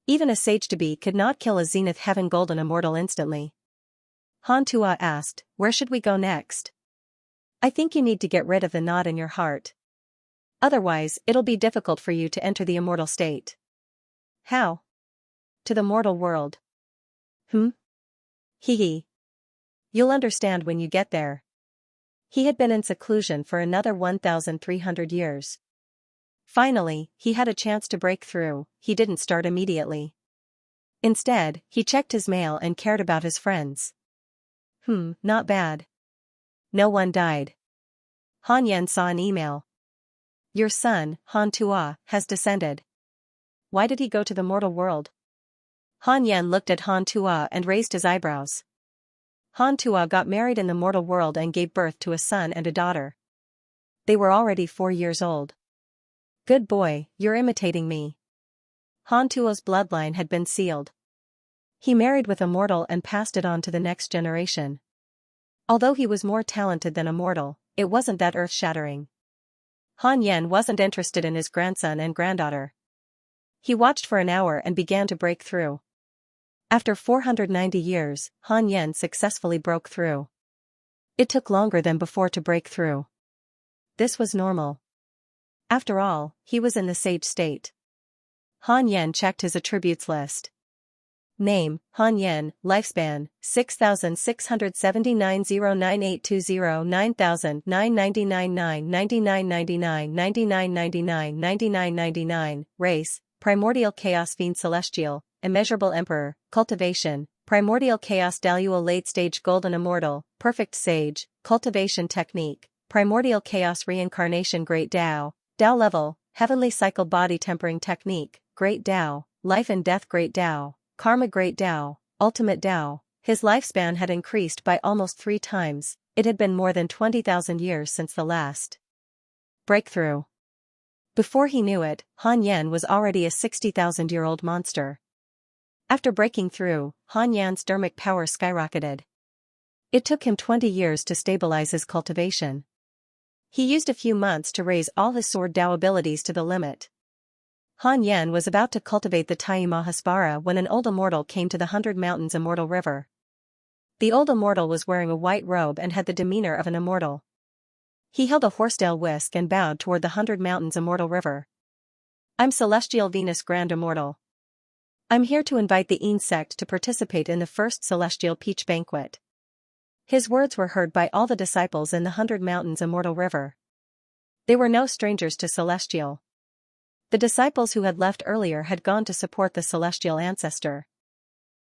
Even a sage-to-be could not kill a Zenith Heaven Golden Immortal instantly. Han Tua asked, "Where should we go next?" "I think you need to get rid of the knot in your heart. Otherwise, it'll be difficult for you to enter the immortal state." "How?" "To the mortal world." Hee. "You'll understand when you get there." He had been in seclusion for another 1,300 years. Finally, he had a chance to break through. He didn't start immediately. Instead, he checked his mail and cared about his friends. Not bad. No one died. Han Yan saw an email. "Your son, Han Tua, has descended." "Why did he go to the mortal world?" Han Yan looked at Han Tua and raised his eyebrows. Han Tua got married in the mortal world and gave birth to a son and a daughter. They were already 4 years old. "Good boy, you're imitating me." Han Tua's bloodline had been sealed. He married with a mortal and passed it on to the next generation. Although he was more talented than a mortal, it wasn't that earth-shattering. Han Yan wasn't interested in his grandson and granddaughter. He watched for an hour and began to break through. After 490 years, Han Yan successfully broke through. It took longer than before to break through. This was normal. After all, he was in the sage state. Han Yan checked his attributes list. Name, Han Yan, lifespan, 6,679 09820 9000 999 9999 9999 9999 Race, Primordial Chaos Fiend Celestial, Immeasurable Emperor, Cultivation, Primordial Chaos Dalual Late Stage Golden Immortal, Perfect Sage, Cultivation Technique, Primordial Chaos Reincarnation Great Tao, Tao Level, Heavenly Cycle Body Tempering Technique, Great Tao, Life and Death Great Tao, Karma Great Tao, Ultimate Tao. His lifespan had increased by almost 3 times. It had been more than 20,000 years since the last breakthrough. Before he knew it, Han Yan was already a 60,000-year-old monster. After breaking through, Han Yan's dermic power skyrocketed. It took him 20 years to stabilize his cultivation. He used a few months to raise all his sword Dao abilities to the limit. Han Yan was about to cultivate the Tai Mahaspara when an old immortal came to the 100 Mountains Immortal River. The old immortal was wearing a white robe and had the demeanor of an immortal. He held a horsetail whisk and bowed toward the 100 Mountains Immortal River. "I'm Celestial Venus Grand Immortal. I'm here to invite the insect to participate in the first Celestial Peach Banquet." His words were heard by all the disciples in the 100 Mountains Immortal River. They were no strangers to Celestial. The disciples who had left earlier had gone to support the Celestial ancestor.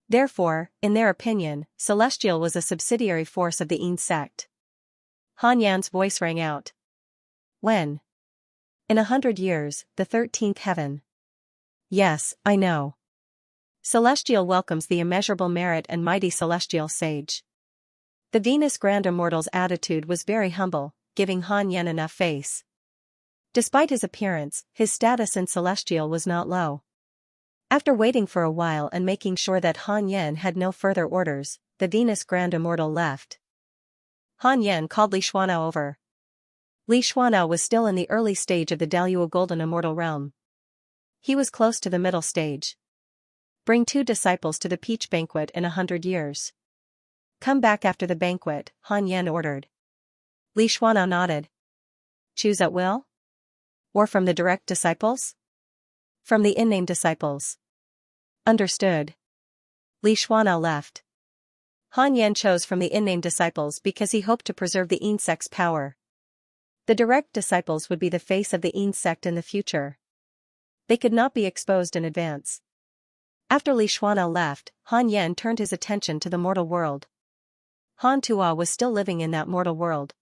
Therefore, in their opinion, Celestial was a subsidiary force of the insect. Han Yan's voice rang out. "When? In 100 years, the 13th heaven." "Yes, I know. Celestial welcomes the immeasurable merit and mighty Celestial sage." The Venus Grand Immortal's attitude was very humble, giving Han Yan enough face. Despite his appearance, his status in Celestial was not low. After waiting for a while and making sure that Han Yan had no further orders, the Venus Grand Immortal left. Han Yan called Li Xuanao over. Li Xuanao was still in the early stage of the Daluo Golden Immortal Realm. He was close to the middle stage. "Bring 2 disciples to the Peach Banquet in 100 years. Come back after the banquet," Han Yan ordered. Li Xuanao nodded. "Choose at will? Or from the direct disciples?" "From the in-name disciples." "Understood." Li Xuanao left. Han Yan chose from the in-name disciples because he hoped to preserve the insect's power. The direct disciples would be the face of the insect in the future. They could not be exposed in advance. After Li Xuanao left, Han Yan turned his attention to the mortal world. Han Tua was still living in that mortal world.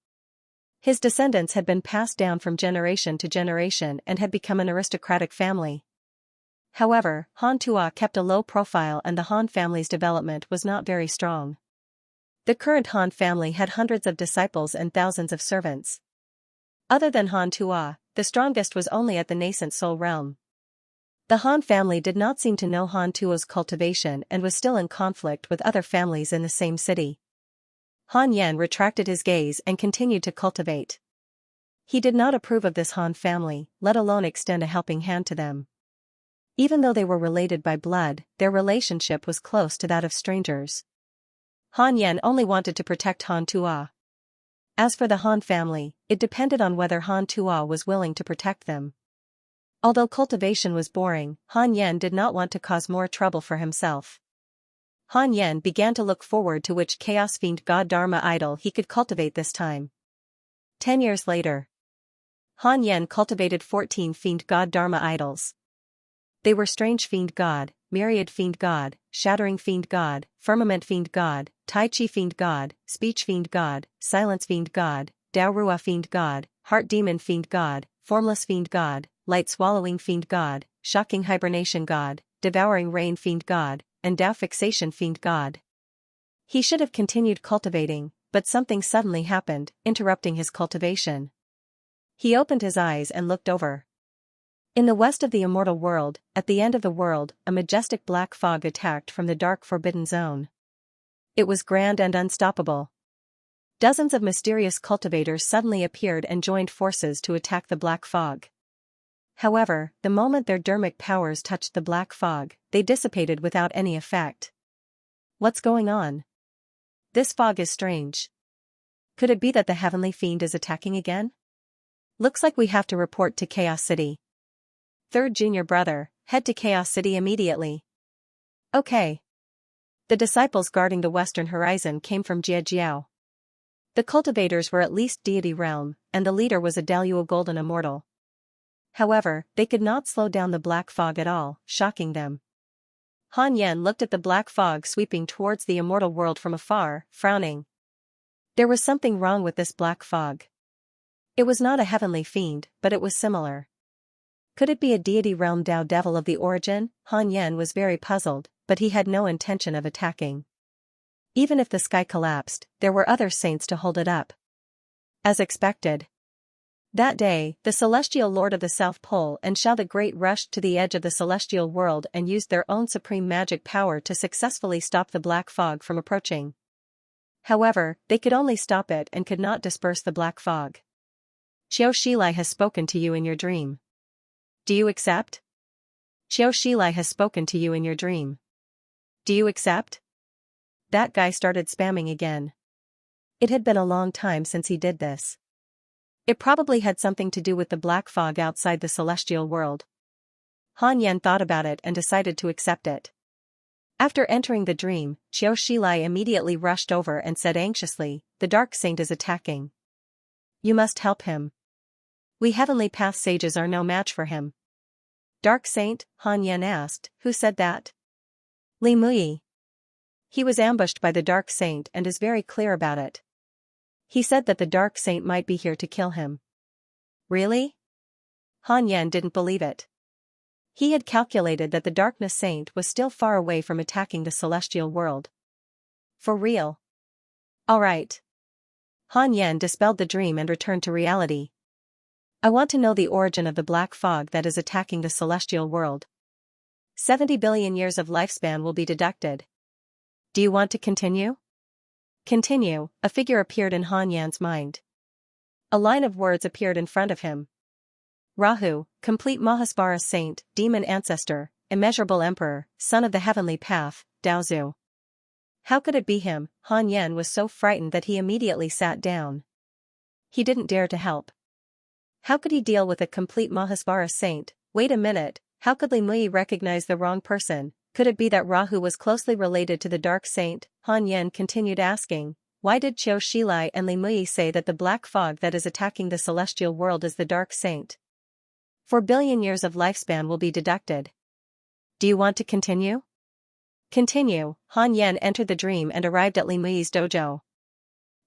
His descendants had been passed down from generation to generation and had become an aristocratic family. However, Han Tua kept a low profile and the Han family's development was not very strong. The current Han family had hundreds of disciples and thousands of servants. Other than Han Tua, the strongest was only at the nascent soul realm. The Han family did not seem to know Han Tua's cultivation and was still in conflict with other families in the same city. Han Yan retracted his gaze and continued to cultivate. He did not approve of this Han family, let alone extend a helping hand to them. Even though they were related by blood, their relationship was close to that of strangers. Han Yan only wanted to protect Han Tua. As for the Han family, it depended on whether Han Tua was willing to protect them. Although cultivation was boring, Han Yan did not want to cause more trouble for himself. Han Yan began to look forward to which Chaos Fiend God Dharma idol he could cultivate this time. 10 years later, Han Yan cultivated 14 Fiend God Dharma idols. They were Strange Fiend God, Myriad Fiend God, Shattering Fiend God, Firmament Fiend God, Tai Chi Fiend God, Speech Fiend God, Silence Fiend God, Dao Rua Fiend God, Heart Demon Fiend God, Formless Fiend God, Light Swallowing Fiend God, Shocking Hibernation God, Devouring Rain Fiend God, and Dao Fixation Fiend God. He should have continued cultivating, but something suddenly happened, interrupting his cultivation. He opened his eyes and looked over. In the west of the immortal world, at the end of the world, a majestic black fog attacked from the dark forbidden zone. It was grand and unstoppable. Dozens of mysterious cultivators suddenly appeared and joined forces to attack the black fog. However, the moment their dermic powers touched the black fog, they dissipated without any effect. What's going on? This fog is strange. Could it be that the heavenly fiend is attacking again? Looks like we have to report to Chaos City. Third junior brother, head to Chaos City immediately. Okay. The disciples guarding the western horizon came from Jiejiao. The cultivators were at least deity realm, and the leader was a Daluo Golden Immortal. However, they could not slow down the black fog at all, shocking them. Han Yan looked at the black fog sweeping towards the immortal world from afar, frowning. There was something wrong with this black fog. It was not a heavenly fiend, but it was similar. Could it be a deity realm Dao devil of the origin? Han Yan was very puzzled, but he had no intention of attacking. Even if the sky collapsed, there were other saints to hold it up. As expected. That day, the celestial lord of the South Pole and Xiao the Great rushed to the edge of the celestial world and used their own supreme magic power to successfully stop the black fog from approaching. However, they could only stop it and could not disperse the black fog. Xiao Shilai has spoken to you in your dream. Do you accept? Xiao Shilai has spoken to you in your dream. Do you accept? That guy started spamming again. It had been a long time since he did this. It probably had something to do with the black fog outside the celestial world. Han Yan thought about it and decided to accept it. After entering the dream, Xiao Shilai immediately rushed over and said anxiously, "The Dark Saint is attacking. You must help him. We Heavenly Path sages are no match for him." Dark Saint? Han Yan asked, "Who said that?" Li Mui. He was ambushed by the Dark Saint and is very clear about it. He said that the Dark Saint might be here to kill him. Really? Han Yan didn't believe it. He had calculated that the Darkness Saint was still far away from attacking the celestial world. For real? Alright. Han Yan dispelled the dream and returned to reality. I want to know the origin of the black fog that is attacking the celestial world. 70 billion years of lifespan will be deducted. Do you want to continue? Continue, a figure appeared in Han Yan's mind. A line of words appeared in front of him. Rahu, complete Mahasbara saint, demon ancestor, immeasurable emperor, son of the heavenly path, Daozu. How could it be him? Han Yan was so frightened that he immediately sat down. He didn't dare to help. How could he deal with a complete Mahasbara saint? Wait a minute, how could Li Mui recognize the wrong person? Could it be that Rahu was closely related to the Dark Saint? Han Yan continued asking, why did Xiao Shilai and Li Mui say that the black fog that is attacking the celestial world is the Dark Saint? 4 billion years of lifespan will be deducted. Do you want to continue? Continue. Han Yan entered the dream and arrived at Li Mui's dojo.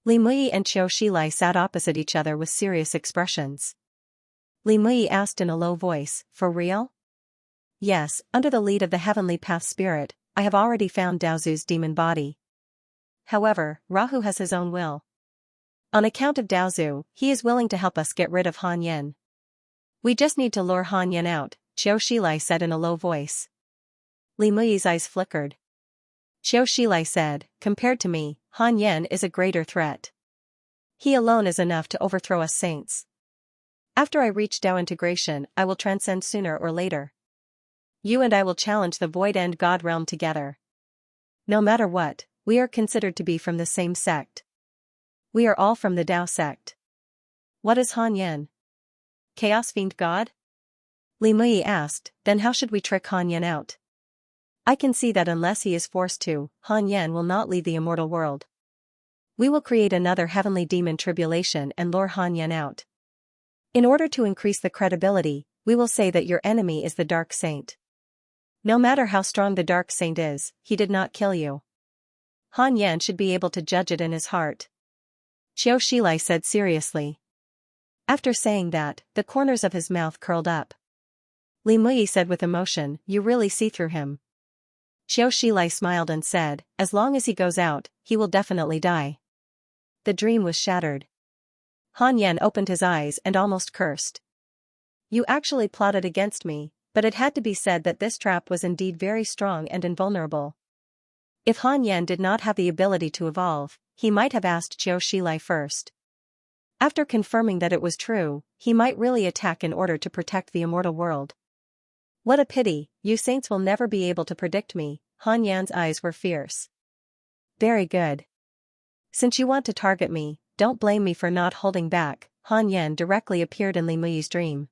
Li Mui and Xiao Shilai sat opposite each other with serious expressions. Li Mui asked in a low voice, for real? Yes, under the lead of the heavenly path spirit, I have already found Daozu's demon body. However, Rahu has his own will. On account of Daozu, he is willing to help us get rid of Han Yan. We just need to lure Han Yan out, Xiao Shilai said in a low voice. Li Mui's eyes flickered. Xiao Shilai said, compared to me, Han Yan is a greater threat. He alone is enough to overthrow us saints. After I reach Dao integration, I will transcend sooner or later. You and I will challenge the void and God realm together. No matter what, we are considered to be from the same sect. We are all from the Dao sect. What is Han Yan? Chaos Fiend God? Li Mui asked, then how should we trick Han Yan out? I can see that unless he is forced to, Han Yan will not leave the immortal world. We will create another heavenly demon tribulation and lure Han Yan out. In order to increase the credibility, we will say that your enemy is the Dark Saint. No matter how strong the Dark Saint is, he did not kill you. Han Yan should be able to judge it in his heart. Xiao Shilai said seriously. After saying that, the corners of his mouth curled up. Li Mui said with emotion, you really see through him. Xiao Shilai smiled and said, as long as he goes out, he will definitely die. The dream was shattered. Han Yan opened his eyes and almost cursed. You actually plotted against me, but it had to be said that this trap was indeed very strong and invulnerable. If Han Yan did not have the ability to evolve, he might have asked Xiao Shilai first. After confirming that it was true, he might really attack in order to protect the immortal world. What a pity, you saints will never be able to predict me. Han Yan's eyes were fierce. Very good. Since you want to target me, don't blame me for not holding back. Han Yan directly appeared in Li Mui's dream.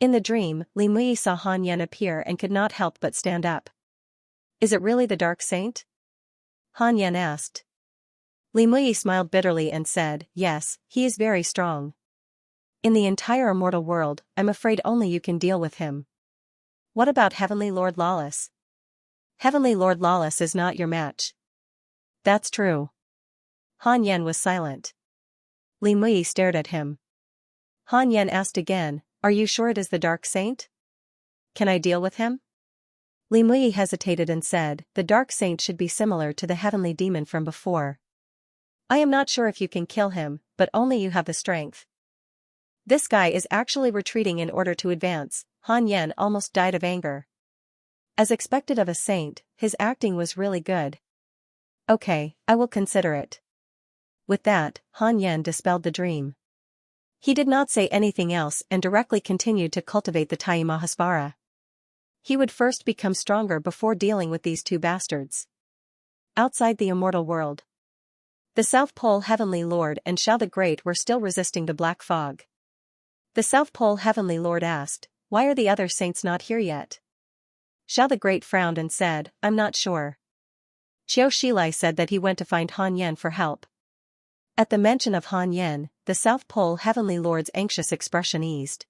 In the dream, Li Mui saw Han Yan appear and could not help but stand up. Is it really the Dark Saint? Han Yan asked. Li Mui smiled bitterly and said, yes, he is very strong. In the entire immortal world, I'm afraid only you can deal with him. What about Heavenly Lord Lawless? Heavenly Lord Lawless is not your match. That's true. Han Yan was silent. Li Mui stared at him. Han Yan asked again, are you sure it is the Dark Saint? Can I deal with him? Li Mui hesitated and said, "The dark saint should be similar to the heavenly demon from before. I am not sure if you can kill him, but only you have the strength." "This guy is actually retreating in order to advance." Han Yan almost died of anger. As expected of a saint, his acting was really good. "Okay, I will consider it." With that, Han Yan dispelled the dream. He did not say anything else and directly continued to cultivate the Taimahasvara. He would first become stronger before dealing with these two bastards. Outside the immortal world, the South Pole Heavenly Lord and Xiao the Great were still resisting the black fog. The South Pole Heavenly Lord asked, "Why are the other saints not here yet?" Xiao the Great frowned and said, "I'm not sure." Qiu Shilai said that he went to find Han Yan for help. At the mention of Han Yan, the South Pole Heavenly Lord's anxious expression eased.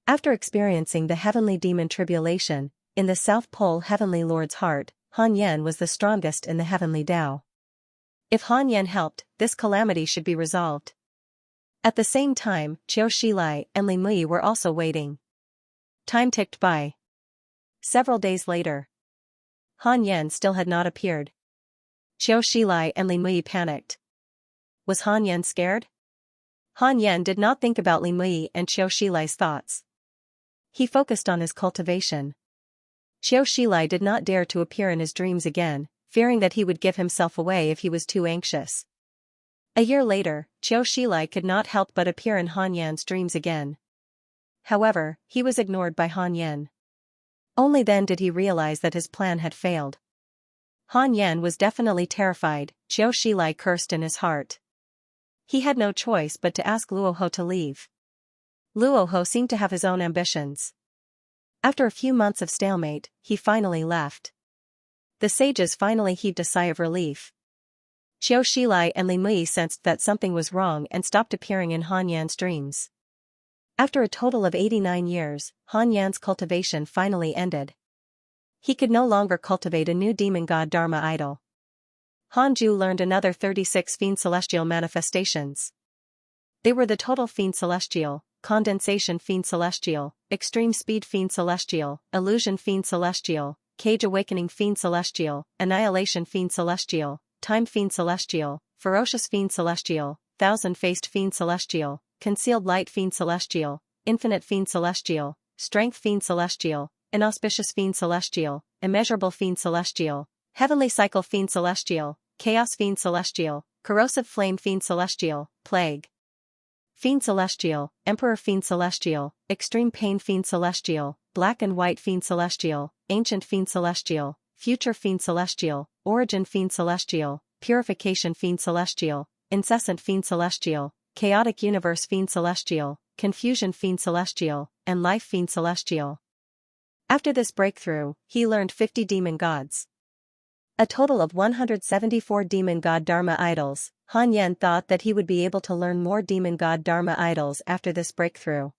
After experiencing the heavenly demon tribulation, in the South Pole Heavenly Lord's heart, Han Yan was the strongest in the heavenly Tao. If Han Yan helped, this calamity should be resolved. At the same time, Qiu Shilai and Li Mui were also waiting. Time ticked by. Several days later, Han Yan still had not appeared. Qiu Shilai and Li Mui panicked. Was Han Yan scared? Han Yan did not think about Li Mui and Qiu Shilai's thoughts. He focused on his cultivation. Qiu Shilai did not dare to appear in his dreams again, fearing that he would give himself away if he was too anxious. A year later, Qiu Shilai could not help but appear in Han Yan's dreams again. However, he was ignored by Han Yan. Only then did he realize that his plan had failed. Han Yan was definitely terrified. Qiu Shilai cursed in his heart. He had no choice but to ask Luoho to leave. Luoho seemed to have his own ambitions. After a few months of stalemate, he finally left. The sages finally heaved a sigh of relief. Qiu Shilai and Li Mui sensed that something was wrong and stopped appearing in Han Yan's dreams. After a total of 89 years, Han Yan's cultivation finally ended. He could no longer cultivate a new demon god Dharma idol. Han Ju learned another 36 Fiend Celestial manifestations. They were the Total Fiend Celestial, Condensation Fiend Celestial, Extreme Speed Fiend Celestial, Illusion Fiend Celestial, Cage Awakening Fiend Celestial, Annihilation Fiend Celestial, Time Fiend Celestial, Ferocious Fiend Celestial, Thousand-Faced Fiend Celestial, Concealed Light Fiend Celestial, Infinite Fiend Celestial, Strength Fiend Celestial, Inauspicious Fiend Celestial, Immeasurable Fiend Celestial, Heavenly Cycle Fiend Celestial, Chaos Fiend Celestial, Corrosive Flame Fiend Celestial, Plague Fiend Celestial, Emperor Fiend Celestial, Extreme Pain Fiend Celestial, Black and White Fiend Celestial, Ancient Fiend Celestial, Future Fiend Celestial, Origin Fiend Celestial, Purification Fiend Celestial, Incessant Fiend Celestial, Chaotic Universe Fiend Celestial, Confusion Fiend Celestial, and Life Fiend Celestial. After this breakthrough, he learned 50 demon gods. A total of 174 demon god Dharma idols. Han Yan thought that he would be able to learn more demon god Dharma idols after this breakthrough.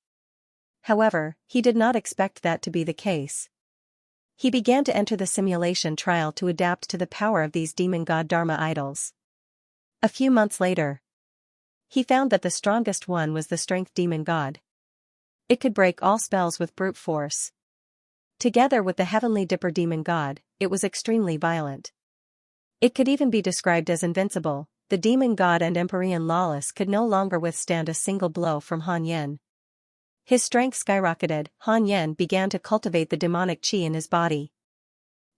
However, he did not expect that to be the case. He began to enter the simulation trial to adapt to the power of these demon god Dharma idols. A few months later, he found that the strongest one was the Strength Demon God. It could break all spells with brute force. Together with the Heavenly Dipper Demon God, it was extremely violent. It could even be described as invincible. The Demon God and Empyrean Lawless could no longer withstand a single blow from Han Yan. His strength skyrocketed. Han Yan began to cultivate the demonic qi in his body.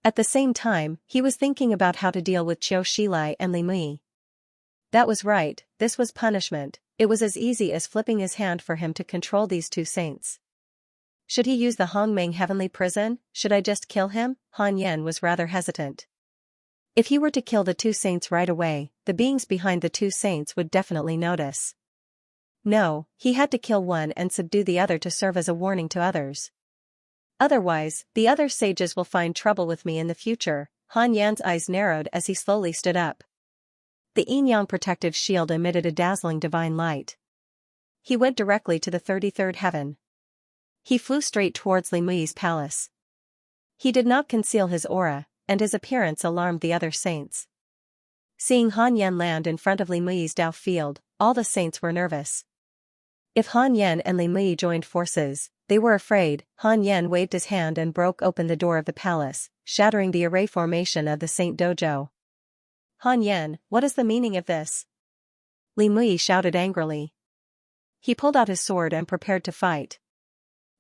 At the same time, he was thinking about how to deal with Qiu Shilai and Li Mui. That was right, this was punishment. It was as easy as flipping his hand for him to control these two saints. Should he use the Hongmeng heavenly prison? Should I just kill him? Han Yan was rather hesitant. If he were to kill the two saints right away, the beings behind the two saints would definitely notice. No, he had to kill one and subdue the other to serve as a warning to others. Otherwise, the other sages will find trouble with me in the future. Han Yan's eyes narrowed as he slowly stood up. The yin-yang protective shield emitted a dazzling divine light. He went directly to the 33rd heaven. He flew straight towards Li Mui's palace. He did not conceal his aura, and his appearance alarmed the other saints. Seeing Han Yan land in front of Li Mui's Dao field, all the saints were nervous. If Han Yan and Li Mui joined forces, they were afraid. Han Yan waved his hand and broke open the door of the palace, shattering the array formation of the Saint Dojo. Han Yan, what is the meaning of this? Li Mui shouted angrily. He pulled out his sword and prepared to fight.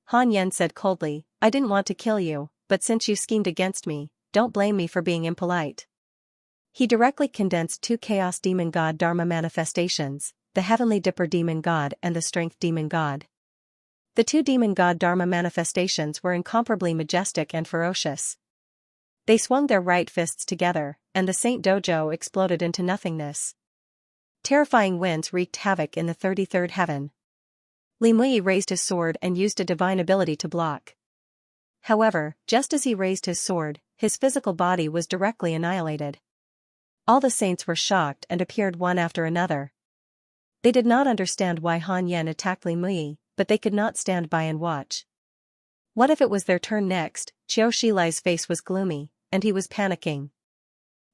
Han Yan said coldly, I didn't want to kill you, but since you schemed against me, don't blame me for being impolite. He directly condensed two Chaos Demon God Dharma manifestations, the Heavenly Dipper Demon God and the Strength Demon God. The two Demon God Dharma manifestations were incomparably majestic and ferocious. They swung their right fists together, and the Saint Dojo exploded into nothingness. Terrifying winds wreaked havoc in the 33rd heaven. Li Mui raised his sword and used a divine ability to block. However, just as he raised his sword, his physical body was directly annihilated. All the saints were shocked and appeared one after another. They did not understand why Han Yan attacked Li Mui, but they could not stand by and watch. What if it was their turn next? Qiu Shilai's face was gloomy, and he was panicking.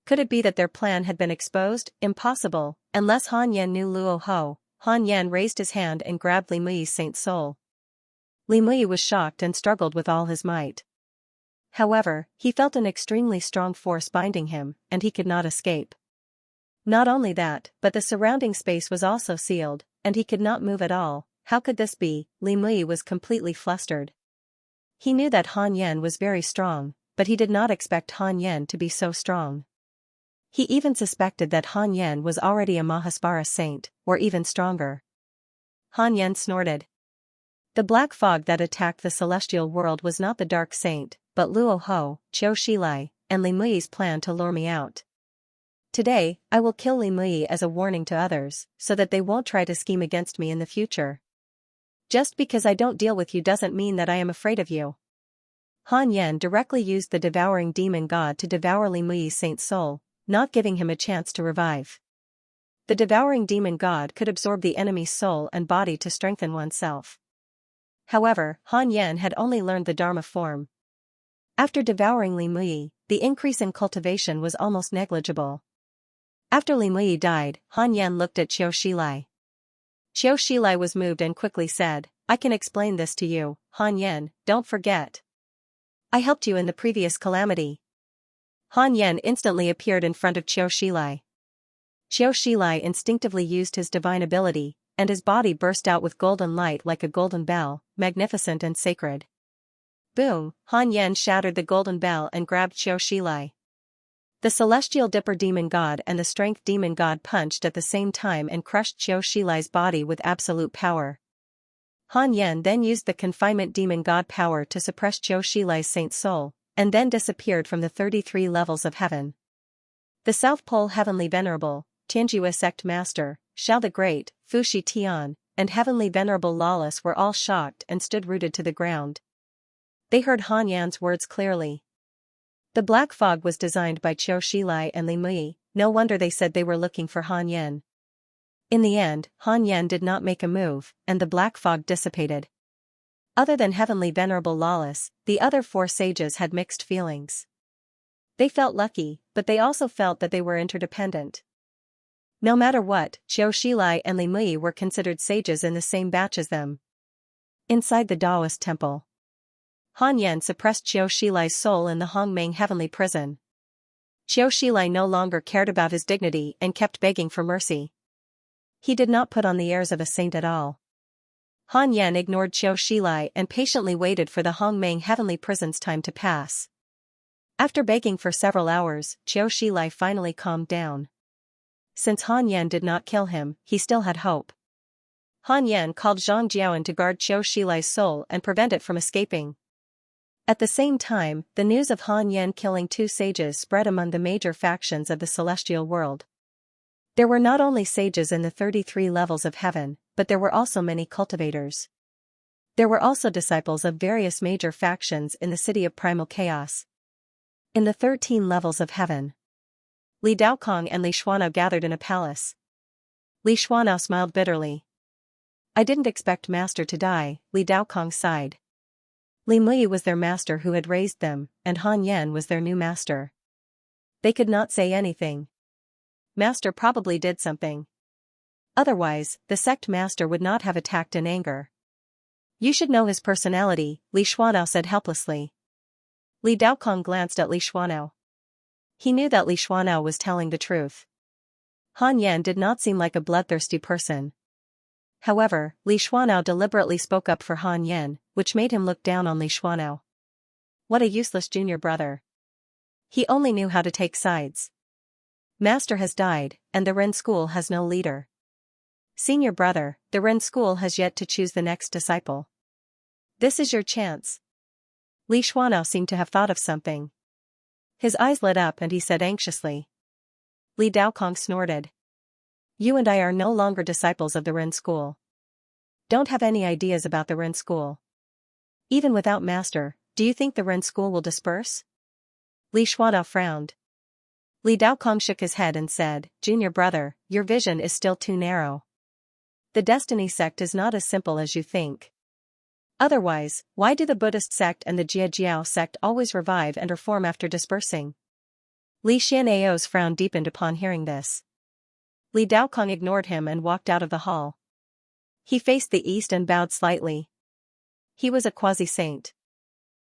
Could it be that their plan had been exposed? Impossible, unless Han Yan knew Luo Ho. Han Yan raised his hand and grabbed Li Mui's Saint Soul. Li Mui was shocked and struggled with all his might. However, he felt an extremely strong force binding him, and he could not escape. Not only that, but the surrounding space was also sealed, and he could not move at all. How could this be? Li Mui was completely flustered. He knew that Han Yan was very strong, but he did not expect Han Yan to be so strong. He even suspected that Han Yan was already a Mahaspara saint, or even stronger. Han Yan snorted. The black fog that attacked the celestial world was not the dark saint, but Luo Ho, Qiu Shilai, and Li Mui's plan to lure me out. Today, I will kill Li Mui as a warning to others, so that they won't try to scheme against me in the future. Just because I don't deal with you doesn't mean that I am afraid of you. Han Yan directly used the devouring demon god to devour Li Mui's Saint Soul, not giving him a chance to revive. The devouring demon god could absorb the enemy's soul and body to strengthen oneself. However, Han Yan had only learned the Dharma form. After devouring Li Mui, the increase in cultivation was almost negligible. After Li Mui died, Han Yan looked at Qiu Shilai. Qiu Shilai was moved and quickly said, I can explain this to you, Han Yan, don't forget. I helped you in the previous calamity. Han Yan instantly appeared in front of Qiu Shilai. Qiu Shilai instinctively used his divine ability, and his body burst out with golden light like a golden bell, magnificent and sacred. Boom! Han Yan shattered the golden bell and grabbed Qiu Shilai. The celestial dipper demon god and the strength demon god punched at the same time and crushed Qiu Shilai's body with absolute power. Han Yan then used the confinement demon god power to suppress Qiu Shilai's Saint Soul, and then disappeared from the 33 levels of heaven. The South Pole Heavenly Venerable, Tianjue Sect Master, Shao the Great, Fu Shi Tian, and Heavenly Venerable Lawless were all shocked and stood rooted to the ground. They heard Han Yan's words clearly. The black fog was designed by Qiu Shilai and Li Mui, no wonder they said they were looking for Han Yan. In the end, Han Yan did not make a move, and the black fog dissipated. Other than Heavenly Venerable Lawless, the other four sages had mixed feelings. They felt lucky, but they also felt that they were interdependent. No matter what, Qiu Shilai and Li Mui were considered sages in the same batch as them. Inside the Taoist temple, Han Yan suppressed Qiu Shilai's soul in the Hongmeng heavenly prison. Qiu Shilai no longer cared about his dignity and kept begging for mercy. He did not put on the airs of a saint at all. Han Yan ignored Qiu Shilai and patiently waited for the Hongmeng heavenly prison's time to pass. After begging for several hours, Qiu Shilai finally calmed down. Since Han Yan did not kill him, he still had hope. Han Yan called Zhang Jiaoan to guard Qiu Shilai's soul and prevent it from escaping. At the same time, the news of Han Yan killing two sages spread among the major factions of the celestial world. There were not only sages in the 33 levels of heaven, but there were also many cultivators. There were also disciples of various major factions in the city of primal chaos. In the 13 levels of heaven, Li Daokong and Li Xuanao gathered in a palace. Li Xuanao smiled bitterly. I didn't expect Master to die, Li Daokong sighed. Li Mui was their master who had raised them, and Han Yan was their new master. They could not say anything. Master probably did something. Otherwise, the sect master would not have attacked in anger. You should know his personality, Li Xuanao said helplessly. Li Daokong glanced at Li Xuanao. He knew that Li Xuanao was telling the truth. Han Yan did not seem like a bloodthirsty person. However, Li Xuanao deliberately spoke up for Han Yan, which made him look down on Li Xuanao. What a useless junior brother. He only knew how to take sides. Master has died, and the Ren school has no leader. Senior brother, the Ren school has yet to choose the next disciple. This is your chance. Li Xuanao seemed to have thought of something. His eyes lit up and he said anxiously. Li Daokong snorted. You and I are no longer disciples of the Ren school. Don't have any ideas about the Ren school. Even without master, do you think the Ren school will disperse? Li Xuanao frowned. Li Daokong shook his head and said, Junior brother, your vision is still too narrow. The Destiny sect is not as simple as you think. Otherwise, why do the Buddhist sect and the Jia sect always revive and reform after dispersing? Li Xianxia's frown deepened upon hearing this. Li Daokong ignored him and walked out of the hall. He faced the east and bowed slightly. He was a quasi-saint.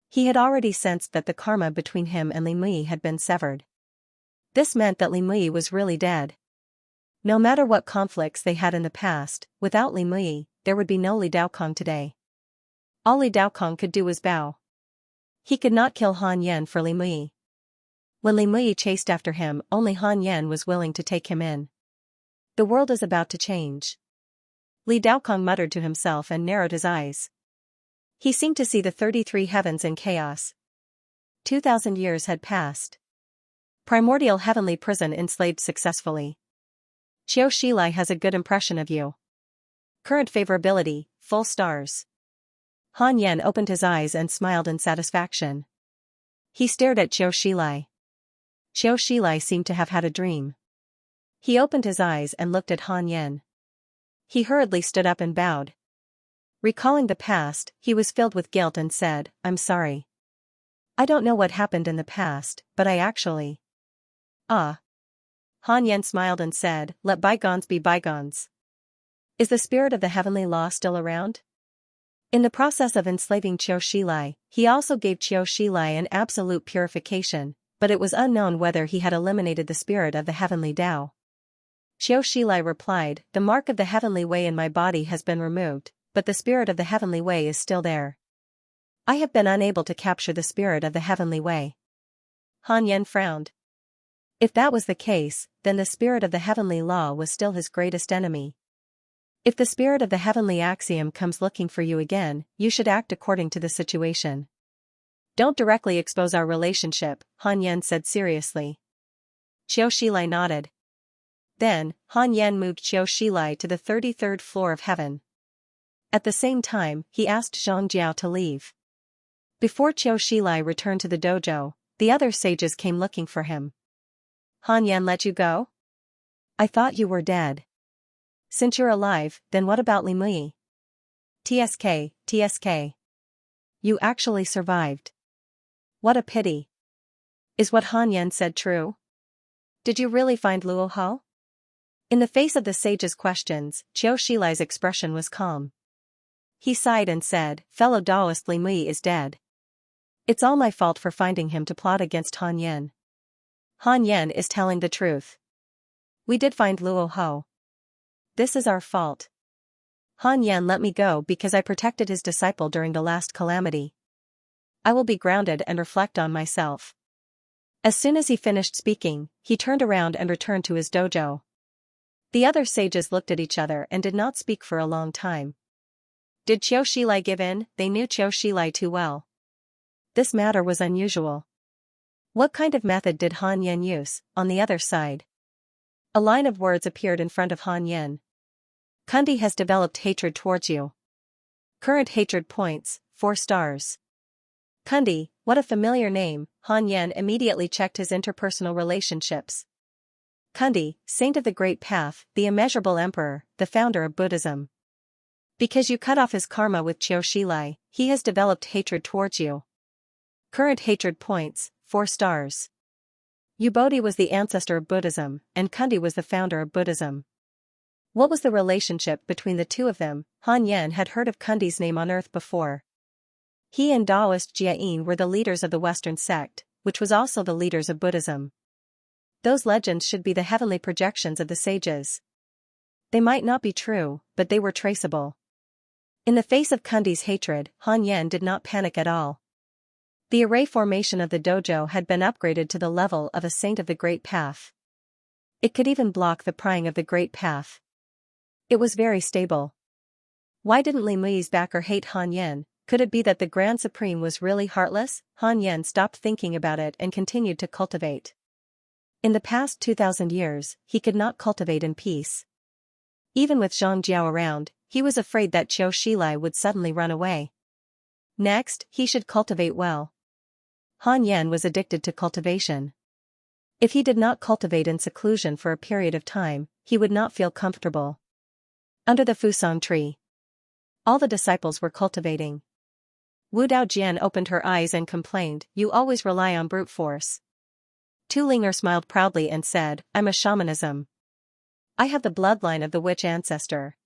He had already sensed that the karma between him and Li Mui had been severed. This meant that Li Mui was really dead. No matter what conflicts they had in the past, without Li Mui, there would be no Li Daokong today. All Li Daokong could do was bow. He could not kill Han Yan for Li Mui. When Li Mui chased after him, only Han Yan was willing to take him in. The world is about to change. Li Daokong muttered to himself and narrowed his eyes. He seemed to see the 33 heavens in chaos. 2,000 years had passed. Primordial heavenly prison enslaved successfully. Qiu Shilai has a good impression of you. Current favorability, full stars. Han Yan opened his eyes and smiled in satisfaction. He stared at Qiu Shilai. Qiu Shilai seemed to have had a dream. He opened his eyes and looked at Han Yan. He hurriedly stood up and bowed. Recalling the past, he was filled with guilt and said, I'm sorry. I don't know what happened in the past, but I actually... Han Yan smiled and said, let bygones be bygones. Is the spirit of the heavenly law still around? In the process of enslaving Qiu Shilai, he also gave Qiu Shilai an absolute purification, but it was unknown whether he had eliminated the spirit of the heavenly Tao. Qiu Shilai replied, the mark of the heavenly way in my body has been removed, but the spirit of the heavenly way is still there. I have been unable to capture the spirit of the heavenly way. Han Yan frowned. If that was the case, then the spirit of the heavenly law was still his greatest enemy. If the spirit of the heavenly axiom comes looking for you again, you should act according to the situation. Don't directly expose our relationship, Han Yan said seriously. Qiu Shilai nodded. Then, Han Yan moved Qiu Shilai to the 33rd floor of heaven. At the same time, he asked Xianxia to leave. Before Qiu Shilai returned to the dojo, the other sages came looking for him. Han Yan let you go? I thought you were dead. Since you're alive, then what about Li Mui? TSK. You actually survived. What a pity. Is what Han Yan said true? Did you really find Luo Hao? In the face of the sage's questions, Qiu Shilai's expression was calm. He sighed and said, fellow Taoist Li Mui is dead. It's all my fault for finding him to plot against Han Yan. Han Yan is telling the truth. We did find Luo Hao. This is our fault. Han Yan let me go because I protected his disciple during the last calamity. I will be grounded and reflect on myself. As soon as he finished speaking, he turned around and returned to his dojo. The other sages looked at each other and did not speak for a long time. Did Qiu Shilai give in? They knew Qiu Shilai too well. This matter was unusual. What kind of method did Han Yan use, on the other side? A line of words appeared in front of Han Yan. Kundi has developed hatred towards you. Current hatred points, 4 stars. Kundi, what a familiar name. Han Yan immediately checked his interpersonal relationships. Kundi, saint of the great path, the immeasurable emperor, the founder of Buddhism. Because you cut off his karma with Qiu Shilai, he has developed hatred towards you. Current hatred points, 4 stars. Ubodhi was the ancestor of Buddhism, and Kundi was the founder of Buddhism. What was the relationship between the two of them? Han Yan had heard of Kundi's name on earth before. He and Taoist Jiayin were the leaders of the Western sect, which was also the leaders of Buddhism. Those legends should be the heavenly projections of the sages. They might not be true, but they were traceable. In the face of Kundi's hatred, Han Yan did not panic at all. The array formation of the dojo had been upgraded to the level of a saint of the Great Path. It could even block the prying of the Great Path. It was very stable. Why didn't Li Mui's backer hate Han Yan? Could it be that the Grand Supreme was really heartless? Han Yan stopped thinking about it and continued to cultivate. In the past 2,000 years, he could not cultivate in peace. Even with Zhang Jiao around, he was afraid that Qiu Shilai would suddenly run away. Next, he should cultivate well. Han Yan was addicted to cultivation. If he did not cultivate in seclusion for a period of time, he would not feel comfortable. Under the Fusang tree, all the disciples were cultivating. Wu Daojian opened her eyes and complained, "You always rely on brute force." Tu Linger smiled proudly and said, "I'm a shamanism. I have the bloodline of the witch ancestor.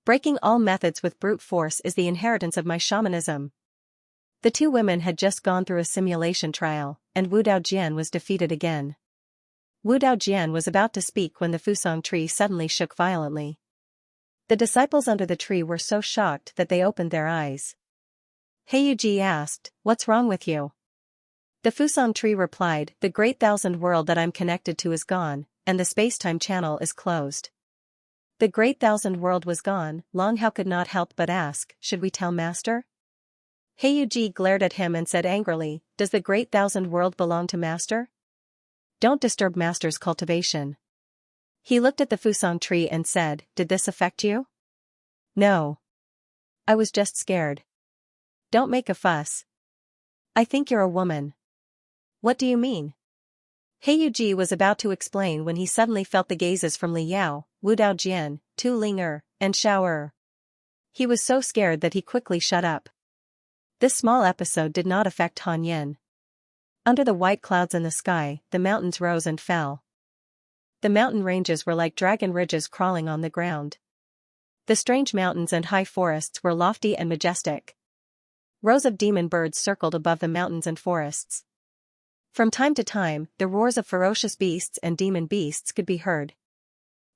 Breaking all methods with brute force is the inheritance of my shamanism." The two women had just gone through a simulation trial, and Wu Daojian was defeated again. Wu Daojian was about to speak when the Fusang tree suddenly shook violently. The disciples under the tree were so shocked that they opened their eyes. Heiyuji asked, "What's wrong with you?" The Fusang tree replied, "The great thousand world that I'm connected to is gone, and the space-time channel is closed." The great thousand world was gone. Long Hao could not help but ask, "Should we tell Master?" Heiyuji glared at him and said angrily, "Does the great thousand world belong to Master? Don't disturb Master's cultivation." He looked at the Fusang tree and said, "Did this affect you?" "No. I was just scared." "Don't make a fuss. I think you're a woman." "What do you mean?" Heiyuji was about to explain when he suddenly felt the gazes from Li Yao, Wu Daojian, Tu Linger, and Shao Er. He was so scared that he quickly shut up. This small episode did not affect Han Yan. Under the white clouds in the sky, the mountains rose and fell. The mountain ranges were like dragon ridges crawling on the ground. The strange mountains and high forests were lofty and majestic. Rows of demon birds circled above the mountains and forests. From time to time, the roars of ferocious beasts and demon beasts could be heard.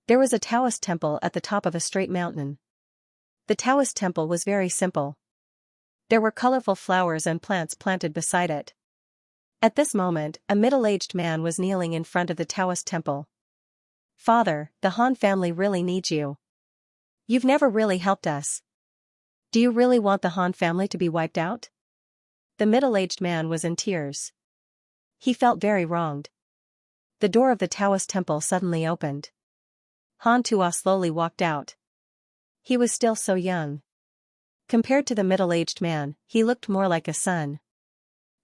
There was a Taoist temple at the top of a straight mountain. The Taoist temple was very simple. There were colorful flowers and plants planted beside it. At this moment, a middle-aged man was kneeling in front of the Taoist temple. "Father, the Han family really needs you. You've never really helped us. Do you really want the Han family to be wiped out?" The middle-aged man was in tears. He felt very wronged. The door of the Taoist temple suddenly opened. Han Tua slowly walked out. He was still so young. Compared to the middle-aged man, he looked more like a son.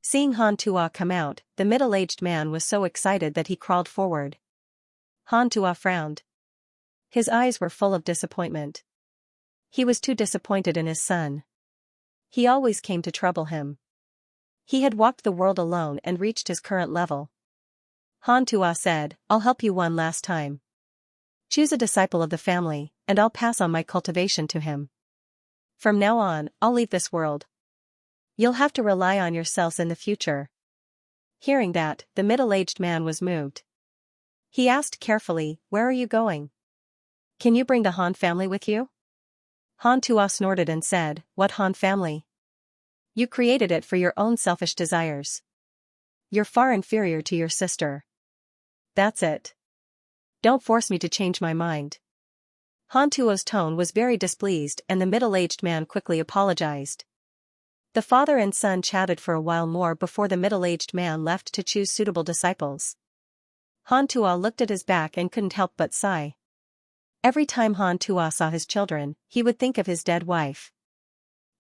Seeing Han Tua come out, the middle-aged man was so excited that he crawled forward. Han Tua frowned. His eyes were full of disappointment. He was too disappointed in his son. He always came to trouble him. He had walked the world alone and reached his current level. Han Tua said, "I'll help you one last time. Choose a disciple of the family, and I'll pass on my cultivation to him. From now on, I'll leave this world. You'll have to rely on yourselves in the future." Hearing that, the middle-aged man was moved. He asked carefully, "Where are you going? Can you bring the Han family with you?" Han Tua snorted and said, "What Han family? You created it for your own selfish desires. You're far inferior to your sister. That's it. Don't force me to change my mind." Han Tuo's tone was very displeased and the middle-aged man quickly apologized. The father and son chatted for a while more before the middle-aged man left to choose suitable disciples. Han Tua looked at his back and couldn't help but sigh. Every time Han Tua saw his children, he would think of his dead wife.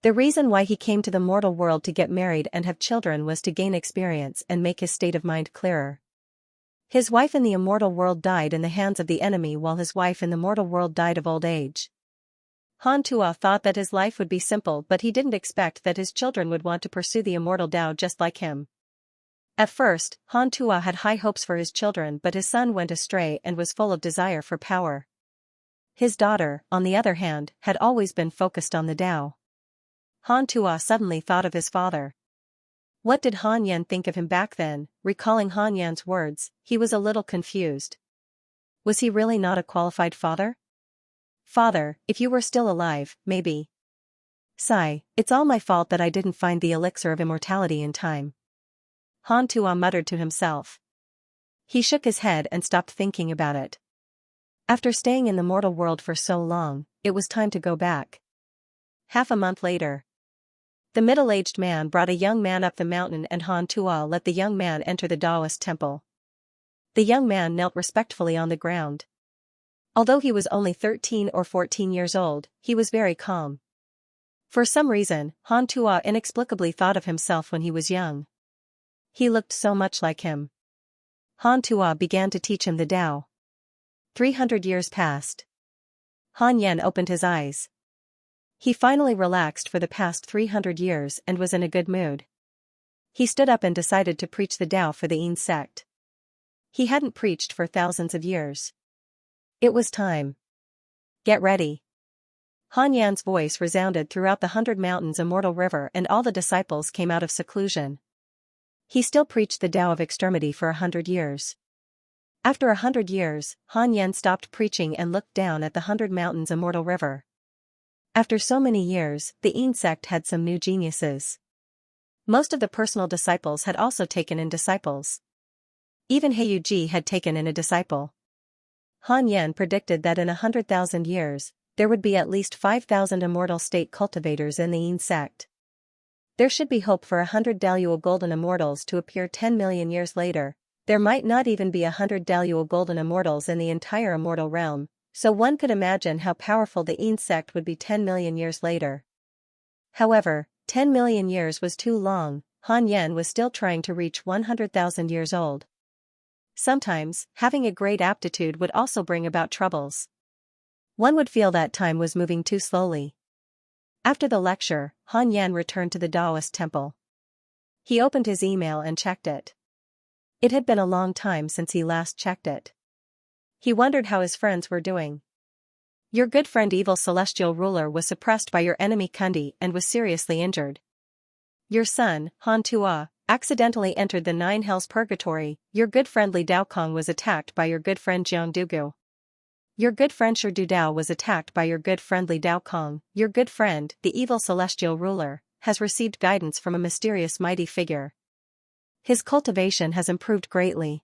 The reason why he came to the mortal world to get married and have children was to gain experience and make his state of mind clearer. His wife in the immortal world died in the hands of the enemy while his wife in the mortal world died of old age. Han Tua thought that his life would be simple, but he didn't expect that his children would want to pursue the immortal Tao just like him. At first, Han Tua had high hopes for his children, but his son went astray and was full of desire for power. His daughter, on the other hand, had always been focused on the Tao. Han Tuo suddenly thought of his father. What did Han Yan think of him back then? Recalling Han Yan's words, he was a little confused. Was he really not a qualified father? Father, if you were still alive, maybe. Sigh, it's all my fault that I didn't find the elixir of immortality in time. Han Tuo muttered to himself. He shook his head and stopped thinking about it. After staying in the mortal world for so long, it was time to go back. Half a month later. The middle-aged man brought a young man up the mountain and Han Tuo let the young man enter the Taoist temple. The young man knelt respectfully on the ground. Although he was only 13 or 14 years old, he was very calm. For some reason, Han Tuo inexplicably thought of himself when he was young. He looked so much like him. Han Tuo began to teach him the Tao. 300 years passed. Han Yan opened his eyes. He finally relaxed for the past 300 years and was in a good mood. He stood up and decided to preach the Tao for the Yin sect. He hadn't preached for thousands of years. It was time. Get ready. Han Yan's voice resounded throughout the 100 Mountains immortal river and all the disciples came out of seclusion. He still preached the Tao of extremity for 100 years. After 100 years, Han Yan stopped preaching and looked down at the 100 Mountains immortal river. After so many years, the Yin sect had some new geniuses. Most of the personal disciples had also taken in disciples. Even Heiyuji had taken in a disciple. Han Yan predicted that in 100,000 years, there would be at least 5,000 immortal state cultivators in the Yin sect. There should be hope for 100 Daluo golden immortals to appear 10 million years later. There might not even be 100 Daluo golden immortals in the entire immortal realm, so one could imagine how powerful the Yin sect would be 10 million years later. However, 10 million years was too long. Han Yan was still trying to reach 100,000 years old. Sometimes, having a great aptitude would also bring about troubles. One would feel that time was moving too slowly. After the lecture, Han Yan returned to the Taoist temple. He opened his email and checked it. It had been a long time since he last checked it. He wondered how his friends were doing. Your good friend evil celestial ruler was suppressed by your enemy Kundi and was seriously injured. Your son, Han Tuo, accidentally entered the 9 hells purgatory. Your good friend Li Daokong was attacked by your good friend Jiang Dugu. Your good friend Shi Dudao was attacked by your good friend Li Daokong. Your good friend, the evil celestial ruler, has received guidance from a mysterious mighty figure. His cultivation has improved greatly.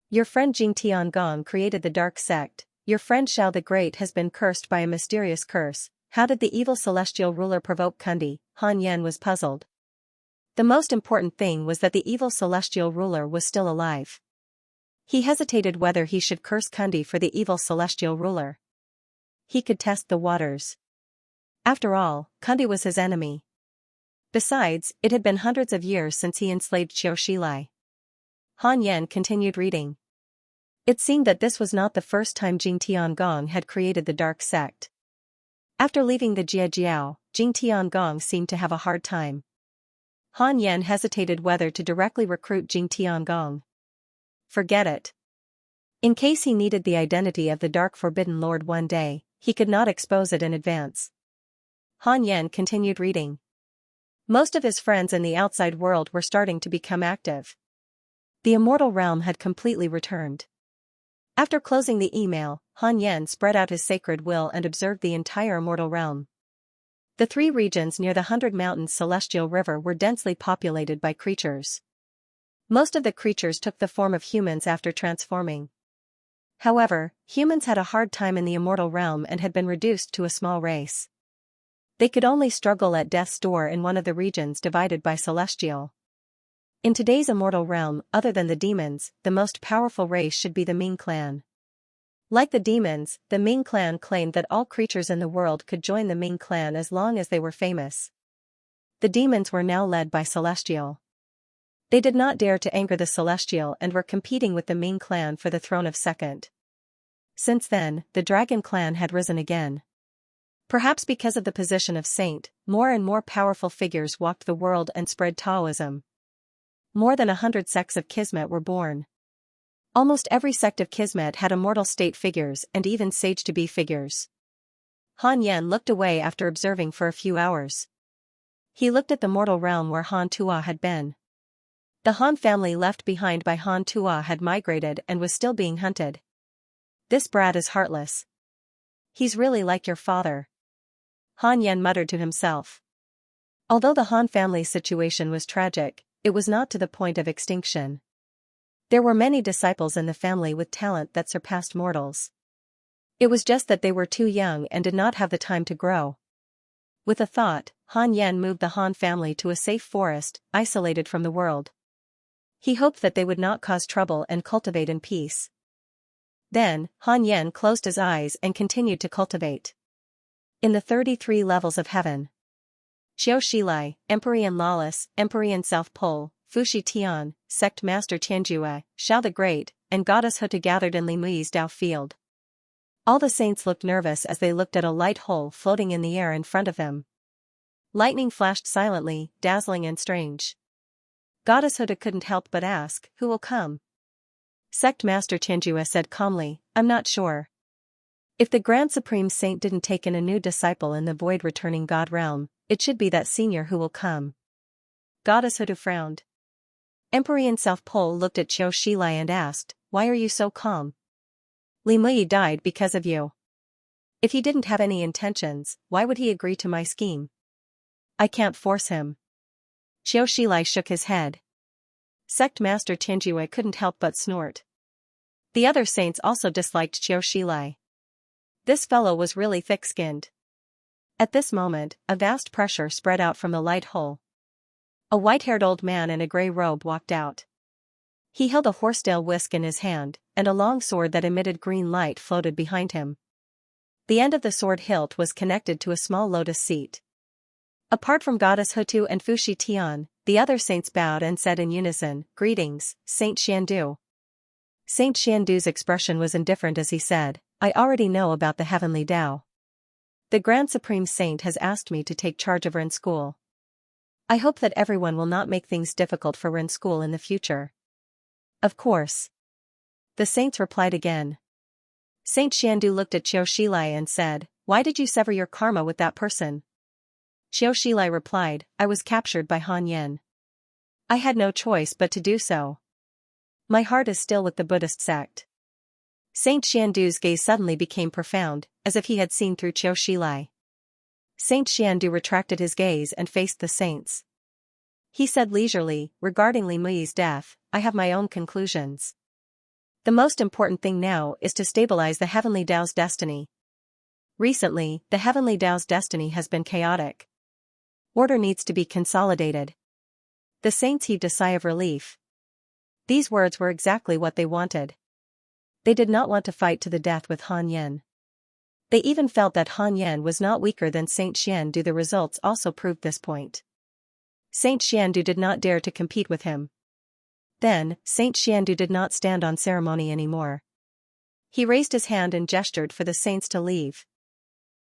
Your friend Jing Tiangong created the dark sect. Your friend Xiao the Great has been cursed by a mysterious curse. How did the evil celestial ruler provoke Kundi? Han Yan was puzzled. The most important thing was that the evil celestial ruler was still alive. He hesitated whether he should curse Kundi for the evil celestial ruler. He could test the waters. After all, Kundi was his enemy. Besides, it had been hundreds of years since he enslaved Qiu Shilai. Han Yan continued reading. It seemed that this was not the first time Jing Tiangong had created the dark sect. After leaving the Jiejiao, Jing Tiangong seemed to have a hard time. Han Yan hesitated whether to directly recruit Jing Tiangong. Forget it. In case he needed the identity of the Dark Forbidden Lord one day, he could not expose it in advance. Han Yan continued reading. Most of his friends in the outside world were starting to become active. The immortal realm had completely returned. After closing the email, Han Yan spread out his sacred will and observed the entire immortal realm. The 3 regions near the 100 Mountains celestial river were densely populated by creatures. Most of the creatures took the form of humans after transforming. However, humans had a hard time in the immortal realm and had been reduced to a small race. They could only struggle at death's door in one of the regions divided by celestial. In today's immortal realm, other than the demons, the most powerful race should be the Ming clan. Like the demons, the Ming clan claimed that all creatures in the world could join the Ming clan as long as they were famous. The demons were now led by Celestial. They did not dare to anger the Celestial and were competing with the Ming clan for the throne of second. Since then, the Dragon clan had risen again. Perhaps because of the position of saint, more and more powerful figures walked the world and spread Taoism. More than 100 sects of Kismet were born. Almost every sect of Kismet had immortal state figures and even sage-to-be figures. Han Yen looked away after observing for a few hours. He looked at the mortal realm where Han Tua had been. The Han family left behind by Han Tua had migrated and was still being hunted. This brat is heartless. He's really like your father. Han Yen muttered to himself. Although the Han family's situation was tragic, it was not to the point of extinction. There were many disciples in the family with talent that surpassed mortals. It was just that they were too young and did not have the time to grow. With a thought, Han Yen moved the Han family to a safe forest, isolated from the world. He hoped that they would not cause trouble and cultivate in peace. Then, Han Yen closed his eyes and continued to cultivate. In the 33 levels of heaven. Xiao Shilai, Empyrean Lawless, Empyrean South Pole, Fushi Tian, Sect Master Tianjue, Xiao the Great, and Goddess Huta gathered in Li Mui's Dao field. All the saints looked nervous as they looked at a light hole floating in the air in front of them. Lightning flashed silently, dazzling and strange. Goddess Huta couldn't help but ask, "Who will come?" Sect Master Tianjue said calmly, "I'm not sure. If the Grand Supreme Saint didn't take in a new disciple in the void-returning God realm, it should be that senior who will come." Goddess Huta frowned. Empyrean South Pole looked at Xiao Shilai and asked, "Why are you so calm?" "Li Mui died because of you. If he didn't have any intentions, why would he agree to my scheme? I can't force him." Xiao Shilai shook his head. Sect Master Tianjue couldn't help but snort. The other saints also disliked Xiao Shilai. This fellow was really thick-skinned. At this moment, a vast pressure spread out from the light hole. A white-haired old man in a grey robe walked out. He held a horsetail whisk in his hand, and a long sword that emitted green light floated behind him. The end of the sword hilt was connected to a small lotus seat. Apart from Goddess Hutu and Fushi Tian, the other saints bowed and said in unison, "Greetings, Saint Xiandu." Saint Xiandu's expression was indifferent as he said, "I already know about the heavenly Tao. The Grand Supreme Saint has asked me to take charge of Ren School. I hope that everyone will not make things difficult for Ren School in the future." "Of course." The saints replied again. Saint Xiandu looked at Xiao Shilai and said, "Why did you sever your karma with that person?" Xiao Shilai replied, "I was captured by Han Yen. I had no choice but to do so. My heart is still with the Buddhist sect." Saint Xiandu's gaze suddenly became profound, as if he had seen through Xiao Shilai. Saint Xiandu retracted his gaze and faced the saints. He said leisurely, "Regarding Li Mui's death, I have my own conclusions. The most important thing now is to stabilize the Heavenly Tao's destiny. Recently, the Heavenly Tao's destiny has been chaotic. Order needs to be consolidated." The saints heaved a sigh of relief. These words were exactly what they wanted. They did not want to fight to the death with Han Yen. They even felt that Han Yen was not weaker than Saint Xiandu. The results also proved this point. Saint Xiandu did not dare to compete with him. Then, Saint Xiandu did not stand on ceremony anymore. He raised his hand and gestured for the saints to leave.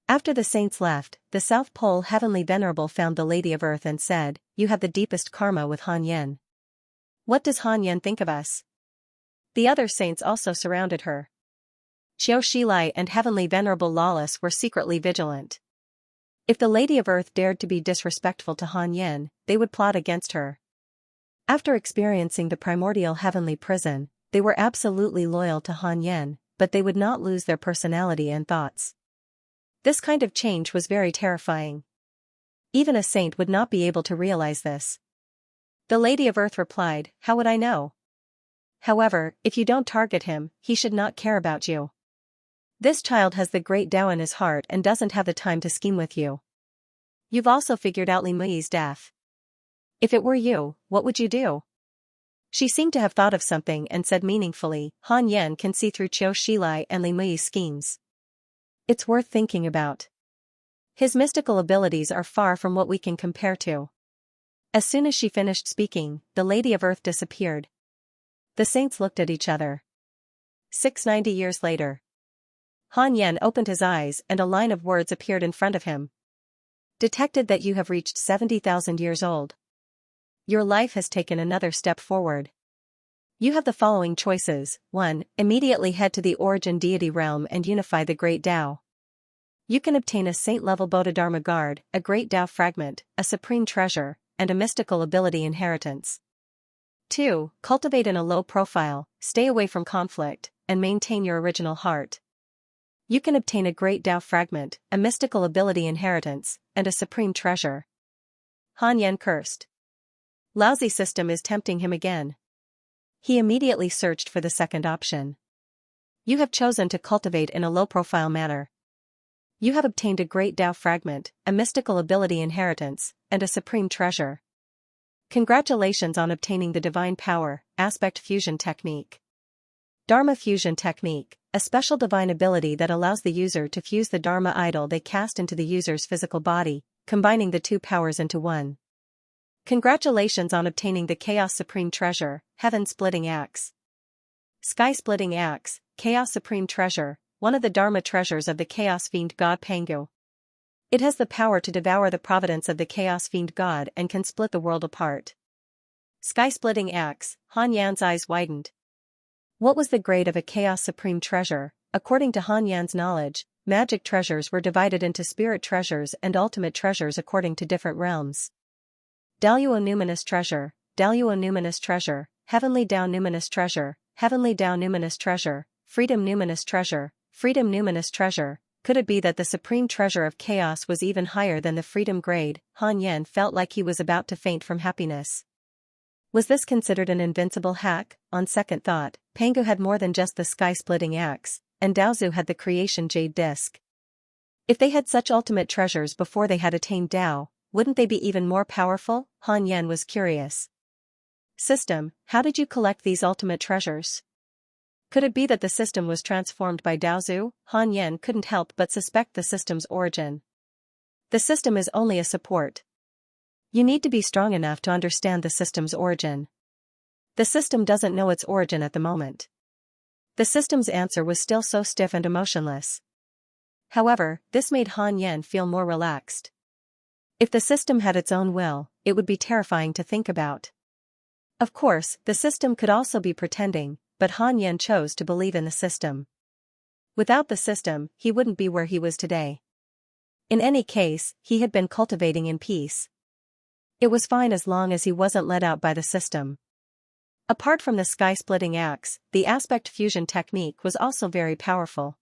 After the saints left, the South Pole Heavenly Venerable found the Lady of Earth and said, "You have the deepest karma with Han Yen. What does Han Yen think of us?" The other saints also surrounded her. Xiao Shilai and Heavenly Venerable Lawless were secretly vigilant. If the Lady of Earth dared to be disrespectful to Han Yen, they would plot against her. After experiencing the primordial heavenly prison, they were absolutely loyal to Han Yen, but they would not lose their personality and thoughts. This kind of change was very terrifying. Even a saint would not be able to realize this. The Lady of Earth replied, "How would I know? However, if you don't target him, he should not care about you. This child has the great Tao in his heart and doesn't have the time to scheme with you. You've also figured out Li Mui's death. If it were you, what would you do?" She seemed to have thought of something and said meaningfully, "Han Yen can see through Xiao Shilai and Li Mui's schemes. It's worth thinking about. His mystical abilities are far from what we can compare to." As soon as she finished speaking, the Lady of Earth disappeared. The saints looked at each other. 690 years later. Han Yen opened his eyes and a line of words appeared in front of him. "Detected that you have reached 70,000 years old. Your life has taken another step forward. You have the following choices. 1. Immediately head to the origin deity realm and unify the Great Tao. You can obtain a saint-level Bodhidharma guard, a Great Tao fragment, a supreme treasure, and a mystical ability inheritance. 2. Cultivate in a low profile, stay away from conflict, and maintain your original heart. You can obtain a Great Tao fragment, a mystical ability inheritance, and a supreme treasure. Han Yan cursed. Lousy system is tempting him again. He immediately searched for the second option. You have chosen to cultivate in a low-profile manner. You have obtained a Great Tao fragment, a mystical ability inheritance, and a supreme treasure. Congratulations on obtaining the divine power, aspect fusion technique. Dharma fusion technique, a special divine ability that allows the user to fuse the Dharma idol they cast into the user's physical body, combining the two powers into one. Congratulations on obtaining the Chaos Supreme Treasure, Heaven-Splitting Axe. Sky-Splitting Axe, Chaos Supreme Treasure, one of the Dharma treasures of the Chaos Fiend God Pangu. It has the power to devour the Providence of the Chaos Fiend God and can split the world apart. Sky-Splitting Axe, Han Yan's eyes widened. What was the grade of a Chaos Supreme Treasure? According to Han Yan's knowledge, magic treasures were divided into spirit treasures and ultimate treasures according to different realms. Daluo Numinous Treasure, Daluo Numinous Treasure, Heavenly Tao Numinous Treasure, Heavenly Tao Numinous Treasure, Freedom Numinous Treasure, Freedom Numinous Treasure. Could it be that the supreme treasure of chaos was even higher than the freedom grade? Han Yan felt like he was about to faint from happiness. Was this considered an invincible hack? On second thought, Pangu had more than just the sky-splitting axe, and Daozu had the creation jade disc. If they had such ultimate treasures before they had attained Tao, wouldn't they be even more powerful? Han Yan was curious. System, how did you collect these ultimate treasures? Could it be that the system was transformed by Daozu? Han Yan couldn't help but suspect the system's origin. The system is only a support. You need to be strong enough to understand the system's origin. The system doesn't know its origin at the moment. The system's answer was still so stiff and emotionless. However, this made Han Yan feel more relaxed. If the system had its own will, it would be terrifying to think about. Of course, the system could also be pretending, but Han Yan chose to believe in the system. Without the system, he wouldn't be where he was today. In any case, he had been cultivating in peace. It was fine as long as he wasn't let out by the system. Apart from the sky-splitting axe, the aspect fusion technique was also very powerful.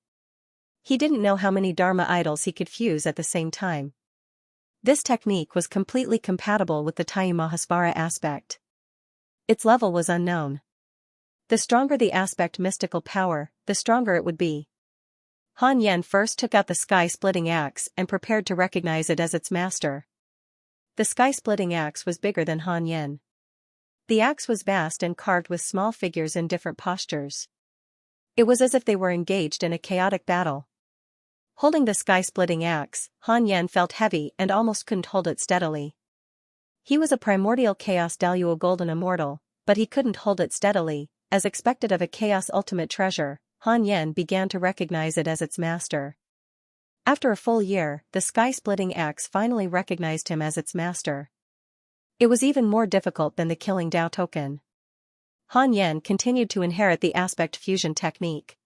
He didn't know how many Dharma idols he could fuse at the same time. This technique was completely compatible with the Taimahasvara aspect. Its level was unknown. The stronger the aspect mystical power, the stronger it would be. Han Yan first took out the sky-splitting axe and prepared to recognize it as its master. The sky-splitting axe was bigger than Han Yan. The axe was vast and carved with small figures in different postures. It was as if they were engaged in a chaotic battle. Holding the sky-splitting axe, Han Yan felt heavy and almost couldn't hold it steadily. He was a primordial chaos Daluo golden immortal, but he couldn't hold it steadily. As expected of a chaos ultimate treasure, Han Yan began to recognize it as its master. After a full year, the sky-splitting axe finally recognized him as its master. It was even more difficult than the killing Tao token. Han Yan continued to inherit the aspect fusion technique.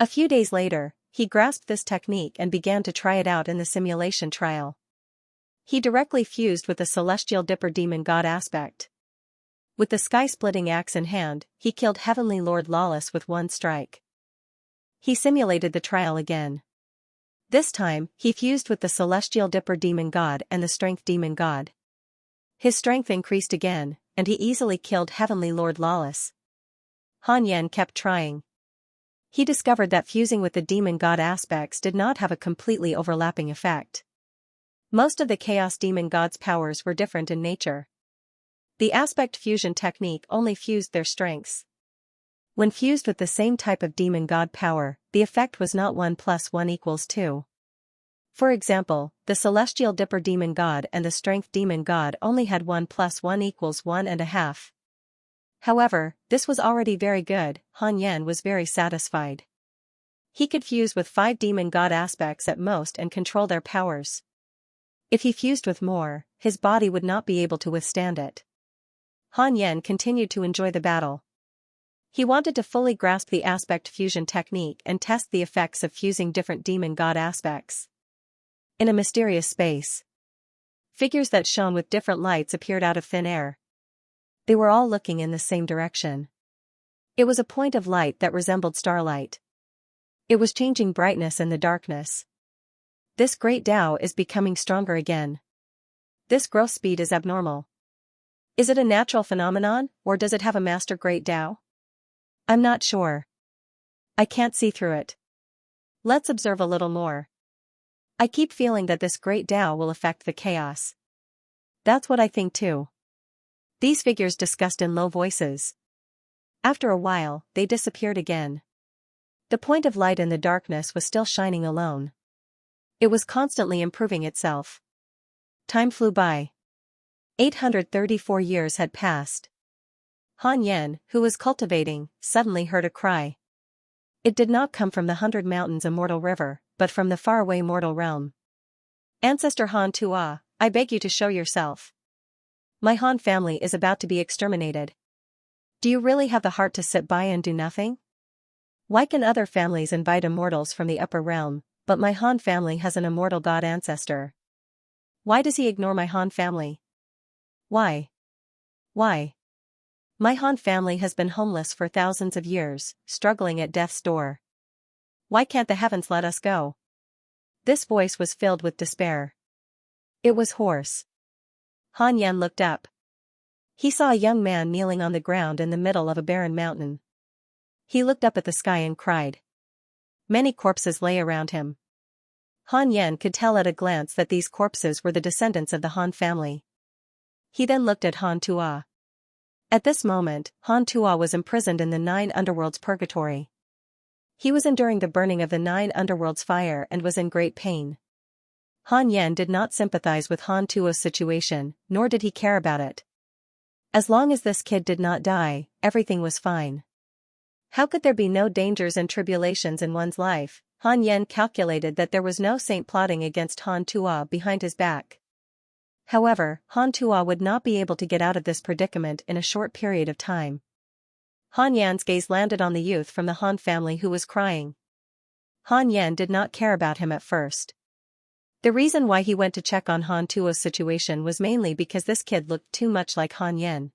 A few days later, he grasped this technique and began to try it out in the simulation trial. He directly fused with the celestial dipper demon god aspect. With the sky-splitting axe in hand, he killed Heavenly Lord Lawless with one strike. He simulated the trial again. This time, he fused with the celestial dipper demon god and the strength demon god. His strength increased again, and he easily killed Heavenly Lord Lawless. Han Yan kept trying. He discovered that fusing with the demon god aspects did not have a completely overlapping effect. Most of the chaos demon god's powers were different in nature. The aspect fusion technique only fused their strengths. When fused with the same type of demon god power, the effect was not 1 + 1 = 2. For example, the celestial dipper demon god and the strength demon god only had 1 + 1 = 1.5. However, this was already very good. Han Yan was very satisfied. He could fuse with 5 demon god aspects at most and control their powers. If he fused with more, his body would not be able to withstand it. Han Yan continued to enjoy the battle. He wanted to fully grasp the aspect fusion technique and test the effects of fusing different demon-god aspects. In a mysterious space, figures that shone with different lights appeared out of thin air. They were all looking in the same direction. It was a point of light that resembled starlight. It was changing brightness in the darkness. This great Tao is becoming stronger again. This growth speed is abnormal. Is it a natural phenomenon, or does it have a master great Tao? I'm not sure. I can't see through it. Let's observe a little more. I keep feeling that this great Tao will affect the chaos. That's what I think too. These figures discussed in low voices. After a while, they disappeared again. The point of light in the darkness was still shining alone. It was constantly improving itself. Time flew by. 834 years had passed. Han Yan, who was cultivating, suddenly heard a cry. It did not come from the 100 Mountains Immortal River, but from the faraway mortal realm. Ancestor Han Tua, I beg you to show yourself. My Han family is about to be exterminated. Do you really have the heart to sit by and do nothing? Why can other families invite immortals from the upper realm, but my Han family has an immortal god ancestor? Why does he ignore my Han family? Why? Why? My Han family has been homeless for thousands of years, struggling at death's door. Why can't the heavens let us go? This voice was filled with despair. It was hoarse. Han Yan looked up. He saw a young man kneeling on the ground in the middle of a barren mountain. He looked up at the sky and cried. Many corpses lay around him. Han Yan could tell at a glance that these corpses were the descendants of the Han family. He then looked at Han Tua. At this moment, Han Tua was imprisoned in the 9 underworlds purgatory. He was enduring the burning of the 9 underworlds fire and was in great pain. Han Yan did not sympathize with Han Tua's situation, nor did he care about it. As long as this kid did not die, everything was fine. How could there be no dangers and tribulations in one's life? Han Yan calculated that there was no saint plotting against Han Tua behind his back. However, Han Tua would not be able to get out of this predicament in a short period of time. Han Yan's gaze landed on the youth from the Han family who was crying. Han Yan did not care about him at first. The reason why he went to check on Han Tua's situation was mainly because this kid looked too much like Han Yan.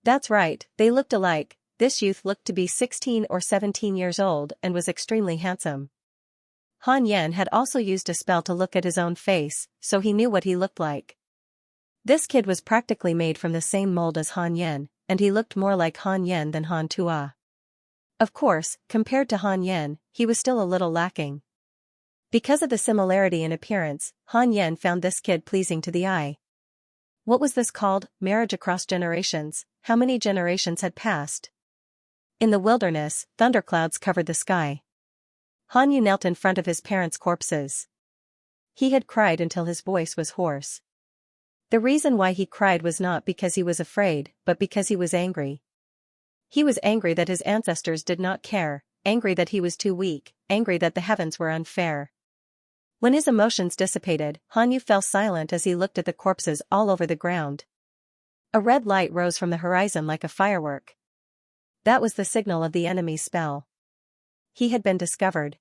That's right, they looked alike. This youth looked to be 16 or 17 years old and was extremely handsome. Han Yan had also used a spell to look at his own face, so he knew what he looked like. This kid was practically made from the same mold as Han Yan, and he looked more like Han Yan than Han Tua. Of course, compared to Han Yan, he was still a little lacking. Because of the similarity in appearance, Han Yan found this kid pleasing to the eye. What was this called? Marriage across generations. How many generations had passed? In the wilderness, thunderclouds covered the sky. Han Yu knelt in front of his parents' corpses. He had cried until his voice was hoarse. The reason why he cried was not because he was afraid, but because he was angry. He was angry that his ancestors did not care, angry that he was too weak, angry that the heavens were unfair. When his emotions dissipated, Han Yu fell silent as he looked at the corpses all over the ground. A red light rose from the horizon like a firework. That was the signal of the enemy's spell. He had been discovered.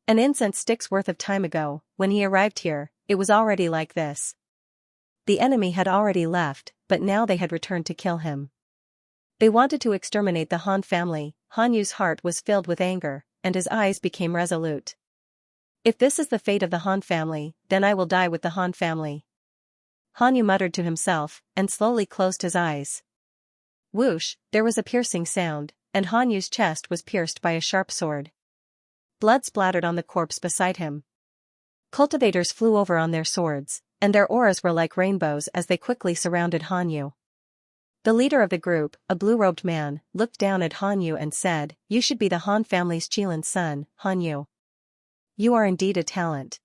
An incense stick's worth of time ago, when he arrived here, it was already like this. The enemy had already left, but now they had returned to kill him. They wanted to exterminate the Han family. Han Yu's heart was filled with anger, and his eyes became resolute. If this is the fate of the Han family, then I will die with the Han family. Han Yu muttered to himself, and slowly closed his eyes. Whoosh, there was a piercing sound, and Han Yu's chest was pierced by a sharp sword. Blood splattered on the corpse beside him. Cultivators flew over on their swords, and their auras were like rainbows as they quickly surrounded Han Yu. The leader of the group, a blue-robed man, looked down at Han Yu and said, "You should be the Han family's Qilan's son, Han Yu. You are indeed a talent.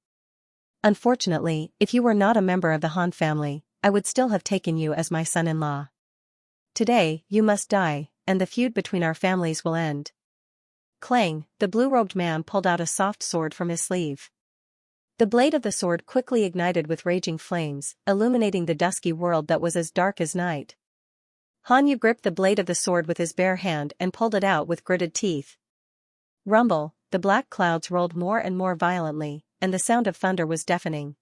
Unfortunately, if you were not a member of the Han family, I would still have taken you as my son-in-law. Today, you must die, and the feud between our families will end." Clang, the blue-robed man pulled out a soft sword from his sleeve. The blade of the sword quickly ignited with raging flames, illuminating the dusky world that was as dark as night. Han Yu gripped the blade of the sword with his bare hand and pulled it out with gritted teeth. Rumble, the black clouds rolled more and more violently, and the sound of thunder was deafening.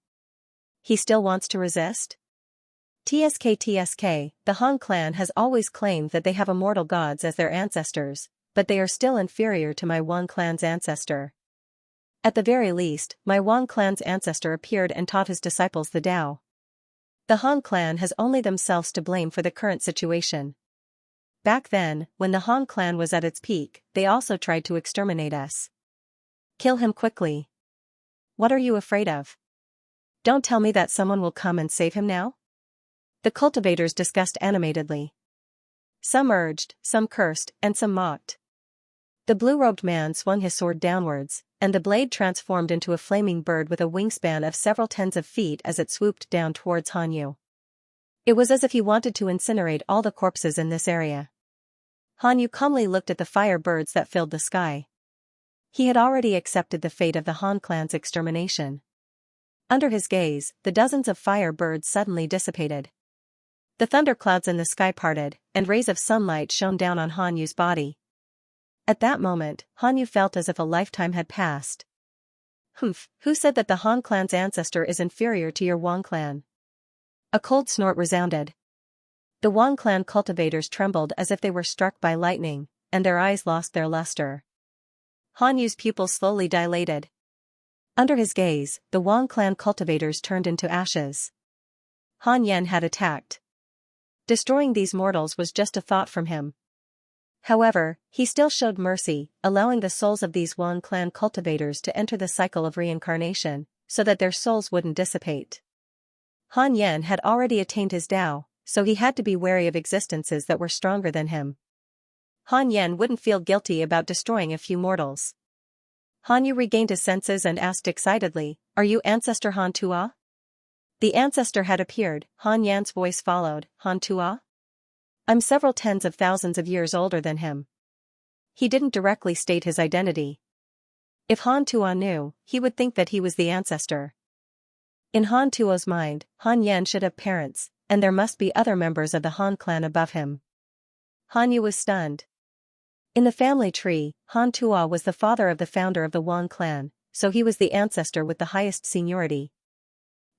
He still wants to resist? TSK, the Han clan has always claimed that they have immortal gods as their ancestors, but they are still inferior to my Wang clan's ancestor. At the very least, my Wang clan's ancestor appeared and taught his disciples the Tao. The Han clan has only themselves to blame for the current situation. Back then, when the Han clan was at its peak, they also tried to exterminate us. Kill him quickly. What are you afraid of? Don't tell me that someone will come and save him now? The cultivators discussed animatedly. Some urged, some cursed, and some mocked. The blue-robed man swung his sword downwards, and the blade transformed into a flaming bird with a wingspan of several tens of feet as it swooped down towards Han Yu. It was as if he wanted to incinerate all the corpses in this area. Han Yu calmly looked at the fire birds that filled the sky. He had already accepted the fate of the Han clan's extermination. Under his gaze, the dozens of fire birds suddenly dissipated. The thunderclouds in the sky parted, and rays of sunlight shone down on Han Yu's body. At that moment, Han Yu felt as if a lifetime had passed. Humph, who said that the Han clan's ancestor is inferior to your Wang clan? A cold snort resounded. The Wang clan cultivators trembled as if they were struck by lightning, and their eyes lost their luster. Han Yu's pupils slowly dilated. Under his gaze, the Wang clan cultivators turned into ashes. Han Yan had attacked. Destroying these mortals was just a thought from him. However, he still showed mercy, allowing the souls of these Wang clan cultivators to enter the cycle of reincarnation, so that their souls wouldn't dissipate. Han Yan had already attained his Tao, so he had to be wary of existences that were stronger than him. Han Yan wouldn't feel guilty about destroying a few mortals. Han Yu regained his senses and asked excitedly, "Are you Ancestor Han Tua?" The ancestor had appeared, Han Yan's voice followed, "Han Tua? I'm several tens of thousands of years older than him." He didn't directly state his identity. If Han Tua knew, he would think that he was the ancestor. In Han Tua's mind, Han Yan should have parents, and there must be other members of the Han clan above him. Han Yu was stunned. In the family tree, Han Tua was the father of the founder of the Wang clan, so he was the ancestor with the highest seniority.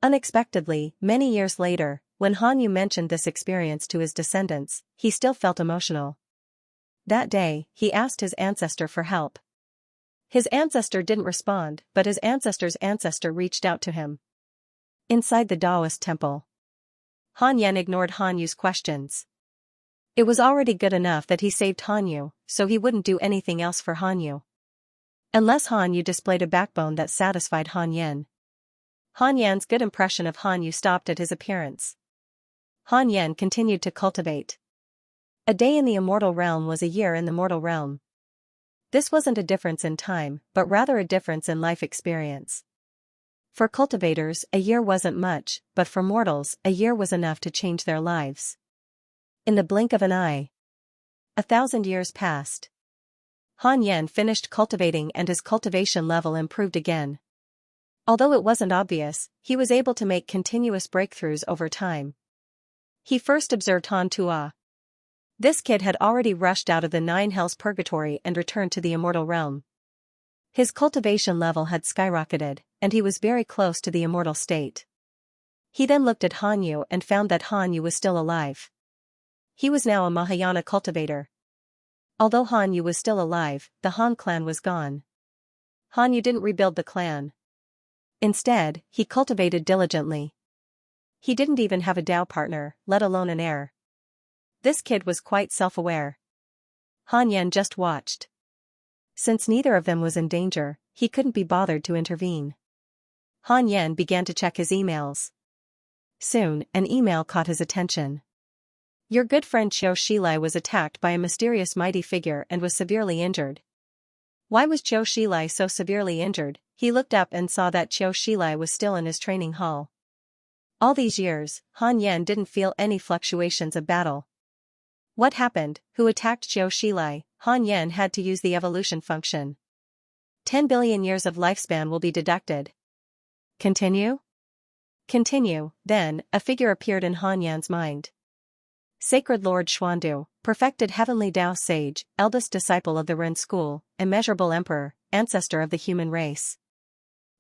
Unexpectedly, many years later, when Han Yu mentioned this experience to his descendants, he still felt emotional. That day, he asked his ancestor for help. His ancestor didn't respond, but his ancestor's ancestor reached out to him. Inside the Taoist temple, Han Yan ignored Han Yu's questions. It was already good enough that he saved Han Yu, so he wouldn't do anything else for Han Yu. Unless Han Yu displayed a backbone that satisfied Han Yan. Han Yan's good impression of Han Yu stopped at his appearance. Han Yan continued to cultivate. A day in the immortal realm was a year in the mortal realm. This wasn't a difference in time, but rather a difference in life experience. For cultivators, a year wasn't much, but for mortals, a year was enough to change their lives. In the blink of an eye, 1,000 years passed. Han Yan finished cultivating and his cultivation level improved again. Although it wasn't obvious, he was able to make continuous breakthroughs over time. He first observed Han Tua. This kid had already rushed out of the 9 hells purgatory and returned to the immortal realm. His cultivation level had skyrocketed, and he was very close to the immortal state. He then looked at Han Yu and found that Han Yu was still alive. He was now a Mahayana cultivator. Although Han Yu was still alive, the Han clan was gone. Han Yu didn't rebuild the clan. Instead, he cultivated diligently. He didn't even have a Tao partner, let alone an heir. This kid was quite self-aware. Han Yan just watched. Since neither of them was in danger, he couldn't be bothered to intervene. Han Yan began to check his emails. Soon, an email caught his attention. Your good friend Qiu Shilai was attacked by a mysterious mighty figure and was severely injured. Why was Qiu Shilai so severely injured? He looked up and saw that Qiu Shilai was still in his training hall. All these years, Han Yan didn't feel any fluctuations of battle. What happened? Who attacked Qiu Shilai? Han Yan had to use the evolution function. 10 billion years of lifespan will be deducted. Continue? Continue. Then, a figure appeared in Han Yan's mind. Sacred Lord Xuandu, perfected heavenly Tao sage, eldest disciple of the Ren school, immeasurable emperor, ancestor of the human race.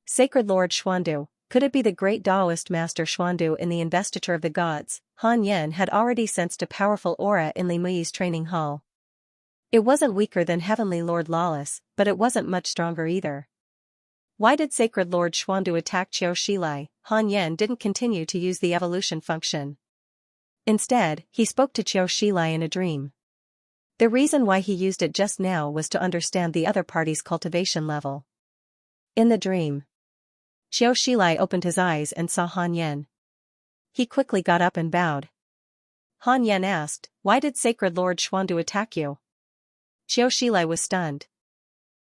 Sacred Lord Xuandu, could it be the great Taoist master Xuandu in the investiture of the gods? Han Yan had already sensed a powerful aura in Li Mui's training hall. It wasn't weaker than Heavenly Lord Lawless, but it wasn't much stronger either. Why did Sacred Lord Xuandu attack Qiu Shilai? Han Yan didn't continue to use the evolution function. Instead, he spoke to Qiu Shilai in a dream. The reason why he used it just now was to understand the other party's cultivation level. In the dream, Qiu Shilai opened his eyes and saw Han Yan. He quickly got up and bowed. Han Yan asked, "Why did Sacred Lord Xuandu attack you?" Qiu Shilai was stunned.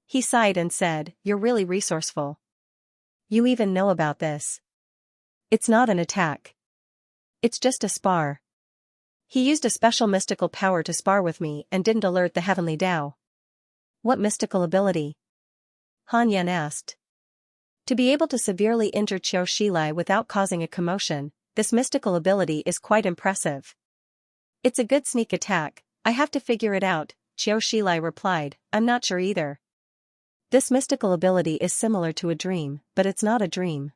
He sighed and said, "You're really resourceful. You even know about this. It's not an attack. It's just a spar. He used a special mystical power to spar with me and didn't alert the heavenly Tao." "What mystical ability?" Han Yan asked. To be able to severely injure Qiu Shilai without causing a commotion, this mystical ability is quite impressive. "It's a good sneak attack, I have to figure it out," Qiu Shilai replied, "I'm not sure either. This mystical ability is similar to a dream, but it's not a dream.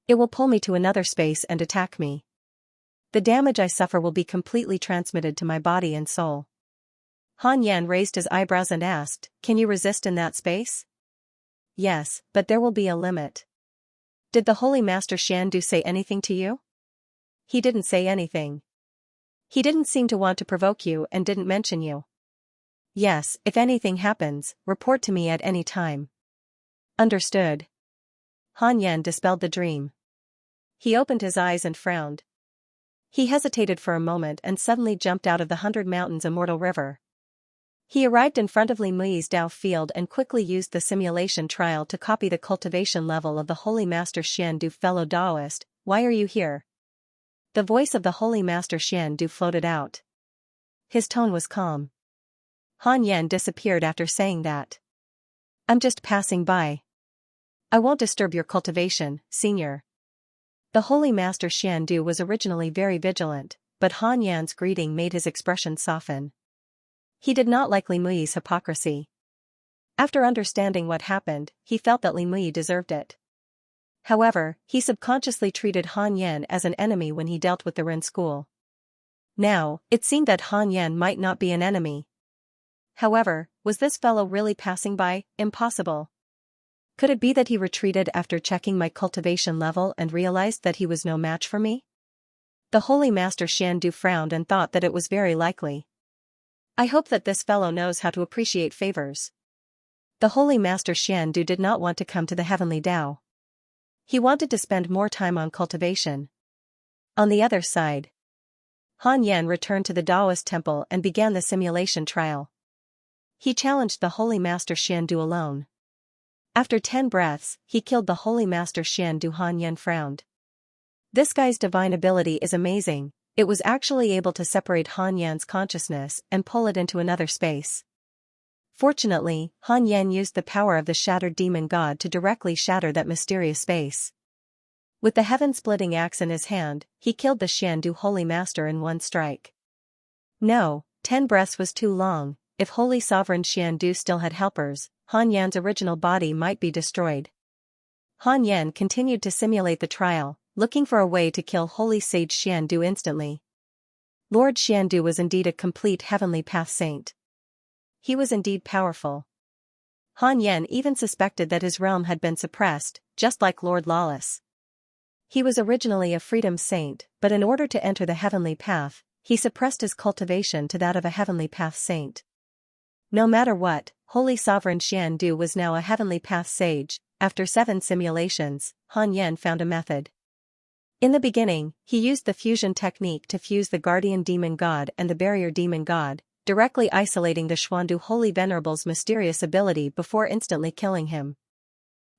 It will pull me to another space and attack me. The damage I suffer will be completely transmitted to my body and soul." Han Yan raised his eyebrows and asked, "Can you resist in that space?" "Yes, but there will be a limit." "Did the Holy Master Xiandu say anything to you?" "He didn't say anything. He didn't seem to want to provoke you and didn't mention you." "Yes, if anything happens, report to me at any time." "Understood." Han Yan dispelled the dream. He opened his eyes and frowned. He hesitated for a moment and suddenly jumped out of the 100 Mountains Immortal River. He arrived in front of Li Mui's Dao field and quickly used the simulation trial to copy the cultivation level of the Holy Master Xiandu. "Fellow Daoist, why are you here?" The voice of the Holy Master Xiandu floated out. His tone was calm. Han Yan disappeared after saying that. "I'm just passing by. I won't disturb your cultivation, Senior." The Holy Master Xiandu was originally very vigilant, but Han Yan's greeting made his expression soften. He did not like Li Mui's hypocrisy. After understanding what happened, he felt that Li Mui deserved it. However, he subconsciously treated Han Yan as an enemy when he dealt with the Ren school. Now, it seemed that Han Yan might not be an enemy. However, was this fellow really passing by? Impossible. Could it be that he retreated after checking my cultivation level and realized that he was no match for me? The Holy Master Xiandu frowned and thought that it was very likely. "I hope that this fellow knows how to appreciate favors." The Holy Master Xiandu did not want to come to the Heavenly Tao. He wanted to spend more time on cultivation. On the other side, Han Yan returned to the Taoist temple and began the simulation trial. He challenged the Holy Master Xiandu alone. After 10 breaths, he killed the Holy Master Xiandu. Han Yan frowned. This guy's divine ability is amazing. It was actually able to separate Han Yan's consciousness and pull it into another space. Fortunately, Han Yan used the power of the shattered demon god to directly shatter that mysterious space. With the heaven-splitting axe in his hand, he killed the Xiandu Holy Master in one strike. No, 10 breaths was too long. If Holy Sovereign Xiandu still had helpers, Han Yan's original body might be destroyed. Han Yan continued to simulate the trial, looking for a way to kill Holy Sage Xiandu instantly. Lord Xiandu was indeed a complete heavenly path saint. He was indeed powerful. Han Yan even suspected that his realm had been suppressed, just like Lord Lawless. He was originally a freedom saint, but in order to enter the heavenly path, he suppressed his cultivation to that of a heavenly path saint. No matter what, Holy Sovereign Xiandu was now a heavenly path sage. After 7 simulations, Han Yan found a method. In the beginning, he used the fusion technique to fuse the guardian demon god and the barrier demon god, directly isolating the Xuandu Holy Venerable's mysterious ability before instantly killing him.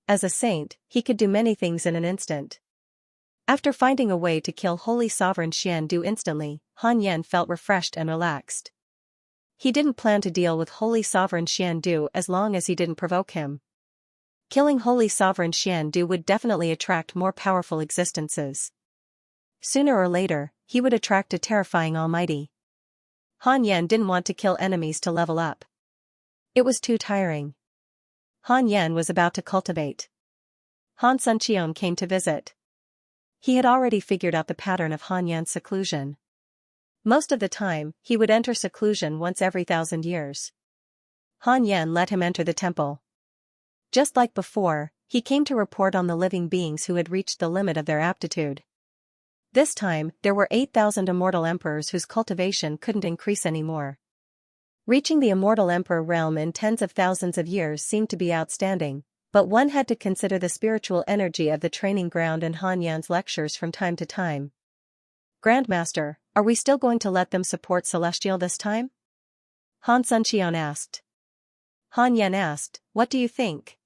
As a saint, he could do many things in an instant. After finding a way to kill Holy Sovereign Xiandu instantly, Han Yan felt refreshed and relaxed. He didn't plan to deal with Holy Sovereign Xiandu as long as he didn't provoke him. Killing Holy Sovereign Xiandu would definitely attract more powerful existences. Sooner or later, he would attract a terrifying Almighty. Han Yan didn't want to kill enemies to level up. It was too tiring. Han Yan was about to cultivate. Han Suncheon came to visit. He had already figured out the pattern of Han Yan's seclusion. Most of the time, he would enter seclusion once every 1,000 years. Han Yan let him enter the temple. Just like before, he came to report on the living beings who had reached the limit of their aptitude. This time, there were 8,000 immortal emperors whose cultivation couldn't increase anymore. Reaching the immortal emperor realm in tens of thousands of years seemed to be outstanding, but one had to consider the spiritual energy of the training ground and Han Yan's lectures from time to time. Grandmaster, are we still going to let them support Celestial this time? Han Suncheon asked. Han Yan asked, what do you think?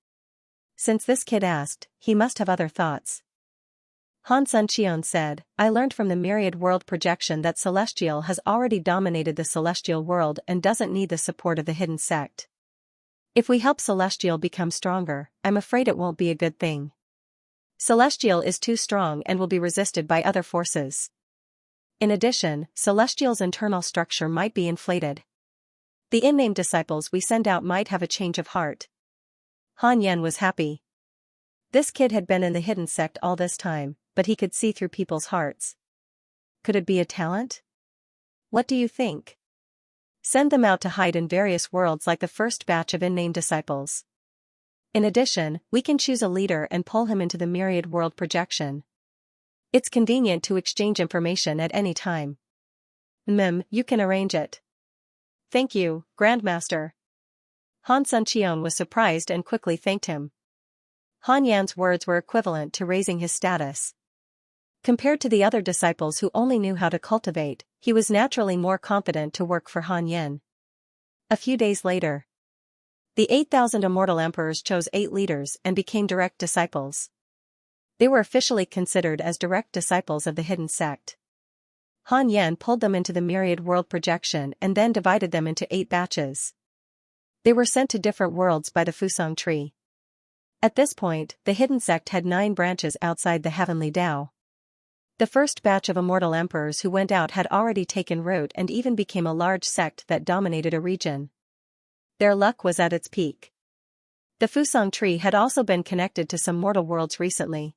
Since this kid asked, he must have other thoughts. Han Suncheon said, I learned from the myriad world projection that Celestial has already dominated the celestial world and doesn't need the support of the hidden sect. If we help Celestial become stronger, I'm afraid it won't be a good thing. Celestial is too strong and will be resisted by other forces. In addition, Celestial's internal structure might be inflated. The unnamed disciples we send out might have a change of heart. Han Yan was happy. This kid had been in the hidden sect all this time, but he could see through people's hearts. Could it be a talent? What do you think? Send them out to hide in various worlds like the first batch of unnamed disciples. In addition, we can choose a leader and pull him into the myriad world projection. It's convenient to exchange information at any time. You can arrange it. Thank you, Grandmaster. Han Suncheon was surprised and quickly thanked him. Han Yan's words were equivalent to raising his status. Compared to the other disciples who only knew how to cultivate, he was naturally more confident to work for Han Yan. A few days later, the 8,000 immortal emperors chose 8 leaders and became direct disciples. They were officially considered as direct disciples of the hidden sect. Han Yan pulled them into the myriad world projection and then divided them into 8 batches. They were sent to different worlds by the Fusang tree. At this point, the hidden sect had 9 branches outside the heavenly Tao. The first batch of immortal emperors who went out had already taken root and even became a large sect that dominated a region. Their luck was at its peak. The Fusang tree had also been connected to some mortal worlds recently.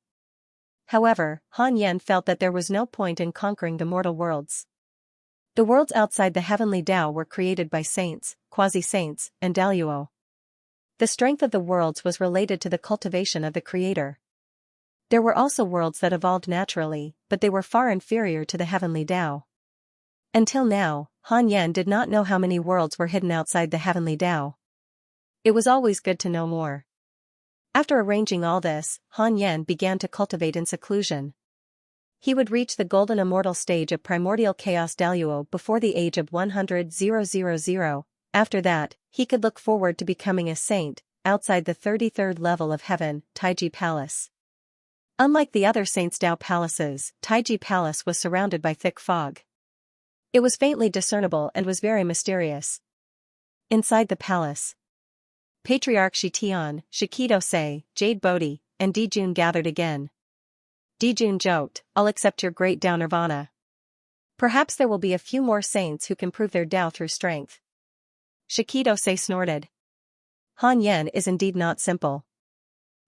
However, Han Yan felt that there was no point in conquering the mortal worlds. The worlds outside the heavenly Tao were created by saints, quasi-saints, and Daluo. The strength of the worlds was related to the cultivation of the Creator. There were also worlds that evolved naturally, but they were far inferior to the heavenly Tao. Until now, Han Yan did not know how many worlds were hidden outside the heavenly Tao. It was always good to know more. After arranging all this, Han Yan began to cultivate in seclusion. He would reach the golden immortal stage of primordial chaos Daluo before the age of 100,000. After that, he could look forward to becoming a saint, outside the 33rd level of heaven, Taiji Palace. Unlike the other Saints' Tao palaces, Taiji Palace was surrounded by thick fog. It was faintly discernible and was very mysterious. Inside the palace, Patriarch Shitian, Shikido-sei, Jade Bodhi, and Dijun gathered again. Dijun joked, I'll accept your great Tao Nirvana. Perhaps there will be a few more saints who can prove their Tao through strength. Shikido-sei snorted. Han Yan is indeed not simple.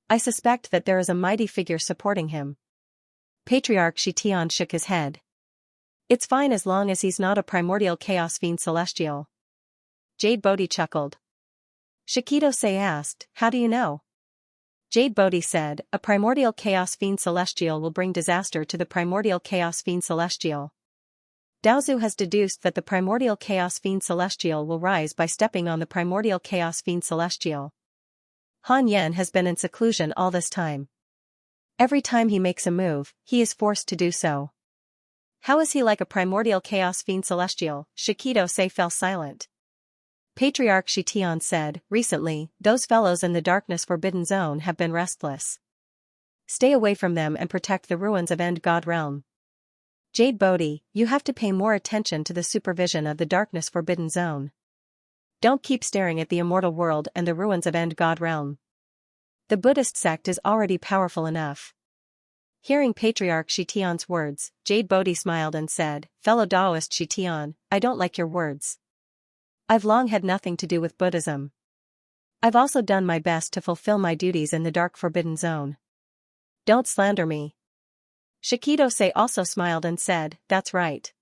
I suspect that there is a mighty figure supporting him. Patriarch Shitian shook his head. It's fine as long as he's not a primordial chaos fiend celestial. Jade Bodhi chuckled. Shikido-sei asked, how do you know? Jade Bodhi said, a primordial chaos fiend celestial will bring disaster to the primordial chaos fiend celestial. Daozu has deduced that the primordial chaos fiend celestial will rise by stepping on the primordial chaos fiend celestial. Han Yan has been in seclusion all this time. Every time he makes a move, he is forced to do so. How is he like a primordial chaos fiend celestial? Shikido-sei fell silent. Patriarch Shitian said, recently, those fellows in the darkness forbidden zone have been restless. Stay away from them and protect the ruins of End God Realm. Jade Bodhi, you have to pay more attention to the supervision of the darkness forbidden zone. Don't keep staring at the immortal world and the ruins of End God Realm. The Buddhist sect is already powerful enough. Hearing Patriarch Shitian's words, Jade Bodhi smiled and said, "Fellow Taoist Shitian, I don't like your words. I've long had nothing to do with Buddhism. I've also done my best to fulfill my duties in the dark forbidden zone. Don't slander me." Shikidose also smiled and said, "That's right.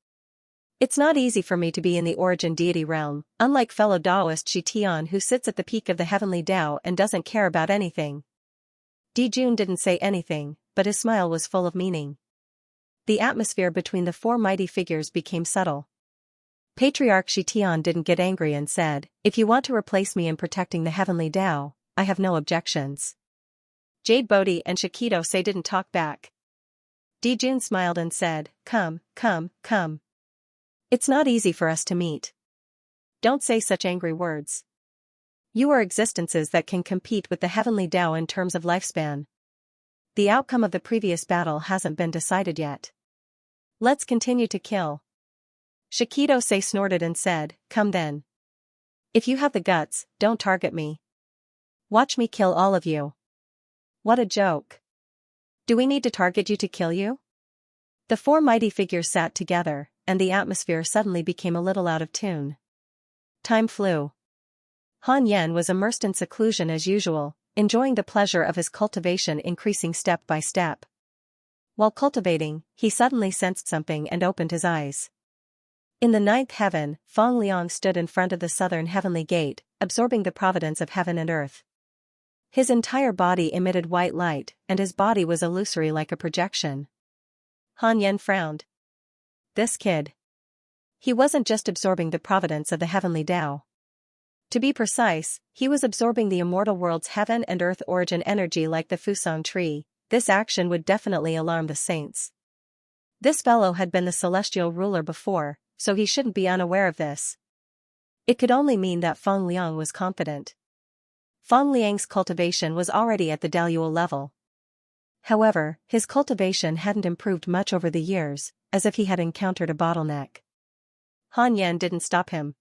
It's not easy for me to be in the origin deity realm, unlike fellow Taoist Shitian who sits at the peak of the heavenly Tao and doesn't care about anything." Dijun didn't say anything, but his smile was full of meaning. The atmosphere between the four mighty figures became subtle. Patriarch Shitian didn't get angry and said, "If you want to replace me in protecting the heavenly Tao, I have no objections." Jade Bodhi and Shikidose didn't talk back. Dijun smiled and said, "Come, come, come. It's not easy for us to meet. Don't say such angry words. You are existences that can compete with the heavenly Tao in terms of lifespan. The outcome of the previous battle hasn't been decided yet. Let's continue to kill." Shikidose snorted and said, "Come then. If you have the guts, don't target me. Watch me kill all of you." What a joke. Do we need to target you to kill you? The four mighty figures sat together, and the atmosphere suddenly became a little out of tune. Time flew. Han Yan was immersed in seclusion as usual, enjoying the pleasure of his cultivation increasing step by step. While cultivating, he suddenly sensed something and opened his eyes. In the ninth heaven, Feng Liang stood in front of the southern heavenly gate, absorbing the providence of heaven and earth. His entire body emitted white light, and his body was illusory like a projection. Han Yan frowned. This kid. He wasn't just absorbing the providence of the heavenly Tao. To be precise, he was absorbing the immortal world's heaven and earth origin energy like the Fusang tree. This action would definitely alarm the saints. This fellow had been the celestial ruler before, so he shouldn't be unaware of this. It could only mean that Feng Liang was confident. Feng Liang's cultivation was already at the Daluo level. However, his cultivation hadn't improved much over the years, as if he had encountered a bottleneck. Han Yan didn't stop him.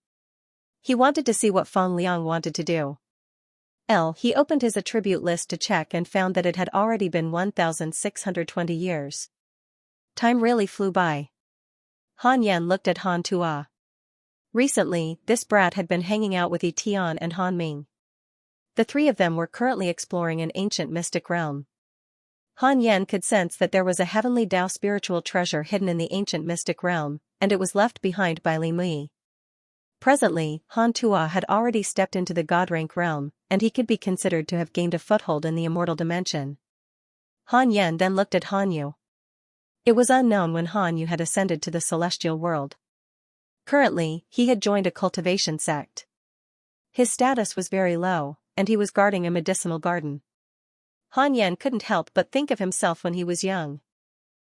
He wanted to see what Feng Liang wanted to do. He opened his attribute list to check and found that it had already been 1,620 years. Time really flew by. Han Yan looked at Han Tua. Recently, this brat had been hanging out with Yi Tian and Han Ming. The three of them were currently exploring an ancient mystic realm. Han Yan could sense that there was a heavenly Tao spiritual treasure hidden in the ancient mystic realm, and it was left behind by Li Mui. Presently, Han Tua had already stepped into the god rank realm, and he could be considered to have gained a foothold in the immortal dimension. Han Yan then looked at Han Yu. It was unknown when Han Yu had ascended to the celestial world. Currently, he had joined a cultivation sect. His status was very low, and he was guarding a medicinal garden. Han Yan couldn't help but think of himself when he was young.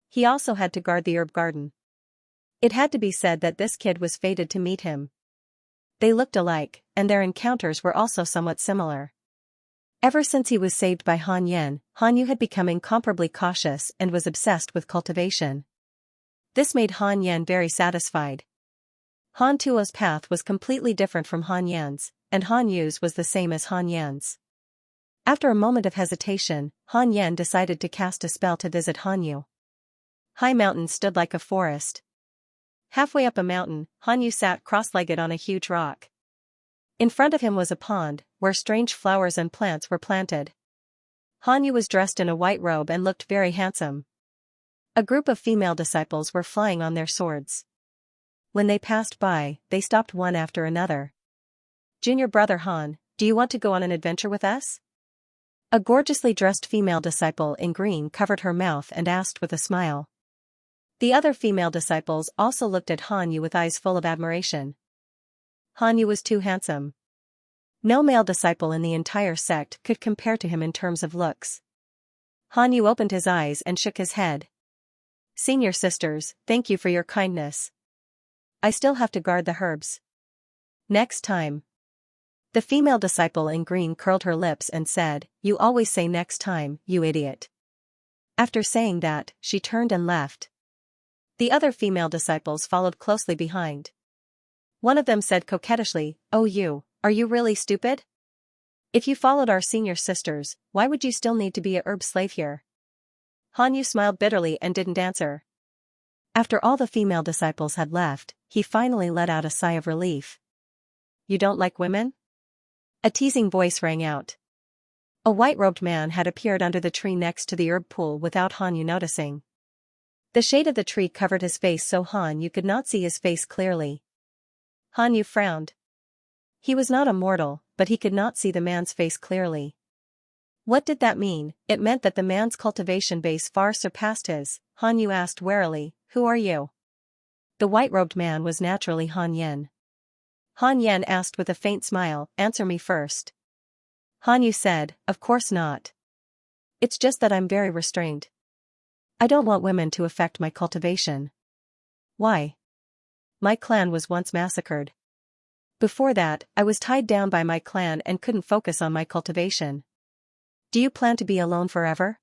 He also had to guard the herb garden. It had to be said that this kid was fated to meet him. They looked alike, and their encounters were also somewhat similar. Ever since he was saved by Han Yan, Han Yu had become incomparably cautious and was obsessed with cultivation. This made Han Yan very satisfied. Han Tua's path was completely different from Han Yan's, and Han Yu's was the same as Han Yan's. After a moment of hesitation, Han Yan decided to cast a spell to visit Han Yu. High mountains stood like a forest. Halfway up a mountain, Han Yu sat cross-legged on a huge rock. In front of him was a pond, where strange flowers and plants were planted. Han Yu was dressed in a white robe and looked very handsome. A group of female disciples were flying on their swords. When they passed by, they stopped one after another. "Junior brother Han, do you want to go on an adventure with us?" A gorgeously dressed female disciple in green covered her mouth and asked with a smile. The other female disciples also looked at Han Yu with eyes full of admiration. Han Yu was too handsome. No male disciple in the entire sect could compare to him in terms of looks. Han Yu opened his eyes and shook his head. "Senior sisters, thank you for your kindness. I still have to guard the herbs. Next time." The female disciple in green curled her lips and said, "You always say next time, you idiot." After saying that, she turned and left. The other female disciples followed closely behind. One of them said coquettishly, "Oh you, are you really stupid? If you followed our senior sisters, why would you still need to be a herb slave here?" Han Yu smiled bitterly and didn't answer. After all the female disciples had left, he finally let out a sigh of relief. You don't like women? A teasing voice rang out. A white-robed man had appeared under the tree next to the herb pool without Han Yu noticing. The shade of the tree covered his face so Han Yu could not see his face clearly. Han Yu frowned. He was not a mortal, but he could not see the man's face clearly. What did that mean? It meant that the man's cultivation base far surpassed his. Han Yu asked warily, Who are you? The white-robed man was naturally Han Yan. Han Yan asked with a faint smile, Answer me first. Han Yu said, Of course not. It's just that I'm very restrained. I don't want women to affect my cultivation. Why? My clan was once massacred. Before that, I was tied down by my clan and couldn't focus on my cultivation. Do you plan to be alone forever?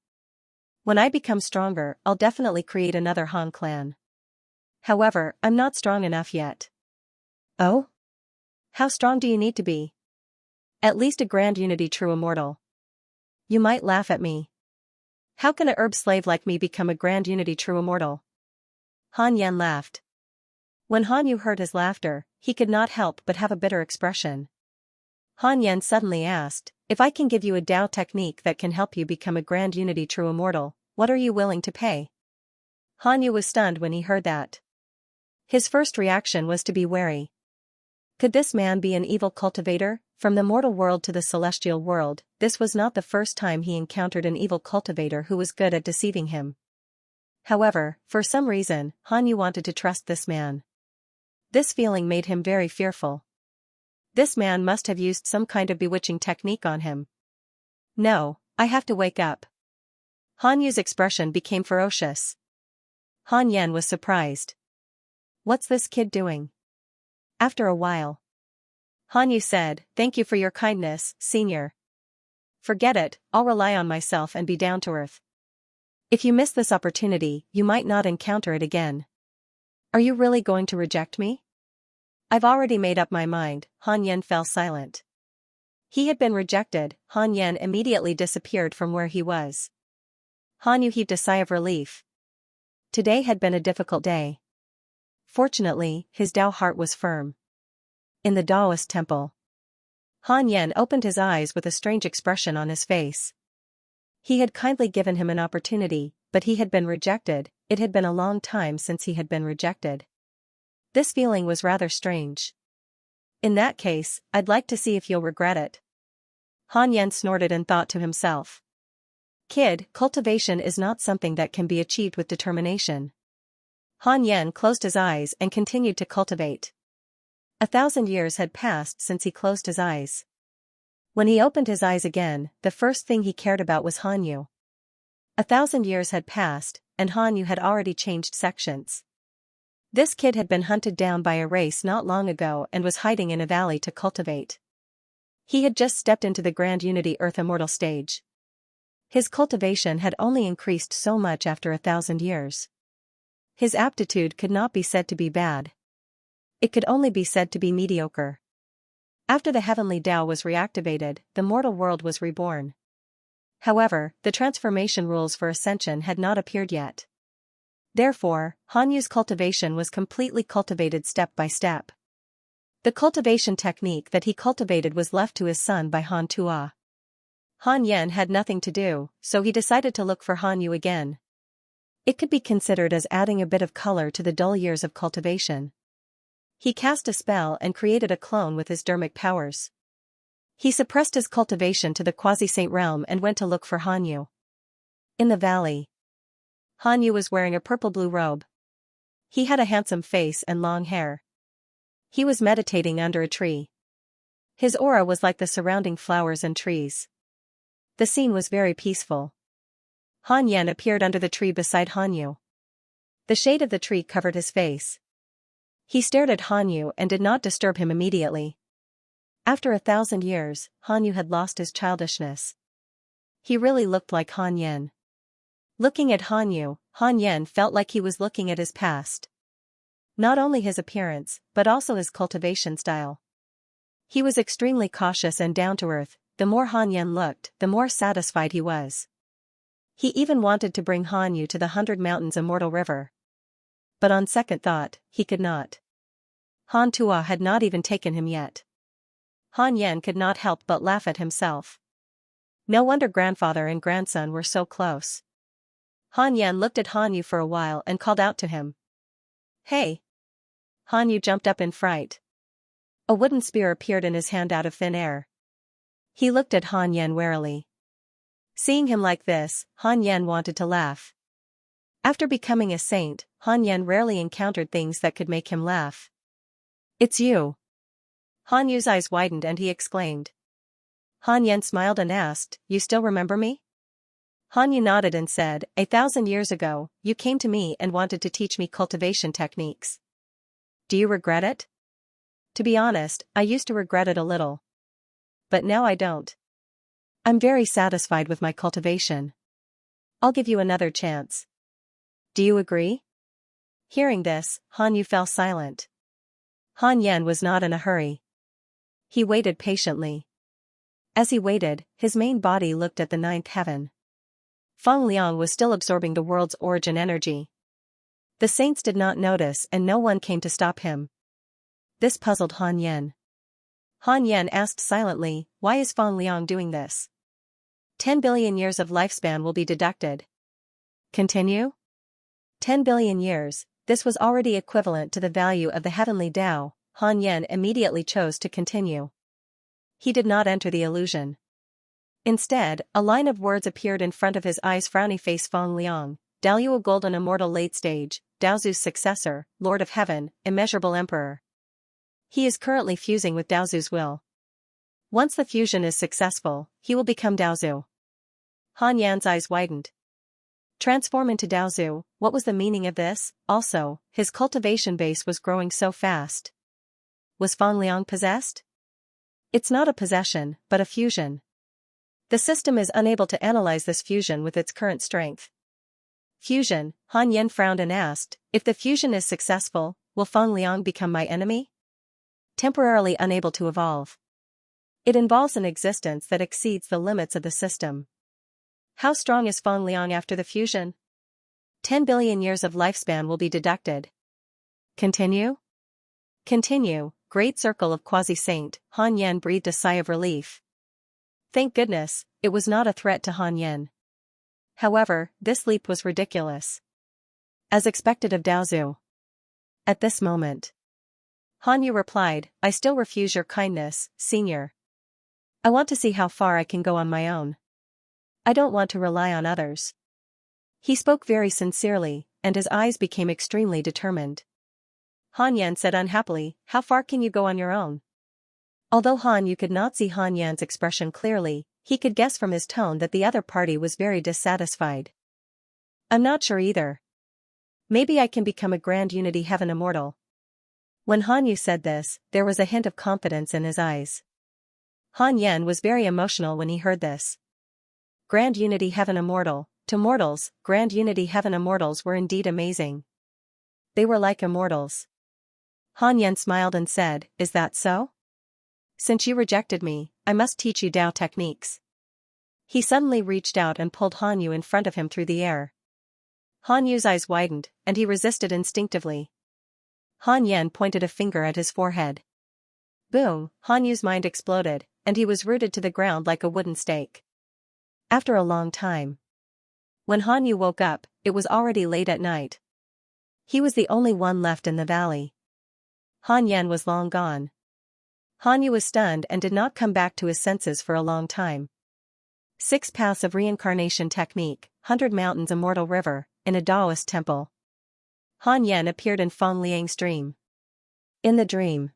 When I become stronger, I'll definitely create another Han clan. However, I'm not strong enough yet. Oh? How strong do you need to be? At least a grand unity true immortal. You might laugh at me. How can a herb slave like me become a grand unity true immortal? Han Yan laughed. When Han Yu heard his laughter, he could not help but have a bitter expression. Han Yan suddenly asked, If I can give you a Tao technique that can help you become a grand unity true immortal, what are you willing to pay? Han Yu was stunned when he heard that. His first reaction was to be wary. Could this man be an evil cultivator? From the mortal world to the celestial world, this was not the first time he encountered an evil cultivator who was good at deceiving him. However, for some reason, Han Yu wanted to trust this man. This feeling made him very fearful. This man must have used some kind of bewitching technique on him. No, I have to wake up. Han Yu's expression became ferocious. Han Yan was surprised. What's this kid doing? After a while, Han Yu said, Thank you for your kindness, senior. Forget it, I'll rely on myself and be down to earth. If you miss this opportunity, you might not encounter it again. Are you really going to reject me? I've already made up my mind. Han Yan fell silent. He had been rejected. Han Yan immediately disappeared from where he was. Han Yu heaved a sigh of relief. Today had been a difficult day. Fortunately, his Tao heart was firm. In the Taoist temple, Han Yan opened his eyes with a strange expression on his face. He had kindly given him an opportunity, but he had been rejected. It had been a long time since he had been rejected. This feeling was rather strange. In that case, I'd like to see if you'll regret it. Han Yan snorted and thought to himself. Kid, cultivation is not something that can be achieved with determination. Han Yan closed his eyes and continued to cultivate. 1,000 years had passed since he closed his eyes. When he opened his eyes again, the first thing he cared about was Han Yu. 1,000 years had passed, and Han Yu had already changed sections. This kid had been hunted down by a race not long ago and was hiding in a valley to cultivate. He had just stepped into the Grand Unity Earth Immortal stage. His cultivation had only increased so much after 1,000 years. His aptitude could not be said to be bad. It could only be said to be mediocre. After the heavenly Tao was reactivated, the mortal world was reborn. However, the transformation rules for ascension had not appeared yet. Therefore, Han Yu's cultivation was completely cultivated step by step. The cultivation technique that he cultivated was left to his son by Han Tua. Han Yan had nothing to do, so he decided to look for Han Yu again. It could be considered as adding a bit of color to the dull years of cultivation. He cast a spell and created a clone with his dermic powers. He suppressed his cultivation to the quasi-saint realm and went to look for Han Yu. In the valley, Han Yu was wearing a purple-blue robe. He had a handsome face and long hair. He was meditating under a tree. His aura was like the surrounding flowers and trees. The scene was very peaceful. Han Yan appeared under the tree beside Han Yu. The shade of the tree covered his face. He stared at Han Yu and did not disturb him immediately. After 1,000 years, Han Yu had lost his childishness. He really looked like Han Yan. Looking at Han Yu, Han Yan felt like he was looking at his past. Not only his appearance, but also his cultivation style. He was extremely cautious and down to earth. The more Han Yan looked, the more satisfied he was. He even wanted to bring Han Yu to the 100 Mountains Immortal River. But on second thought, he could not. Han Tua had not even taken him yet. Han Yan could not help but laugh at himself. No wonder grandfather and grandson were so close. Han Yan looked at Han Yu for a while and called out to him. "Hey!" Han Yu jumped up in fright. A wooden spear appeared in his hand out of thin air. He looked at Han Yan warily. Seeing him like this, Han Yan wanted to laugh. After becoming a saint, Han Yan rarely encountered things that could make him laugh. "It's you." Han Yu's eyes widened and he exclaimed. Han Yan smiled and asked, "You still remember me?" Han Yu nodded and said, 1,000 years ago, you came to me and wanted to teach me cultivation techniques. Do you regret it? To be honest, I used to regret it a little. But now I don't. I'm very satisfied with my cultivation. I'll give you another chance. Do you agree? Hearing this, Han Yu fell silent. Han Yan was not in a hurry. He waited patiently. As he waited, his main body looked at the ninth heaven. Feng Liang was still absorbing the world's origin energy. The saints did not notice and no one came to stop him. This puzzled Han Yan. Han Yan asked silently, "Why is Feng Liang doing this?" 10 billion years of lifespan will be deducted. Continue? 10 billion years, this was already equivalent to the value of the heavenly Tao. Han Yan immediately chose to continue. He did not enter the illusion. Instead, a line of words appeared in front of his eyes. Frowny face. Feng Liang, Daoyu, a golden immortal late stage, Daozu's successor, Lord of Heaven, immeasurable emperor. He is currently fusing with Daozu's will. Once the fusion is successful, he will become Daozu. Han Yan's eyes widened. Transform into Daozu, what was the meaning of this? Also, his cultivation base was growing so fast. Was Feng Liang possessed? It's not a possession, but a fusion. The system is unable to analyze this fusion with its current strength. Fusion, Han Yan frowned and asked, if the fusion is successful, will Feng Liang become my enemy? Temporarily unable to evolve. It involves an existence that exceeds the limits of the system. How strong is Feng Liang after the fusion? 10 billion years of lifespan will be deducted. Continue? Continue, great circle of quasi-saint. Han Yan breathed a sigh of relief. Thank goodness, it was not a threat to Han Yan. However, this leap was ridiculous. As expected of Daozu. At this moment, Han Yu replied, I still refuse your kindness, senior. I want to see how far I can go on my own. I don't want to rely on others. He spoke very sincerely, and his eyes became extremely determined. Han Yan said unhappily, how far can you go on your own? Although Han Yu could not see Han Yan's expression clearly, he could guess from his tone that the other party was very dissatisfied. I'm not sure either. Maybe I can become a Grand Unity Heaven Immortal. When Han Yu said this, there was a hint of confidence in his eyes. Han Yan was very emotional when he heard this. Grand Unity Heaven Immortal. To mortals, Grand Unity Heaven Immortals were indeed amazing. They were like immortals. Han Yan smiled and said, is that so? Since you rejected me, I must teach you Dao techniques. He suddenly reached out and pulled Han Yu in front of him through the air. Han Yu's eyes widened, and he resisted instinctively. Han Yan pointed a finger at his forehead. Boom, Han Yu's mind exploded, and he was rooted to the ground like a wooden stake. After a long time. When Han Yu woke up, it was already late at night. He was the only one left in the valley. Han Yan was long gone. Han Yu was stunned and did not come back to his senses for a long time. 6 Paths of Reincarnation Technique, 100 Mountains Immortal River, in a Taoist temple. Han Yan appeared in Feng Liang's dream. In the dream,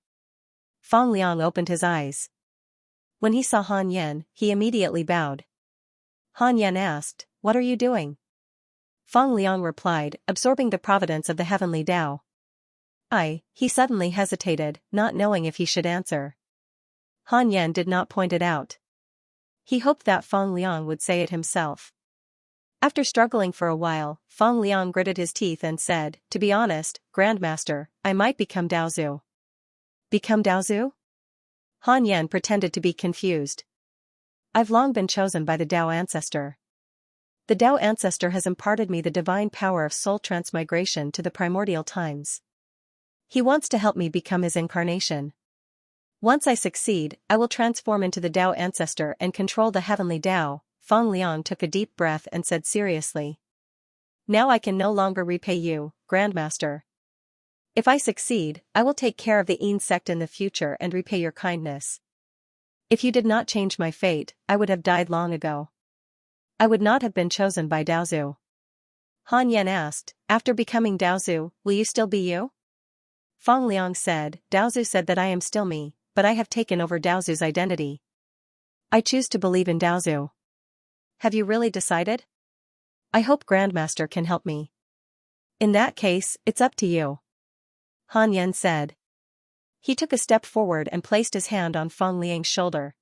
Feng Liang opened his eyes. When he saw Han Yan, he immediately bowed. Han Yan asked, what are you doing? Feng Liang replied, absorbing the providence of the heavenly Tao. He suddenly hesitated, not knowing if he should answer. Han Yan did not point it out. He hoped that Feng Liang would say it himself. After struggling for a while, Feng Liang gritted his teeth and said, to be honest, Grandmaster, I might become Daozu. Become Daozu? Han Yan pretended to be confused. I've long been chosen by the Tao ancestor. The Tao ancestor has imparted me the divine power of soul transmigration to the primordial times. He wants to help me become his incarnation. Once I succeed, I will transform into the Tao ancestor and control the heavenly Tao. Feng Liang took a deep breath and said seriously. Now I can no longer repay you, Grandmaster. If I succeed, I will take care of the Yin sect in the future and repay your kindness. If you did not change my fate, I would have died long ago. I would not have been chosen by Daozu. Han Yan asked, after becoming Daozu, will you still be you? Feng Liang said, Daozu said that I am still me, but I have taken over Daozu's identity. I choose to believe in Daozu. Have you really decided? I hope Grandmaster can help me. In that case, it's up to you. Han Yan said. He took a step forward and placed his hand on Feng Liang's shoulder.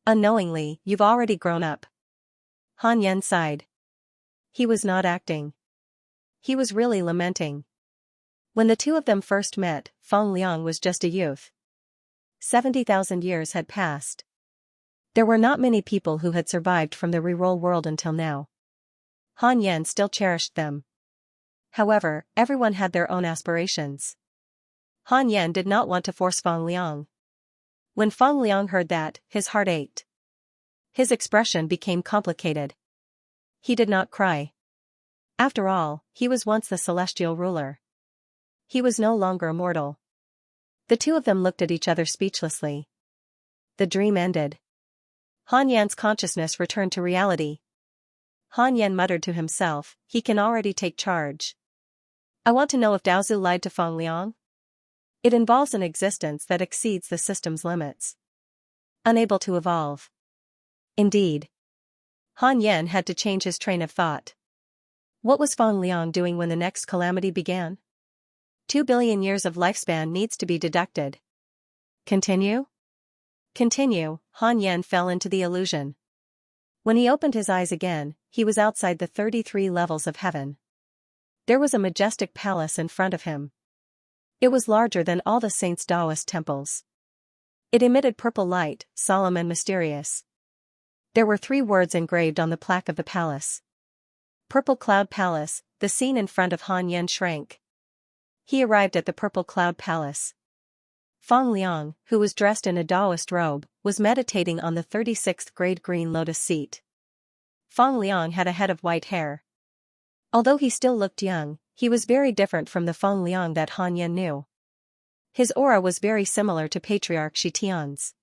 Unknowingly, you've already grown up. Han Yan sighed. He was not acting. He was really lamenting. When the two of them first met, Feng Liang was just a youth. 70,000 years had passed. There were not many people who had survived from the reroll world until now. Han Yan still cherished them. However, everyone had their own aspirations. Han Yan did not want to force Feng Liang. When Feng Liang heard that, his heart ached. His expression became complicated. He did not cry. After all, he was once the celestial ruler. He was no longer a mortal. The two of them looked at each other speechlessly. The dream ended. Han Yan's consciousness returned to reality. Han Yan muttered to himself, he can already take charge. I want to know if Daozu lied to Feng Liang. It involves an existence that exceeds the system's limits. Unable to evolve. Indeed. Han Yan had to change his train of thought. What was Feng Liang doing when the next calamity began? 2 billion years of lifespan needs to be deducted. Continue? Continue, Han Yan fell into the illusion. When he opened his eyes again, he was outside the 33 levels of heaven. There was a majestic palace in front of him. It was larger than all the saints' Taoist temples. It emitted purple light, solemn and mysterious. There were 3 words engraved on the plaque of the palace. Purple Cloud Palace. The scene in front of Han Yan shrank. He arrived at the Purple Cloud Palace. Feng Liang, who was dressed in a Taoist robe, was meditating on the 36th grade green lotus seat. Feng Liang had a head of white hair. Although he still looked young, he was very different from the Feng Liang that Han Yan knew. His aura was very similar to Patriarch Shi Tian's.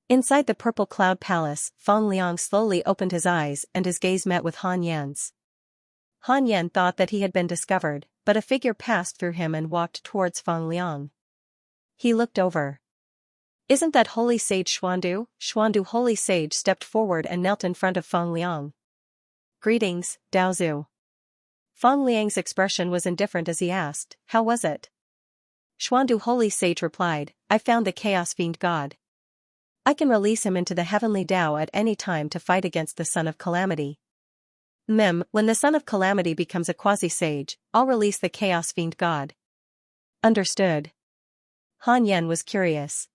Inside the Purple Cloud Palace, Feng Liang slowly opened his eyes and his gaze met with Han Yan's. Han Yan thought that he had been discovered, but a figure passed through him and walked towards Feng Liang. He looked over. Isn't that Holy Sage Xuandu? Xuandu Holy Sage stepped forward and knelt in front of Feng Liang. Greetings, Daozu. Feng Liang's expression was indifferent as he asked, how was it? Xuandu Holy Sage replied, I found the Chaos Fiend God. I can release him into the heavenly Tao at any time to fight against the Son of Calamity. When the Son of Calamity becomes a quasi-sage, I'll release the Chaos Fiend God. Understood. Han Yan was curious.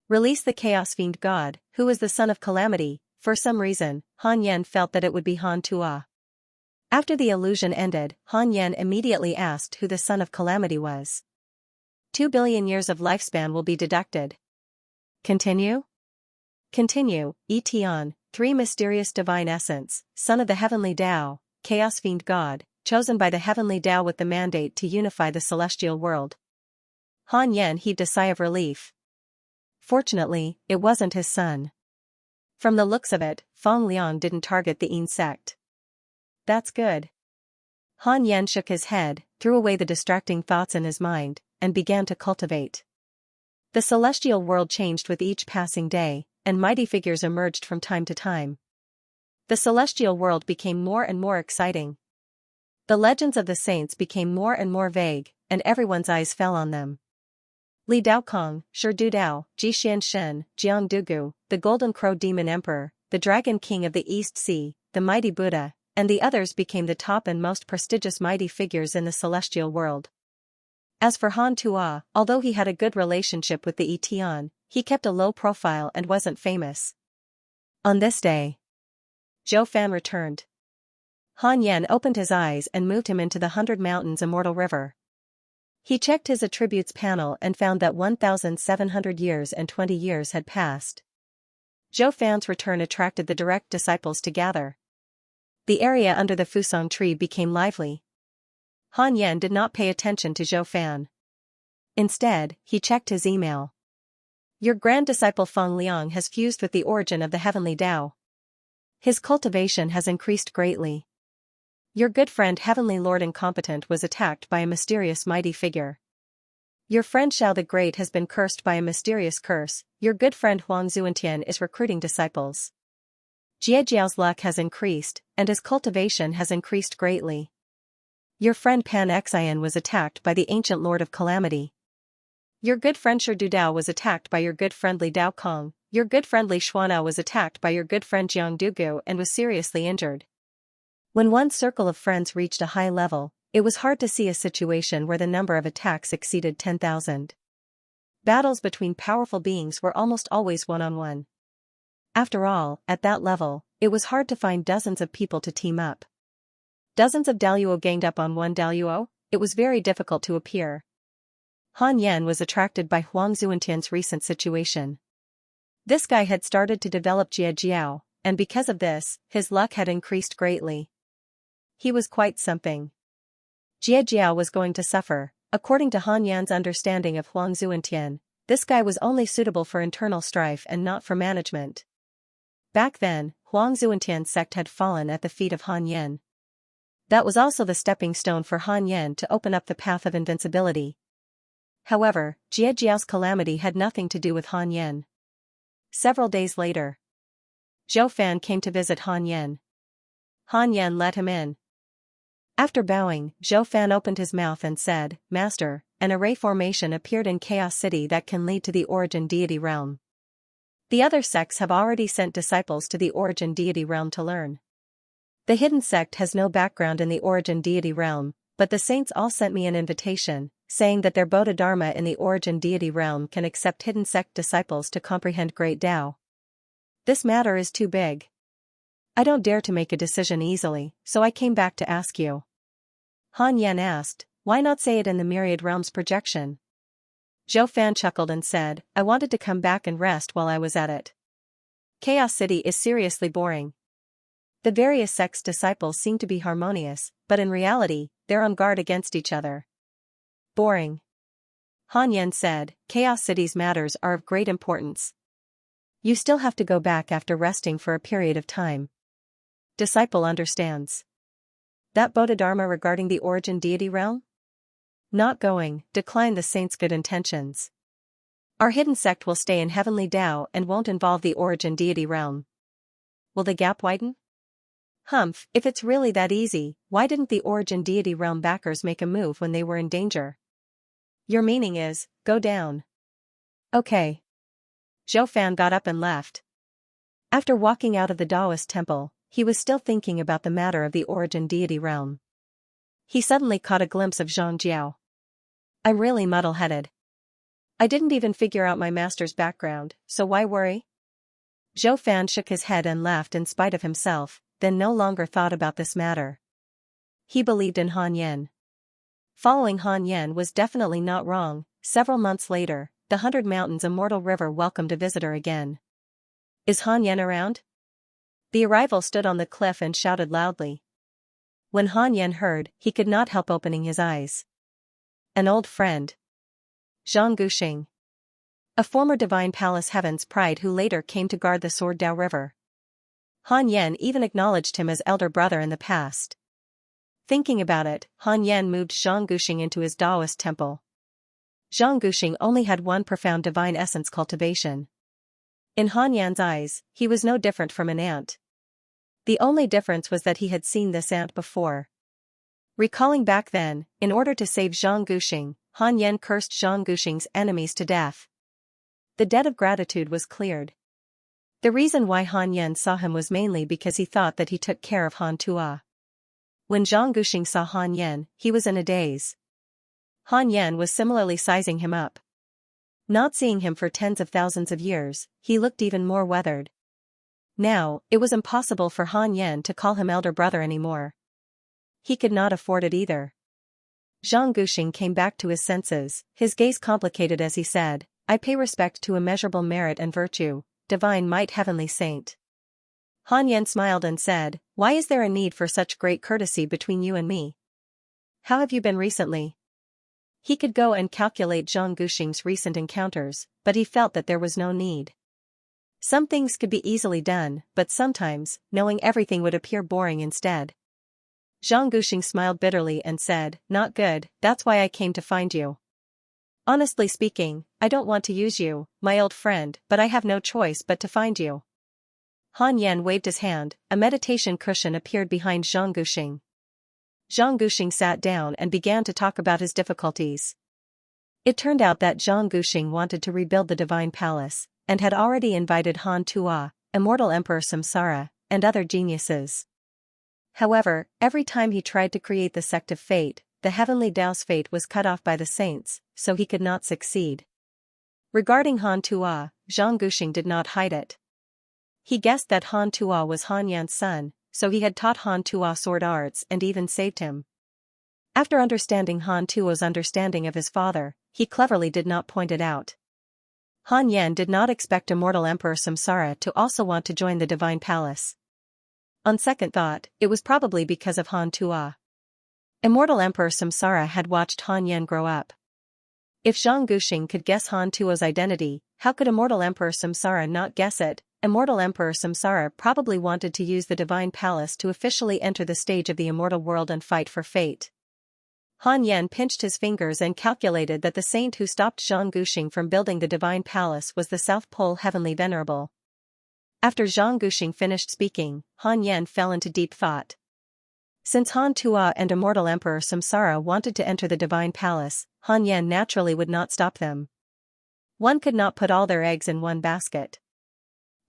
Release the Chaos Fiend God, who is the Son of Calamity. For some reason, Han Yan felt that it would be Han Tua. After the illusion ended, Han Yan immediately asked who the Son of Calamity was. 2 billion years of lifespan will be deducted. Continue? Continue, Etian, 3 mysterious divine essence, Son of the Heavenly Tao, Chaos Fiend God, chosen by the Heavenly Tao with the mandate to unify the celestial world. Han Yan heaved a sigh of relief. Fortunately, it wasn't his son. From the looks of it, Feng Liang didn't target the Yin sect. That's good. Han Yan shook his head, threw away the distracting thoughts in his mind, and began to cultivate. The celestial world changed with each passing day, and mighty figures emerged from time to time. The celestial world became more and more exciting. The legends of the saints became more and more vague, and everyone's eyes fell on them. Li Daokong, Shi Dudao, Ji Xianxia, Jiang Dugu, the Golden Crow Demon Emperor, the Dragon King of the East Sea, the Mighty Buddha, and the others became the top and most prestigious mighty figures in the celestial world. As for Han Tua, although he had a good relationship with the Etian, he kept a low profile and wasn't famous. On this day, Zhou Fan returned. Han Yan opened his eyes and moved him into the 100 Mountains Immortal River. He checked his attributes panel and found that 1,700 years and 20 years had passed. Zhou Fan's return attracted the direct disciples to gather. The area under the Fusang tree became lively. Han Yan did not pay attention to Zhou Fan. Instead, he checked his email. Your grand disciple Feng Liang has fused with the origin of the heavenly Tao. His cultivation has increased greatly. Your good friend Heavenly Lord Incompetent was attacked by a mysterious mighty figure. Your friend Xiao the Great has been cursed by a mysterious curse. Your good friend Huang Zuantian is recruiting disciples. Jie Jiao's luck has increased, and his cultivation has increased greatly. Your friend Pan Xian was attacked by the ancient Lord of Calamity. Your good friend Shi Dudao was attacked by your good friend Li Dao Kong. Your good friend Li Xuanao was attacked by your good friend Jiang Dugu and was seriously injured. When one's circle of friends reached a high level, it was hard to see a situation where the number of attacks exceeded 10,000. Battles between powerful beings were almost always one-on-one. After all, at that level, it was hard to find dozens of people to team up. Dozens of Daluo ganged up on one Daluo. It was very difficult to appear. Han Yan was attracted by Huang Zuantian's recent situation. This guy had started to develop Jie Jiao, and because of this, his luck had increased greatly. He was quite something. Jie Jiao was going to suffer. According to Han Yan's understanding of Huang Zuantian, this guy was only suitable for internal strife and not for management. Back then, Huang Zuantian's sect had fallen at the feet of Han Yan. That was also the stepping stone for Han Yan to open up the path of invincibility. However, Jie Jiao's calamity had nothing to do with Han Yan. Several days later, Zhou Fan came to visit Han Yan. Han Yan let him in. After bowing, Zhou Fan opened his mouth and said, Master, an array formation appeared in Chaos City that can lead to the Origin Deity Realm. The other sects have already sent disciples to the Origin Deity Realm to learn. The hidden sect has no background in the Origin Deity Realm, but the saints all sent me an invitation, saying that their Bodhidharma in the Origin Deity Realm can accept hidden sect disciples to comprehend Great Tao. This matter is too big. I don't dare to make a decision easily, so I came back to ask you. Han Yan asked, why not say it in the Myriad Realms projection? Zhou Fan chuckled and said, I wanted to come back and rest while I was at it. Chaos City is seriously boring. The various sects' disciples seem to be harmonious, but in reality, they're on guard against each other. Boring. Han Yan said, Chaos City's matters are of great importance. You still have to go back after resting for a period of time. Disciple understands. That Bodhidharma regarding the Origin Deity Realm? Not going, decline the saint's good intentions. Our hidden sect will stay in Heavenly Tao and won't involve the Origin Deity Realm. Will the gap widen? Humph, if it's really that easy, why didn't the Origin Deity Realm backers make a move when they were in danger? Your meaning is, go down. Okay. Zhou Fan got up and left. After walking out of the Taoist temple, he was still thinking about the matter of the Origin Deity Realm. He suddenly caught a glimpse of Zhang Jiao. I'm really muddle-headed. I didn't even figure out my master's background, so why worry? Zhou Fan shook his head and laughed in spite of himself, then no longer thought about this matter. He believed in Han Yan. Following Han Yan was definitely not wrong. Several months later, the 100 Mountains Immortal River welcomed a visitor again. Is Han Yan around? The arrival stood on the cliff and shouted loudly. When Han Yan heard, he could not help opening his eyes. An old friend. Zhang Guxing. A former Divine Palace Heaven's Pride who later came to guard the Sword Dao River. Han Yan even acknowledged him as elder brother in the past. Thinking about it, Han Yan moved Zhang Guxing into his Taoist temple. Zhang Guxing only had one profound divine essence cultivation. In Han Yan's eyes, he was no different from an ant. The only difference was that he had seen this ant before. Recalling back then, in order to save Zhang Guxing, Han Yan cursed Zhang Guxing's enemies to death. The debt of gratitude was cleared. The reason why Han Yan saw him was mainly because he thought that he took care of Han Tua. When Zhang Guxing saw Han Yan, he was in a daze. Han Yan was similarly sizing him up. Not seeing him for tens of thousands of years, he looked even more weathered. Now, it was impossible for Han Yan to call him elder brother anymore. He could not afford it either. Zhang Guxing came back to his senses, his gaze complicated as he said, I pay respect to immeasurable merit and virtue, divine might, heavenly saint. Han Yan smiled and said, why is there a need for such great courtesy between you and me? How have you been recently? He could go and calculate Zhang Guxing's recent encounters, but he felt that there was no need. Some things could be easily done, but sometimes, knowing everything would appear boring instead. Zhang Guxing smiled bitterly and said, not good, that's why I came to find you. Honestly speaking, I don't want to use you, my old friend, but I have no choice but to find you. Han Yan waved his hand, a meditation cushion appeared behind Zhang Guxing. Zhang Guxing sat down and began to talk about his difficulties. It turned out that Zhang Guxing wanted to rebuild the divine palace, and had already invited Han Tuo, immortal Emperor Samsara, and other geniuses. However, every time he tried to create the sect of fate, the heavenly Tao's fate was cut off by the saints, so he could not succeed. Regarding Han Tuo, Zhang Guxing did not hide it. He guessed that Han Tuo was Han Yan's son, so he had taught Han Tuo sword arts and even saved him. After understanding Han Tuo's understanding of his father, he cleverly did not point it out. Han Yan did not expect immortal Emperor Samsara to also want to join the divine palace. On second thought, it was probably because of Han Tuo. Immortal Emperor Samsara had watched Han Yan grow up. If Zhang Guxing could guess Han Tuo's identity, how could Immortal Emperor Samsara not guess it? Immortal Emperor Samsara probably wanted to use the divine palace to officially enter the stage of the immortal world and fight for fate. Han Yan pinched his fingers and calculated that the saint who stopped Zhang Guxing from building the divine palace was the South Pole Heavenly Venerable. After Zhang Guxing finished speaking, Han Yan fell into deep thought. Since Han Tuo and Immortal Emperor Samsara wanted to enter the divine palace, Han Yan naturally would not stop them. One could not put all their eggs in one basket.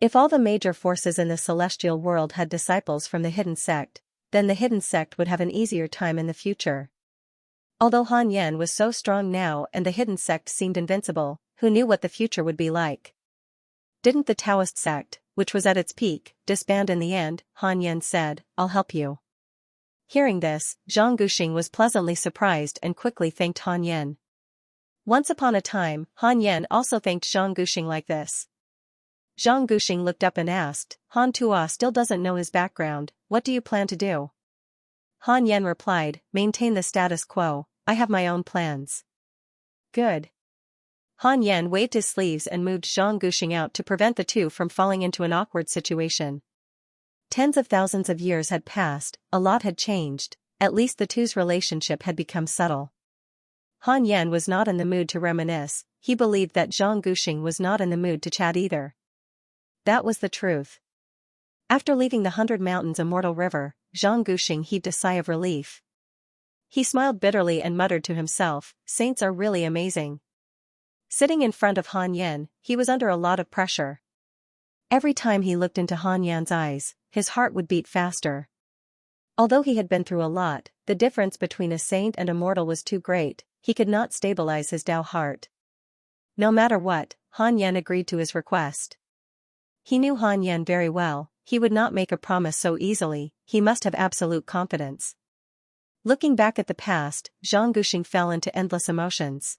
If all the major forces in the celestial world had disciples from the hidden sect, then the hidden sect would have an easier time in the future. Although Han Yan was so strong now and the hidden sect seemed invincible, who knew what the future would be like? Didn't the Taoist sect, which was at its peak, disband in the end? Han Yan said, I'll help you. Hearing this, Zhang Guxing was pleasantly surprised and quickly thanked Han Yan. Once upon a time, Han Yan also thanked Zhang Guxing like this. Zhang Guxing looked up and asked, Han Tuo still doesn't know his background, what do you plan to do? Han Yan replied, maintain the status quo, I have my own plans. Good. Han Yan waved his sleeves and moved Zhang Guxing out to prevent the two from falling into an awkward situation. Tens of thousands of years had passed, a lot had changed, at least the two's relationship had become subtle. Han Yan was not in the mood to reminisce, he believed that Zhang Guxing was not in the mood to chat either. That was the truth. After leaving the 100 Mountains Immortal River, Zhang Guxing heaved a sigh of relief. He smiled bitterly and muttered to himself, saints are really amazing. Sitting in front of Han Yan, he was under a lot of pressure. Every time he looked into Han Yan's eyes, his heart would beat faster. Although he had been through a lot, the difference between a saint and a mortal was too great, he could not stabilize his Tao heart. No matter what, Han Yan agreed to his request. He knew Han Yan very well, he would not make a promise so easily, he must have absolute confidence. Looking back at the past, Zhang Guxing fell into endless emotions.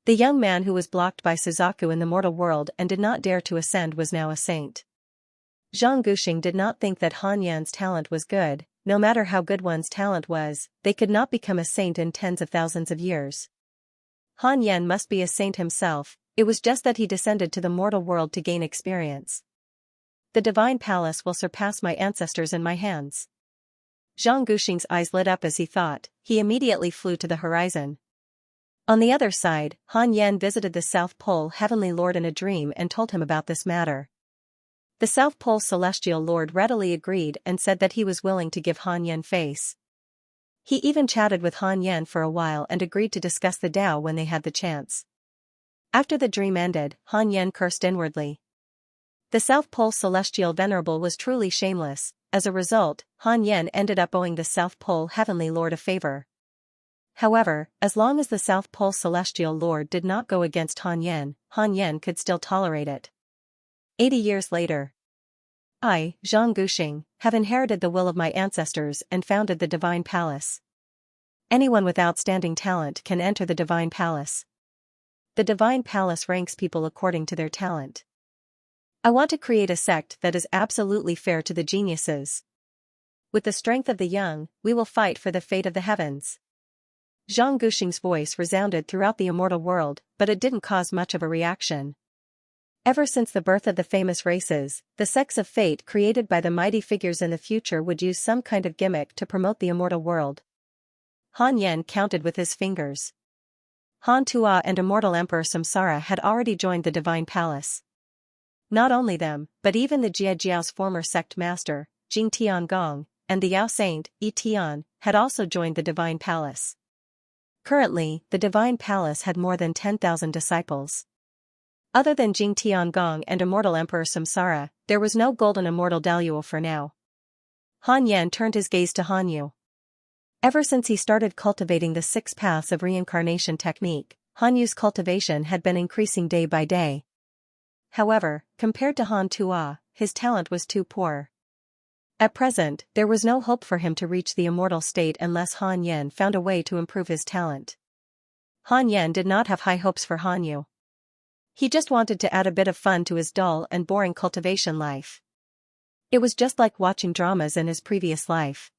The young man who was blocked by Suzaku in the mortal world and did not dare to ascend was now a saint. Zhang Guxing did not think that Han Yan's talent was good, no matter how good one's talent was, they could not become a saint in tens of thousands of years. Han Yan must be a saint himself, it was just that he descended to the mortal world to gain experience. The divine palace will surpass my ancestors in my hands. Zhang Guxing's eyes lit up as he thought, he immediately flew to the horizon. On the other side, Han Yan visited the South Pole Heavenly Lord in a dream and told him about this matter. The South Pole Celestial Lord readily agreed and said that he was willing to give Han Yan face. He even chatted with Han Yan for a while and agreed to discuss the Tao when they had the chance. After the dream ended, Han Yan cursed inwardly. The South Pole Celestial Venerable was truly shameless. As a result, Han Yan ended up owing the South Pole Heavenly Lord a favor. However, as long as the South Pole Celestial Lord did not go against Han Yan could still tolerate it. 80 years later. I, Zhang Guxing, have inherited the will of my ancestors and founded the Divine Palace. Anyone with outstanding talent can enter the Divine Palace. The Divine Palace ranks people according to their talent. I want to create a sect that is absolutely fair to the geniuses. With the strength of the young, we will fight for the fate of the heavens. Zhang Guxing's voice resounded throughout the immortal world, but it didn't cause much of a reaction. Ever since the birth of the famous races, the sects of fate created by the mighty figures in the future would use some kind of gimmick to promote the immortal world. Han Yan counted with his fingers. Han Tua and immortal Emperor Samsara had already joined the Divine Palace. Not only them, but even the Jia Jiao's former sect master, Jing Tiangong, and the Yao Saint, Yi Tian, had also joined the Divine Palace. Currently, the Divine Palace had more than 10,000 disciples. Other than Jing Tiangong and immortal Emperor Samsara, there was no golden immortal Daluo for now. Han Yan turned his gaze to Han Yu. Ever since he started cultivating the 6 paths of reincarnation technique, Han Yu's cultivation had been increasing day by day. However, compared to Han Tua, his talent was too poor. At present, there was no hope for him to reach the immortal state unless Han Yan found a way to improve his talent. Han Yan did not have high hopes for Han Yu. He just wanted to add a bit of fun to his dull and boring cultivation life. It was just like watching dramas in his previous life.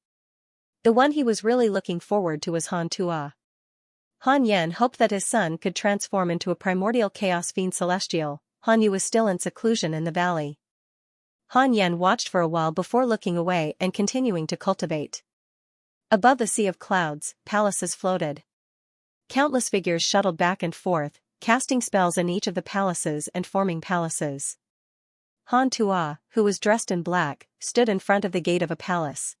The one he was really looking forward to was Han Tua. Han Yan hoped that his son could transform into a primordial chaos fiend celestial. Han Yu was still in seclusion in the valley. Han Yan watched for a while before looking away and continuing to cultivate. Above the sea of clouds, palaces floated. Countless figures shuttled back and forth, casting spells in each of the palaces and forming palaces. Han Tua, who was dressed in black, stood in front of the gate of a palace.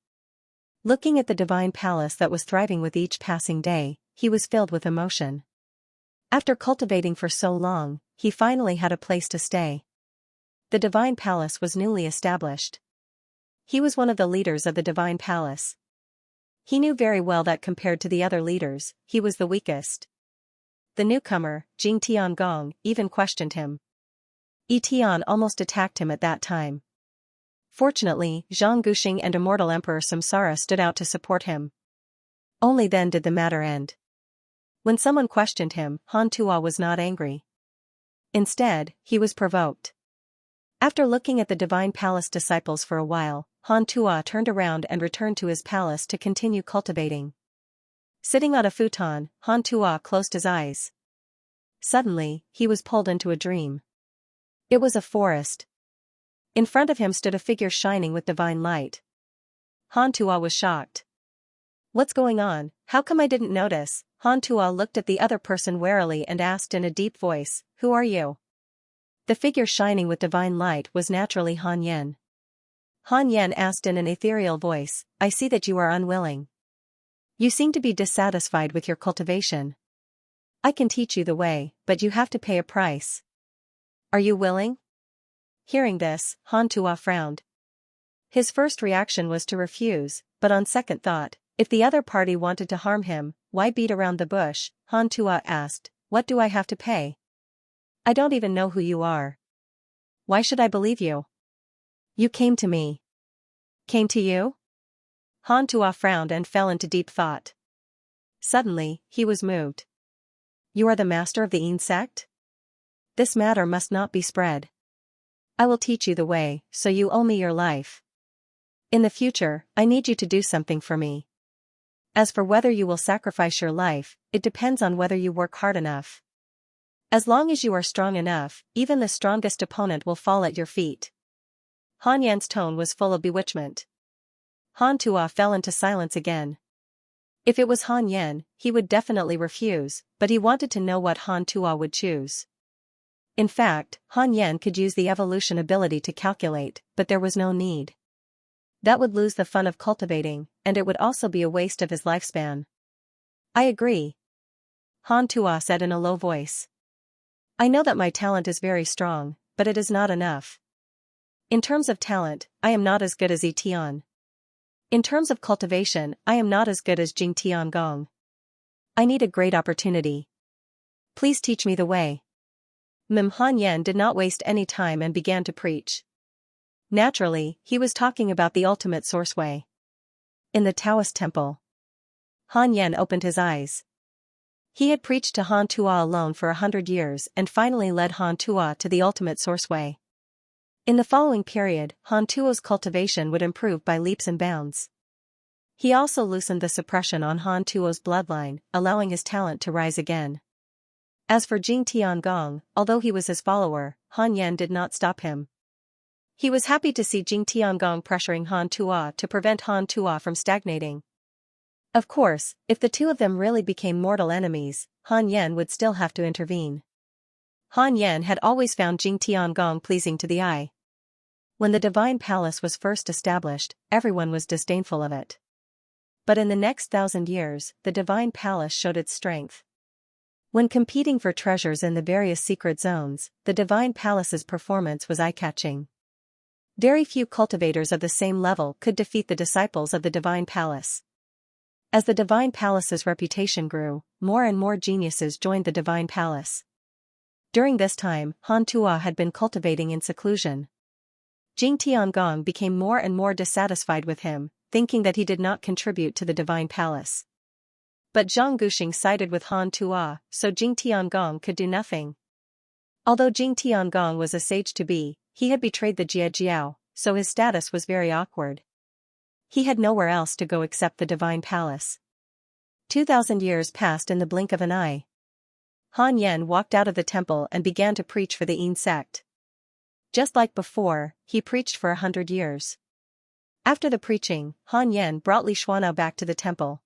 Looking at the divine palace that was thriving with each passing day, he was filled with emotion. After cultivating for so long, he finally had a place to stay. The divine palace was newly established. He was one of the leaders of the divine palace. He knew very well that compared to the other leaders, he was the weakest. The newcomer, Jing Tiangong, even questioned him. Yi Tian almost attacked him at that time. Fortunately, Zhang Guxing and immortal Emperor Samsara stood out to support him. Only then did the matter end. When someone questioned him, Han Tua was not angry. Instead, he was provoked. After looking at the divine palace disciples for a while, Han Tua turned around and returned to his palace to continue cultivating. Sitting on a futon, Han Tua closed his eyes. Suddenly, he was pulled into a dream. It was a forest. In front of him stood a figure shining with divine light. Han Tua was shocked. "What's going on? How come I didn't notice?" Han Tua looked at the other person warily and asked in a deep voice, "Who are you?" The figure shining with divine light was naturally Han Yan. Han Yan asked in an ethereal voice, "I see that you are unwilling. You seem to be dissatisfied with your cultivation. I can teach you the way, but you have to pay a price. Are you willing?" Hearing this, Han Tua frowned. His first reaction was to refuse, but on second thought, if the other party wanted to harm him, why beat around the bush? Han Tua asked, "What do I have to pay? I don't even know who you are. Why should I believe you? You came to me." "Came to you?" Han Tua frowned and fell into deep thought. Suddenly, he was moved. "You are the master of the Yin sect? This matter must not be spread. I will teach you the way, so you owe me your life. In the future, I need you to do something for me. As for whether you will sacrifice your life, it depends on whether you work hard enough. As long as you are strong enough, even the strongest opponent will fall at your feet." Han Yan's tone was full of bewitchment. Han Tua fell into silence again. If it was Han Yan, he would definitely refuse, but he wanted to know what Han Tua would choose. In fact, Han Yan could use the evolution ability to calculate, but there was no need. That would lose the fun of cultivating, and it would also be a waste of his lifespan. "I agree," Han Tua said in a low voice. "I know that my talent is very strong, but it is not enough. In terms of talent, I am not as good as Yi Tian. In terms of cultivation, I am not as good as Jing Tiangong. I need a great opportunity. Please teach me the way." Han Yan did not waste any time and began to preach. Naturally, he was talking about the ultimate source way. In the Taoist temple. Han Yan opened his eyes. He had preached to Han Tuo alone for 100 years and finally led Han Tuo to the ultimate source way. In the following period, Han Tuo's cultivation would improve by leaps and bounds. He also loosened the suppression on Han Tuo's bloodline, allowing his talent to rise again. As for Jing Tiangong, although he was his follower, Han Yan did not stop him. He was happy to see Jing Tiangong pressuring Han Tuo to prevent Han Tuo from stagnating. Of course, if the two of them really became mortal enemies, Han Yan would still have to intervene. Han Yan had always found Jing Tiangong pleasing to the eye. When the Divine Palace was first established, everyone was disdainful of it. But in the next 1,000 years, the Divine Palace showed its strength. When competing for treasures in the various secret zones, the Divine Palace's performance was eye-catching. Very few cultivators of the same level could defeat the disciples of the Divine Palace. As the Divine Palace's reputation grew, more and more geniuses joined the Divine Palace. During this time, Han Tuo had been cultivating in seclusion. Jing Tiangong became more and more dissatisfied with him, thinking that he did not contribute to the Divine Palace. But Zhang Guxing sided with Han Tuo, so Jing Tiangong could do nothing. Although Jing Tiangong was a sage-to-be, he had betrayed the Jie Jiao, so his status was very awkward. He had nowhere else to go except the Divine Palace. 2,000 years passed in the blink of an eye. Han Yan walked out of the temple and began to preach for the Yin sect. Just like before, he preached for 100 years. After the preaching, Han Yan brought Li Xuanao back to the temple.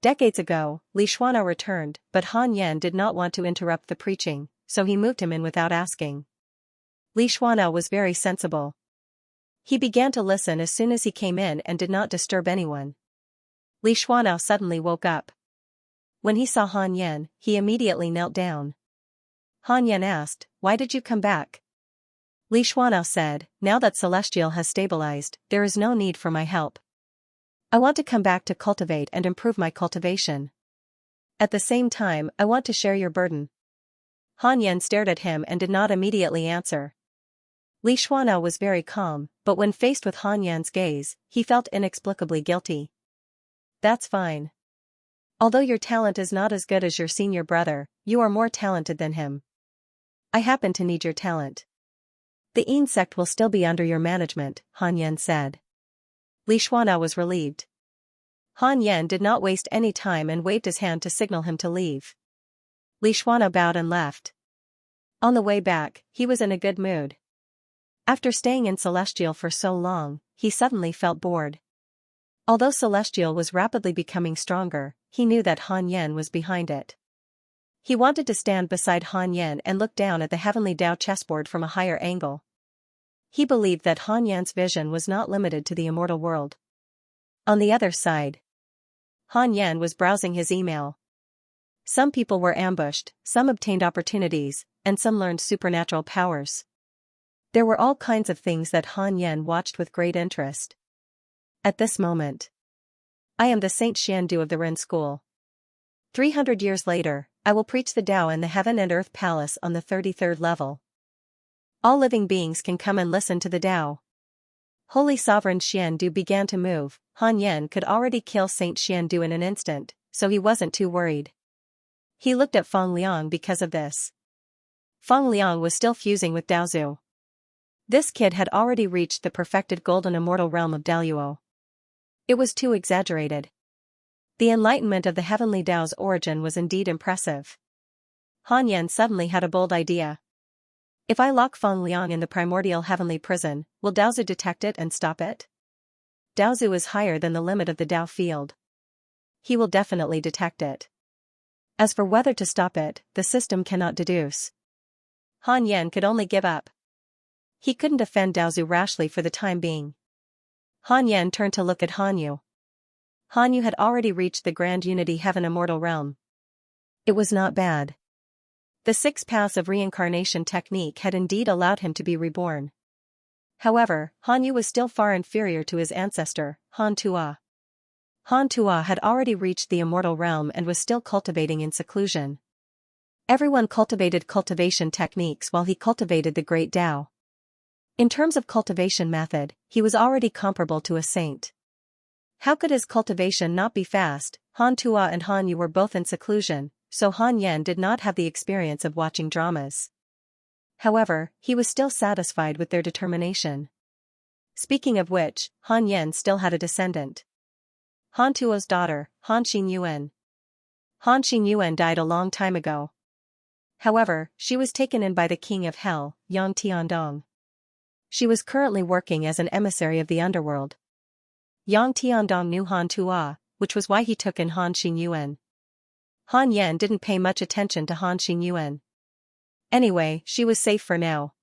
Decades ago, Li Xuanao returned, but Han Yan did not want to interrupt the preaching, so he moved him in without asking. Li Xuanao was very sensible. He began to listen as soon as he came in and did not disturb anyone. Li Xuanao suddenly woke up. When he saw Han Yan, he immediately knelt down. Han Yan asked, "Why did you come back?" Li Xuanao said, "Now that Celestial has stabilized, there is no need for my help. I want to come back to cultivate and improve my cultivation. At the same time, I want to share your burden." Han Yan stared at him and did not immediately answer. Li Xuanao was very calm, but when faced with Han Yan's gaze, he felt inexplicably guilty. "That's fine. Although your talent is not as good as your senior brother, you are more talented than him. I happen to need your talent. The Yin sect will still be under your management," Han Yan said. Li Xuanao was relieved. Han Yan did not waste any time and waved his hand to signal him to leave. Li Xuanao bowed and left. On the way back, he was in a good mood. After staying in Celestial for so long, he suddenly felt bored. Although Celestial was rapidly becoming stronger, he knew that Han Yan was behind it. He wanted to stand beside Han Yan and look down at the heavenly Tao chessboard from a higher angle. He believed that Han Yan's vision was not limited to the immortal world. On the other side, Han Yan was browsing his email. Some people were ambushed, some obtained opportunities, and some learned supernatural powers. There were all kinds of things that Han Yan watched with great interest. At this moment, "I am the Saint Xiandu of the Ren School. 300 years later, I will preach the Tao in the Heaven and Earth Palace on the 33rd level. All living beings can come and listen to the Tao." Holy Sovereign Xiandu began to move. Han Yan could already kill Saint Xiandu in an instant, so he wasn't too worried. He looked at Feng Liang because of this. Feng Liang was still fusing with Daozu. This kid had already reached the perfected golden immortal realm of Daluo. It was too exaggerated. The enlightenment of the heavenly Tao's origin was indeed impressive. Han Yan suddenly had a bold idea. If I lock Feng Liang in the primordial heavenly prison, will Daozu detect it and stop it? Daozu is higher than the limit of the Tao field. He will definitely detect it. As for whether to stop it, the system cannot deduce. Han Yan could only give up. He couldn't offend Daozu rashly for the time being. Han Yan turned to look at Han Yu. Han Yu had already reached the Grand Unity Heaven Immortal Realm. It was not bad. The 6 paths of reincarnation technique had indeed allowed him to be reborn. However, Han Yu was still far inferior to his ancestor, Han Tuo. Han Tuo had already reached the immortal realm and was still cultivating in seclusion. Everyone cultivated cultivation techniques while he cultivated the great Tao. In terms of cultivation method, he was already comparable to a saint. How could his cultivation not be fast? Han Tuo and Han Yu were both in seclusion, so Han Yan did not have the experience of watching dramas. However, he was still satisfied with their determination. Speaking of which, Han Yan still had a descendant. Han Tuo's daughter, Han Xianxia. Han Xianxia died a long time ago. However, she was taken in by the king of hell, Yang Tiandong. She was currently working as an emissary of the underworld. Yang Tiandong knew Han Tuo, which was why he took in Han Xianxia. Han Yan didn't pay much attention to Han Xianxia. Anyway, she was safe for now.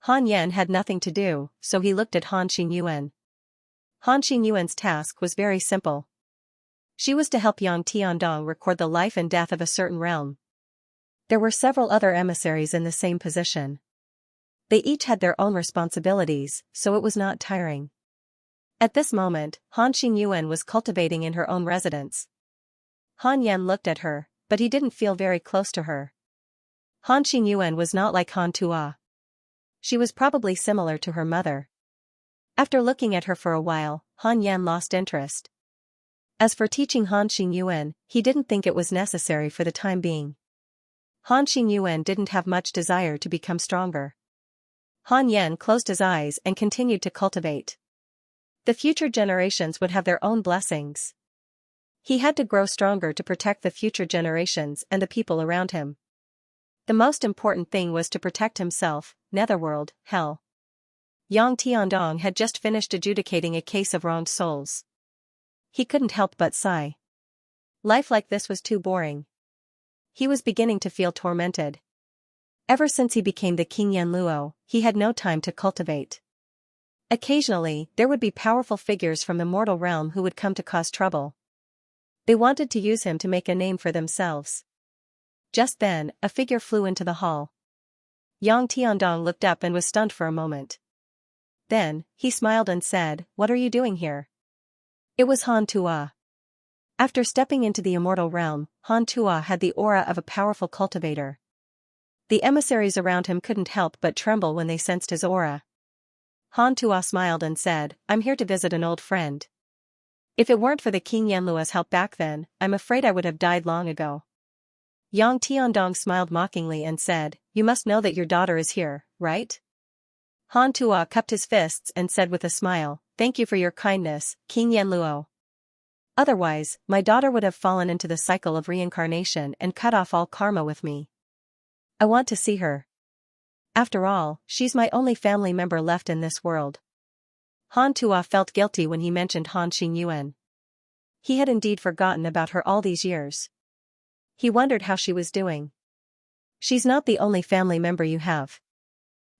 Han Yan had nothing to do, so he looked at Han Xianxia. Han Xianxia's task was very simple. She was to help Yang Tiandong record the life and death of a certain realm. There were several other emissaries in the same position. They each had their own responsibilities, so it was not tiring. At this moment, Han Xianxia was cultivating in her own residence. Han Yan looked at her, but he didn't feel very close to her. Han Xianxia was not like Han Tuo. She was probably similar to her mother. After looking at her for a while, Han Yan lost interest. As for teaching Han Xianxia, he didn't think it was necessary for the time being. Han Xianxia didn't have much desire to become stronger. Han Yan closed his eyes and continued to cultivate. The future generations would have their own blessings. He had to grow stronger to protect the future generations and the people around him. The most important thing was to protect himself, netherworld, hell. Yang Tiandong had just finished adjudicating a case of wronged souls. He couldn't help but sigh. Life like this was too boring. He was beginning to feel tormented. Ever since he became the King Yanluo, he had no time to cultivate. Occasionally, there would be powerful figures from the mortal realm who would come to cause trouble. They wanted to use him to make a name for themselves. Just then, a figure flew into the hall. Yang Tiandong looked up and was stunned for a moment. Then, he smiled and said, "What are you doing here?" It was Han Tuo. After stepping into the immortal realm, Han Tuo had the aura of a powerful cultivator. The emissaries around him couldn't help but tremble when they sensed his aura. Han Tuo smiled and said, "I'm here to visit an old friend. If it weren't for the King Yanluo's help back then, I'm afraid I would have died long ago." Yang Tiandong smiled mockingly and said, "You must know that your daughter is here, right?" Han Tuo cupped his fists and said with a smile, "Thank you for your kindness, King Yanluo. Otherwise, my daughter would have fallen into the cycle of reincarnation and cut off all karma with me. I want to see her. After all, she's my only family member left in this world." Han Tuo felt guilty when he mentioned Han Xianxia. He had indeed forgotten about her all these years. He wondered how she was doing. "She's not the only family member you have."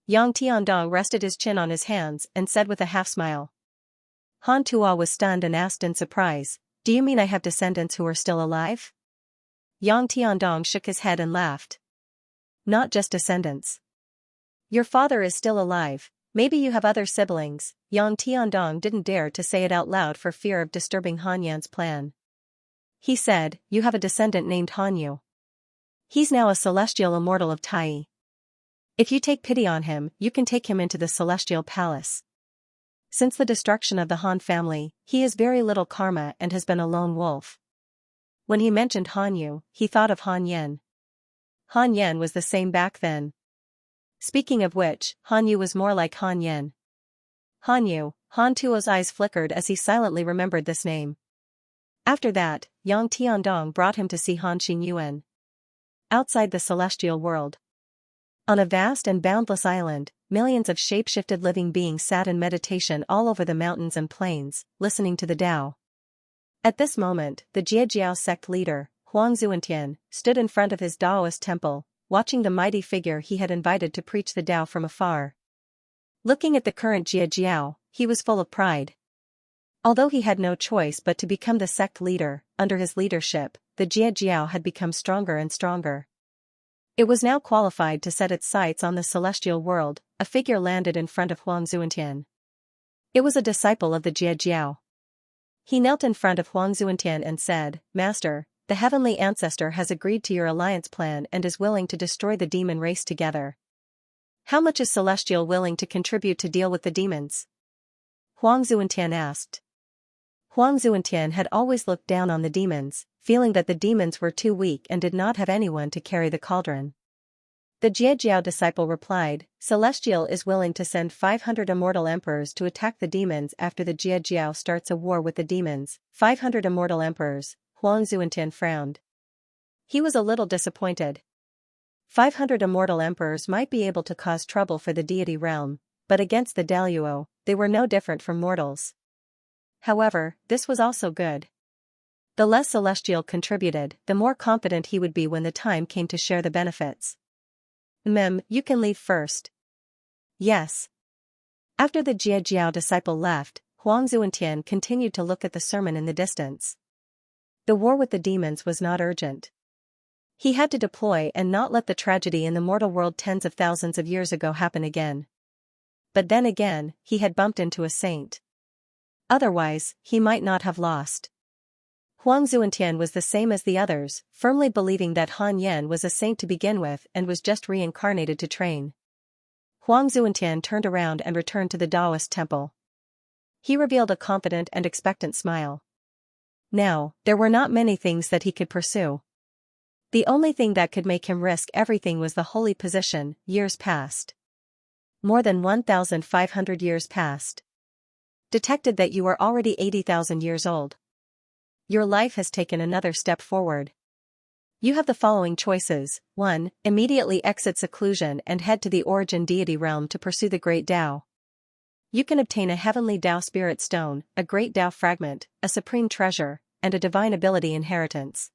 Yang Tiandong rested his chin on his hands and said with a half-smile. Han Tuo was stunned and asked in surprise, "Do you mean I have descendants who are still alive?" Yang Tiandong shook his head and laughed. "Not just descendants. Your father is still alive. Maybe you have other siblings." Yang Tiandong didn't dare to say it out loud for fear of disturbing Han Yan's plan. He said, "You have a descendant named Han Yu. He's now a celestial immortal of Tai. If you take pity on him, you can take him into the celestial palace. Since the destruction of the Han family, he has very little karma and has been a lone wolf." When he mentioned Han Yu, he thought of Han Yan. Han Yan was the same back then. Speaking of which, Han Yu was more like Han Yan. Han Yu, Han Tuo's eyes flickered as he silently remembered this name. After that, Yang Tiandong brought him to see Han Xianxia. Outside the celestial world. On a vast and boundless island, millions of shape-shifted living beings sat in meditation all over the mountains and plains, listening to the Tao. At this moment, the Jiejiao sect leader, Huang Zuantian, stood in front of his Taoist temple, watching the mighty figure he had invited to preach the Tao from afar. Looking at the current Jiejiao, he was full of pride. Although he had no choice but to become the sect leader, under his leadership, the Jiejiao had become stronger and stronger. It was now qualified to set its sights on the celestial world. A figure landed in front of Huang Zuantian. It was a disciple of the Jiejiao. He knelt in front of Huang Zuantian and said, "Master, the heavenly ancestor has agreed to your alliance plan and is willing to destroy the demon race together." How much is Celestial willing to contribute to deal with the demons? Huang Zuantian asked. Huang Zuantian had always looked down on the demons, feeling that the demons were too weak and did not have anyone to carry the cauldron. The Jiejiao disciple replied, Celestial is willing to send 500 immortal emperors to attack the demons after the Jiejiao starts a war with the demons. 500 immortal emperors, Huang Zuantian frowned. He was a little disappointed. 500 immortal emperors might be able to cause trouble for the deity realm, but against the Daluo, they were no different from mortals. However, this was also good. The less Celestial contributed, the more confident he would be when the time came to share the benefits. You can leave first. Yes. After the Jiejiao disciple left, Huang Zuantian continued to look at the sermon in the distance. The war with the demons was not urgent. He had to deploy and not let the tragedy in the mortal world tens of thousands of years ago happen again. But then again, he had bumped into a saint. Otherwise, he might not have lost. Huang Zuantian was the same as the others, firmly believing that Han Yan was a saint to begin with and was just reincarnated to train. Huang Zuantian turned around and returned to the Taoist temple. He revealed a confident and expectant smile. Now, there were not many things that he could pursue. The only thing that could make him risk everything was the holy position. Years passed. More than 1,500 years passed. Detected that you are already 80,000 years old. Your life has taken another step forward. You have the following choices. 1. Immediately exit seclusion and head to the origin deity realm to pursue the great Tao. You can obtain a heavenly Tao spirit stone, a great Tao fragment, a supreme treasure, and a divine ability inheritance.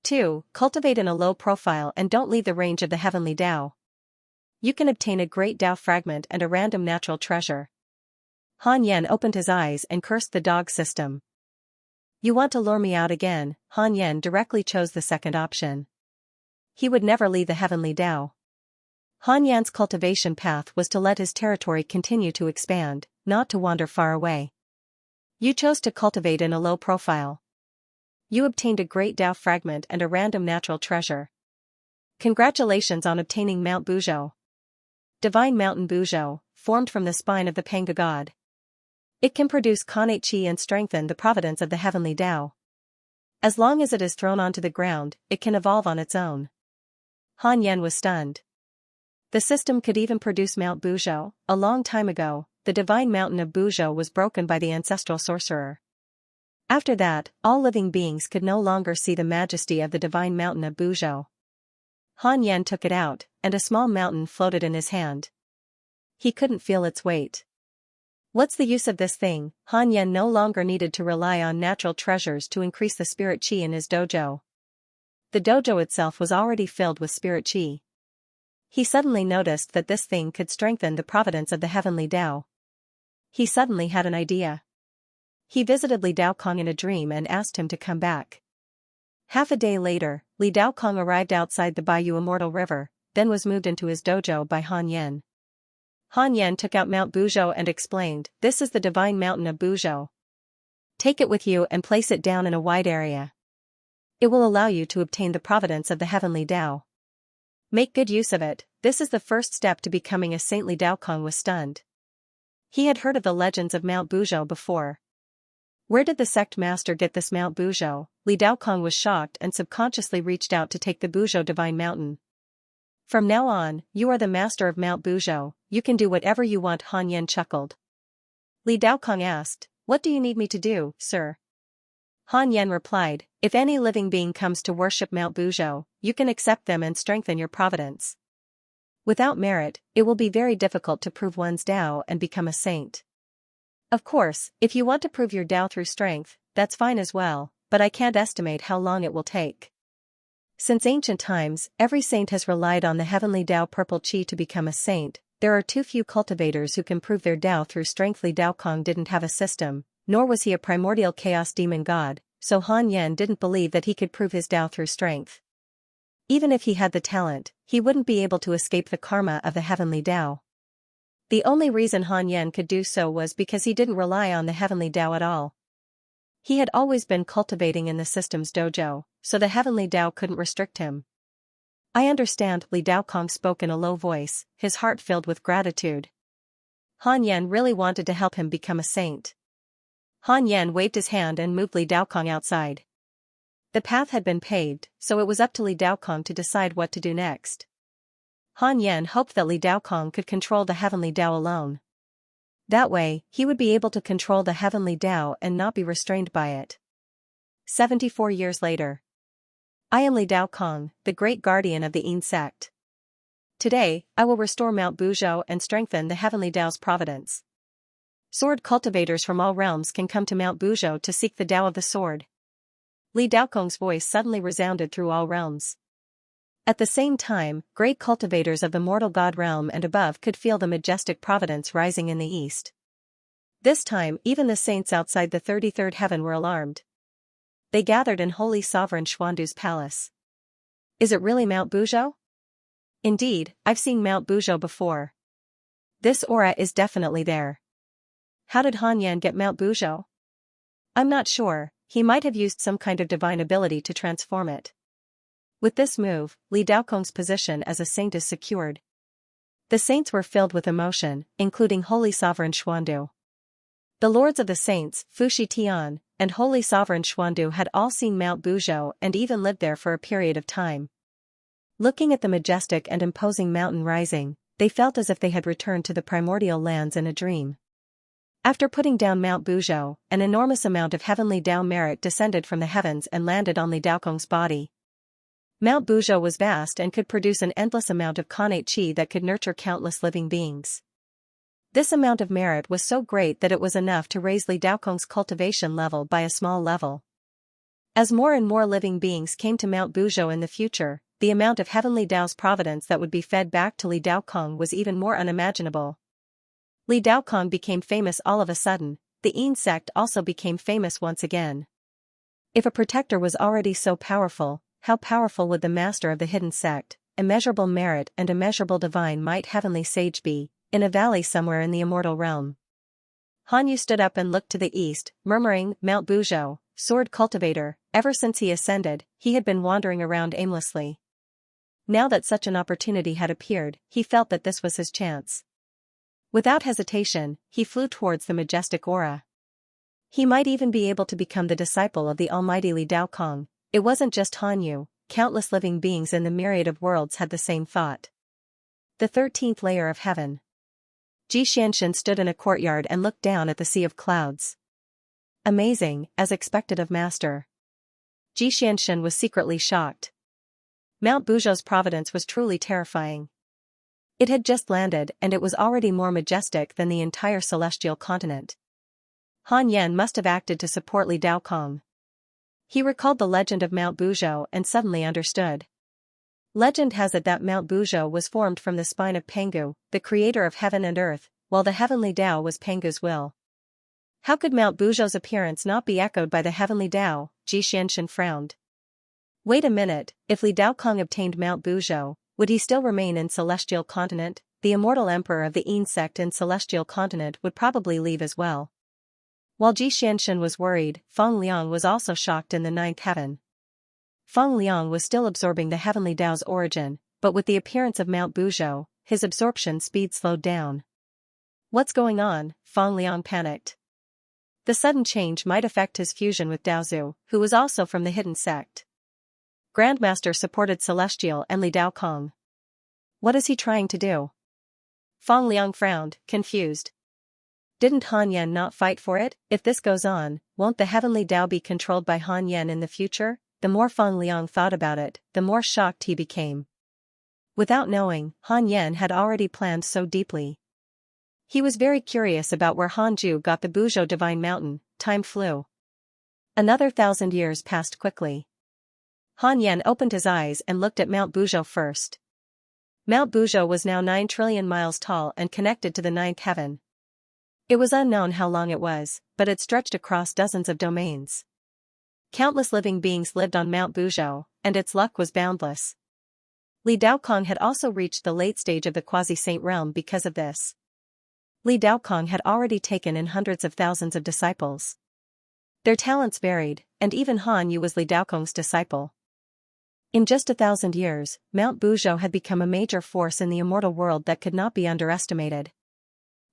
2. Cultivate in a low profile and don't leave the range of the heavenly Tao. You can obtain a great Tao fragment and a random natural treasure. Han Yan opened his eyes and cursed the dog system. You want to lure me out again? Han Yan directly chose the second option. He would never leave the heavenly Tao. Han Yan's cultivation path was to let his territory continue to expand, not to wander far away. You chose to cultivate in a low profile. You obtained a great Tao fragment and a random natural treasure. Congratulations on obtaining Mount Buzhou. Divine Mountain Buzhou, formed from the spine of the Panga god. It can produce connate chi and strengthen the providence of the heavenly Tao. As long as it is thrown onto the ground, it can evolve on its own. Han Yan was stunned. The system could even produce Mount Buzhou. A long time ago, the divine mountain of Buzhou was broken by the ancestral sorcerer. After that, all living beings could no longer see the majesty of the divine mountain of Buzhou. Han Yan took it out, and a small mountain floated in his hand. He couldn't feel its weight. What's the use of this thing? Han Yan no longer needed to rely on natural treasures to increase the spirit chi in his dojo. The dojo itself was already filled with spirit chi. He suddenly noticed that this thing could strengthen the providence of the heavenly Tao. He suddenly had an idea. He visited Li Daokong in a dream and asked him to come back. Half a day later, Li Daokong arrived outside the Baiyu Immortal River, then was moved into his dojo by Han Yan. Han Yan took out Mount Buzhou and explained, "This is the divine mountain of Buzhou. Take it with you and place it down in a wide area. It will allow you to obtain the providence of the heavenly Tao. Make good use of it. This is the first step to becoming a saint." Li Daokong was stunned. He had heard of the legends of Mount Buzhou before. Where did the sect master get this Mount Buzhou? Li Daokong was shocked and subconsciously reached out to take the Buzhou divine mountain. From now on, you are the master of Mount Buzhou. You can do whatever you want. Han Yan chuckled. Li Daokong asked, "What do you need me to do, sir?" Han Yan replied, "If any living being comes to worship Mount Buzhou, you can accept them and strengthen your providence. Without merit, it will be very difficult to prove one's Tao and become a saint. Of course, if you want to prove your Tao through strength, that's fine as well, but I can't estimate how long it will take. Since ancient times, every saint has relied on the heavenly Tao purple chi to become a saint. There are too few cultivators who can prove their Tao through strength." Li Daokong didn't have a system, nor was he a primordial chaos demon god, so Han Yan didn't believe that he could prove his Tao through strength. Even if he had the talent, he wouldn't be able to escape the karma of the heavenly Tao. The only reason Han Yan could do so was because he didn't rely on the heavenly Tao at all. He had always been cultivating in the system's dojo, so the heavenly Tao couldn't restrict him. I understand, Li Daokong spoke in a low voice, his heart filled with gratitude. Han Yan really wanted to help him become a saint. Han Yan waved his hand and moved Li Daokong outside. The path had been paved, so it was up to Li Daokong to decide what to do next. Han Yan hoped that Li Daokong could control the heavenly Tao alone. That way, he would be able to control the heavenly Tao and not be restrained by it. 74 years later. I am Li Daokong, the great guardian of the Yin sect. Today, I will restore Mount Buzhou and strengthen the heavenly Tao's providence. Sword cultivators from all realms can come to Mount Buzhou to seek the Tao of the sword. Li Daokong's voice suddenly resounded through all realms. At the same time, great cultivators of the mortal god realm and above could feel the majestic providence rising in the east. This time, even the saints outside the 33rd heaven were alarmed. They gathered in Holy Sovereign Xuandu's palace. Is it really Mount Buzhou? Indeed, I've seen Mount Buzhou before. This aura is definitely there. How did Han Yan get Mount Buzhou? I'm not sure, he might have used some kind of divine ability to transform it. With this move, Li Daokong's position as a saint is secured. The saints were filled with emotion, including Holy Sovereign Xuandu. The lords of the saints, Fushi Tian, and Holy Sovereign Xuandu had all seen Mount Buzhou and even lived there for a period of time. Looking at the majestic and imposing mountain rising, they felt as if they had returned to the primordial lands in a dream. After putting down Mount Buzhou, an enormous amount of heavenly Tao merit descended from the heavens and landed on Li Daokong's body. Mount Buzhou was vast and could produce an endless amount of connate qi that could nurture countless living beings. This amount of merit was so great that it was enough to raise Li Daokong's cultivation level by a small level. As more and more living beings came to Mount Buzhou in the future, the amount of heavenly Tao's providence that would be fed back to Li Daokong was even more unimaginable. Li Daokong became famous all of a sudden, the Yin sect also became famous once again. If a protector was already so powerful, how powerful would the master of the hidden sect, immeasurable merit and immeasurable divine might heavenly sage be, in a valley somewhere in the immortal realm? Han Yu stood up and looked to the east, murmuring, Mount Buzhou, sword cultivator. Ever since he ascended, he had been wandering around aimlessly. Now that such an opportunity had appeared, he felt that this was his chance. Without hesitation, he flew towards the majestic aura. He might even be able to become the disciple of the almighty Li Daokong. It wasn't just Han Yu, countless living beings in the myriad of worlds had the same thought. The 13th layer of heaven. Xianxia stood in a courtyard and looked down at the sea of clouds. Amazing, as expected of master. Xianxia was secretly shocked. Mount Buzhou's providence was truly terrifying. It had just landed and it was already more majestic than the entire celestial continent. Han Yan must have acted to support Li Daokong. He recalled the legend of Mount Buzhou and suddenly understood. Legend has it that Mount Buzhou was formed from the spine of Pangu, the creator of heaven and earth, while the heavenly Tao was Pangu's will. How could Mount Buzhou's appearance not be echoed by the heavenly Tao? Xianxia frowned. Wait a minute, if Li Daokong obtained Mount Buzhou, would he still remain in Celestial Continent? The immortal emperor of the Yin sect in Celestial Continent would probably leave as well. While Xianxia was worried, Feng Liang was also shocked in the 9th heaven. Feng Liang was still absorbing the heavenly Tao's origin, but with the appearance of Mount Buzhou, his absorption speed slowed down. What's going on? Feng Liang panicked. The sudden change might affect his fusion with Daozu, who was also from the hidden sect. Grandmaster supported Celestial and Li Daokong. What is he trying to do? Feng Liang frowned, confused. Didn't Han Yan not fight for it? If this goes on, won't the heavenly Tao be controlled by Han Yan in the future? The more Feng Liang thought about it, the more shocked he became. Without knowing, Han Yan had already planned so deeply. He was very curious about where Han Ju got the Buzhou Divine Mountain. Time flew. Another 1,000 years passed quickly. Han Yan opened his eyes and looked at Mount Buzhou first. Mount Buzhou was now 9 trillion miles tall and connected to the 9th heaven. It was unknown how long it was, but it stretched across dozens of domains. Countless living beings lived on Mount Buzhou, and its luck was boundless. Li Daokong had also reached the late stage of the quasi-saint realm because of this. Li Daokong had already taken in hundreds of thousands of disciples. Their talents varied, and even Han Yu was Li Daokong's disciple. In just 1,000 years, Mount Buzhou had become a major force in the immortal world that could not be underestimated.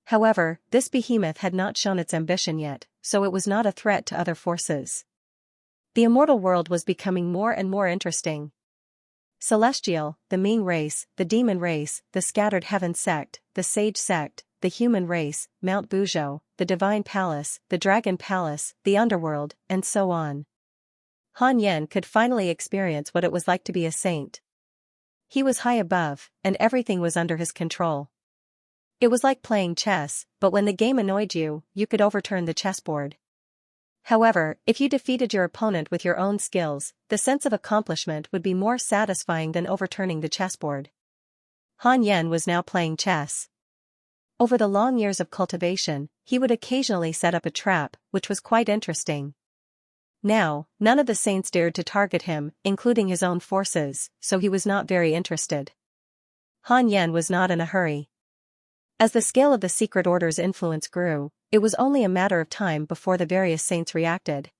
However, this behemoth had not shown its ambition yet, so it was not a threat to other forces. The immortal world was becoming more and more interesting. Celestial, the Ming race, the demon race, the scattered heaven sect, the sage sect, the human race, Mount Buzhou, the divine palace, the dragon palace, the underworld, and so on. Han Yan could finally experience what it was like to be a saint. He was high above, and everything was under his control. It was like playing chess, but when the game annoyed you, you could overturn the chessboard. However, if you defeated your opponent with your own skills, the sense of accomplishment would be more satisfying than overturning the chessboard. Han Yan was now playing chess. Over the long years of cultivation, he would occasionally set up a trap, which was quite interesting. Now, none of the saints dared to target him, including his own forces, so he was not very interested. Han Yan was not in a hurry. As the scale of the secret order's influence grew, it was only a matter of time before the various saints reacted.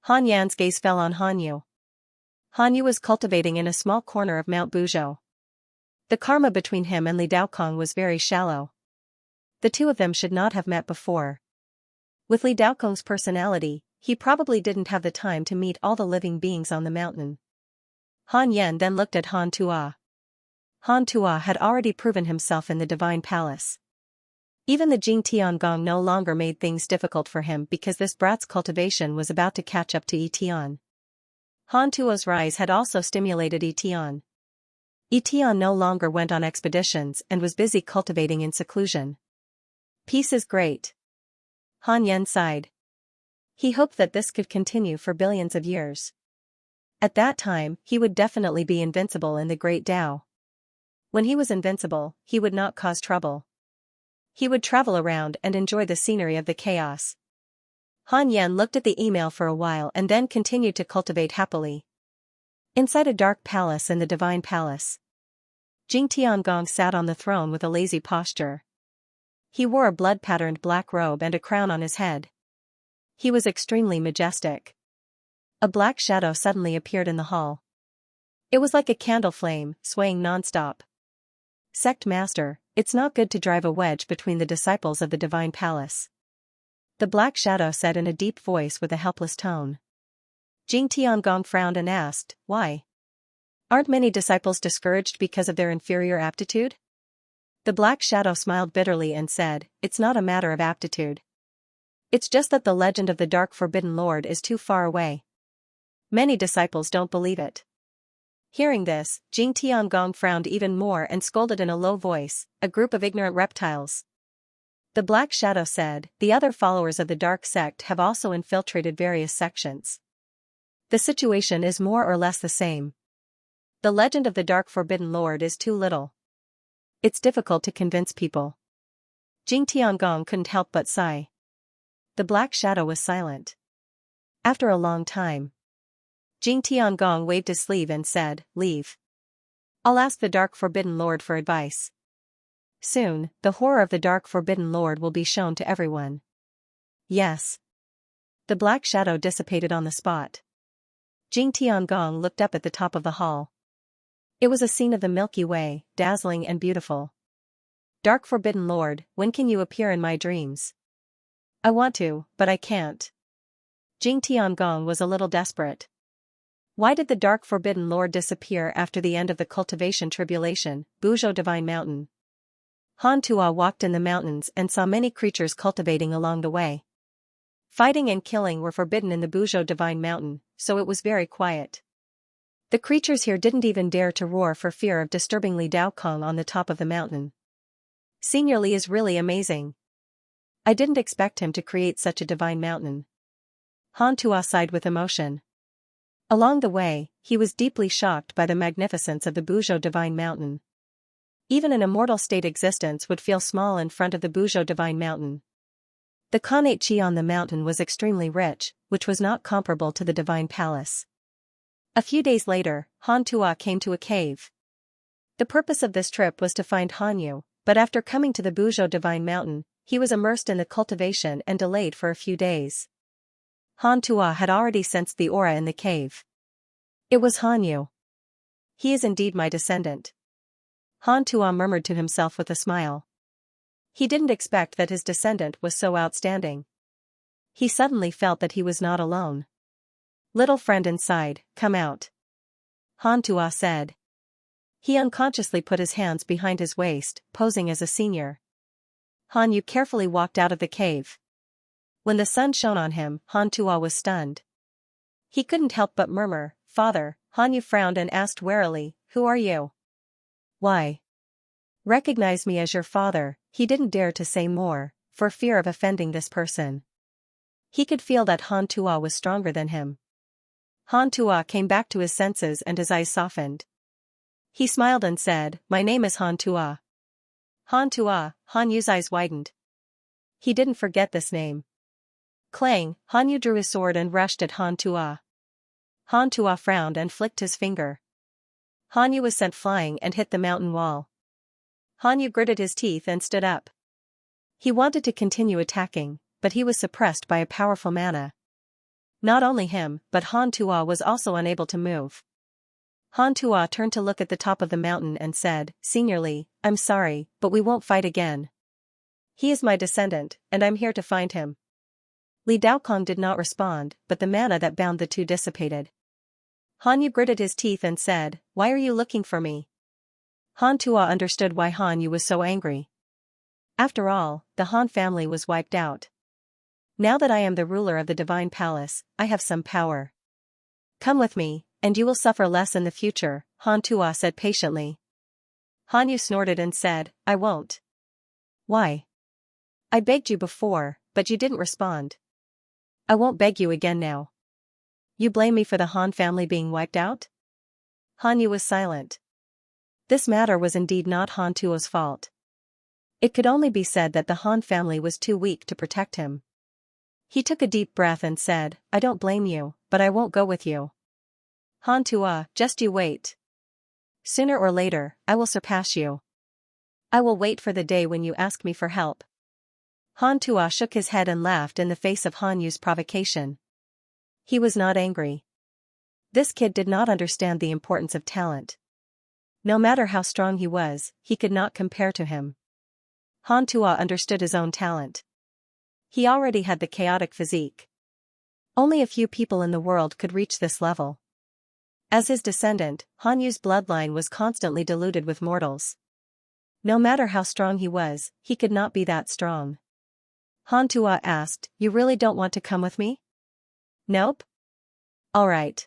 Han Yan's gaze fell on Hanyu. Hanyu was cultivating in a small corner of Mount Buzhou. The karma between him and Li Daokong was very shallow. The two of them should not have met before. With Li Daokong's personality, he probably didn't have the time to meet all the living beings on the mountain. Han Yan then looked at Han Tua. Han Tua had already proven himself in the divine palace. Even the Jing Tiangong no longer made things difficult for him because this brat's cultivation was about to catch up to Etian. Han Tua's rise had also stimulated Etian. Etian no longer went on expeditions and was busy cultivating in seclusion. Peace is great. Han Yan sighed. He hoped that this could continue for billions of years. At that time, he would definitely be invincible in the Great Tao. When he was invincible, he would not cause trouble. He would travel around and enjoy the scenery of the chaos. Han Yan looked at the email for a while and then continued to cultivate happily. Inside a dark palace in the divine palace, Jing Tiangong sat on the throne with a lazy posture. He wore a blood-patterned black robe and a crown on his head. He was extremely majestic. A black shadow suddenly appeared in the hall. It was like a candle flame, swaying non-stop. Sect Master, it's not good to drive a wedge between the disciples of the divine palace. The black shadow said in a deep voice with a helpless tone. Jing Tiangong frowned and asked, why? Aren't many disciples discouraged because of their inferior aptitude? The black shadow smiled bitterly and said, it's not a matter of aptitude. It's just that the legend of the dark forbidden lord is too far away. Many disciples don't believe it. Hearing this, Jing Tiangong frowned even more and scolded in a low voice, a group of ignorant reptiles. The black shadow said, the other followers of the dark sect have also infiltrated various sections. The situation is more or less the same. The legend of the dark forbidden lord is too little. It's difficult to convince people. Jing Tiangong couldn't help but sigh. The black shadow was silent. After a long time, Jing Tiangong waved his sleeve and said, leave. I'll ask the dark forbidden lord for advice. Soon, the horror of the dark forbidden lord will be shown to everyone. Yes. The black shadow dissipated on the spot. Jing Tiangong looked up at the top of the hall. It was a scene of the Milky Way, dazzling and beautiful. Dark forbidden lord, when can you appear in my dreams? I want to, but I can't. Jing Tiangong was a little desperate. Why did the dark forbidden lord disappear after the end of the cultivation tribulation, Buzhou Divine Mountain? Han Tua walked in the mountains and saw many creatures cultivating along the way. Fighting and killing were forbidden in the Buzhou Divine Mountain, so it was very quiet. The creatures here didn't even dare to roar for fear of disturbing Li Daokong on the top of the mountain. Senior Li is really amazing. I didn't expect him to create such a divine mountain. Han Tua sighed with emotion. Along the way, he was deeply shocked by the magnificence of the Buzhou Divine Mountain. Even an immortal state existence would feel small in front of the Buzhou Divine Mountain. The Khanate Qi on the mountain was extremely rich, which was not comparable to the Divine Palace. A few days later, Han Tua came to a cave. The purpose of this trip was to find Hanyu, but after coming to the Buzhou Divine Mountain, he was immersed in the cultivation and delayed for a few days. Han Tua had already sensed the aura in the cave. It was Hanyu. He is indeed my descendant. Han Tuo murmured to himself with a smile. He didn't expect that his descendant was so outstanding. He suddenly felt that he was not alone. Little friend inside, come out. Han Tuo said. He unconsciously put his hands behind his waist, posing as a senior. Han Yu carefully walked out of the cave. When the sun shone on him, Han Tuo was stunned. He couldn't help but murmur, Father. Han Yu frowned and asked warily, Who are you? Why? Recognize me as your father. He didn't dare to say more, for fear of offending this person. He could feel that Han Tuo was stronger than him. Han Tuo came back to his senses and his eyes softened. He smiled and said, My name is Han Tuo. Han Tuo. Han Yu's eyes widened. He didn't forget this name. Clang, Han Yu drew his sword and rushed at Han Tuo. Han Tuo frowned and flicked his finger. Han Yu was sent flying and hit the mountain wall. Han Yu gritted his teeth and stood up. He wanted to continue attacking, but he was suppressed by a powerful mana. Not only him, but Han Tuo was also unable to move. Han Tuo turned to look at the top of the mountain and said, Seniorly, I'm sorry, but we won't fight again. He is my descendant, and I'm here to find him. Li Daokong did not respond, but the mana that bound the two dissipated. Han Yu gritted his teeth and said, Why are you looking for me? Han Tuo understood why Han Yu was so angry. After all, the Han family was wiped out. Now that I am the ruler of the divine palace, I have some power. Come with me, and you will suffer less in the future, Han Tuo said patiently. Han Yu snorted and said, I won't. Why? I begged you before, but you didn't respond. I won't beg you again now. You blame me for the Han family being wiped out? Han Yu was silent. This matter was indeed not Han Tuo's fault. It could only be said that the Han family was too weak to protect him. He took a deep breath and said, I don't blame you, but I won't go with you. Han Tuo, just you wait. Sooner or later, I will surpass you. I will wait for the day when you ask me for help. Han Tuo shook his head and laughed in the face of Han Yu's provocation. He was not angry. This kid did not understand the importance of talent. No matter how strong he was, he could not compare to him. Han Tuo understood his own talent. He already had the chaotic physique. Only a few people in the world could reach this level. As his descendant, Han Yu's bloodline was constantly diluted with mortals. No matter how strong he was, he could not be that strong. Han Tuo asked, You really don't want to come with me? Nope. All right.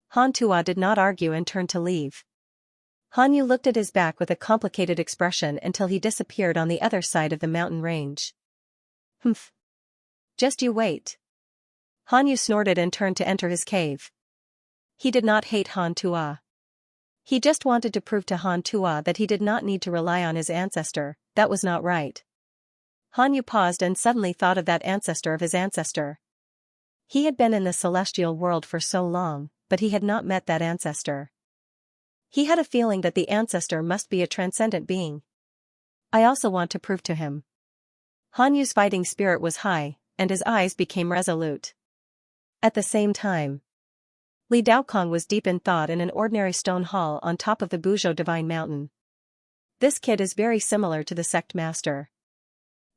Han Tuo did not argue and turned to leave. Han Yu looked at his back with a complicated expression until he disappeared on the other side of the mountain range. Humph. Just you wait. Han Yu snorted and turned to enter his cave. He did not hate Han Tuo. He just wanted to prove to Han Tuo that he did not need to rely on his ancestor. That was not right. Han Yu paused and suddenly thought of that ancestor of his ancestor. He had been in the celestial world for so long, but he had not met that ancestor. He had a feeling that the ancestor must be a transcendent being. I also want to prove to him. Han Yu's fighting spirit was high, and his eyes became resolute. At the same time, Li Daokong was deep in thought in an ordinary stone hall on top of the Buzhou Divine Mountain. This kid is very similar to the sect master.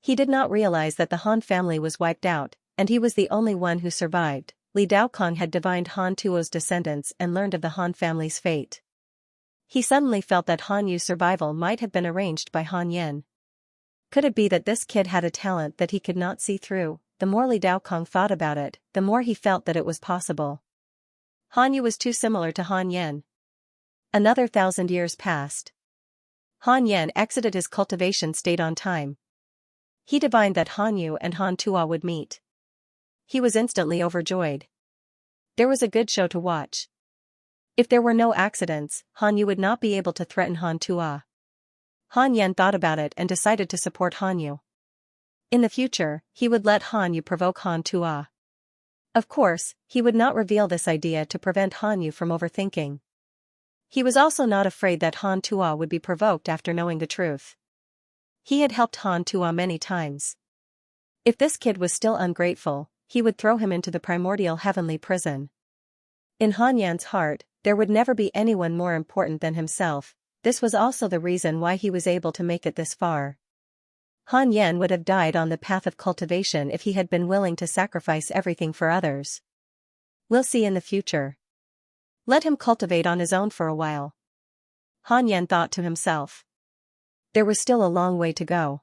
He did not realize that the Han family was wiped out, and he was the only one who survived. Li Daokong had divined Han Tuo's descendants and learned of the Han family's fate. He suddenly felt that Han Yu's survival might have been arranged by Han Yan. Could it be that this kid had a talent that he could not see through? The more Li Daokong thought about it, the more he felt that it was possible. Han Yu was too similar to Han Yan. Another 1,000 years passed. Han Yan exited his cultivation state on time. He divined that Han Yu and Han Tuo would meet. He was instantly overjoyed. There was a good show to watch. If there were no accidents, Han Yu would not be able to threaten Han Tuo. Han Yan thought about it and decided to support Han Yu. In the future, he would let Han Yu provoke Han Tuo. Of course, he would not reveal this idea to prevent Han Yu from overthinking. He was also not afraid that Han Tuo would be provoked after knowing the truth. He had helped Han Tuo many times. If this kid was still ungrateful, he would throw him into the primordial heavenly prison. In Han Yan's heart, there would never be anyone more important than himself. This was also the reason why he was able to make it this far. Han Yan would have died on the path of cultivation if he had been willing to sacrifice everything for others. We'll see in the future. Let him cultivate on his own for a while. Han Yan thought to himself. There was still a long way to go.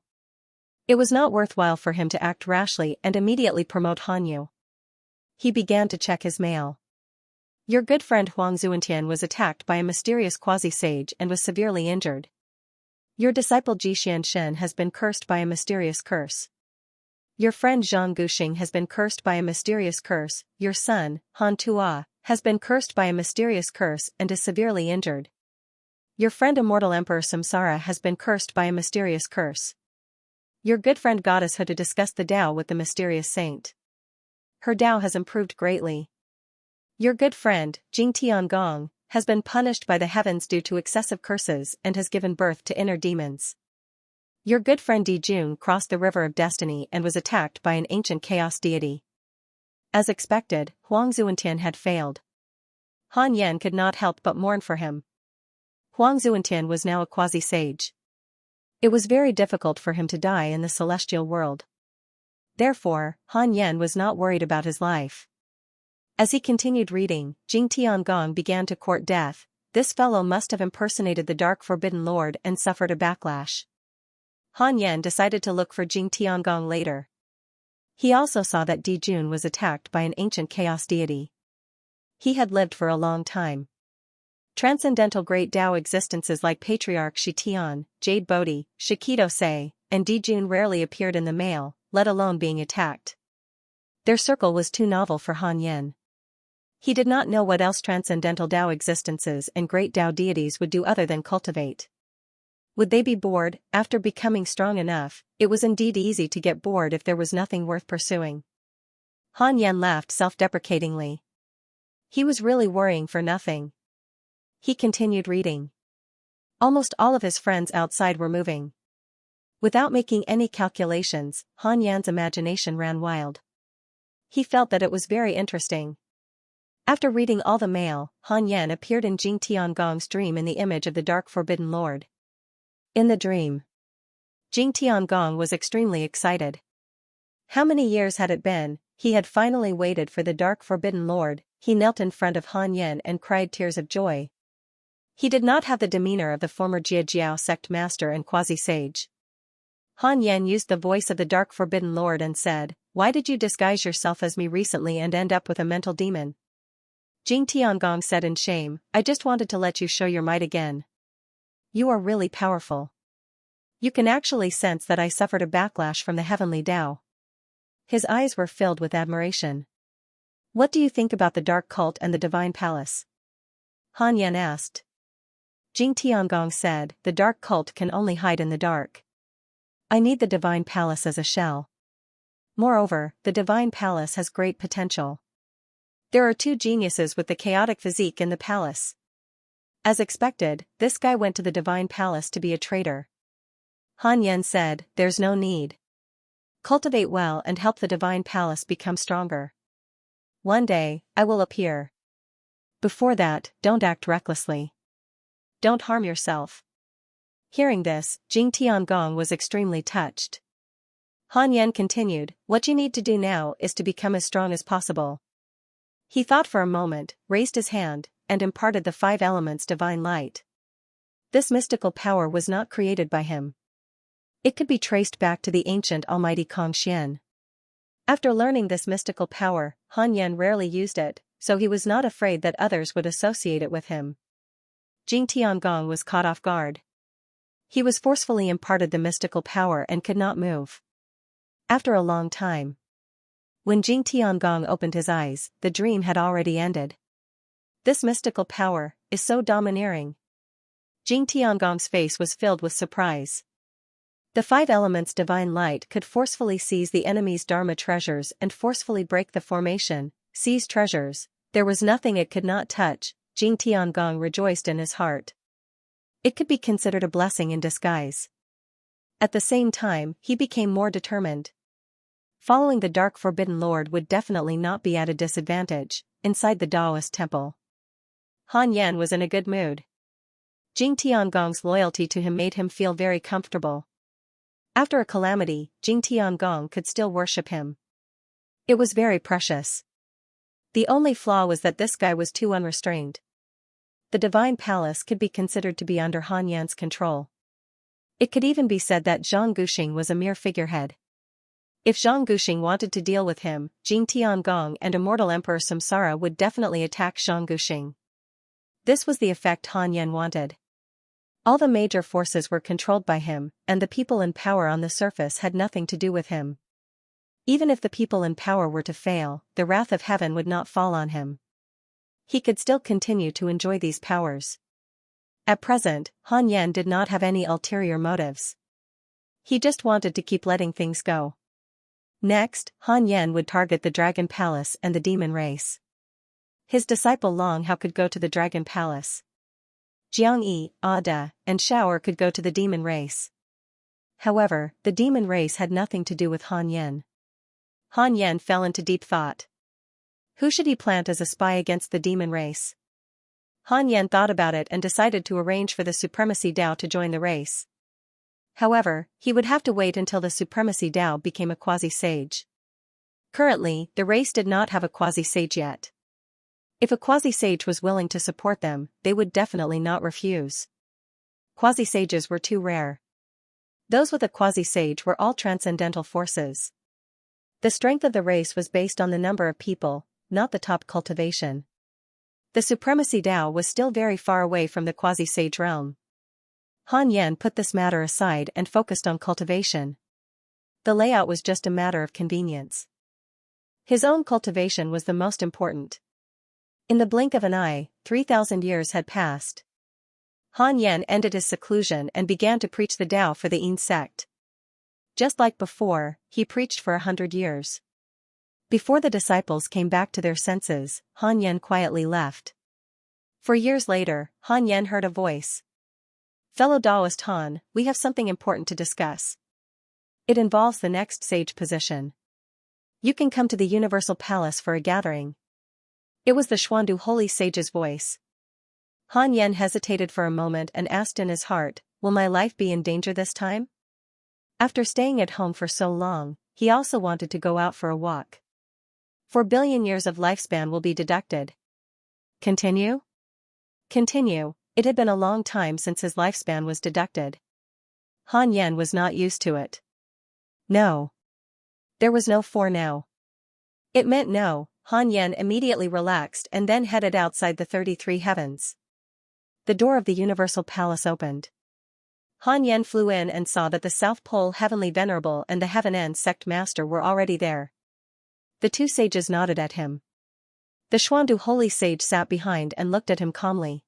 It was not worthwhile for him to act rashly and immediately promote Han Yu. He began to check his mail. Your good friend Huang Zuantian was attacked by a mysterious quasi-sage and was severely injured. Your disciple Ji Xianxia has been cursed by a mysterious curse. Your friend Zhang Guxing has been cursed by a mysterious curse. Your son, Han Tua, has been cursed by a mysterious curse and is severely injured. Your friend Immortal Emperor Samsara has been cursed by a mysterious curse. Your good friend Goddess Hu discussed the Tao with the mysterious saint. Her Tao has improved greatly. Your good friend, Jing Tiangong, has been punished by the heavens due to excessive curses and has given birth to inner demons. Your good friend Di Jun crossed the river of destiny and was attacked by an ancient chaos deity. As expected, Huang Zuantian had failed. Han Yan could not help but mourn for him. Huang Zuantian was now a quasi-sage. It was very difficult for him to die in the celestial world. Therefore, Han Yan was not worried about his life. As he continued reading, Jing Tiangong began to court death. This fellow must have impersonated the Dark Forbidden Lord and suffered a backlash. Han Yan decided to look for Jing Tiangong later. He also saw that Di Jun was attacked by an ancient chaos deity. He had lived for a long time. Transcendental great Tao existences like Patriarch Shi Tian, Jade Bodhi, Shikido Sei, and Di Jun rarely appeared in the mail, let alone being attacked. Their circle was too novel for Han Yan. He did not know what else transcendental Tao existences and great Tao deities would do other than cultivate. Would they be bored? After becoming strong enough, it was indeed easy to get bored if there was nothing worth pursuing. Han Yan laughed self-deprecatingly. He was really worrying for nothing. He continued reading. Almost all of his friends outside were moving. Without making any calculations, Han Yan's imagination ran wild. He felt that it was very interesting. After reading all the mail, Han Yan appeared in Jing Tiangong's dream in the image of the Dark Forbidden Lord. In the dream, Jing Tiangong was extremely excited. How many years had it been? He had finally waited for the Dark Forbidden Lord. He knelt in front of Han Yan and cried tears of joy. He did not have the demeanor of the former Jia sect master and quasi-sage. Han Yan used the voice of the Dark Forbidden Lord and said, "Why did you disguise yourself as me recently and end up with a mental demon?" Jing Tiangong said in shame, "I just wanted to let you show your might again. You are really powerful. You can actually sense that I suffered a backlash from the heavenly Tao." His eyes were filled with admiration. "What do you think about the dark cult and the divine palace?" Han Yan asked. Jing Tiangong said, "The dark cult can only hide in the dark. I need the divine palace as a shell. Moreover, the divine palace has great potential. There are two geniuses with the chaotic physique in the palace." As expected, this guy went to the divine palace to be a traitor. Han Yan said, "There's no need. Cultivate well and help the divine palace become stronger. One day, I will appear. Before that, don't act recklessly. Don't harm yourself." Hearing this, Jing Tiangong was extremely touched. Han Yan continued, "What you need to do now is to become as strong as possible." He thought for a moment, raised his hand, and imparted the 5 elements divine light. This mystical power was not created by him. It could be traced back to the ancient almighty Kongxian. After learning this mystical power, Han Yan rarely used it, so he was not afraid that others would associate it with him. Jing Tiangong was caught off guard. He was forcefully imparted the mystical power and could not move. After a long time, when Jing Tiangong opened his eyes, the dream had already ended. This mystical power is so domineering. Jing Tiangong's face was filled with surprise. The 5 elements divine light could forcefully seize the enemy's dharma treasures and forcefully break the formation, seize treasures. There was nothing it could not touch. Jing Tiangong rejoiced in his heart. It could be considered a blessing in disguise. At the same time, he became more determined. Following the Dark Forbidden Lord would definitely not be at a disadvantage, inside the Taoist temple. Han Yan was in a good mood. Jing Tiangong's loyalty to him made him feel very comfortable. After a calamity, Jing Tiangong could still worship him. It was very precious. The only flaw was that this guy was too unrestrained. The divine palace could be considered to be under Han Yan's control. It could even be said that Zhang Guxing was a mere figurehead. If Zhang Guxing wanted to deal with him, Jing Tiangong and immortal Emperor Samsara would definitely attack Zhang Guxing. This was the effect Han Yan wanted. All the major forces were controlled by him, and the people in power on the surface had nothing to do with him. Even if the people in power were to fail, the wrath of heaven would not fall on him. He could still continue to enjoy these powers. At present, Han Yan did not have any ulterior motives. He just wanted to keep letting things go. Next, Han Yan would target the Dragon Palace and the demon race. His disciple Long Hao could go to the Dragon Palace. Jiang Yi, Ada, and Shaoer could go to the demon race. However, the demon race had nothing to do with Han Yan. Han Yan fell into deep thought. Who should he plant as a spy against the demon race? Han Yan thought about it and decided to arrange for the Supremacy Dao to join the race. However, he would have to wait until the Supremacy Dao became a quasi-sage. Currently, the race did not have a quasi-sage yet. If a quasi-sage was willing to support them, they would definitely not refuse. Quasi-sages were too rare. Those with a quasi-sage were all transcendental forces. The strength of the race was based on the number of people, not the top cultivation. The Supremacy Dao was still very far away from the quasi-sage realm. Han Yan put this matter aside and focused on cultivation. The layout was just a matter of convenience. His own cultivation was the most important. In the blink of an eye, 3,000 years had passed. Han Yan ended his seclusion and began to preach the Dao for the Yin sect. Just like before, he preached for 100 years. Before the disciples came back to their senses, Han Yan quietly left. For years later, Han Yan heard a voice. Fellow Taoist Han, we have something important to discuss. It involves the next sage position. You can come to the Universal Palace for a gathering. It was the Xuandu Holy Sage's voice. Han Yan hesitated for a moment and asked in his heart, will my life be in danger this time? After staying at home for so long, he also wanted to go out for a walk. 4 billion years of lifespan will be deducted. Continue? Continue. It had been a long time since his lifespan was deducted. Han Yan was not used to it. No. There was no for now. It meant no. Han Yan immediately relaxed and then headed outside the 33 heavens. The door of the Universal Palace opened. Han Yan flew in and saw that the South Pole Heavenly Venerable and the Heaven End Sect Master were already there. The two sages nodded at him. The Xuandu Holy Sage sat behind and looked at him calmly.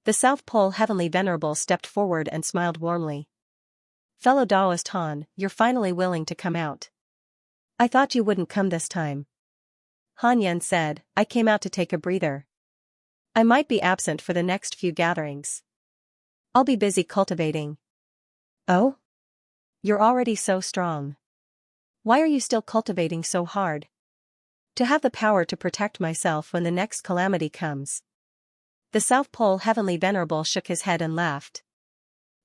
The South Pole Heavenly Venerable stepped forward and smiled warmly. Fellow Taoist Han, you're finally willing to come out. I thought you wouldn't come this time. Han Yan said, I came out to take a breather. I might be absent for the next few gatherings. I'll be busy cultivating. Oh? You're already so strong. Why are you still cultivating so hard? To have the power to protect myself when the next calamity comes. The South Pole Heavenly Venerable shook his head and laughed.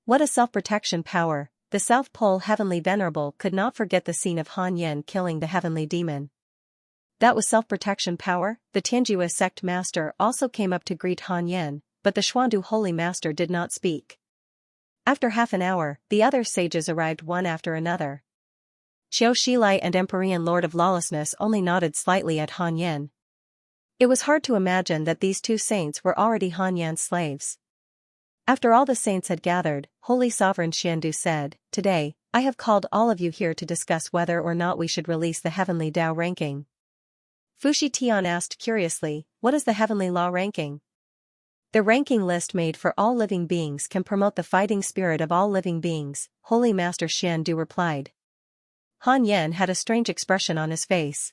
What a self-protection power! The South Pole Heavenly Venerable could not forget the scene of Han Yan killing the heavenly demon. That was self-protection power. The Tianjua sect master also came up to greet Han Yan, but the Xuandu Holy Master did not speak. After half an hour, the other sages arrived one after another. Qiu Shilai and Empyrean Lord of Lawlessness only nodded slightly at Han Yan. It was hard to imagine that these two saints were already Han Yan's slaves. After all the saints had gathered, Holy Sovereign Xiandu said, Today, I have called all of you here to discuss whether or not we should release the Heavenly Dao ranking. Fushi Tian asked curiously, what is the Heavenly Law ranking? The ranking list made for all living beings can promote the fighting spirit of all living beings, Holy Master Xiandu replied. Han Yan had a strange expression on his face.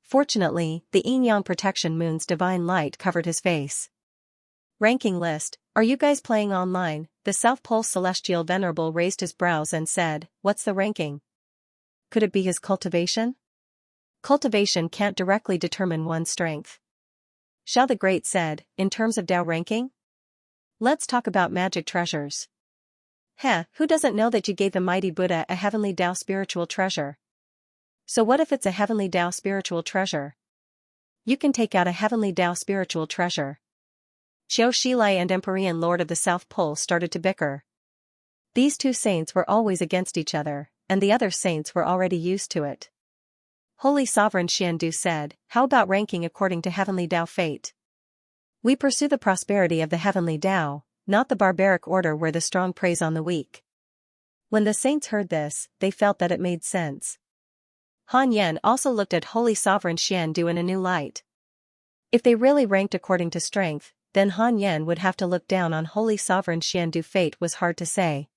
Fortunately, the Yin-Yang Protection Moon's divine light covered his face. Ranking list, are you guys playing online? The South Pole Celestial Venerable raised his brows and said, what's the ranking? Could it be his cultivation? Cultivation can't directly determine one's strength. Xiao the Great said, in terms of Dao ranking? Let's talk about magic treasures. Heh, who doesn't know that you gave the mighty Buddha a heavenly Dao spiritual treasure? So what if it's a heavenly Dao spiritual treasure? You can take out a heavenly Dao spiritual treasure. Xiao Shilai and Empyrean Lord of the South Pole started to bicker. These two saints were always against each other, and the other saints were already used to it. Holy Sovereign Xiandu said, how about ranking according to heavenly Dao fate? We pursue the prosperity of the heavenly Dao, not the barbaric order where the strong preys on the weak. When the saints heard this, they felt that it made sense. Han Yan also looked at Holy Sovereign Xiandu in a new light. If they really ranked according to strength, then Han Yan would have to look down on Holy Sovereign Xiandu. Fate was hard to say.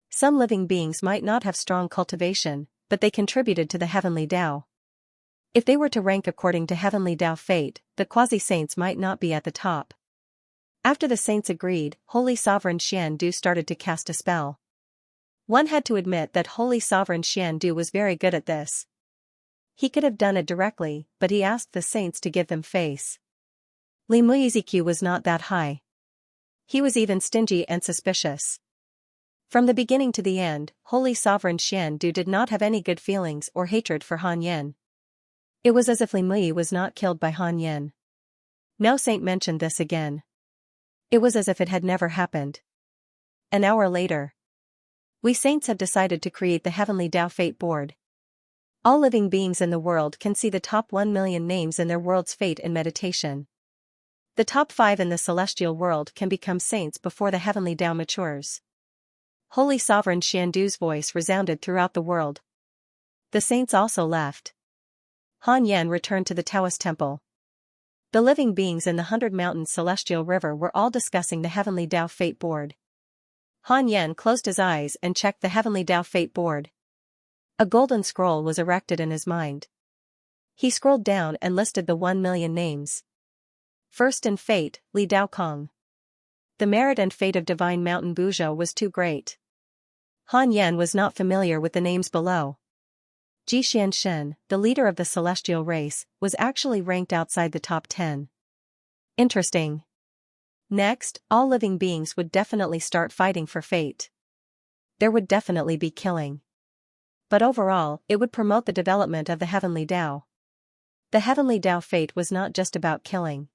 Some living beings might not have strong cultivation, but they contributed to the heavenly Dao. If they were to rank according to heavenly Dao fate, the quasi-saints might not be at the top. After the saints agreed, Holy Sovereign Xiandu started to cast a spell. One had to admit that Holy Sovereign Xiandu was very good at this. He could have done it directly, but he asked the saints to give them face. Li Mui's EQ was not that high. He was even stingy and suspicious. From the beginning to the end, Holy Sovereign Xiandu did not have any good feelings or hatred for Han Yan. It was as if Li Mui was not killed by Han Yan. No saint mentioned this again. It was as if it had never happened. An hour later. We saints have decided to create the Heavenly Dao Fate Board. All living beings in the world can see the top 1 million names in their world's fate in meditation. The top 5 in the celestial world can become saints before the Heavenly Dao matures. Holy Sovereign Xiandu's voice resounded throughout the world. The saints also left. Han Yan returned to the Taoist temple. The living beings in the 100 Mountains Celestial River were all discussing the Heavenly Dao Fate Board. Han Yan closed his eyes and checked the Heavenly Dao Fate Board. A golden scroll was erected in his mind. He scrolled down and listed the 1 million names. First in fate, Li Dao Kong. The merit and fate of Divine Mountain Buzhou was too great. Han Yan was not familiar with the names below. Ji Xianshen, the leader of the celestial race, was actually ranked outside the top 10. Interesting. Next, all living beings would definitely start fighting for fate. There would definitely be killing. But overall, it would promote the development of the Heavenly Dao. The Heavenly Dao fate was not just about killing.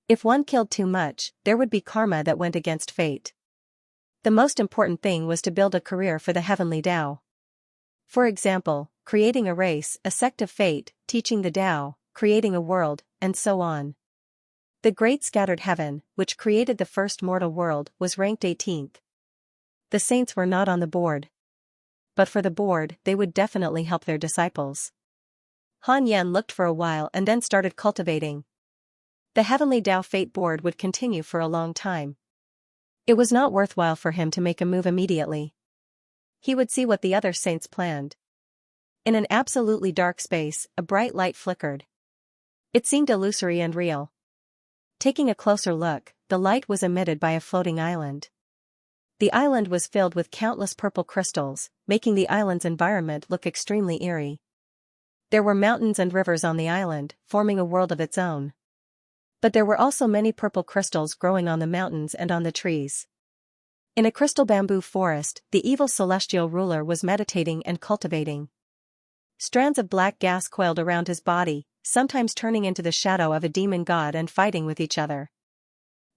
If one killed too much, there would be karma that went against fate. The most important thing was to build a career for the Heavenly Dao. For example, creating a race, a sect of fate, teaching the Dao, creating a world, and so on. The Great Scattered Heaven, which created the first mortal world, was ranked 18th. The saints were not on the board. But for the board, they would definitely help their disciples. Han Yan looked for a while and then started cultivating. The Heavenly Dao Fate Board would continue for a long time. It was not worthwhile for him to make a move immediately. He would see what the other saints planned. In an absolutely dark space, a bright light flickered. It seemed illusory and real. Taking a closer look, the light was emitted by a floating island. The island was filled with countless purple crystals, making the island's environment look extremely eerie. There were mountains and rivers on the island, forming a world of its own. But there were also many purple crystals growing on the mountains and on the trees. In a crystal bamboo forest, the evil celestial ruler was meditating and cultivating. Strands of black gas coiled around his body, sometimes turning into the shadow of a demon god and fighting with each other.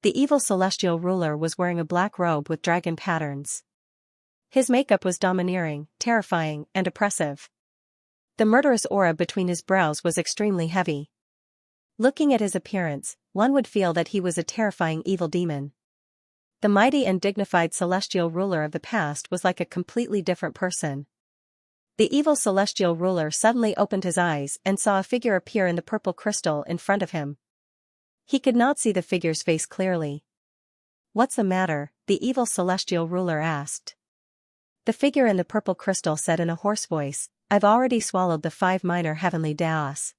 The evil celestial ruler was wearing a black robe with dragon patterns. His makeup was domineering, terrifying, and oppressive. The murderous aura between his brows was extremely heavy. Looking at his appearance, one would feel that he was a terrifying evil demon. The mighty and dignified celestial ruler of the past was like a completely different person. The evil celestial ruler suddenly opened his eyes and saw a figure appear in the purple crystal in front of him. He could not see the figure's face clearly. "What's the matter?" the evil celestial ruler asked. The figure in the purple crystal said in a hoarse voice, "I've already swallowed the 5 minor heavenly Daos.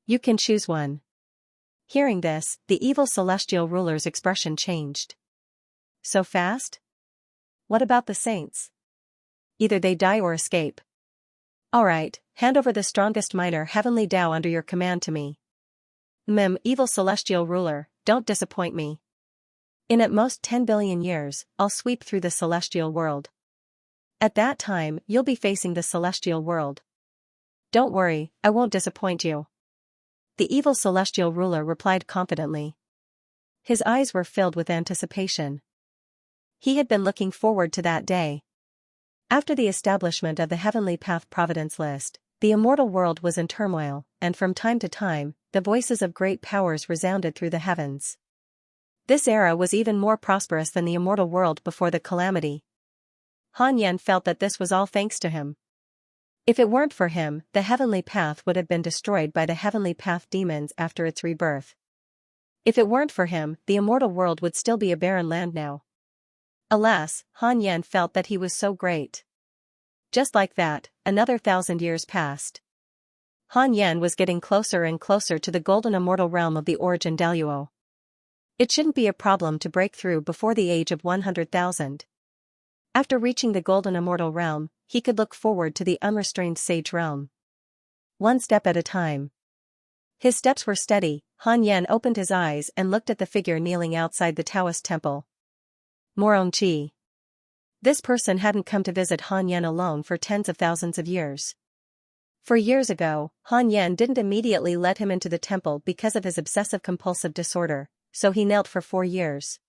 You can choose one." Hearing this, the evil celestial ruler's expression changed. "So fast? What about the saints? Either they die or escape. Alright, hand over the strongest minor heavenly Dao under your command to me." Evil celestial ruler, don't disappoint me. In at most 10 billion years, I'll sweep through the celestial world. At that time, you'll be facing the celestial world. Don't worry, I won't disappoint you. The evil celestial ruler replied confidently. His eyes were filled with anticipation. He had been looking forward to that day. After the establishment of the Heavenly Path Providence list, the immortal world was in turmoil, and from time to time, the voices of great powers resounded through the heavens. This era was even more prosperous than the immortal world before the calamity. Han Yan felt that this was all thanks to him. If it weren't for him, the Heavenly Path would have been destroyed by the Heavenly Path demons after its rebirth. If it weren't for him, the immortal world would still be a barren land now. Alas, Han Yan felt that he was so great. Just like that, another 1,000 years passed. Han Yan was getting closer and closer to the golden immortal realm of the Origin Daluo. It shouldn't be a problem to break through before the age of 100,000. After reaching the golden immortal realm, he could look forward to the unrestrained sage realm. One step at a time. His steps were steady. Han Yan opened his eyes and looked at the figure kneeling outside the Taoist temple. Morongqi. This person hadn't come to visit Han Yan alone for tens of thousands of years. For years ago, Han Yan didn't immediately let him into the temple because of his obsessive-compulsive disorder, so he knelt for 4 years.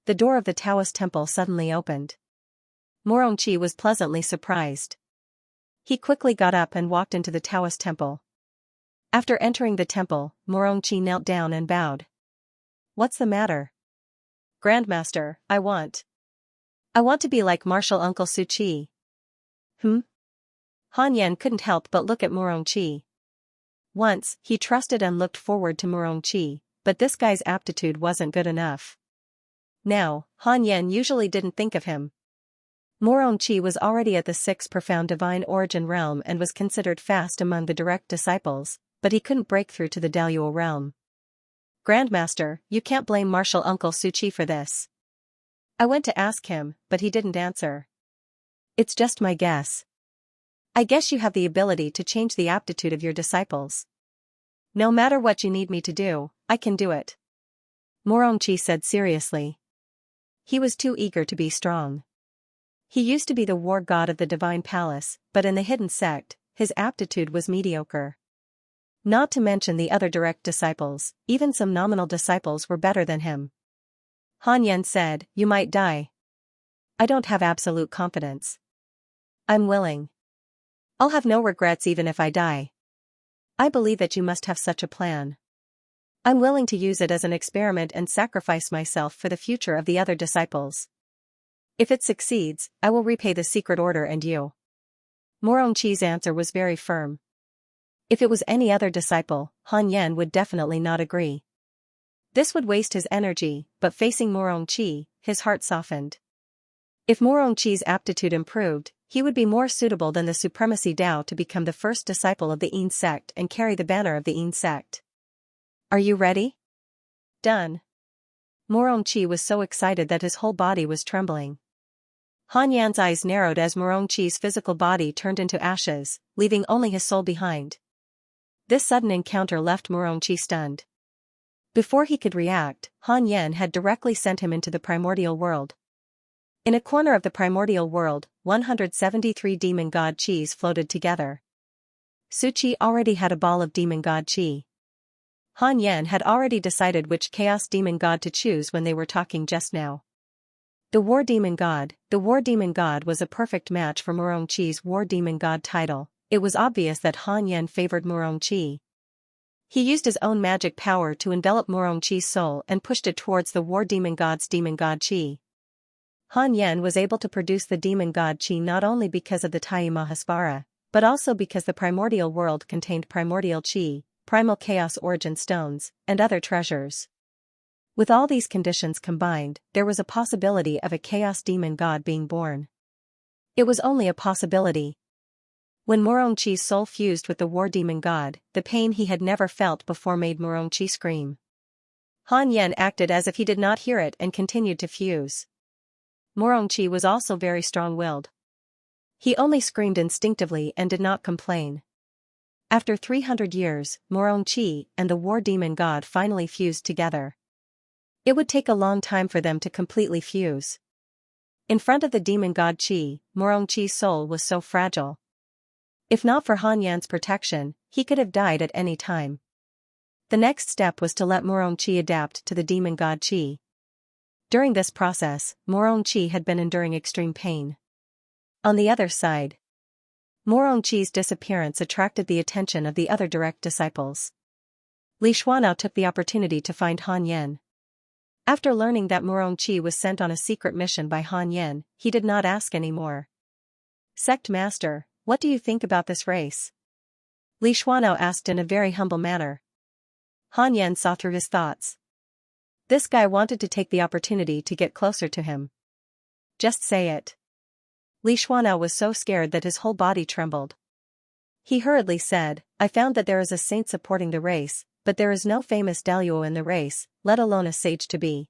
The door of the Taoist temple suddenly opened. Morongqi was pleasantly surprised. He quickly got up and walked into the Taoist temple. After entering the temple, Morongqi knelt down and bowed. What's the matter? Grandmaster, I want to be like martial Uncle Suchi. Han Yan couldn't help but look at Morongqi. Once, he trusted and looked forward to Morongqi, but this guy's aptitude wasn't good enough. Now, Han Yan usually didn't think of him. Morongqi was already at the 6th profound divine origin realm and was considered fast among the direct disciples, but he couldn't break through to the Daluo realm. Grandmaster, you can't blame martial Uncle Suchi for this. I went to ask him, but he didn't answer. It's just my guess. I guess you have the ability to change the aptitude of your disciples. No matter what you need me to do, I can do it. Morongqi said seriously. He was too eager to be strong. He used to be the war god of the divine palace, but in the hidden sect, his aptitude was mediocre. Not to mention the other direct disciples, even some nominal disciples were better than him. Han Yan said, you might die. I don't have absolute confidence. I'm willing. I'll have no regrets even if I die. I believe that you must have such a plan. I'm willing to use it as an experiment and sacrifice myself for the future of the other disciples. If it succeeds, I will repay the secret order and you. Morongqi's answer was very firm. If it was any other disciple, Han Yan would definitely not agree. This would waste his energy, but facing Morongqi, his heart softened. If Morongqi's aptitude improved, he would be more suitable than the Supremacy Dao to become the first disciple of the Yin sect and carry the banner of the Yin sect. Are you ready? Done. Morongqi was so excited that his whole body was trembling. Han Yan's eyes narrowed as Morongqi's physical body turned into ashes, leaving only his soul behind. This sudden encounter left Morongqi stunned. Before he could react, Han Yan had directly sent him into the primordial world. In a corner of the primordial world, 173 demon god chis floated together. Suchi already had a ball of demon god chi. Han Yan had already decided which chaos demon god to choose when they were talking just now. The war demon god was a perfect match for Morongqi's war demon god title. It was obvious that Han Yan favored Morongqi. He used his own magic power to envelop Morongqi's soul and pushed it towards the war demon god's demon god chi. Han Yan was able to produce the demon god chi not only because of the Tai Mahasvara, but also because the primordial world contained primordial chi, primal chaos origin stones, and other treasures. With all these conditions combined, there was a possibility of a chaos demon god being born. It was only a possibility. When Morongqi's soul fused with the war demon god, the pain he had never felt before made Morongqi scream. Han Yan acted as if he did not hear it and continued to fuse. Morongqi was also very strong-willed. He only screamed instinctively and did not complain. After 300 years, Moronqi and the war demon god finally fused together. It would take a long time for them to completely fuse. In front of the demon god Qi, Moronqi's soul was so fragile. If not for Han Yan's protection, he could have died at any time. The next step was to let Moronqi adapt to the demon god Qi. During this process, Moronqi had been enduring extreme pain. On the other side, Moronqi's disappearance attracted the attention of the other direct disciples. Li Shuanao took the opportunity to find Han Yan. After learning that Moronqi was sent on a secret mission by Han Yan, he did not ask any more. Sect Master, what do you think about this race? Li Shuanao asked in a very humble manner. Han Yan saw through his thoughts. This guy wanted to take the opportunity to get closer to him. Just say it. Li Shuanao was so scared that his whole body trembled. He hurriedly said, I found that there is a saint supporting the race, but there is no famous Daluo in the race, let alone a sage to be.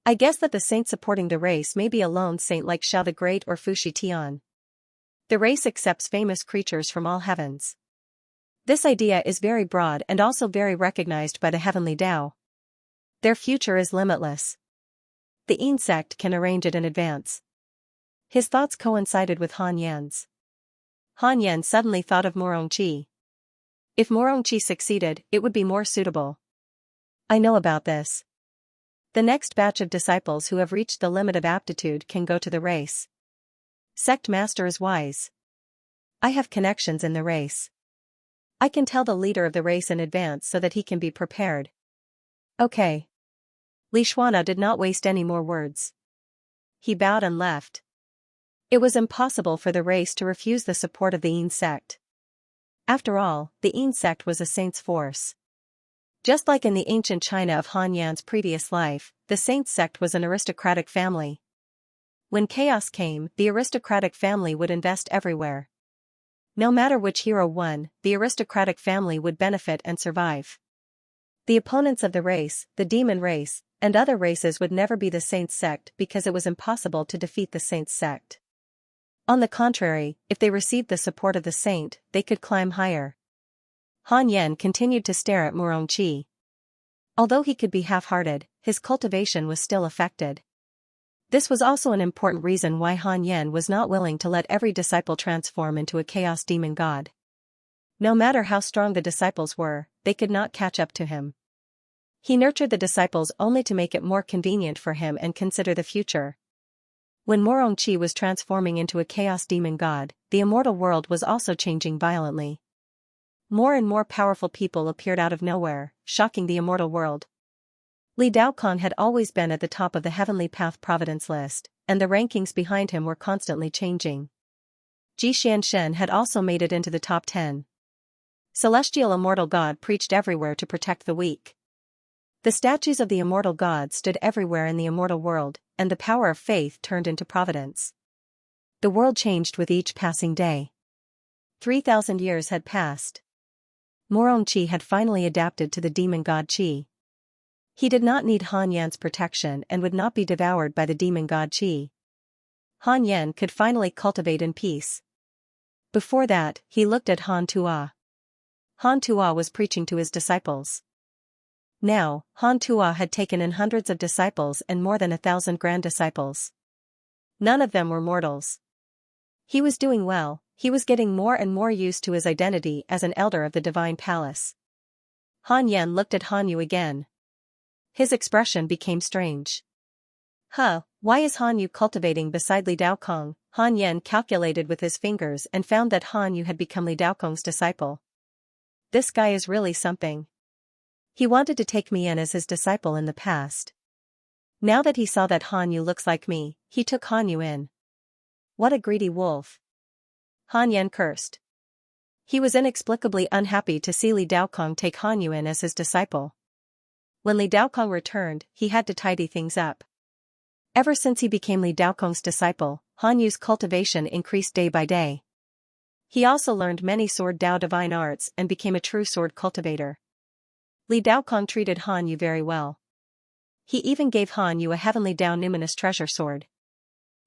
I guess that the saint supporting the race may be a lone saint like Xiao the Great or Fu Shitian. The race accepts famous creatures from all heavens. This idea is very broad and also very recognized by the heavenly Tao. Their future is limitless. The insect can arrange it in advance. His thoughts coincided with Han Yan's. Han Yan suddenly thought of Moronqi. If Moronqi succeeded, it would be more suitable. I know about this. The next batch of disciples who have reached the limit of aptitude can go to the race. Sect Master is wise. I have connections in the race. I can tell the leader of the race in advance so that he can be prepared. Okay. Li Shuanao did not waste any more words. He bowed and left. It was impossible for the race to refuse the support of the Yin sect. After all, the Yin sect was a saint's force. Just like in the ancient China of Han Yan's previous life, the saint sect was an aristocratic family. When chaos came, the aristocratic family would invest everywhere. No matter which hero won, the aristocratic family would benefit and survive. The opponents of the race, the demon race, and other races would never be the saint's sect because it was impossible to defeat the saint's sect. On the contrary, if they received the support of the saint, they could climb higher. Han Yan continued to stare at Moronqi. Although he could be half-hearted, his cultivation was still affected. This was also an important reason why Han Yan was not willing to let every disciple transform into a chaos demon god. No matter how strong the disciples were, they could not catch up to him. He nurtured the disciples only to make it more convenient for him and consider the future. When Moronqi was transforming into a chaos demon god, the immortal world was also changing violently. More and more powerful people appeared out of nowhere, shocking the immortal world. Li Daokong had always been at the top of the Heavenly Path Providence list, and the rankings behind him were constantly changing. Xianxia had also made it into the top 10. Celestial Immortal God preached everywhere to protect the weak. The statues of the immortal God stood everywhere in the immortal world, and the power of faith turned into providence. The world changed with each passing day. 3,000 years had passed. Moronqi had finally adapted to the demon god Qi. He did not need Han Yan's protection and would not be devoured by the demon god Qi. Han Yan could finally cultivate in peace. Before that, he looked at Han Tua. Han Tua was preaching to his disciples. Now, Han Tua had taken in hundreds of disciples and more than 1,000 grand disciples. None of them were mortals. He was doing well, he was getting more and more used to his identity as an elder of the divine palace. Han Yan looked at Han Yu again. His expression became strange. Why is Han Yu cultivating beside Li Daokong? Han Yan calculated with his fingers and found that Han Yu had become Li Daokong's disciple. This guy is really something. He wanted to take me in as his disciple in the past. Now that he saw that Han Yu looks like me, he took Han Yu in. What a greedy wolf. Han Yan cursed. He was inexplicably unhappy to see Li Daokong take Han Yu in as his disciple. When Li Daokong returned, he had to tidy things up. Ever since he became Li Daokong's disciple, Han Yu's cultivation increased day by day. He also learned many Sword Dao divine arts and became a true sword cultivator. Li Daokong treated Han Yu very well. He even gave Han Yu a Heavenly Dao Numinous treasure sword.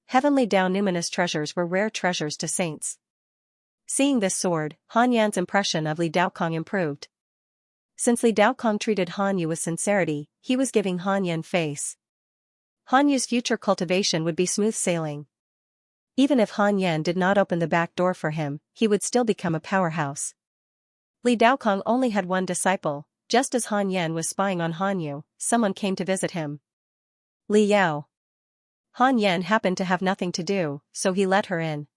Heavenly Dao Numinous treasures were rare treasures to saints. Seeing this sword, Han Yan's impression of Li Daokong improved. Since Li Daokong treated Han Yu with sincerity, he was giving Han Yan face. Han Yu's future cultivation would be smooth sailing. Even if Han Yan did not open the back door for him, he would still become a powerhouse. Li Daokong only had one disciple. Just as Han Yan was spying on Han Yu, someone came to visit him. Li Yao. Han Yan happened to have nothing to do, so he let her in.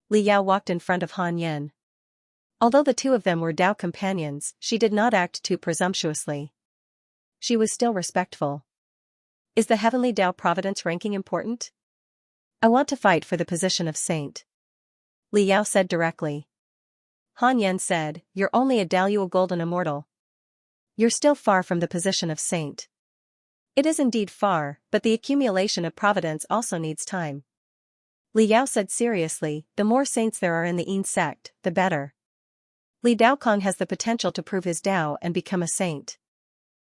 Li Yao walked in front of Han Yan. Although the two of them were Dao companions, she did not act too presumptuously. She was still respectful. Is the heavenly Dao Providence ranking important? I want to fight for the position of saint. Li Yao said directly. Han Yan said, you're only a Daluo golden immortal. You're still far from the position of saint. It is indeed far, but the accumulation of providence also needs time. Li Yao said seriously, the more saints there are in the Yin sect, the better. Li Daokong has the potential to prove his Dao and become a saint.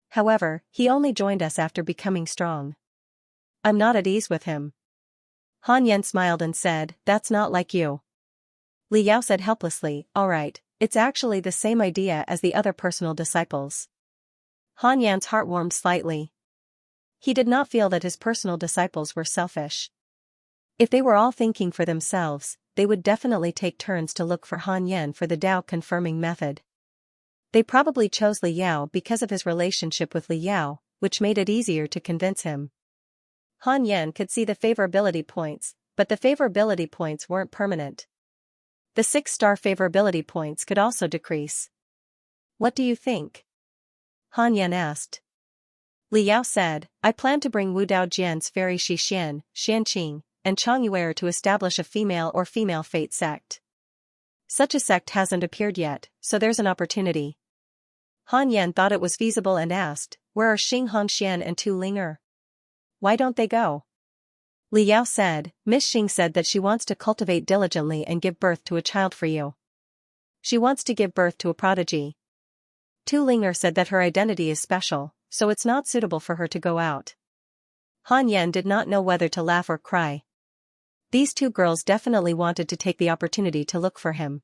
However, he only joined us after becoming strong. I'm not at ease with him. Han Yan smiled and said, that's not like you. Li Yao said helplessly, alright, it's actually the same idea as the other personal disciples. Han Yan's heart warmed slightly. He did not feel that his personal disciples were selfish. If they were all thinking for themselves, they would definitely take turns to look for Han Yan for the Dao confirming method. They probably chose Li Yao because of his relationship with Li Yao, which made it easier to convince him. Han Yan could see the favorability points, but the favorability points weren't permanent. The 6-star favorability points could also decrease. What do you think? Han Yan asked. Li Yao said, I plan to bring Wu Dao Jian's fairy Xianxia, Xianxia, and Chongyuer to establish a female or female fate sect. Such a sect hasn't appeared yet, so there's an opportunity. Han Yan thought it was feasible and asked, where are Xing Hongxian and Tu Linger? Why don't they go? Li Yao said, Miss Xing said that she wants to cultivate diligently and give birth to a child for you. She wants to give birth to a prodigy. Tu Linger said that her identity is special, so it's not suitable for her to go out. Han Yan did not know whether to laugh or cry. These two girls definitely wanted to take the opportunity to look for him.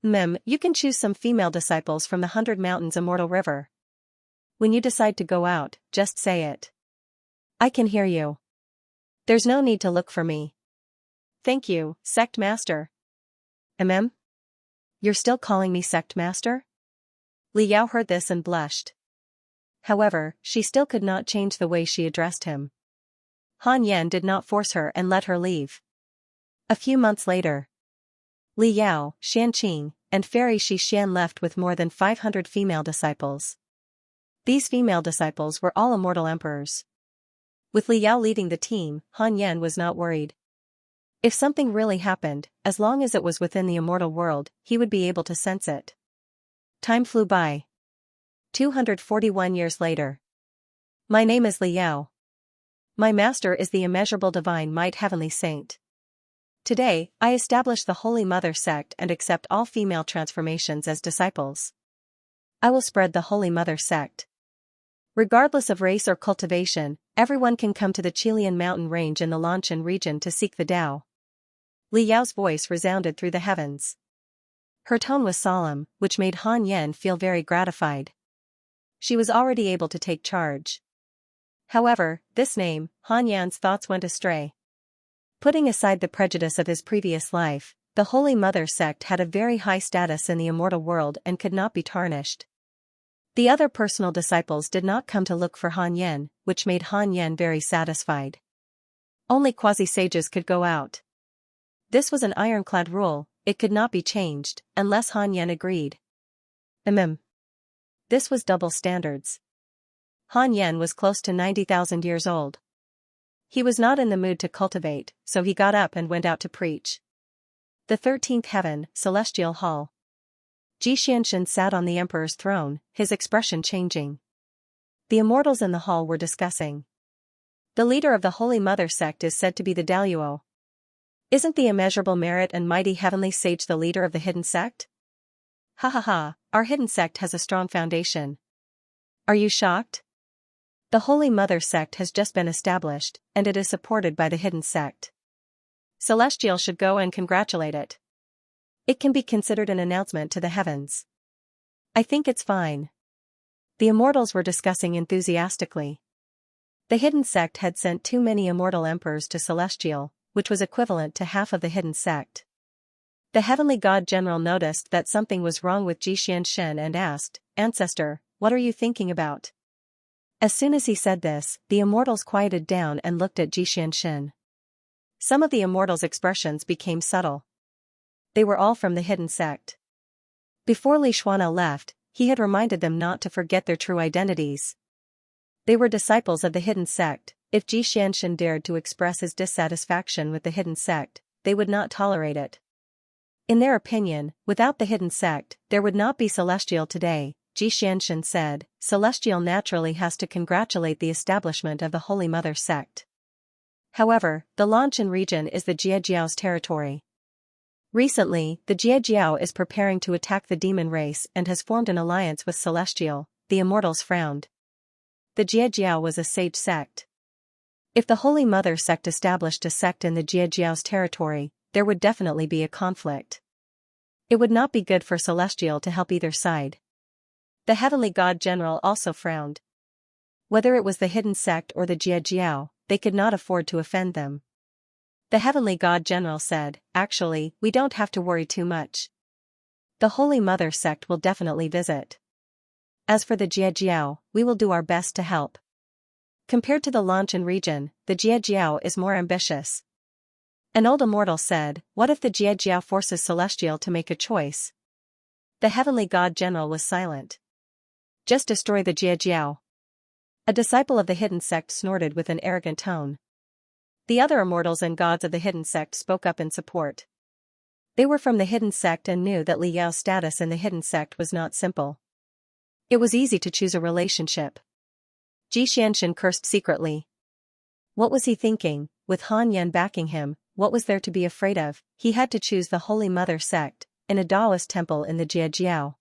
You can choose some female disciples from the 100 Mountains Immortal River. When you decide to go out, just say it. I can hear you. There's no need to look for me. Thank you, Sect Master. You're still calling me Sect Master? Li Yao heard this and blushed. However, she still could not change the way she addressed him. Han Yan did not force her and let her leave. A few months later, Li Yao, Xianqing, and Fairy Xixian left with more than 500 female disciples. These female disciples were all immortal emperors. With Li Yao leading the team, Han Yan was not worried. If something really happened, as long as it was within the immortal world, he would be able to sense it. Time flew by. 241 years later. My name is Li Yao. My master is the immeasurable divine might heavenly saint. Today, I establish the Holy Mother sect and accept all female transformations as disciples. I will spread the Holy Mother sect. Regardless of race or cultivation, everyone can come to the Chilean mountain range in the Lanshan region to seek the Tao. Li Yao's voice resounded through the heavens. Her tone was solemn, which made Han Yan feel very gratified. She was already able to take charge. However, this name, Han Yan's thoughts went astray. Putting aside the prejudice of his previous life, the Holy Mother sect had a very high status in the immortal world and could not be tarnished. The other personal disciples did not come to look for Han Yan, which made Han Yan very satisfied. Only quasi-sages could go out. This was an ironclad rule, it could not be changed, unless Han Yan agreed. This was double standards. Han Yan was close to 90,000 years old. He was not in the mood to cultivate, so he got up and went out to preach. The 13th heaven, celestial hall. Ji Xianxin sat on the emperor's throne, his expression changing. The immortals in the hall were discussing. The leader of the Holy Mother sect is said to be the Daluo. Isn't the immeasurable merit and mighty heavenly sage the leader of the hidden sect? Ha ha ha, our hidden sect has a strong foundation. Are you shocked? The Holy Mother sect has just been established, and it is supported by the hidden sect. Celestial should go and congratulate it. It can be considered an announcement to the heavens. I think it's fine. The immortals were discussing enthusiastically. The hidden sect had sent too many immortal emperors to Celestial, which was equivalent to half of the hidden sect. The heavenly god general noticed that something was wrong with Xianxia and asked, "Ancestor, what are you thinking about?" As soon as he said this, the immortals quieted down and looked at Xianxia. Some of the immortals' expressions became subtle. They were all from the hidden sect. Before Li Xuan'e left, he had reminded them not to forget their true identities. They were disciples of the hidden sect. If Xianxia dared to express his dissatisfaction with the hidden sect, they would not tolerate it. In their opinion, without the hidden sect, there would not be Celestial today. Xianxia said, Celestial naturally has to congratulate the establishment of the Holy Mother sect. However, the Lanchan region is the Jiejiao's territory. Recently, the Jiejiao is preparing to attack the demon race and has formed an alliance with Celestial. The immortals frowned. The Jiejiao was a sage sect. If the Holy Mother sect established a sect in the Jiejiao's territory, there would definitely be a conflict. It would not be good for Celestial to help either side. The heavenly god general also frowned. Whether it was the hidden sect or the Jiejiao, they could not afford to offend them. The heavenly god general said, "Actually, we don't have to worry too much. The Holy Mother sect will definitely visit. As for the Jiejiao, we will do our best to help." Compared to the Lanchan region, the Jiejiao is more ambitious. An old immortal said, "What if the Jiejiao forces Celestial to make a choice?" The heavenly god general was silent. "Just destroy the Jiejiao." A disciple of the hidden sect snorted with an arrogant tone. The other immortals and gods of the hidden sect spoke up in support. They were from the hidden sect and knew that Li Yao's status in the hidden sect was not simple. It was easy to choose a relationship. Xianxia cursed secretly. What was he thinking? With Han Yan backing him, what was there to be afraid of? He had to choose the Holy Mother sect, in a Taoist temple in the Jiejiao.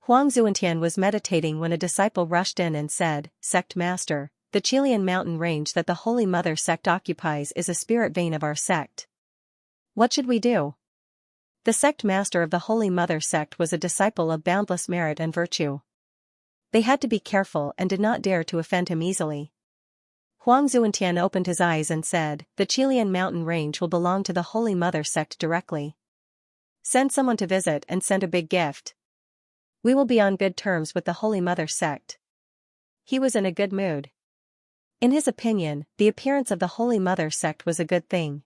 Huang Zuantian was meditating when a disciple rushed in and said, "Sect Master, the Chilean mountain range that the Holy Mother sect occupies is a spirit vein of our sect. What should we do?" The sect master of the Holy Mother sect was a disciple of boundless merit and virtue. They had to be careful and did not dare to offend him easily. Huang Zuantian opened his eyes and said, "The Chilean mountain range will belong to the Holy Mother sect directly. Send someone to visit and send a big gift. We will be on good terms with the Holy Mother sect." He was in a good mood. In his opinion, the appearance of the Holy Mother sect was a good thing.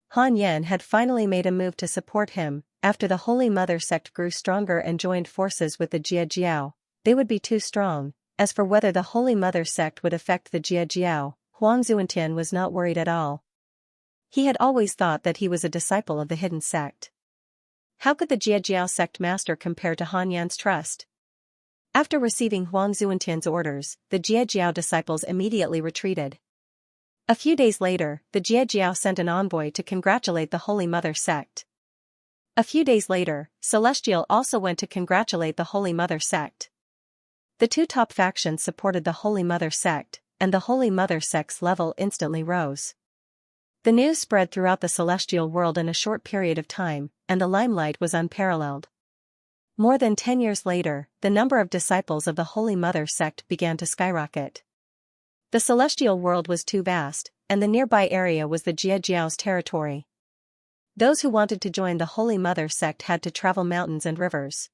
Han Yan had finally made a move to support him. After the Holy Mother sect grew stronger and joined forces with the Jiejiao, they would be too strong. As for whether the Holy Mother sect would affect the Jiejiao, Huang Zuantian was not worried at all. He had always thought that he was a disciple of the hidden sect. How could the Jiejiao sect master compare to Han Yan's trust? After receiving Huang Zuantian's orders, the Jiejiao disciples immediately retreated. A few days later, the Jiejiao sent an envoy to congratulate the Holy Mother sect. A few days later, Celestial also went to congratulate the Holy Mother sect. The two top factions supported the Holy Mother sect, and the Holy Mother sect's level instantly rose. The news spread throughout the celestial world in a short period of time, and the limelight was unparalleled. More than 10 years later, the number of disciples of the Holy Mother sect began to skyrocket. The celestial world was too vast, and the nearby area was the Jiejiao's territory. Those who wanted to join the Holy Mother sect had to travel mountains and rivers.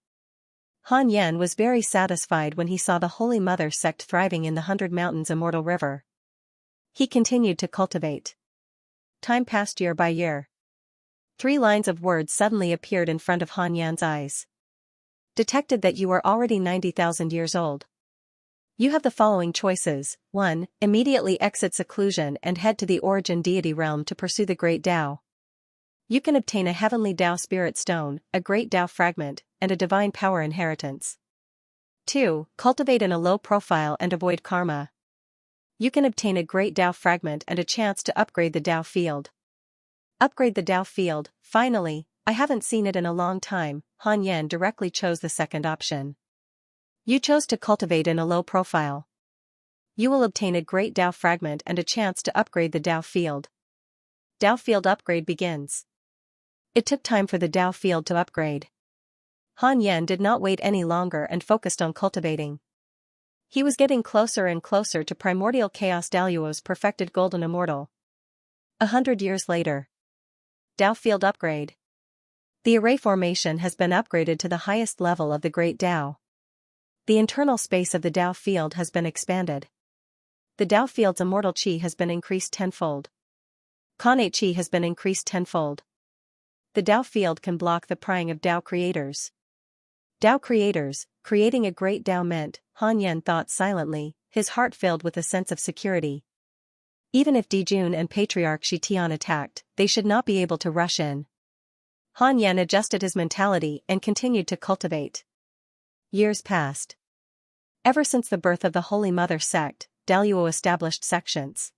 Han Yan was very satisfied when he saw the Holy Mother sect thriving in the 100 Mountains Immortal River. He continued to cultivate. Time passed year by year. 3 lines of words suddenly appeared in front of Han Yan's eyes. Detected that you are already 90,000 years old. You have the following choices. 1. Immediately exit seclusion and head to the origin deity realm to pursue the great Tao. You can obtain a heavenly Tao spirit stone, a great Tao fragment, and a divine power inheritance. 2. Cultivate in a low profile and avoid karma. You can obtain a great Tao fragment and a chance to upgrade the Tao field. Upgrade the Tao field. Finally, I haven't seen it in a long time. Han Yan directly chose the second option. You chose to cultivate in a low profile. You will obtain a great Tao fragment and a chance to upgrade the Tao field. Tao field upgrade begins. It took time for the Dao field to upgrade. Han Yan did not wait any longer and focused on cultivating. He was getting closer and closer to primordial chaos Daluo's perfected golden immortal. 100 years later. Dao field upgrade. The array formation has been upgraded to the highest level of the Great Dao. The internal space of the Dao field has been expanded. The Dao field's immortal qi has been increased tenfold. Connate qi has been increased tenfold. The Dao field can block the prying of Dao creators. Dao creators, creating a great Dao meant, Han Yan thought silently, his heart filled with a sense of security. Even if Dijun and Patriarch Shi Tian attacked, they should not be able to rush in. Han Yan adjusted his mentality and continued to cultivate. Years passed. Ever since the birth of the Holy Mother sect, Daluo established sections.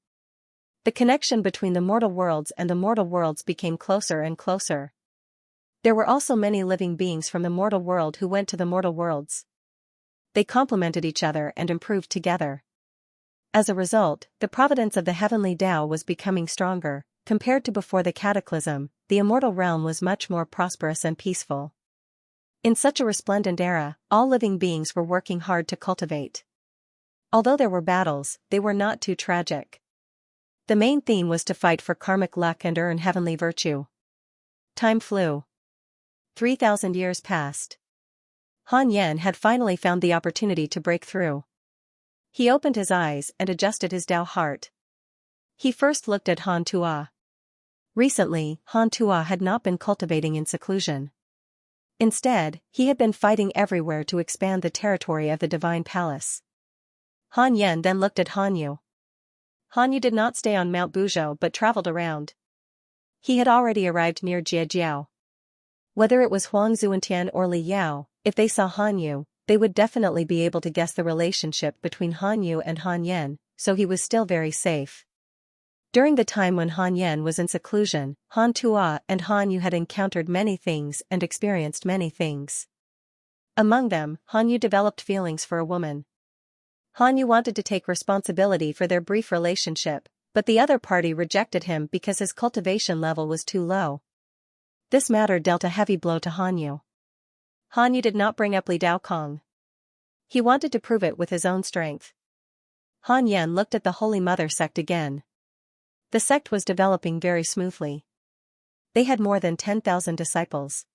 The connection between the mortal worlds and the mortal worlds became closer and closer. There were also many living beings from the mortal world who went to the mortal worlds. They complemented each other and improved together. As a result, the providence of the heavenly Dao was becoming stronger. Compared to before the cataclysm, the immortal realm was much more prosperous and peaceful. In such a resplendent era, all living beings were working hard to cultivate. Although there were battles, they were not too tragic. The main theme was to fight for karmic luck and earn heavenly virtue. Time flew. 3,000 years passed. Han Yan had finally found the opportunity to break through. He opened his eyes and adjusted his Dao heart. He first looked at Han Tua. Recently, Han Tua had not been cultivating in seclusion. Instead, he had been fighting everywhere to expand the territory of the Divine Palace. Han Yan then looked at Han Yu. Han Yu did not stay on Mount Buzhou but traveled around. He had already arrived near Jiejiao. Whether it was Huang Zuantian or Li Yao, if they saw Han Yu, they would definitely be able to guess the relationship between Han Yu and Han Yan, so he was still very safe. During the time when Han Yan was in seclusion, Han Tua and Han Yu had encountered many things and experienced many things. Among them, Han Yu developed feelings for a woman. Han Yu wanted to take responsibility for their brief relationship, but the other party rejected him because his cultivation level was too low. This matter dealt a heavy blow to Han Yu. Han Yu did not bring up Li Daokong. He wanted to prove it with his own strength. Han Yan looked at the Holy Mother sect again. The sect was developing very smoothly. They had more than 10,000 disciples.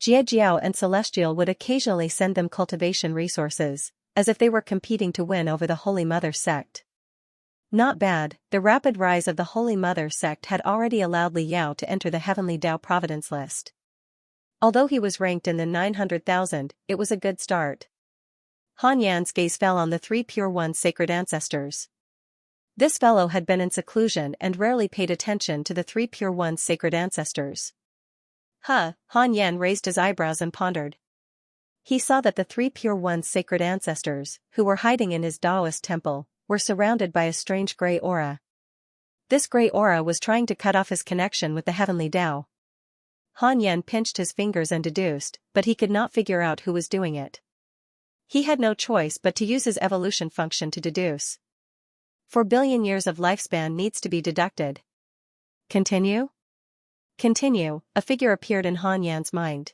Jiejiao and Celestial would occasionally send them cultivation resources, as if they were competing to win over the Holy Mother sect. Not bad, the rapid rise of the Holy Mother sect had already allowed Li Yao to enter the Heavenly Dao Providence list. Although he was ranked in the 900,000, it was a good start. Han Yan's gaze fell on the three Pure One sacred ancestors. This fellow had been in seclusion and rarely paid attention to the three Pure One sacred ancestors. Han Yan raised his eyebrows and pondered. He saw that the three Pure One sacred ancestors, who were hiding in his Taoist temple, were surrounded by a strange gray aura. This gray aura was trying to cut off his connection with the heavenly Dao. Han Yan pinched his fingers and deduced, but he could not figure out who was doing it. He had no choice but to use his evolution function to deduce. 4 billion years of lifespan needs to be deducted. Continue? Continue, a figure appeared in Han Yan's mind.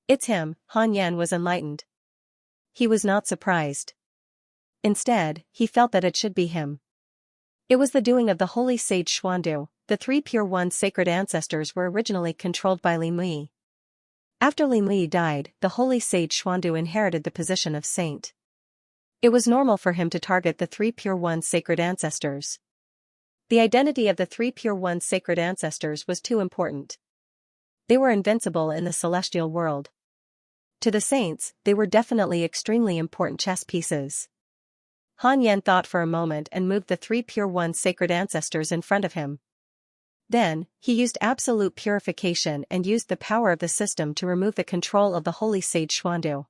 It's him. Han Yan was enlightened. He was not surprised. Instead, he felt that it should be him. It was the doing of the holy sage Xuandu. The three Pure One sacred ancestors were originally controlled by Li Mui. After Li Mui died, the holy sage Xuandu inherited the position of saint. It was normal for him to target the three Pure One sacred ancestors. The identity of the three Pure One sacred ancestors was too important. They were invincible in the celestial world. To the saints, they were definitely extremely important chess pieces. Han Yan thought for a moment and moved the three Pure One sacred ancestors in front of him. Then, he used absolute purification and used the power of the system to remove the control of the holy sage Xuandu.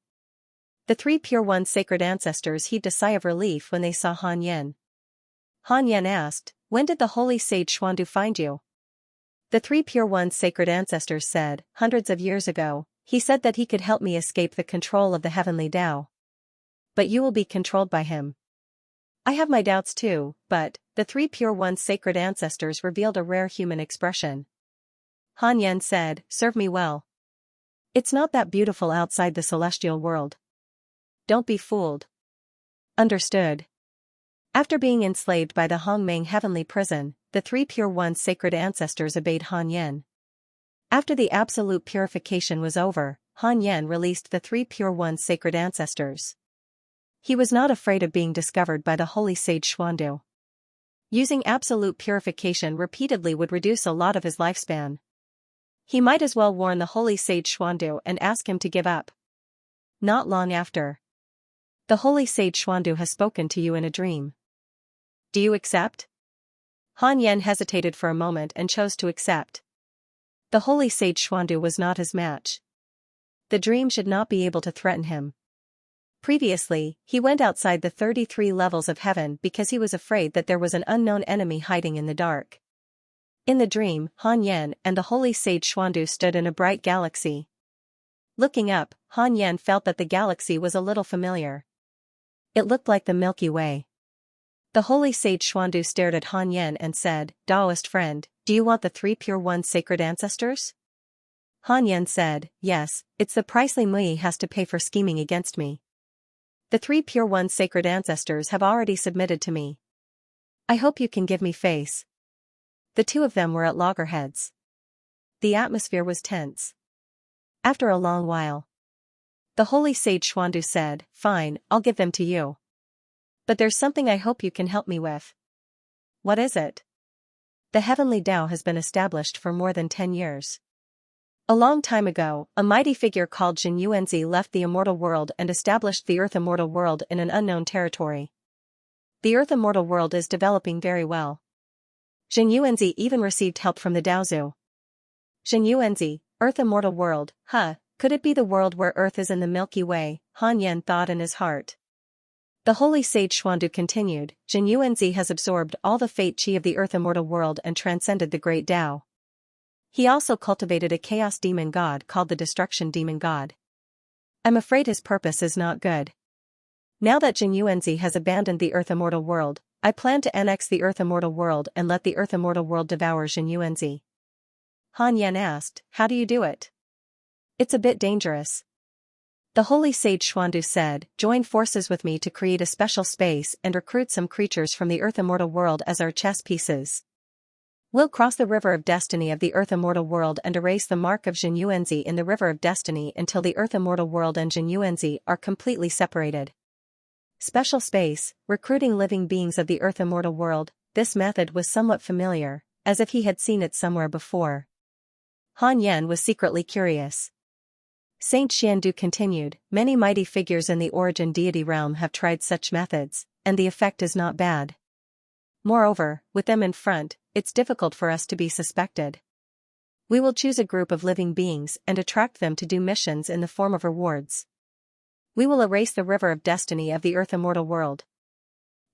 The three Pure One sacred ancestors heaved a sigh of relief when they saw Han Yan. Han Yan asked, "When did the holy sage Xuandu find you?" The three Pure One sacred ancestors said, "Hundreds of years ago, he said that he could help me escape the control of the heavenly Dao. But you will be controlled by him." "I have my doubts too, but," the three Pure One sacred ancestors revealed a rare human expression. Han Yan said, serve me well. It's not that beautiful outside the celestial world. Don't be fooled. Understood. After being enslaved by the Hongmeng heavenly prison, the three Pure One's sacred ancestors obeyed Han Yan. After the absolute purification was over, Han Yan released the three Pure One's sacred ancestors. He was not afraid of being discovered by the holy sage Xuandu. Using absolute purification repeatedly would reduce a lot of his lifespan. He might as well warn the holy sage Xuandu and ask him to give up. Not long after. The holy sage Xuandu has spoken to you in a dream. Do you accept? Han Yan hesitated for a moment and chose to accept. The holy sage Xuandu was not his match. The dream should not be able to threaten him. Previously, he went outside the 33 levels of heaven because he was afraid that there was an unknown enemy hiding in the dark. In the dream, Han Yan and the holy sage Xuandu stood in a bright galaxy. Looking up, Han Yan felt that the galaxy was a little familiar. It looked like the Milky Way. The holy sage Xuandu stared at Han Yan and said, Taoist friend, do you want the three Pure One's sacred ancestors? Han Yan said, yes, it's the price Li Mui has to pay for scheming against me. The three Pure One's sacred ancestors have already submitted to me. I hope you can give me face. The two of them were at loggerheads. The atmosphere was tense. After a long while, the holy sage Xuandu said, fine, I'll give them to you. But there's something I hope you can help me with. What is it? The heavenly Tao has been established for more than 10 years. A long time ago, a mighty figure called Xianxia left the immortal world and established the Earth immortal world in an unknown territory. The Earth immortal world is developing very well. Xianxia even received help from the Daozu. Xianxia, Earth immortal world, could it be the world where Earth is in the Milky Way? Han Yan thought in his heart. The holy sage Xuandu continued, Xianxia has absorbed all the fate chi of the Earth immortal world and transcended the great Tao. He also cultivated a chaos demon god called the destruction demon god. I'm afraid his purpose is not good. Now that Xianxia has abandoned the Earth immortal world, I plan to annex the Earth immortal world and let the Earth immortal world devour Xianxia. Han Yan asked, how do you do it? It's a bit dangerous. The holy sage Xuandu said, join forces with me to create a special space and recruit some creatures from the Earth immortal world as our chess pieces. We'll cross the river of destiny of the Earth immortal world and erase the mark of Xianxia in the river of destiny until the Earth immortal world and Xianxia are completely separated. Special space, recruiting living beings of the Earth immortal world. This method was somewhat familiar, as if he had seen it somewhere before. Han Yan was secretly curious. Saint Xiandu continued, many mighty figures in the origin deity realm have tried such methods, and the effect is not bad. Moreover, with them in front, it's difficult for us to be suspected. We will choose a group of living beings and attract them to do missions in the form of rewards. We will erase the river of destiny of the Earth immortal world.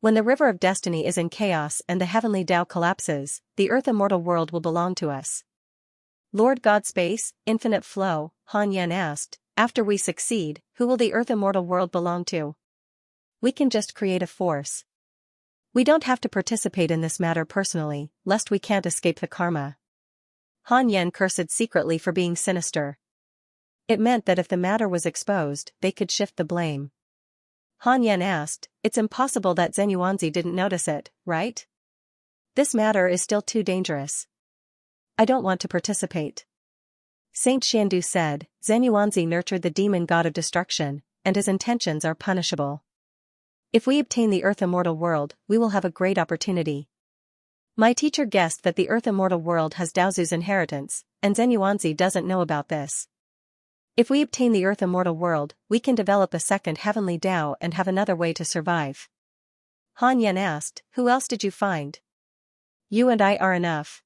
When the river of destiny is in chaos and the heavenly Tao collapses, the Earth immortal world will belong to us. Lord God Space, Infinite Flow, Han Yan asked, after we succeed, who will the Earth immortal world belong to? We can just create a force. We don't have to participate in this matter personally, lest we can't escape the karma. Han Yan cursed secretly for being sinister. It meant that if the matter was exposed, they could shift the blame. Han Yan asked, it's impossible that Xianxia didn't notice it, right? This matter is still too dangerous. I don't want to participate. Saint Xiandu said, Xianxia nurtured the demon god of destruction, and his intentions are punishable. If we obtain the Earth immortal world, we will have a great opportunity. My teacher guessed that the Earth immortal world has Daozu's inheritance, and Xianxia doesn't know about this. If we obtain the Earth immortal world, we can develop a second heavenly Tao and have another way to survive. Han Yan asked, who else did you find? You and I are enough.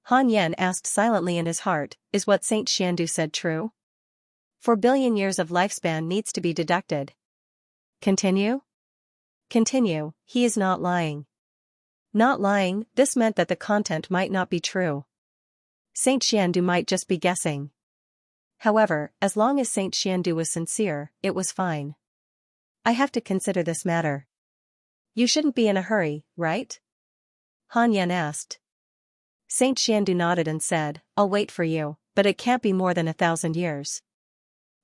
Han Yan asked silently in his heart, is what Saint Xiandu said true? 4 billion years of lifespan needs to be deducted. Continue? Continue, he is not lying. Not lying, this meant that the content might not be true. Saint Xiandu might just be guessing. However, as long as Saint Xiandu was sincere, it was fine. I have to consider this matter. You shouldn't be in a hurry, right? Han Yan asked. Saint Xiandu nodded and said, I'll wait for you, but it can't be more than 1,000 years.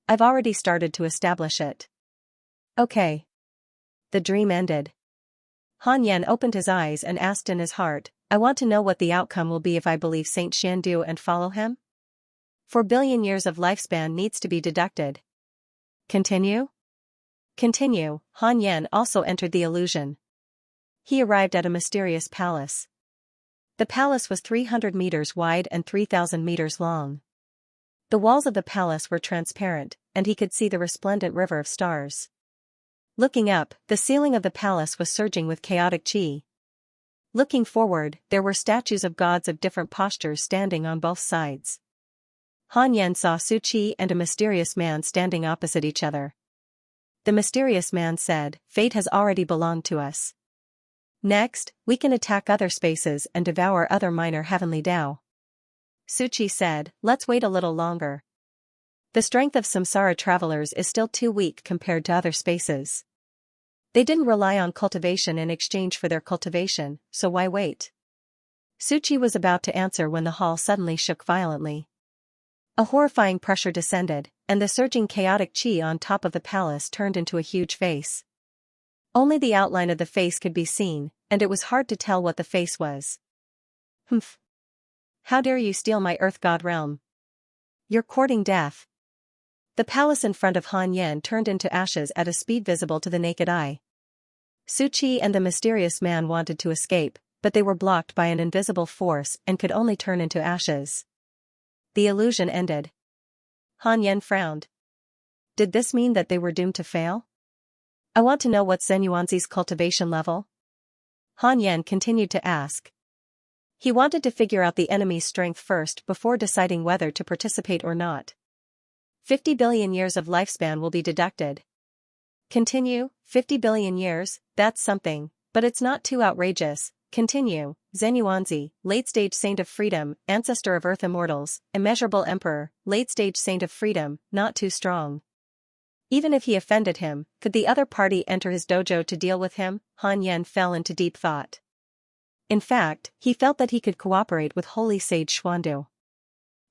I've already started to establish it. Okay. The dream ended. Han Yan opened his eyes and asked in his heart, I want to know what the outcome will be if I believe Saint Xiandu and follow him? 4 billion years of lifespan needs to be deducted. Continue? Continue. Han Yan also entered the illusion. He arrived at a mysterious palace. The palace was 300 meters wide and 3,000 meters long. The walls of the palace were transparent, and he could see the resplendent river of stars. Looking up, the ceiling of the palace was surging with chaotic qi. Looking forward, there were statues of gods of different postures standing on both sides. Han Yan saw Su Qi and a mysterious man standing opposite each other. The mysterious man said, Fate has already belonged to us. Next, we can attack other spaces and devour other minor heavenly Tao. Su Qi said, let's wait a little longer. The strength of samsara travelers is still too weak compared to other spaces. They didn't rely on cultivation in exchange for their cultivation, so why wait? Su Qi was about to answer when the hall suddenly shook violently. A horrifying pressure descended, and the surging chaotic qi on top of the palace turned into a huge face. Only the outline of the face could be seen, and it was hard to tell what the face was. Humph. How dare you steal my earth god realm? You're courting death. The palace in front of Han Yan turned into ashes at a speed visible to the naked eye. Su Qi and the mysterious man wanted to escape, but they were blocked by an invisible force and could only turn into ashes. The illusion ended. Han Yan frowned. Did this mean that they were doomed to fail? I want to know what's Xianyuanzi's cultivation level? Han Yan continued to ask. He wanted to figure out the enemy's strength first before deciding whether to participate or not. 50 billion years of lifespan will be deducted. Continue, 50 billion years, that's something, but it's not too outrageous. Continue, Xianyuanzi, late-stage saint of freedom, ancestor of earth immortals, immeasurable emperor, late-stage saint of freedom, not too strong. Even if he offended him, could the other party enter his dojo to deal with him? Han Yan fell into deep thought. In fact, he felt that he could cooperate with Holy Sage Xuandu.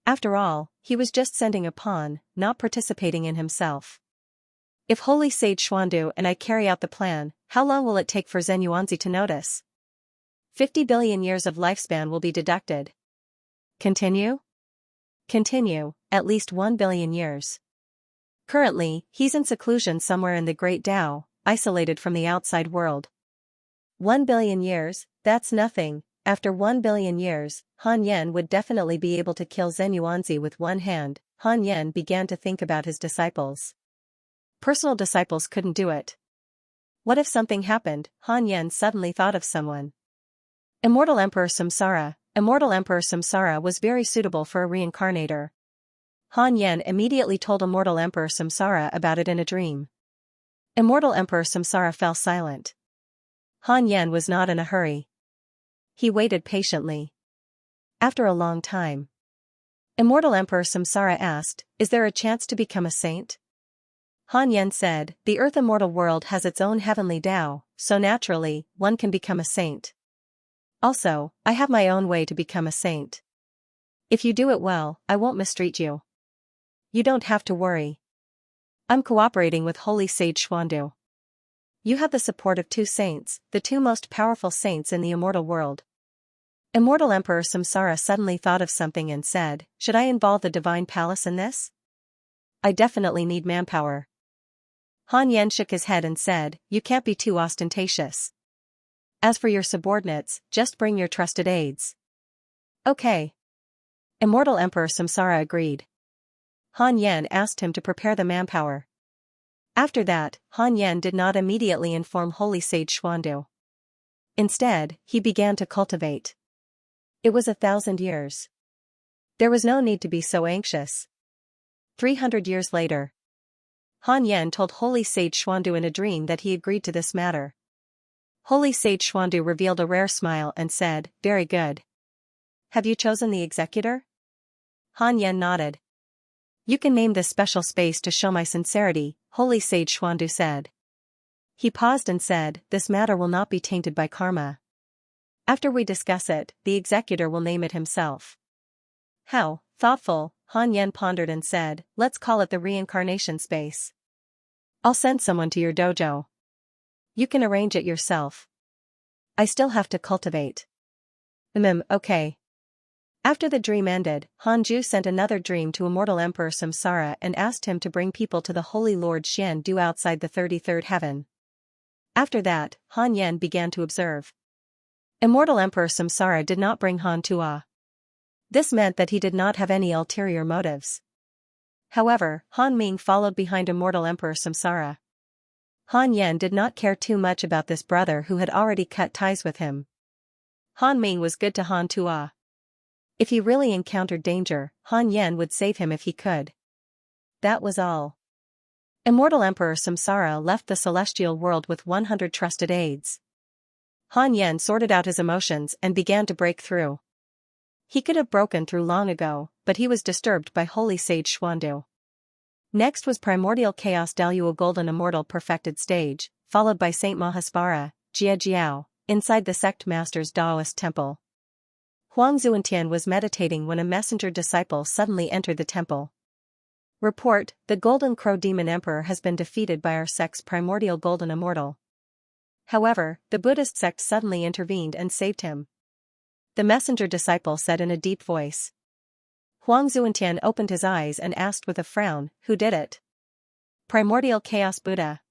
After all, he was just sending a pawn, not participating in himself. If Holy Sage Xuandu and I carry out the plan, how long will it take for Xianyuanzi to notice? 50 billion years of lifespan will be deducted. Continue? Continue, at least 1 billion years. Currently, he's in seclusion somewhere in the Great Tao, isolated from the outside world. 1 billion years, that's nothing. After 1 billion years, Han Yan would definitely be able to kill Xianyuanzi with one hand. Han Yan began to think about his disciples. Personal disciples couldn't do it. What if something happened? Han Yan suddenly thought of someone. Immortal Emperor Samsara. Immortal Emperor Samsara was very suitable for a reincarnator. Han Yan immediately told Immortal Emperor Samsara about it in a dream. Immortal Emperor Samsara fell silent. Han Yan was not in a hurry. He waited patiently. After a long time, Immortal Emperor Samsara asked, Is there a chance to become a saint? Han Yan said, The earth immortal world has its own heavenly Tao, so naturally, one can become a saint. Also, I have my own way to become a saint. If you do it well, I won't mistreat you. You don't have to worry. I'm cooperating with Holy Sage Xuandu. You have the support of 2 saints, the 2 most powerful saints in the immortal world. Immortal Emperor Samsara suddenly thought of something and said, Should I involve the Divine Palace in this? I definitely need manpower. Han Yan shook his head and said, You can't be too ostentatious. As for your subordinates, just bring your trusted aides. Okay. Immortal Emperor Samsara agreed. Han Yan asked him to prepare the manpower. After that, Han Yan did not immediately inform Holy Sage Xuandu. Instead, he began to cultivate. It was 1,000 years. There was no need to be so anxious. 300 years later, Han Yan told Holy Sage Xuandu in a dream that he agreed to this matter. Holy Sage Xuandu revealed a rare smile and said, Very good. Have you chosen the executor? Han Yan nodded. You can name this special space to show my sincerity, Holy Sage Xuandu said. He paused and said, This matter will not be tainted by karma. After we discuss it, the executor will name it himself. How thoughtful, Han Yen pondered and said, let's call it the reincarnation space. I'll send someone to your dojo. You can arrange it yourself. I still have to cultivate. Okay. After the dream ended, Hanju sent another dream to immortal Emperor Samsara and asked him to bring people to the Holy Lord Xian Du outside the 33rd heaven. After that, Han Yen began to observe. Immortal Emperor Samsara did not bring Han Tua. This meant that he did not have any ulterior motives. However, Han Ming followed behind immortal Emperor Samsara. Han Yen did not care too much about this brother who had already cut ties with him. Han Ming was good to Han Tua. If he really encountered danger, Han Yen would save him if he could. That was all. Immortal Emperor Samsara left the celestial world with 100 trusted aides. Han Yen sorted out his emotions and began to break through. He could have broken through long ago, but he was disturbed by Holy Sage Xuandu. Next was Primordial Chaos Daluo Golden Immortal Perfected Stage, followed by Saint Mahaspara, Jia Jiao, inside the sect master's Taoist temple. Huang Zuantian was meditating when a messenger disciple suddenly entered the temple. Report, the Golden Crow Demon Emperor has been defeated by our sect's Primordial Golden Immortal. However, the Buddhist sect suddenly intervened and saved him. The messenger disciple said in a deep voice. Huang Zuantian opened his eyes and asked with a frown, who did it? Primordial Chaos Buddha.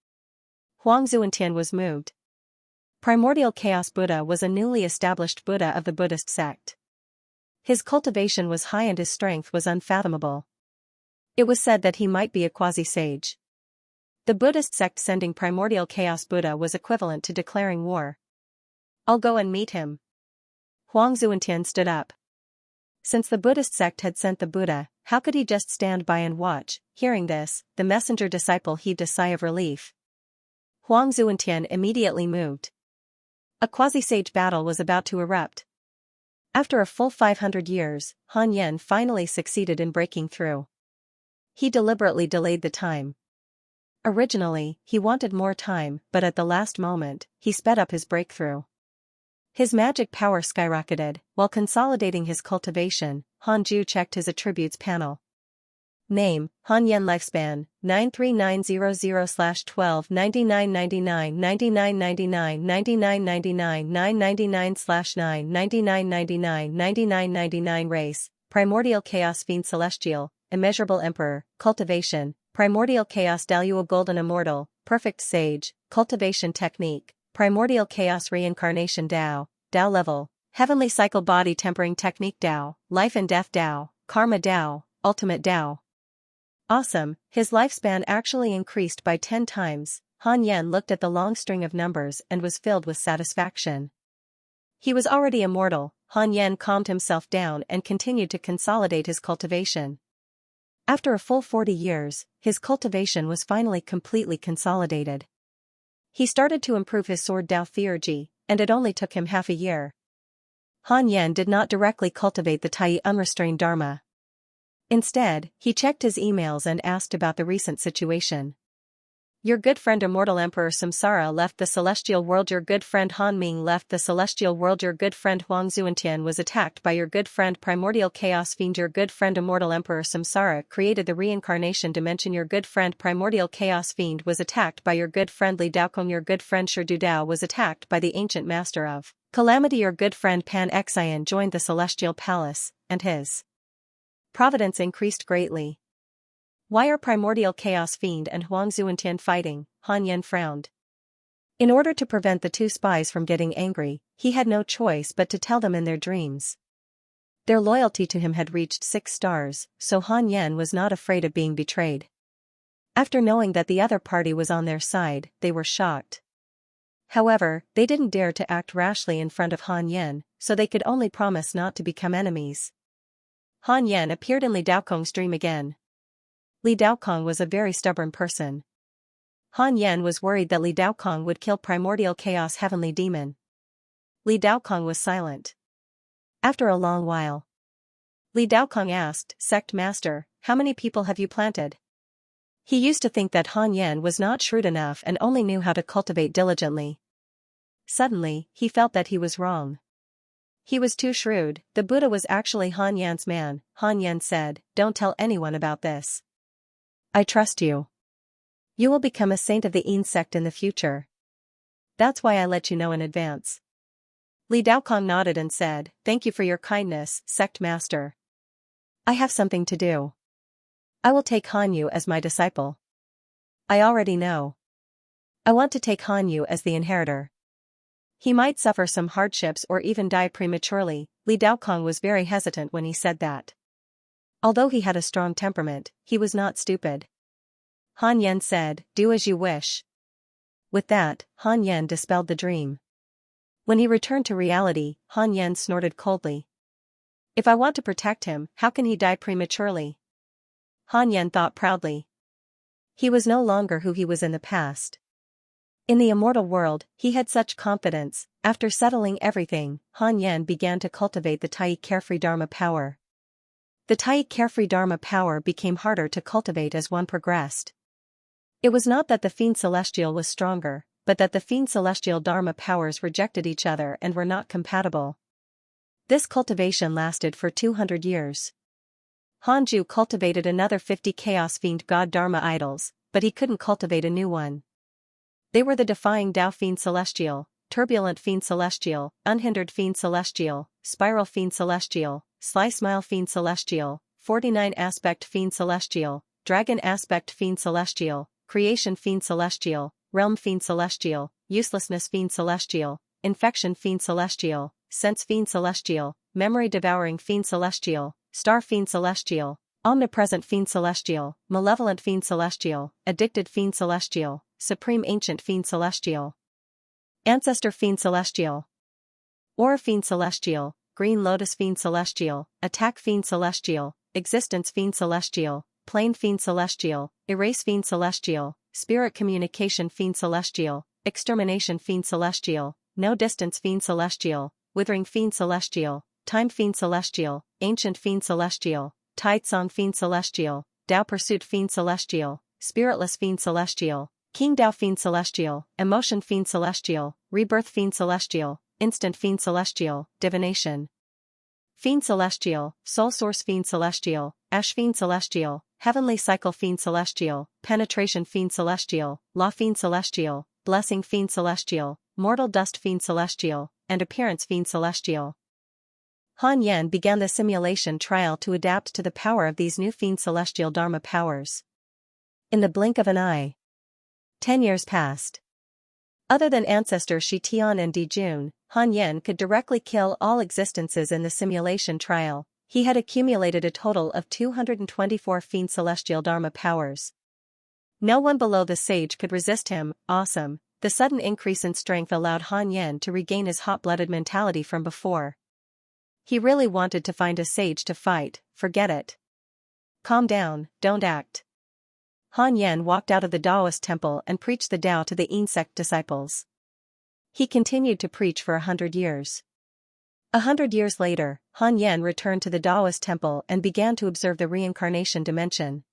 Huang Zuantian was moved. Primordial Chaos Buddha was a newly established Buddha of the Buddhist sect. His cultivation was high and his strength was unfathomable. It was said that he might be a quasi-sage. The Buddhist sect sending Primordial Chaos Buddha was equivalent to declaring war. I'll go and meet him. Huang Zuantian stood up. Since the Buddhist sect had sent the Buddha, how could he just stand by and watch? Hearing this, the messenger disciple heaved a sigh of relief. Huang Zuantian immediately moved. A quasi-sage battle was about to erupt. After a full 500 years, Han Yen finally succeeded in breaking through. He deliberately delayed the time. Originally, he wanted more time, but at the last moment, he sped up his breakthrough. His magic power skyrocketed. While consolidating his cultivation, Han Ju checked his attributes panel. Name, Han Yen. Lifespan, 93900/129999 9999 9999 999/99999 9999 Race, Primordial Chaos Fiend Celestial, Immeasurable Emperor, Cultivation, Primordial Chaos Daluo Golden Immortal, Perfect Sage, Cultivation Technique, Primordial Chaos Reincarnation Tao, Tao Level, Heavenly Cycle Body Tempering Technique Tao, Life and Death Tao, Karma Tao, Ultimate Tao. Awesome, his lifespan actually increased by 10 times. Han Yen looked at the long string of numbers and was filled with satisfaction. He was already immortal. Han Yen calmed himself down and continued to consolidate his cultivation. After a full 40 years, his cultivation was finally completely consolidated. He started to improve his sword Tao theurgy, and it only took him half a year. Han Yen did not directly cultivate the Tai unrestrained Dharma. Instead, he checked his emails and asked about the recent situation. Your good friend Immortal Emperor Samsara left the celestial world. Your good friend Han Ming left the celestial world. Your good friend Huang Zuantian was attacked by your good friend Primordial Chaos Fiend. Your good friend Immortal Emperor Samsara created the reincarnation dimension. Your good friend Primordial Chaos Fiend was attacked by your good friend Li Daokong. Your good friend Shirdu Dao was attacked by the ancient master of Calamity. Your good friend Pan Xian joined the celestial palace, and his Providence increased greatly. Why are Primordial Chaos Fiend and Huang Zuantian fighting? Han Yen frowned. In order to prevent the two spies from getting angry, he had no choice but to tell them in their dreams. Their loyalty to him had reached 6 stars, so Han Yen was not afraid of being betrayed. After knowing that the other party was on their side, they were shocked. However, they didn't dare to act rashly in front of Han Yen, so they could only promise not to become enemies. Han Yen appeared in Li Daokong's dream again. Li Daokong was a very stubborn person. Han Yen was worried that Li Daokong would kill Primordial Chaos Heavenly Demon. Li Daokong was silent. After a long while, Li Daokong asked, Sect Master, how many people have you planted? He used to think that Han Yen was not shrewd enough and only knew how to cultivate diligently. Suddenly, he felt that he was wrong. He was too shrewd. The Buddha was actually Han Yan's man. Han Yan said, "Don't tell anyone about this. I trust you. You will become a saint of the Yin sect in the future. That's why I let you know in advance." Li Daokong nodded and said, "Thank you for your kindness, sect master. I have something to do. I will take Han Yu as my disciple. I already know. I want to take Han Yu as the inheritor. He might suffer some hardships or even die prematurely." Li Daokong was very hesitant when he said that. Although he had a strong temperament, he was not stupid. Han Yan said, "Do as you wish." With that, Han Yan dispelled the dream. When he returned to reality, Han Yan snorted coldly. "If I want to protect him, how can he die prematurely?" Han Yan thought proudly. He was no longer who he was in the past. In the immortal world, he had such confidence. After settling everything, Han Yan began to cultivate the Tai Carefree Dharma power. The Tai Carefree Dharma power became harder to cultivate as one progressed. It was not that the Fiend Celestial was stronger, but that the Fiend Celestial Dharma powers rejected each other and were not compatible. This cultivation lasted for 200 years. Hanju cultivated another 50 Chaos Fiend God Dharma idols, but he couldn't cultivate a new one. They were the Defying Tao Fiend Celestial, Turbulent Fiend Celestial, Unhindered Fiend Celestial, Spiral Fiend Celestial, Sly Smile Fiend Celestial, 49 Aspect Fiend Celestial, Dragon Aspect Fiend Celestial, Creation Fiend Celestial, Realm Fiend Celestial, Uselessness Fiend Celestial, Infection Fiend Celestial, Sense Fiend Celestial, Memory Devouring Fiend Celestial, Star Fiend Celestial, Omnipresent Fiend Celestial, Malevolent Fiend Celestial, Addicted Fiend Celestial, Supreme Ancient Fiend Celestial, Ancestor Fiend Celestial, Aura Fiend Celestial, Green Lotus Fiend Celestial, Attack Fiend Celestial, Existence Fiend Celestial, Plane Fiend Celestial, Erase Fiend Celestial, Spirit Communication Fiend Celestial, Extermination Fiend Celestial, No Distance Fiend Celestial, Withering Fiend Celestial, Time Fiend Celestial, Ancient Fiend Celestial, Tide Song Fiend Celestial, Tao Pursuit Fiend Celestial, Spiritless Fiend Celestial, King Tao Fiend Celestial, Emotion Fiend Celestial, Rebirth Fiend Celestial, Instant Fiend Celestial, Divination Fiend Celestial, Soul Source Fiend Celestial, Ash Fiend Celestial, Heavenly Cycle Fiend Celestial, Penetration Fiend Celestial, Law Fiend Celestial, Blessing Fiend Celestial, Mortal Dust Fiend Celestial, and Appearance Fiend Celestial. Han Yan began the simulation trial to adapt to the power of these new Fiend Celestial Dharma powers. In the blink of an eye, 10 years passed. Other than Ancestor Shi Tian and Di Jun, Han Yan could directly kill all existences in the simulation trial. He had accumulated a total of 224 Fiend Celestial Dharma powers. No one below the sage could resist him. Awesome. The sudden increase in strength allowed Han Yan to regain his hot-blooded mentality from before. He really wanted to find a sage to fight. Forget it. Calm down, don't act. Han Yan walked out of the Taoist temple and preached the Tao to the Yin sect disciples. He continued to preach for 100 years. 100 years later, Han Yan returned to the Taoist temple and began to observe the reincarnation dimension.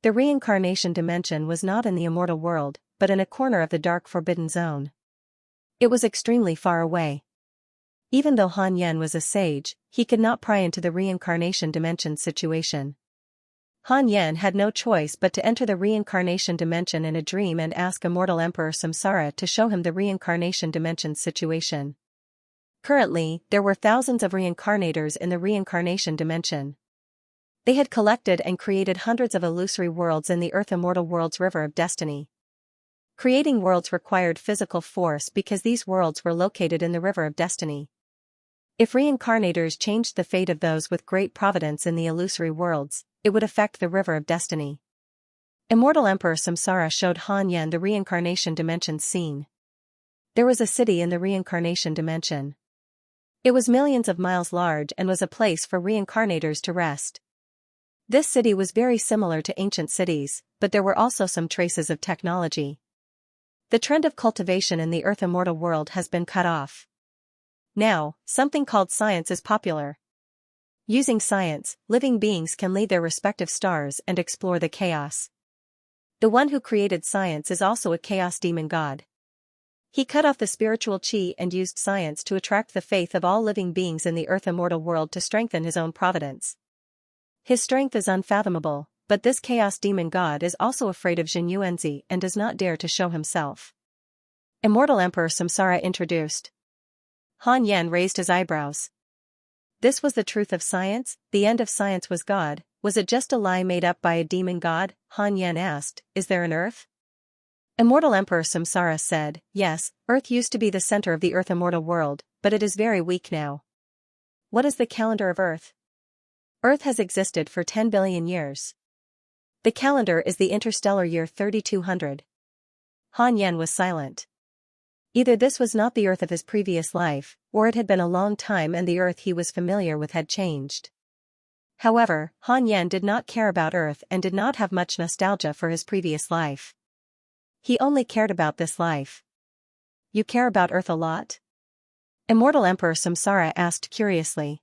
The reincarnation dimension was not in the immortal world, but in a corner of the dark forbidden zone. It was extremely far away. Even though Han Yan was a sage, he could not pry into the reincarnation dimension situation. Han Yan had no choice but to enter the reincarnation dimension in a dream and ask immortal Emperor Samsara to show him the reincarnation dimension situation. Currently, there were thousands of reincarnators in the reincarnation dimension. They had collected and created hundreds of illusory worlds in the Earth Immortal World's River of Destiny. Creating worlds required physical force because these worlds were located in the River of Destiny. If reincarnators changed the fate of those with great providence in the illusory worlds, it would affect the River of Destiny. Immortal Emperor Samsara showed Han Yan the reincarnation dimension scene. There was a city in the reincarnation dimension. It was millions of miles large and was a place for reincarnators to rest. This city was very similar to ancient cities, but there were also some traces of technology. The trend of cultivation in the Earth Immortal world has been cut off. Now, something called science is popular. Using science, living beings can leave their respective stars and explore the chaos. The one who created science is also a chaos demon god. He cut off the spiritual qi and used science to attract the faith of all living beings in the earth immortal world to strengthen his own providence. His strength is unfathomable, but this chaos demon god is also afraid of Xianxia and does not dare to show himself. Immortal Emperor Samsara introduced. Han Yan raised his eyebrows. This was the truth of science, the end of science was God. Was it just a lie made up by a demon god? Han Yan asked, is there an earth? Immortal Emperor Samsara said, yes, Earth used to be the center of the earth immortal world, but it is very weak now. What is the calendar of Earth? Earth has existed for 10 billion years. The calendar is the interstellar year 3200. Han Yan was silent. Either this was not the Earth of his previous life, or it had been a long time and the Earth he was familiar with had changed. However, Han Yan did not care about Earth and did not have much nostalgia for his previous life. He only cared about this life. You care about Earth a lot? Immortal Emperor Samsara asked curiously.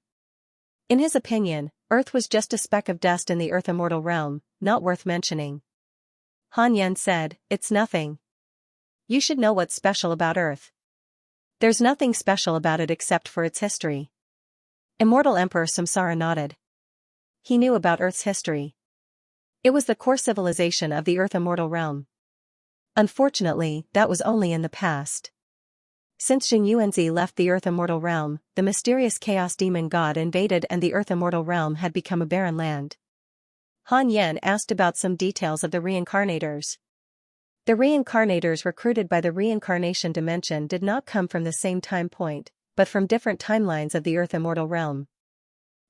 In his opinion, Earth was just a speck of dust in the Earth immortal realm, not worth mentioning. Han Yan said, it's nothing. You should know what's special about Earth. There's nothing special about it except for its history. Immortal Emperor Samsara nodded. He knew about Earth's history. It was the core civilization of the Earth immortal realm. Unfortunately, that was only in the past. Since Xianxia left the Earth immortal realm, the mysterious chaos demon god invaded and the Earth immortal realm had become a barren land. Han Yan asked about some details of the reincarnators. The reincarnators recruited by the reincarnation dimension did not come from the same time point, but from different timelines of the Earth immortal realm.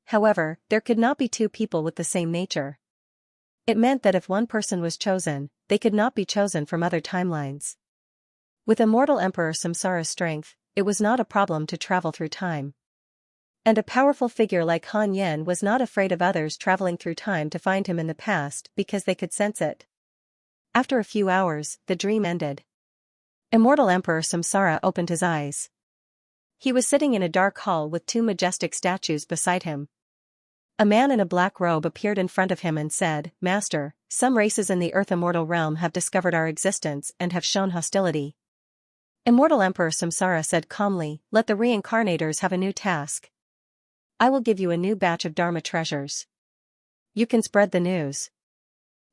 However, there could not be two people with the same nature. It meant that if one person was chosen, they could not be chosen from other timelines. With Immortal Emperor Samsara's strength, it was not a problem to travel through time. And a powerful figure like Han Yan was not afraid of others traveling through time to find him in the past because they could sense it. After a few hours, the dream ended. Immortal Emperor Samsara opened his eyes. He was sitting in a dark hall with two majestic statues beside him. A man in a black robe appeared in front of him and said, Master, some races in the Earth immortal realm have discovered our existence and have shown hostility. Immortal Emperor Samsara said calmly, let the reincarnators have a new task. I will give you a new batch of Dharma treasures. You can spread the news.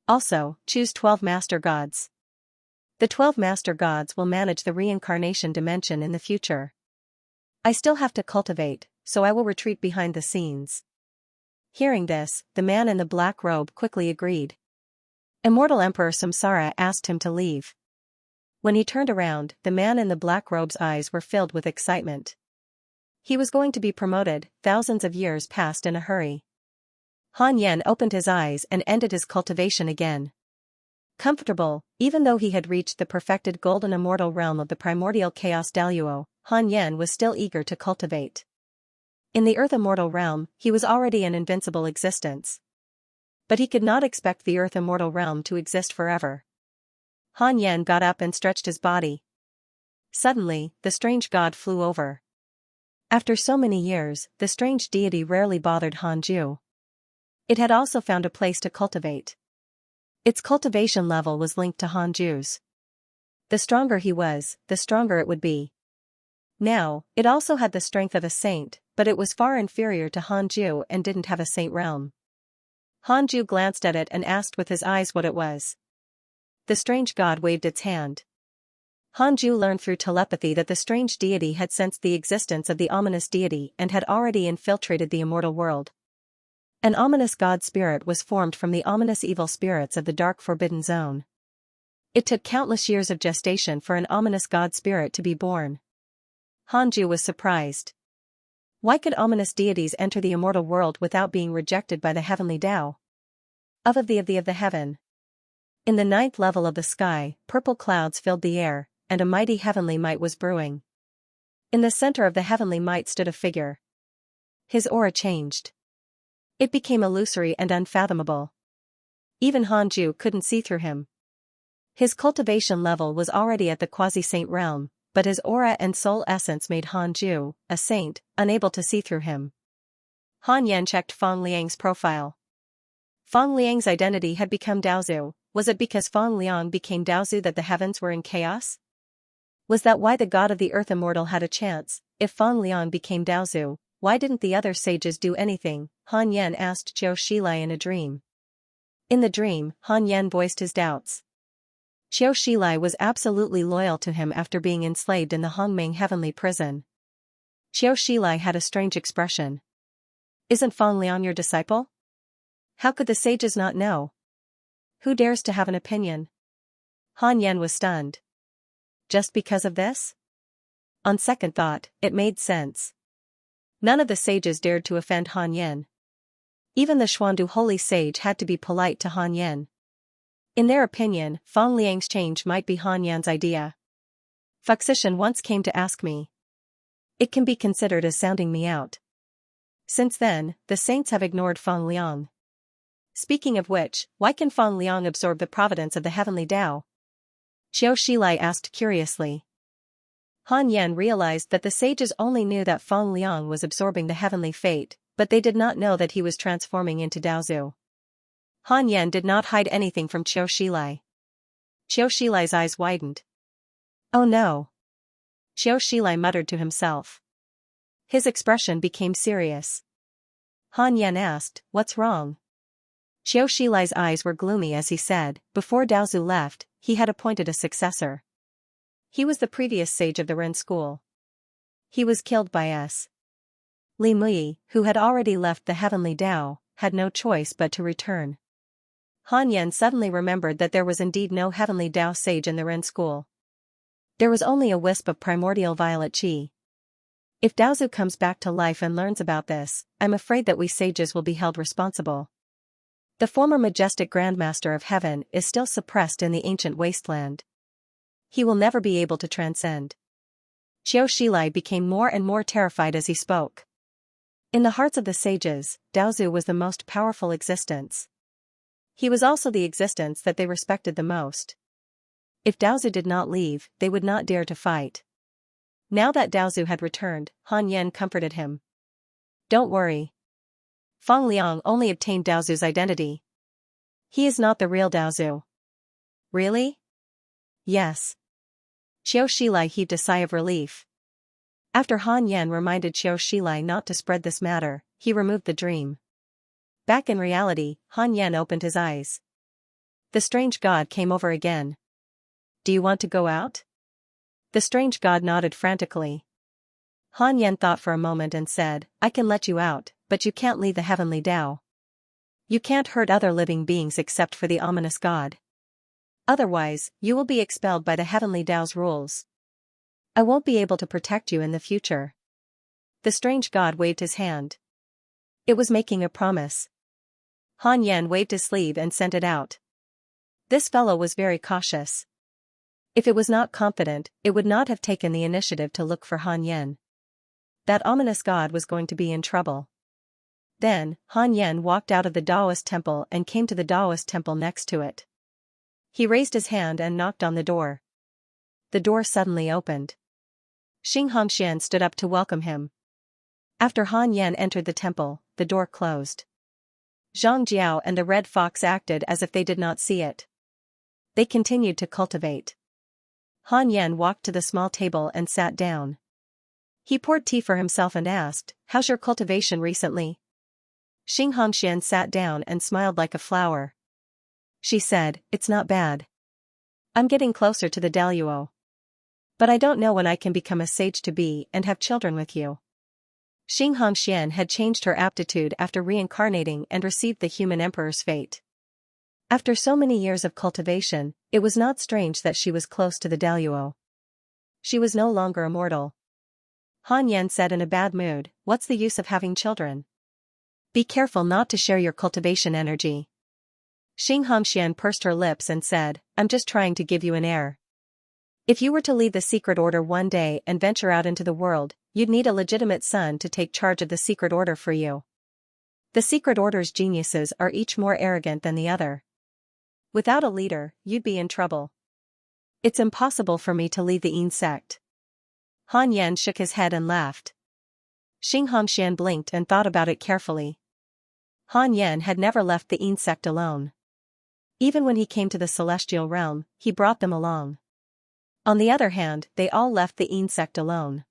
Also, choose 12 master gods. The 12 master gods will manage the reincarnation dimension in the future. I still have to cultivate, so I will retreat behind the scenes. Hearing this, the man in the black robe quickly agreed. Immortal Emperor Samsara asked him to leave. When he turned around, the man in the black robe's eyes were filled with excitement. He was going to be promoted. Thousands of years passed in a hurry. Han Yan opened his eyes and ended his cultivation again. Comfortable, even though he had reached the perfected golden immortal realm of the primordial chaos Daluo, Han Yan was still eager to cultivate. In the Earth immortal realm, he was already an invincible existence. But he could not expect the Earth immortal realm to exist forever. Han Yan got up and stretched his body. Suddenly, the strange god flew over. After so many years, the strange deity rarely bothered Hanju. It had also found a place to cultivate. Its cultivation level was linked to Hanju's. The stronger he was, the stronger it would be. Now, it also had the strength of a saint, but it was far inferior to Hanju and didn't have a saint realm. Hanju glanced at it and asked with his eyes what it was. The strange god waved its hand. Hanju learned through telepathy that the strange deity had sensed the existence of the ominous deity and had already infiltrated the immortal world. An ominous god spirit was formed from the ominous evil spirits of the dark forbidden zone. It took countless years of gestation for an ominous god spirit to be born. Hanju was surprised. Why could ominous deities enter the immortal world without being rejected by the heavenly Tao? Of the heaven. In the 9th level of the sky, purple clouds filled the air, and a mighty heavenly might was brewing. In the center of the heavenly might stood a figure. His aura changed. It became illusory and unfathomable. Even Hanju couldn't see through him. His cultivation level was already at the quasi-saint realm, but his aura and soul essence made Hanju, a saint, unable to see through him. Han Yan checked Fang Liang's profile. Fang Liang's identity had become Daozu. Was it because Fang Liang became Daozu that the heavens were in chaos? Was that why the god of the earth immortal had a chance? If Fang Liang became Daozu, why didn't the other sages do anything? Han Yan asked Xiao Shilai in a dream. In the dream, Han Yan voiced his doubts. Xiao Shilai was absolutely loyal to him after being enslaved in the Hongming heavenly prison. Xiao Shilai had a strange expression. Isn't Fang Liang your disciple? How could the sages not know? Who dares to have an opinion? Han Yan was stunned. Just because of this? On second thought, it made sense. None of the sages dared to offend Han Yan. Even the Xuandu holy sage had to be polite to Han Yan. In their opinion, Fang Liang's change might be Han Yan's idea. Fuxishan once came to ask me. It can be considered as sounding me out. Since then, the saints have ignored Fang Liang. Speaking of which, why can Fang Liang absorb the providence of the heavenly Tao? Xiao Shilai asked curiously. Han Yan realized that the sages only knew that Fang Liang was absorbing the heavenly fate, but they did not know that he was transforming into Daozu. Han Yan did not hide anything from Xiao Shilai. Xiao Shilai's eyes widened. Oh no. Xiao Shilai muttered to himself. His expression became serious. Han Yan asked, what's wrong? Xiao Shilai's eyes were gloomy as he said, before Daozu left, he had appointed a successor. He was the previous sage of the Ren school. He was killed by S. Li Mui, who had already left the heavenly Tao, had no choice but to return. Han Yan suddenly remembered that there was indeed no heavenly Tao sage in the Ren school. There was only a wisp of primordial violet chi. If Daozu comes back to life and learns about this, I'm afraid that we sages will be held responsible. The former majestic Grandmaster of Heaven is still suppressed in the ancient wasteland. He will never be able to transcend. Xiao Shilai became more and more terrified as he spoke. In the hearts of the sages, Daozu was the most powerful existence. He was also the existence that they respected the most. If Daozu did not leave, they would not dare to fight. Now that Daozu had returned, Han Yan comforted him. Don't worry. Fang Liang only obtained Daozu's identity. He is not the real Daozu. Really? Yes. Xiao Shilai heaved a sigh of relief. After Han Yan reminded Xiao Shilai not to spread this matter, he removed the dream. Back in reality, Han Yan opened his eyes. The strange god came over again. Do you want to go out? The strange god nodded frantically. Han Yan thought for a moment and said, I can let you out, but you can't leave the heavenly Tao. You can't hurt other living beings except for the ominous god. Otherwise, you will be expelled by the heavenly Tao's rules. I won't be able to protect you in the future. The strange god waved his hand. It was making a promise. Han Yan waved his sleeve and sent it out. This fellow was very cautious. If it was not confident, it would not have taken the initiative to look for Han Yan. That ominous god was going to be in trouble. Then, Han Yan walked out of the Taoist temple and came to the Taoist temple next to it. He raised his hand and knocked on the door. The door suddenly opened. Xianxia stood up to welcome him. After Han Yan entered the temple, the door closed. Zhang Jiao and the Red Fox acted as if they did not see it. They continued to cultivate. Han Yan walked to the small table and sat down. He poured tea for himself and asked, How's your cultivation recently? Xianxia sat down and smiled like a flower. She said, It's not bad. I'm getting closer to the Daluo. But I don't know when I can become a sage to be and have children with you. Xianxia had changed her aptitude after reincarnating and received the human emperor's fate. After so many years of cultivation, it was not strange that she was close to the Daluo. She was no longer immortal. Han Yan said in a bad mood, What's the use of having children? Be careful not to share your cultivation energy. Xianxia pursed her lips and said, I'm just trying to give you an heir. If you were to leave the secret order one day and venture out into the world, you'd need a legitimate son to take charge of the secret order for you. The secret order's geniuses are each more arrogant than the other. Without a leader, you'd be in trouble. It's impossible for me to leave the Yin sect. Han Yan shook his head and laughed. Xianxia blinked and thought about it carefully. Han Yan had never left the Yin sect alone. Even when he came to the celestial realm, he brought them along. On the other hand, they all left the insect alone.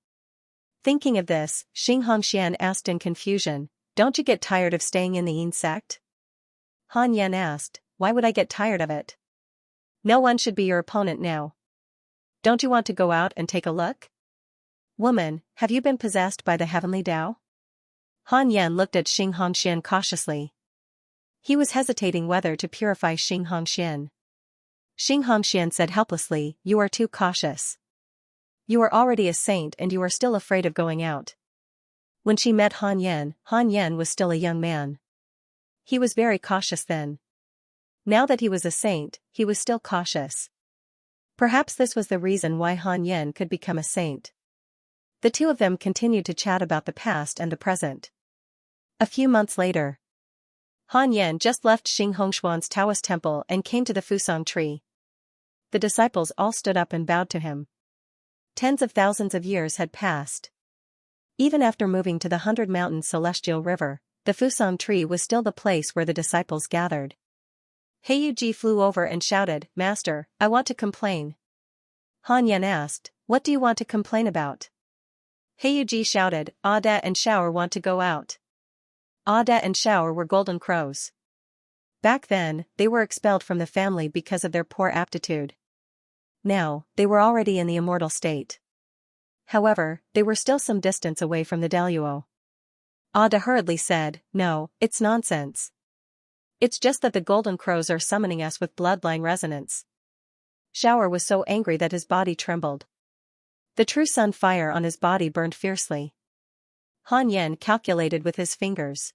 Thinking of this, Xianxia asked in confusion, "Don't you get tired of staying in the insect?" Han Yan asked, "Why would I get tired of it? No one should be your opponent now. Don't you want to go out and take a look? Woman, have you been possessed by the heavenly Tao?" Han Yan looked at Xianxia cautiously. He was hesitating whether to purify Xianxia. Xianxia said helplessly, "You are too cautious. You are already a saint and you are still afraid of going out." When she met Han Yan was still a young man. He was very cautious then. Now that he was a saint, he was still cautious. Perhaps this was the reason why Han Yan could become a saint. The two of them continued to chat about the past and the present. A few months later, Han Yan just left Xinghongshuan's Taoist temple and came to the Fusang tree. The disciples all stood up and bowed to him. Tens of thousands of years had passed. Even after moving to the 100 Mountains Celestial River, the Fusang tree was still the place where the disciples gathered. Heiyuji flew over and shouted, "Master, I want to complain." Han Yan asked, "What do you want to complain about?" Heiyuji shouted, "Ada and Shower want to go out." Ada and Shower were golden crows. Back then, they were expelled from the family because of their poor aptitude. Now, they were already in the immortal state. However, they were still some distance away from the Daluo. Ada hurriedly said, "No, it's nonsense. It's just that the golden crows are summoning us with bloodline resonance." Shower was so angry that his body trembled. The true sun fire on his body burned fiercely. Han Yan calculated with his fingers.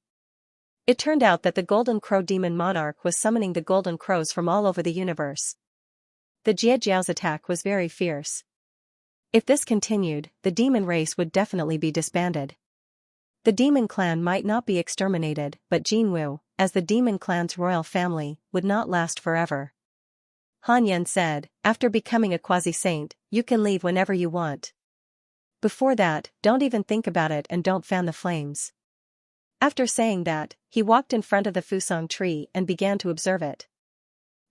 It turned out that the golden crow demon monarch was summoning the golden crows from all over the universe. The Jiejiao's attack was very fierce. If this continued, the demon race would definitely be disbanded. The demon clan might not be exterminated, but Jinwu, as the demon clan's royal family, would not last forever. Han Yan said, "After becoming a quasi-saint, you can leave whenever you want. Before that, don't even think about it and don't fan the flames." After saying that, he walked in front of the Fusang tree and began to observe it.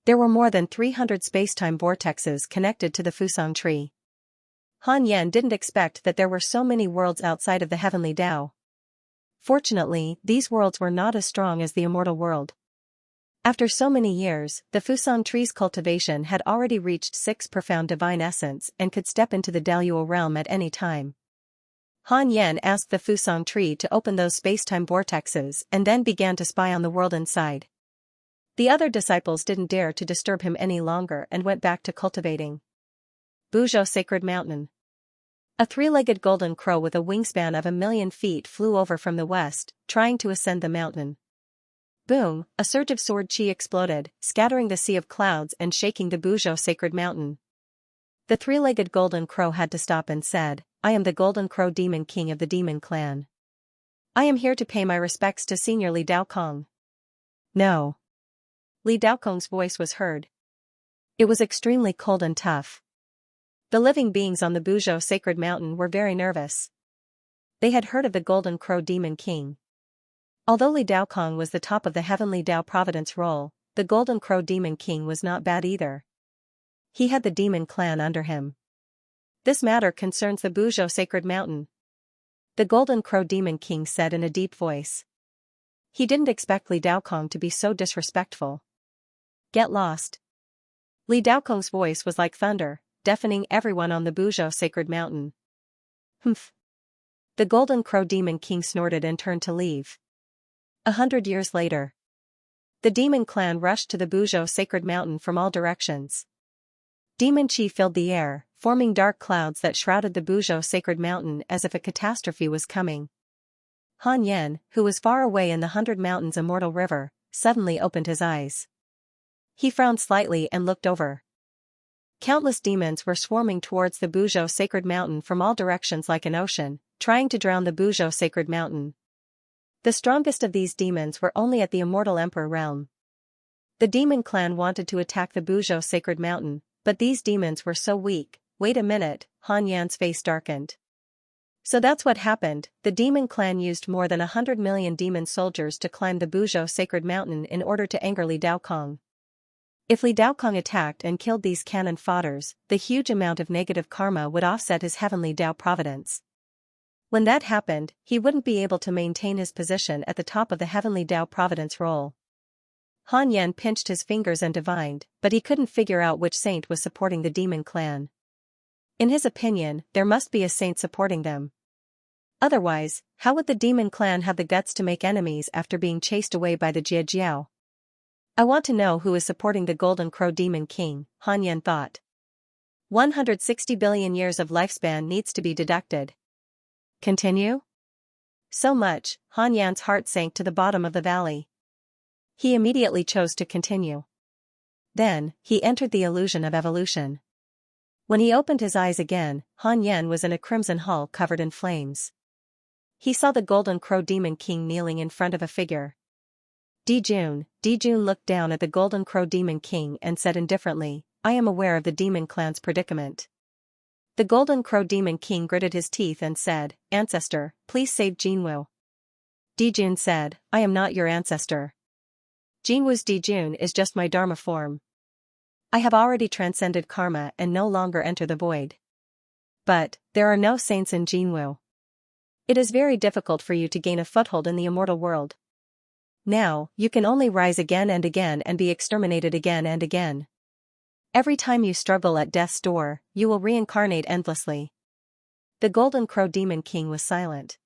There were more than 300 spacetime vortexes connected to the Fusang tree. Han Yan didn't expect that there were so many worlds outside of the heavenly Tao. Fortunately, these worlds were not as strong as the immortal world. After so many years, the Fusang tree's cultivation had already reached 6 profound divine essence and could step into the Daluo realm at any time. Han Yan asked the Fusang tree to open those spacetime vortexes and then began to spy on the world inside. The other disciples didn't dare to disturb him any longer and went back to cultivating. Buzhou Sacred Mountain. A 3-legged golden crow with a wingspan of 1,000,000 feet flew over from the west, trying to ascend the mountain. Boom, a surge of sword chi exploded, scattering the sea of clouds and shaking the Buzhou Sacred Mountain. The 3-legged golden crow had to stop and said, "I am the golden crow demon king of the demon clan. I am here to pay my respects to Senior Li Daokong." "No." Li Daokong's voice was heard. It was extremely cold and tough. The living beings on the Buzhou Sacred Mountain were very nervous. They had heard of the Golden Crow Demon King. Although Li Daokong was the top of the Heavenly Tao Providence role, the Golden Crow Demon King was not bad either. He had the demon clan under him. "This matter concerns the Buzhou Sacred Mountain," the Golden Crow Demon King said in a deep voice. He didn't expect Li Daokong to be so disrespectful. "Get lost." Li Daokong's voice was like thunder, deafening everyone on the Buzhou Sacred Mountain. "Humph." The Golden Crow Demon King snorted and turned to leave. 100 years later, the demon clan rushed to the Buzhou Sacred Mountain from all directions. Demon chi filled the air, forming dark clouds that shrouded the Buzhou Sacred Mountain as if a catastrophe was coming. Han Yan, who was far away in the 100 Mountains Immortal River, suddenly opened his eyes. He frowned slightly and looked over. Countless demons were swarming towards the Buzhou Sacred Mountain from all directions like an ocean, trying to drown the Buzhou Sacred Mountain. The strongest of these demons were only at the Immortal Emperor realm. The demon clan wanted to attack the Buzhou Sacred Mountain, but these demons were so weak. Wait a minute, Han Yan's face darkened. So that's what happened. The demon clan used more than 100 million demon soldiers to climb the Buzhou Sacred Mountain in order to anger Li Daokong. If Li Daokong attacked and killed these cannon fodders, the huge amount of negative karma would offset his heavenly Dao Providence. When that happened, he wouldn't be able to maintain his position at the top of the heavenly Dao Providence roll. Han Yan pinched his fingers and divined, but he couldn't figure out which saint was supporting the demon clan. In his opinion, there must be a saint supporting them. Otherwise, how would the demon clan have the guts to make enemies after being chased away by the Jiejiao? I want to know who is supporting the Golden Crow Demon King, Han Yan thought. 160 billion years of lifespan needs to be deducted. Continue? So much, Han Yan's heart sank to the bottom of the valley. He immediately chose to continue. Then, he entered the illusion of evolution. When he opened his eyes again, Han Yan was in a crimson hall covered in flames. He saw the Golden Crow Demon King kneeling in front of a figure. Di Jun looked down at the Golden Crow Demon King and said indifferently, I am aware of the demon clan's predicament. The Golden Crow Demon King gritted his teeth and said, Ancestor, please save Jinwu. Di Jun said, I am not your ancestor. Jinwu's Di Jun is just my Dharma form. I have already transcended karma and no longer enter the void. But, there are no saints in Jinwu. It is very difficult for you to gain a foothold in the immortal world. Now, you can only rise again and be exterminated again and again. Every time you struggle at death's door, you will reincarnate endlessly. The Golden Crow Demon King was silent.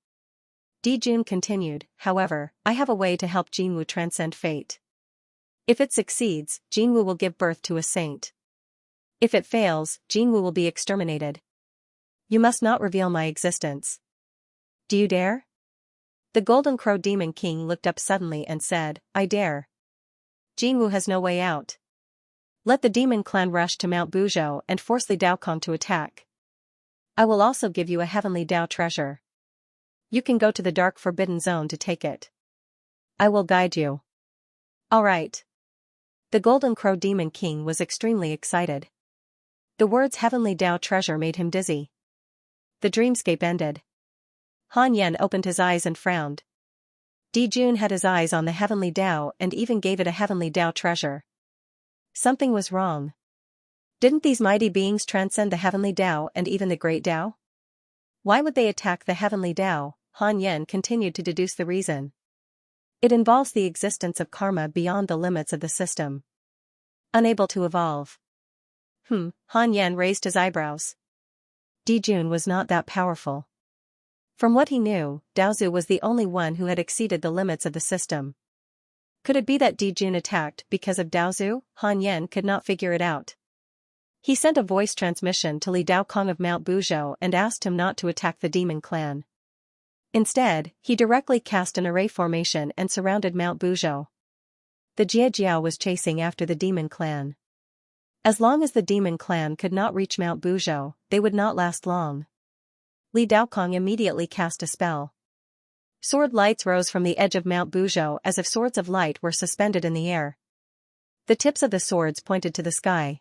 Di Jun continued, however, I have a way to help Jinwu transcend fate. If it succeeds, Jinwu will give birth to a saint. If it fails, Jinwu will be exterminated. You must not reveal my existence. Do you dare? The Golden Crow Demon King looked up suddenly and said, I dare. Jinwu has no way out. Let the demon clan rush to Mount Buzhou and force Li Daokong to attack. I will also give you a heavenly Dao treasure. You can go to the dark forbidden zone to take it. I will guide you. All right. The Golden Crow Demon King was extremely excited. The words heavenly Dao treasure made him dizzy. The dreamscape ended. Han Yan opened his eyes and frowned. Di Jun had his eyes on the heavenly Dao and even gave it a heavenly Dao treasure. Something was wrong. Didn't these mighty beings transcend the heavenly Dao and even the great Dao? Why would they attack the heavenly Dao? Han Yan continued to deduce the reason. It involves the existence of karma beyond the limits of the system. Unable to evolve. Han Yan raised his eyebrows. Di Jun was not that powerful. From what he knew, Daozu was the only one who had exceeded the limits of the system. Could it be that Di Jun attacked because of Daozu? Han Yan could not figure it out. He sent a voice transmission to Li Daokong of Mount Buzhou and asked him not to attack the demon clan. Instead, he directly cast an array formation and surrounded Mount Buzhou. The Jiejiao was chasing after the demon clan. As long as the demon clan could not reach Mount Buzhou, they would not last long. Li Daokong immediately cast a spell. Sword lights rose from the edge of Mount Buzhou as if swords of light were suspended in the air. The tips of the swords pointed to the sky.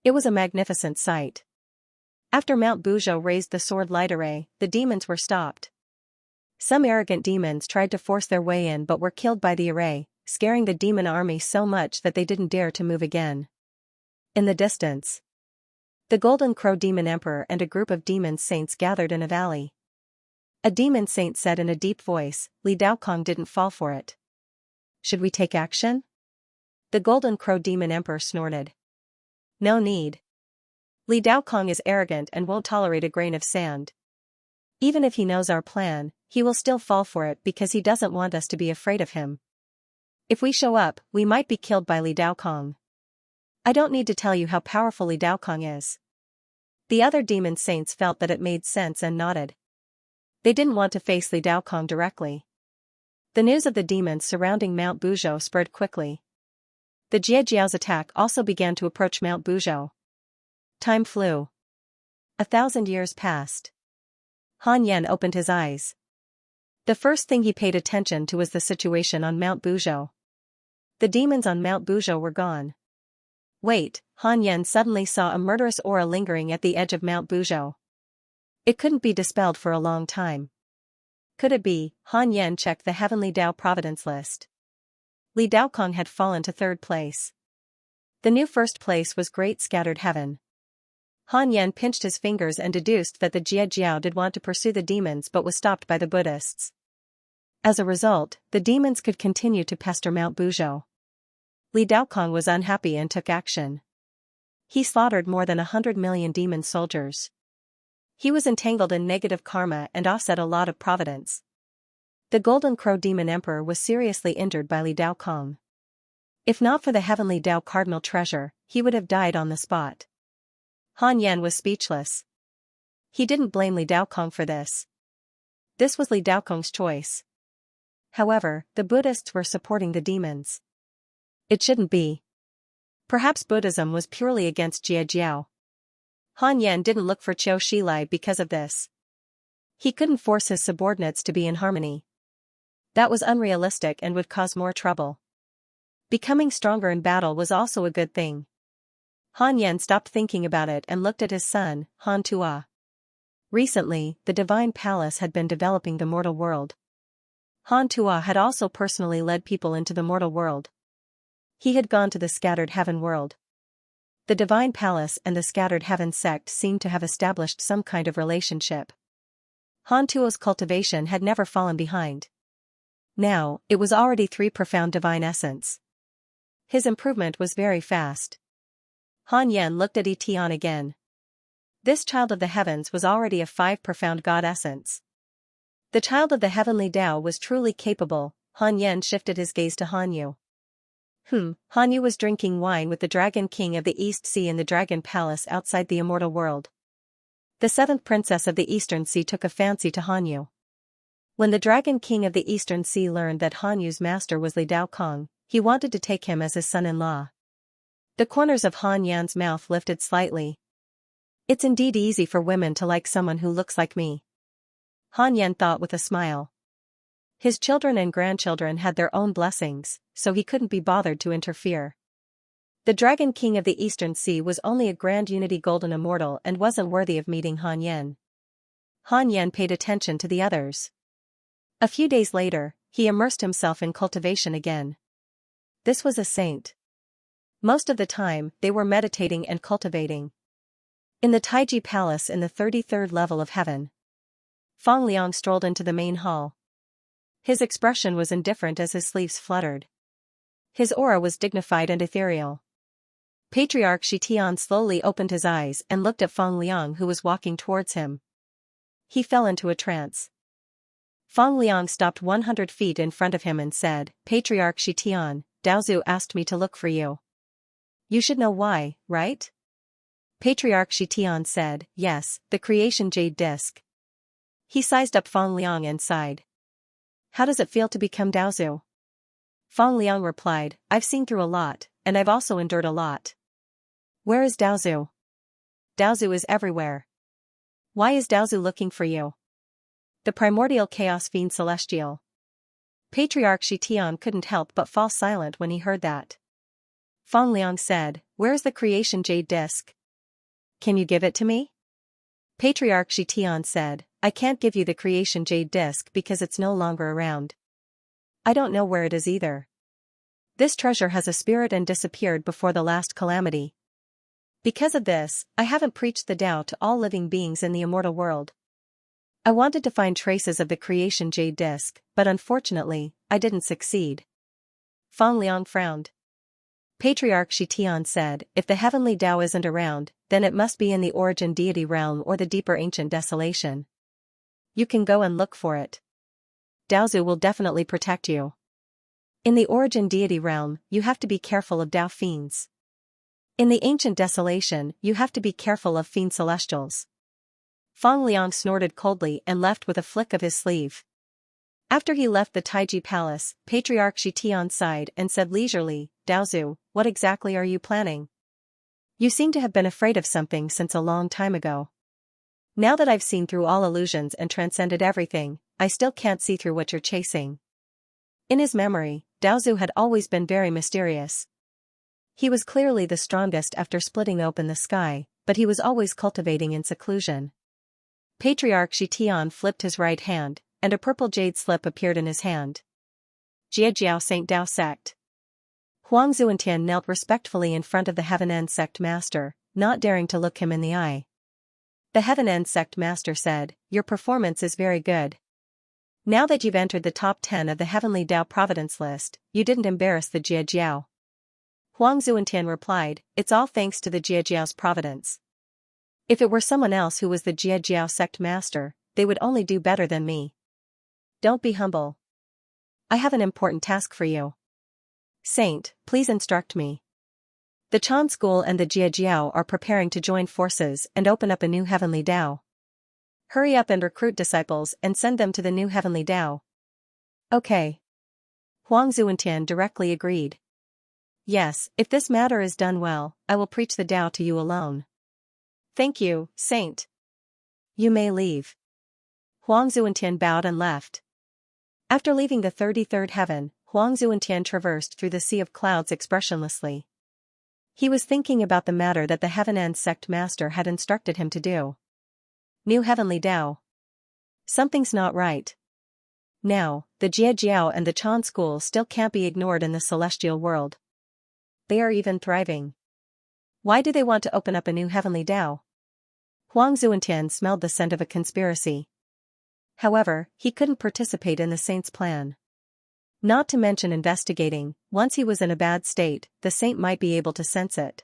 It was a magnificent sight. After Mount Buzhou raised the sword light array, the demons were stopped. Some arrogant demons tried to force their way in but were killed by the array, scaring the demon army so much that they didn't dare to move again. In the distance, the Golden Crow Demon Emperor and a group of demon saints gathered in a valley. A demon saint said in a deep voice, Li Daokong didn't fall for it. Should we take action? The Golden Crow Demon Emperor snorted. No need. Li Daokong is arrogant and won't tolerate a grain of sand. Even if he knows our plan, he will still fall for it because he doesn't want us to be afraid of him. If we show up, we might be killed by Li Daokong. I don't need to tell you how powerful Li Daokong is. The other demon saints felt that it made sense and nodded. They didn't want to face Li Daokong directly. The news of the demons surrounding Mount Buzhou spread quickly. The Jiejiao's attack also began to approach Mount Buzhou. Time flew. 1,000 years passed. Han Yan opened his eyes. The first thing he paid attention to was the situation on Mount Buzhou. The demons on Mount Buzhou were gone. Wait, Han Yan suddenly saw a murderous aura lingering at the edge of Mount Buzhou. It couldn't be dispelled for a long time. Could it be? Han Yan checked the Heavenly Dao Providence list. Li Daokong had fallen to third place. The new first place was Great Scattered Heaven. Han Yan pinched his fingers and deduced that the Jie Jiao did want to pursue the demons but was stopped by the Buddhists. As a result, the demons could continue to pester Mount Buzhou. Li Daokong was unhappy and took action. He slaughtered more than 100 million demon soldiers. He was entangled in negative karma and offset a lot of Providence. The Golden Crow Demon Emperor was seriously injured by Li Daokong. If not for the heavenly Dao Cardinal treasure, he would have died on the spot. Han Yan was speechless. He didn't blame Li Daokong for this. This was Li Daokong's choice. However, the Buddhists were supporting the demons. It shouldn't be. Perhaps Buddhism was purely against Jie Jiao. Han Yan didn't look for Qiu Shilai because of this. He couldn't force his subordinates to be in harmony. That was unrealistic and would cause more trouble. Becoming stronger in battle was also a good thing. Han Yan stopped thinking about it and looked at his son, Han Tua. Recently, the Divine Palace had been developing the mortal world. Han Tua had also personally led people into the mortal world. He had gone to the Scattered Heaven world. The Divine Palace and the Scattered Heaven sect seemed to have established some kind of relationship. Han Tua's cultivation had never fallen behind. Now, it was already 3 profound divine essence. His improvement was very fast. Han Yan looked at Etian again. This child of the heavens was already a 5 profound God essence. The child of the heavenly Tao was truly capable. Han Yan shifted his gaze to Han Yu. Han Yu was drinking wine with the Dragon King of the East Sea in the Dragon Palace outside the immortal world. The 7th princess of the Eastern Sea took a fancy to Han Yu. When the Dragon King of the Eastern Sea learned that Han Yu's master was Li Daokong, he wanted to take him as his son-in-law. The corners of Han Yan's mouth lifted slightly. It's indeed easy for women to like someone who looks like me. Han Yan thought with a smile. His children and grandchildren had their own blessings, so he couldn't be bothered to interfere. The Dragon King of the Eastern Sea was only a Grand Unity Golden Immortal and wasn't worthy of meeting Han Yan. Han Yan paid attention to the others. A few days later, he immersed himself in cultivation again. This was a saint. Most of the time, they were meditating and cultivating. In the Taiji Palace in the 33rd level of heaven, Fang Liang strolled into the main hall. His expression was indifferent as his sleeves fluttered. His aura was dignified and ethereal. Patriarch Shitian slowly opened his eyes and looked at Fang Liang, who was walking towards him. He fell into a trance. Fang Liang stopped 100 feet in front of him and said, "Patriarch Shitian, Daozu asked me to look for you. You should know why, right?" Patriarch Shitian said, "Yes, the creation jade disc." He sized up Fang Liang and sighed. "How does it feel to become Daozu?" Fang Liang replied, "I've seen through a lot, and I've also endured a lot." "Where is Daozu?" "Daozu is everywhere." "Why is Daozu looking for you?" "The primordial chaos fiend celestial." Patriarch Shitian couldn't help but fall silent when he heard that. Fang Liang said, "Where is the creation jade disc? Can you give it to me?" Patriarch Shitian said, "I can't give you the creation jade disc because it's no longer around. I don't know where it is either. This treasure has a spirit and disappeared before the last calamity. Because of this, I haven't preached the Tao to all living beings in the immortal world. I wanted to find traces of the creation jade disc, but unfortunately, I didn't succeed." Fang Liang frowned. Patriarch Shitian said, "If the heavenly Tao isn't around, then it must be in the origin deity realm or the deeper ancient desolation. You can go and look for it. Daozu will definitely protect you. In the origin deity realm, you have to be careful of Tao fiends. In the ancient desolation, you have to be careful of fiend celestials." Fang Liang snorted coldly and left with a flick of his sleeve. After he left the Taiji Palace, Patriarch Shitian sighed and said leisurely, "Daozu, what exactly are you planning? You seem to have been afraid of something since a long time ago. Now that I've seen through all illusions and transcended everything, I still can't see through what you're chasing." In his memory, Daozu had always been very mysterious. He was clearly the strongest after splitting open the sky, but he was always cultivating in seclusion. Patriarch Shitian flipped his right hand, and a purple jade slip appeared in his hand. Jie Jiao Saint Dao Sect. Huang Zuantian knelt respectfully in front of the Heaven End Sect Master, not daring to look him in the eye. The Heaven End Sect Master said, "Your performance is very good. Now that you've entered the top 10 of the Heavenly Tao Providence list, you didn't embarrass the Jia Jiao." Huang Zuantian replied, "It's all thanks to the Jia Jiao's providence. If it were someone else who was the Jia Jiao Sect Master, they would only do better than me. Don't be humble. I have an important task for you. Saint, please instruct me. The Chan School and the Jia Jiao are preparing to join forces and open up a new Heavenly Tao. Hurry up and recruit disciples and send them to the new Heavenly Tao." Okay. Huang Zuantian directly agreed. "Yes, if this matter is done well, I will preach the Tao to you alone." "Thank you, Saint. You may leave." Huang Zuantian bowed and left. After leaving the 33rd heaven, Huang Zuantian traversed through the sea of clouds expressionlessly. He was thinking about the matter that the Heaven End Sect Master had instructed him to do. New Heavenly Tao. Something's not right. Now, the Jia Jiao and the Chan School still can't be ignored in the celestial world. They are even thriving. Why do they want to open up a new Heavenly Tao? Huang Zuantian smelled the scent of a conspiracy. However, he couldn't participate in the saint's plan. Not to mention investigating, once he was in a bad state, the saint might be able to sense it.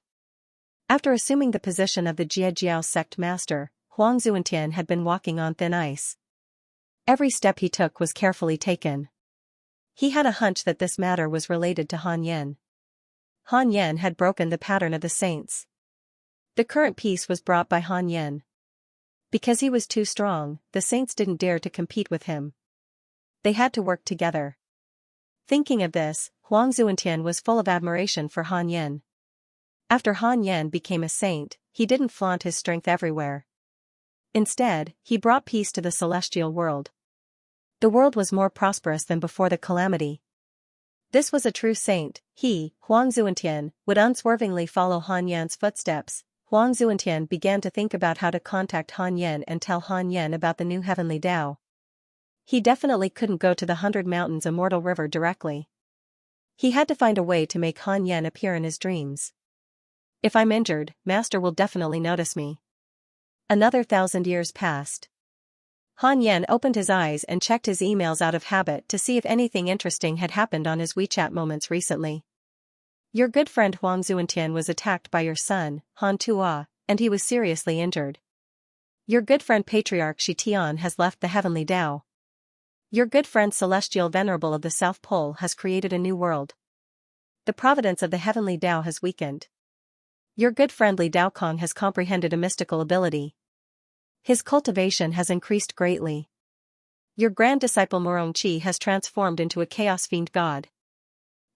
After assuming the position of the Jia Jiao Sect Master, Huang Zuantian had been walking on thin ice. Every step he took was carefully taken. He had a hunch that this matter was related to Han Yen. Han Yen had broken the pattern of the saints. The current peace was brought by Han Yen. Because he was too strong, the saints didn't dare to compete with him. They had to work together. Thinking of this, Huang Zuantian was full of admiration for Han Yen. After Han Yen became a saint, he didn't flaunt his strength everywhere. Instead, he brought peace to the celestial world. The world was more prosperous than before the calamity. This was a true saint. He, Huang Zuantian, would unswervingly follow Han Yen's footsteps. Huang Zuantian began to think about how to contact Han Yen and tell Han Yen about the new Heavenly Tao. He definitely couldn't go to the 100 Mountains Immortal River directly. He had to find a way to make Han Yen appear in his dreams. If I'm injured, Master will definitely notice me. Another 1,000 years passed. Han Yen opened his eyes and checked his emails out of habit to see if anything interesting had happened on his WeChat moments recently. Your good friend Huang Zuantian was attacked by your son, Han Tua, and he was seriously injured. Your good friend Patriarch Shi Tian has left the Heavenly Tao. Your good friend Celestial Venerable of the South Pole has created a new world. The providence of the Heavenly Tao has weakened. Your good friend Li Daokong has comprehended a mystical ability. His cultivation has increased greatly. Your grand disciple Morong Chi has transformed into a chaos fiend god.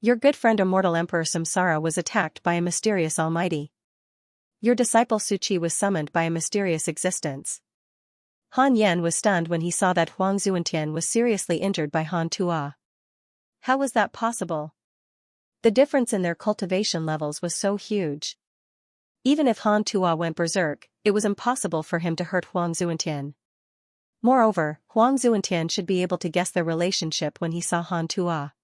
Your good friend Immortal Emperor Samsara was attacked by a mysterious almighty. Your disciple Su Chi was summoned by a mysterious existence. Han Yen was stunned when he saw that Huang Zuantian was seriously injured by Han Tua. How was that possible? The difference in their cultivation levels was so huge. Even if Han Tua went berserk, it was impossible for him to hurt Huang Zuantian. Moreover, Huang Zuantian should be able to guess their relationship when he saw Han Tua.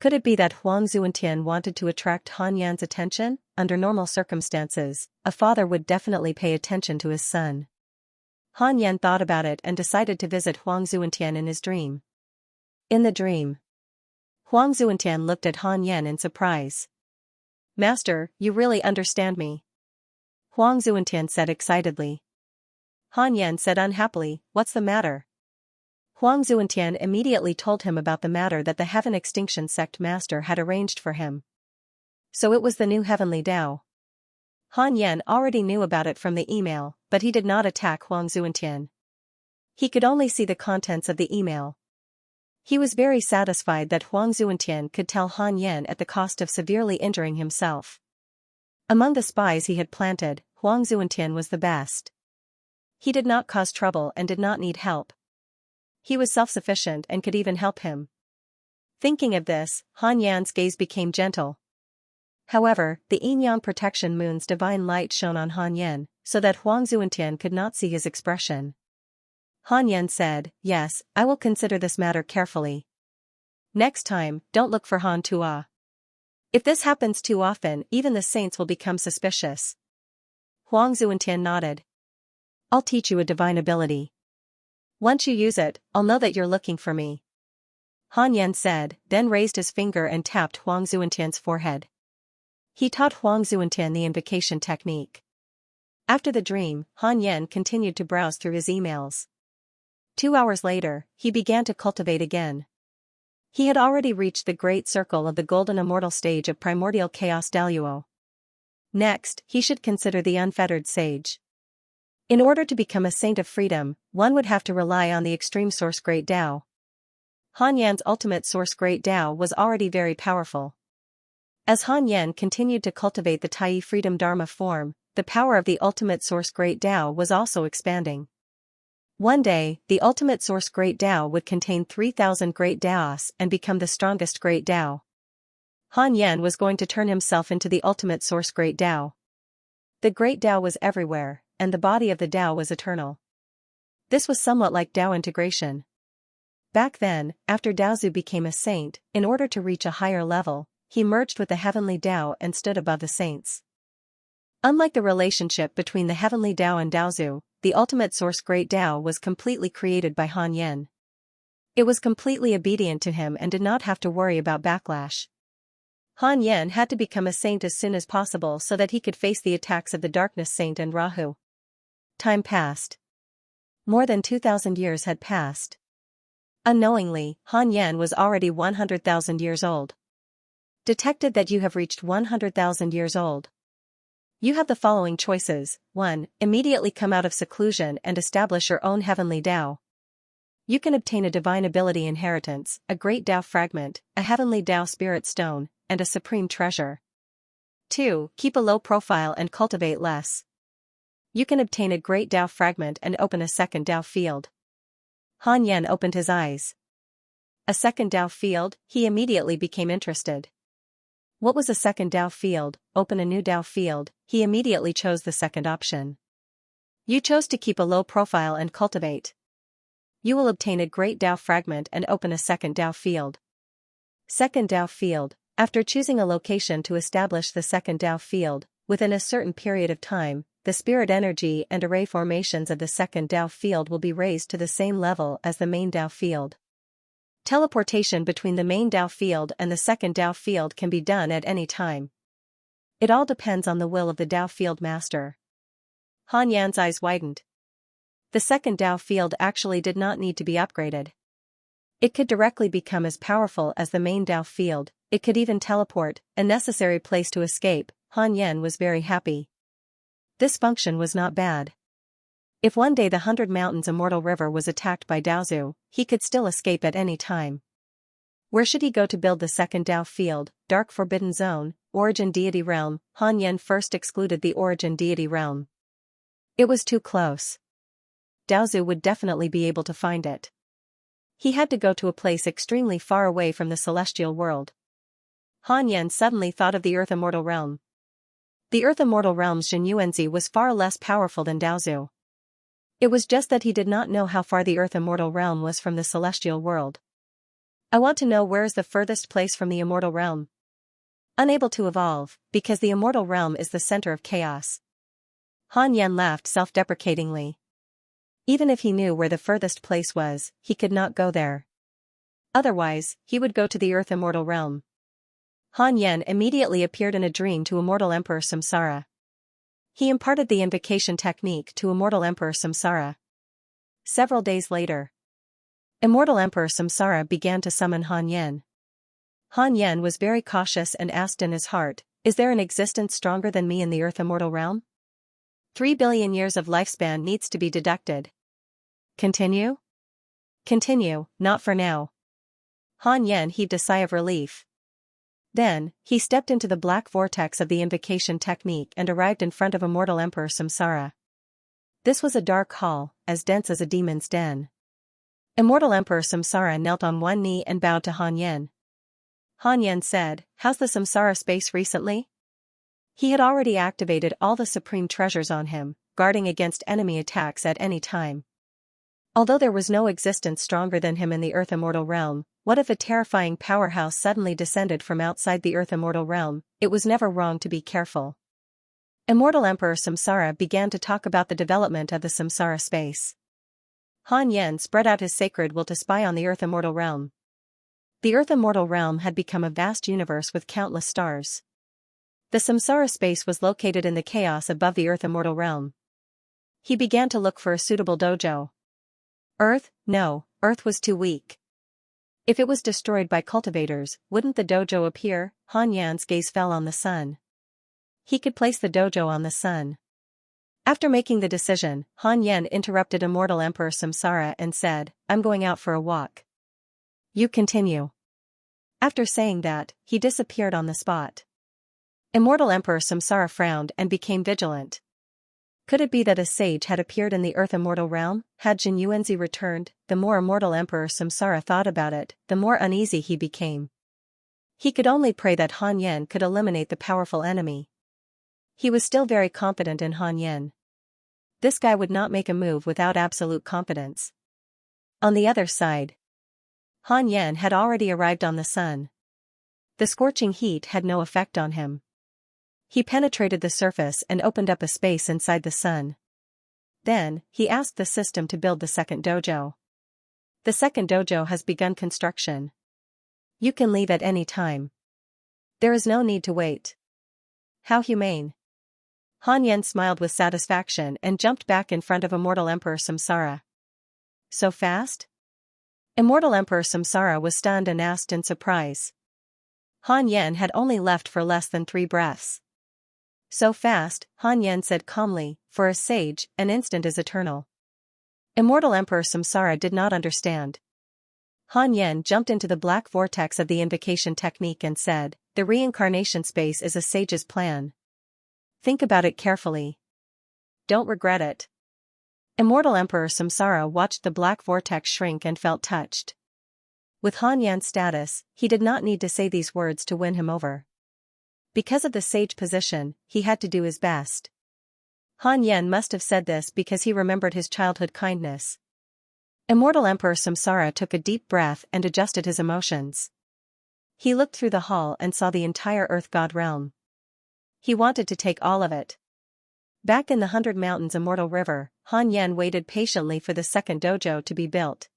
Could it be that Huang Zuantian wanted to attract Han Yan's attention? Under normal circumstances, a father would definitely pay attention to his son. Han Yan thought about it and decided to visit Huang Zuantian in his dream. In the dream, Huang Zuantian looked at Han Yan in surprise. Master, you really understand me? Huang Zuantian said excitedly. Han Yan said unhappily, what's the matter? Huang Zuantian immediately told him about the matter that the Heaven Extinction Sect Master had arranged for him. So it was the new Heavenly Tao. Han Yan already knew about it from the email, but he did not attack Huang Zuantian. He could only see the contents of the email. He was very satisfied that Huang Zuantian could tell Han Yan at the cost of severely injuring himself. Among the spies he had planted, Huang Zuantian was the best. He did not cause trouble and did not need help. He was self-sufficient and could even help him. Thinking of this, Han Yan's gaze became gentle. However, the Yin-Yang Protection Moon's divine light shone on Han Yan, so that Huang Zuantian could not see his expression. Han Yan said, yes, I will consider this matter carefully. Next time, don't look for Han Tua. If this happens too often, even the saints will become suspicious. Huang Zuantian nodded. I'll teach you a divine ability. Once you use it, I'll know that you're looking for me. Han Yan said, then raised his finger and tapped Huang Zuantian's forehead. He taught Huang Zuantian the invocation technique. After the dream, Han Yan continued to browse through his emails. 2 hours later, he began to cultivate again. He had already reached the great circle of the golden immortal stage of primordial chaos Daluo. Next, he should consider the unfettered sage. In order to become a saint of freedom, one would have to rely on the extreme source Great Tao. Han Yan's ultimate source Great Tao was already very powerful. As Han Yan continued to cultivate the Tai freedom Dharma form, the power of the ultimate source Great Tao was also expanding. One day, the ultimate source Great Tao would contain 3,000 Great Taos and become the strongest Great Tao. Han Yan was going to turn himself into the ultimate source Great Tao. The Great Tao was everywhere, and the body of the Tao was eternal. This was somewhat like Tao integration. Back then, after Daozu became a saint, in order to reach a higher level, he merged with the heavenly Tao and stood above the saints. Unlike the relationship between the heavenly Tao and Daozu, the ultimate source Great Tao was completely created by Han Yan. It was completely obedient to him and did not have to worry about backlash. Han Yan had to become a saint as soon as possible so that he could face the attacks of the Darkness Saint and Rahu. Time passed. More than 2,000 years had passed. Unknowingly, Han Yan was already 100,000 years old. Detected that you have reached 100,000 years old. You have the following choices. 1. Immediately come out of seclusion and establish your own heavenly Tao. You can obtain a divine ability inheritance, a great Tao fragment, a heavenly Tao spirit stone, and a supreme treasure. 2. Keep a low profile and cultivate less. You can obtain a great Tao fragment and open a second Tao field. Han Yan opened his eyes. A second Tao field, he immediately became interested. What was a second Tao field? Open a new Tao field, he immediately chose the second option. You chose to keep a low profile and cultivate. You will obtain a great Tao fragment and open a second Tao field. Second Tao field, after choosing a location to establish the second Tao field, within a certain period of time, the spirit energy and array formations of the second Tao field will be raised to the same level as the main Tao field. Teleportation between the main Tao field and the second Tao field can be done at any time. It all depends on the will of the Tao field master. Han Yan's eyes widened. The second Tao field actually did not need to be upgraded. It could directly become as powerful as the main Tao field, it could even teleport, a necessary place to escape. Han Yan was very happy. This function was not bad. If one day the 100 Mountains Immortal River was attacked by Daozu, he could still escape at any time. Where should he go to build the second Tao field? Dark Forbidden Zone, Origin Deity Realm. Han Yan first excluded the Origin Deity Realm. It was too close. Daozu would definitely be able to find it. He had to go to a place extremely far away from the celestial world. Han Yan suddenly thought of the Earth Immortal Realm. The Earth Immortal Realm's Xianxia was far less powerful than Daozu. It was just that he did not know how far the Earth Immortal Realm was from the celestial world. I want to know where is the furthest place from the Immortal Realm. Unable to evolve, because the Immortal Realm is the center of chaos. Han Yan laughed self-deprecatingly. Even if he knew where the furthest place was, he could not go there. Otherwise, he would go to the Earth Immortal Realm. Han Yan immediately appeared in a dream to Immortal Emperor Samsara. He imparted the invocation technique to Immortal Emperor Samsara. Several days later, Immortal Emperor Samsara began to summon Han Yan. Han Yan was very cautious and asked in his heart, is there an existence stronger than me in the Earth Immortal Realm? 3 billion years of lifespan needs to be deducted. Continue? Continue, not for now. Han Yan heaved a sigh of relief. Then, he stepped into the black vortex of the invocation technique and arrived in front of Immortal Emperor Samsara. This was a dark hall, as dense as a demon's den. Immortal Emperor Samsara knelt on one knee and bowed to Han Yan. Han Yan said, how's the Samsara space recently? He had already activated all the supreme treasures on him, guarding against enemy attacks at any time. Although there was no existence stronger than him in the Earth Immortal Realm, what if a terrifying powerhouse suddenly descended from outside the Earth Immortal Realm? It was never wrong to be careful. Immortal Emperor Samsara began to talk about the development of the Samsara space. Han Yen spread out his sacred will to spy on the Earth Immortal Realm. The Earth Immortal Realm had become a vast universe with countless stars. The Samsara space was located in the chaos above the Earth Immortal Realm. He began to look for a suitable dojo. Earth? No, Earth was too weak. If it was destroyed by cultivators, wouldn't the dojo appear? Han Yan's gaze fell on the sun. He could place the dojo on the sun. After making the decision, Han Yan interrupted Immortal Emperor Samsara and said, "I'm going out for a walk. You continue." After saying that, he disappeared on the spot. Immortal Emperor Samsara frowned and became vigilant. Could it be that a sage had appeared in the Earth Immortal Realm? Had Jin Yuanzi returned? The more Immortal Emperor Samsara thought about it, the more uneasy he became. He could only pray that Han Yan could eliminate the powerful enemy. He was still very confident in Han Yan. This guy would not make a move without absolute confidence. On the other side, Han Yan had already arrived on the sun. The scorching heat had no effect on him. He penetrated the surface and opened up a space inside the sun. Then, he asked the system to build the second dojo. The second dojo has begun construction. You can leave at any time. There is no need to wait. How humane. Han Yan smiled with satisfaction and jumped back in front of Immortal Emperor Samsara. So fast? Immortal Emperor Samsara was stunned and asked in surprise. Han Yan had only left for less than 3 breaths. So fast, Han Yan said calmly, "For a sage, an instant is eternal." Immortal Emperor Samsara did not understand. Han Yan jumped into the black vortex of the invocation technique and said, "The reincarnation space is a sage's plan. Think about it carefully. Don't regret it." Immortal Emperor Samsara watched the black vortex shrink and felt touched. With Han Yan's status, he did not need to say these words to win him over. Because of the sage position, he had to do his best. Han Yan must have said this because he remembered his childhood kindness. Immortal Emperor Samsara took a deep breath and adjusted his emotions. He looked through the hall and saw the entire Earth God realm. He wanted to take all of it. Back in the 100 Mountains Immortal River, Han Yan waited patiently for the second dojo to be built.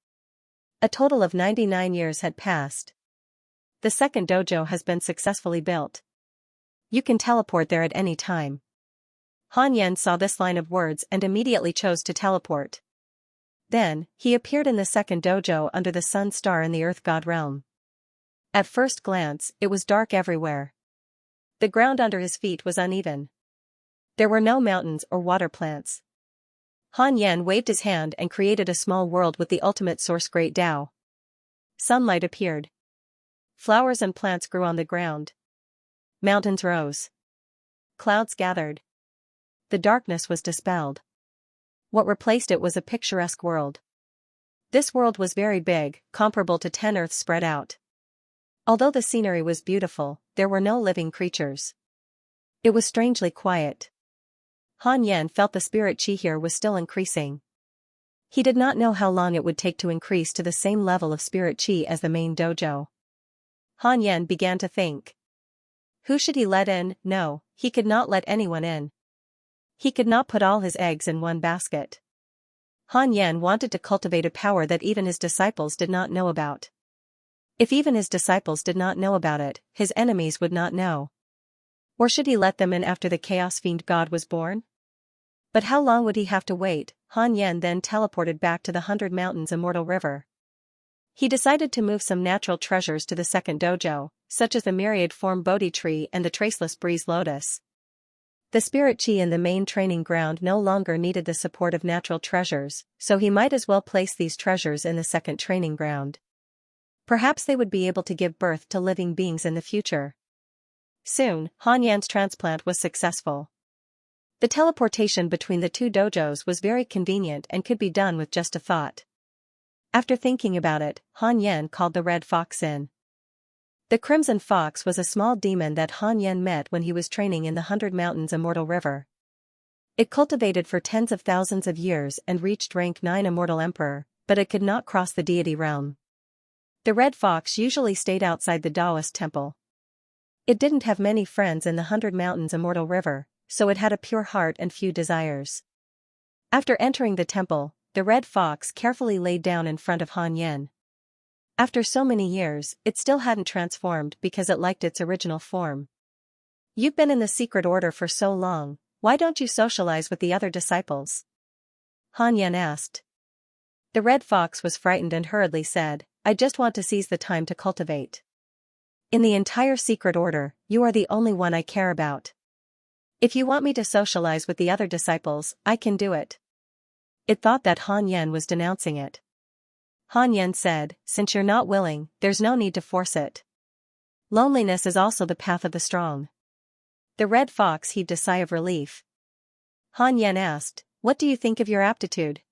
A total of 99 years had passed. The second dojo has been successfully built. You can teleport there at any time. Han Yan saw this line of words and immediately chose to teleport. Then, he appeared in the second dojo under the sun star in the Earth God realm. At first glance, it was dark everywhere. The ground under his feet was uneven. There were no mountains or water plants. Han Yan waved his hand and created a small world with the ultimate source Great Tao. Sunlight appeared. Flowers and plants grew on the ground. Mountains rose. Clouds gathered. The darkness was dispelled. What replaced it was a picturesque world. This world was very big, comparable to 10 Earths spread out. Although the scenery was beautiful, there were no living creatures. It was strangely quiet. Han Yan felt the spirit chi here was still increasing. He did not know how long it would take to increase to the same level of spirit chi as the main dojo. Han Yan began to think. Who should he let in? No, he could not let anyone in. He could not put all his eggs in one basket. Han Yan wanted to cultivate a power that even his disciples did not know about. If even his disciples did not know about it, his enemies would not know. Or should he let them in after the Chaos Fiend God was born? But how long would he have to wait? Han Yan then teleported back to the 100 Mountains Immortal River. He decided to move some natural treasures to the second dojo, such as the myriad form Bodhi tree and the traceless breeze lotus. The spirit chi in the main training ground no longer needed the support of natural treasures, so he might as well place these treasures in the second training ground. Perhaps they would be able to give birth to living beings in the future. Soon, Han Yan's transplant was successful. The teleportation between the 2 dojos was very convenient and could be done with just a thought. After thinking about it, Han Yan called the red fox in. The crimson fox was a small demon that Han Yan met when he was training in the 100 Mountains Immortal River. It cultivated for tens of thousands of years and reached rank 9 immortal emperor, but it could not cross the deity realm. The red fox usually stayed outside the Taoist temple. It didn't have many friends in the 100 Mountains immortal river, so it had a pure heart and few desires. After entering the temple, the red fox carefully laid down in front of Han Yan. After so many years, it still hadn't transformed because it liked its original form. "You've been in the secret order for so long, why don't you socialize with the other disciples?" Han Yan asked. The red fox was frightened and hurriedly said, "I just want to seize the time to cultivate. In the entire secret order, you are the only one I care about. If you want me to socialize with the other disciples, I can do it." It thought that Han Yan was denouncing it. Han Yan said, "Since you're not willing, there's no need to force it. Loneliness is also the path of the strong." The red fox heaved a sigh of relief. Han Yan asked, "What do you think of your aptitude?"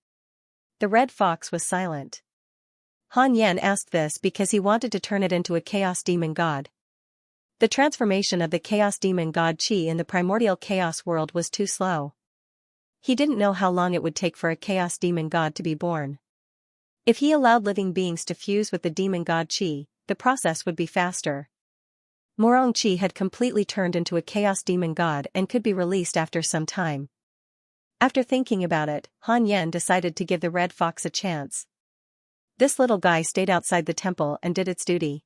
The red fox was silent. Han Yan asked this because he wanted to turn it into a chaos demon god. The transformation of the chaos demon god Qi in the primordial chaos world was too slow. He didn't know how long it would take for a chaos demon god to be born. If he allowed living beings to fuse with the demon god Qi, the process would be faster. Morong Qi had completely turned into a chaos demon god and could be released after some time. After thinking about it, Han Yan decided to give the red fox a chance. This little guy stayed outside the temple and did its duty.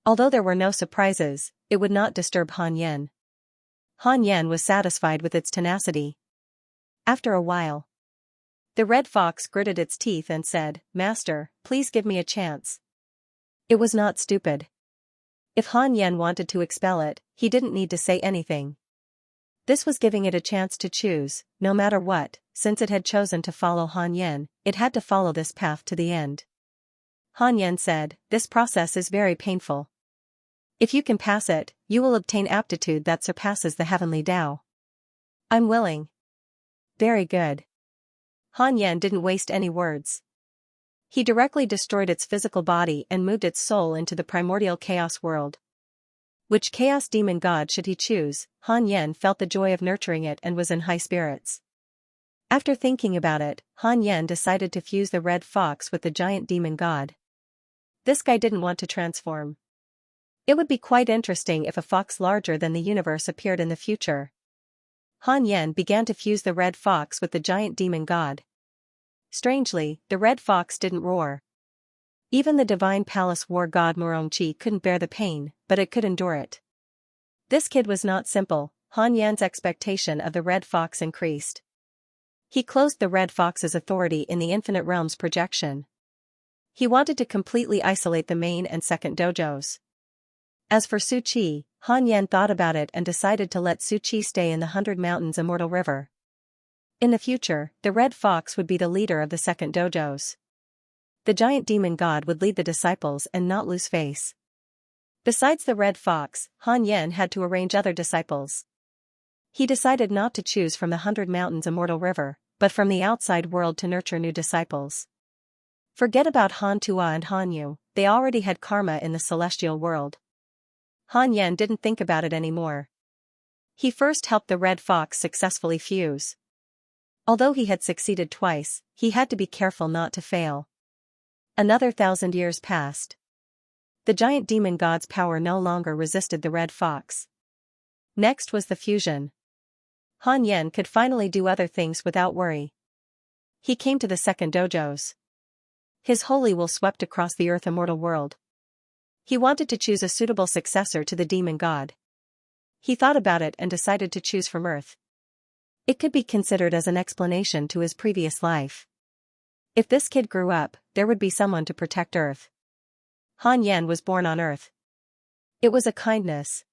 Although there were no surprises, it would not disturb Han Yan. Han Yan was satisfied with its tenacity. After a while, the red fox gritted its teeth and said, "Master, please give me a chance." It was not stupid. If Han Yan wanted to expel it, he didn't need to say anything. This was giving it a chance to choose, no matter what, since it had chosen to follow Han Yan, it had to follow this path to the end. Han Yan said, "This process is very painful. If you can pass it, you will obtain aptitude that surpasses the heavenly Tao." "I'm willing." "Very good." Han Yan didn't waste any words. He directly destroyed its physical body and moved its soul into the primordial chaos world. Which chaos demon god should he choose? Han Yan felt the joy of nurturing it and was in high spirits. After thinking about it, Han Yan decided to fuse the red fox with the giant demon god. This guy didn't want to transform. It would be quite interesting if a fox larger than the universe appeared in the future. Han Yan began to fuse the red fox with the giant demon god. Strangely, the red fox didn't roar. Even the divine palace war god Morong Qi couldn't bear the pain, but it could endure it. This kid was not simple. Han Yan's expectation of the red fox increased. He closed the red fox's authority in the infinite realms projection. He wanted to completely isolate the main and second dojos. As for Su Qi, Han Yan thought about it and decided to let Su Qi stay in the 100 Mountains immortal river. In the future, the red fox would be the leader of the second dojos. The giant demon god would lead the disciples and not lose face. Besides the red fox, Han Yan had to arrange other disciples. He decided not to choose from the 100 Mountains immortal river, but from the outside world to nurture new disciples. Forget about Han Tua and Han Yu, they already had karma in the celestial world. Han Yan didn't think about it anymore. He first helped the red fox successfully fuse. Although he had succeeded twice, he had to be careful not to fail. Another 1,000 years passed. The giant demon god's power no longer resisted the red fox. Next was the fusion. Han Yan could finally do other things without worry. He came to the second dojos. His holy will swept across the earth immortal world. He wanted to choose a suitable successor to the demon god. He thought about it and decided to choose from Earth. It could be considered as an explanation to his previous life. If this kid grew up, there would be someone to protect Earth. Han Yan was born on Earth. It was a kindness.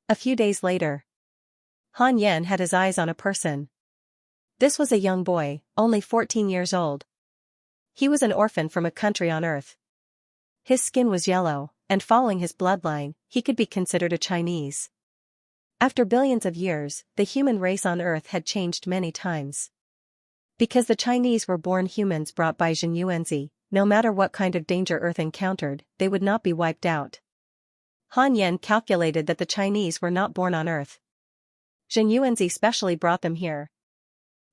A few days later, Han Yan had his eyes on a person. This was a young boy, only 14 years old. He was an orphan from a country on Earth. His skin was yellow, and following his bloodline, he could be considered a Chinese. After billions of years, the human race on Earth had changed many times. Because the Chinese were born humans brought by Xianxia, no matter what kind of danger Earth encountered, they would not be wiped out. Han Yan calculated that the Chinese were not born on Earth. Xianxia specially brought them here,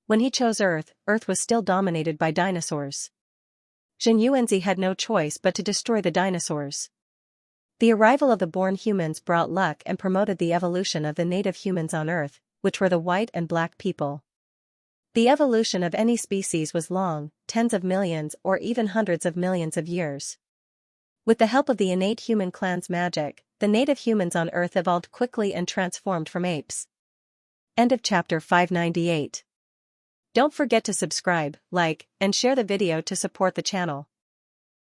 When he chose Earth, Earth was still dominated by dinosaurs. Xianxia had no choice but to destroy the dinosaurs. The arrival of the born humans brought luck and promoted the evolution of the native humans on Earth, which were the white and black people. The evolution of any species was long, tens of millions or even hundreds of millions of years. With the help of the innate human clan's magic, the native humans on Earth evolved quickly and transformed from apes. End of chapter 598. Don't forget to subscribe, like, and share the video to support the channel.